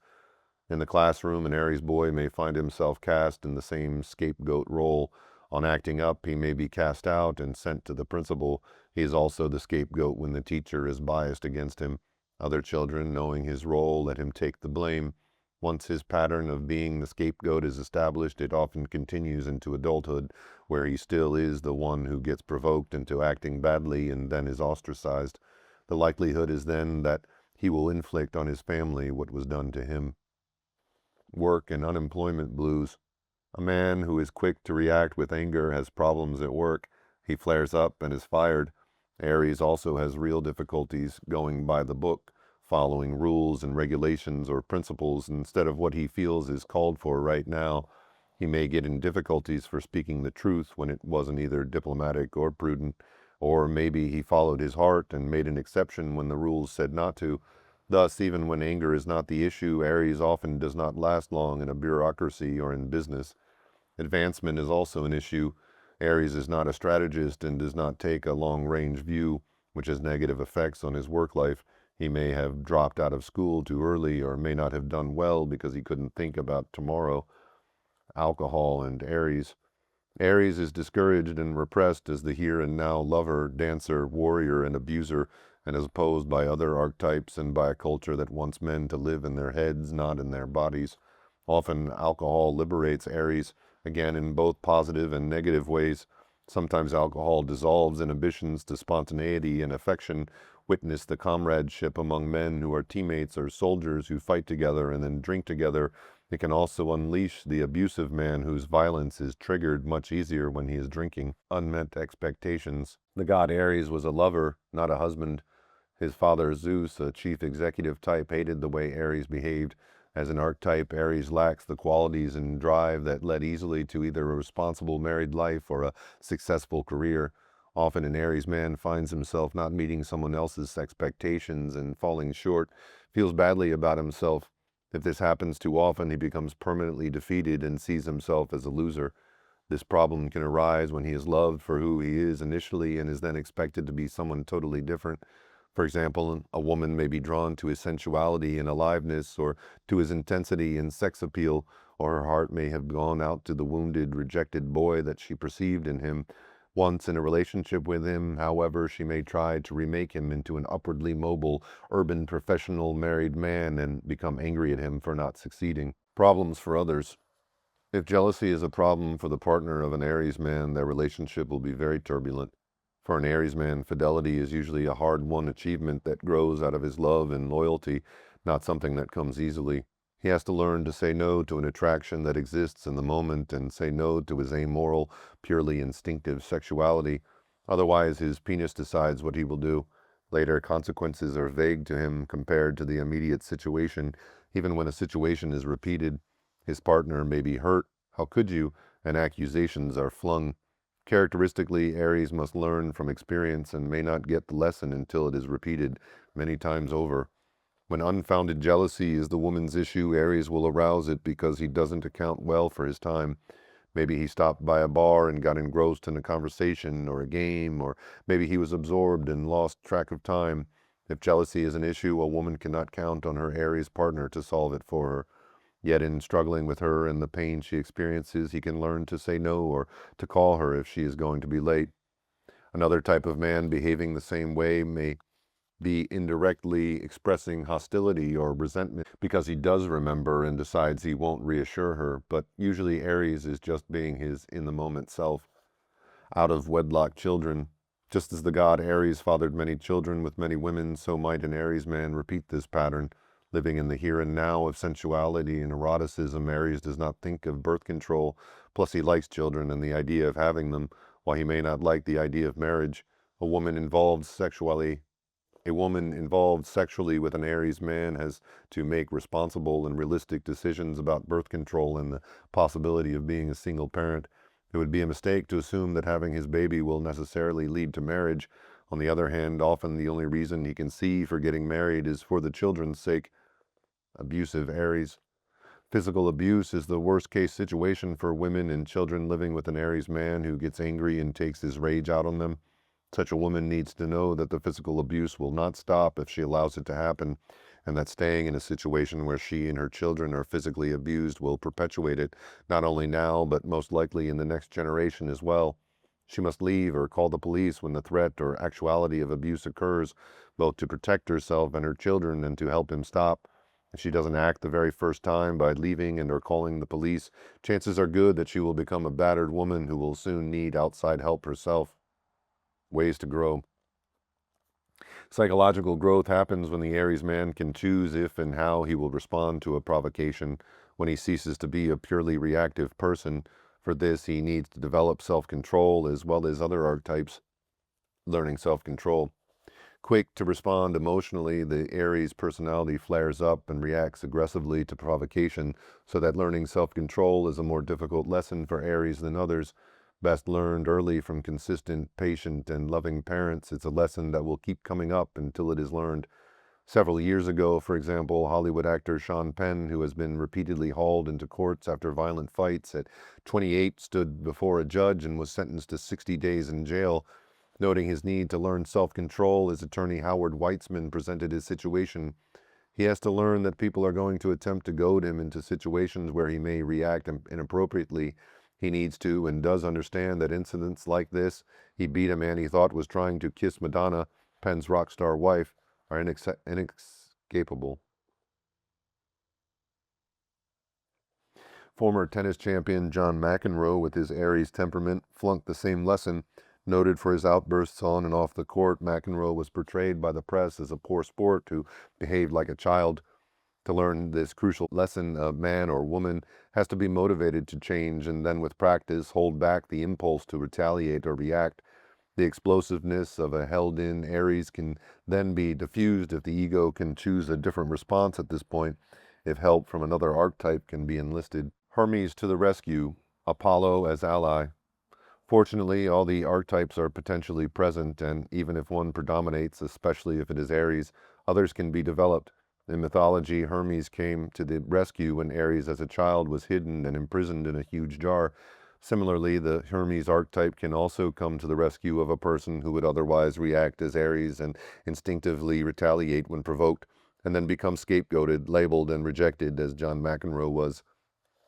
Speaker 1: In the classroom, an Aries boy may find himself cast in the same scapegoat role. On acting up, he may be cast out and sent to the principal. He is also the scapegoat when the teacher is biased against him. Other children, knowing his role, let him take the blame. Once his pattern of being the scapegoat is established, it often continues into adulthood, where he still is the one who gets provoked into acting badly and then is ostracized. The likelihood is then that he will inflict on his family what was done to him. Work and unemployment blues. A man who is quick to react with anger has problems at work. He flares up and is fired. Aries also has real difficulties going by the book, following rules and regulations or principles instead of what he feels is called for right now. He may get in difficulties for speaking the truth when it wasn't either diplomatic or prudent, or maybe he followed his heart and made an exception when the rules said not to. Thus, even when anger is not the issue, Aries often does not last long in a bureaucracy or in business. Advancement is also an issue. Aries is not a strategist and does not take a long-range view, which has negative effects on his work life. He may have dropped out of school too early or may not have done well because he couldn't think about tomorrow. Alcohol and Aries. Aries is discouraged and repressed as the here and now lover, dancer, warrior, and abuser, and is opposed by other archetypes and by a culture that wants men to live in their heads, not in their bodies. Often alcohol liberates Aries, again in both positive and negative ways. Sometimes alcohol dissolves inhibitions to spontaneity and affection. Witness the comradeship among men who are teammates or soldiers who fight together and then drink together. It can also unleash the abusive man whose violence is triggered much easier when he is drinking. Unmet expectations. The god Ares was a lover, not a husband. His father Zeus, a chief executive type, hated the way Ares behaved. As an archetype, Ares lacks the qualities and drive that led easily to either a responsible married life or a successful career. Often an Aries man finds himself not meeting someone else's expectations and falling short, feels badly about himself. If this happens too often, he becomes permanently defeated and sees himself as a loser. This problem can arise when he is loved for who he is initially and is then expected to be someone totally different. For example, a woman may be drawn to his sensuality and aliveness, or to his intensity and sex appeal, or her heart may have gone out to the wounded, rejected boy that she perceived in him. Once in a relationship with him, however, she may try to remake him into an upwardly mobile, urban, professional, married man and become angry at him for not succeeding. Problems for others. If jealousy is a problem for the partner of an Aries man, their relationship will be very turbulent. For an Aries man, fidelity is usually a hard-won achievement that grows out of his love and loyalty, not something that comes easily. He has to learn to say no to an attraction that exists in the moment and say no to his amoral, purely instinctive sexuality. Otherwise, his penis decides what he will do. Later, consequences are vague to him compared to the immediate situation. Even when a situation is repeated, his partner may be hurt. How could you? And accusations are flung. Characteristically, Aries must learn from experience and may not get the lesson until it is repeated many times over. When unfounded jealousy is the woman's issue, Aries will arouse it because he doesn't account well for his time. Maybe he stopped by a bar and got engrossed in a conversation or a game, or maybe he was absorbed and lost track of time. If jealousy is an issue, a woman cannot count on her Aries partner to solve it for her. Yet in struggling with her and the pain she experiences, he can learn to say no or to call her if she is going to be late. Another type of man behaving the same way may be indirectly expressing hostility or resentment because he does remember and decides he won't reassure her, but usually Aries is just being his in-the-moment self. Out of wedlock children. Just as the god Aries fathered many children with many women, so might an Aries man repeat this pattern. Living in the here and now of sensuality and eroticism, Aries does not think of birth control, plus he likes children and the idea of having them, while he may not like the idea of marriage. A woman involved sexually with an Aries man has to make responsible and realistic decisions about birth control and the possibility of being a single parent. It would be a mistake to assume that having his baby will necessarily lead to marriage. On the other hand, often the only reason he can see for getting married is for the children's sake. Abusive Aries. Physical abuse is the worst case situation for women and children living with an Aries man who gets angry and takes his rage out on them. Such a woman needs to know that the physical abuse will not stop if she allows it to happen, and that staying in a situation where she and her children are physically abused will perpetuate it, not only now, but most likely in the next generation as well. She must leave or call the police when the threat or actuality of abuse occurs, both to protect herself and her children and to help him stop. If she doesn't act the very first time by leaving and or calling the police, chances are good that she will become a battered woman who will soon need outside help herself. Ways to grow. Psychological growth happens when the Aries man can choose if and how he will respond to a provocation, when he ceases to be a purely reactive person. For this, he needs to develop self-control as well as other archetypes. Learning self-control. Quick to respond emotionally, the Aries personality flares up and reacts aggressively to provocation, so that learning self-control is a more difficult lesson for Aries than others. Best learned early from consistent, patient, and loving parents, it's a lesson that will keep coming up until it is learned. Several years ago, for example, Hollywood actor Sean Penn, who has been repeatedly hauled into courts after violent fights, at 28 stood before a judge and was sentenced to 60 days in jail. Noting his need to learn self-control, his attorney Howard Weitzman presented his situation. He has to learn that people are going to attempt to goad him into situations where he may react inappropriately. He needs to and does understand that incidents like this, he beat a man he thought was trying to kiss Madonna, Penn's rock star wife, are inescapable. Former tennis champion John McEnroe, with his Aries temperament, flunked the same lesson. Noted for his outbursts on and off the court, McEnroe was portrayed by the press as a poor sport who behaved like a child. To learn this crucial lesson, a man or woman has to be motivated to change and then with practice hold back the impulse to retaliate or react. The explosiveness of a held-in Aries can then be diffused if the ego can choose a different response at this point, if help from another archetype can be enlisted. Hermes to the rescue, Apollo as ally. Fortunately, all the archetypes are potentially present, and even if one predominates, especially if it is Aries, others can be developed. In mythology, Hermes came to the rescue when Ares as a child was hidden and imprisoned in a huge jar. Similarly, the Hermes archetype can also come to the rescue of a person who would otherwise react as Ares and instinctively retaliate when provoked, and then become scapegoated, labeled, and rejected as John McEnroe was.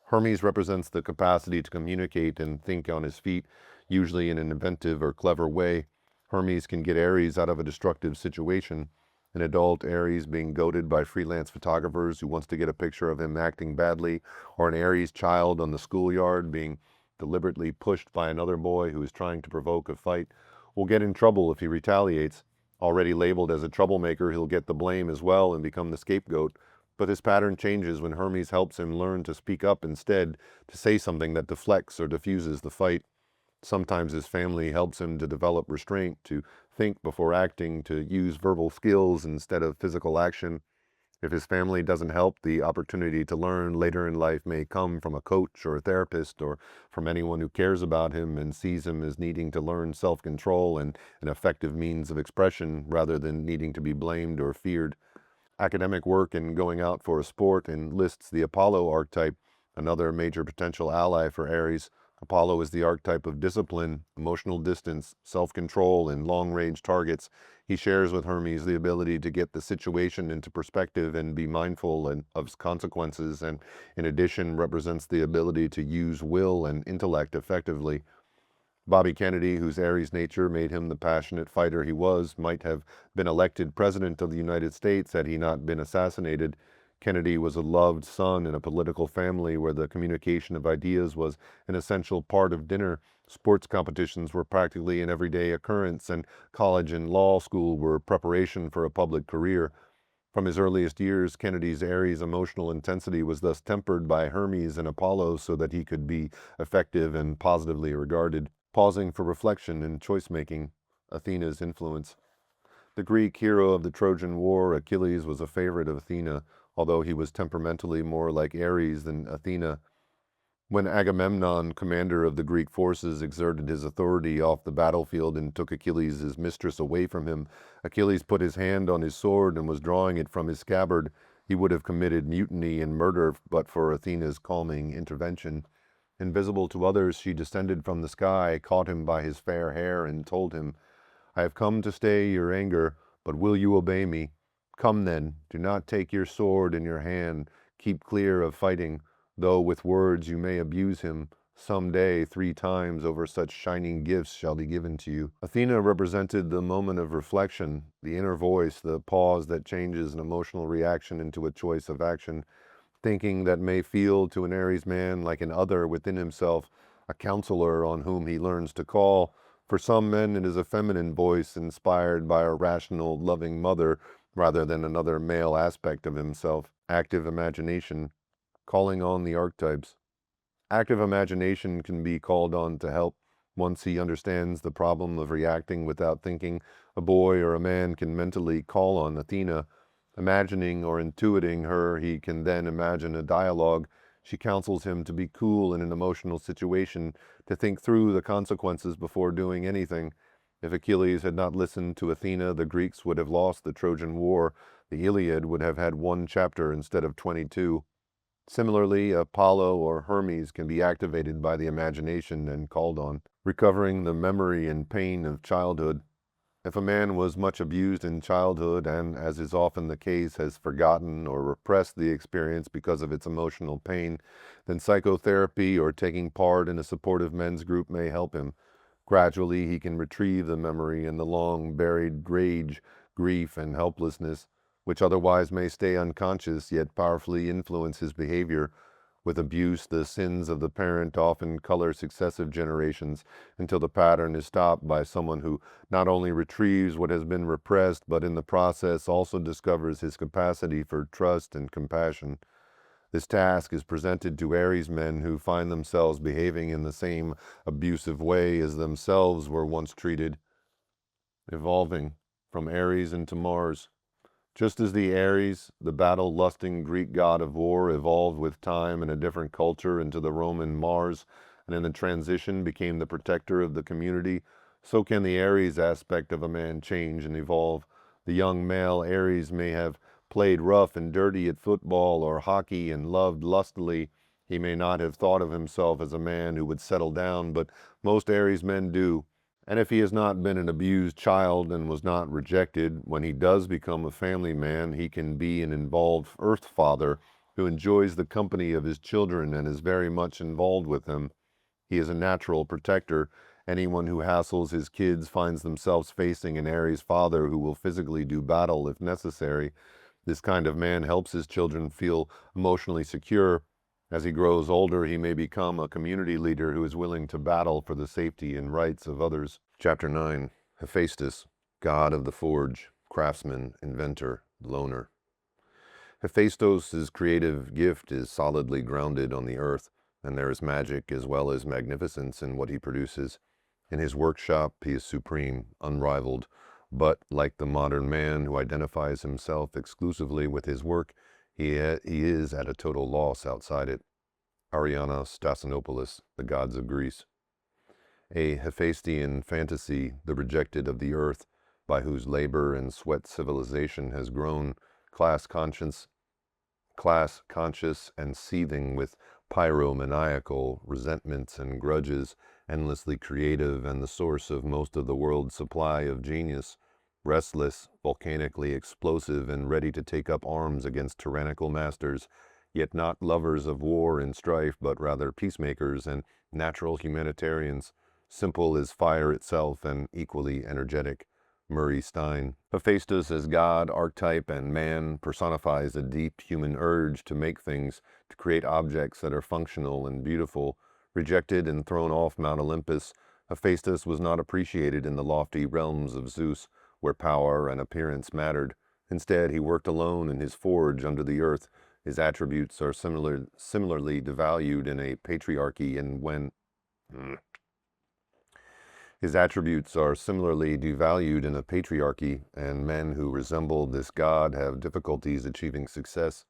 Speaker 1: Hermes represents the capacity to communicate and think on his feet, usually in an inventive or clever way. Hermes can get Ares out of a destructive situation. An adult Ares being goaded by freelance photographers who wants to get a picture of him acting badly, or an Ares child on the schoolyard being deliberately pushed by another boy who is trying to provoke a fight, will get in trouble if he retaliates. Already labeled as a troublemaker, he'll get the blame as well and become the scapegoat. But his pattern changes when Hermes helps him learn to speak up instead, to say something that deflects or diffuses the fight. Sometimes his family helps him to develop restraint, to think before acting, to use verbal skills instead of physical action. If his family doesn't help, the opportunity to learn later in life may come from a coach or a therapist or from anyone who cares about him and sees him as needing to learn self-control and an effective means of expression rather than needing to be blamed or feared. Academic work and going out for a sport enlists the Apollo archetype, another major potential ally for Aries. Apollo is the archetype of discipline, emotional distance, self-control, and long-range targets. He shares with Hermes the ability to get the situation into perspective and be mindful of consequences, and in addition represents the ability to use will and intellect effectively. Bobby Kennedy, whose Aries nature made him the passionate fighter he was, might have been elected President of the United States had he not been assassinated. Kennedy was a loved son in a political family where the communication of ideas was an essential part of dinner. Sports competitions were practically an everyday occurrence, and college and law school were preparation for a public career. From his earliest years, Kennedy's Aries emotional intensity was thus tempered by Hermes and Apollo so that he could be effective and positively regarded. Pausing for reflection and choice-making, Athena's influence. The Greek hero of the Trojan War, Achilles, was a favorite of Athena, although he was temperamentally more like Ares than Athena. When Agamemnon, commander of the Greek forces, exerted his authority off the battlefield and took Achilles' mistress away from him, Achilles put his hand on his sword and was drawing it from his scabbard. He would have committed mutiny and murder but for Athena's calming intervention. Invisible to others, she descended from the sky, caught him by his fair hair, and told him, "I have come to stay your anger, but will you obey me? Come then, do not take your sword in your hand, keep clear of fighting, though with words you may abuse him. Some day 3 times over such shining gifts shall be given to you." Athena represented the moment of reflection, the inner voice, the pause that changes an emotional reaction into a choice of action. Thinking that may feel to an Aries man like an other within himself, a counselor on whom he learns to call. For some men, it is a feminine voice inspired by a rational, loving mother rather than another male aspect of himself. Active imagination, calling on the archetypes. Active imagination can be called on to help. Once he understands the problem of reacting without thinking, a boy or a man can mentally call on Athena. Imagining or intuiting her, he can then imagine a dialogue. She counsels him to be cool in an emotional situation, to think through the consequences before doing anything. If Achilles had not listened to Athena, the Greeks would have lost the Trojan War. The Iliad would have had 1 chapter instead of 22. Similarly, Apollo or Hermes can be activated by the imagination and called on, recovering the memory and pain of childhood. If a man was much abused in childhood and, as is often the case, has forgotten or repressed the experience because of its emotional pain, then psychotherapy or taking part in a supportive men's group may help him. Gradually, he can retrieve the memory and the long-buried rage, grief, and helplessness, which otherwise may stay unconscious yet powerfully influence his behavior. With abuse, the sins of the parent often color successive generations until the pattern is stopped by someone who not only retrieves what has been repressed, but in the process also discovers his capacity for trust and compassion. This task is presented to Aries men who find themselves behaving in the same abusive way as themselves were once treated, evolving from Aries into Mars. Just as the Ares, the battle-lusting Greek god of war, evolved with time in a different culture into the Roman Mars, and in the transition became the protector of the community, so can the Ares aspect of a man change and evolve. The young male Ares may have played rough and dirty at football or hockey and loved lustily, he may not have thought of himself as a man who would settle down, but most Aries men do. And if he has not been an abused child and was not rejected, when he does become a family man, he can be an involved earth father who enjoys the company of his children and is very much involved with them. He is a natural protector. Anyone who hassles his kids finds themselves facing an Aries father who will physically do battle if necessary. This kind of man helps his children feel emotionally secure. As he grows older, he may become a community leader who is willing to battle for the safety and rights of others. Chapter 9. Hephaestus, god of the forge, craftsman, inventor, loner. Hephaestos' creative gift is solidly grounded on the earth, and there is magic as well as magnificence in what he produces. In his workshop, he is supreme, unrivaled, but like the modern man who identifies himself exclusively with his work, he is at a total loss outside it. Ariana Stassinopoulos, The Gods of Greece. A Hephaestian fantasy, the rejected of the earth, by whose labor and sweat civilization has grown, class-conscious and seething with pyromaniacal resentments and grudges, endlessly creative and the source of most of the world's supply of genius, restless, volcanically explosive and ready to take up arms against tyrannical masters, yet not lovers of war and strife, but rather peacemakers and natural humanitarians, simple as fire itself and equally energetic. Murray Stein. Hephaestus as god, archetype, and man personifies a deep human urge to make things, to create objects that are functional and beautiful. Rejected and thrown off Mount Olympus, Hephaestus was not appreciated in the lofty realms of Zeus, where power and appearance mattered. Instead, he worked alone in his forge under the earth. His attributes are similarly devalued in a patriarchy, and when His attributes are similarly devalued in a patriarchy, and men who resemble this god have difficulties achieving success.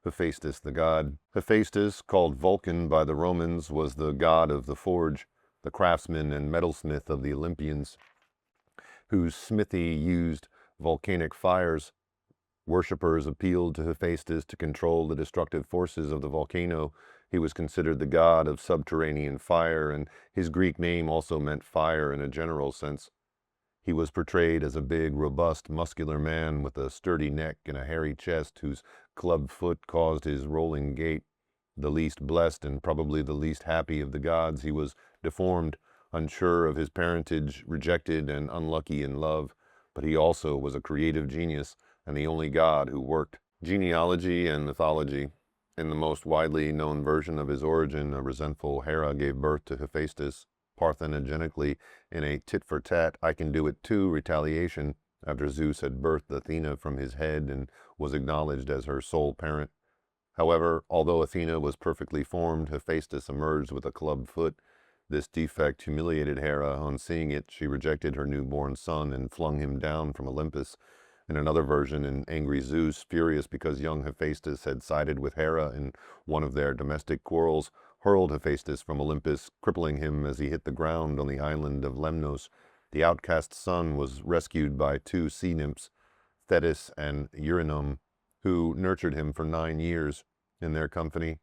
Speaker 1: Hephaestus the god. Hephaestus, called Vulcan by the Romans, was the god of the forge, the craftsman and metalsmith of the Olympians, whose smithy used volcanic fires. Worshippers appealed to Hephaestus to control the destructive forces of the volcano. He was considered the god of subterranean fire, and his Greek name also meant fire in a general sense. He was portrayed as a big, robust, muscular man with a sturdy neck and a hairy chest whose club foot caused his rolling gait. The least blessed and probably the least happy of the gods, he was deformed, unsure of his parentage, rejected and unlucky in love. But he also was a creative genius and the only god who worked. Genealogy and mythology. In the most widely known version of his origin, a resentful Hera gave birth to Hephaestus, parthenogenically, in a tit-for-tat, I-can-do-it-too retaliation, after Zeus had birthed Athena from his head and was acknowledged as her sole parent. However, although Athena was perfectly formed, Hephaestus emerged with a club foot. This defect humiliated Hera. On seeing it, she rejected her newborn son and flung him down from Olympus. In another version, an angry Zeus, furious because young Hephaestus had sided with Hera in one of their domestic quarrels, hurled Hephaestus from Olympus, crippling him as he hit the ground on the island of Lemnos. The outcast son was rescued by two sea nymphs, Thetis and Eurynome, who nurtured him for 9 years. In their company,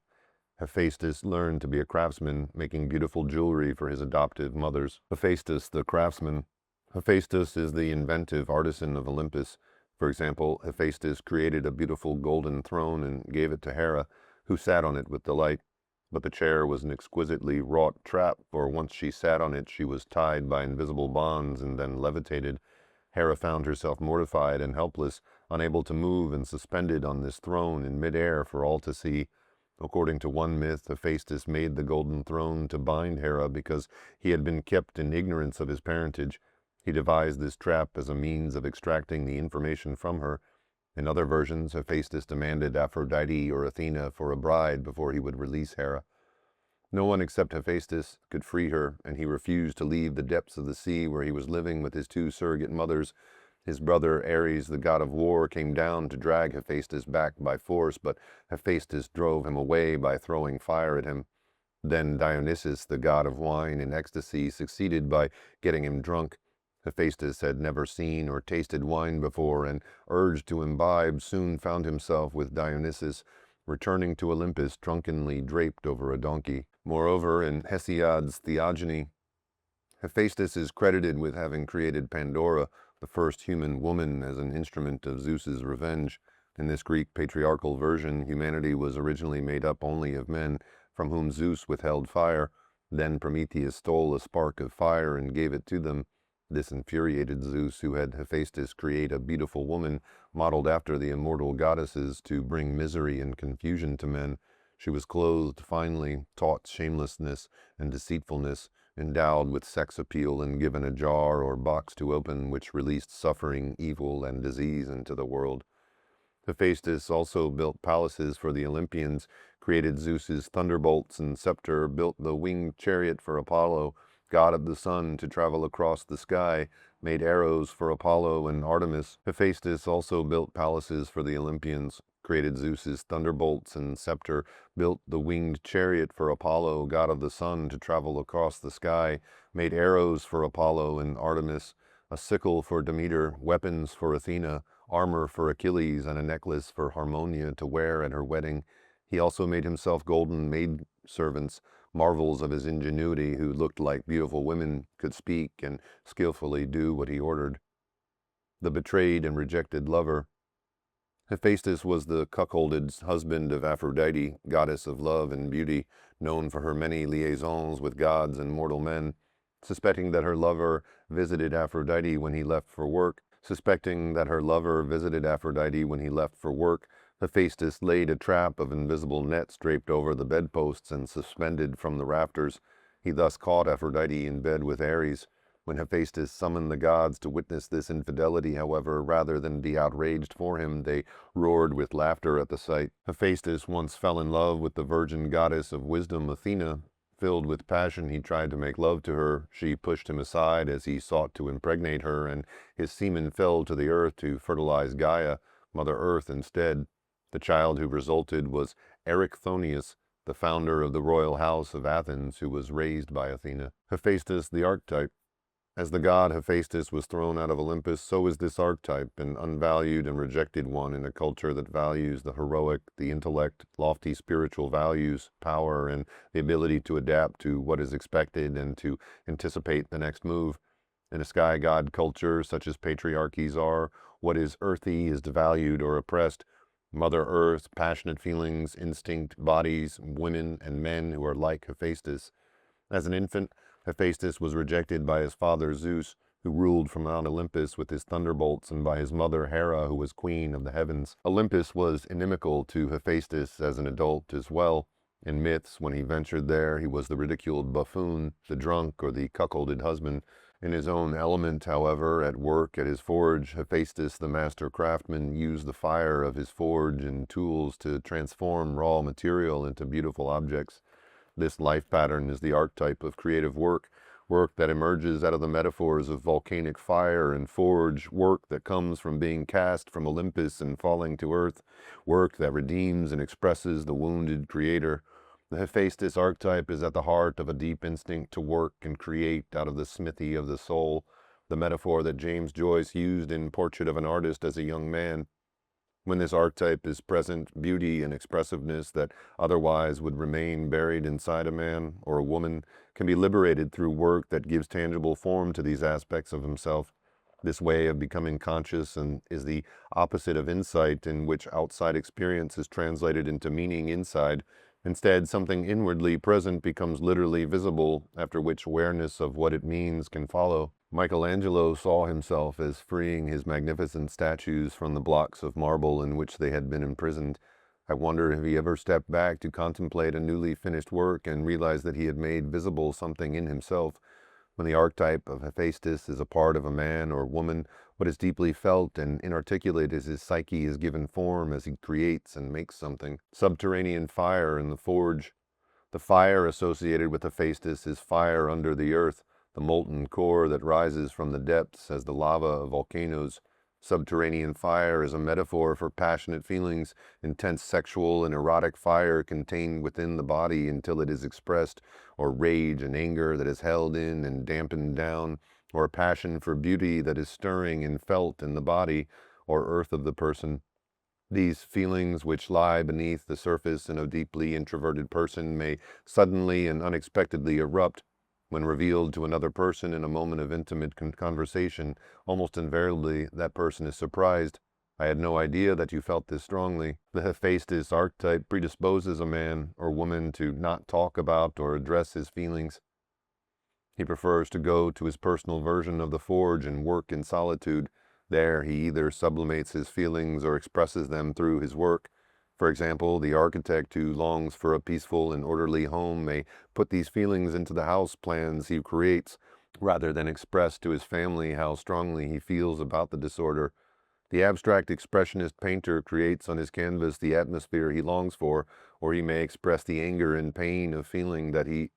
Speaker 1: Hephaestus learned to be a craftsman, making beautiful jewelry for his adoptive mothers. Hephaestus the craftsman. Hephaestus is the inventive artisan of Olympus. For example, Hephaestus created a beautiful golden throne and gave it to Hera, who sat on it with delight. But the chair was an exquisitely wrought trap, for once she sat on it, she was tied by invisible bonds and then levitated. Hera found herself mortified and helpless, unable to move and suspended on this throne in midair for all to see. According to one myth, Hephaestus made the golden throne to bind Hera because he had been kept in ignorance of his parentage. He devised this trap as a means of extracting the information from her. In other versions, Hephaestus demanded Aphrodite or Athena for a bride before he would release Hera. No one except Hephaestus could free her, and he refused to leave the depths of the sea where he was living with his two surrogate mothers. His brother Ares, the god of war, came down to drag Hephaestus back by force, but Hephaestus drove him away by throwing fire at him. Then Dionysus, the god of wine and ecstasy, succeeded by getting him drunk. Hephaestus had never seen or tasted wine before, and, urged to imbibe, soon found himself with Dionysus, returning to Olympus drunkenly draped over a donkey. Moreover, in Hesiod's Theogony, Hephaestus is credited with having created Pandora, the first human woman, as an instrument of Zeus's revenge. In this Greek patriarchal version, humanity was originally made up only of men, from whom Zeus withheld fire. Then Prometheus stole a spark of fire and gave it to them. This infuriated Zeus, who had Hephaestus create a beautiful woman, modeled after the immortal goddesses, to bring misery and confusion to men. She was clothed finely, taught shamelessness and deceitfulness, endowed with sex appeal, and given a jar or box to open, which released suffering, evil, and disease into the world. Hephaestus also built palaces for the Olympians, created Zeus's thunderbolts and scepter, built the winged chariot for Apollo, god of the sun, to travel across the sky, made arrows for Apollo and Artemis. Hephaestus also built palaces for the Olympians, created Zeus's thunderbolts and scepter, built the winged chariot for Apollo, god of the sun, to travel across the sky, made arrows for Apollo and Artemis, a sickle for Demeter, weapons for Athena, armor for Achilles, and a necklace for Harmonia to wear at her wedding. He also made himself golden maidservants, marvels of his ingenuity, who looked like beautiful women, could speak, and skillfully do what he ordered. The betrayed and rejected lover. Hephaestus was the cuckolded husband of Aphrodite, goddess of love and beauty, known for her many liaisons with gods and mortal men. Suspecting that her lover visited Aphrodite when he left for work, Hephaestus laid a trap of invisible nets draped over the bedposts and suspended from the rafters. He thus caught Aphrodite in bed with Ares. When Hephaestus summoned the gods to witness this infidelity, however, rather than be outraged for him, they roared with laughter at the sight. Hephaestus once fell in love with the virgin goddess of wisdom, Athena. Filled with passion, he tried to make love to her. She pushed him aside as he sought to impregnate her, and his semen fell to the earth to fertilize Gaia, Mother Earth, instead. The child who resulted was Erichthonius, the founder of the royal house of Athens, who was raised by Athena. Hephaestus, the archetype. As the god Hephaestus was thrown out of Olympus, so is this archetype, an unvalued and rejected one in a culture that values the heroic, the intellect, lofty spiritual values, power, and the ability to adapt to what is expected and to anticipate the next move. In a sky god culture, such as patriarchies are, what is earthy is devalued or oppressed. Mother Earth, passionate feelings, instinct, bodies, women, and men who are like Hephaestus. As an infant, Hephaestus was rejected by his father Zeus, who ruled from Mount Olympus with his thunderbolts, and by his mother Hera, who was queen of the heavens. Olympus was inimical to Hephaestus as an adult as well. In myths, when he ventured there, he was the ridiculed buffoon, the drunk, or the cuckolded husband. In his own element, however, at work at his forge, Hephaestus, the master craftsman, used the fire of his forge and tools to transform raw material into beautiful objects. This life pattern is the archetype of creative work, work that emerges out of the metaphors of volcanic fire and forge, work that comes from being cast from Olympus and falling to earth, work that redeems and expresses the wounded creator. The Hephaestus archetype is at the heart of a deep instinct to work and create out of the smithy of the soul, the metaphor that James Joyce used in Portrait of an Artist as a young man. When this archetype is present, beauty and expressiveness that otherwise would remain buried inside a man or a woman can be liberated through work that gives tangible form to these aspects of himself. This way of becoming conscious and is the opposite of insight, in which outside experience is translated into meaning inside. Instead, something inwardly present becomes literally visible, after which awareness of what it means can follow. Michelangelo saw himself as freeing his magnificent statues from the blocks of marble in which they had been imprisoned. I wonder if he ever stepped back to contemplate a newly finished work and realized that he had made visible something in himself. When the archetype of Hephaestus is a part of a man or woman, what is deeply felt and inarticulate is his psyche is given form as he creates and makes something. Subterranean fire in the forge. The fire associated with Hephaestus is fire under the earth, the molten core that rises from the depths as the lava of volcanoes. Subterranean fire is a metaphor for passionate feelings, intense sexual and erotic fire contained within the body until it is expressed, or rage and anger that is held in and dampened down. or a passion for beauty that is stirring and felt in the body or earth of the person. These feelings, which lie beneath the surface in a deeply introverted person, may suddenly and unexpectedly erupt when revealed to another person in a moment of intimate conversation. Almost invariably, that person is surprised. "I had no idea that you felt this strongly." The Hephaestus archetype predisposes a man or woman to not talk about or address his feelings. He prefers to go to his personal version of the forge and work in solitude. There he either sublimates his feelings or expresses them through his work. For example, the architect who longs for a peaceful and orderly home may put these feelings into the house plans he creates, rather than express to his family how strongly he feels about the disorder. The abstract expressionist painter creates on his canvas the atmosphere he longs for, or he may express the anger and pain of feeling that he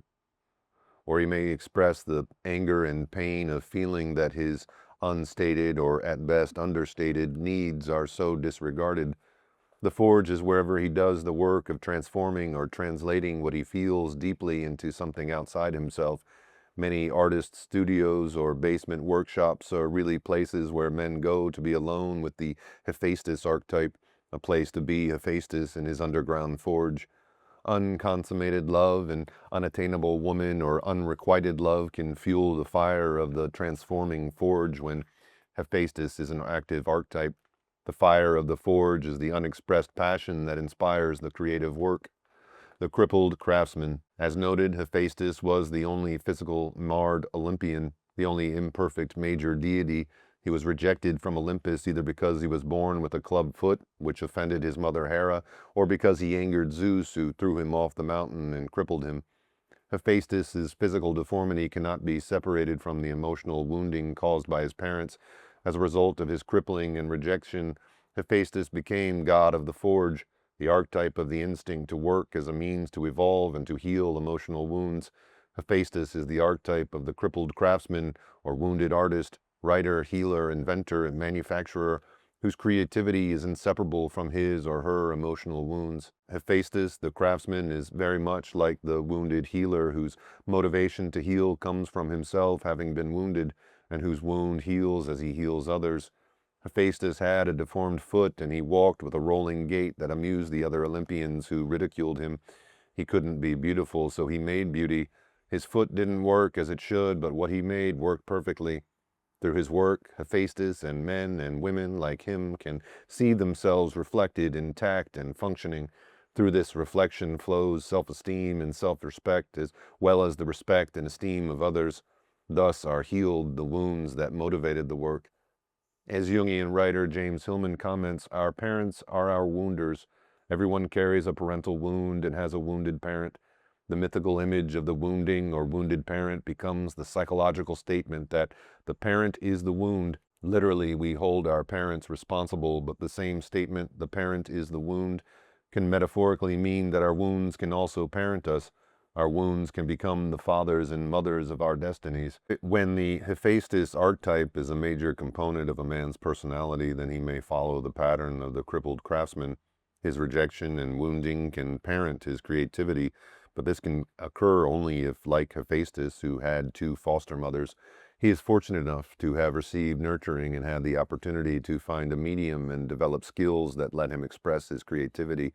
Speaker 1: or he may express the anger and pain of feeling that his unstated or at best understated needs are so disregarded. The forge is wherever he does the work of transforming or translating what he feels deeply into something outside himself. Many artists' studios or basement workshops are really places where men go to be alone with the Hephaestus archetype, a place to be Hephaestus in his underground forge. Unconsummated love and unattainable woman or unrequited love can fuel the fire of the transforming forge when Hephaestus is an active archetype. The fire of the forge is the unexpressed passion that inspires the creative work. The crippled craftsman. As noted, Hephaestus was the only physical marred Olympian, the only imperfect major deity. He was rejected from Olympus either because he was born with a club foot, which offended his mother Hera, or because he angered Zeus, who threw him off the mountain and crippled him. Hephaestus's physical deformity cannot be separated from the emotional wounding caused by his parents. As a result of his crippling and rejection, Hephaestus became god of the forge, the archetype of the instinct to work as a means to evolve and to heal emotional wounds. Hephaestus is the archetype of the crippled craftsman or wounded artist, writer, healer, inventor, and manufacturer, whose creativity is inseparable from his or her emotional wounds. Hephaestus, the craftsman, is very much like the wounded healer whose motivation to heal comes from himself having been wounded, and whose wound heals as he heals others. Hephaestus had a deformed foot, and he walked with a rolling gait that amused the other Olympians who ridiculed him. He couldn't be beautiful, so he made beauty. His foot didn't work as it should, but what he made worked perfectly. Through his work, Hephaestus and men and women like him can see themselves reflected intact and functioning. Through this reflection flows self-esteem and self-respect, as well as the respect and esteem of others. Thus are healed the wounds that motivated the work. As Jungian writer James Hillman comments, "Our parents are our wounders. Everyone carries a parental wound and has a wounded parent. The mythical image of the wounding or wounded parent becomes the psychological statement that the parent is the wound. Literally, we hold our parents responsible, but the same statement, the parent is the wound, can metaphorically mean that our wounds can also parent us. Our wounds can become the fathers and mothers of our destinies." When the Hephaestus archetype is a major component of a man's personality, then he may follow the pattern of the crippled craftsman. His rejection and wounding can parent his creativity, but this can occur only if, like Hephaestus, who had two foster mothers, he is fortunate enough to have received nurturing and had the opportunity to find a medium and develop skills that let him express his creativity.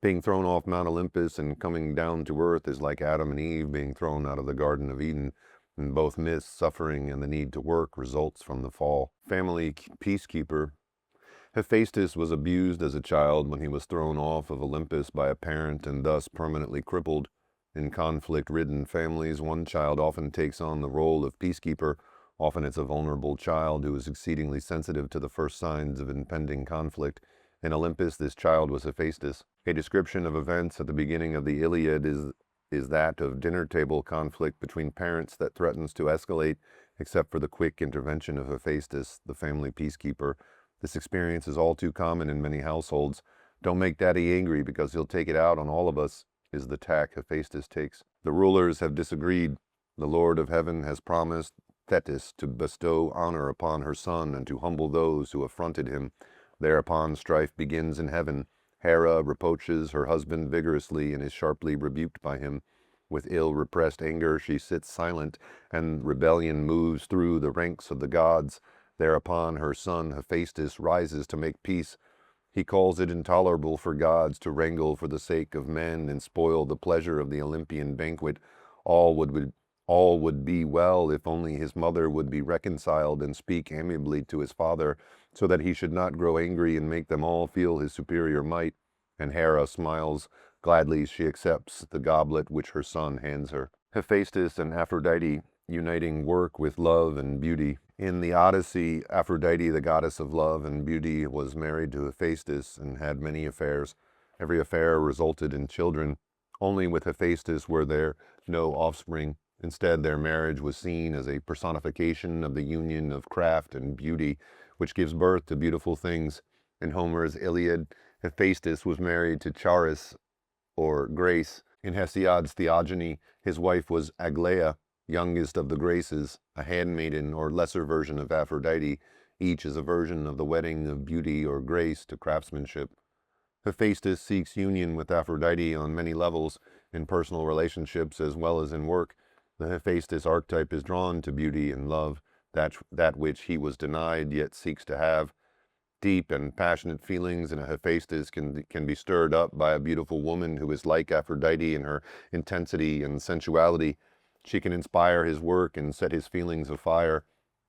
Speaker 1: Being thrown off Mount Olympus and coming down to earth is like Adam and Eve being thrown out of the Garden of Eden. In both myths, suffering and the need to work results from the fall. Family peacekeeper. Hephaestus was abused as a child when he was thrown off of Olympus by a parent and thus permanently crippled. In conflict-ridden families, one child often takes on the role of peacekeeper. Often it's a vulnerable child who is exceedingly sensitive to the first signs of impending conflict. In Olympus, this child was Hephaestus. A description of events at the beginning of the Iliad is that of dinner table conflict between parents that threatens to escalate, except for the quick intervention of Hephaestus, the family peacekeeper. This experience is all too common in many households. "Don't make daddy angry because he'll take it out on all of us," is the tack Hephaestus takes. The rulers have disagreed. The Lord of heaven has promised Thetis to bestow honor upon her son and to humble those who affronted him. Thereupon strife begins in heaven. Hera reproaches her husband vigorously and is sharply rebuked by him. With ill-repressed anger she sits silent, and rebellion moves through the ranks of the gods. Thereupon her son Hephaestus rises to make peace. He calls it intolerable for gods to wrangle for the sake of men and spoil the pleasure of the Olympian banquet. All would be well if only his mother would be reconciled and speak amiably to his father, so that he should not grow angry and make them all feel his superior might. And Hera smiles. Gladly she accepts the goblet which her son hands her. Hephaestus and Aphrodite uniting work with love and beauty. In the Odyssey, Aphrodite, the goddess of love and beauty, was married to Hephaestus and had many affairs. Every affair resulted in children. Only with Hephaestus were there no offspring. Instead, their marriage was seen as a personification of the union of craft and beauty, which gives birth to beautiful things. In Homer's Iliad, Hephaestus was married to Charis, or Grace. In Hesiod's Theogony, his wife was Aglaia, youngest of the Graces, a handmaiden or lesser version of Aphrodite. Each is a version of the wedding of beauty or grace to craftsmanship. Hephaestus seeks union with Aphrodite on many levels, in personal relationships as well as in work. The Hephaestus archetype is drawn to beauty and love, that which he was denied yet seeks to have. Deep and passionate feelings in a Hephaestus can be stirred up by a beautiful woman who is like Aphrodite in her intensity and sensuality. She can inspire his work and set his feelings afire.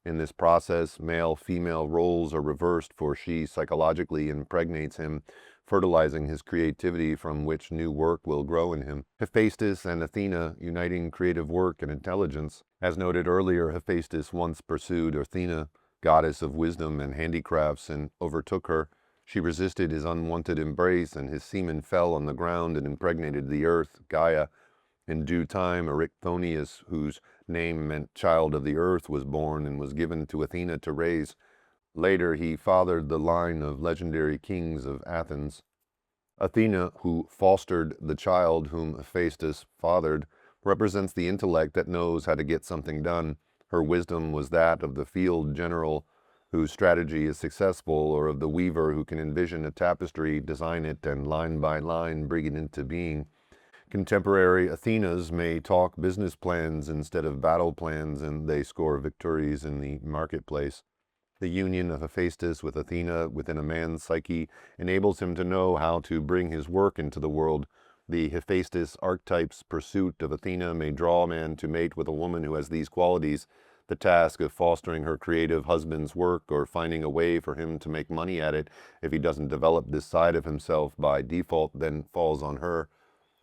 Speaker 1: In this process, male-female roles are reversed, for she psychologically impregnates him, fertilizing his creativity from which new work will grow in him. Hephaestus and Athena uniting creative work and intelligence. As noted earlier, Hephaestus once pursued Athena, goddess of wisdom and handicrafts, and overtook her. She resisted his unwanted embrace, and his semen fell on the ground and impregnated the earth, Gaia. In due time, Erichthonius, whose name meant child of the earth, was born and was given to Athena to raise. Later, he fathered the line of legendary kings of Athens. Athena, who fostered the child whom Hephaestus fathered, represents the intellect that knows how to get something done. Her wisdom was that of the field general whose strategy is successful, or of the weaver who can envision a tapestry, design it, and line by line bring it into being. Contemporary Athenas may talk business plans instead of battle plans, and they score victories in the marketplace. The union of Hephaestus with Athena within a man's psyche enables him to know how to bring his work into the world. The Hephaestus archetype's pursuit of Athena may draw a man to mate with a woman who has these qualities. The task of fostering her creative husband's work, or finding a way for him to make money at it if he doesn't develop this side of himself by default, then falls on her.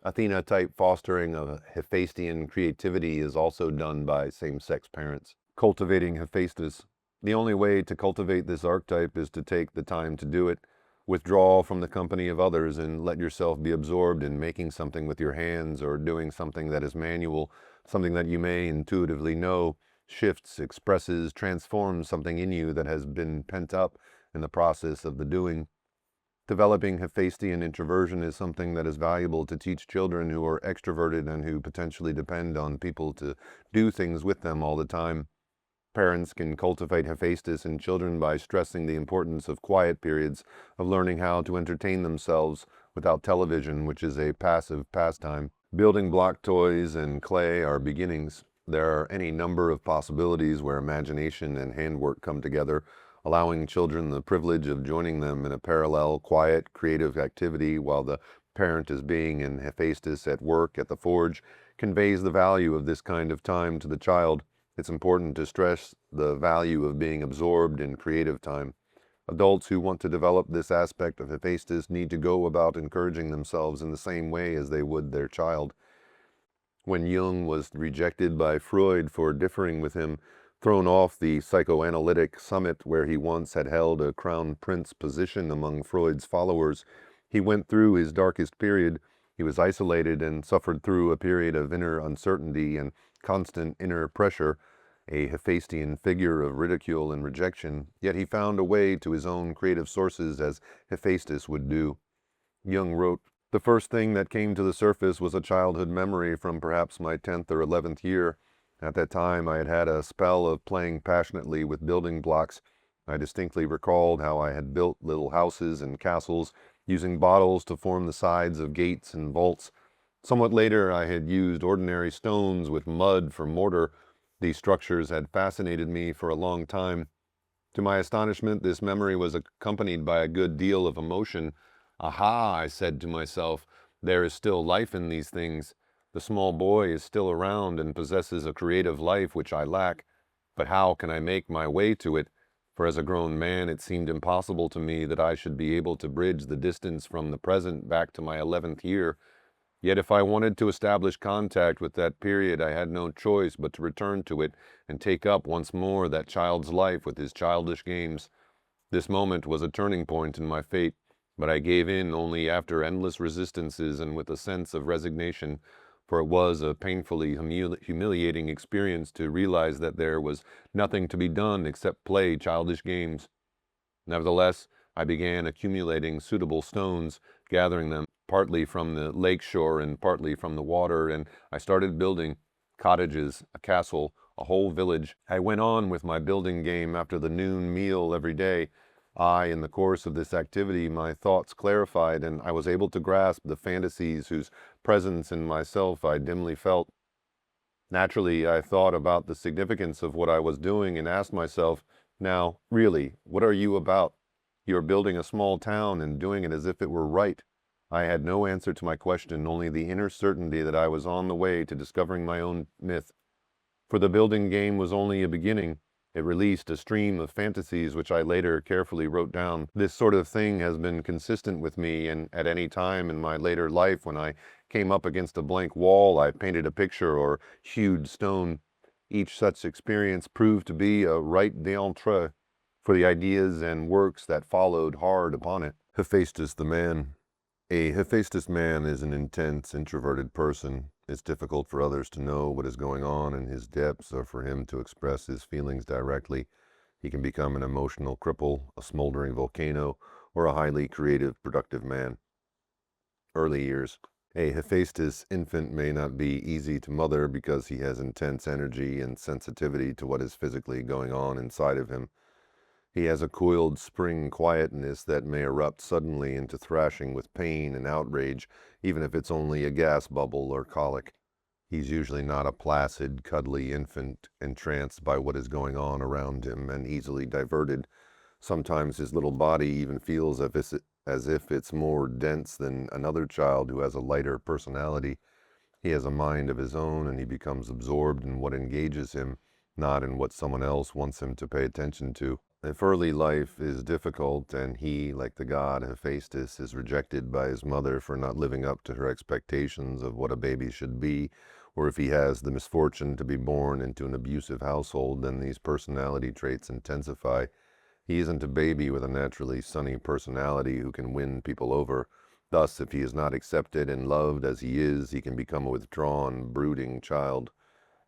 Speaker 1: Athena-type fostering of Hephaestian creativity is also done by same-sex parents. Cultivating Hephaestus. The only way to cultivate this archetype is to take the time to do it. Withdraw from the company of others and let yourself be absorbed in making something with your hands, or doing something that is manual, something that you may intuitively know, shifts, expresses, transforms something in you that has been pent up in the process of the doing. Developing Hephaestian introversion is something that is valuable to teach children who are extroverted and who potentially depend on people to do things with them all the time. Parents can cultivate Hephaestus in children by stressing the importance of quiet periods, of learning how to entertain themselves without television, which is a passive pastime. Building block toys and clay are beginnings. There are any number of possibilities where imagination and handwork come together, allowing children the privilege of joining them in a parallel, quiet, creative activity while the parent is being in Hephaestus at work at the forge, conveys the value of this kind of time to the child. It's important to stress the value of being absorbed in creative time. Adults who want to develop this aspect of Hephaestus need to go about encouraging themselves in the same way as they would their child. When Jung was rejected by Freud for differing with him, thrown off the psychoanalytic summit where he once had held a crown prince position among Freud's followers, he went through his darkest period. He was isolated and suffered through a period of inner uncertainty and constant inner pressure, a Hephaestian figure of ridicule and rejection, yet he found a way to his own creative sources as Hephaestus would do. Jung wrote, "The first thing that came to the surface was a childhood memory from perhaps my 10th or 11th year. At that time I had had a spell of playing passionately with building blocks. I distinctly recalled how I had built little houses and castles, using bottles to form the sides of gates and vaults. Somewhat later, I had used ordinary stones with mud for mortar. These structures had fascinated me for a long time. To my astonishment, this memory was accompanied by a good deal of emotion. Aha, I said to myself, there is still life in these things. The small boy is still around and possesses a creative life which I lack. But how can I make my way to it? For as a grown man, it seemed impossible to me that I should be able to bridge the distance from the present back to my 11th year. Yet if I wanted to establish contact with that period, I had no choice but to return to it and take up once more that child's life with his childish games. This moment was a turning point in my fate, but I gave in only after endless resistances and with a sense of resignation, for it was a painfully humiliating experience to realize that there was nothing to be done except play childish games. Nevertheless, I began accumulating suitable stones, gathering them partly from the lake shore and partly from the water, and I started building cottages, a castle, a whole village. I went on with my building game after the noon meal every day. In the course of this activity, my thoughts clarified, and I was able to grasp the fantasies whose presence in myself I dimly felt. Naturally, I thought about the significance of what I was doing and asked myself, now, really, what are you about? You're building a small town and doing it as if it were right. I had no answer to my question, only the inner certainty that I was on the way to discovering my own myth. For the building game was only a beginning. It released a stream of fantasies which I later carefully wrote down. This sort of thing has been consistent with me, and at any time in my later life when I came up against a blank wall, I painted a picture or hewed stone. Each such experience proved to be a right d'entrée for the ideas and works that followed hard upon it. Hephaestus the man. A Hephaestus man is an intense, introverted person. It's difficult for others to know what is going on in his depths or for him to express his feelings directly. He can become an emotional cripple, a smoldering volcano, or a highly creative, productive man. Early years. A Hephaestus infant may not be easy to mother because he has intense energy and sensitivity to what is physically going on inside of him. He has a coiled spring quietness that may erupt suddenly into thrashing with pain and outrage, even if it's only a gas bubble or colic. He's usually not a placid, cuddly infant entranced by what is going on around him and easily diverted. Sometimes his little body even feels as if it's more dense than another child who has a lighter personality. He has a mind of his own, and he becomes absorbed in what engages him, not in what someone else wants him to pay attention to. If early life is difficult and he, like the god Hephaestus, is rejected by his mother for not living up to her expectations of what a baby should be, or if he has the misfortune to be born into an abusive household, then these personality traits intensify. He isn't a baby with a naturally sunny personality who can win people over. Thus, if he is not accepted and loved as he is, he can become a withdrawn, brooding child.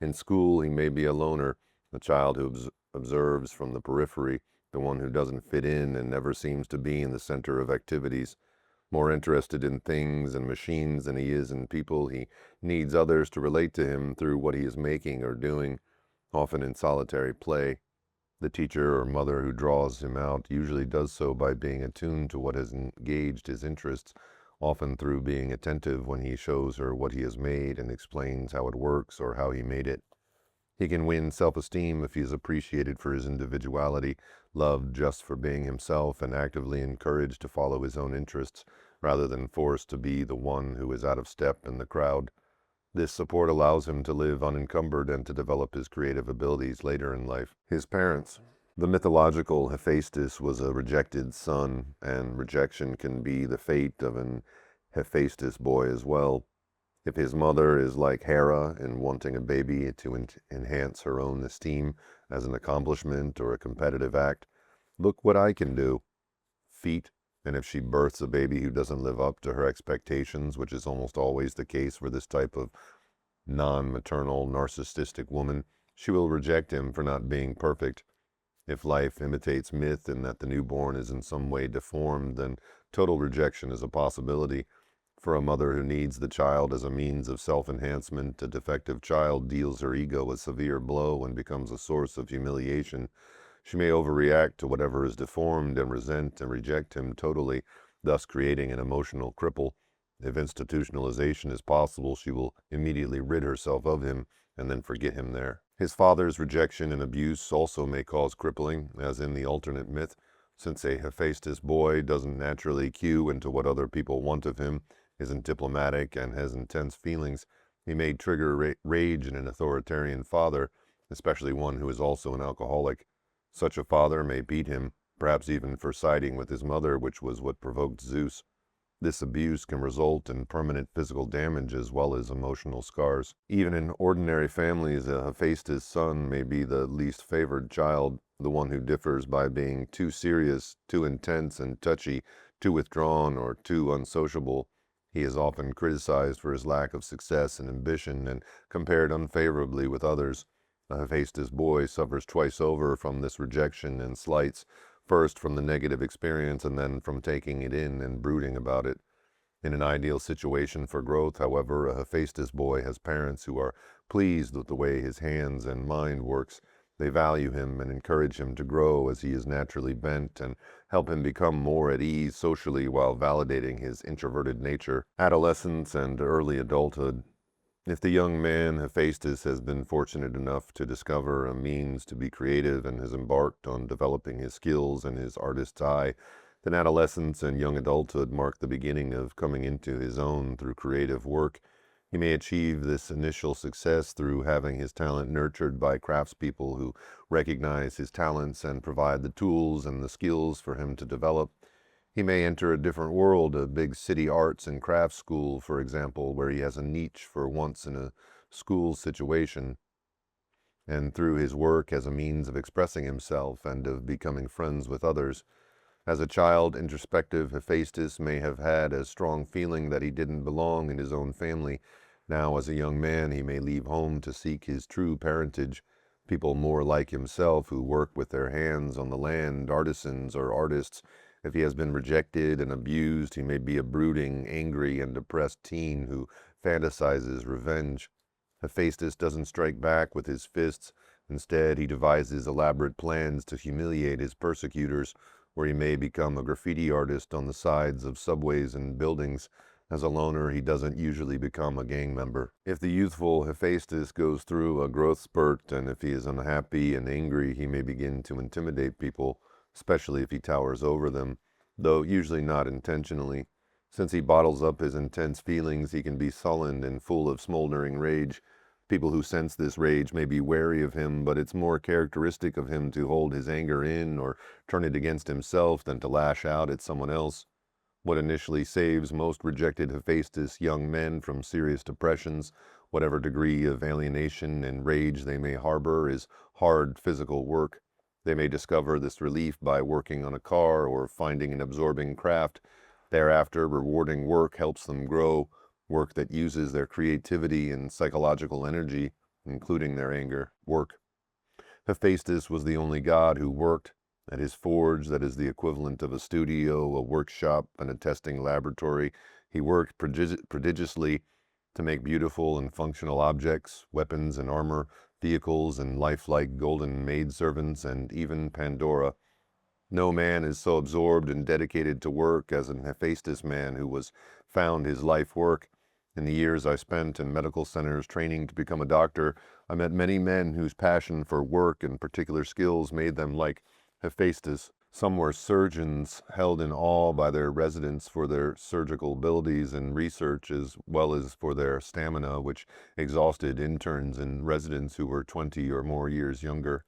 Speaker 1: In school, he may be a loner, a child who observes from the periphery, the one who doesn't fit in and never seems to be in the center of activities. More interested in things and machines than he is in people, he needs others to relate to him through what he is making or doing, often in solitary play. The teacher or mother who draws him out usually does so by being attuned to what has engaged his interests, often through being attentive when he shows her what he has made and explains how it works or how he made it. He can win self-esteem if he is appreciated for his individuality, loved just for being himself, and actively encouraged to follow his own interests, rather than forced to be the one who is out of step in the crowd. This support allows him to live unencumbered and to develop his creative abilities later in life. His parents. The mythological Hephaestus was a rejected son, and rejection can be the fate of an Hephaestus boy as well. If his mother is like Hera in wanting a baby to enhance her own esteem as an accomplishment or a competitive act, look what I can do. Feet. And if she births a baby who doesn't live up to her expectations, which is almost always the case for this type of non-maternal, narcissistic woman, she will reject him for not being perfect. If life imitates myth in that the newborn is in some way deformed, then total rejection is a possibility. For a mother who needs the child as a means of self-enhancement, a defective child deals her ego a severe blow and becomes a source of humiliation. She may overreact to whatever is deformed and resent and reject him totally, thus creating an emotional cripple. If institutionalization is possible, she will immediately rid herself of him and then forget him there. His father's rejection and abuse also may cause crippling, as in the alternate myth. Since a Hephaestus boy doesn't naturally cue into what other people want of him, isn't diplomatic, and has intense feelings, he may trigger rage in an authoritarian father, especially one who is also an alcoholic. Such a father may beat him, perhaps even for siding with his mother, which was what provoked Zeus. This abuse can result in permanent physical damage as well as emotional scars. Even in ordinary families, a Hephaestus son may be the least favored child, the one who differs by being too serious, too intense and touchy, too withdrawn, or too unsociable. He is often criticized for his lack of success and ambition and compared unfavorably with others. A Hephaestus boy suffers twice over from this rejection and slights, first from the negative experience and then from taking it in and brooding about it. In an ideal situation for growth, however, a Hephaestus boy has parents who are pleased with the way his hands and mind works. They value him and encourage him to grow as he is naturally bent and help him become more at ease socially while validating his introverted nature. Adolescence and early adulthood. If the young man Hephaestus has been fortunate enough to discover a means to be creative and has embarked on developing his skills and his artist's eye, then adolescence and young adulthood mark the beginning of coming into his own through creative work. He may achieve this initial success through having his talent nurtured by craftspeople who recognize his talents and provide the tools and the skills for him to develop. He may enter a different world, a big city arts and crafts school, for example, where he has a niche for once in a school situation, and through his work as a means of expressing himself and of becoming friends with others. As a child, introspective Hephaestus may have had a strong feeling that he didn't belong in his own family. Now, as a young man, he may leave home to seek his true parentage. People more like himself who work with their hands on the land, artisans or artists. If he has been rejected and abused, he may be a brooding, angry, and depressed teen who fantasizes revenge. Hephaestus doesn't strike back with his fists. Instead, he devises elaborate plans to humiliate his persecutors, where he may become a graffiti artist on the sides of subways and buildings. As a loner, he doesn't usually become a gang member. If the youthful Hephaestus goes through a growth spurt, and if he is unhappy and angry, he may begin to intimidate people, especially if he towers over them, though usually not intentionally. Since he bottles up his intense feelings, he can be sullen and full of smoldering rage. People who sense this rage may be wary of him, but it's more characteristic of him to hold his anger in or turn it against himself than to lash out at someone else. What initially saves most rejected Hephaestus young men from serious depressions, whatever degree of alienation and rage they may harbor, is hard physical work. They may discover this relief by working on a car or finding an absorbing craft. Thereafter, rewarding work helps them grow, work that uses their creativity and psychological energy, including their anger. Work. Hephaestus was the only god who worked. At his forge, that is the equivalent of a studio, a workshop, and a testing laboratory, he worked prodigiously to make beautiful and functional objects, weapons and armor, vehicles and lifelike golden maidservants, and even Pandora. No man is so absorbed and dedicated to work as an Hephaestus man who was found his life work. In the years I spent in medical centers training to become a doctor, I met many men whose passion for work and particular skills made them like Hephaestus. Some were surgeons held in awe by their residents for their surgical abilities and research, as well as for their stamina, which exhausted interns and residents who were 20 or more years younger.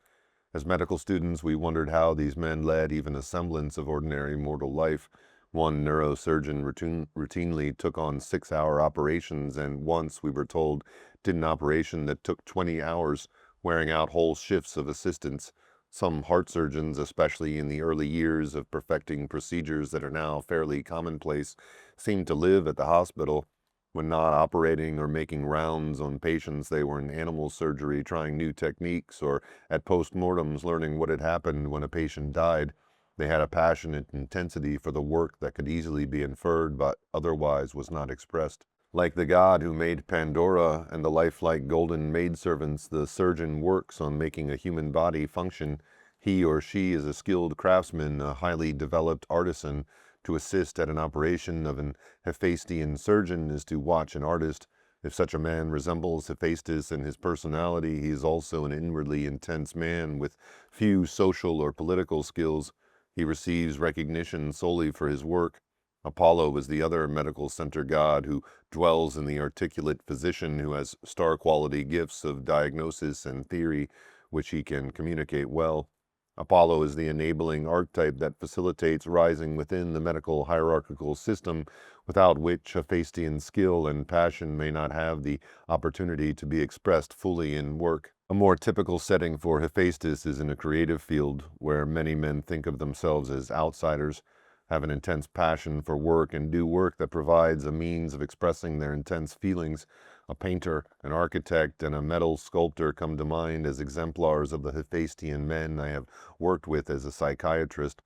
Speaker 1: As medical students, we wondered how these men led even a semblance of ordinary mortal life. One neurosurgeon routinely took on 6-hour operations, and once, we were told, did an operation that took 20 hours, wearing out whole shifts of assistants. Some heart surgeons, especially in the early years of perfecting procedures that are now fairly commonplace, seemed to live at the hospital. When not operating or making rounds on patients, they were in animal surgery trying new techniques, or at postmortems learning what had happened when a patient died. They had a passionate intensity for the work that could easily be inferred but otherwise was not expressed. Like the god who made Pandora and the lifelike golden maidservants, the surgeon works on making a human body function. He or she is a skilled craftsman, a highly developed artisan, To assist at an operation of an Hephaestian surgeon is to watch an artist. If such a man resembles Hephaestus in his personality, he is also an inwardly intense man with few social or political skills. He receives recognition solely for his work. Apollo is the other medical center god who dwells in the articulate physician who has star-quality gifts of diagnosis and theory, which he can communicate well. Apollo is the enabling archetype that facilitates rising within the medical hierarchical system, without which Hephaestian skill and passion may not have the opportunity to be expressed fully in work. A more typical setting for Hephaestus is in a creative field, where many men think of themselves as outsiders, have an intense passion for work, and do work that provides a means of expressing their intense feelings. A painter, an architect, and a metal sculptor come to mind as exemplars of the Hephaestian men I have worked with as a psychiatrist.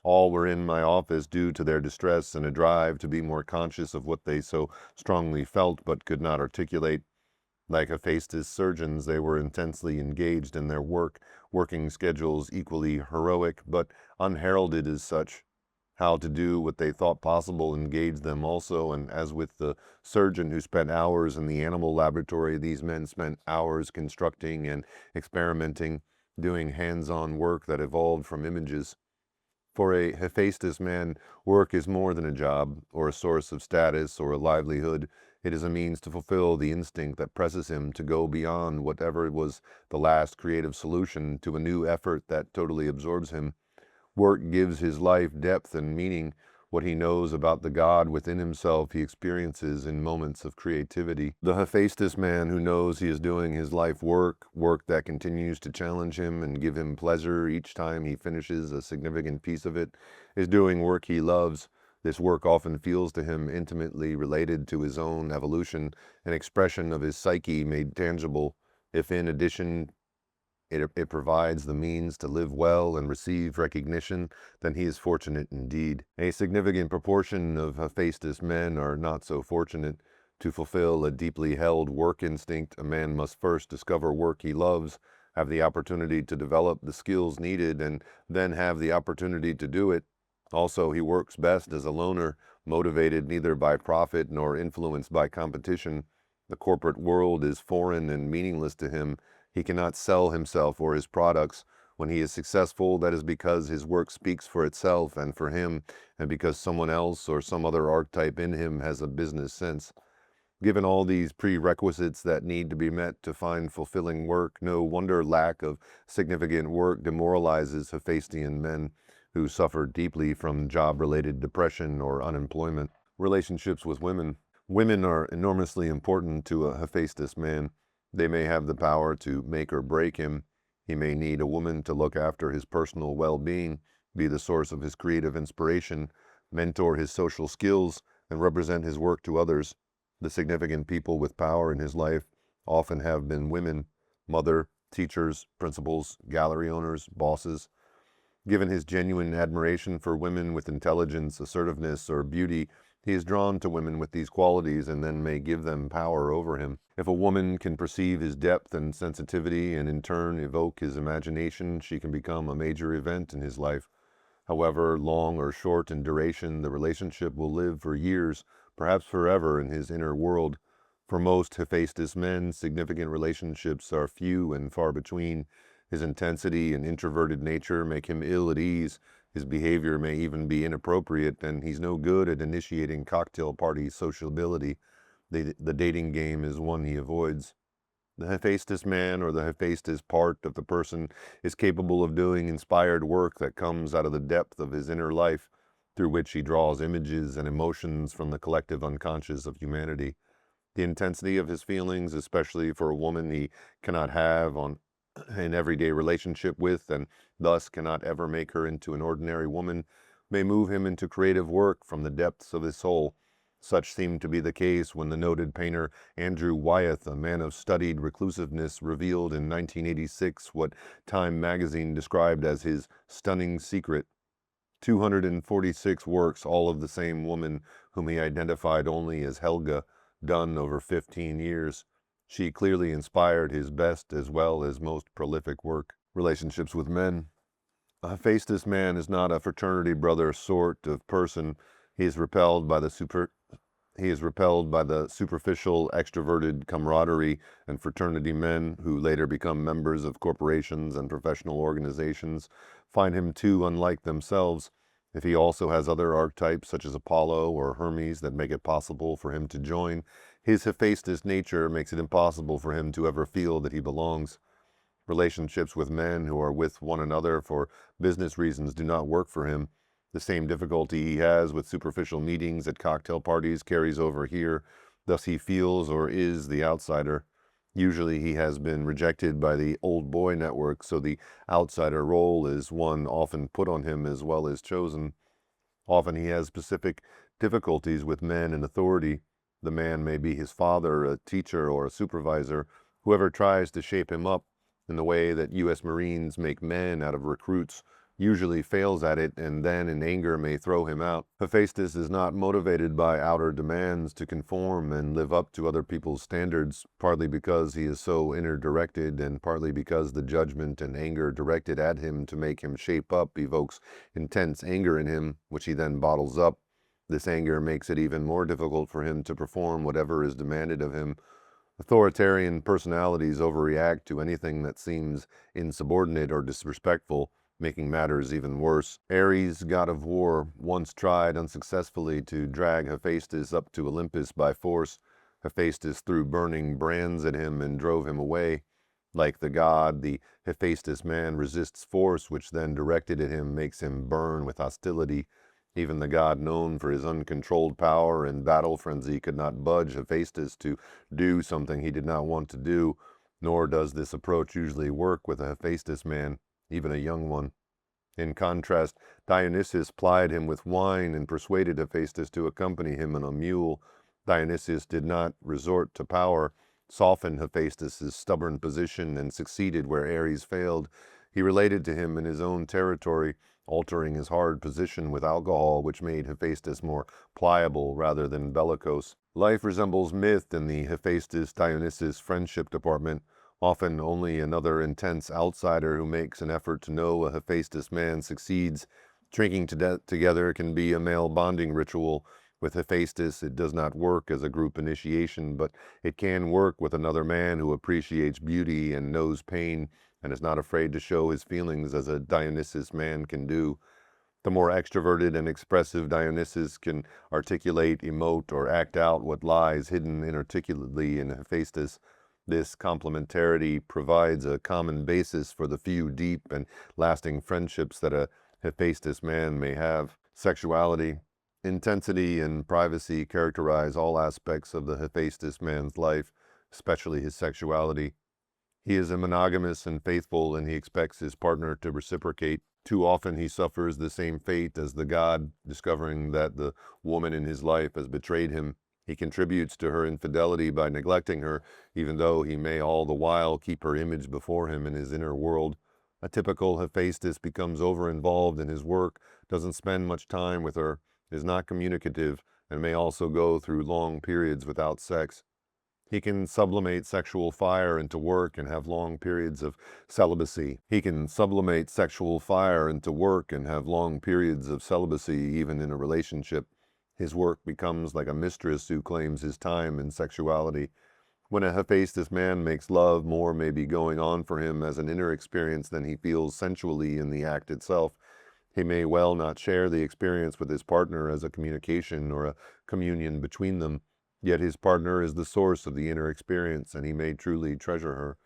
Speaker 1: All were in my office due to their distress and a drive to be more conscious of what they so strongly felt but could not articulate. Like Hephaestus' surgeons, they were intensely engaged in their work, working schedules equally heroic but unheralded as such. How to do what they thought possible engaged them also, and as with the surgeon who spent hours in the animal laboratory, these men spent hours constructing and experimenting, doing hands-on work that evolved from images. For a Hephaestus man, work is more than a job, or a source of status, or a livelihood. It is a means to fulfill the instinct that presses him to go beyond whatever was the last creative solution to a new effort that totally absorbs him. Work gives his life depth and meaning. What he knows about the God within himself he experiences in moments of creativity. The Hephaestus man who knows he is doing his life work, work that continues to challenge him and give him pleasure each time he finishes a significant piece of it, is doing work he loves. This work often feels to him intimately related to his own evolution, an expression of his psyche made tangible. If in addition it provides the means to live well and receive recognition, then he is fortunate indeed. A significant proportion of Hephaestus men are not so fortunate. To fulfill a deeply held work instinct, a man must first discover work he loves, have the opportunity to develop the skills needed, and then have the opportunity to do it. Also, he works best as a loner, motivated neither by profit nor influenced by competition. The corporate world is foreign and meaningless to him. He cannot sell himself or his products. When he is successful, that is because his work speaks for itself and for him, and because someone else or some other archetype in him has a business sense. Given all these prerequisites that need to be met to find fulfilling work, no wonder lack of significant work demoralizes Hephaestian men who suffer deeply from job-related depression or unemployment. Relationships with women. Women are enormously important to a Hephaestus man. They may have the power to make or break him. He may need a woman to look after his personal well-being, be the source of his creative inspiration, mentor his social skills, and represent his work to others. The significant people with power in his life often have been women: mother, teachers, principals, gallery owners, bosses. Given his genuine admiration for women with intelligence, assertiveness, or beauty, he is drawn to women with these qualities and then may give them power over him. If a woman can perceive his depth and sensitivity and in turn evoke his imagination, she can become a major event in his life. However long or short in duration, the relationship will live for years, perhaps forever, in his inner world. For most Hephaestus men, significant relationships are few and far between. His intensity and introverted nature make him ill at ease. His behavior may even be inappropriate, and he's no good at initiating cocktail party sociability. The dating game is one he avoids. The Hephaestus man, or the Hephaestus part of the person, is capable of doing inspired work that comes out of the depth of his inner life, through which he draws images and emotions from the collective unconscious of humanity. The intensity of his feelings, especially for a woman he cannot have an everyday relationship with, and thus cannot ever make her into an ordinary woman, may move him into creative work from the depths of his soul. Such seemed to be the case when the noted painter Andrew Wyeth, a man of studied reclusiveness, revealed in 1986 what Time magazine described as his stunning secret: 246 works, all of the same woman, whom he identified only as Helga, done over 15 years. She clearly inspired his best as well as most prolific work. Relationships with men. A Hephaestus man is not a fraternity brother sort of person. He is repelled by the superficial, extroverted camaraderie and fraternity men who later become members of corporations and professional organizations find him too unlike themselves. If he also has other archetypes such as Apollo or Hermes that make it possible for him to join, his Hephaestus nature makes it impossible for him to ever feel that he belongs. Relationships with men who are with one another for business reasons do not work for him. The same difficulty he has with superficial meetings at cocktail parties carries over here. Thus he feels or is the outsider. Usually he has been rejected by the old boy network, so the outsider role is one often put on him as well as chosen. Often he has specific difficulties with men in authority. The man may be his father, a teacher, or a supervisor. Whoever tries to shape him up in the way that U.S. Marines make men out of recruits usually fails at it and then in anger may throw him out. Hephaestus is not motivated by outer demands to conform and live up to other people's standards, partly because he is so inner-directed and partly because the judgment and anger directed at him to make him shape up evokes intense anger in him, which he then bottles up. This anger makes it even more difficult for him to perform whatever is demanded of him. Authoritarian personalities overreact to anything that seems insubordinate or disrespectful, making matters even worse. Ares, god of war, once tried unsuccessfully to drag Hephaestus up to Olympus by force. Hephaestus threw burning brands at him and drove him away. Like the god, the Hephaestus man resists force, which then directed at him makes him burn with hostility. Even the god known for his uncontrolled power and battle frenzy could not budge Hephaestus to do something he did not want to do, nor does this approach usually work with a Hephaestus man, even a young one. In contrast, Dionysus plied him with wine and persuaded Hephaestus to accompany him on a mule. Dionysus did not resort to power, softened Hephaestus's stubborn position, and succeeded where Ares failed. He related to him in his own territory, altering his hard position with alcohol, which made Hephaestus more pliable rather than bellicose. Life resembles myth in the Hephaestus-Dionysus friendship department. Often only another intense outsider who makes an effort to know a Hephaestus man succeeds. Drinking together can be a male bonding ritual. With Hephaestus, it does not work as a group initiation, but it can work with another man who appreciates beauty and knows pain and is not afraid to show his feelings as a Dionysus man can do. The more extroverted and expressive Dionysus can articulate, emote, or act out what lies hidden inarticulately in Hephaestus. This complementarity provides a common basis for the few deep and lasting friendships that a Hephaestus man may have. Sexuality, intensity, and privacy characterize all aspects of the Hephaestus man's life, especially his sexuality. He is monogamous and faithful, and he expects his partner to reciprocate. Too often he suffers the same fate as the god, discovering that the woman in his life has betrayed him. He contributes to her infidelity by neglecting her, even though he may all the while keep her image before him in his inner world. A typical Hephaestus becomes over-involved in his work, doesn't spend much time with her, is not communicative, and may also go through long periods without sex. He can sublimate sexual fire into work and have long periods of celibacy. Even in a relationship. His work becomes like a mistress who claims his time and sexuality. When a Hephaestus man makes love, more may be going on for him as an inner experience than he feels sensually in the act itself. He may well not share the experience with his partner as a communication or a communion between them. Yet his partner is the source of the inner experience, and he may truly treasure her.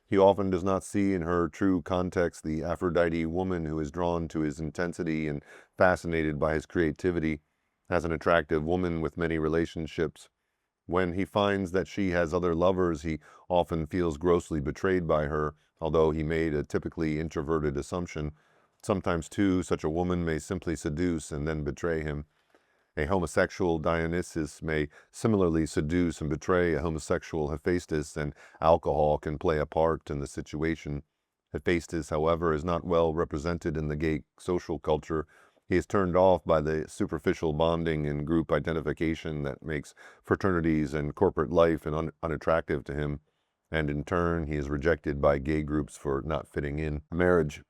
Speaker 1: He often does not see in her true context the Aphrodite woman who is drawn to his intensity and fascinated by his creativity. As an attractive woman with many relationships, when he finds that she has other lovers, he often feels grossly betrayed by her, although he made a typically introverted assumption. Sometimes, too, such a woman may simply seduce and then betray him. A homosexual Dionysus may similarly seduce and betray a homosexual Hephaestus, and alcohol can play a part in the situation. Hephaestus, however, is not well represented in the gay social culture. He is turned off by the superficial bonding and group identification that makes fraternities and corporate life unattractive to him, and in turn he is rejected by gay groups for not fitting in. Marriage.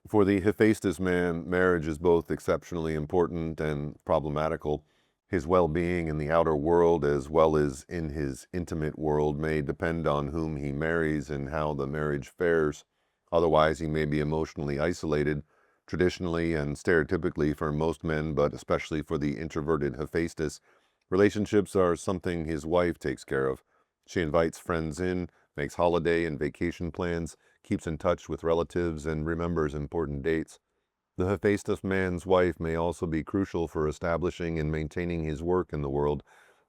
Speaker 1: For the Hephaestus man, marriage is both exceptionally important and problematical. His well-being in the outer world as well as in his intimate world may depend on whom he marries and how the marriage fares. Otherwise, he may be emotionally isolated. Traditionally and stereotypically for most men, but especially for the introverted Hephaestus, relationships are something his wife takes care of. She invites friends in, makes holiday and vacation plans, keeps in touch with relatives, and remembers important dates. The Hephaestus man's wife may also be crucial for establishing and maintaining his work in the world.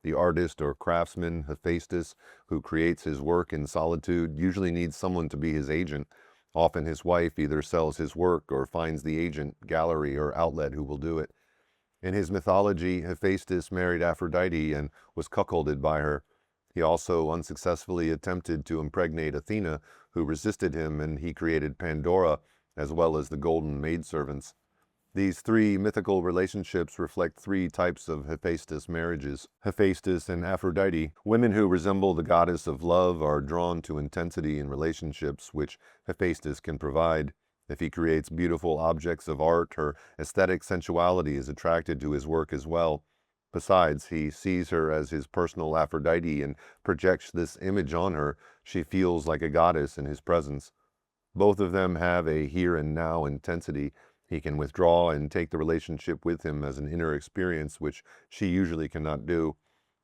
Speaker 1: The artist or craftsman, Hephaestus, who creates his work in solitude, usually needs someone to be his agent. Often his wife either sells his work or finds the agent, gallery, or outlet who will do it. In his mythology, Hephaestus married Aphrodite and was cuckolded by her. He also unsuccessfully attempted to impregnate Athena, who resisted him, and he created Pandora, as well as the golden maidservants. These three mythical relationships reflect three types of Hephaestus marriages. Hephaestus and Aphrodite. Women who resemble the goddess of love are drawn to intensity in relationships, which Hephaestus can provide. If he creates beautiful objects of art, her aesthetic sensuality is attracted to his work as well. Besides, he sees her as his personal Aphrodite and projects this image on her. She feels like a goddess in his presence. Both of them have a here and now intensity. He can withdraw and take the relationship with him as an inner experience, which she usually cannot do.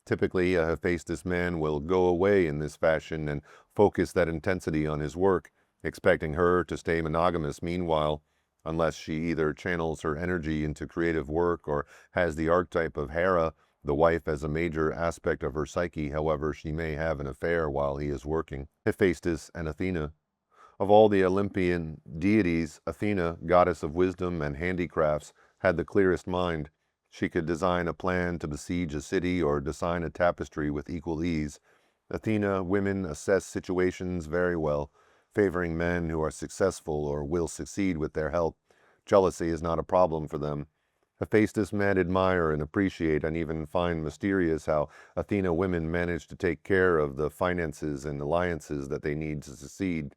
Speaker 1: Typically, a Hephaestus man will go away in this fashion and focus that intensity on his work, expecting her to stay monogamous meanwhile, unless she either channels her energy into creative work or has the archetype of Hera, the wife, as a major aspect of her psyche. However, she may have an affair while he is working. Hephaestus and Athena. Of all the Olympian deities, Athena, goddess of wisdom and handicrafts, had the clearest mind. She could design a plan to besiege a city or design a tapestry with equal ease. Athena, women assess situations very well, favoring men who are successful or will succeed with their help. Jealousy is not a problem for them. Hephaestus men admire and appreciate and even find mysterious how Athena women manage to take care of the finances and alliances that they need to succeed.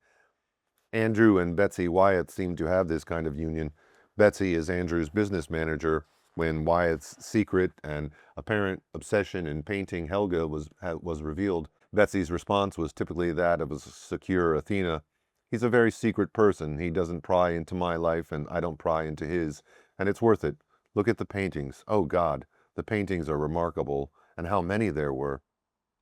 Speaker 1: Andrew and Betsy Wyatt seem to have this kind of union. Betsy is Andrew's business manager. When Wyatt's secret and apparent obsession in painting Helga was revealed, Betsy's response was typically that of a secure Athena. He's a very secret person. He doesn't pry into my life, and I don't pry into his. And it's worth it. Look at the paintings. Oh, God, the paintings are remarkable, and how many there were.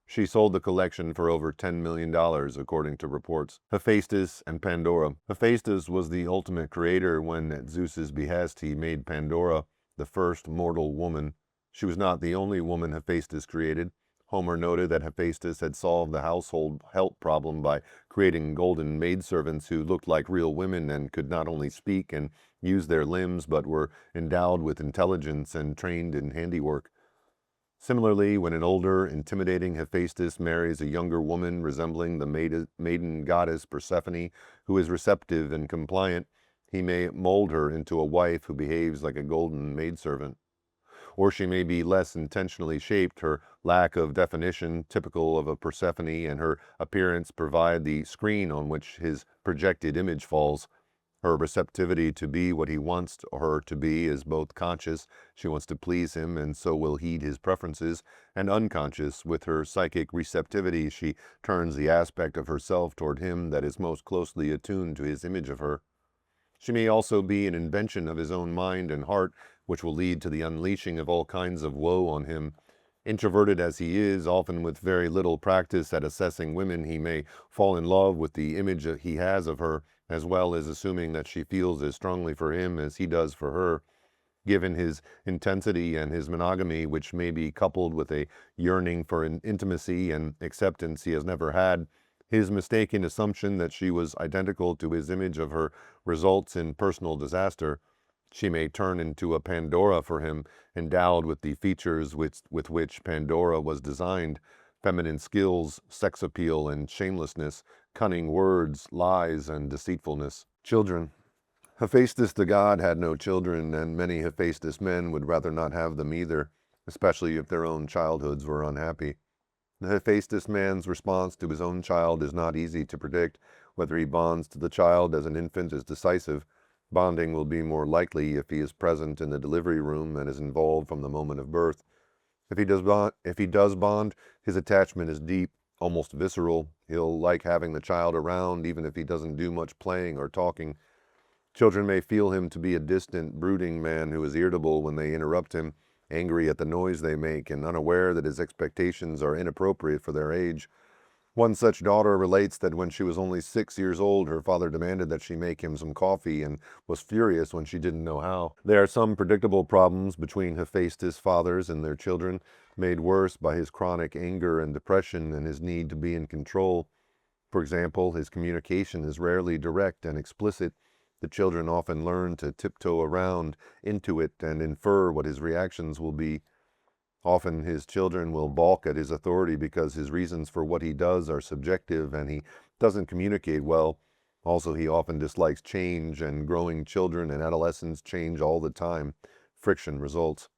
Speaker 1: She sold the collection for over $10 million, according to reports. Hephaestus and Pandora. Hephaestus was the ultimate creator when, at Zeus's behest, he made Pandora, the first mortal woman. She was not the only woman Hephaestus created. Homer noted that Hephaestus had solved the household help problem by creating golden maidservants who looked like real women and could not only speak and use their limbs, but were endowed with intelligence and trained in handiwork. Similarly, when an older, intimidating Hephaestus marries a younger woman resembling the maiden goddess Persephone, who is receptive and compliant, he may mold her into a wife who behaves like a golden maidservant. Or she may be less intentionally shaped. Her lack of definition, typical of a Persephone, and her appearance provide the screen on which his projected image falls. Her receptivity to be what he wants her to be is both conscious, she wants to please him and so will heed his preferences, and unconscious. With her psychic receptivity, she turns the aspect of herself toward him that is most closely attuned to his image of her. She may also be an invention of his own mind and heart, which will lead to the unleashing of all kinds of woe on him. Introverted as he is, often with very little practice at assessing women, he may fall in love with the image he has of her, as well as assuming that she feels as strongly for him as he does for her. Given his intensity and his monogamy, which may be coupled with a yearning for an intimacy and acceptance he has never had, his mistaken assumption that she was identical to his image of her results in personal disaster. She may turn into a Pandora for him, endowed with the features with which Pandora was designed: feminine skills, sex appeal, and shamelessness, cunning words, lies, and deceitfulness. Children. Hephaestus the god had no children, and many Hephaestus men would rather not have them either, especially if their own childhoods were unhappy. The Hephaestus man's response to his own child is not easy to predict. Whether he bonds to the child as an infant is decisive. Bonding will be more likely if he is present in the delivery room and is involved from the moment of birth. If he does bond, his attachment is deep, almost visceral. He'll like having the child around even if he doesn't do much playing or talking. Children may feel him to be a distant, brooding man who is irritable when they interrupt him, angry at the noise they make, and unaware that his expectations are inappropriate for their age. One such daughter relates that when she was only 6 years old, her father demanded that she make him some coffee and was furious when she didn't know how. There are some predictable problems between Hephaestus' fathers and their children, made worse by his chronic anger and depression and his need to be in control. For example, his communication is rarely direct and explicit. The children often learn to tiptoe around, intuit, and infer what his reactions will be. Often his children will balk at his authority because his reasons for what he does are subjective and he doesn't communicate well. Also, he often dislikes change, and growing children and adolescents change all the time. Friction results.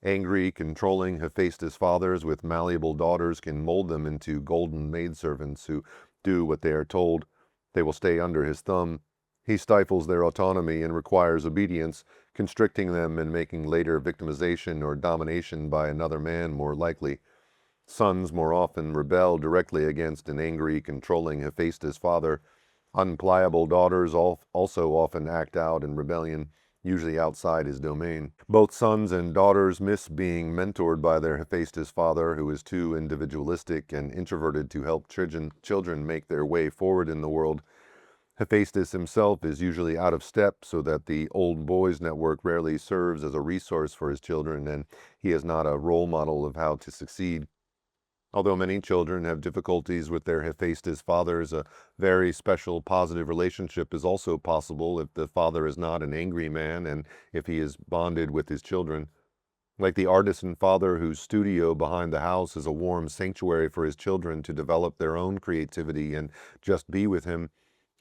Speaker 1: Angry, controlling Hephaestus fathers with malleable daughters can mold them into golden maidservants who do what they are told. They will stay under his thumb. He stifles their autonomy and requires obedience, constricting them and making later victimization or domination by another man more likely. Sons more often rebel directly against an angry, controlling Hephaestus father. Unpliable daughters also often act out in rebellion, usually outside his domain. Both sons and daughters miss being mentored by their Hephaestus father, who is too individualistic and introverted to help children make their way forward in the world. Hephaestus himself is usually out of step, so that the old boys network rarely serves as a resource for his children, and he is not a role model of how to succeed. Although many children have difficulties with their Hephaestus fathers, a very special positive relationship is also possible if the father is not an angry man and if he is bonded with his children. Like the artisan father whose studio behind the house is a warm sanctuary for his children to develop their own creativity and just be with him,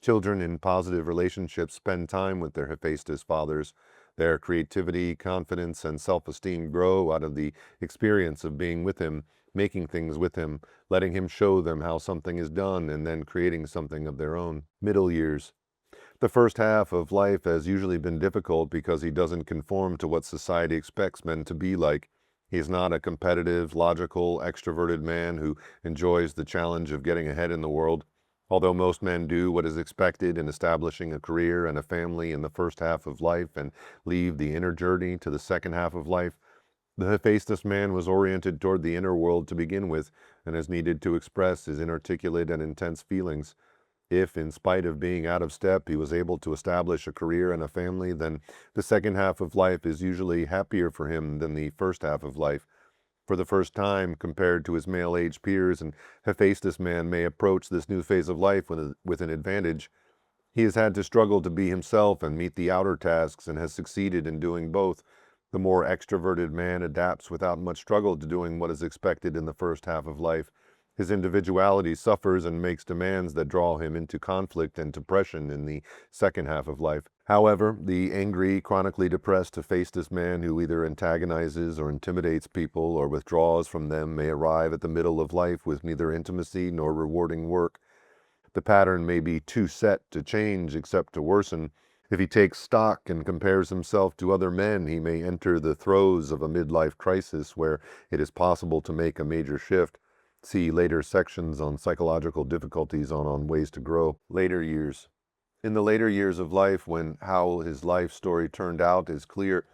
Speaker 1: children in positive relationships spend time with their Hephaestus fathers. Their creativity, confidence, and self-esteem grow out of the experience of being with him, making things with him, letting him show them how something is done, and then creating something of their own. Middle years. The first half of life has usually been difficult because he doesn't conform to what society expects men to be like. He is not a competitive, logical, extroverted man who enjoys the challenge of getting ahead in the world. Although most men do what is expected in establishing a career and a family in the first half of life and leave the inner journey to the second half of life, the Hephaestus man was oriented toward the inner world to begin with and has needed to express his inarticulate and intense feelings. If, in spite of being out of step, he was able to establish a career and a family, then the second half of life is usually happier for him than the first half of life. For the first time, compared to his male-age peers, and Hephaestus man may approach this new phase of life with an advantage. He has had to struggle to be himself and meet the outer tasks and has succeeded in doing both. The more extroverted man adapts without much struggle to doing what is expected in the first half of life. His individuality suffers and makes demands that draw him into conflict and depression in the second half of life. However, the angry, chronically depressed Hephaestus man who either antagonizes or intimidates people or withdraws from them may arrive at the middle of life with neither intimacy nor rewarding work. The pattern may be too set to change except to worsen. If he takes stock and compares himself to other men, he may enter the throes of a midlife crisis where it is possible to make a major shift. See later sections on psychological difficulties on ways to grow. Later years. In the later years of life, when how his life story turned out is clear,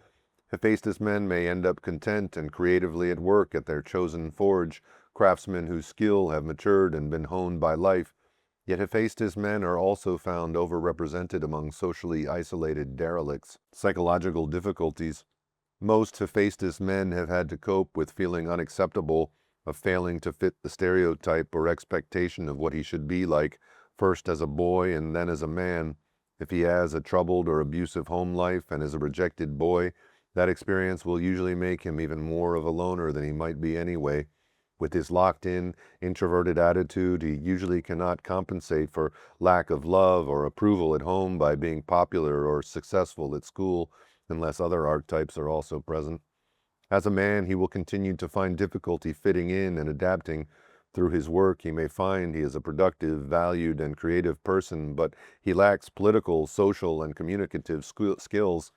Speaker 1: Hephaestus men may end up content and creatively at work at their chosen forge, craftsmen whose skill have matured and been honed by life. Yet Hephaestus men are also found overrepresented among socially isolated derelicts. Psychological difficulties. Most Hephaestus men have had to cope with feeling unacceptable, of failing to fit the stereotype or expectation of what he should be like, first as a boy and then as a man. If he has a troubled or abusive home life and is a rejected boy, that experience will usually make him even more of a loner than he might be anyway. With his locked-in, introverted attitude, he usually cannot compensate for lack of love or approval at home by being popular or successful at school, unless other archetypes are also present. As a man, he will continue to find difficulty fitting in and adapting. Through his work, he may find he is a productive, valued, and creative person, but he lacks political, social, and communicative skills,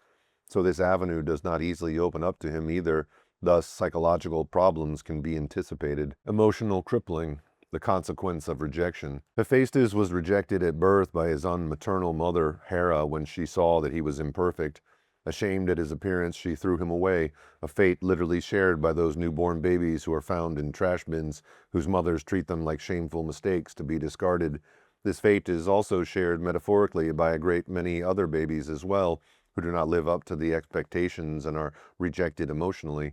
Speaker 1: so this avenue does not easily open up to him either. Thus, psychological problems can be anticipated. Emotional crippling, the consequence of rejection. Hephaestus was rejected at birth by his unmaternal mother, Hera, when she saw that he was imperfect. Ashamed at his appearance, she threw him away, a fate literally shared by those newborn babies who are found in trash bins, whose mothers treat them like shameful mistakes to be discarded. This fate is also shared metaphorically by a great many other babies as well, who do not live up to the expectations and are rejected emotionally.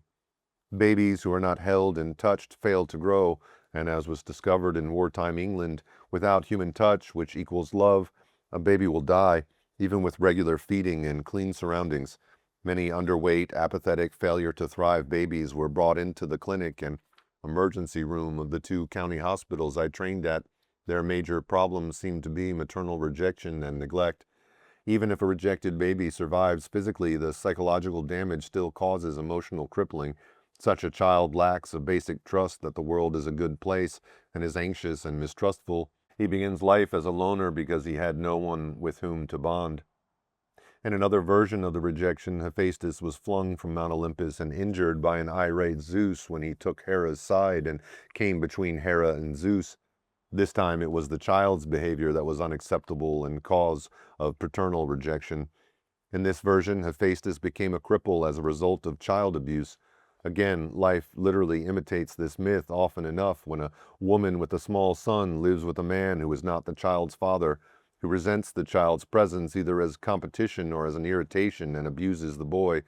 Speaker 1: Babies who are not held and touched fail to grow, and as was discovered in wartime England, without human touch, which equals love, a baby will die, even with regular feeding and clean surroundings. Many underweight, apathetic, failure to thrive babies were brought into the clinic and emergency room of the 2 county hospitals I trained at. Their major problems seemed to be maternal rejection and neglect. Even if a rejected baby survives physically, the psychological damage still causes emotional crippling. Such a child lacks a basic trust that the world is a good place and is anxious and mistrustful. He begins life as a loner because he had no one with whom to bond. In another version of the rejection, Hephaestus was flung from Mount Olympus and injured by an irate Zeus when he took Hera's side and came between Hera and Zeus. This time it was the child's behavior that was unacceptable and cause of paternal rejection. In this version, Hephaestus became a cripple as a result of child abuse. Again, life literally imitates this myth often enough when a woman with a small son lives with a man who is not the child's father, who resents the child's presence either as competition or as an irritation and abuses the boy.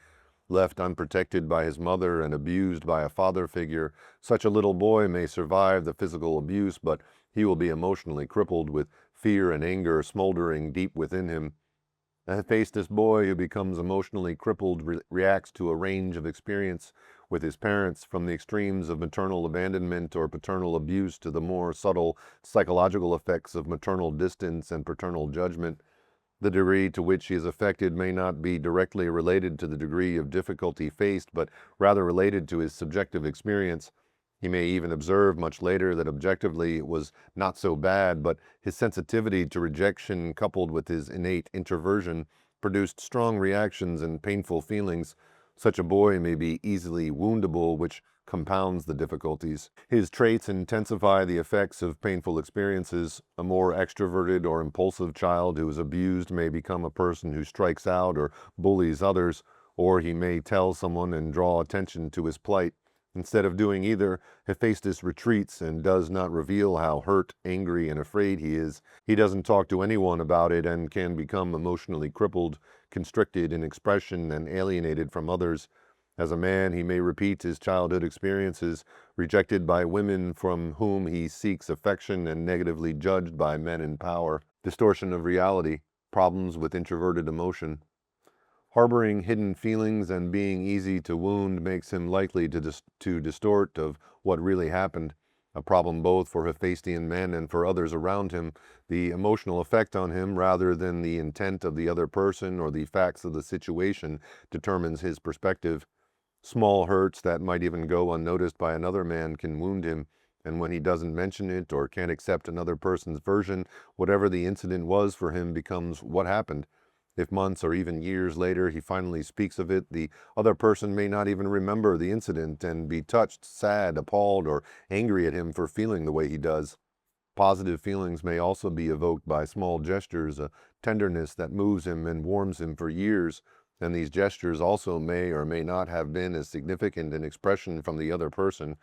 Speaker 1: Left unprotected by his mother and abused by a father figure, such a little boy may survive the physical abuse, but he will be emotionally crippled with fear and anger smoldering deep within him. A Hephaestus boy who becomes emotionally crippled reacts to a range of experience with his parents, from the extremes of maternal abandonment or paternal abuse to the more subtle psychological effects of maternal distance and paternal judgment. The degree to which he is affected may not be directly related to the degree of difficulty faced, but rather related to his subjective experience. He may even observe much later that objectively it was not so bad, but his sensitivity to rejection coupled with his innate introversion produced strong reactions and painful feelings. Such a boy may be easily woundable, which compounds the difficulties. His traits intensify the effects of painful experiences. A more extroverted or impulsive child who is abused may become a person who strikes out or bullies others, or he may tell someone and draw attention to his plight. Instead of doing either, Hephaestus retreats and does not reveal how hurt, angry, and afraid he is. He doesn't talk to anyone about it and can become emotionally crippled, constricted in expression, and alienated from others. As a man, he may repeat his childhood experiences, rejected by women from whom he seeks affection and negatively judged by men in power. Distortion of reality, problems with introverted emotion. Harboring hidden feelings and being easy to wound makes him likely to distort of what really happened, a problem both for Hephaestian men and for others around him. The emotional effect on him, rather than the intent of the other person or the facts of the situation, determines his perspective. Small hurts that might even go unnoticed by another man can wound him, and when he doesn't mention it or can't accept another person's version, whatever the incident was for him becomes what happened. If months or even years later he finally speaks of it, the other person may not even remember the incident and be touched, sad, appalled, or angry at him for feeling the way he does. Positive feelings may also be evoked by small gestures, a tenderness that moves him and warms him for years, and these gestures also may or may not have been as significant an expression from the other person.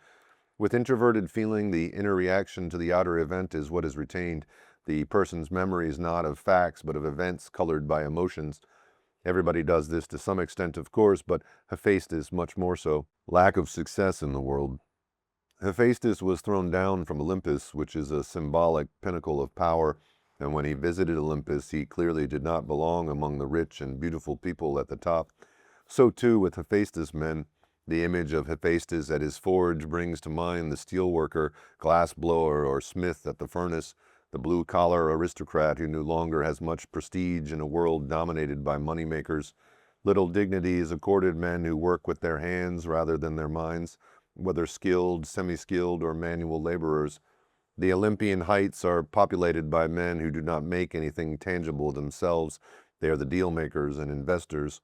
Speaker 1: With introverted feeling, the inner reaction to the outer event is what is retained. The person's memory is not of facts, but of events colored by emotions. Everybody does this to some extent, of course, but Hephaestus much more so. Lack of success in the world. Hephaestus was thrown down from Olympus, which is a symbolic pinnacle of power, and when he visited Olympus, he clearly did not belong among the rich and beautiful people at the top. So too with Hephaestus' men. The image of Hephaestus at his forge brings to mind the steelworker, glass blower, or smith at the furnace, the blue-collar aristocrat who no longer has much prestige in a world dominated by moneymakers. Little dignity is accorded men who work with their hands rather than their minds. whether skilled, semi-skilled, or manual laborers. The Olympian heights are populated by men who do not make anything tangible themselves. They are the deal makers and investors.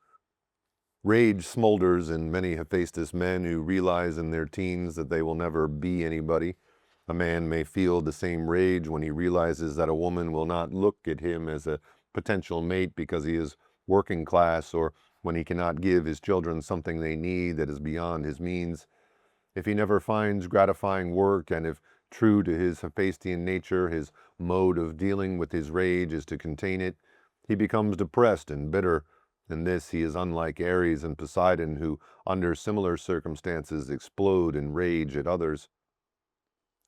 Speaker 1: Rage smolders in many Hephaestus men who realize in their teens that they will never be anybody. A man may feel the same rage when he realizes that a woman will not look at him as a potential mate because he is working class, or when he cannot give his children something they need that is beyond his means. If he never finds gratifying work, and if, true to his Hephaestian nature, his mode of dealing with his rage is to contain it, he becomes depressed and bitter. In this he is unlike Ares and Poseidon, who, under similar circumstances, explode in rage at others.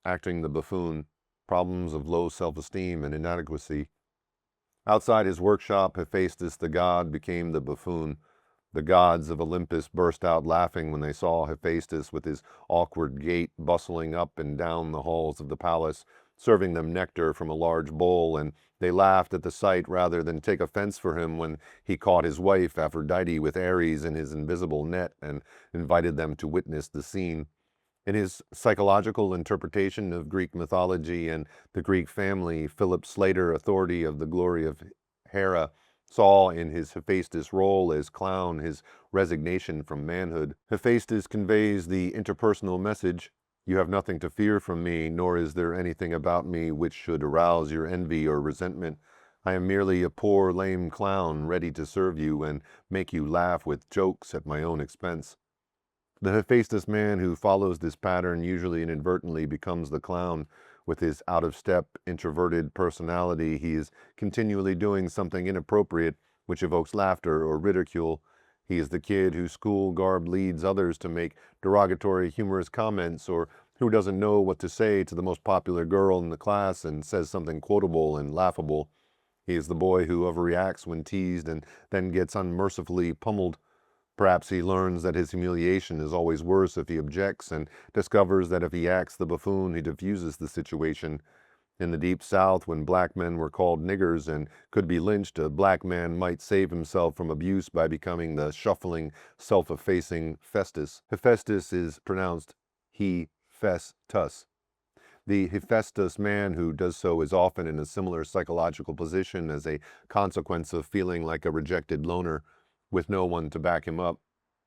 Speaker 1: Acting the buffoon, problems of low self-esteem and inadequacy. Outside his workshop, Hephaestus the god became the buffoon. The gods of Olympus burst out laughing when they saw Hephaestus with his awkward gait bustling up and down the halls of the palace, serving them nectar from a large bowl, and they laughed at the sight rather than take offense for him when he caught his wife Aphrodite with Ares in his invisible net and invited them to witness the scene. In his psychological interpretation of Greek mythology and the Greek family, Philip Slater, authority of the glory of Hera, saw in his Hephaestus role as clown his resignation from manhood. Hephaestus conveys the interpersonal message: "You have nothing to fear from me, nor is there anything about me which should arouse your envy or resentment. I am merely a poor lame clown ready to serve you and make you laugh with jokes at my own expense." The Hephaestus man who follows this pattern usually inadvertently becomes the clown. With his out-of-step, introverted personality, he is continually doing something inappropriate which evokes laughter or ridicule. He is the kid whose school garb leads others to make derogatory, humorous comments, or who doesn't know what to say to the most popular girl in the class and says something quotable and laughable. He is the boy who overreacts when teased and then gets unmercifully pummeled. Perhaps he learns that his humiliation is always worse if he objects, and discovers that if he acts the buffoon, he diffuses the situation. In the Deep South, when black men were called niggers and could be lynched, a black man might save himself from abuse by becoming the shuffling, self-effacing Festus. Hephaestus is pronounced he-fes-tus. The Hephaestus man who does so is often in a similar psychological position as a consequence of feeling like a rejected loner, with no one to back him up.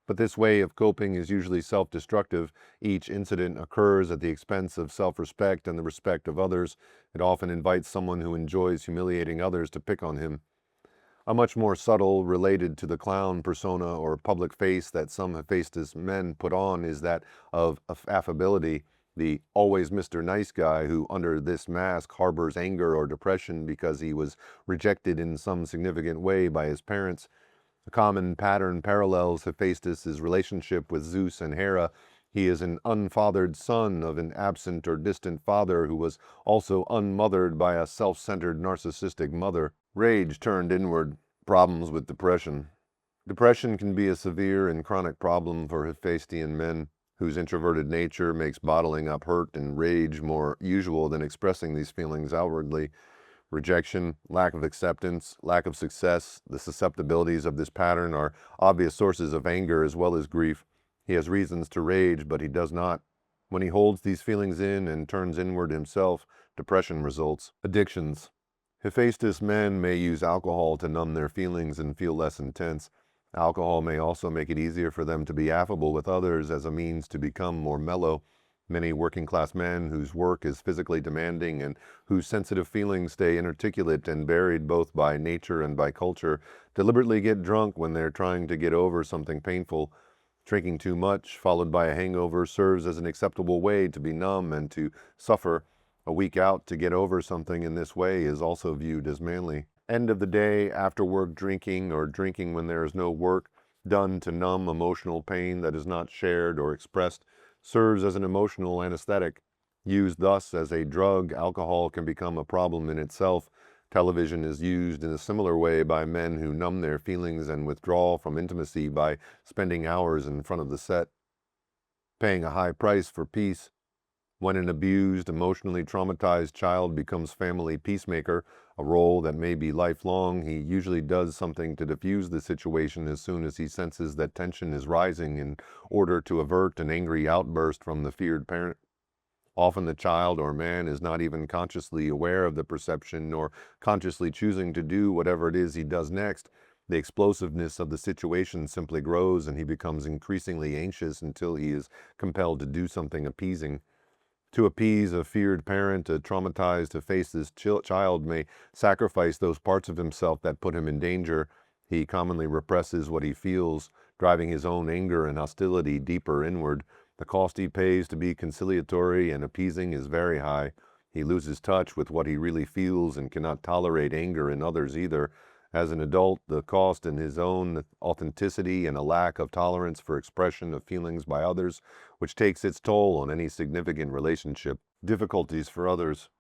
Speaker 1: But this way of coping is usually self-destructive. Each incident occurs at the expense of self-respect and the respect of others. It often invites someone who enjoys humiliating others to pick on him. A much more subtle, related to the clown persona or public face that some Hephaestus men put on is that of affability, the always Mr. Nice Guy who under this mask harbors anger or depression because he was rejected in some significant way by his parents. A common pattern parallels Hephaestus' relationship with Zeus and Hera. He is an unfathered son of an absent or distant father who was also unmothered by a self-centered narcissistic mother. Rage turned inward. Problems with depression. Depression can be a severe and chronic problem for Hephaestian men, whose introverted nature makes bottling up hurt and rage more usual than expressing these feelings outwardly. Rejection, lack of acceptance, lack of success, the susceptibilities of this pattern are obvious sources of anger as well as grief. He has reasons to rage, but he does not. When he holds these feelings in and turns inward himself, depression results. Addictions. Hephaestus men may use alcohol to numb their feelings and feel less intense. Alcohol may also make it easier for them to be affable with others as a means to become more mellow. Many working-class men whose work is physically demanding and whose sensitive feelings stay inarticulate and buried both by nature and by culture deliberately get drunk when they're trying to get over something painful. Drinking too much, followed by a hangover, serves as an acceptable way to be numb and to suffer. A week out to get over something in this way is also viewed as manly. End of the day, after work drinking, or drinking when there is no work done to numb emotional pain that is not shared or expressed, serves as an emotional anesthetic. Used thus as a drug, alcohol can become a problem in itself. Television is used in a similar way by men who numb their feelings and withdraw from intimacy by spending hours in front of the set. Paying a high price for peace. When an abused, emotionally traumatized child becomes family peacemaker, a role that may be lifelong, he usually does something to diffuse the situation as soon as he senses that tension is rising in order to avert an angry outburst from the feared parent. Often the child or man is not even consciously aware of the perception or consciously choosing to do whatever it is he does next. The explosiveness of the situation simply grows and he becomes increasingly anxious until he is compelled to do something appeasing. To appease a feared parent, a traumatized Hephaestus child may sacrifice those parts of himself that put him in danger. He commonly represses what he feels, driving his own anger and hostility deeper inward. The cost he pays to be conciliatory and appeasing is very high. He loses touch with what he really feels and cannot tolerate anger in others either. As an adult, the cost in his own authenticity and a lack of tolerance for expression of feelings by others, which takes its toll on any significant relationship. Difficulties for others.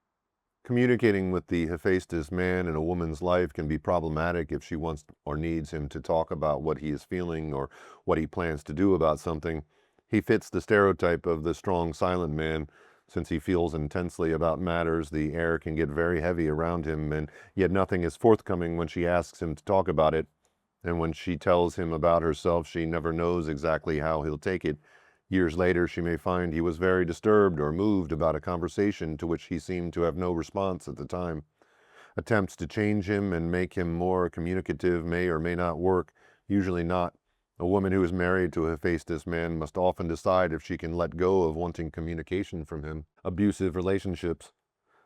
Speaker 1: Communicating with the Hephaestus man in a woman's life can be problematic if she wants or needs him to talk about what he is feeling or what he plans to do about something. He fits the stereotype of the strong, silent man. Since he feels intensely about matters, the air can get very heavy around him, and yet nothing is forthcoming when she asks him to talk about it. And when she tells him about herself, she never knows exactly how he'll take it. Years later, she may find he was very disturbed or moved about a conversation to which he seemed to have no response at the time. Attempts to change him and make him more communicative may or may not work, usually not. A woman who is married to a Hephaestus man must often decide if she can let go of wanting communication from him. Abusive relationships.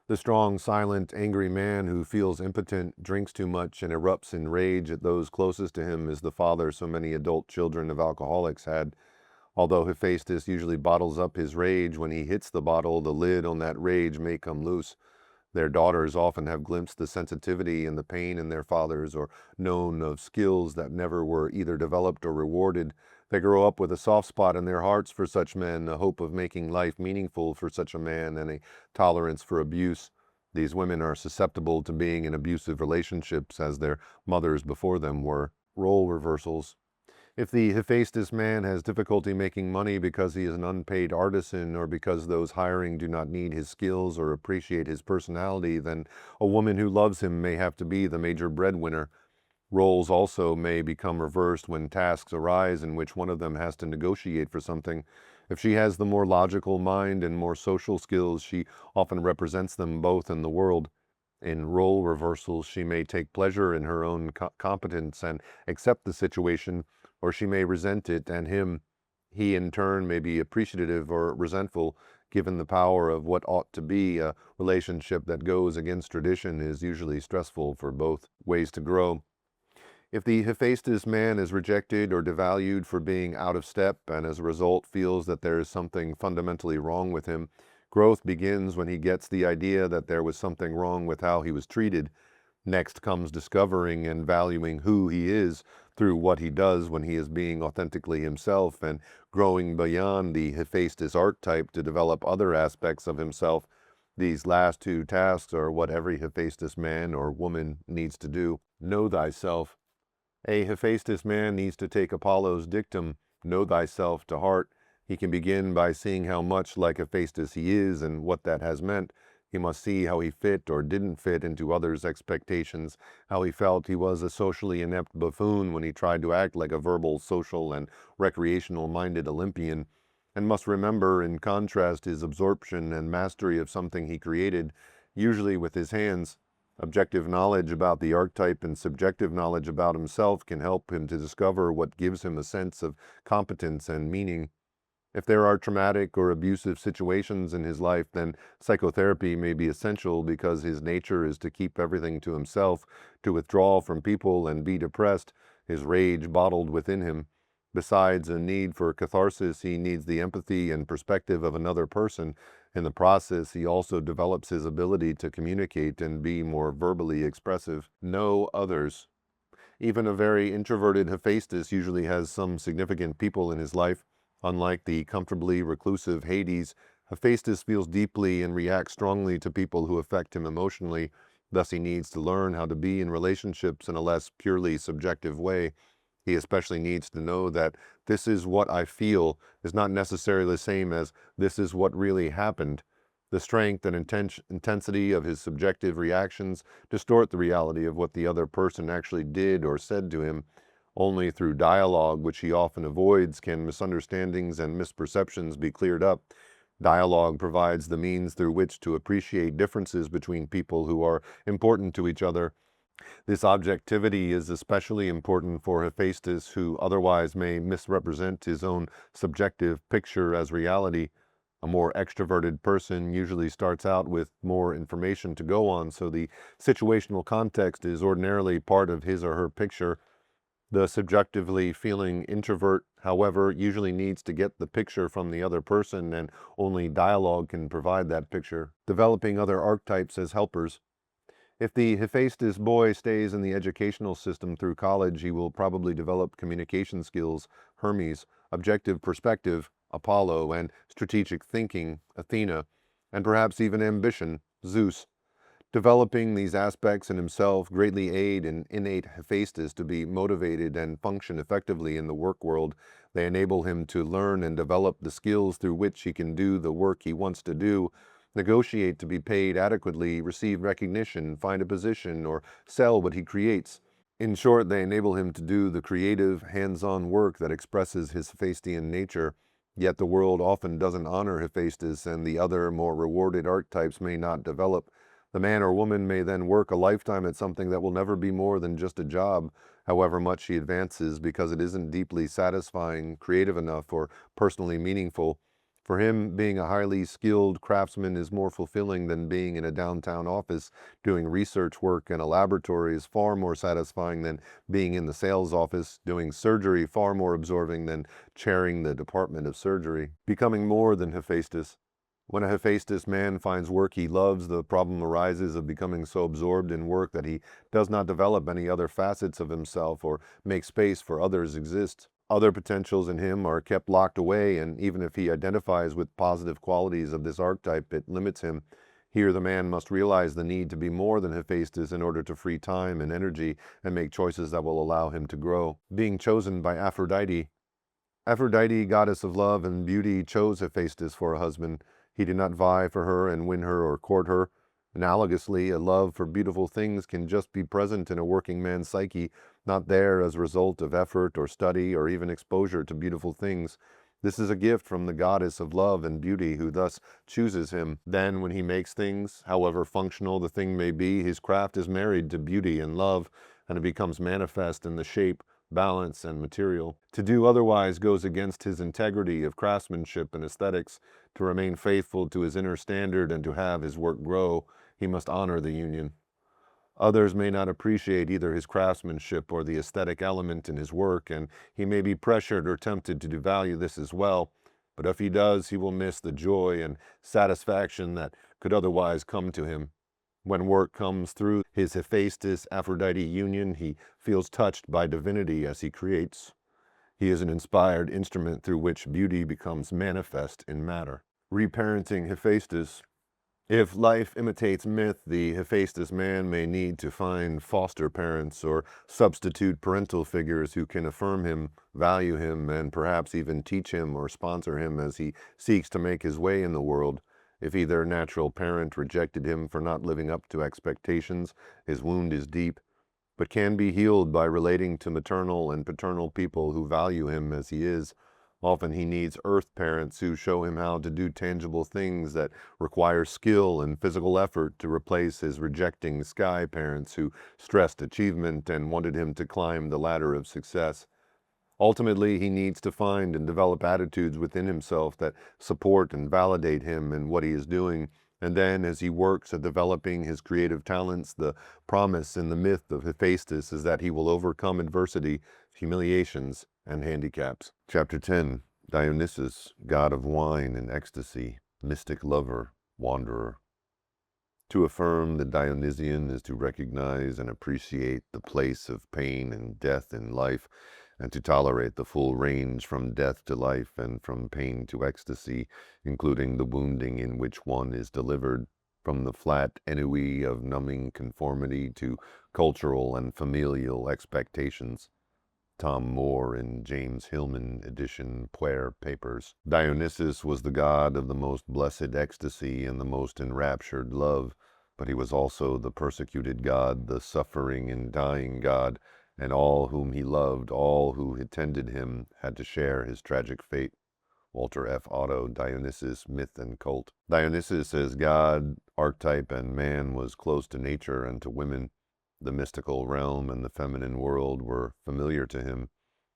Speaker 1: The strong, silent, angry man who feels impotent, drinks too much, and erupts in rage at those closest to him is the father so many adult children of alcoholics had. Although Hephaestus usually bottles up his rage, when he hits the bottle, the lid on that rage may come loose. Their daughters often have glimpsed the sensitivity and the pain in their fathers, or known of skills that never were either developed or rewarded. They grow up with a soft spot in their hearts for such men, a hope of making life meaningful for such a man, and a tolerance for abuse. These women are susceptible to being in abusive relationships as their mothers before them were. Role reversals. If the Hephaestus man has difficulty making money because he is an unpaid artisan or because those hiring do not need his skills or appreciate his personality, then a woman who loves him may have to be the major breadwinner. Roles also may become reversed when tasks arise in which one of them has to negotiate for something. If she has the more logical mind and more social skills, she often represents them both in the world. In role reversals, she may take pleasure in her own competence and accept the situation, or she may resent it and him. He, in turn, may be appreciative or resentful, given the power of what ought to be. A relationship that goes against tradition is usually stressful for both. Ways to grow. If the Hephaestus man is rejected or devalued for being out of step and as a result feels that there is something fundamentally wrong with him, growth begins when he gets the idea that there was something wrong with how he was treated. Next comes discovering and valuing who he is through what he does when he is being authentically himself, and growing beyond the Hephaestus archetype to develop other aspects of himself. These last two tasks are what every Hephaestus man or woman needs to do. Know thyself. A Hephaestus man needs to take Apollo's dictum, know thyself, to heart. He can begin by seeing how much like Hephaestus he is and what that has meant. He must see how he fit or didn't fit into others' expectations, how he felt he was a socially inept buffoon when he tried to act like a verbal, social, and recreational-minded Olympian, and must remember, in contrast, his absorption and mastery of something he created, usually with his hands. Objective knowledge about the archetype and subjective knowledge about himself can help him to discover what gives him a sense of competence and meaning. If there are traumatic or abusive situations in his life, then psychotherapy may be essential because his nature is to keep everything to himself, to withdraw from people and be depressed, his rage bottled within him. Besides a need for catharsis, he needs the empathy and perspective of another person. In the process, he also develops his ability to communicate and be more verbally expressive. Know others. Even a very introverted Hephaestus usually has some significant people in his life. Unlike the comfortably reclusive Hades, Hephaestus feels deeply and reacts strongly to people who affect him emotionally. Thus, he needs to learn how to be in relationships in a less purely subjective way. He especially needs to know that this is what I feel is not necessarily the same as this is what really happened. The strength and intensity of his subjective reactions distort the reality of what the other person actually did or said to him. Only through dialogue, which he often avoids, can misunderstandings and misperceptions be cleared up. Dialogue provides the means through which to appreciate differences between people who are important to each other. This objectivity is especially important for Hephaestus, who otherwise may misrepresent his own subjective picture as reality. A more extroverted person usually starts out with more information to go on, so the situational context is ordinarily part of his or her picture. The subjectively feeling introvert, however, usually needs to get the picture from the other person, and only dialogue can provide that picture, developing other archetypes as helpers. If the Hephaestus boy stays in the educational system through college, he will probably develop communication skills, Hermes, objective perspective, Apollo, and strategic thinking, Athena, and perhaps even ambition, Zeus. Developing these aspects in himself greatly aid an innate Hephaestus to be motivated and function effectively in the work world. They enable him to learn and develop the skills through which he can do the work he wants to do, negotiate to be paid adequately, receive recognition, find a position, or sell what he creates. In short, they enable him to do the creative, hands-on work that expresses his Hephaestian nature. Yet the world often doesn't honor Hephaestus, and the other, more rewarded archetypes may not develop. The man or woman may then work a lifetime at something that will never be more than just a job, however much he advances, because it isn't deeply satisfying, creative enough, or personally meaningful. For him, being a highly skilled craftsman is more fulfilling than being in a downtown office doing research work in a laboratory is far more satisfying than being in the sales office doing surgery, far more absorbing than chairing the department of surgery. Becoming more than Hephaestus. When a Hephaestus man finds work he loves, the problem arises of becoming so absorbed in work that he does not develop any other facets of himself or make space for others exist. Other potentials in him are kept locked away, and even if he identifies with positive qualities of this archetype, it limits him. Here the man must realize the need to be more than Hephaestus in order to free time and energy and make choices that will allow him to grow. Being chosen by Aphrodite. Aphrodite, goddess of love and beauty, chose Hephaestus for a husband. He did not vie for her and win her or court her. Analogously, a love for beautiful things can just be present in a working man's psyche, not there as a result of effort or study or even exposure to beautiful things. This is a gift from the goddess of love and beauty, who thus chooses him. Then, when he makes things, however functional the thing may be, his craft is married to beauty and love, and it becomes manifest in the shape, balance, and material. To do otherwise goes against his integrity of craftsmanship and aesthetics. To remain faithful to his inner standard and to have his work grow, he must honor the union. Others may not appreciate either his craftsmanship or the aesthetic element in his work, and he may be pressured or tempted to devalue this as well. But if he does, he will miss the joy and satisfaction that could otherwise come to him. When work comes through his Hephaestus-Aphrodite union, he feels touched by divinity as he creates. He is an inspired instrument through which beauty becomes manifest in matter. Reparenting Hephaestus. If life imitates myth, the Hephaestus man may need to find foster parents or substitute parental figures who can affirm him, value him, and perhaps even teach him or sponsor him as he seeks to make his way in the world. If either natural parent rejected him for not living up to expectations, his wound is deep, but can be healed by relating to maternal and paternal people who value him as he is. Often he needs earth parents who show him how to do tangible things that require skill and physical effort to replace his rejecting sky parents who stressed achievement and wanted him to climb the ladder of success. Ultimately, he needs to find and develop attitudes within himself that support and validate him in what he is doing. And then, as he works at developing his creative talents, the promise in the myth of Hephaestus is that he will overcome adversity, humiliations, and handicaps. Chapter 10. Dionysus, god of wine and ecstasy, mystic lover, wanderer. To affirm the Dionysian is to recognize and appreciate the place of pain and death in life, and to tolerate the full range from death to life and from pain to ecstasy, including the wounding in which one is delivered, from the flat ennui of numbing conformity to cultural and familial expectations. Tom Moore in James Hillman edition Puer Papers. Dionysus was the god of the most blessed ecstasy and the most enraptured love, but he was also the persecuted god, the suffering and dying god, and all whom he loved, all who attended him, had to share his tragic fate. Walter F. Otto, Dionysus, Myth and Cult. Dionysus as god, archetype, and man was close to nature and to women. The mystical realm and the feminine world were familiar to him.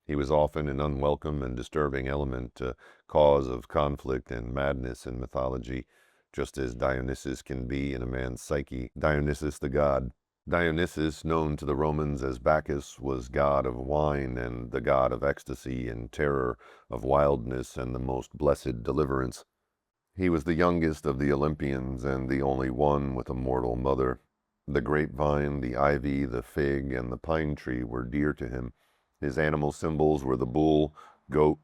Speaker 1: He was often an unwelcome and disturbing element, a cause of conflict and madness in mythology, just as Dionysus can be in a man's psyche. Dionysus the god. Dionysus, known to the Romans as Bacchus, was god of wine and the god of ecstasy and terror, of wildness and the most blessed deliverance. He was the youngest of the Olympians and the only one with a mortal mother. The grapevine, the ivy, the fig, and the pine tree were dear to him. His animal symbols were the bull, goat,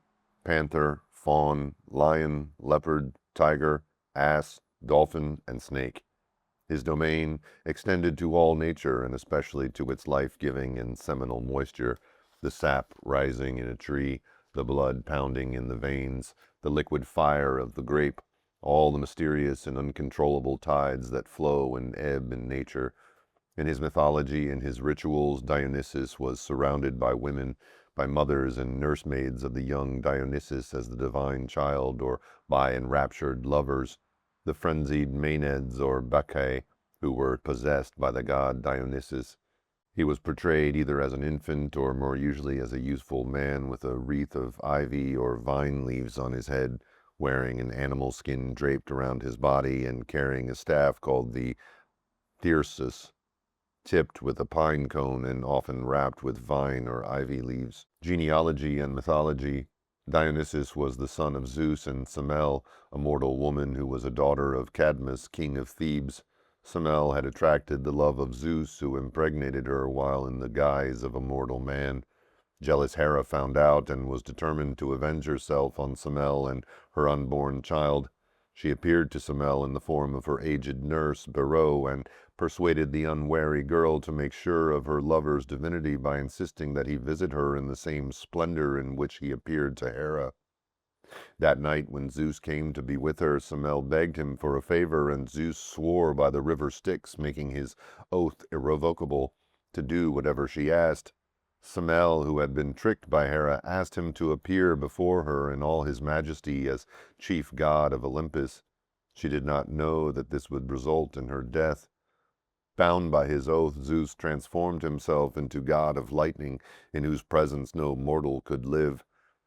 Speaker 1: panther, fawn, lion, leopard, tiger, ass, dolphin, and snake. His domain extended to all nature, and especially to its life-giving and seminal moisture, the sap rising in a tree, the blood pounding in the veins, the liquid fire of the grape, all the mysterious and uncontrollable tides that flow and ebb in nature. In his mythology and his rituals, Dionysus was surrounded by women, by mothers and nursemaids of the young Dionysus as the divine child, or by enraptured lovers, the frenzied Maenads or Bacchae, who were possessed by the god Dionysus. He was portrayed either as an infant or more usually as a youthful man with a wreath of ivy or vine leaves on his head, wearing an animal skin draped around his body and carrying a staff called the thyrsus, tipped with a pine cone and often wrapped with vine or ivy leaves. Genealogy and mythology. Dionysus was the son of Zeus and Semele, a mortal woman who was a daughter of Cadmus, king of Thebes. Semele had attracted the love of Zeus, who impregnated her while in the guise of a mortal man. Jealous Hera found out and was determined to avenge herself on Semele and her unborn child. She appeared to Semele in the form of her aged nurse, Beroe, and persuaded the unwary girl to make sure of her lover's divinity by insisting that he visit her in the same splendor in which he appeared to Hera. That night when Zeus came to be with her, Semele begged him for a favor, and Zeus swore by the river Styx, making his oath irrevocable, to do whatever she asked. Semele, who had been tricked by Hera, asked him to appear before her in all his majesty as chief god of Olympus. She did not know that this would result in her death. Bound by his oath, Zeus transformed himself into god of lightning, in whose presence no mortal could live.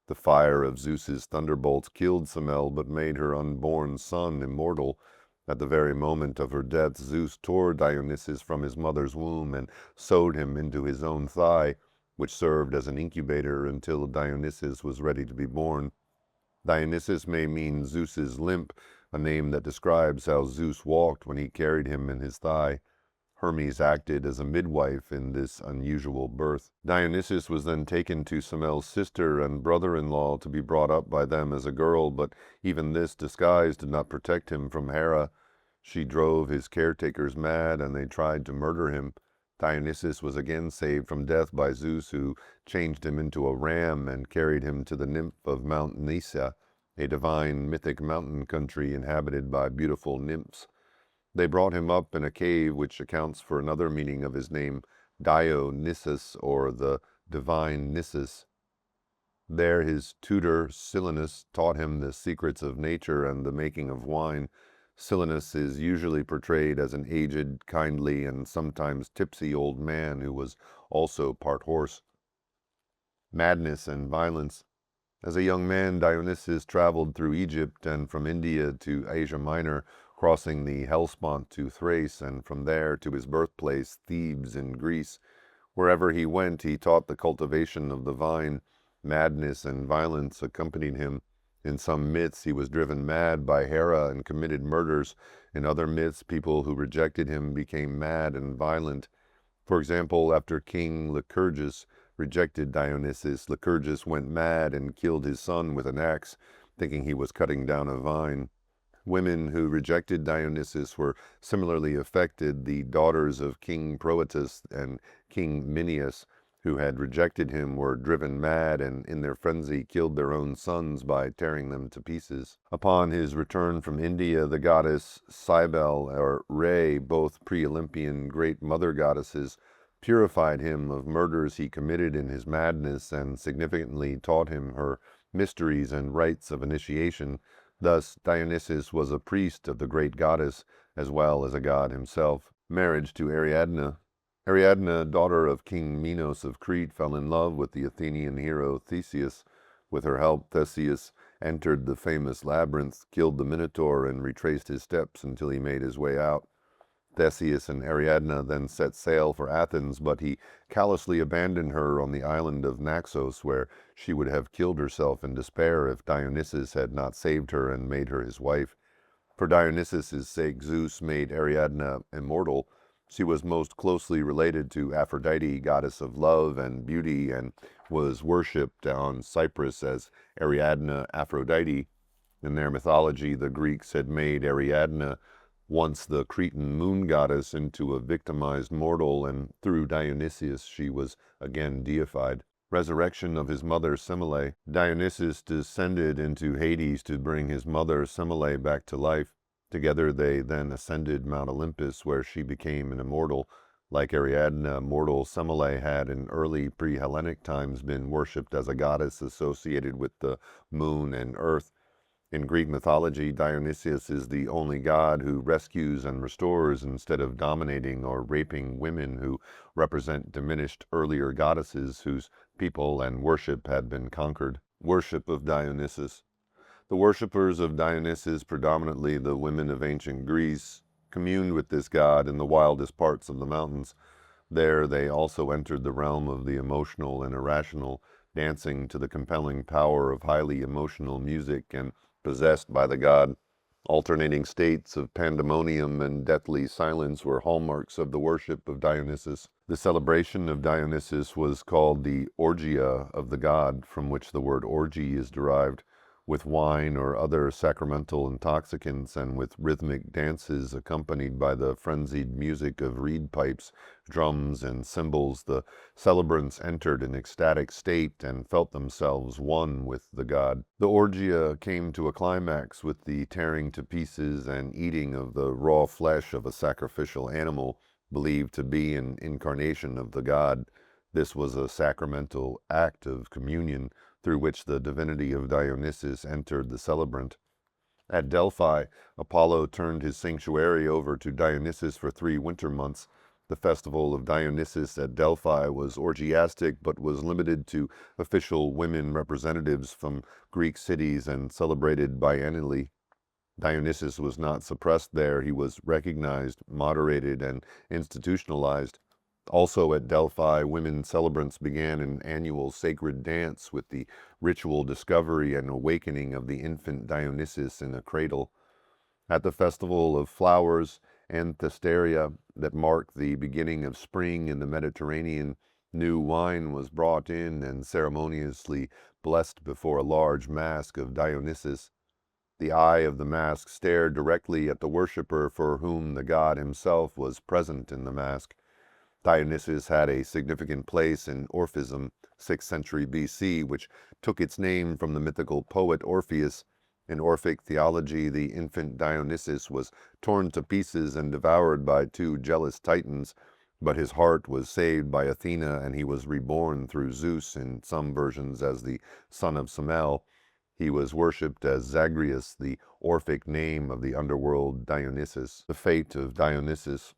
Speaker 1: The fire of Zeus's thunderbolts killed Semele, but made her unborn son immortal. At the very moment of her death, Zeus tore Dionysus from his mother's womb and sewed him into his own thigh, which served as an incubator until Dionysus was ready to be born. Dionysus may mean Zeus's limp, a name that describes how Zeus walked when he carried him in his thigh. Hermes acted as a midwife in this unusual birth. Dionysus was then taken to Semele's sister and brother-in-law to be brought up by them as a girl, but even this disguise did not protect him from Hera. She drove his caretakers mad, and they tried to murder him. Dionysus was again saved from death by Zeus, who changed him into a ram and carried him to the nymph of Mount Nysa, a divine mythic mountain country inhabited by beautiful nymphs. They brought him up in a cave, which accounts for another meaning of his name, Dionysus, or the divine Nisus. There his tutor, Silenus, taught him the secrets of nature and the making of wine. Silenus is usually portrayed as an aged, kindly, and sometimes tipsy old man who was also part horse. Madness and violence. As a young man, Dionysus traveled through Egypt and from India to Asia Minor, crossing the Hellespont to Thrace, and from there to his birthplace, Thebes in Greece. Wherever he went, he taught the cultivation of the vine. Madness and violence accompanied him. In some myths, he was driven mad by Hera and committed murders. In other myths, people who rejected him became mad and violent. For example, after King Lycurgus rejected Dionysus, Lycurgus went mad and killed his son with an axe, thinking he was cutting down a vine. Women who rejected Dionysus were similarly affected. The daughters of King Proetus and King Minyas, who had rejected him were driven mad and in their frenzy killed their own sons by tearing them to pieces. Upon his return from India, the goddess Cybele or Re, both pre-Olympian great mother goddesses, purified him of murders he committed in his madness and significantly taught him her mysteries and rites of initiation. Thus Dionysus was a priest of the great goddess as well as a god himself. Marriage to Ariadne. Ariadne, daughter of King Minos of Crete, fell in love with the Athenian hero Theseus. With her help, Theseus entered the famous labyrinth, killed the Minotaur, and retraced his steps until he made his way out. Theseus and Ariadne then set sail for Athens, but he callously abandoned her on the island of Naxos, where she would have killed herself in despair if Dionysus had not saved her and made her his wife. For Dionysus's sake, Zeus made Ariadne immortal. She was most closely related to Aphrodite, goddess of love and beauty, and was worshipped on Cyprus as Ariadne Aphrodite. In their mythology, the Greeks had made Ariadne, once the Cretan moon goddess, into a victimized mortal, and through Dionysus she was again deified. Resurrection of his mother Semele. Dionysus descended into Hades to bring his mother Semele back to life. Together they then ascended Mount Olympus, where she became an immortal. Like Ariadne, mortal Semele had in early pre-Hellenic times been worshipped as a goddess associated with the moon and earth. In Greek mythology, Dionysus is the only god who rescues and restores instead of dominating or raping women who represent diminished earlier goddesses whose people and worship had been conquered. Worship of Dionysus. The worshippers of Dionysus, predominantly the women of ancient Greece, communed with this god in the wildest parts of the mountains. There they also entered the realm of the emotional and irrational, dancing to the compelling power of highly emotional music and possessed by the god. Alternating states of pandemonium and deathly silence were hallmarks of the worship of Dionysus. The celebration of Dionysus was called the orgia of the god, from which the word orgy is derived. With wine or other sacramental intoxicants and with rhythmic dances accompanied by the frenzied music of reed pipes, drums, and cymbals, the celebrants entered an ecstatic state and felt themselves one with the god. The orgia came to a climax with the tearing to pieces and eating of the raw flesh of a sacrificial animal, believed to be an incarnation of the god. This was a sacramental act of communion, through which the divinity of Dionysus entered the celebrant. At Delphi, Apollo turned his sanctuary over to Dionysus for 3 winter months. The festival of Dionysus at Delphi was orgiastic, but was limited to official women representatives from Greek cities and celebrated biennially. Dionysus was not suppressed there. He was recognized, moderated, and institutionalized. Also at Delphi, women celebrants began an annual sacred dance with the ritual discovery and awakening of the infant Dionysus in a cradle. At the festival of flowers, Anthesteria, that marked the beginning of spring in the Mediterranean, new wine was brought in and ceremoniously blessed before a large mask of Dionysus. The eye of the mask stared directly at the worshipper, for whom the god himself was present in the mask. Dionysus had a significant place in Orphism, 6th century BC, which took its name from the mythical poet Orpheus. In Orphic theology, the infant Dionysus was torn to pieces and devoured by 2 jealous titans, but his heart was saved by Athena, and he was reborn through Zeus, in some versions as the son of Semele. He was worshipped as Zagreus, the Orphic name of the underworld Dionysus. The fate of Dionysus.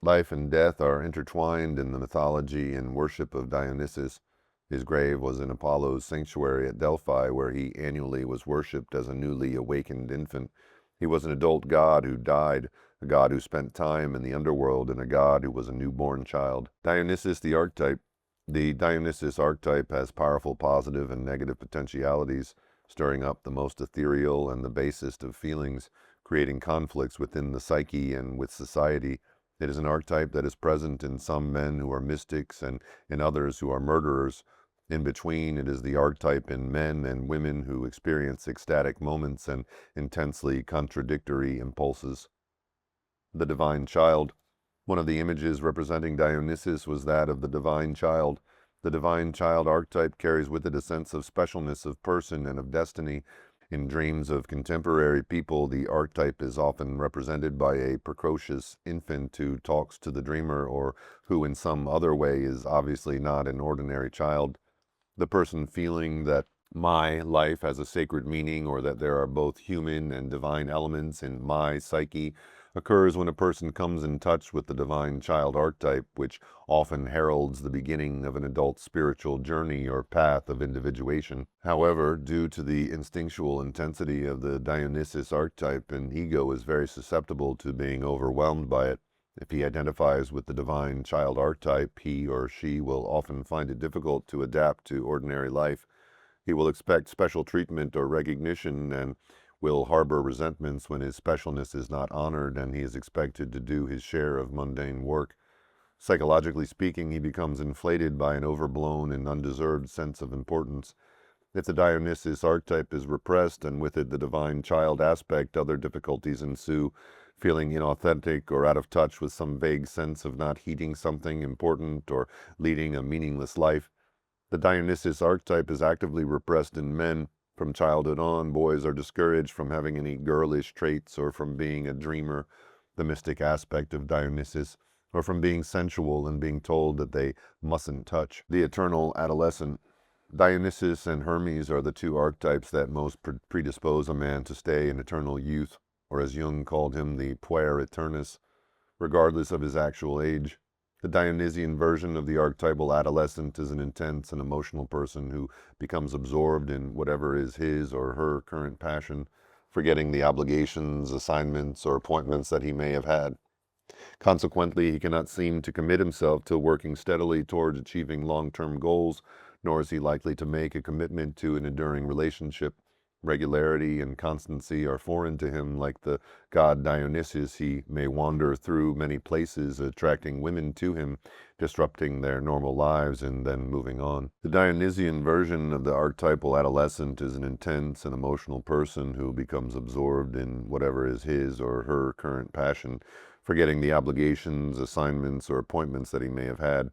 Speaker 1: Life and death are intertwined in the mythology and worship of Dionysus. His grave was in Apollo's sanctuary at Delphi, where he annually was worshipped as a newly awakened infant. He was an adult god who died, a god who spent time in the underworld, and a god who was a newborn child. Dionysus the archetype. The Dionysus archetype has powerful positive and negative potentialities, stirring up the most ethereal and the basest of feelings, creating conflicts within the psyche and with society. It is an archetype that is present in some men who are mystics and in others who are murderers. In between, it is the archetype in men and women who experience ecstatic moments and intensely contradictory impulses. The divine child. One of the images representing Dionysus was that of the divine child. The divine child archetype carries with it a sense of specialness of person and of destiny. In dreams of contemporary people, the archetype is often represented by a precocious infant who talks to the dreamer or who in some other way is obviously not an ordinary child. The person feeling that my life has a sacred meaning or that there are both human and divine elements in my psyche occurs when a person comes in touch with the divine child archetype, which often heralds the beginning of an adult spiritual journey or path of individuation. However, due to the instinctual intensity of the Dionysus archetype, an ego is very susceptible to being overwhelmed by it. If he identifies with the divine child archetype, he or she will often find it difficult to adapt to ordinary life. He will expect special treatment or recognition and will harbor resentments when his specialness is not honored and he is expected to do his share of mundane work. Psychologically speaking, he becomes inflated by an overblown and undeserved sense of importance. If the Dionysus archetype is repressed and with it the divine child aspect, other difficulties ensue. Feeling inauthentic or out of touch with some vague sense of not heeding something important or leading a meaningless life. The Dionysus archetype is actively repressed in men. From childhood on, boys are discouraged from having any girlish traits or from being a dreamer, the mystic aspect of Dionysus, or from being sensual and being told that they mustn't touch. The eternal adolescent. Dionysus and Hermes are the two archetypes that most predispose a man to stay in eternal youth, or as Jung called him, the puer aeternus, regardless of his actual age. The Dionysian version of the archetypal adolescent is an intense and emotional person who becomes absorbed in whatever is his or her current passion, forgetting the obligations, assignments, or appointments that he may have had. Consequently, he cannot seem to commit himself to working steadily towards achieving long-term goals, nor is he likely to make a commitment to an enduring relationship. Regularity and constancy are foreign to him. Like the god Dionysus, he may wander through many places, attracting women to him, disrupting their normal lives, and then moving on. The Dionysian version of the archetypal adolescent is an intense and emotional person who becomes absorbed in whatever is his or her current passion, forgetting the obligations, assignments, or appointments that he may have had.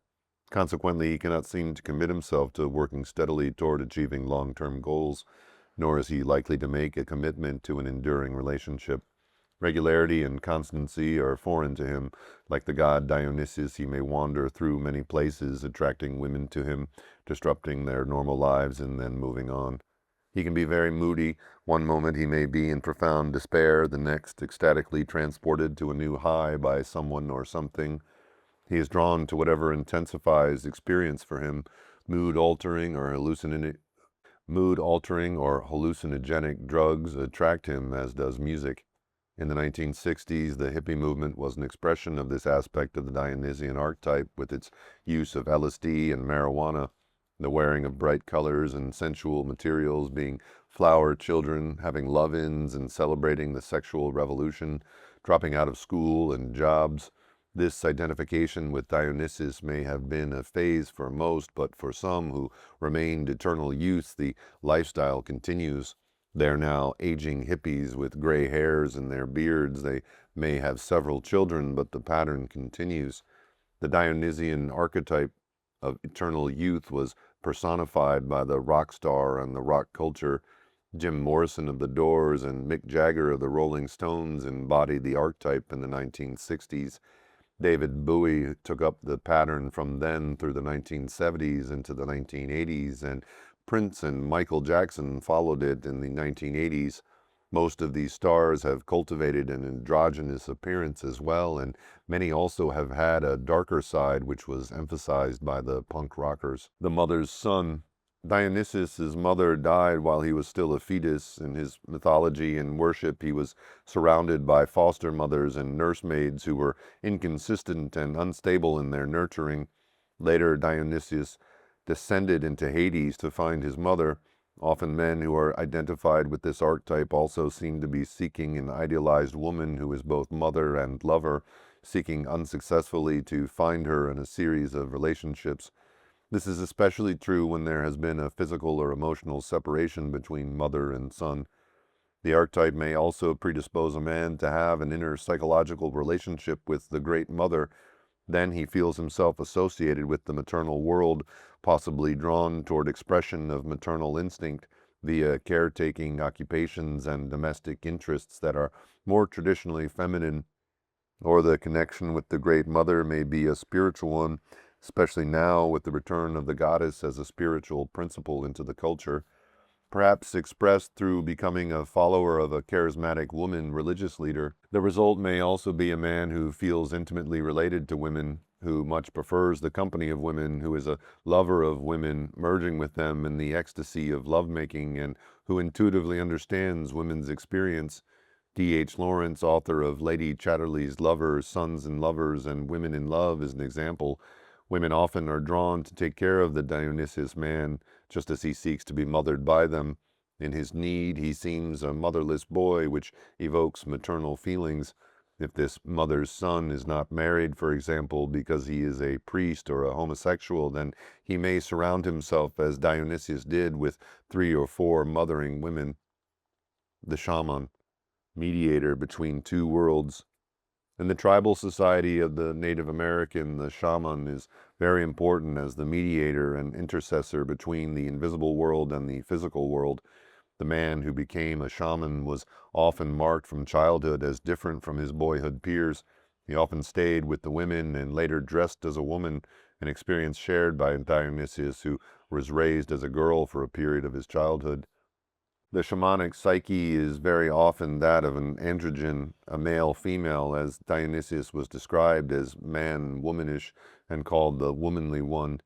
Speaker 1: Consequently, he cannot seem to commit himself to working steadily toward achieving long-term goals, nor is he likely to make a commitment to an enduring relationship. Regularity and constancy are foreign to him. Like the god Dionysus, he may wander through many places, attracting women to him, disrupting their normal lives, and then moving on. He can be very moody. One moment he may be in profound despair, the next ecstatically transported to a new high by someone or something. He is drawn to whatever intensifies experience for him, mood-altering or hallucinogenic drugs attract him, as does music. In the 1960s, the hippie movement was an expression of this aspect of the Dionysian archetype with its use of LSD and marijuana, the wearing of bright colors and sensual materials, being flower children, having love-ins and celebrating the sexual revolution, dropping out of school and jobs. This identification with Dionysus may have been a phase for most, but for some who remained eternal youths, the lifestyle continues. They're now aging hippies with gray hairs in their beards. They may have several children, but the pattern continues. The Dionysian archetype of eternal youth was personified by the rock star and the rock culture. Jim Morrison of the Doors and Mick Jagger of the Rolling Stones embodied the archetype in the 1960s. David Bowie took up the pattern from then through the 1970s into the 1980s, and Prince and Michael Jackson followed it in the 1980s. Most of these stars have cultivated an androgynous appearance as well, and many also have had a darker side which was emphasized by the punk rockers. The mother's son. Dionysus's mother died while he was still a fetus. In his mythology and worship, he was surrounded by foster mothers and nursemaids who were inconsistent and unstable in their nurturing. Later, Dionysus descended into Hades to find his mother. Often men who are identified with this archetype also seem to be seeking an idealized woman who is both mother and lover, seeking unsuccessfully to find her in a series of relationships. This is especially true when there has been a physical or emotional separation between mother and son. The archetype may also predispose a man to have an inner psychological relationship with the Great Mother. Then he feels himself associated with the maternal world, possibly drawn toward expression of maternal instinct via caretaking occupations and domestic interests that are more traditionally feminine, or the connection with the Great Mother may be a spiritual one, especially now with the return of the goddess as a spiritual principle into the culture, perhaps expressed through becoming a follower of a charismatic woman religious leader. The result may also be a man who feels intimately related to women, who much prefers the company of women, who is a lover of women, merging with them in the ecstasy of lovemaking, and who intuitively understands women's experience. D.H. Lawrence, author of Lady Chatterley's Lovers, Sons and Lovers, and Women in Love, is an example. Women often are drawn to take care of the Dionysus man, just as he seeks to be mothered by them. In his need, he seems a motherless boy, which evokes maternal feelings. If this mother's son is not married, for example, because he is a priest or a homosexual, then he may surround himself, as Dionysus did, with 3 or 4 mothering women. The shaman, mediator between two worlds. In the tribal society of the Native American, the shaman is very important as the mediator and intercessor between the invisible world and the physical world. The man who became a shaman was often marked from childhood as different from his boyhood peers. He often stayed with the women and later dressed as a woman, an experience shared by Dionysus, who was raised as a girl for a period of his childhood. The shamanic psyche is very often that of an androgen, a male-female, as Dionysus was described as man-womanish and called the womanly one.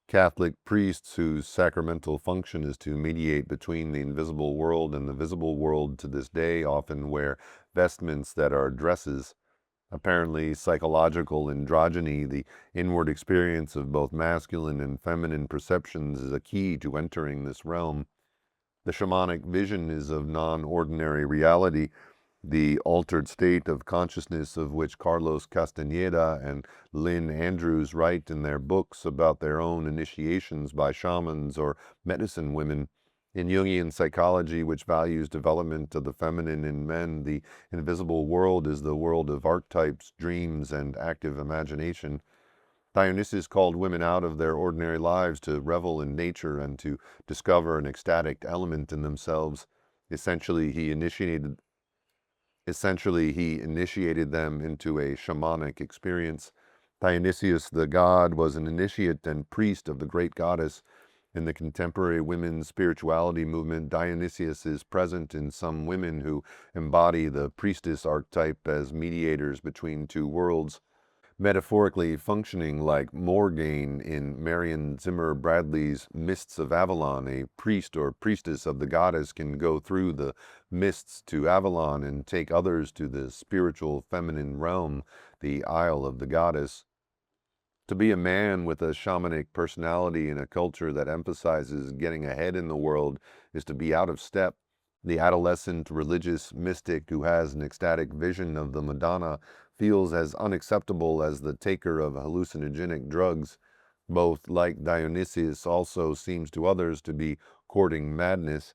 Speaker 1: Catholic priests whose sacramental function is to mediate between the invisible world and the visible world to this day often wear vestments that are dresses. Apparently, psychological androgyny, the inward experience of both masculine and feminine perceptions, is a key to entering this realm. The shamanic vision is of non-ordinary reality, the altered state of consciousness of which Carlos Castaneda and Lynn Andrews write in their books about their own initiations by shamans or medicine women. In Jungian psychology, which values development of the feminine in men, the invisible world is the world of archetypes, dreams, and active imagination. Dionysus called women out of their ordinary lives to revel in nature and to discover an ecstatic element in themselves. Essentially, he initiated them into a shamanic experience. Dionysius the god was an initiate and priest of the great goddess. In the contemporary women's spirituality movement, Dionysius is present in some women who embody the priestess archetype as mediators between two worlds, metaphorically functioning like Morgaine in Marion Zimmer Bradley's Mists of Avalon. A priest or priestess of the goddess can go through the mists to Avalon and take others to the spiritual feminine realm, the Isle of the Goddess. To be a man with a shamanic personality in a culture that emphasizes getting ahead in the world is to be out of step. The adolescent religious mystic who has an ecstatic vision of the Madonna feels as unacceptable as the taker of hallucinogenic drugs. Both, like Dionysius, also seems to others to be courting madness.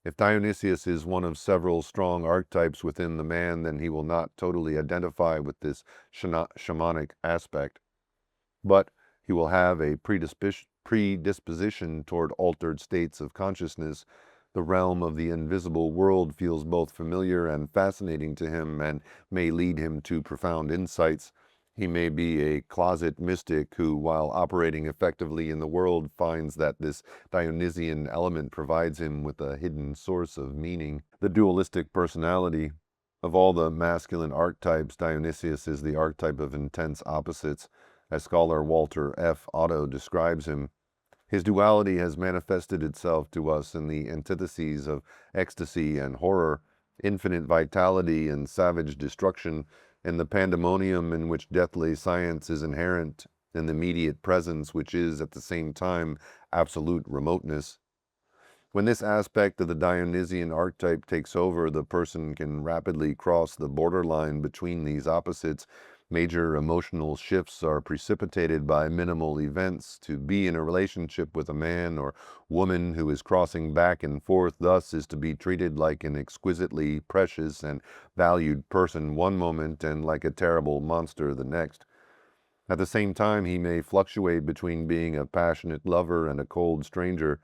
Speaker 1: If Dionysius is one of several strong archetypes within the man, then he will not totally identify with this shamanic aspect, but he will have a predisposition toward altered states of consciousness. The realm of the invisible world feels both familiar and fascinating to him and may lead him to profound insights. He may be a closet mystic who, while operating effectively in the world, finds that this Dionysian element provides him with a hidden source of meaning. The dualistic personality. Of all the masculine archetypes, Dionysius is the archetype of intense opposites, as scholar Walter F. Otto describes him. His duality has manifested itself to us in the antitheses of ecstasy and horror, infinite vitality and savage destruction, in the pandemonium in which deathly science is inherent, in the immediate presence which is at the same time absolute remoteness. When this aspect of the Dionysian archetype takes over, the person can rapidly cross the borderline between these opposites. Major emotional shifts are precipitated by minimal events. To be in a relationship with a man or woman who is crossing back and forth thus is to be treated like an exquisitely precious and valued person one moment and like a terrible monster the next. At the same time, he may fluctuate between being a passionate lover and a cold stranger.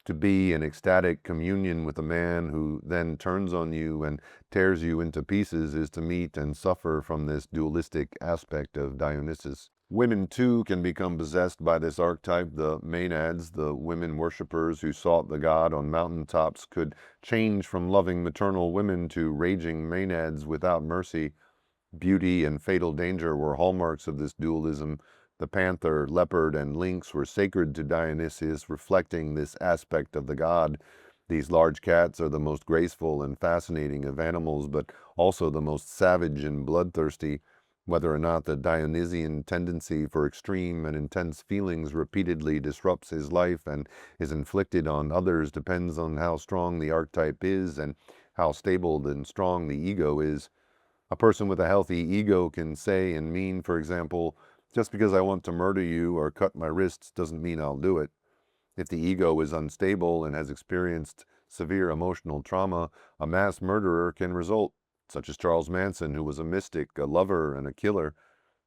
Speaker 1: To be in ecstatic communion with a man who then turns on you and tears you into pieces is to meet and suffer from this dualistic aspect of Dionysus. Women, too, can become possessed by this archetype. The maenads, the women worshippers who sought the god on mountaintops, could change from loving maternal women to raging maenads without mercy. Beauty and fatal danger were hallmarks of this dualism. The panther, leopard, and lynx were sacred to Dionysus, reflecting this aspect of the god. These large cats are the most graceful and fascinating of animals, but also the most savage and bloodthirsty. Whether or not the Dionysian tendency for extreme and intense feelings repeatedly disrupts his life and is inflicted on others depends on how strong the archetype is and how stable and strong the ego is. A person with a healthy ego can say and mean, for example, just because I want to murder you or cut my wrists doesn't mean I'll do it. If the ego is unstable and has experienced severe emotional trauma, a mass murderer can result, such as Charles Manson, who was a mystic, a lover, and a killer.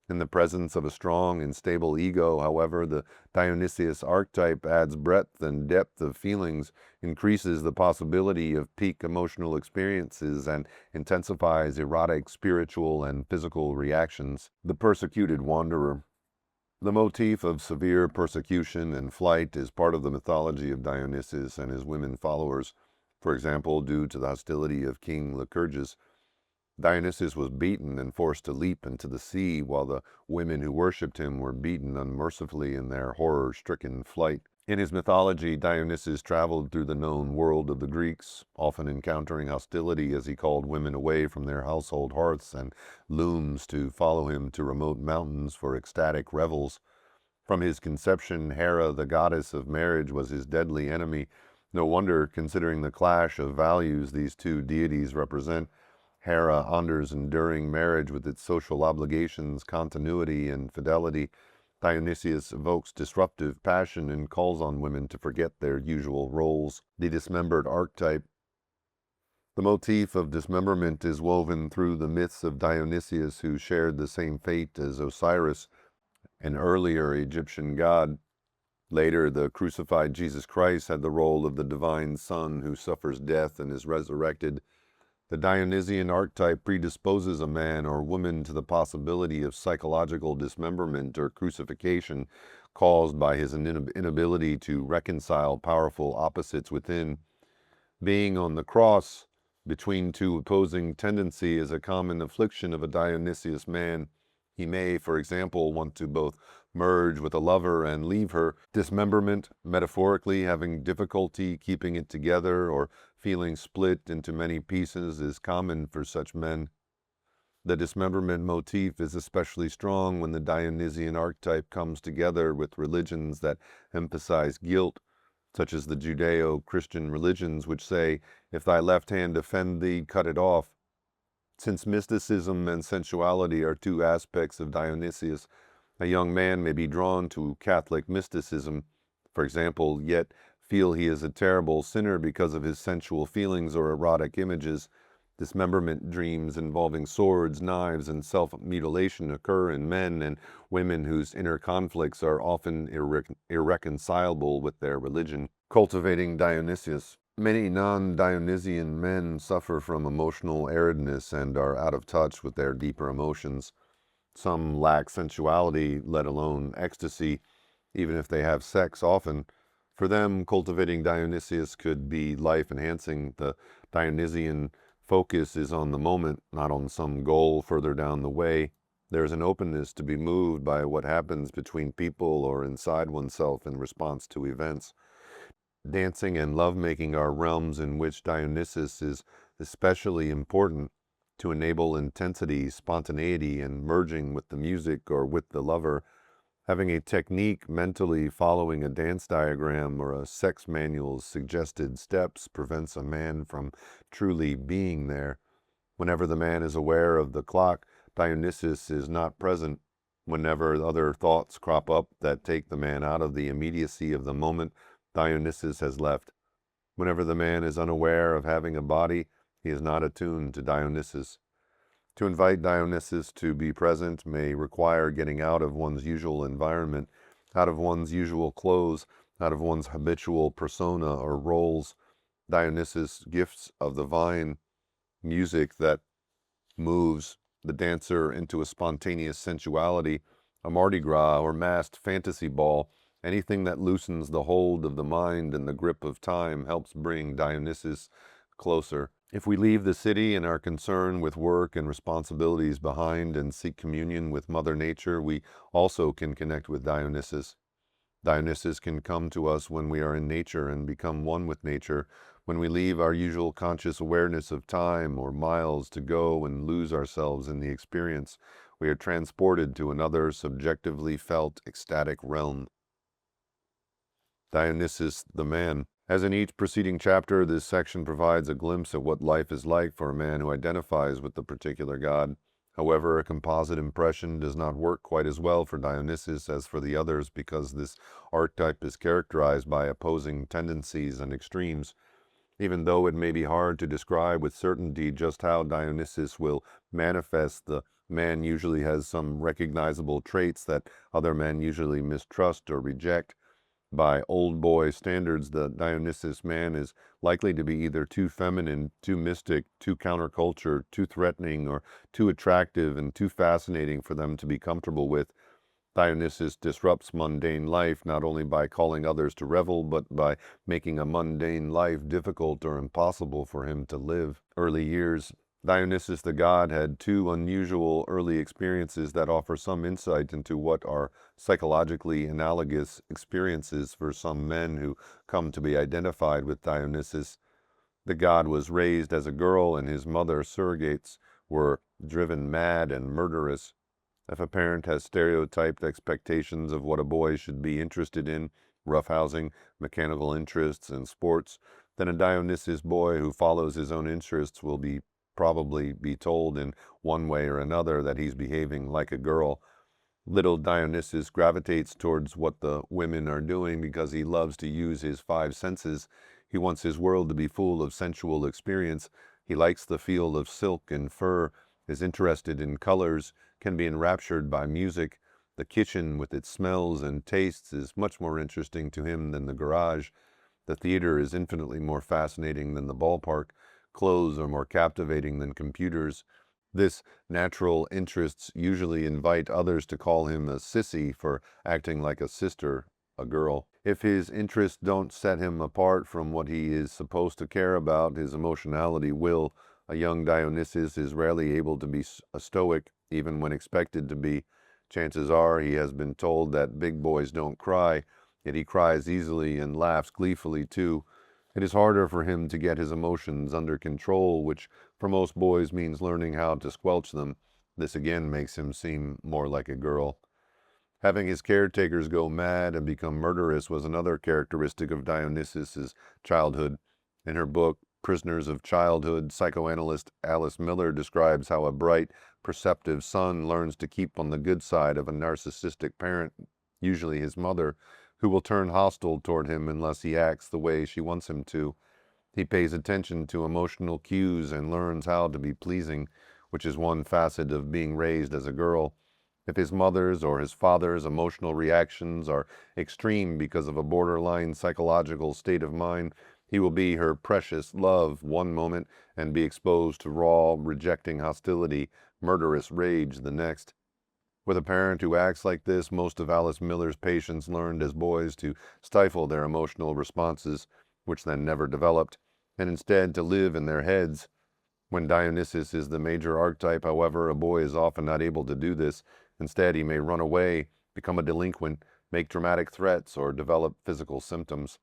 Speaker 1: In the presence of a strong and stable ego, however, the Dionysius archetype adds breadth and depth of feelings, increases the possibility of peak emotional experiences, and intensifies erotic, spiritual, and physical reactions. The persecuted wanderer. The motif of severe persecution and flight is part of the mythology of Dionysus and his women followers. For example, due to the hostility of King Lycurgus, Dionysus was beaten and forced to leap into the sea, while the women who worshipped him were beaten unmercifully in their horror-stricken flight. In his mythology, Dionysus traveled through the known world of the Greeks, often encountering hostility as he called women away from their household hearths and looms to follow him to remote mountains for ecstatic revels. From his conception, Hera, the goddess of marriage, was his deadly enemy. No wonder, considering the clash of values these two deities represent. Hera honors enduring marriage with its social obligations, continuity, and fidelity. Dionysius evokes disruptive passion and calls on women to forget their usual roles. The dismembered archetype. The motif of dismemberment is woven through the myths of Dionysius, who shared the same fate as Osiris, an earlier Egyptian god. Later, the crucified Jesus Christ had the role of the divine Son who suffers death and is resurrected. The Dionysian archetype predisposes a man or woman to the possibility of psychological dismemberment or crucifixion caused by his inability to reconcile powerful opposites within. Being on the cross between two opposing tendencies is a common affliction of a Dionysius man. He may, for example, want to both merge with a lover and leave her. Dismemberment, metaphorically having difficulty keeping it together or feeling split into many pieces, is common for such men. The dismemberment motif is especially strong when the Dionysian archetype comes together with religions that emphasize guilt, such as the Judeo-Christian religions, which say, if thy left hand offend thee, cut it off. Since mysticism and sensuality are two aspects of Dionysius, a young man may be drawn to Catholic mysticism, for example, yet feel he is a terrible sinner because of his sensual feelings or erotic images. Dismemberment dreams involving swords, knives, and self-mutilation occur in men and women whose inner conflicts are often irreconcilable with their religion. Cultivating Dionysius. Many non-Dionysian men suffer from emotional aridness and are out of touch with their deeper emotions. Some lack sensuality, let alone ecstasy, even if they have sex often. For them, cultivating Dionysius could be life-enhancing. The Dionysian focus is on the moment, not on some goal further down the way. There is an openness to be moved by what happens between people or inside oneself in response to events. Dancing and lovemaking are realms in which Dionysus is especially important to enable intensity, spontaneity, and merging with the music or with the lover. Having a technique mentally following a dance diagram or a sex manual's suggested steps prevents a man from truly being there. Whenever the man is aware of the clock, Dionysus is not present. Whenever other thoughts crop up that take the man out of the immediacy of the moment, Dionysus has left. Whenever the man is unaware of having a body, he is not attuned to Dionysus. To invite Dionysus to be present may require getting out of one's usual environment, out of one's usual clothes, out of one's habitual persona or roles. Dionysus' gifts of the vine, music that moves the dancer into a spontaneous sensuality, a Mardi Gras or masked fantasy ball, anything that loosens the hold of the mind and the grip of time helps bring Dionysus closer. If we leave the city and are concerned with work and responsibilities behind and seek communion with Mother Nature, we also can connect with Dionysus. Dionysus can come to us when we are in nature and become one with nature, when we leave our usual conscious awareness of time or miles to go and lose ourselves in the experience. We are transported to another subjectively felt ecstatic realm. Dionysus the man. As in each preceding chapter, this section provides a glimpse at what life is like for a man who identifies with the particular god. However, a composite impression does not work quite as well for Dionysus as for the others because this archetype is characterized by opposing tendencies and extremes. Even though it may be hard to describe with certainty just how Dionysus will manifest, the man usually has some recognizable traits that other men usually mistrust or reject. By old boy standards, the Dionysus man is likely to be either too feminine, too mystic, too counterculture, too threatening, or too attractive and too fascinating for them to be comfortable with. Dionysus disrupts mundane life not only by calling others to revel, but by making a mundane life difficult or impossible for him to live. Early years. Dionysus the god had two unusual early experiences that offer some insight into what are psychologically analogous experiences for some men who come to be identified with Dionysus. The god was raised as a girl, and his mother surrogates were driven mad and murderous. If a parent has stereotyped expectations of what a boy should be interested in, roughhousing, mechanical interests, and sports, then a Dionysus boy who follows his own interests will probably be told in one way or another that he's behaving like a girl. Little Dionysus gravitates towards what the women are doing because he loves to use his five senses. He wants his world to be full of sensual experience. He likes the feel of silk and fur, is interested in colors, can be enraptured by music. The kitchen with its smells and tastes is much more interesting to him than the garage. The theater is infinitely more fascinating than the ballpark. Clothes are more captivating than computers. This natural interests usually invite others to call him a sissy for acting like a sister, a girl. If his interests don't set him apart from what he is supposed to care about, his emotionality will. A young Dionysus is rarely able to be a stoic, even when expected to be. Chances are he has been told that big boys don't cry, yet he cries easily and laughs gleefully too. It is harder for him to get his emotions under control, which for most boys means learning how to squelch them. This again makes him seem more like a girl. Having his caretakers go mad and become murderous was another characteristic of Dionysus's childhood. In her book, Prisoners of Childhood, psychoanalyst Alice Miller describes how a bright, perceptive son learns to keep on the good side of a narcissistic parent, usually his mother, who will turn hostile toward him unless he acts the way she wants him to. He pays attention to emotional cues and learns how to be pleasing, which is one facet of being raised as a girl. If his mother's or his father's emotional reactions are extreme because of a borderline psychological state of mind, he will be her precious love one moment and be exposed to raw, rejecting hostility, murderous rage the next. With a parent who acts like this, most of Alice Miller's patients learned as boys to stifle their emotional responses, which then never developed, and instead to live in their heads. When Dionysus is the major archetype, however, a boy is often not able to do this. Instead, he may run away, become a delinquent, make dramatic threats, or develop physical symptoms.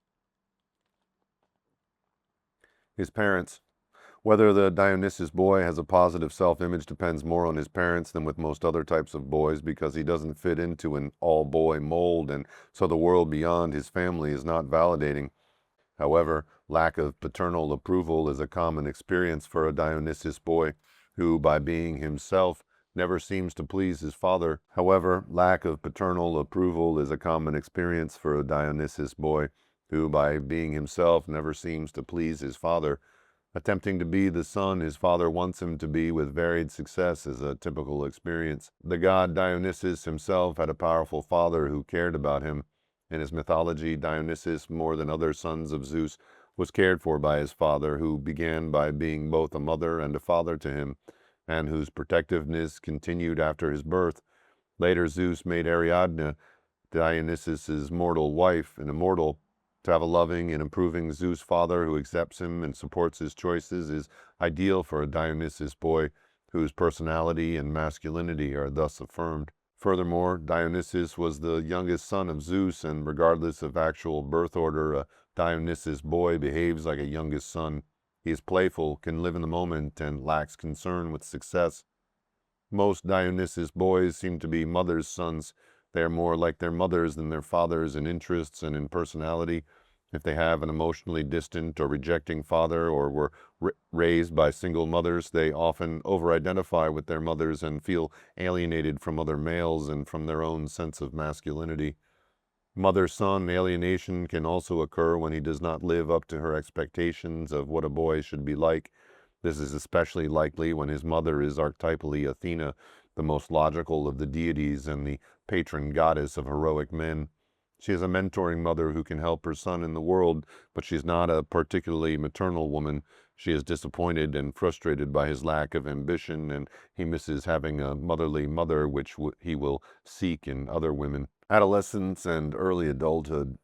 Speaker 1: His parents. Whether the Dionysus boy has a positive self-image depends more on his parents than with most other types of boys because he doesn't fit into an all-boy mold, and so the world beyond his family is not validating. However, lack of paternal approval is a common experience for a Dionysus boy, who, by being himself, never seems to please his father. However, lack of paternal approval is a common experience for a Dionysus boy, who, by being himself, never seems to please his father. Attempting to be the son his father wants him to be with varied success is a typical experience. The god Dionysus himself had a powerful father who cared about him. In his mythology, Dionysus, more than other sons of Zeus, was cared for by his father, who began by being both a mother and a father to him, and whose protectiveness continued after his birth. Later, Zeus made Ariadne, Dionysus's mortal wife, an immortal. To have a loving and improving Zeus father who accepts him and supports his choices is ideal for a Dionysus boy whose personality and masculinity are thus affirmed. Furthermore, Dionysus was the youngest son of Zeus, and regardless of actual birth order, a Dionysus boy behaves like a youngest son. He is playful, can live in the moment, and lacks concern with success. Most Dionysus boys seem to be mothers' sons. They are more like their mothers than their fathers in interests and in personality. If they have an emotionally distant or rejecting father or were raised by single mothers, they often over-identify with their mothers and feel alienated from other males and from their own sense of masculinity. Mother-son alienation can also occur when he does not live up to her expectations of what a boy should be like. This is especially likely when his mother is archetypally Athena, the most logical of the deities and the patron goddess of heroic men. She is a mentoring mother who can help her son in the world, but she's not a particularly maternal woman. She is disappointed and frustrated by his lack of ambition, and he misses having a motherly mother, which he will seek in other women. Adolescence and early adulthood.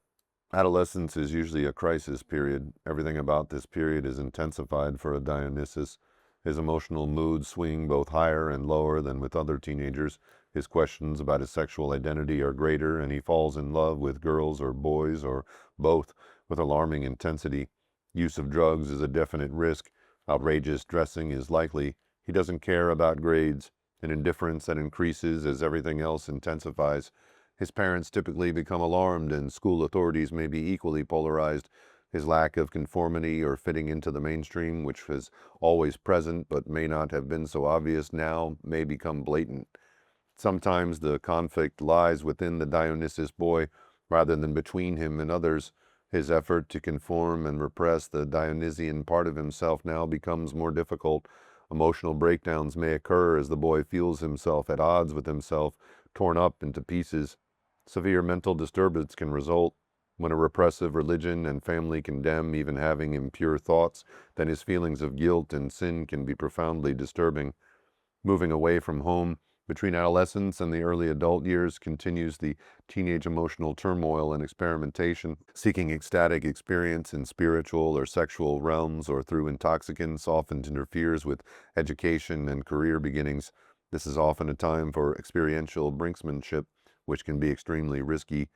Speaker 1: Adolescence is usually a crisis period. Everything about this period is intensified for a Dionysus. His emotional moods swing both higher and lower than with other teenagers. His questions about his sexual identity are greater, and he falls in love with girls or boys or both with alarming intensity. Use of drugs is a definite risk. Outrageous dressing is likely. He doesn't care about grades, an indifference that increases as everything else intensifies. His parents typically become alarmed, and school authorities may be equally polarized. His lack of conformity or fitting into the mainstream, which was always present but may not have been so obvious now, may become blatant. Sometimes the conflict lies within the Dionysus boy rather than between him and others. His effort to conform and repress the Dionysian part of himself now becomes more difficult. Emotional breakdowns may occur as the boy feels himself at odds with himself, torn up into pieces. Severe mental disturbance can result. When a repressive religion and family condemn even having impure thoughts, then his feelings of guilt and sin can be profoundly disturbing. Moving away from home, between adolescence and the early adult years continues the teenage emotional turmoil and experimentation. Seeking ecstatic experience in spiritual or sexual realms or through intoxicants often interferes with education and career beginnings. This is often a time for experiential brinksmanship, which can be extremely risky.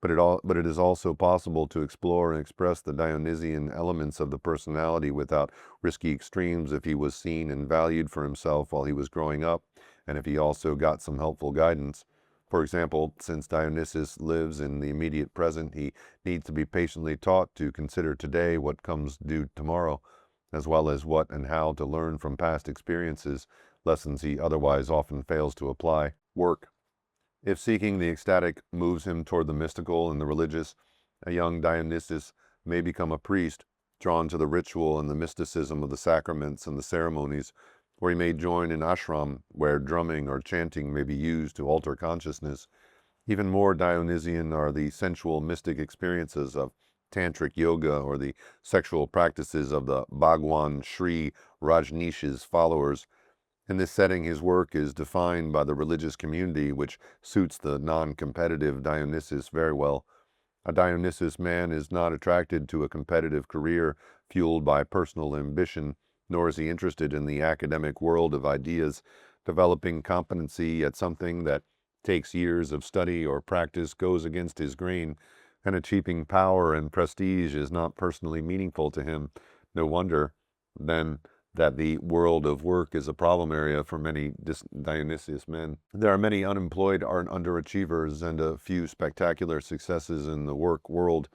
Speaker 1: But it is also possible to explore and express the Dionysian elements of the personality without risky extremes if he was seen and valued for himself while he was growing up, and if he also got some helpful guidance. For example, since Dionysus lives in the immediate present, he needs to be patiently taught to consider today what comes due tomorrow, as well as what and how to learn from past experiences, lessons he otherwise often fails to apply. Work. If seeking the ecstatic moves him toward the mystical and the religious, a young Dionysus may become a priest, drawn to the ritual and the mysticism of the sacraments and the ceremonies, or he may join an ashram where drumming or chanting may be used to alter consciousness. Even more Dionysian are the sensual mystic experiences of tantric yoga or the sexual practices of the Bhagwan Sri Rajneesh's followers. In this setting, his work is defined by the religious community, which suits the non-competitive Dionysus very well. A Dionysus man is not attracted to a competitive career fueled by personal ambition, nor is he interested in the academic world of ideas. Developing competency at something that takes years of study or practice goes against his grain, and achieving power and prestige is not personally meaningful to him. No wonder, then, that the world of work is a problem area for many Dionysius men. There are many unemployed underachievers and a few spectacular successes in the work world.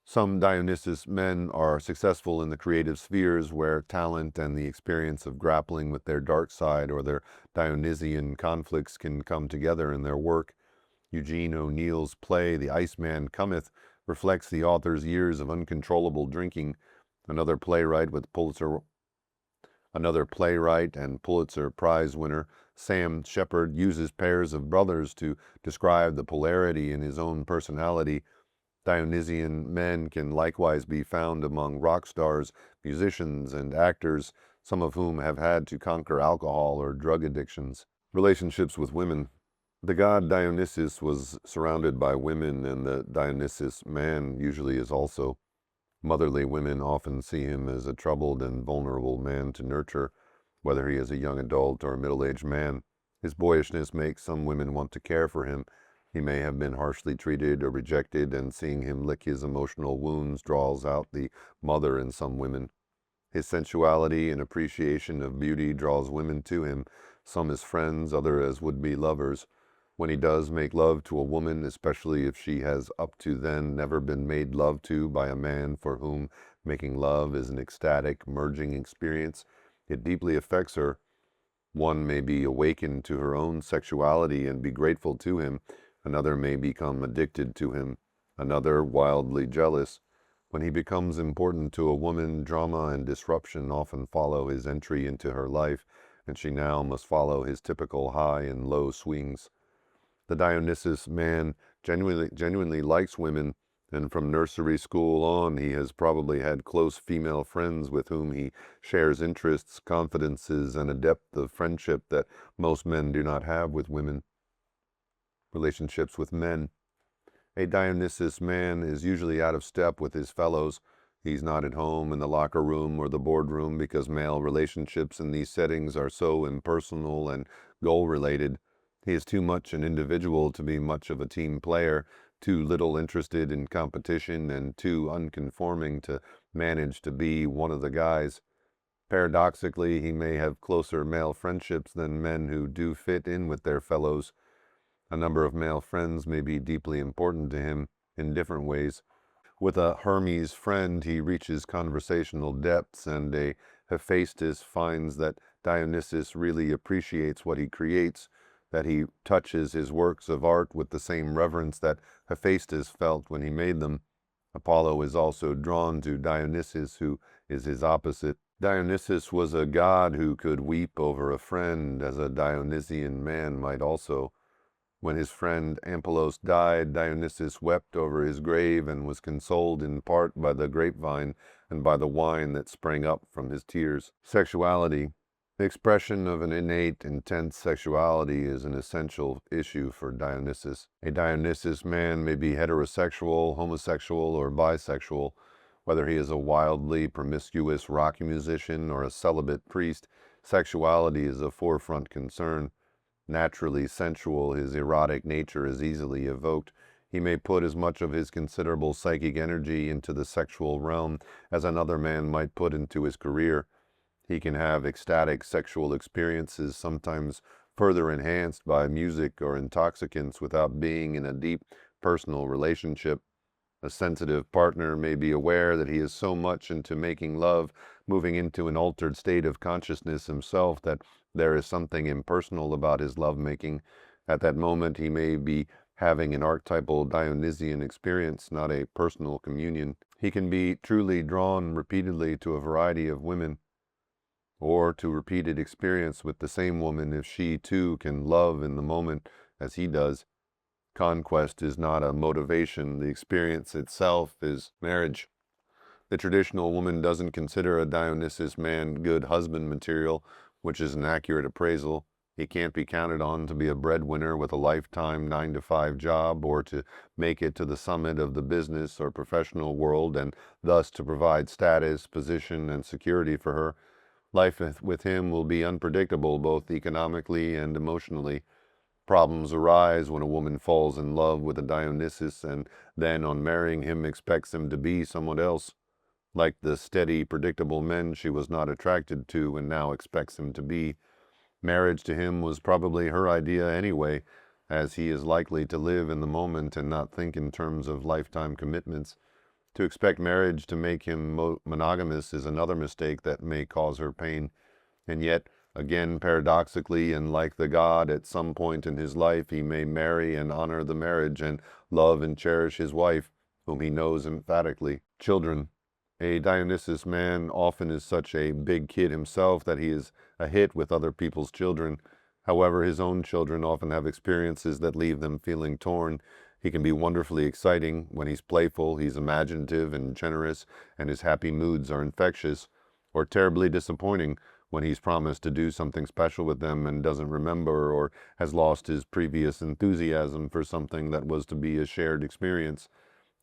Speaker 1: Some Dionysus men are successful in the creative spheres where talent and the experience of grappling with their dark side or their Dionysian conflicts can come together in their work. Eugene O'Neill's play The Iceman Cometh reflects the author's years of uncontrollable drinking. Another playwright and Pulitzer Prize winner, Sam Shepard, uses pairs of brothers to describe the polarity in his own personality. Dionysian men can likewise be found among rock stars, musicians, and actors, some of whom have had to conquer alcohol or drug addictions. Relationships with women. The god Dionysus was surrounded by women, and the Dionysus man usually is also. Motherly women often see him as a troubled and vulnerable man to nurture, whether he is a young adult or a middle-aged man. His boyishness makes some women want to care for him. He may have been harshly treated or rejected, and seeing him lick his emotional wounds draws out the mother in some women. His sensuality and appreciation of beauty draws women to him, some as friends, others as would-be lovers. When he does make love to a woman, especially if she has up to then never been made love to by a man for whom making love is an ecstatic, merging experience, it deeply affects her. One may be awakened to her own sexuality and be grateful to him. Another may become addicted to him. Another wildly jealous. When he becomes important to a woman, drama and disruption often follow his entry into her life, and she now must follow his typical high and low swings. The Dionysus man genuinely likes women, and from nursery school on he has probably had close female friends with whom he shares interests, confidences, and a depth of friendship that most men do not have with women. Relationships with men. A Dionysus man is usually out of step with his fellows. He's not at home in the locker room or the boardroom because male relationships in these settings are so impersonal and goal-related. He is too much an individual to be much of a team player, too little interested in competition, and too unconforming to manage to be one of the guys. Paradoxically, he may have closer male friendships than men who do fit in with their fellows. A number of male friends may be deeply important to him in different ways. With a Hermes friend, he reaches conversational depths, and a Hephaestus finds that Dionysus really appreciates what he creates, that he touches his works of art with the same reverence that Hephaestus felt when he made them. Apollo is also drawn to Dionysus, who is his opposite. Dionysus was a god who could weep over a friend, as a Dionysian man might also. When his friend Ampelos died, Dionysus wept over his grave and was consoled in part by the grapevine and by the wine that sprang up from his tears. Sexuality. The expression of an innate, intense sexuality is an essential issue for Dionysus. A Dionysus man may be heterosexual, homosexual, or bisexual. Whether he is a wildly promiscuous rock musician or a celibate priest, sexuality is a forefront concern. Naturally sensual, his erotic nature is easily evoked. He may put as much of his considerable psychic energy into the sexual realm as another man might put into his career. He can have ecstatic sexual experiences, sometimes further enhanced by music or intoxicants, without being in a deep personal relationship. A sensitive partner may be aware that he is so much into making love, moving into an altered state of consciousness himself, that there is something impersonal about his lovemaking. At that moment he may be having an archetypal Dionysian experience, not a personal communion. He can be truly drawn repeatedly to a variety of women, or to repeated experience with the same woman if she too can love in the moment as he does. Conquest is not a motivation. The experience itself is marriage. The traditional woman doesn't consider a Dionysus man good husband material, which is an accurate appraisal. He can't be counted on to be a breadwinner with a lifetime 9-to-5 job, or to make it to the summit of the business or professional world and thus to provide status, position, and security for her. Life with him will be unpredictable both economically and emotionally. Problems arise when a woman falls in love with a Dionysus and then, on marrying him, expects him to be someone else. Like the steady, predictable men she was not attracted to and now expects him to be. Marriage to him was probably her idea anyway, as he is likely to live in the moment and not think in terms of lifetime commitments. To expect marriage to make him monogamous is another mistake that may cause her pain. And yet, again, paradoxically, and like the god, at some point in his life he may marry and honor the marriage and love and cherish his wife, whom he knows emphatically. Children. A Dionysus man often is such a big kid himself that he is a hit with other people's children. However, his own children often have experiences that leave them feeling torn. He can be wonderfully exciting. When he's playful, he's imaginative and generous, and his happy moods are infectious, or terribly disappointing when he's promised to do something special with them and doesn't remember, or has lost his previous enthusiasm for something that was to be a shared experience.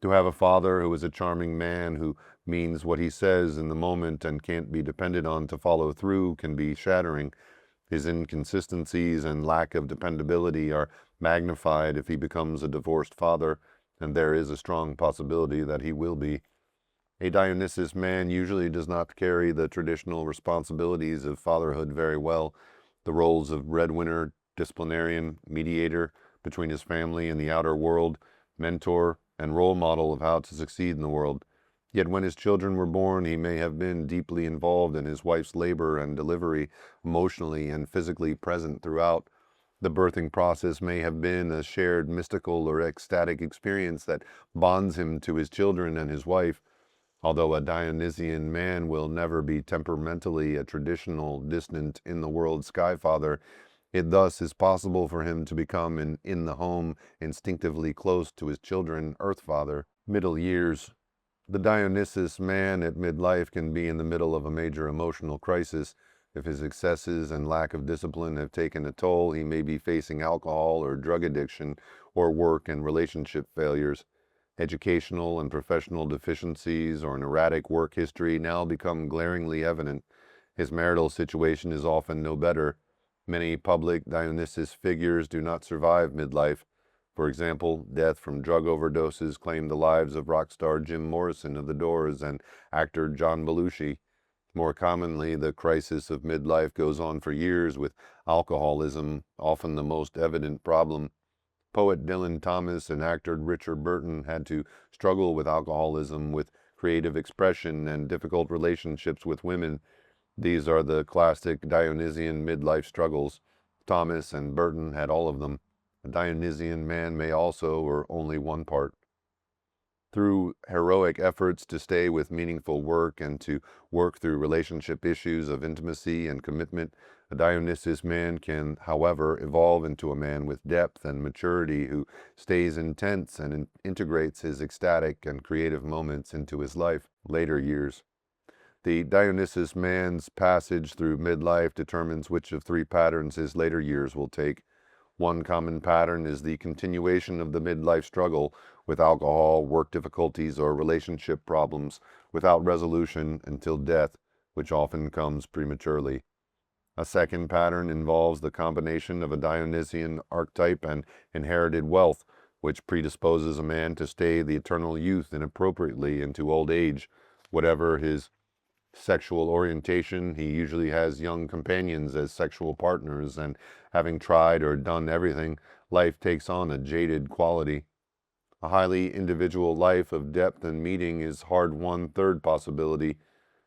Speaker 1: To have a father who is a charming man who means what he says in the moment and can't be depended on to follow through can be shattering. His inconsistencies and lack of dependability are magnified if he becomes a divorced father, and there is a strong possibility that he will be. A Dionysus man usually does not carry the traditional responsibilities of fatherhood very well. The roles of breadwinner, disciplinarian, mediator between his family and the outer world, mentor, and role model of how to succeed in the world. Yet when his children were born, he may have been deeply involved in his wife's labor and delivery, emotionally and physically present throughout. The birthing process may have been a shared mystical or ecstatic experience that bonds him to his children and his wife. Although a Dionysian man will never be temperamentally a traditional, distant, in-the-world sky-father, it thus is possible for him to become an in-the-home, instinctively close to his children, earth-father. Middle years. The Dionysus man at midlife can be in the middle of a major emotional crisis. If his excesses and lack of discipline have taken a toll, he may be facing alcohol or drug addiction or work and relationship failures. Educational and professional deficiencies or an erratic work history now become glaringly evident. His marital situation is often no better. Many public Dionysus figures do not survive midlife. For example, death from drug overdoses claimed the lives of rock star Jim Morrison of The Doors and actor John Belushi. More commonly, the crisis of midlife goes on for years, with alcoholism often the most evident problem. Poet Dylan Thomas and actor Richard Burton had to struggle with alcoholism, with creative expression, and difficult relationships with women. These are the classic Dionysian midlife struggles. Thomas and Burton had all of them. A Dionysian man may also, or only one part. Through heroic efforts to stay with meaningful work and to work through relationship issues of intimacy and commitment, a Dionysus man can, however, evolve into a man with depth and maturity who stays intense and integrates his ecstatic and creative moments into his life. Later years. The Dionysus man's passage through midlife determines which of three patterns his later years will take. One common pattern is the continuation of the midlife struggle with alcohol, work difficulties, or relationship problems without resolution until death, which often comes prematurely. A second pattern involves the combination of a Dionysian archetype and inherited wealth, which predisposes a man to stay the eternal youth inappropriately into old age. Whatever his sexual orientation, he usually has young companions as sexual partners, and having tried or done everything, life takes on a jaded quality. A highly individual life of depth and meaning is hard-won third possibility.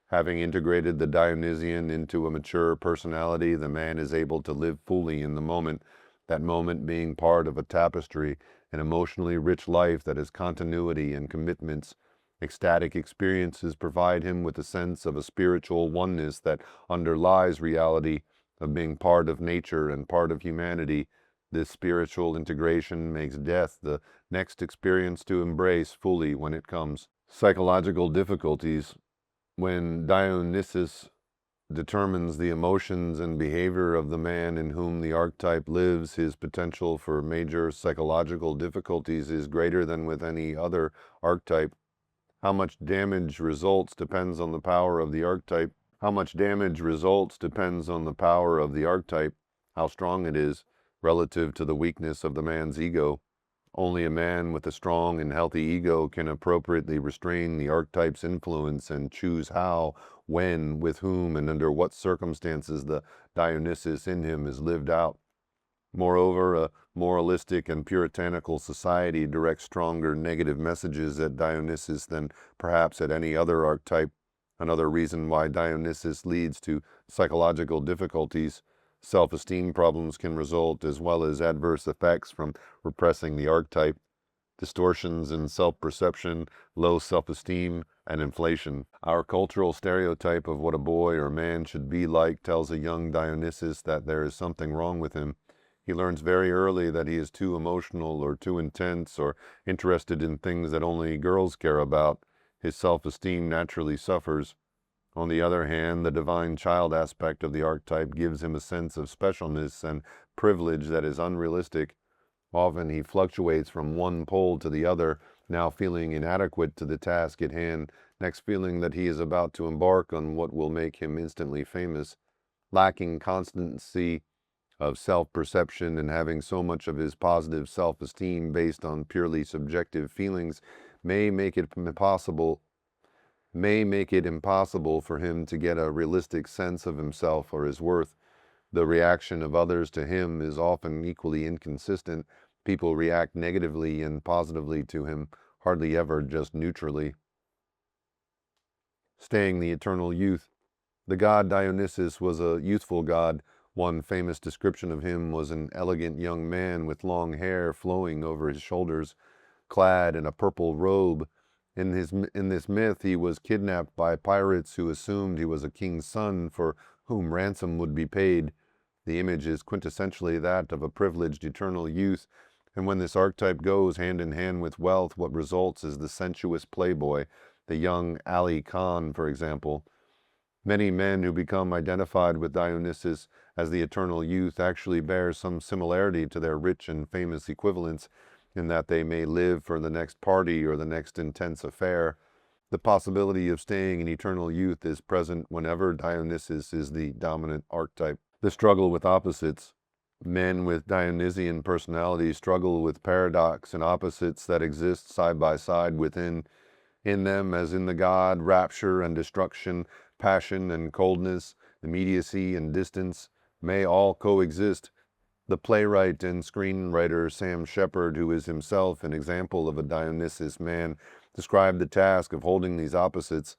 Speaker 1: Having integrated the Dionysian into a mature personality, the man is able to live fully in the moment, that moment being part of a tapestry, an emotionally rich life that has continuity and commitments. Ecstatic experiences provide him with a sense of a spiritual oneness that underlies reality, of being part of nature and part of humanity. This spiritual integration makes death the next experience to embrace fully when it comes. Psychological difficulties. When Dionysus determines the emotions and behavior of the man in whom the archetype lives, his potential for major psychological difficulties is greater than with any other archetype. How much damage results depends on the power of the archetype. How much damage results depends on the power of the archetype, how strong it is, relative to the weakness of the man's ego. Only a man with a strong and healthy ego can appropriately restrain the archetype's influence and choose how, when, with whom, and under what circumstances the Dionysus in him is lived out. Moreover, a moralistic and puritanical society directs stronger negative messages at Dionysus than perhaps at any other archetype. Another reason why Dionysus leads to psychological difficulties. Self-esteem problems can result, as well as adverse effects from repressing the archetype. Distortions in self-perception, low self-esteem, and inflation. Our cultural stereotype of what a boy or man should be like tells a young Dionysus that there is something wrong with him. He learns very early that he is too emotional or too intense or interested in things that only girls care about. His self-esteem naturally suffers. On the other hand, the divine child aspect of the archetype gives him a sense of specialness and privilege that is unrealistic. Often he fluctuates from one pole to the other, now feeling inadequate to the task at hand, next feeling that he is about to embark on what will make him instantly famous. Lacking constancy of self-perception and having so much of his positive self-esteem based on purely subjective feelings may make it impossible for him to get a realistic sense of himself or his worth. The reaction of others to him is often equally inconsistent. People react negatively and positively to him, hardly ever just neutrally. Staying the eternal youth. The god Dionysus was a youthful god. One famous description of him was an elegant young man with long hair flowing over his shoulders, clad in a purple robe. In this myth, he was kidnapped by pirates who assumed he was a king's son for whom ransom would be paid. The image is quintessentially that of a privileged eternal youth, and when this archetype goes hand in hand with wealth, what results is the sensuous playboy, the young Ali Khan, for example. Many men who become identified with Dionysus as the eternal youth actually bear some similarity to their rich and famous equivalents, in that they may live for the next party or the next intense affair. The possibility of staying in eternal youth is present whenever Dionysus is the dominant archetype. The struggle with opposites. Men with Dionysian personalities struggle with paradox and opposites that exist side by side within. In them, as in the god, rapture and destruction, passion and coldness, immediacy and distance, may all coexist. The playwright and screenwriter Sam Shepard, who is himself an example of a Dionysus man, described the task of holding these opposites.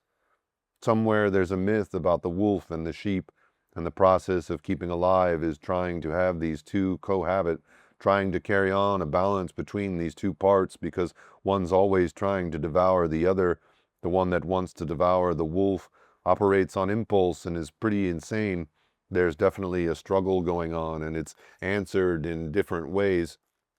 Speaker 1: Somewhere there's a myth about the wolf and the sheep, and the process of keeping alive is trying to have these two cohabit, trying to carry on a balance between these two parts, because one's always trying to devour the other. The one that wants to devour the wolf operates on impulse and is pretty insane. There's definitely a struggle going on, and it's answered in different ways.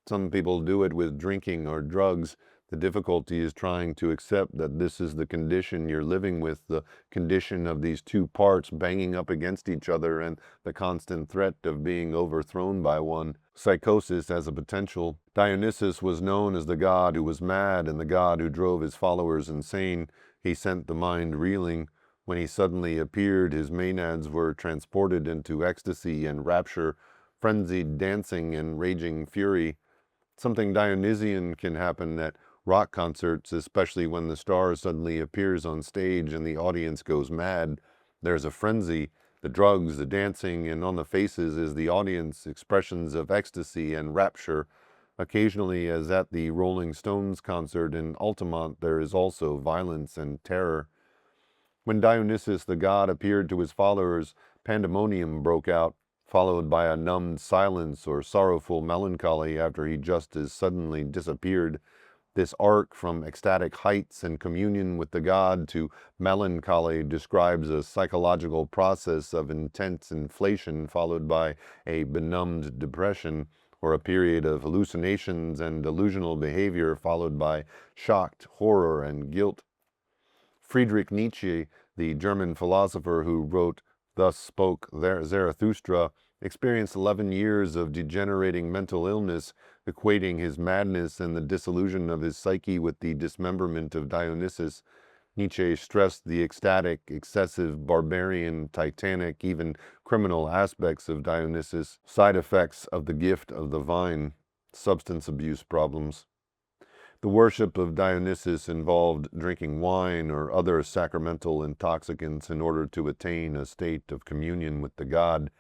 Speaker 1: Some people do it with drinking or drugs. The difficulty is trying to accept that this is the condition you're living with, the condition of these two parts banging up against each other and the constant threat of being overthrown by one. Psychosis as a potential. Dionysus was known as the god who was mad and the god who drove his followers insane. He sent the mind reeling. When he suddenly appeared, his maenads were transported into ecstasy and rapture, frenzied dancing and raging fury. Something Dionysian can happen at rock concerts, especially when the star suddenly appears on stage and the audience goes mad. There's a frenzy, the drugs, the dancing, and on the faces is the audience expressions of ecstasy and rapture. Occasionally, as at the Rolling Stones concert in Altamont, there is also violence and terror. When Dionysus the god appeared to his followers, pandemonium broke out, followed by a numbed silence or sorrowful melancholy after he just as suddenly disappeared. This arc from ecstatic heights and communion with the god to melancholy describes a psychological process of intense inflation followed by a benumbed depression, or a period of hallucinations and delusional behavior followed by shocked horror and guilt. Friedrich Nietzsche, the German philosopher who wrote Thus Spoke Zarathustra, experienced 11 years of degenerating mental illness, equating his madness and the disillusion of his psyche with the dismemberment of Dionysus. Nietzsche stressed the ecstatic, excessive, barbarian, titanic, even criminal aspects of Dionysus, side effects of the gift of the vine, substance abuse problems. The worship of Dionysus involved drinking wine or other sacramental intoxicants in order to attain a state of communion with the god.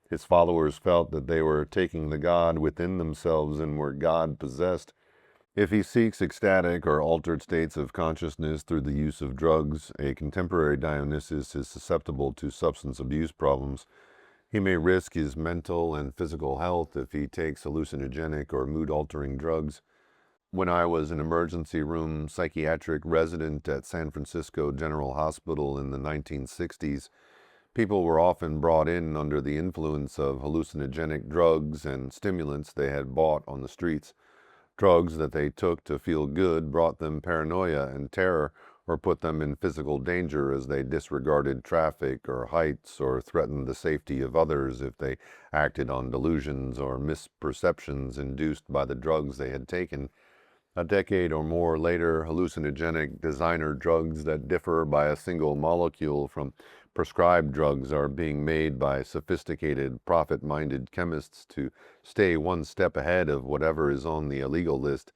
Speaker 1: His followers felt that they were taking the god within themselves and were God-possessed. If he seeks ecstatic or altered states of consciousness through the use of drugs, a contemporary Dionysus is susceptible to substance abuse problems. He may risk his mental and physical health if he takes hallucinogenic or mood-altering drugs. When I was an emergency room psychiatric resident at San Francisco General Hospital in the 1960s, people were often brought in under the influence of hallucinogenic drugs and stimulants they had bought on the streets. Drugs that they took to feel good brought them paranoia and terror, or put them in physical danger as they disregarded traffic or heights, or threatened the safety of others if they acted on delusions or misperceptions induced by the drugs they had taken. A decade or more later, hallucinogenic designer drugs that differ by a single molecule from prescribed drugs are being made by sophisticated, profit-minded chemists to stay one step ahead of whatever is on the illegal list.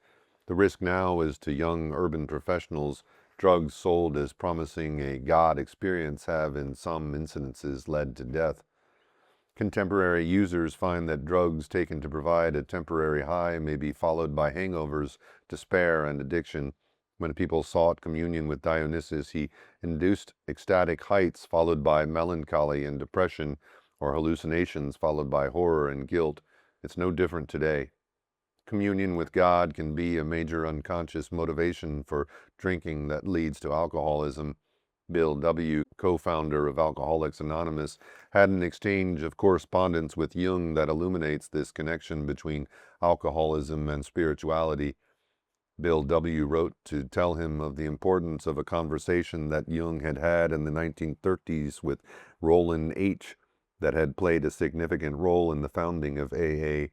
Speaker 1: The risk now is to young urban professionals. Drugs sold as promising a God experience have in some instances led to death. Contemporary users find that drugs taken to provide a temporary high may be followed by hangovers, despair, and addiction. When people sought communion with Dionysus, he induced ecstatic heights followed by melancholy and depression, or hallucinations followed by horror and guilt. It's no different today. Communion with God can be a major unconscious motivation for drinking that leads to alcoholism. Bill W., co-founder of Alcoholics Anonymous, had an exchange of correspondence with Jung that illuminates this connection between alcoholism and spirituality. Bill W. wrote to tell him of the importance of a conversation that Jung had had in the 1930s with Roland H., that had played a significant role in the founding of AA.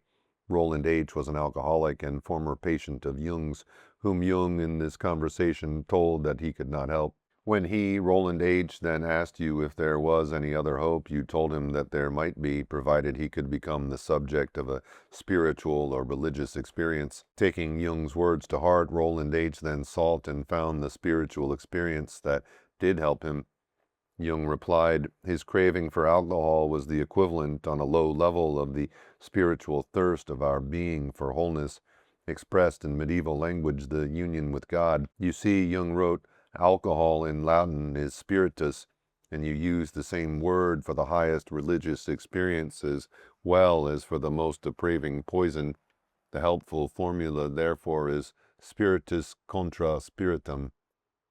Speaker 1: Roland H. was an alcoholic and former patient of Jung's, whom Jung in this conversation told that he could not help. When he, Roland H., then asked you if there was any other hope, you told him that there might be, provided he could become the subject of a spiritual or religious experience. Taking Jung's words to heart, Roland H. then sought and found the spiritual experience that did help him. Jung replied, his craving for alcohol was the equivalent on a low level of the spiritual thirst of our being for wholeness, expressed in medieval language, the union with God. You see, Jung wrote, alcohol in Latin is spiritus, and you use the same word for the highest religious experience as well as for the most depraving poison. The helpful formula, therefore, is spiritus contra spiritum.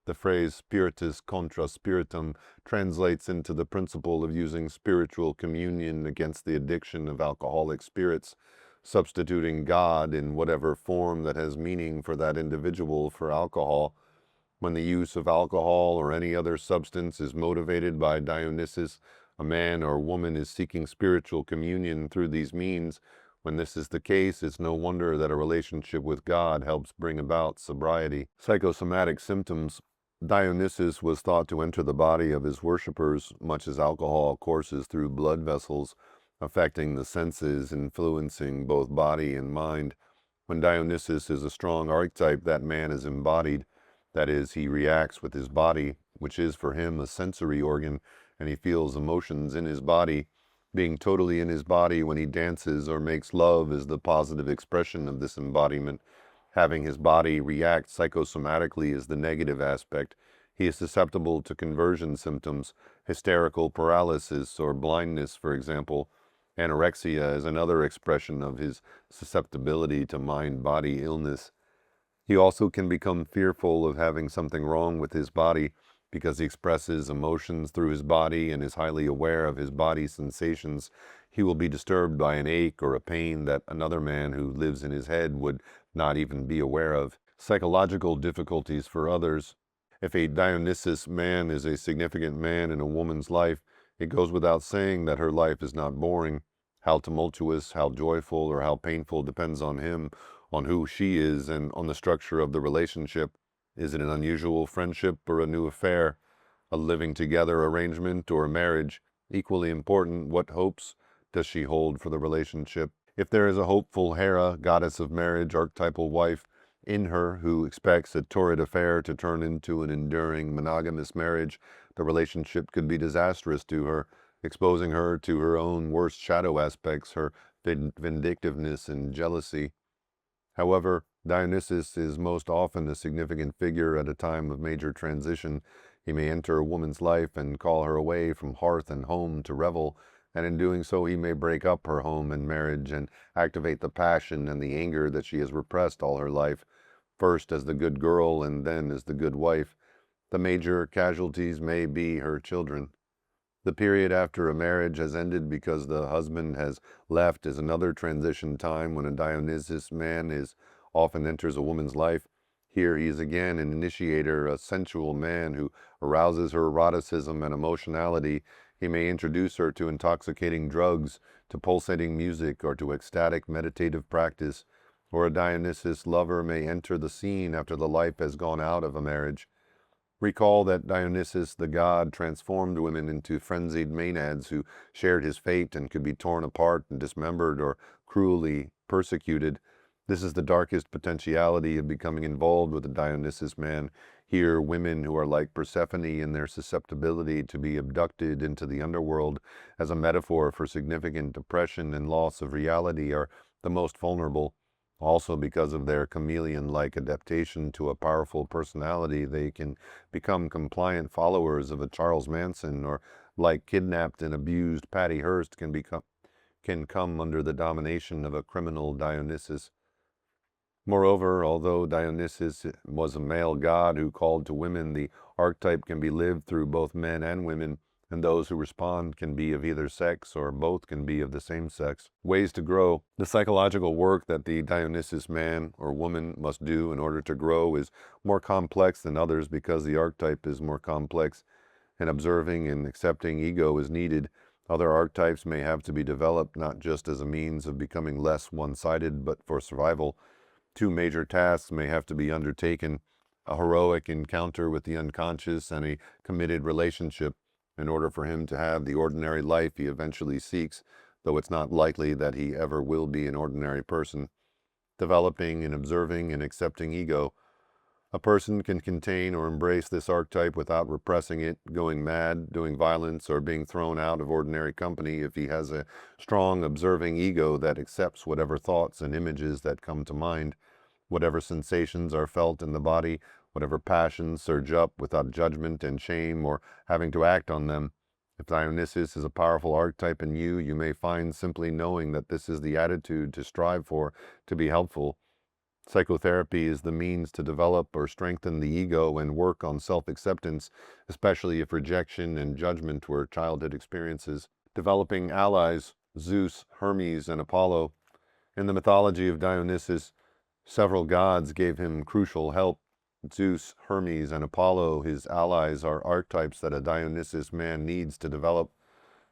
Speaker 1: The phrase spiritus contra spiritum translates into the principle of using spiritual communion against the addiction of alcoholic spirits, substituting God in whatever form that has meaning for that individual for alcohol. When the use of alcohol or any other substance is motivated by Dionysus, a man or woman is seeking spiritual communion through these means. When this is the case, it's no wonder that a relationship with God helps bring about sobriety. Psychosomatic symptoms. Dionysus was thought to enter the body of his worshippers, much as alcohol courses through blood vessels, affecting the senses, influencing both body and mind. When Dionysus is a strong archetype, that man is embodied. That is, he reacts with his body, which is for him a sensory organ, and he feels emotions in his body. Being totally in his body when he dances or makes love is the positive expression of this embodiment. Having his body react psychosomatically is the negative aspect. He is susceptible to conversion symptoms, hysterical paralysis or blindness, for example. Anorexia is another expression of his susceptibility to mind-body illness. He also can become fearful of having something wrong with his body because he expresses emotions through his body and is highly aware of his body's sensations. He will be disturbed by an ache or a pain that another man who lives in his head would not even be aware of. Psychological difficulties for others. If a Dionysus man is a significant man in a woman's life, it goes without saying that her life is not boring. How tumultuous, how joyful, or how painful depends on him, on who she is, and on the structure of the relationship. Is it an unusual friendship or a new affair? A living together arrangement or a marriage? Equally important, what hopes does she hold for the relationship? If there is a hopeful Hera, goddess of marriage, archetypal wife, in her who expects a torrid affair to turn into an enduring monogamous marriage, the relationship could be disastrous to her, exposing her to her own worst shadow aspects, her vindictiveness and jealousy. However, Dionysus is most often a significant figure at a time of major transition. He may enter a woman's life and call her away from hearth and home to revel, and in doing so he may break up her home and marriage and activate the passion and the anger that she has repressed all her life. first as the good girl and then as the good wife. The major casualties may be her children. The period after a marriage has ended because the husband has left is another transition time when a Dionysus man often enters a woman's life. Here he is again an initiator, a sensual man who arouses her eroticism and emotionality. He may introduce her to intoxicating drugs, to pulsating music, or to ecstatic meditative practice. Or a Dionysus lover may enter the scene after the life has gone out of a marriage. Recall that Dionysus the god transformed women into frenzied maenads who shared his fate and could be torn apart and dismembered or cruelly persecuted. This is the darkest potentiality of becoming involved with a Dionysus man. Here, women who are like Persephone in their susceptibility to be abducted into the underworld as a metaphor for significant depression and loss of reality are the most vulnerable. Also, because of their chameleon-like adaptation to a powerful personality, they can become compliant followers of a Charles Manson, or like kidnapped and abused Patty Hearst can come under the domination of a criminal Dionysus. Moreover, although Dionysus was a male god who called to women, the archetype can be lived through both men and women, and those who respond can be of either sex or both can be of the same sex. Ways to grow. The psychological work that the Dionysus man or woman must do in order to grow is more complex than others because the archetype is more complex, and observing and accepting ego is needed. Other archetypes may have to be developed not just as a means of becoming less one-sided, but for survival. Two major tasks may have to be undertaken: a heroic encounter with the unconscious and a committed relationship, in order for him to have the ordinary life he eventually seeks, though it's not likely that he ever will be an ordinary person. Developing and observing and accepting ego. A person can contain or embrace this archetype without repressing it, going mad, doing violence, or being thrown out of ordinary company if he has a strong observing ego that accepts whatever thoughts and images that come to mind, whatever sensations are felt in the body, whatever passions surge up without judgment and shame or having to act on them. If Dionysus is a powerful archetype in you, you may find simply knowing that this is the attitude to strive for to be helpful. Psychotherapy is the means to develop or strengthen the ego and work on self-acceptance, especially if rejection and judgment were childhood experiences. Developing allies. Zeus, Hermes, and Apollo. In the mythology of Dionysus, several gods gave him crucial help. Zeus, Hermes, and Apollo, his allies, are archetypes that a Dionysus man needs to develop.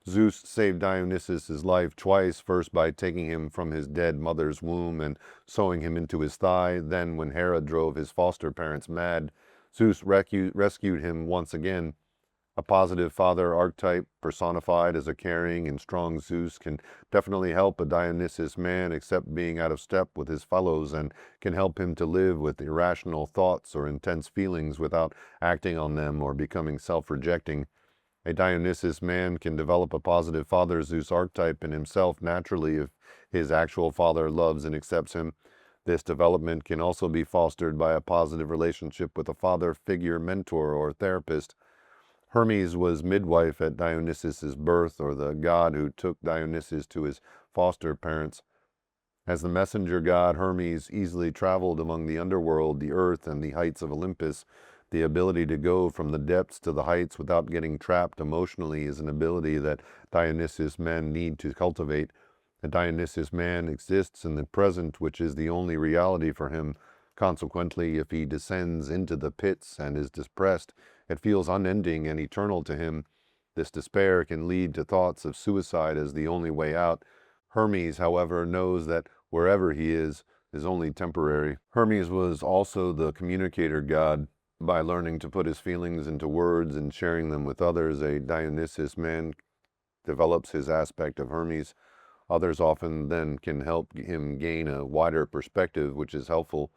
Speaker 1: Zeus saved Dionysus' life twice, first by taking him from his dead mother's womb and sewing him into his thigh. Then, when Hera drove his foster parents mad, Zeus rescued him once again. A positive father archetype, personified as a caring and strong Zeus, can definitely help a Dionysus man accept being out of step with his fellows and can help him to live with irrational thoughts or intense feelings without acting on them or becoming self-rejecting. A Dionysus man can develop a positive father Zeus archetype in himself naturally if his actual father loves and accepts him. This development can also be fostered by a positive relationship with a father figure, mentor, or therapist. Hermes was midwife at Dionysus' birth, or the god who took Dionysus to his foster parents. As the messenger god, Hermes easily traveled among the underworld, the earth, and the heights of Olympus. The ability to go from the depths to the heights without getting trapped emotionally is an ability that Dionysus men need to cultivate. A Dionysus man exists in the present, which is the only reality for him. Consequently, if he descends into the pits and is depressed, it feels unending and eternal to him. This despair can lead to thoughts of suicide as the only way out. Hermes, however, knows that wherever he is only temporary. Hermes was also the communicator god. By learning to put his feelings into words and sharing them with others, a Dionysus man develops his aspect of Hermes. Others often then can help him gain a wider perspective, which is helpful.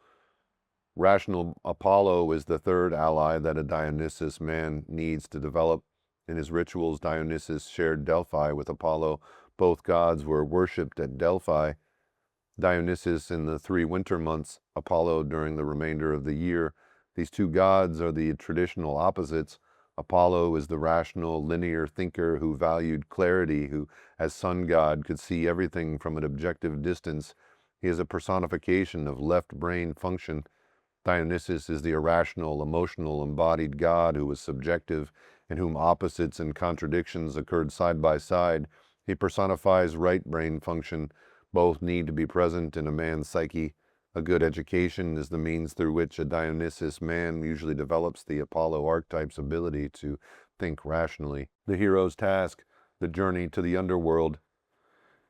Speaker 1: Rational Apollo is the third ally that a Dionysus man needs to develop. In his rituals, Dionysus shared Delphi with Apollo. Both gods were worshipped at Delphi. Dionysus in the 3 winter months, Apollo during the remainder of the year. These two gods are the traditional opposites. Apollo is the rational, linear thinker who valued clarity, who, as sun god, could see everything from an objective distance. He is a personification of left brain function. Dionysus is the irrational, emotional, embodied god who was subjective, in whom opposites and contradictions occurred side by side. He personifies right brain function. Both need to be present in a man's psyche. A good education is the means through which a Dionysus man usually develops the Apollo archetype's ability to think rationally. The hero's task, the journey to the underworld.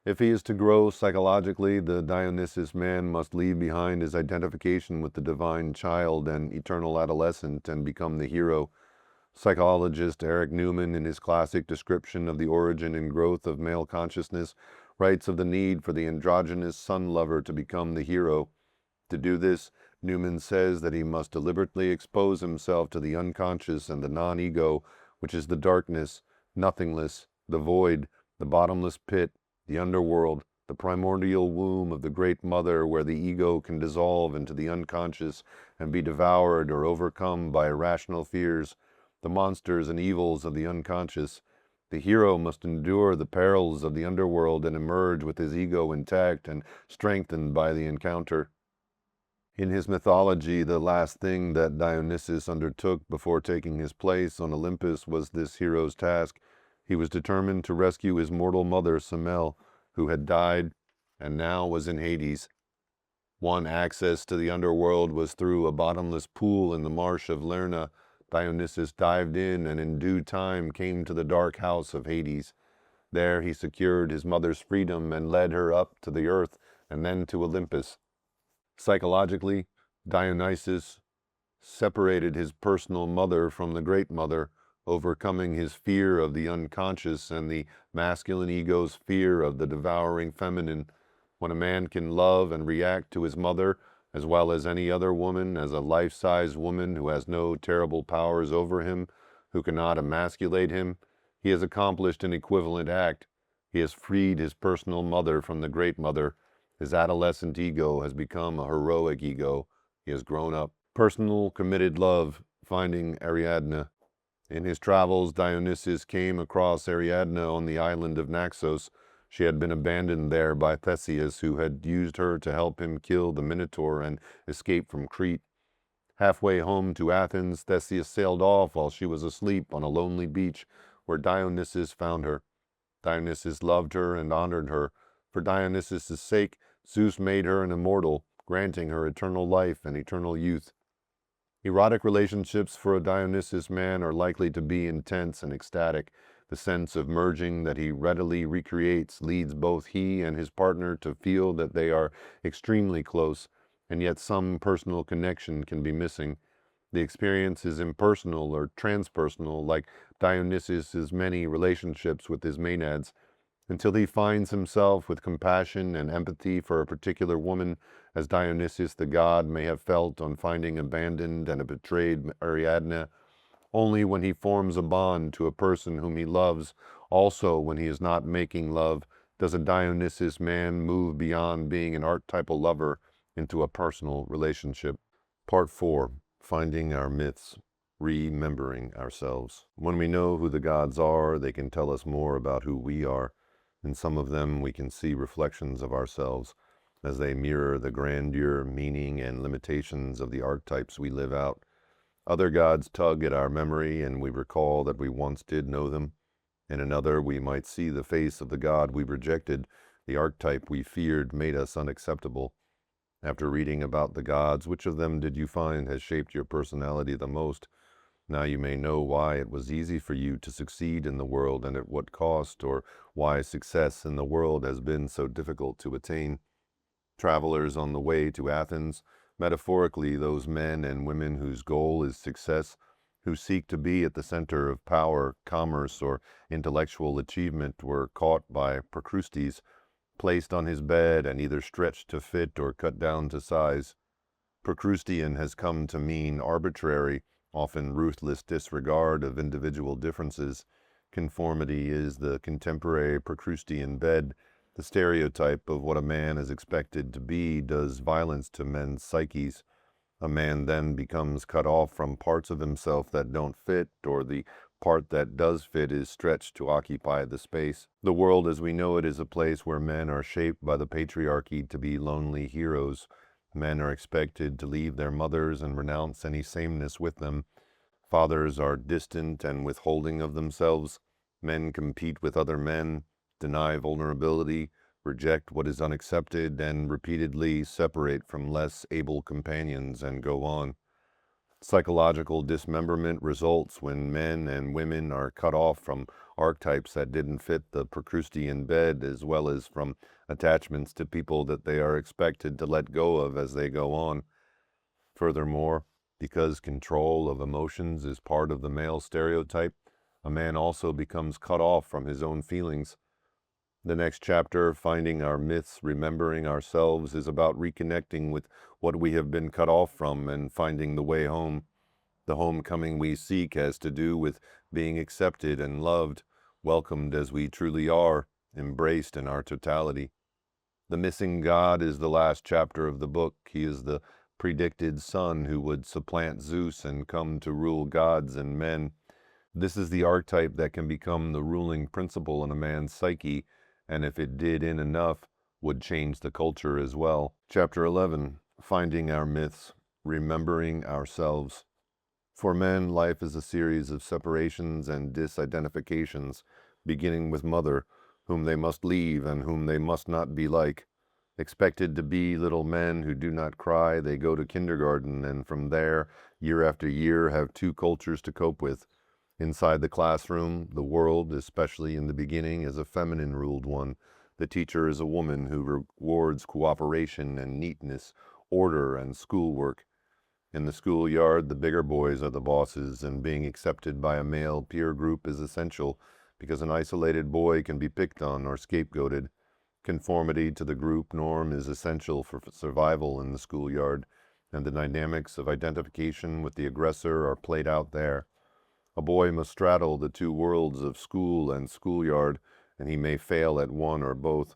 Speaker 1: If he is to grow psychologically, the Dionysus man must leave behind his identification with the divine child and eternal adolescent and become the hero. Psychologist Eric Newman, in his classic description of the origin and growth of male consciousness, writes of the need for the androgynous sun lover to become the hero. To do this, Newman says that he must deliberately expose himself to the unconscious and the non-ego, which is the darkness, nothingness, the void, the bottomless pit, the underworld, the primordial womb of the Great Mother, where the ego can dissolve into the unconscious and be devoured or overcome by irrational fears, the monsters and evils of the unconscious. The hero must endure the perils of the underworld and emerge with his ego intact and strengthened by the encounter. In his mythology, the last thing that Dionysus undertook before taking his place on Olympus was this hero's task. He was determined to rescue his mortal mother, Semele, who had died and now was in Hades. One access to the underworld was through a bottomless pool in the marsh of Lerna. Dionysus dived in and in due time came to the dark house of Hades. There he secured his mother's freedom and led her up to the earth and then to Olympus. Psychologically, Dionysus separated his personal mother from the Great Mother, overcoming his fear of the unconscious and the masculine ego's fear of the devouring feminine. When a man can love and react to his mother, as well as any other woman, as a life-size woman who has no terrible powers over him, who cannot emasculate him, he has accomplished an equivalent act. He has freed his personal mother from the Great Mother. His adolescent ego has become a heroic ego. He has grown up. Personal, committed love, finding Ariadne. In his travels, Dionysus came across Ariadne on the island of Naxos. She had been abandoned there by Theseus, who had used her to help him kill the Minotaur and escape from Crete. Halfway home to Athens, Theseus sailed off while she was asleep on a lonely beach, where Dionysus found her. Dionysus loved her and honored her. For Dionysus' sake, Zeus made her an immortal, granting her eternal life and eternal youth. Erotic relationships for a Dionysus man are likely to be intense and ecstatic. The sense of merging that he readily recreates leads both he and his partner to feel that they are extremely close, and yet some personal connection can be missing. The experience is impersonal or transpersonal, like Dionysus's many relationships with his maenads, until he finds himself with compassion and empathy for a particular woman, as Dionysus the god may have felt on finding abandoned and a betrayed Ariadne. Only when he forms a bond to a person whom he loves, also when he is not making love, does a Dionysus man move beyond being an archetypal lover into a personal relationship. Part 4. Finding our myths. Remembering ourselves. When we know who the gods are, they can tell us more about who we are. In some of them we can see reflections of ourselves, as they mirror the grandeur, meaning, and limitations of the archetypes we live out. Other gods tug at our memory, and we recall that we once did know them. In another, we might see the face of the god we rejected. The archetype we feared made us unacceptable. After reading about the gods, which of them did you find has shaped your personality the most? Now you may know why it was easy for you to succeed in the world and at what cost, or why success in the world has been so difficult to attain. Travelers on the way to Athens, metaphorically those men and women whose goal is success, who seek to be at the center of power, commerce, or intellectual achievement, were caught by Procrustes, placed on his bed and either stretched to fit or cut down to size. Procrustean has come to mean arbitrary, often ruthless disregard of individual differences. Conformity is the contemporary Procrustean bed. The stereotype of what a man is expected to be does violence to men's psyches. A man then becomes cut off from parts of himself that don't fit, or the part that does fit is stretched to occupy the space. The world as we know it is a place where men are shaped by the patriarchy to be lonely heroes. Men are expected to leave their mothers and renounce any sameness with them. Fathers are distant and withholding of themselves. Men compete with other men, deny vulnerability, reject what is unaccepted, and repeatedly separate from less able companions and go on. Psychological dismemberment results when men and women are cut off from archetypes that didn't fit the Procrustean bed, as well as from attachments to people that they are expected to let go of as they go on. Furthermore, because control of emotions is part of the male stereotype, a man also becomes cut off from his own feelings. The next chapter, Finding Our Myths, Remembering Ourselves, is about reconnecting with what we have been cut off from and finding the way home. The homecoming we seek has to do with being accepted and loved, welcomed as we truly are, embraced in our totality. The missing god is the last chapter of the book. He is the predicted son who would supplant Zeus and come to rule gods and men. This is the archetype that can become the ruling principle in a man's psyche, and if it did in enough, would change the culture as well. Chapter 11, Finding Our Myths, Remembering Ourselves. For men, life is a series of separations and disidentifications, beginning with mother, whom they must leave and whom they must not be like. Expected to be little men who do not cry, they go to kindergarten, and from there, year after year, have two cultures to cope with. Inside the classroom, the world, especially in the beginning, is a feminine-ruled one. The teacher is a woman who rewards cooperation and neatness, order and schoolwork. In the schoolyard, the bigger boys are the bosses, and being accepted by a male peer group is essential, because an isolated boy can be picked on or scapegoated. Conformity to the group norm is essential for survival in the schoolyard, and the dynamics of identification with the aggressor are played out there. A boy must straddle the two worlds of school and schoolyard, and he may fail at one or both.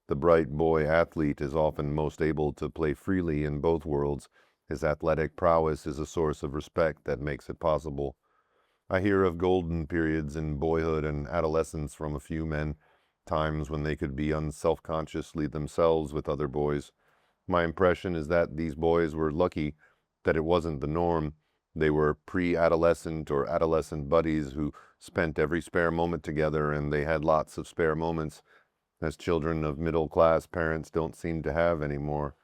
Speaker 1: The bright boy athlete is often most able to play freely in both worlds. His athletic prowess is a source of respect that makes it possible. I hear of golden periods in boyhood and adolescence from a few men, times when they could be unselfconsciously themselves with other boys. My impression is that these boys were lucky, that it wasn't the norm. They were pre-adolescent or adolescent buddies who spent every spare moment together, and they had lots of spare moments, as children of middle-class parents don't seem to have anymore.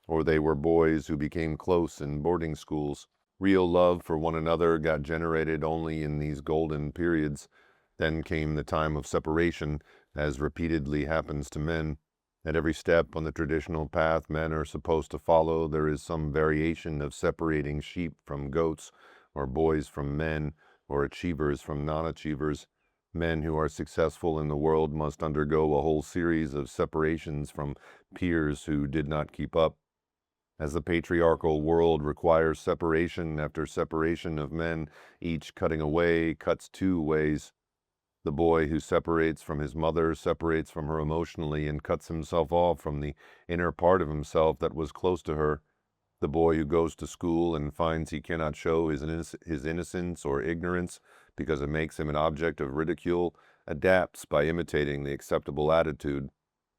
Speaker 1: Or they were boys who became close in boarding schools. Real love for one another got generated only in these golden periods. Then came the time of separation, as repeatedly happens to men. At every step on the traditional path men are supposed to follow, there is some variation of separating sheep from goats, or boys from men, or achievers from non-achievers. Men who are successful in the world must undergo a whole series of separations from peers who did not keep up. As the patriarchal world requires separation after separation of men, each cutting away cuts two ways. The boy who separates from his mother separates from her emotionally and cuts himself off from the inner part of himself that was close to her. The boy who goes to school and finds he cannot show his innocence or ignorance because it makes him an object of ridicule adapts by imitating the acceptable attitude.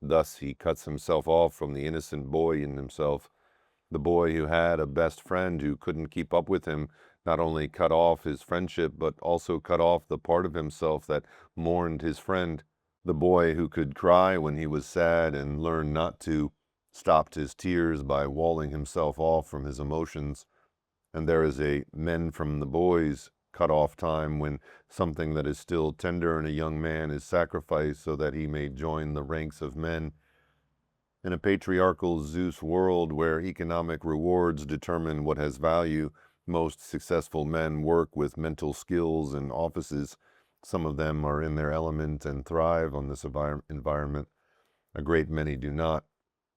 Speaker 1: Thus he cuts himself off from the innocent boy in himself. The boy who had a best friend who couldn't keep up with him not only cut off his friendship, but also cut off the part of himself that mourned his friend. The boy who could cry when he was sad and learned not to, stopped his tears by walling himself off from his emotions. And there is a men from the boys cut off time when something that is still tender in a young man is sacrificed so that he may join the ranks of men. In a patriarchal Zeus world where economic rewards determine what has value, most successful men work with mental skills in offices. Some of them are in their element and thrive on this environment. A great many do not.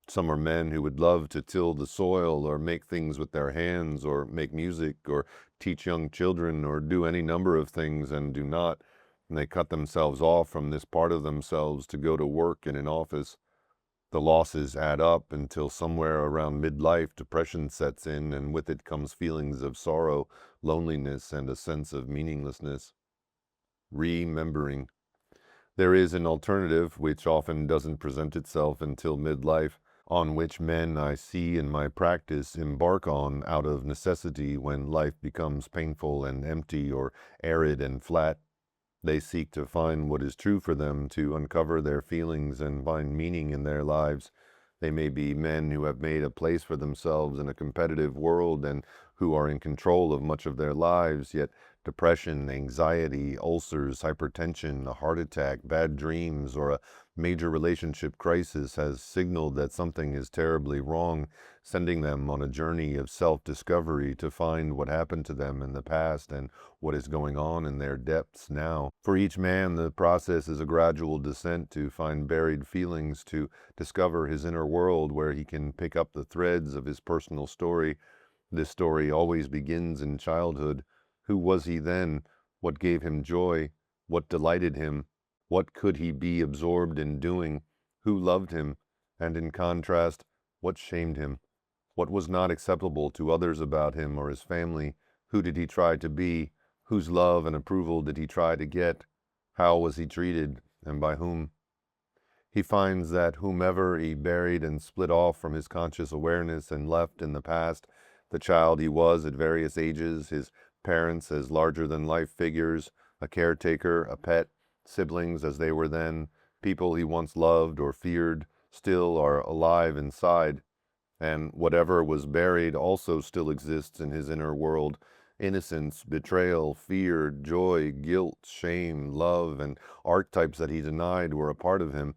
Speaker 1: Some are men who would love to till the soil or make things with their hands or make music or teach young children or do any number of things and do not. And they cut themselves off from this part of themselves to go to work in an office. The losses add up until somewhere around midlife depression sets in, and with it comes feelings of sorrow, loneliness, and a sense of meaninglessness. Remembering. There is an alternative which often doesn't present itself until midlife. on which men I see in my practice embark on out of necessity when life becomes painful and empty or arid and flat. They seek to find what is true for them, to uncover their feelings and find meaning in their lives. They may be men who have made a place for themselves in a competitive world and who are in control of much of their lives, yet depression, anxiety, ulcers, hypertension, a heart attack, bad dreams, or a major relationship crisis has signaled that something is terribly wrong, sending them on a journey of self-discovery to find what happened to them in the past and what is going on in their depths now. For each man, the process is a gradual descent to find buried feelings, to discover his inner world where he can pick up the threads of his personal story. This story always begins in childhood. Who was he then? What gave him joy? What delighted him? What could he be absorbed in doing? Who loved him? And in contrast, what shamed him? What was not acceptable to others about him or his family? Who did he try to be? Whose love and approval did he try to get? How was he treated, and by whom? He finds that whomever he buried and split off from his conscious awareness and left in the past, the child he was at various ages, his parents as larger-than-life figures, a caretaker, a pet, siblings as they were then, people he once loved or feared, still are alive inside, and whatever was buried also still exists in his inner world. Innocence, betrayal, fear, joy, guilt, shame, love, and archetypes that he denied were a part of him.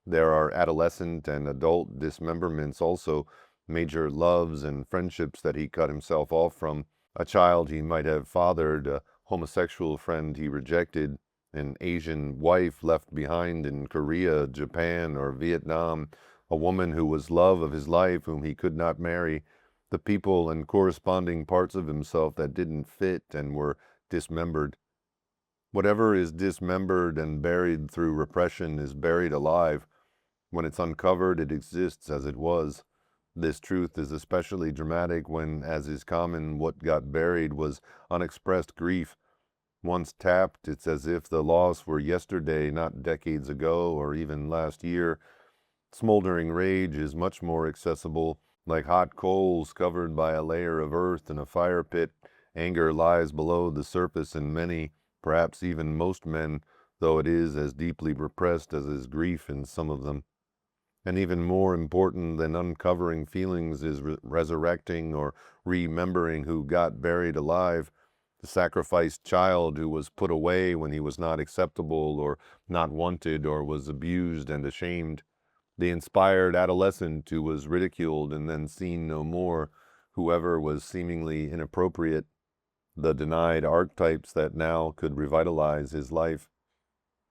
Speaker 1: There are adolescent and adult dismemberments also, major loves and friendships that he cut himself off from, a child he might have fathered, a homosexual friend he rejected, an Asian wife left behind in Korea, Japan, or Vietnam, a woman who was love of his life whom he could not marry, the people and corresponding parts of himself that didn't fit and were dismembered. Whatever is dismembered and buried through repression is buried alive. When it's uncovered, it exists as it was. This truth is especially dramatic when, as is common, what got buried was unexpressed grief. Once tapped, it's as if the loss were yesterday, not decades ago or even last year. Smoldering rage is much more accessible. Like hot coals covered by a layer of earth in a fire pit, anger lies below the surface in many, perhaps even most men, though it is as deeply repressed as is grief in some of them. And even more important than uncovering feelings is resurrecting or remembering who got buried alive, the sacrificed child who was put away when he was not acceptable or not wanted or was abused and ashamed, the inspired adolescent who was ridiculed and then seen no more, whoever was seemingly inappropriate, the denied archetypes that now could revitalize his life.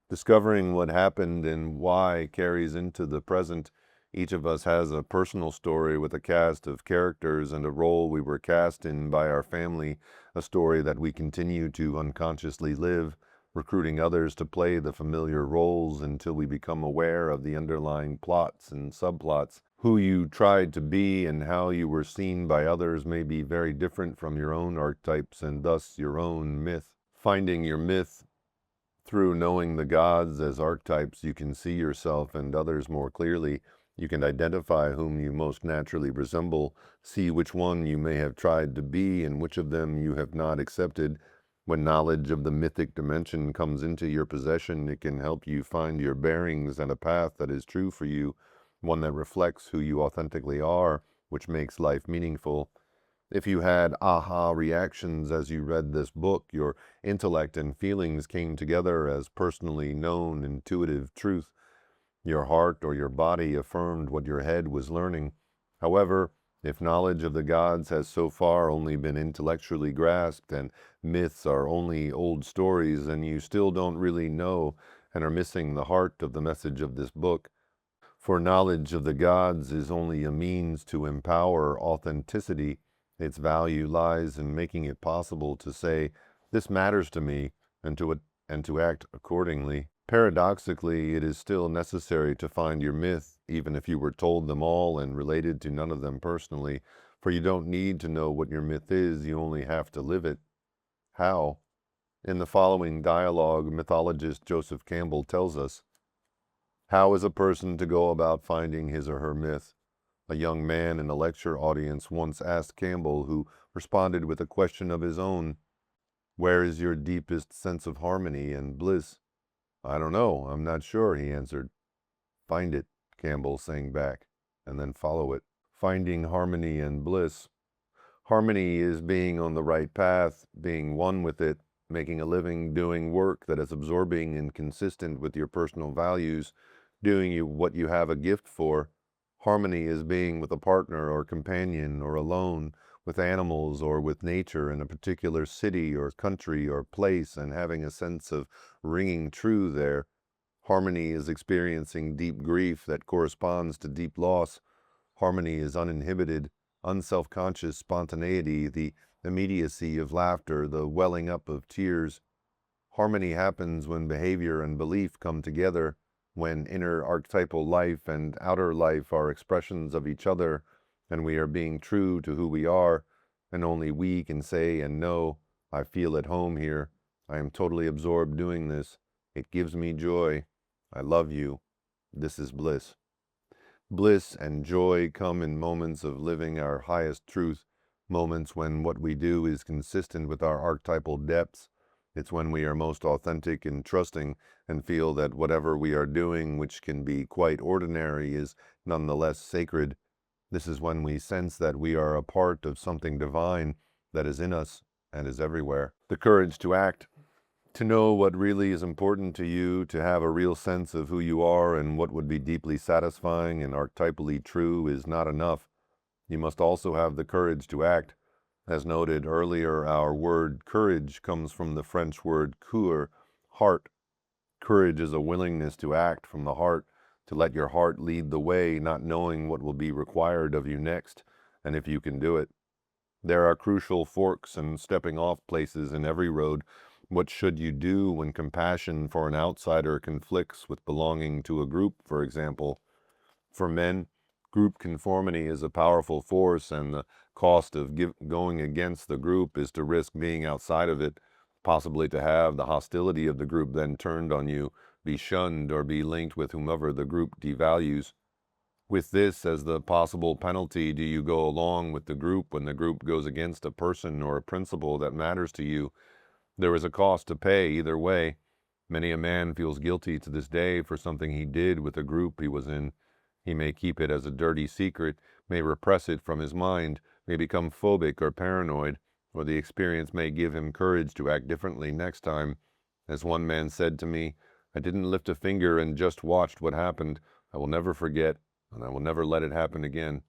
Speaker 1: Discovering what happened and why carries into the present. Each of us has a personal story with a cast of characters and a role we were cast in by our family, a story that we continue to unconsciously live, recruiting others to play the familiar roles until we become aware of the underlying plots and subplots. Who you tried to be and how you were seen by others may be very different from your own archetypes and thus your own myth. Finding your myth through knowing the gods as archetypes, you can see yourself and others more clearly. You can identify whom you most naturally resemble, see which one you may have tried to be and which of them you have not accepted. When knowledge of the mythic dimension comes into your possession, it can help you find your bearings and a path that is true for you, one that reflects who you authentically are, which makes life meaningful. If you had aha reactions as you read this book, your intellect and feelings came together as personally known intuitive truth. Your heart or your body affirmed what your head was learning. However, if knowledge of the gods has so far only been intellectually grasped and myths are only old stories, then you still don't really know and are missing the heart of the message of this book. For knowledge of the gods is only a means to empower authenticity. Its value lies in making it possible to say, "This matters to me," and to act accordingly. Paradoxically, it is still necessary to find your myth, even if you were told them all and related to none of them personally, for you don't need to know what your myth is, you only have to live it. How? In the following dialogue, mythologist Joseph Campbell tells us, how is a person to go about finding his or her myth? A young man in a lecture audience once asked Campbell, who responded with a question of his own, "Where is your deepest sense of harmony and bliss?" "I don't know, I'm not sure," he answered. "Find it," Campbell sang back, "and then follow it." Finding harmony and bliss. Harmony is being on the right path, being one with it, making a living, doing work that is absorbing and consistent with your personal values, doing what you have a gift for. Harmony is being with a partner or companion or alone, with animals or with nature in a particular city or country or place and having a sense of ringing true there. Harmony is experiencing deep grief that corresponds to deep loss. Harmony is uninhibited, unself-conscious spontaneity, the immediacy of laughter, the welling up of tears. Harmony happens when behavior and belief come together, when inner archetypal life and outer life are expressions of each other, and we are being true to who we are, and only we can say and know, "I feel at home here. I am totally absorbed doing this. It gives me joy. I love you. This is bliss." Bliss and joy come in moments of living our highest truth, moments when what we do is consistent with our archetypal depths. It's when we are most authentic and trusting and feel that whatever we are doing, which can be quite ordinary, is nonetheless sacred. This is when we sense that we are a part of something divine that is in us and is everywhere. The courage to act. To know what really is important to you, to have a real sense of who you are and what would be deeply satisfying and archetypally true is not enough. You must also have the courage to act. As noted earlier, our word courage comes from the French word cœur, heart. Courage is a willingness to act from the heart, to let your heart lead the way, not knowing what will be required of you next, and if you can do it. There are crucial forks and stepping off places in every road. What should you do when compassion for an outsider conflicts with belonging to a group, for example? For men, group conformity is a powerful force, and the cost of going against the group is to risk being outside of it, possibly to have the hostility of the group then turned on you, be shunned, or be linked with whomever the group devalues. With this as the possible penalty, do you go along with the group when the group goes against a person or a principle that matters to you? There is a cost to pay either way. Many a man feels guilty to this day for something he did with a group he was in. He may keep it as a dirty secret, may repress it from his mind, may become phobic or paranoid, or the experience may give him courage to act differently next time. As one man said to me, "I didn't lift a finger and just watched what happened. I will never forget, and I will never let it happen again."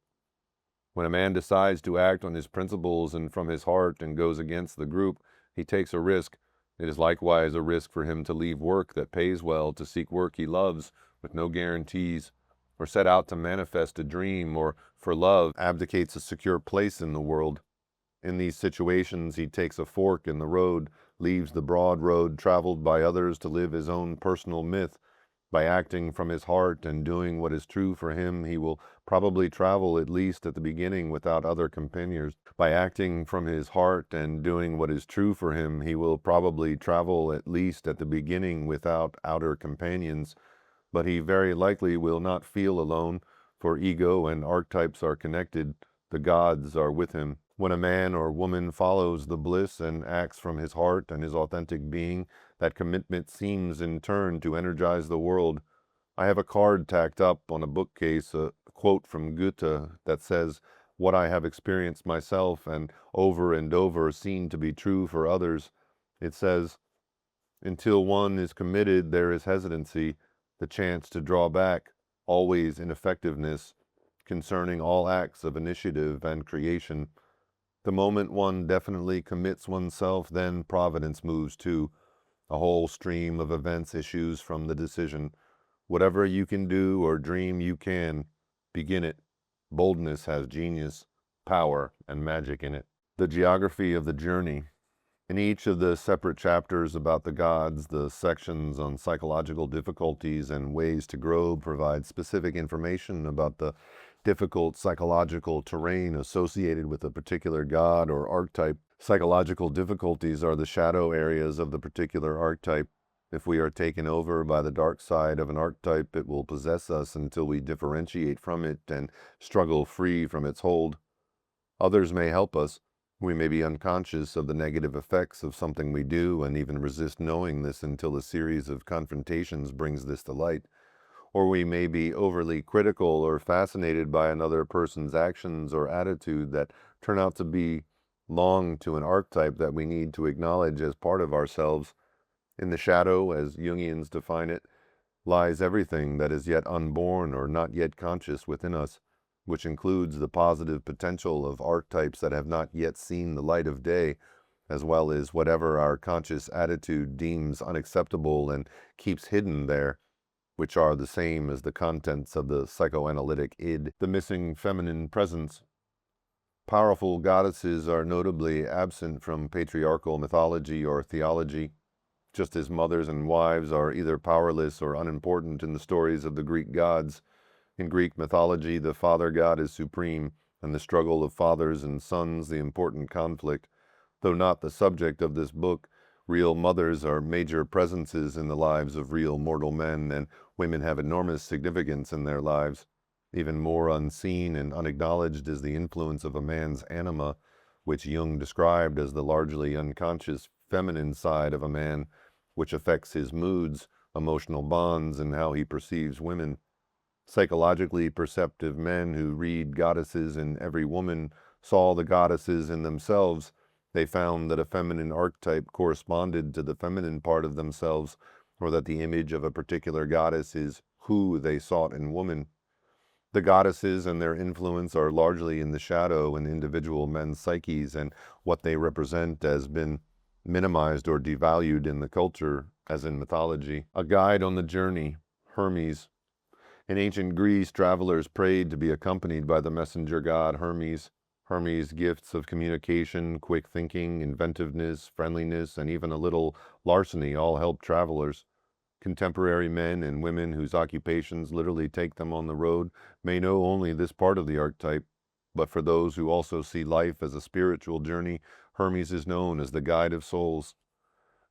Speaker 1: When a man decides to act on his principles and from his heart and goes against the group, he takes a risk. It is likewise a risk for him to leave work that pays well to seek work he loves with no guarantees, or set out to manifest a dream, or for love abdicates a secure place in the world. In these situations he takes a fork in the road, leaves the broad road traveled by others to live his own personal myth. By acting from his heart and doing what is true for him, he will probably travel at least at the beginning without other companions. By acting from his heart and doing what is true for him, he will probably travel at least at the beginning without outer companions. But he very likely will not feel alone, for ego and archetypes are connected. The gods are with him. When a man or woman follows the bliss and acts from his heart and his authentic being, that commitment seems in turn to energize the world. I have a card tacked up on a bookcase, a quote from Goethe that says, "What I have experienced myself and over seen to be true for others." It says, "Until one is committed, there is hesitancy, the chance to draw back, always ineffectiveness, concerning all acts of initiative and creation. The moment one definitely commits oneself, then providence moves too. A whole stream of events issues from the decision. Whatever you can do or dream you can, begin it. Boldness has genius, power, and magic in it." The geography of the journey. In each of the separate chapters about the gods, the sections on psychological difficulties and ways to grow provide specific information about the difficult psychological terrain associated with a particular god or archetype. Psychological difficulties are the shadow areas of the particular archetype. If we are taken over by the dark side of an archetype, it will possess us until we differentiate from it and struggle free from its hold. Others may help us. We may be unconscious of the negative effects of something we do and even resist knowing this until a series of confrontations brings this to light. Or we may be overly critical or fascinated by another person's actions or attitude that turn out to belong to an archetype that we need to acknowledge as part of ourselves. In the shadow, as Jungians define it, lies everything that is yet unborn or not yet conscious within us, which includes the positive potential of archetypes that have not yet seen the light of day, as well as whatever our conscious attitude deems unacceptable and keeps hidden there, which are the same as the contents of the psychoanalytic id, the missing feminine presence. Powerful goddesses are notably absent from patriarchal mythology or theology, just as mothers and wives are either powerless or unimportant in the stories of the Greek gods. In Greek mythology, the father god is supreme, and the struggle of fathers and sons the important conflict. Though not the subject of this book, real mothers are major presences in the lives of real mortal men, and women have enormous significance in their lives. Even more unseen and unacknowledged is the influence of a man's anima, which Jung described as the largely unconscious feminine side of a man, which affects his moods, emotional bonds, and how he perceives women. Psychologically perceptive men who read goddesses in every woman saw the goddesses in themselves. They found that a feminine archetype corresponded to the feminine part of themselves, or that the image of a particular goddess is who they sought in woman. The goddesses and their influence are largely in the shadow in individual men's psyches, and what they represent has been minimized or devalued in the culture, as in mythology. A guide on the journey, Hermes. In ancient Greece, travelers prayed to be accompanied by the messenger god Hermes. Hermes' gifts of communication, quick thinking, inventiveness, friendliness, and even a little larceny all helped travelers. Contemporary men and women whose occupations literally take them on the road may know only this part of the archetype, but for those who also see life as a spiritual journey, Hermes is known as the guide of souls.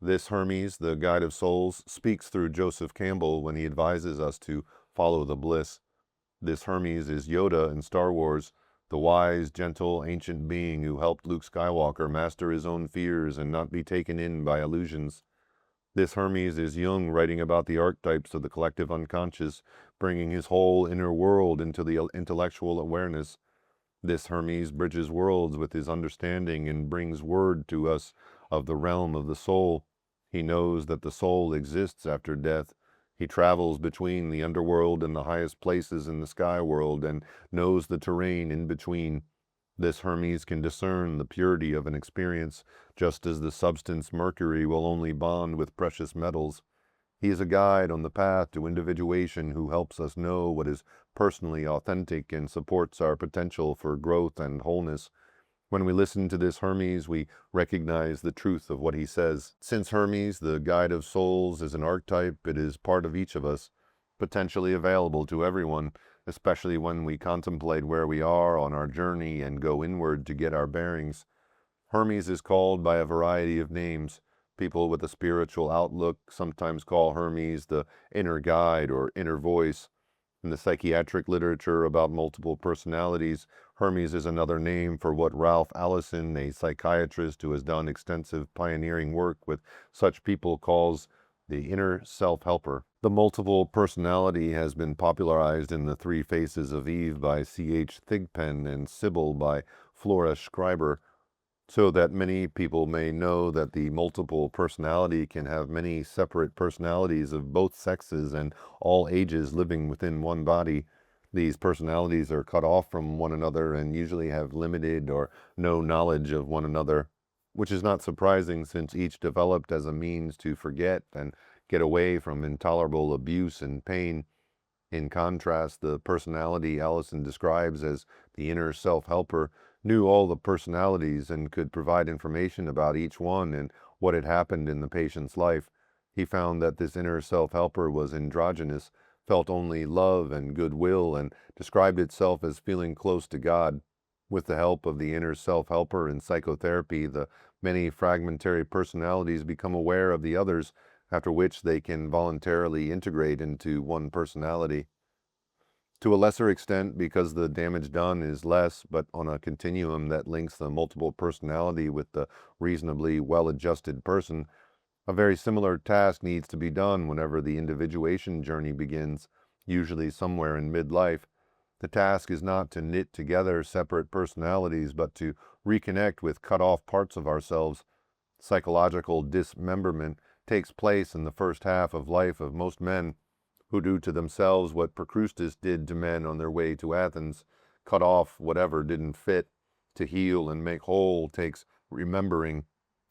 Speaker 1: This Hermes, the guide of souls, speaks through Joseph Campbell when he advises us to follow the bliss. This Hermes is Yoda in Star Wars, the wise, gentle, ancient being who helped Luke Skywalker master his own fears and not be taken in by illusions. This Hermes is Jung writing about the archetypes of the collective unconscious, bringing his whole inner world into the intellectual awareness. This Hermes bridges worlds with his understanding and brings word to us of the realm of the soul. He knows that the soul exists after death. He travels between the underworld and the highest places in the sky world and knows the terrain in between. This Hermes can discern the purity of an experience, just as the substance mercury will only bond with precious metals. He is a guide on the path to individuation who helps us know what is personally authentic and supports our potential for growth and wholeness. When we listen to this Hermes, we recognize the truth of what he says. Since Hermes, the guide of souls, is an archetype, it is part of each of us, potentially available to everyone, especially when we contemplate where we are on our journey and go inward to get our bearings. Hermes is called by a variety of names. People with a spiritual outlook sometimes call Hermes the inner guide or inner voice. In the psychiatric literature about multiple personalities, Hermes is another name for what Ralph Allison, a psychiatrist who has done extensive pioneering work with such people, calls the inner self-helper. The multiple personality has been popularized in The Three Faces of Eve by C.H. Thigpen and Sybil by Flora Schreiber, so that many people may know that the multiple personality can have many separate personalities of both sexes and all ages living within one body. These personalities are cut off from one another and usually have limited or no knowledge of one another, which is not surprising since each developed as a means to forget and get away from intolerable abuse and pain. In contrast, the personality Allison describes as the inner self-helper knew all the personalities and could provide information about each one and what had happened in the patient's life. He found that this inner self-helper was androgynous, felt only love and goodwill, and described itself as feeling close to God. With the help of the inner self-helper in psychotherapy, the many fragmentary personalities become aware of the others after which they can voluntarily integrate into one personality. To a lesser extent, because the damage done is less, but on a continuum that links the multiple personality with the reasonably well-adjusted person, a very similar task needs to be done whenever the individuation journey begins, usually somewhere in midlife. The task is not to knit together separate personalities, but to reconnect with cut-off parts of ourselves. Psychological dismemberment takes place in the first half of life of most men, who do to themselves what Procrustes did to men on their way to Athens, cut off whatever didn't fit. To heal and make whole takes remembering.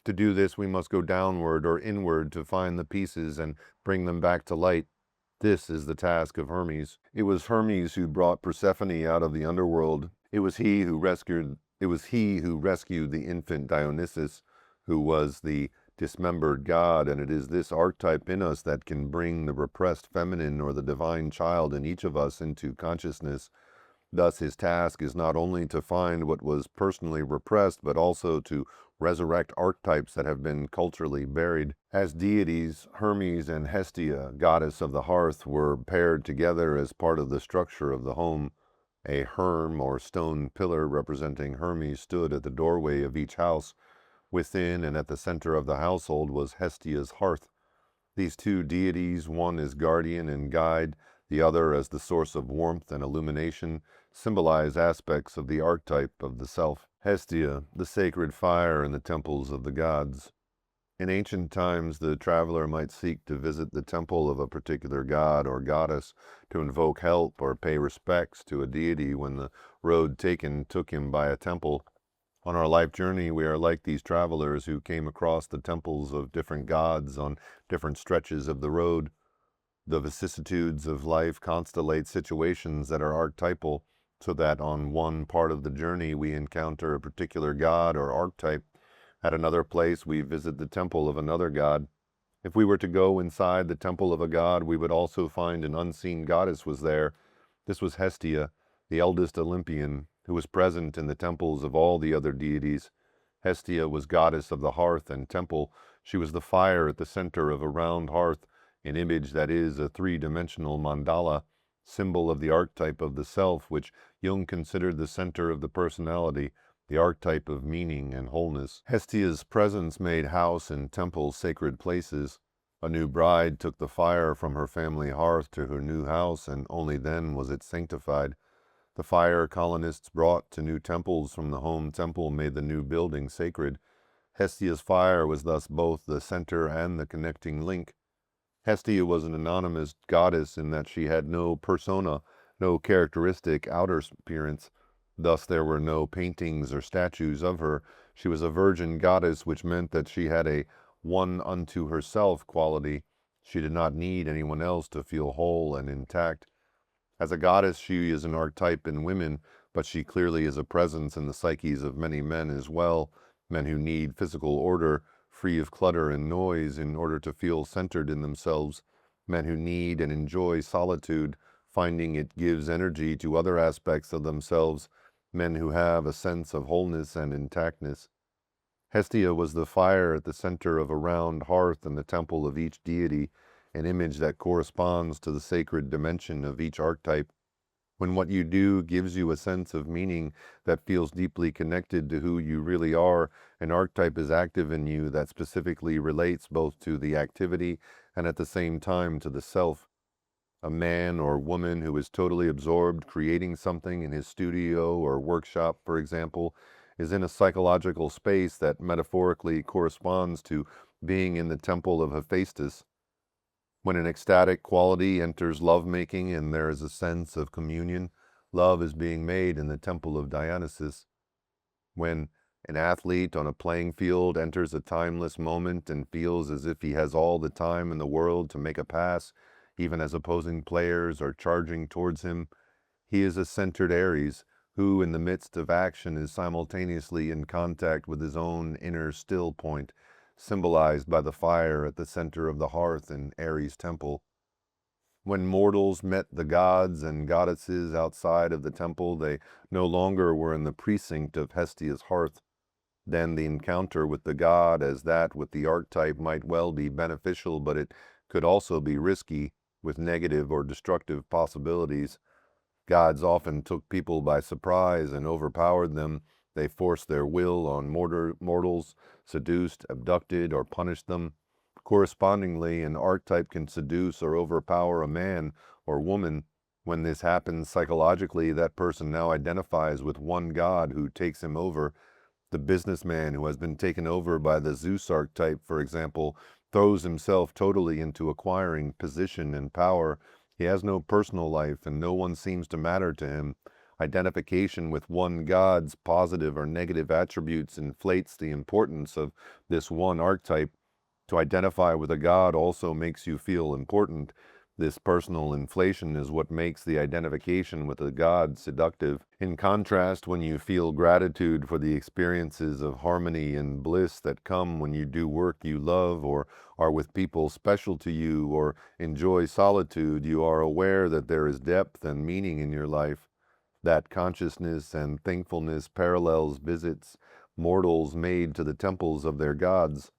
Speaker 1: To do this, we must go downward or inward to find the pieces and bring them back to light. This is the task of Hermes. It was Hermes who brought Persephone out of the underworld. It was he who rescued the infant Dionysus, who was the dismembered god, and it is this archetype in us that can bring the repressed feminine or the divine child in each of us into consciousness. Thus his task is not only to find what was personally repressed, but also to resurrect archetypes that have been culturally buried. As deities, Hermes and Hestia, goddess of the hearth, were paired together as part of the structure of the home. A herm or stone pillar representing Hermes stood at the doorway of each house. Within and at the center of the household was Hestia's hearth. These two deities, one as guardian and guide, the other as the source of warmth and illumination, symbolize aspects of the archetype of the self. Hestia, the sacred fire in the temples of the gods. In ancient times, the traveler might seek to visit the temple of a particular god or goddess, to invoke help or pay respects to a deity when the road taken took him by a temple. On our life journey, we are like these travelers who came across the temples of different gods on different stretches of the road. The vicissitudes of life constellate situations that are archetypal, so that on one part of the journey we encounter a particular god or archetype. At another place we visit the temple of another god. If we were to go inside the temple of a god, we would also find an unseen goddess was there. This was Hestia, the eldest Olympian, who was present in the temples of all the other deities. Hestia was goddess of the hearth and temple. She was the fire at the center of a round hearth, an image that is a three-dimensional mandala, symbol of the archetype of the self, which Jung considered the center of the personality, the archetype of meaning and wholeness. Hestia's presence made house and temple sacred places. A new bride took the fire from her family hearth to her new house, and only then was it sanctified. The fire colonists brought to new temples from the home temple made the new building sacred. Hestia's fire was thus both the center and the connecting link. Hestia was an anonymous goddess in that she had no persona, no characteristic outer appearance. Thus there were no paintings or statues of her. She was a virgin goddess, which meant that she had a one unto herself quality. She did not need anyone else to feel whole and intact. As a goddess, she is an archetype in women, but she clearly is a presence in the psyches of many men as well, men who need physical order, free of clutter and noise in order to feel centered in themselves, men who need and enjoy solitude, finding it gives energy to other aspects of themselves, men who have a sense of wholeness and intactness. Hestia was the fire at the center of a round hearth in the temple of each deity, an image that corresponds to the sacred dimension of each archetype. When what you do gives you a sense of meaning that feels deeply connected to who you really are, an archetype is active in you that specifically relates both to the activity and at the same time to the self. A man or woman who is totally absorbed creating something in his studio or workshop, for example, is in a psychological space that metaphorically corresponds to being in the temple of Hephaestus. When an ecstatic quality enters lovemaking and there is a sense of communion, love is being made in the temple of Dionysus. When an athlete on a playing field enters a timeless moment and feels as if he has all the time in the world to make a pass, even as opposing players are charging towards him, he is a centered Aries, who in the midst of action is simultaneously in contact with his own inner still point, symbolized by the fire at the center of the hearth in Ares' temple. When mortals met the gods and goddesses outside of the temple, they no longer were in the precinct of Hestia's hearth. then the encounter with the god as that with the archetype might well be beneficial, but it could also be risky, with negative or destructive possibilities. Gods often took people by surprise and overpowered them. They forced their will on mortals, seduced, abducted, or punished them. Correspondingly, an archetype can seduce or overpower a man or woman. When this happens psychologically, that person now identifies with one god who takes him over. The businessman who has been taken over by the Zeus archetype, for example, throws himself totally into acquiring position and power. He has no personal life, and no one seems to matter to him. Identification with one god's positive or negative attributes inflates the importance of this one archetype. To identify with a god also makes you feel important. This personal inflation is what makes the identification with a god seductive. In contrast, when you feel gratitude for the experiences of harmony and bliss that come when you do work you love, or are with people special to you, or enjoy solitude, you are aware that there is depth and meaning in your life. That consciousness and thankfulness parallels visits mortals made to the temples of their gods.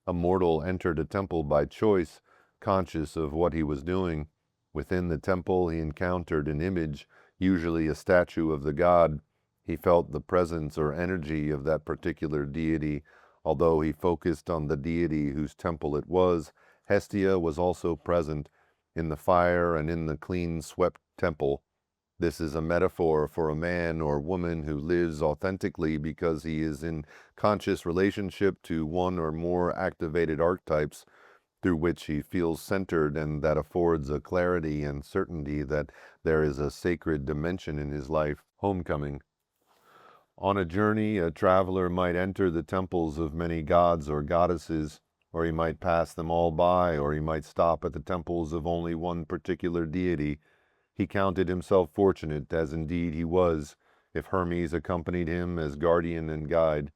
Speaker 1: A mortal entered a temple by choice, conscious of what he was doing. Within the temple he encountered an image, usually a statue of the god. He felt the presence or energy of that particular deity. Although he focused on the deity whose temple it was, Hestia was also present in the fire and in the clean-swept temple. This is a metaphor for a man or woman who lives authentically because he is in conscious relationship to one or more activated archetypes through which he feels centered, and that affords a clarity and certainty that there is a sacred dimension in his life. Homecoming. On a journey, a traveler might enter the temples of many gods or goddesses, or he might pass them all by, or he might stop at the temples of only one particular deity. He counted himself fortunate, as indeed he was, if Hermes accompanied him as guardian and guide.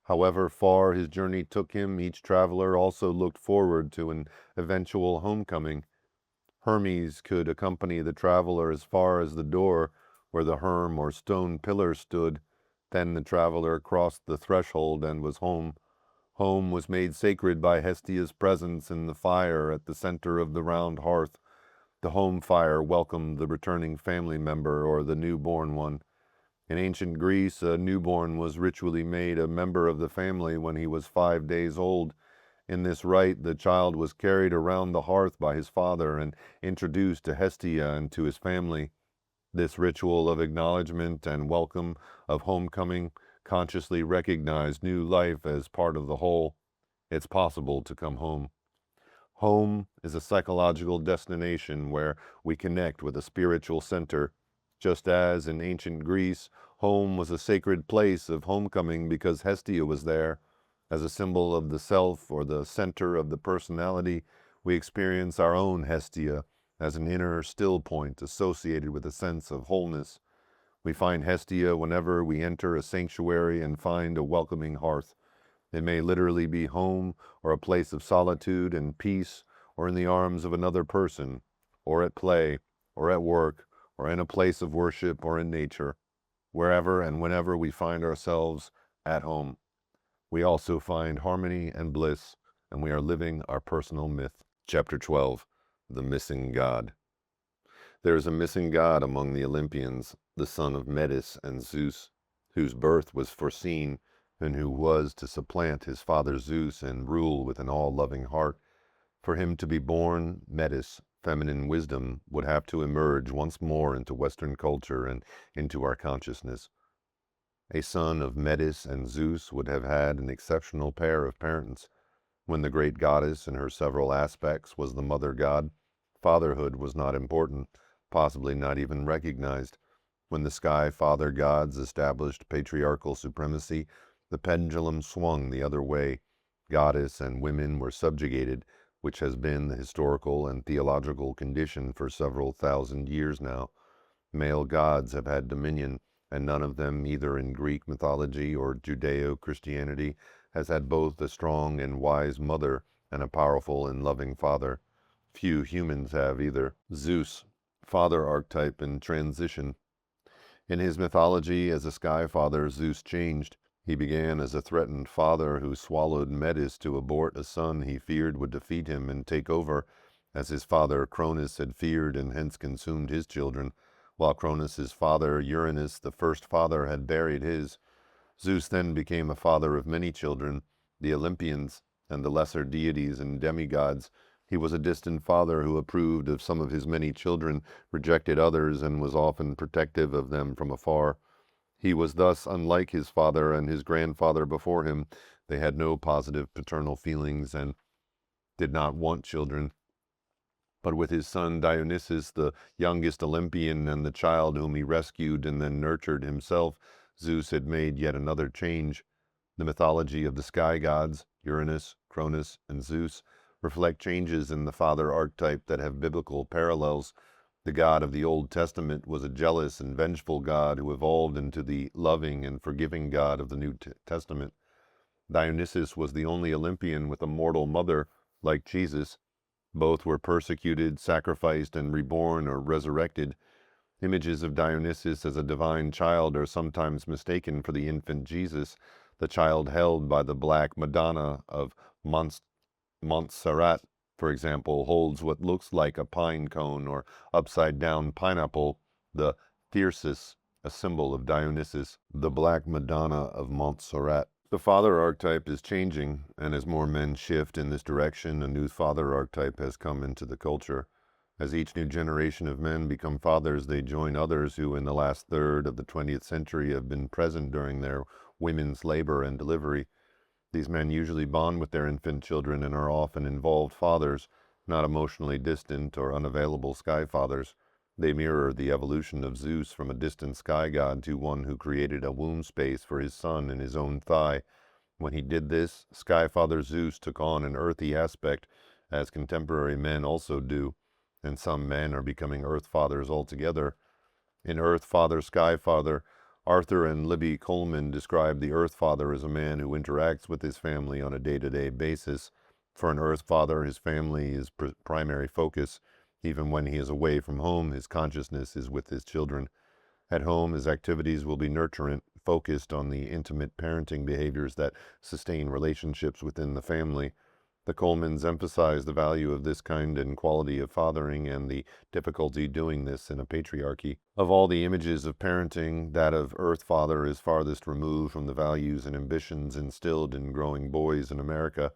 Speaker 1: However far his journey took him, each traveler also looked forward to an eventual homecoming. Hermes could accompany the traveler as far as the door where the herm or stone pillar stood. Then the traveler crossed the threshold and was home. Home was made sacred by Hestia's presence in the fire at the center of the round hearth. The home fire welcomed the returning family member or the newborn one. In ancient Greece, a newborn was ritually made a member of the family when he was 5 days old. In this rite, the child was carried around the hearth by his father and introduced to Hestia and to his family. This ritual of acknowledgement and welcome of homecoming consciously recognized new life as part of the whole. It's possible to come home. Home is a psychological destination where we connect with a spiritual center. Just as in ancient Greece, home was a sacred place of homecoming because Hestia was there. As a symbol of the self or the center of the personality, we experience our own Hestia as an inner still point associated with a sense of wholeness. We find Hestia whenever we enter a sanctuary and find a welcoming hearth. It may literally be home, or a place of solitude and peace, or in the arms of another person, or at play, or at work, or in a place of worship, or in nature. Wherever and whenever we find ourselves at home, we also find harmony and bliss, and we are living our personal myth. Chapter 12. The Missing God. There is a missing god among the Olympians, the son of Metis and Zeus, whose birth was foreseen, and who was to supplant his father Zeus and rule with an all-loving heart. For him to be born, Metis, feminine wisdom, would have to emerge once more into Western culture and into our consciousness. A son of Metis and Zeus would have had an exceptional pair of parents. When the great goddess in her several aspects was the mother god, fatherhood was not important, possibly not even recognized. When the sky father gods established patriarchal supremacy, the pendulum swung the other way. Goddess and women were subjugated, which has been the historical and theological condition for several thousand years now. Male gods have had dominion, and none of them, either in Greek mythology or Judeo-Christianity, has had both a strong and wise mother and a powerful and loving father. Few humans have either. Zeus, father archetype in transition. In his mythology as a sky father, Zeus changed. He began as a threatened father who swallowed Metis to abort a son he feared would defeat him and take over, as his father Cronus had feared and hence consumed his children, while Cronus's father Uranus, the first father, had buried his. Zeus then became a father of many children, the Olympians, and the lesser deities and demigods. He was a distant father who approved of some of his many children, rejected others, and was often protective of them from afar. He was thus unlike his father and his grandfather before him. They had no positive paternal feelings and did not want children. But with his son Dionysus, the youngest Olympian and the child whom he rescued and then nurtured himself, Zeus had made yet another change. The mythology of the sky gods, Uranus, Cronus, and Zeus, reflect changes in the father archetype that have biblical parallels. The God of the Old Testament was a jealous and vengeful God who evolved into the loving and forgiving God of the New Testament. Dionysus was the only Olympian with a mortal mother, like Jesus. Both were persecuted, sacrificed, and reborn or resurrected. Images of Dionysus as a divine child are sometimes mistaken for the infant Jesus, the child held by the Black Madonna of Montserrat, for example, holds what looks like a pine cone or upside-down pineapple, the thyrsus, a symbol of Dionysus, the Black Madonna of Montserrat. The father archetype is changing, and as more men shift in this direction, a new father archetype has come into the culture. As each new generation of men become fathers, they join others who in the last third of the 20th century have been present during their women's labor and delivery. These men usually bond with their infant children and are often involved fathers, not emotionally distant or unavailable sky fathers. They mirror the evolution of Zeus from a distant sky god to one who created a womb space for his son in his own thigh. When he did this, sky father Zeus took on an earthy aspect, as contemporary men also do, and some men are becoming earth fathers altogether. In Earth Father, Sky Father, Arthur and Libby Coleman describe the Earth Father as a man who interacts with his family on a day-to-day basis. For an Earth Father, his family is primary focus. Even when he is away from home, his consciousness is with his children. At home, his activities will be nurturant, focused on the intimate parenting behaviors that sustain relationships within the family. The Colemans emphasize the value of this kind and quality of fathering and the difficulty doing this in a patriarchy. Of all the images of parenting, that of Earth Father is farthest removed from the values and ambitions instilled in growing boys in America.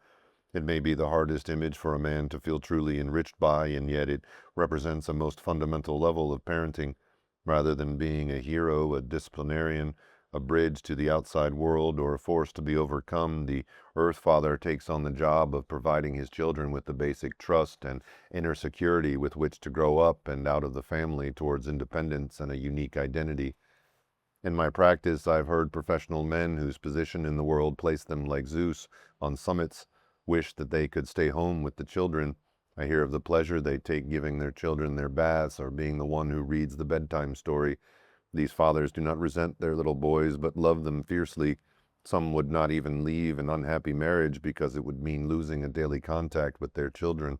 Speaker 1: It may be the hardest image for a man to feel truly enriched by, and yet it represents a most fundamental level of parenting. Rather than being a hero, a disciplinarian, a bridge to the outside world, or a force to be overcome, the Earth Father takes on the job of providing his children with the basic trust and inner security with which to grow up and out of the family towards independence and a unique identity. In my practice, I've heard professional men whose position in the world placed them like Zeus on summits wish that they could stay home with the children. I hear of the pleasure they take giving their children their baths or being the one who reads the bedtime story. These fathers do not resent their little boys, but love them fiercely. Some would not even leave an unhappy marriage because it would mean losing a daily contact with their children.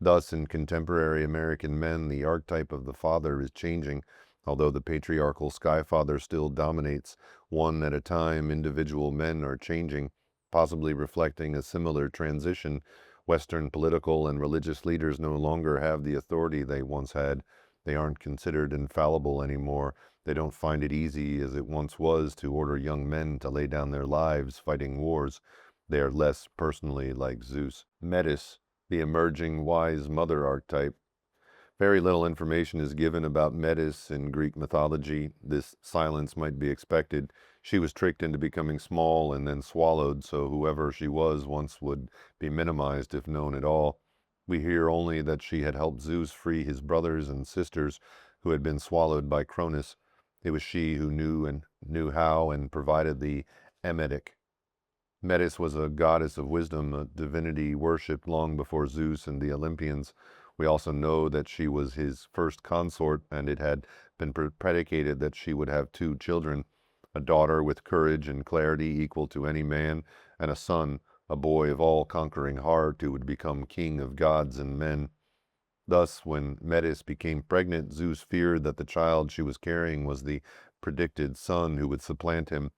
Speaker 1: Thus, in contemporary American men, the archetype of the father is changing. Although the patriarchal sky father still dominates, one at a time, individual men are changing, possibly reflecting a similar transition. Western political and religious leaders no longer have the authority they once had. They aren't considered infallible anymore. They don't find it easy, as it once was, to order young men to lay down their lives fighting wars. They are less personally like Zeus. Metis, the emerging wise mother archetype. Very little information is given about Metis in Greek mythology. This silence might be expected. She was tricked into becoming small and then swallowed, so whoever she was once would be minimized if known at all. We hear only that she had helped Zeus free his brothers and sisters who had been swallowed by Cronus. It was she who knew how and provided the emetic. Metis was a goddess of wisdom, a divinity worshipped long before Zeus and the Olympians. We also know that she was his first consort, and it had been predicated that she would have two children, a daughter with courage and clarity equal to any man, and a son, a boy of all-conquering heart who would become king of gods and men. Thus, when Metis became pregnant, Zeus feared that the child she was carrying was the predicted son who would supplant him.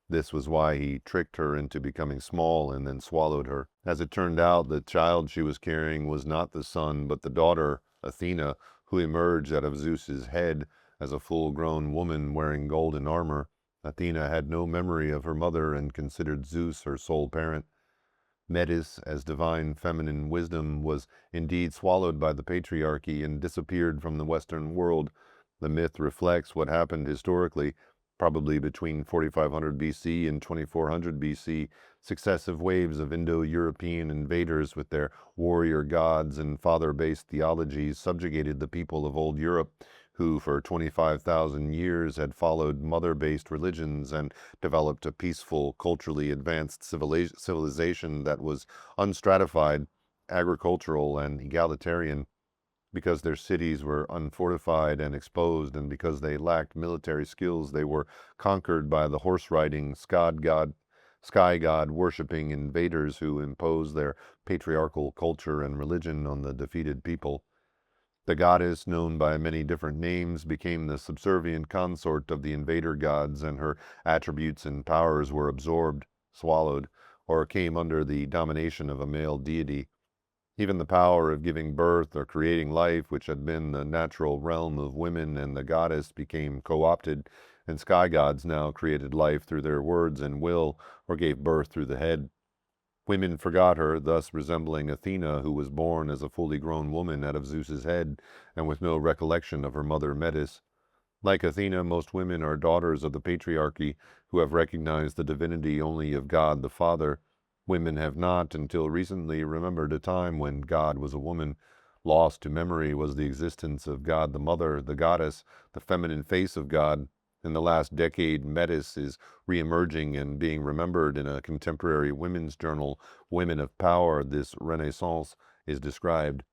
Speaker 1: This was why he tricked her into becoming small and then swallowed her. As it turned out, the child she was carrying was not the son, but the daughter, Athena, who emerged out of Zeus's head as a full-grown woman wearing golden armor. Athena had no memory of her mother and considered Zeus her sole parent. Metis, as divine feminine wisdom, was indeed swallowed by the patriarchy and disappeared from the Western world. The myth reflects what happened historically, probably between 4500 BC and 2400 BC. Successive waves of Indo-European invaders with their warrior gods and father-based theologies subjugated the people of old Europe, who for 25,000 years had followed mother-based religions and developed a peaceful, culturally advanced civilization that was unstratified, agricultural, and egalitarian. Because their cities were unfortified and exposed, and because they lacked military skills, they were conquered by the horse-riding, sky god worshipping invaders who imposed their patriarchal culture and religion on the defeated people. The goddess, known by many different names, became the subservient consort of the invader gods, and her attributes and powers were absorbed, swallowed, or came under the domination of a male deity. Even the power of giving birth or creating life, which had been the natural realm of women and the goddess, became co-opted, and sky gods now created life through their words and will, or gave birth through the head. Women forgot her, thus resembling Athena, who was born as a fully grown woman out of Zeus's head, and with no recollection of her mother Metis. Like Athena, most women are daughters of the patriarchy, who have recognized the divinity only of God the Father. Women have not, until recently, remembered a time when God was a woman. Lost to memory was the existence of God the Mother, the goddess, the feminine face of God. In the last decade, Metis is re-emerging and being remembered in a contemporary women's journal, Women of Power. This renaissance is described.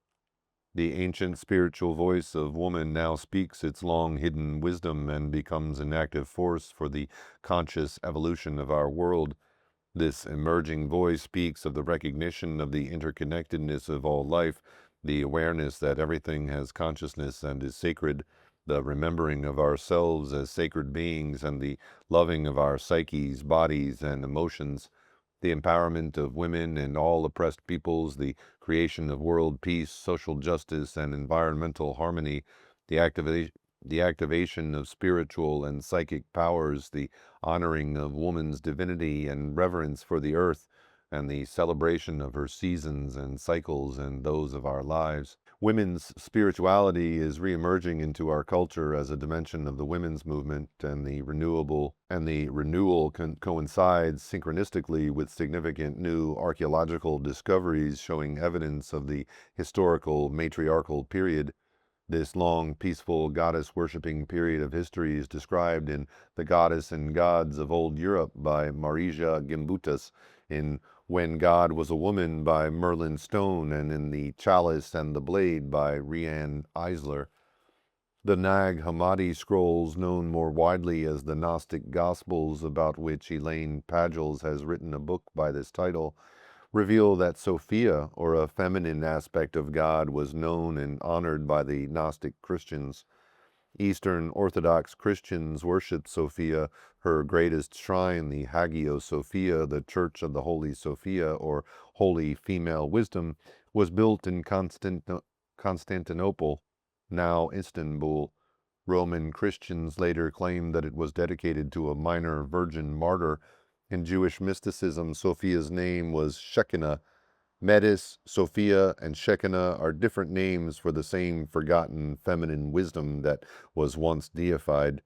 Speaker 1: The ancient spiritual voice of woman now speaks its long-hidden wisdom and becomes an active force for the conscious evolution of our world. This emerging voice speaks of the recognition of the interconnectedness of all life, the awareness that everything has consciousness and is sacred, the remembering of ourselves as sacred beings, and the loving of our psyches, bodies, and emotions, the empowerment of women and all oppressed peoples, the creation of world peace, social justice, and environmental harmony, the activation of spiritual and psychic powers, the honoring of woman's divinity and reverence for the earth, and the celebration of her seasons and cycles and those of our lives. Women's spirituality is re-emerging into our culture as a dimension of the women's movement, and the renewal coincides synchronistically with significant new archaeological discoveries showing evidence of the historical matriarchal period. This long, peaceful, goddess-worshipping period of history is described in The Goddess and Gods of Old Europe by Marija Gimbutas, in When God Was a Woman by Merlin Stone, and in The Chalice and the Blade by Rianne Eisler. The Nag Hammadi scrolls, known more widely as the Gnostic Gospels, about which Elaine Pagels has written a book by this title, reveal that Sophia, or a feminine aspect of God, was known and honored by the Gnostic Christians. Eastern Orthodox Christians worshipped Sophia. Her greatest shrine, the Hagia Sophia, the Church of the Holy Sophia, or Holy Female Wisdom, was built in Constantinople, now Istanbul. Roman Christians later claimed that it was dedicated to a minor virgin martyr. In Jewish mysticism, Sophia's name was Shekinah. Metis, Sophia, and Shekinah are different names for the same forgotten feminine wisdom that was once deified.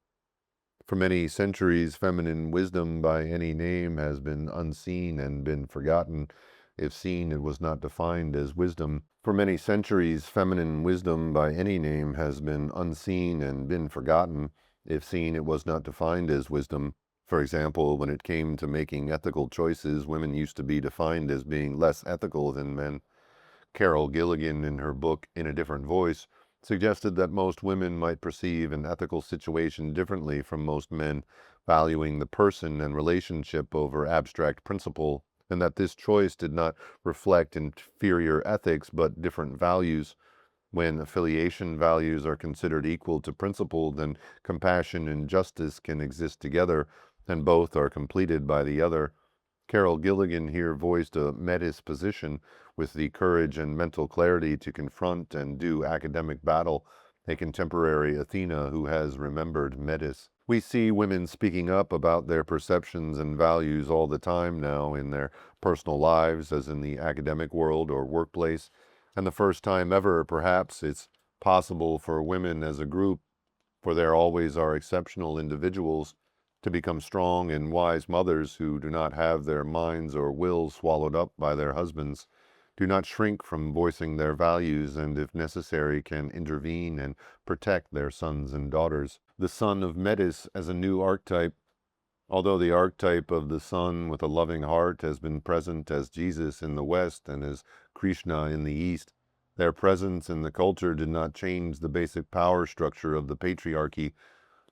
Speaker 1: For many centuries, feminine wisdom by any name has been unseen and been forgotten. If seen, it was not defined as wisdom. For many centuries, feminine wisdom by any name has been unseen and been forgotten. If seen, it was not defined as wisdom. For example, when it came to making ethical choices, women used to be defined as being less ethical than men. Carol Gilligan, in her book In a Different Voice, suggested that most women might perceive an ethical situation differently from most men, valuing the person and relationship over abstract principle, and that this choice did not reflect inferior ethics but different values. When affiliation values are considered equal to principle, then compassion and justice can exist together. and both are completed by the other. Carol Gilligan here voiced a Metis position with the courage and mental clarity to confront and do academic battle, a contemporary Athena who has remembered Metis. We see women speaking up about their perceptions and values all the time now in their personal lives, as in the academic world or workplace. And the first time ever, perhaps, it's possible for women as a group, for there always are exceptional individuals, to become strong and wise mothers who do not have their minds or wills swallowed up by their husbands, do not shrink from voicing their values, and if necessary can intervene and protect their sons and daughters. The son of Metis as a new archetype. Although the archetype of the son with a loving heart has been present as Jesus in the West and as Krishna in the East, their presence in the culture did not change the basic power structure of the patriarchy.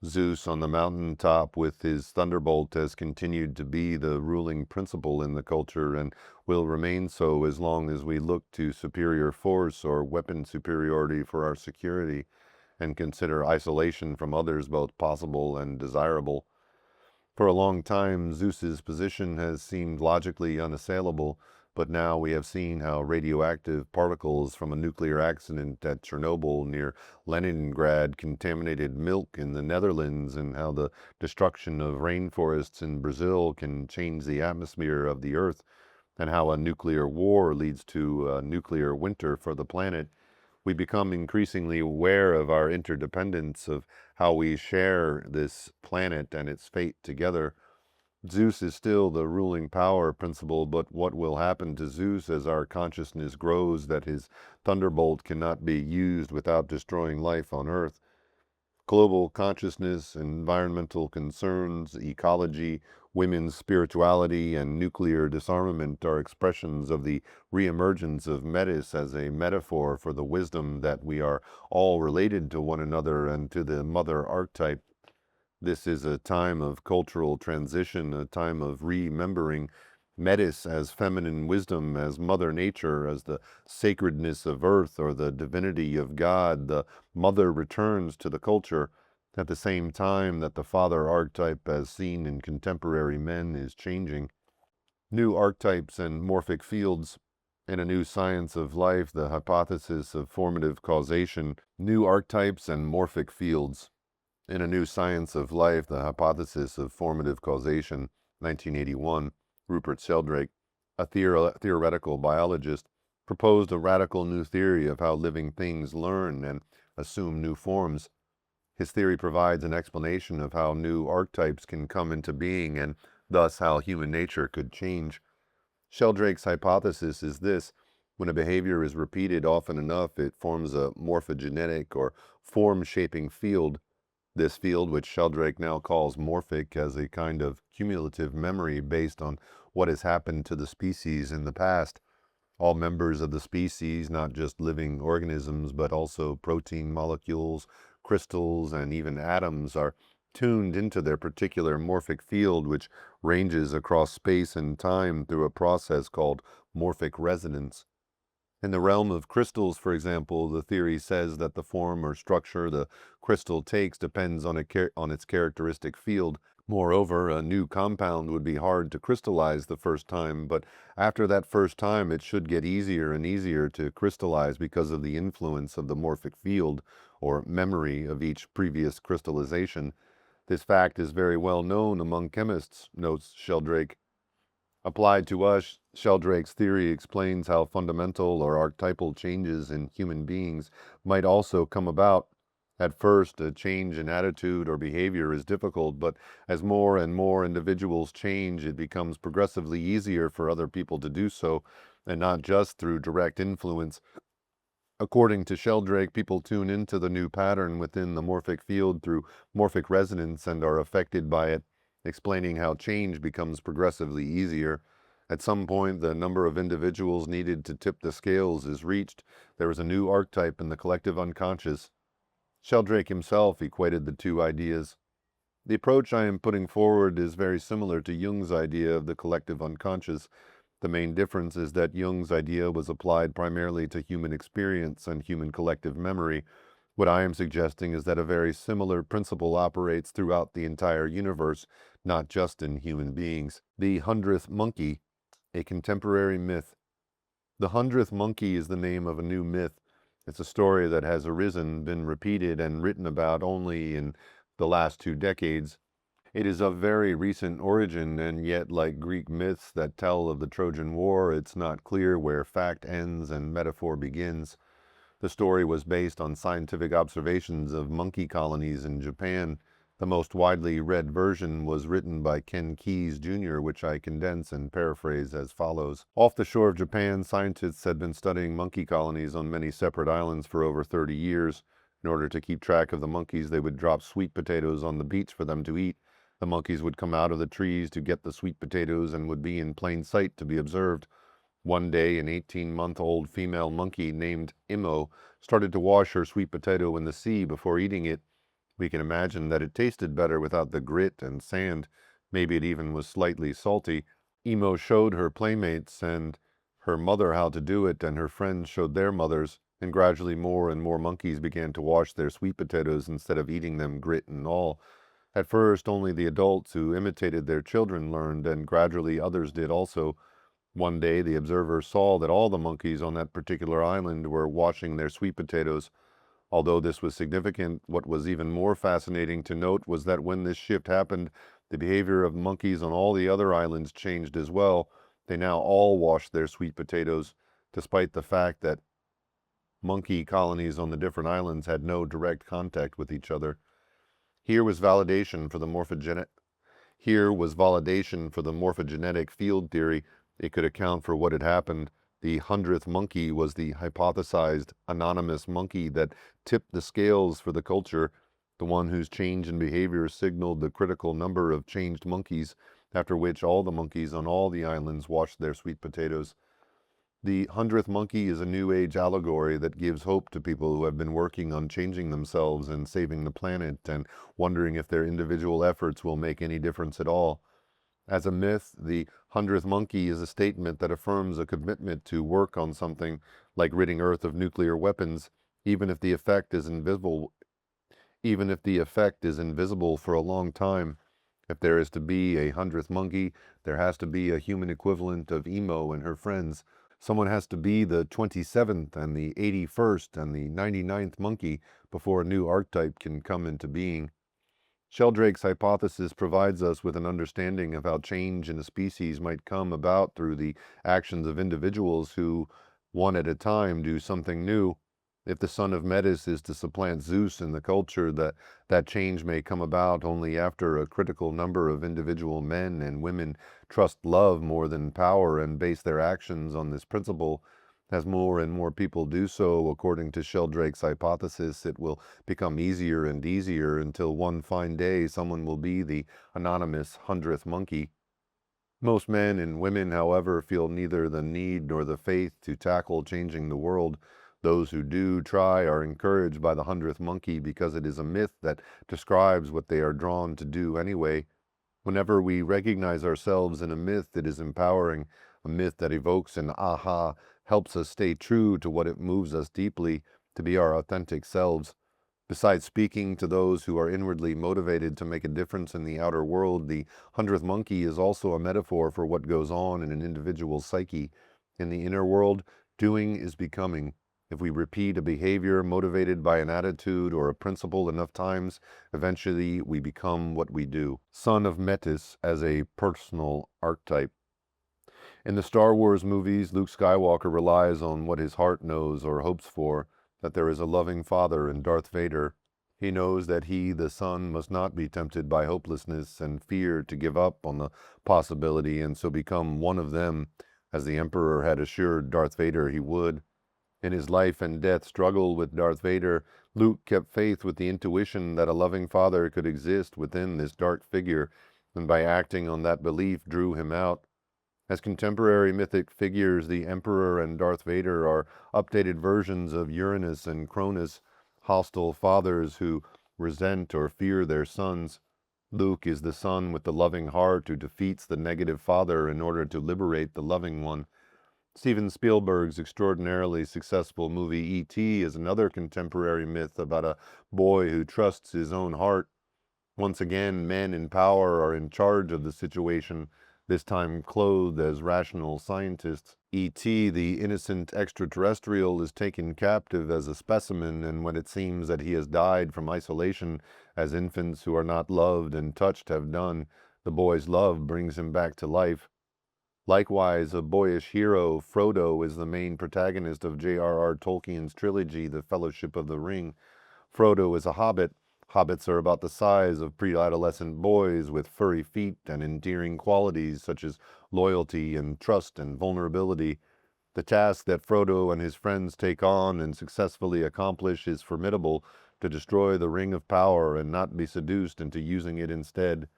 Speaker 1: Zeus on the mountain top with his thunderbolt has continued to be the ruling principle in the culture and will remain so as long as we look to superior force or weapon superiority for our security and consider isolation from others both possible and desirable. For a long time, Zeus's position has seemed logically unassailable, but now we have seen how radioactive particles from a nuclear accident at Chernobyl near Leningrad contaminated milk in the Netherlands, and how the destruction of rainforests in Brazil can change the atmosphere of the Earth, and how a nuclear war leads to a nuclear winter for the planet. We become increasingly aware of our interdependence, of how we share this planet and its fate together. Zeus is still the ruling power principle, but what will happen to Zeus as our consciousness grows that his thunderbolt cannot be used without destroying life on Earth? Global consciousness, environmental concerns, ecology, women's spirituality, and nuclear disarmament are expressions of the reemergence of Metis as a metaphor for the wisdom that we are all related to one another and to the mother archetype. This is a time of cultural transition, a time of remembering Metis as feminine wisdom, as Mother Nature, as the sacredness of earth or the divinity of God. The mother returns to the culture at the same time that the father archetype, as seen in contemporary men, is changing. New archetypes and morphic fields. In a new science of life, the hypothesis of formative causation. New archetypes and morphic fields. In a new science of life, the hypothesis of formative causation, 1981, Rupert Sheldrake, a theoretical biologist, proposed a radical new theory of how living things learn and assume new forms. His theory provides an explanation of how new archetypes can come into being and thus how human nature could change. Sheldrake's hypothesis is this: when a behavior is repeated often enough, it forms a morphogenetic or form-shaping field. This field, which Sheldrake now calls morphic, has a kind of cumulative memory based on what has happened to the species in the past. All members of the species, not just living organisms, but also protein molecules, crystals, and even atoms, are tuned into their particular morphic field, which ranges across space and time through a process called morphic resonance. In the realm of crystals, for example, the theory says that the form or structure the crystal takes depends on its characteristic field. Moreover, a new compound would be hard to crystallize the first time, but after that first time it should get easier and easier to crystallize because of the influence of the morphic field, or memory, of each previous crystallization. This fact is very well known among chemists, notes Sheldrake. Applied to us, Sheldrake's theory explains how fundamental or archetypal changes in human beings might also come about. At first, a change in attitude or behavior is difficult, but as more and more individuals change, it becomes progressively easier for other people to do so, and not just through direct influence. According to Sheldrake, people tune into the new pattern within the morphic field through morphic resonance and are affected by it, explaining how change becomes progressively easier. At some point, the number of individuals needed to tip the scales is reached. There is a new archetype in the collective unconscious. Sheldrake himself equated the two ideas. The approach I am putting forward is very similar to Jung's idea of the collective unconscious. The main difference is that Jung's idea was applied primarily to human experience and human collective memory. What I am suggesting is that a very similar principle operates throughout the entire universe, not just in human beings. The 100th Monkey, a contemporary myth. The 100th Monkey is the name of a new myth. It's a story that has arisen, been repeated, and written about only in the last 2 decades. It is of very recent origin, and yet, like Greek myths that tell of the Trojan War, it's not clear where fact ends and metaphor begins. The story was based on scientific observations of monkey colonies in Japan. The most widely read version was written by Ken Keyes Jr., which I condense and paraphrase as follows. Off the shore of Japan, scientists had been studying monkey colonies on many separate islands for over 30 years. In order to keep track of the monkeys, they would drop sweet potatoes on the beach for them to eat. The monkeys would come out of the trees to get the sweet potatoes and would be in plain sight to be observed. One day, an 18-month-old female monkey named Imo started to wash her sweet potato in the sea before eating it. We can imagine that it tasted better without the grit and sand. Maybe it even was slightly salty. Imo showed her playmates and her mother how to do it, and her friends showed their mothers, and gradually more and more monkeys began to wash their sweet potatoes instead of eating them grit and all. At first, only the adults who imitated their children learned, and gradually others did also. One day, the observer saw that all the monkeys on that particular island were washing their sweet potatoes. Although this was significant, what was even more fascinating to note was that when this shift happened, the behavior of monkeys on all the other islands changed as well. They now all washed their sweet potatoes, despite the fact that monkey colonies on the different islands had no direct contact with each other. Here was validation for the morphogenetic field theory. It could account for what had happened. The 100th monkey was the hypothesized anonymous monkey that tipped the scales for the culture, the one whose change in behavior signaled the critical number of changed monkeys, after which all the monkeys on all the islands washed their sweet potatoes. The 100th monkey is a New Age allegory that gives hope to people who have been working on changing themselves and saving the planet and wondering if their individual efforts will make any difference at all. As a myth, the 100th monkey is a statement that affirms a commitment to work on something like ridding Earth of nuclear weapons, even if the effect is invisible for a long time. If there is to be a 100th monkey, there has to be a human equivalent of Emo and her friends. Someone has to be the 27th and the 81st and the 99th monkey before a new archetype can come into being. Sheldrake's hypothesis provides us with an understanding of how change in a species might come about through the actions of individuals who, one at a time, do something new. If the son of Metis is to supplant Zeus in the culture, that change may come about only after a critical number of individual men and women trust love more than power and base their actions on this principle. As more and more people do so, according to Sheldrake's hypothesis, it will become easier and easier until one fine day someone will be the anonymous 100th monkey. Most men and women, however, feel neither the need nor the faith to tackle changing the world. Those who do try are encouraged by the 100th monkey because it is a myth that describes what they are drawn to do anyway. Whenever we recognize ourselves in a myth, it is empowering. A myth that evokes an aha helps us stay true to what it moves us deeply, to be our authentic selves. Besides speaking to those who are inwardly motivated to make a difference in the outer world, the 100th monkey is also a metaphor for what goes on in an individual's psyche. In the inner world, doing is becoming. If we repeat a behavior motivated by an attitude or a principle enough times, eventually we become what we do. Son of Metis as a personal archetype. In the Star Wars movies, Luke Skywalker relies on what his heart knows or hopes for, that there is a loving father in Darth Vader. He knows that he, the son, must not be tempted by hopelessness and fear to give up on the possibility and so become one of them, as the Emperor had assured Darth Vader he would. In his life and death struggle with Darth Vader, Luke kept faith with the intuition that a loving father could exist within this dark figure, and by acting on that belief drew him out. As contemporary mythic figures, the Emperor and Darth Vader are updated versions of Uranus and Cronus, hostile fathers who resent or fear their sons. Luke is the son with the loving heart who defeats the negative father in order to liberate the loving one. Steven Spielberg's extraordinarily successful movie E.T. is another contemporary myth about a boy who trusts his own heart. Once again, men in power are in charge of the situation, this time clothed as rational scientists. E.T., the innocent extraterrestrial, is taken captive as a specimen, and when it seems that he has died from isolation, as infants who are not loved and touched have done, the boy's love brings him back to life. Likewise, a boyish hero, Frodo, is the main protagonist of J.R.R. Tolkien's trilogy, The Fellowship of the Ring. Frodo is a hobbit. Hobbits are about the size of pre-adolescent boys with furry feet and endearing qualities such as loyalty and trust and vulnerability. The task that Frodo and his friends take on and successfully accomplish is formidable: to destroy the Ring of Power and not be seduced into using it instead.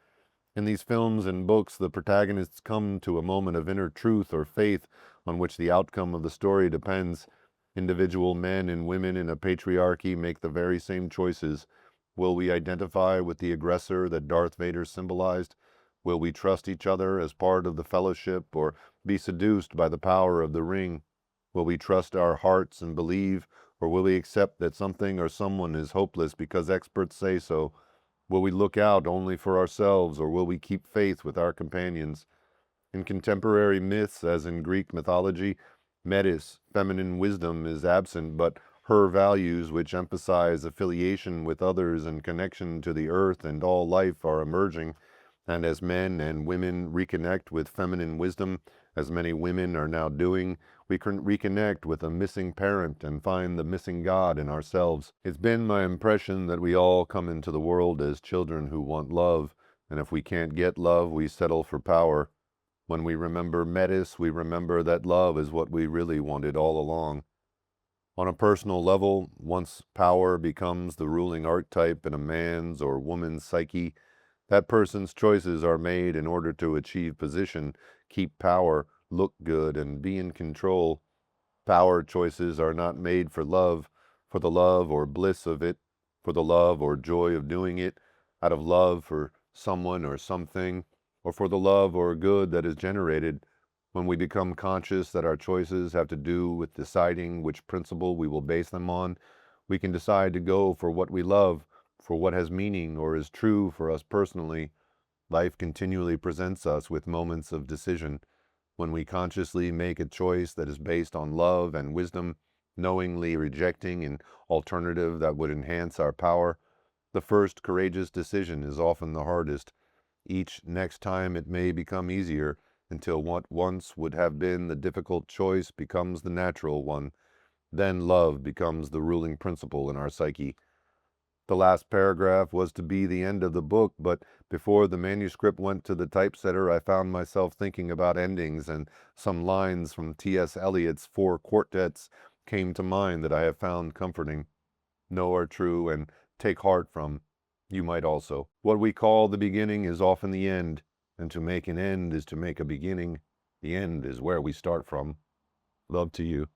Speaker 1: In these films and books, the protagonists come to a moment of inner truth or faith on which the outcome of the story depends. Individual men and women in a patriarchy make the very same choices. Will we identify with the aggressor that Darth Vader symbolized? Will we trust each other as part of the fellowship, or be seduced by the power of the ring? Will we trust our hearts and believe, or will we accept that something or someone is hopeless because experts say so? Will we look out only for ourselves, or will we keep faith with our companions? In contemporary myths, as in Greek mythology, Metis, feminine wisdom, is absent, but her values, which emphasize affiliation with others and connection to the earth and all life, are emerging. And as men and women reconnect with feminine wisdom, as many women are now doing, we can reconnect with a missing parent and find the missing God in ourselves. It's been my impression that we all come into the world as children who want love, and if we can't get love, we settle for power. When we remember Metis, we remember that love is what we really wanted all along. On a personal level, once power becomes the ruling archetype in a man's or woman's psyche, that person's choices are made in order to achieve position, keep power, look good, and be in control. Power choices are not made for the love or bliss of it, for the love or joy of doing it, out of love for someone or something, or for the love or good that is generated. When we become conscious that our choices have to do with deciding which principle we will base them on, we can decide to go for what we love, for what has meaning or is true for us personally. Life continually presents us with moments of decision. When we consciously make a choice that is based on love and wisdom, knowingly rejecting an alternative that would enhance our power, the first courageous decision is often the hardest. Each next time it may become easier, until what once would have been the difficult choice becomes the natural one. Then love becomes the ruling principle in our psyche. The last paragraph was to be the end of the book, but before the manuscript went to the typesetter, I found myself thinking about endings, and some lines from T.S. Eliot's Four Quartets came to mind that I have found comforting. Know are true, and take heart from. You might also. What we call the beginning is often the end, and to make an end is to make a beginning. The end is where we start from. Love to you.